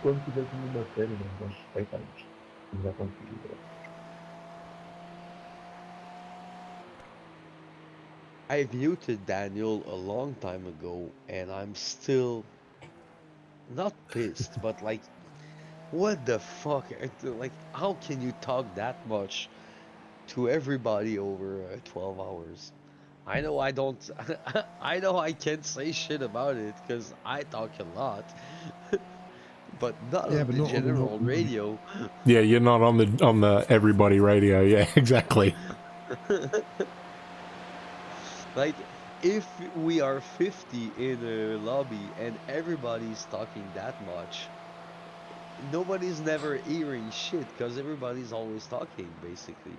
Consider como uma série, não vamos respeitar. Já consegui. I muted Daniel a long time ago, and I'm still not pissed, but like, what the fuck? Like, how can you talk that much to everybody over 12 hours? I know I don't, I know I can't say shit about it because I talk a lot, but not Yeah, on but the not on the general radio. Yeah, you're not on the everybody radio. Yeah, exactly. Like, if we are 50 in a lobby and everybody's talking that much, nobody's never hearing shit because everybody's always talking, basically.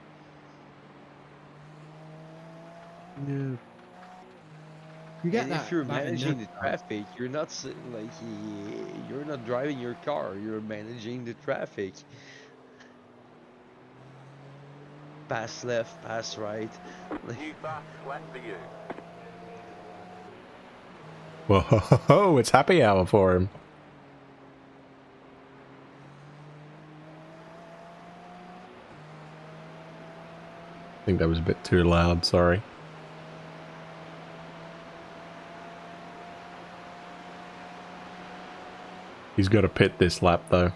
Yeah. You get And if you're that in managing the NASCAR. traffic, you're not you're not driving your car, you're managing the traffic. Pass left, pass right. New fastest lap for you. Whoa, it's happy hour for him. I think that was a bit too loud, sorry. He's got to pit this lap though.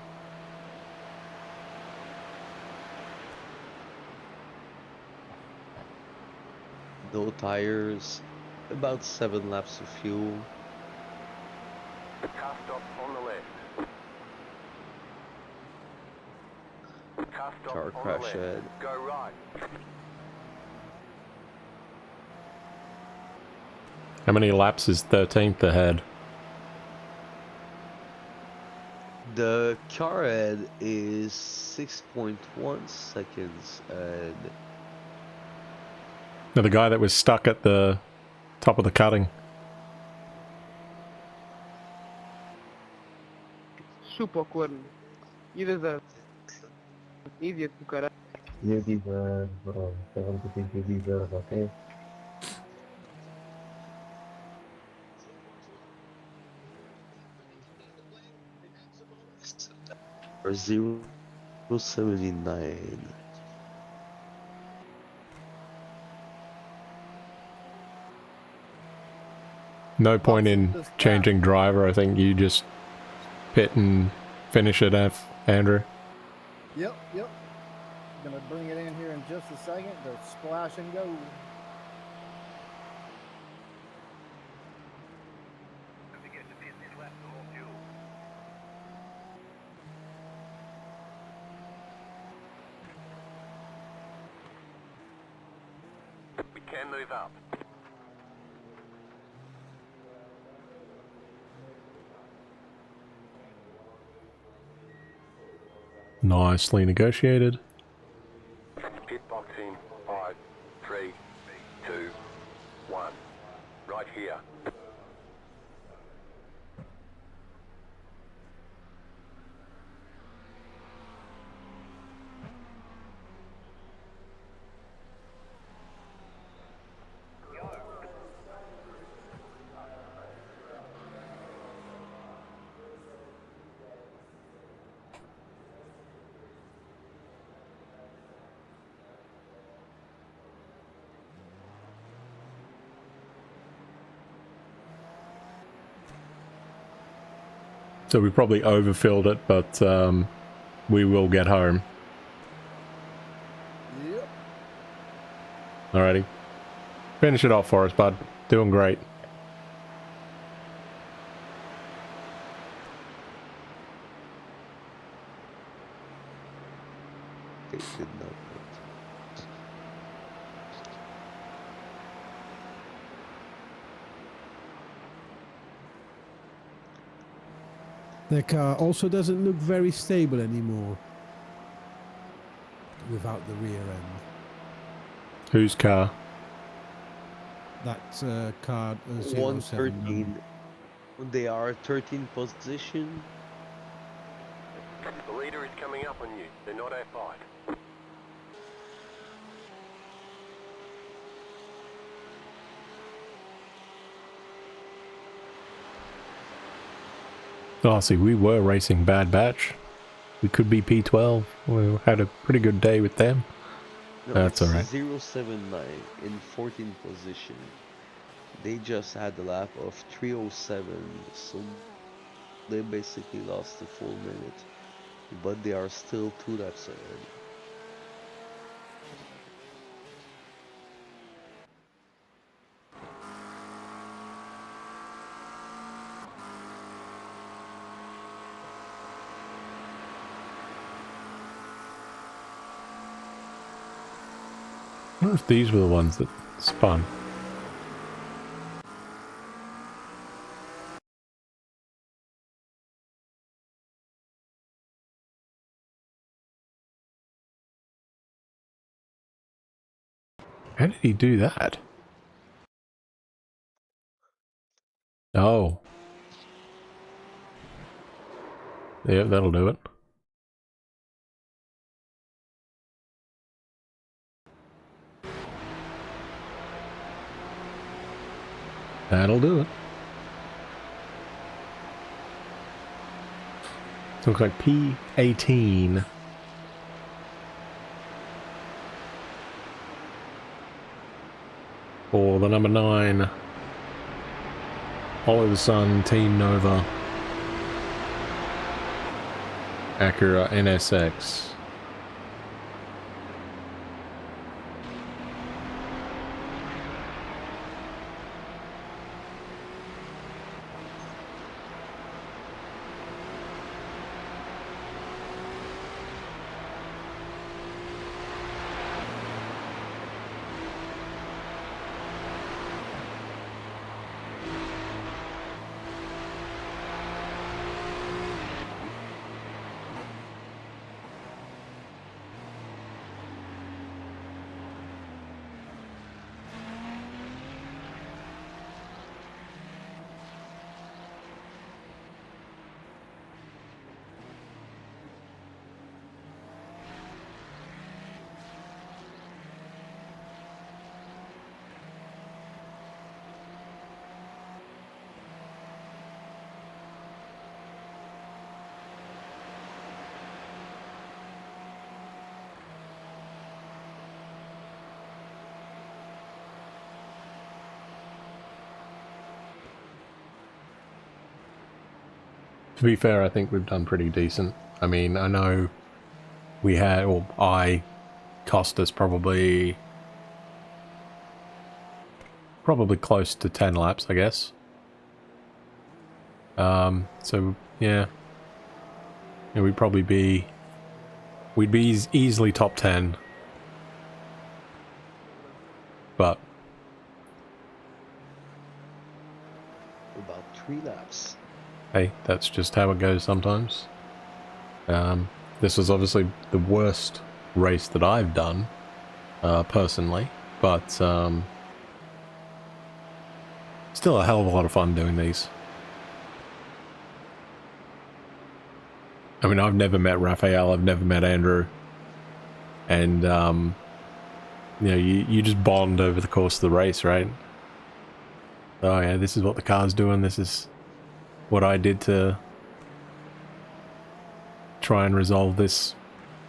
No tires, about 7 laps of fuel. Car stop on the left. Car stop Car on crash the left. ahead. Go right. How many laps is 13th ahead? The car ahead is 6.1 seconds ahead. No, the guy that was stuck at the top of the cutting. Super corno. E deserve. Idiot do caralho. You deserve, bro. 76 you deserve, okay? Or 0.79. No point in changing driver. I think you just pit and finish it, Andrew. Yep. Gonna bring it in here in just a second to splash and go. We can move up. Nicely negotiated. Pit box in 5, 3, 2, 1. Right here. So we probably overfilled it, but we will get home. Yep. Alrighty. Finish it off for us, bud. Doing great. They did not. The car also doesn't look very stable anymore without the rear end. Whose car? That car 07 113. They are 13th position. The leader is coming up on you. They're not outside. Oh, see, we were racing Bad Batch. We could be P12. We had a pretty good day with them. No, That's it's alright. 079 in 14th position. They just had a lap of 307, so they basically lost a full minute. But they are still 2 laps ahead. I wonder if these were the ones that spun. How did he do that? Oh. Yep, that'll do it. That'll do it. Looks like P18. For the number 9. Follow the Sun, Team Nova. Acura NSX. To be fair, I think we've done pretty decent. I mean, I know we had, or I, cost us probably close to 10 laps, I guess. So, yeah. Yeah, we'd be easily top 10. But About 3 laps. hey, that's just how it goes sometimes. This was obviously the worst race that I've done, personally, but still a hell of a lot of fun doing these. I mean, I've never met Raphael, I've never met Andrew, and you know, you just bond over the course of the race, right? Oh yeah, this is what the car's doing, this is what I did to try and resolve this.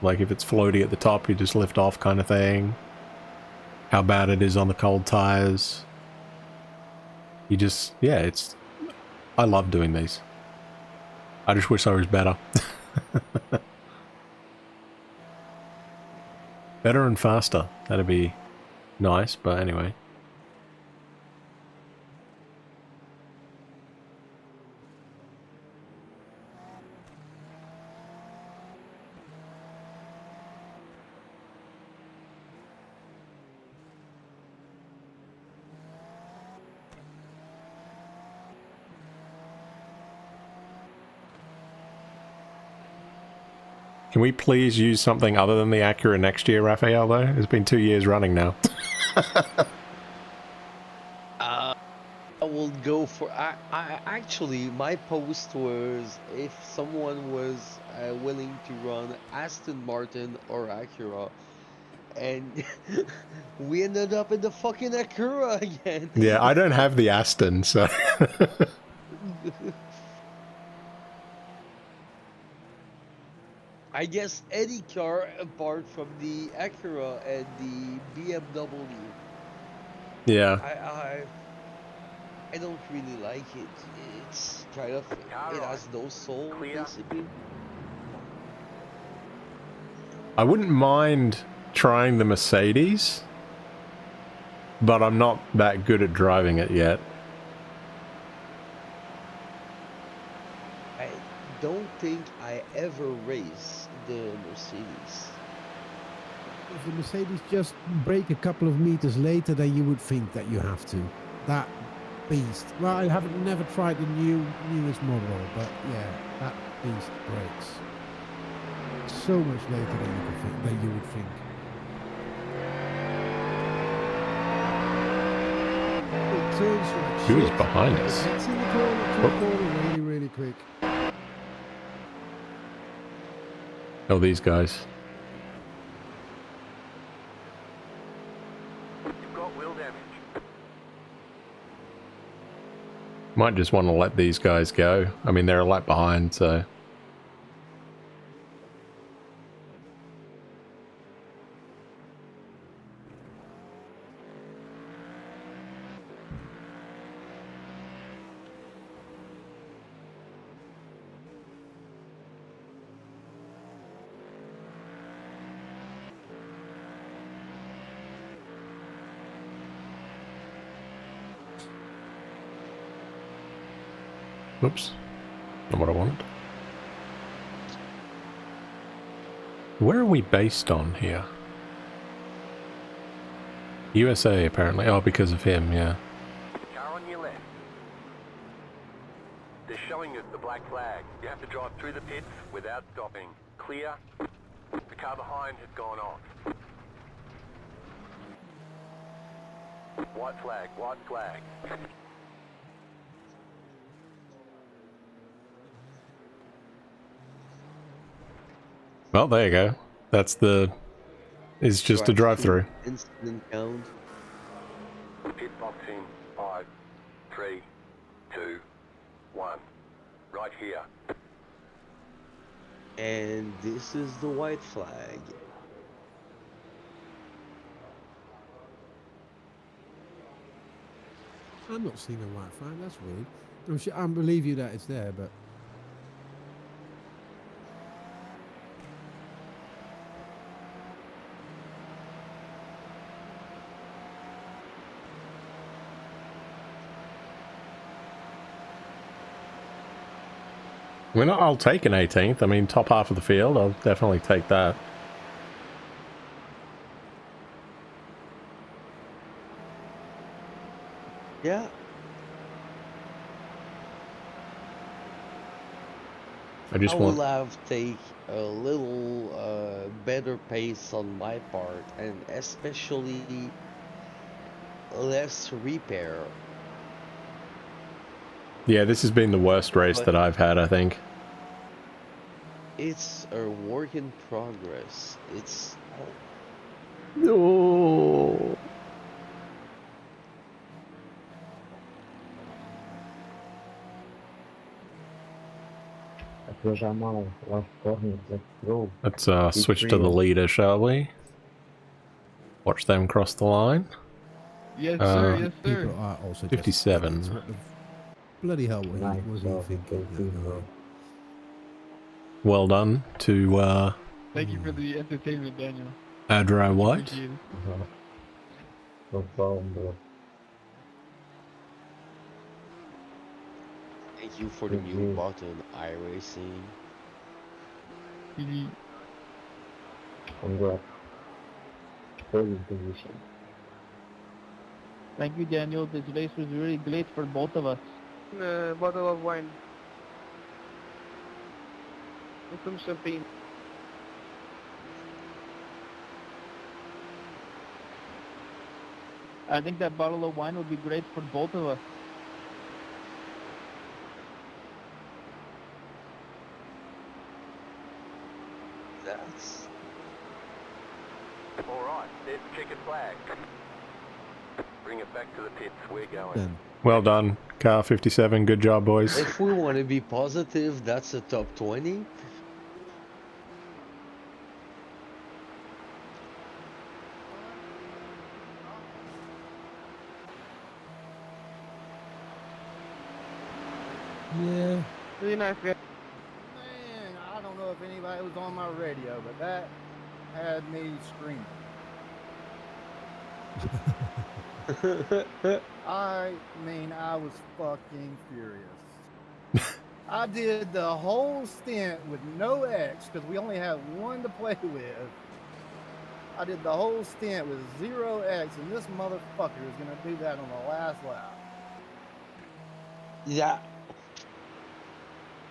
Like if it's floaty at the top, you just lift off kind of thing. How bad it is on the cold tires. You just, yeah, it's, I love doing these. I just wish I was better. Better and faster, that'd be nice, but anyway. Can we please use something other than the Acura next year, Raphael, though? It's been 2 years running now. I will go for... actually, my post was if someone was willing to run Aston Martin or Acura. And we ended up in the fucking Acura again. Yeah, I don't have the Aston, so... I guess any car apart from the Acura and the BMW. Yeah. I don't really like it. It's kind of, it has no soul, basically. I wouldn't mind trying the Mercedes, but I'm not that good at driving it yet. I don't think I ever race the Mercedes. If the Mercedes just brake a couple of meters later, then you would think that you have to. That beast. Well, I haven't never tried the newest model, but yeah, that beast brakes so much later than you would think. It turns like Who is shit. behind us? It's in the corner, really, really quick. Oh, these guys. You've got wheel damage. Might just want to let these guys go. I mean, they're a lap behind, so... Oops. Not what I wanted. Where are we based on here? USA, apparently. Oh, because of him, yeah. Car on your left. They're showing us the black flag. You have to drive through the pits without stopping. Clear. The car behind has gone off. White flag, white flag. Well, there you go. That's the... It's just a drive-through. Instant count. Pit box in 5, 3, 2, 1. Right here. And this is the white flag. I'm not seeing a white flag, that's weird. I'm sure, I believe you that it's there, but... I mean, I'll take an 18th. I mean, top half of the field, I'll definitely take that. Yeah. I just will want... have take a little better pace on my part, and especially less repair. Yeah, this has been the worst race But that I've had, I think. it's a work in progress. It's No. Last corner, let's go. Let's switch to the P3. leader, shall we? Watch them cross the line. Yes, sir. Yes, People sir. are also just 57. idiots. What the bloody hell Nice was he job, thinking? Casey, bro. Well done to Thank you for the entertainment, Daniel. Adra Much White. appreciated. No problem, bro. thank you for the new GG. button, iRacing. GG. Congrats. Third position. Thank you, Daniel. This race was really great for both of us. Bottle of wine. And some champagne. I think that bottle of wine would be great for both of us. That's All right, there's checkered flag. Bring it back to the pits. We're going. Then Well done, car 57. Good job, boys. if we want to be positive, that's a top 20. yeah, Really nice guy. Man, I don't know if anybody was on my radio, but that had me screaming. I mean, I was fucking furious. I did the whole stint with no X because we only had one to play with. I did the whole stint with 0 X, and this motherfucker is gonna do that on the last lap. Yeah.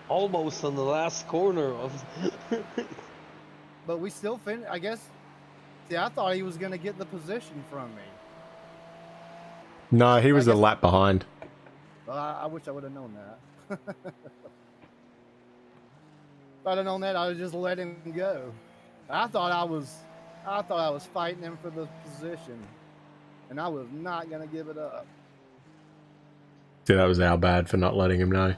Almost on the last corner of. But we still finished. I guess. See, I thought he was gonna get the position from me. No, he was I a guess- lap behind. Well, I wish I would have known that. If I'd have known that, I would just let him go. I thought I was fighting him for the position, and I was not gonna give it up. See, that was our bad for not letting him know.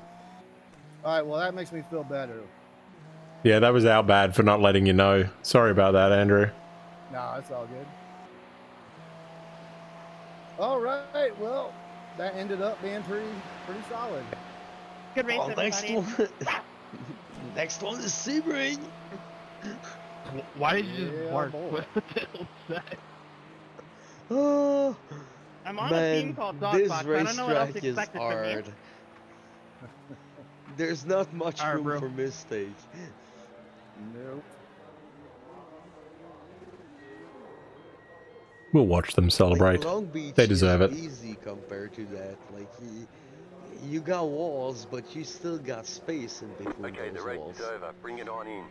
All right, well that makes me feel better. Yeah, that was our bad for not letting you know. Sorry about that, Andrew. No, it's all good. All right, well that ended up being pretty solid. Good race, Oh, next everybody. one. Next one is Sebring. Why did you just Yeah, bark? boy. What the hell was that? Oh, I'm on a team man, called this Dogbox. I don't know what else racetrack you is expected from me. hard. There's not much Alright, room bro. for mistake. Nope. We'll watch them celebrate. Like, Long Beach They deserve is it. easy compared to that. Like, you got walls, but you still got space in between Okay, the those race walls. is over. Bring it on in.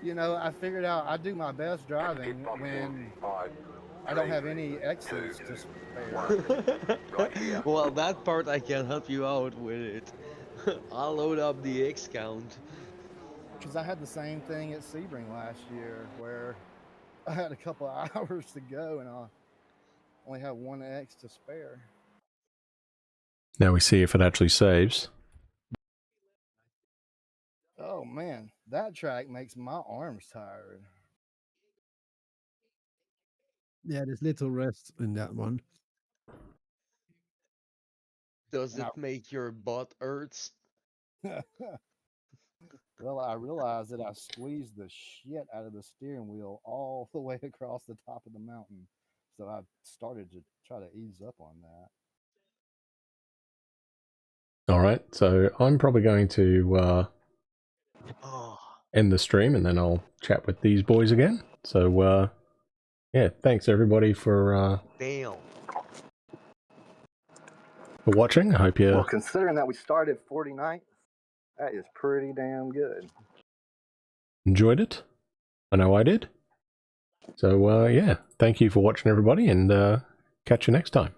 You know, I figured out I do my best driving Pit box in when 5, I don't 3, have any X's to spare. 1. Right here. Well, that part I can help you out with it. I'll load up the X count. Because I had the same thing at Sebring last year where I had a couple of hours to go and I only had 1 X to spare. Now we see if it actually saves. Oh man, that track makes my arms tired. yeah, there's little rest in that one. Does And it make your butt hurts? Well, I realized that I squeezed the shit out of the steering wheel all the way across the top of the mountain. So I started to try to ease up on that. Alright, so I'm probably going to end the stream and then I'll chat with these boys again. So, yeah, thanks everybody for Damn. watching. I hope you... Well, considering that we started 49th That is pretty damn good. Enjoyed it? I know I did. So, yeah, thank you for watching, everybody, and catch you next time.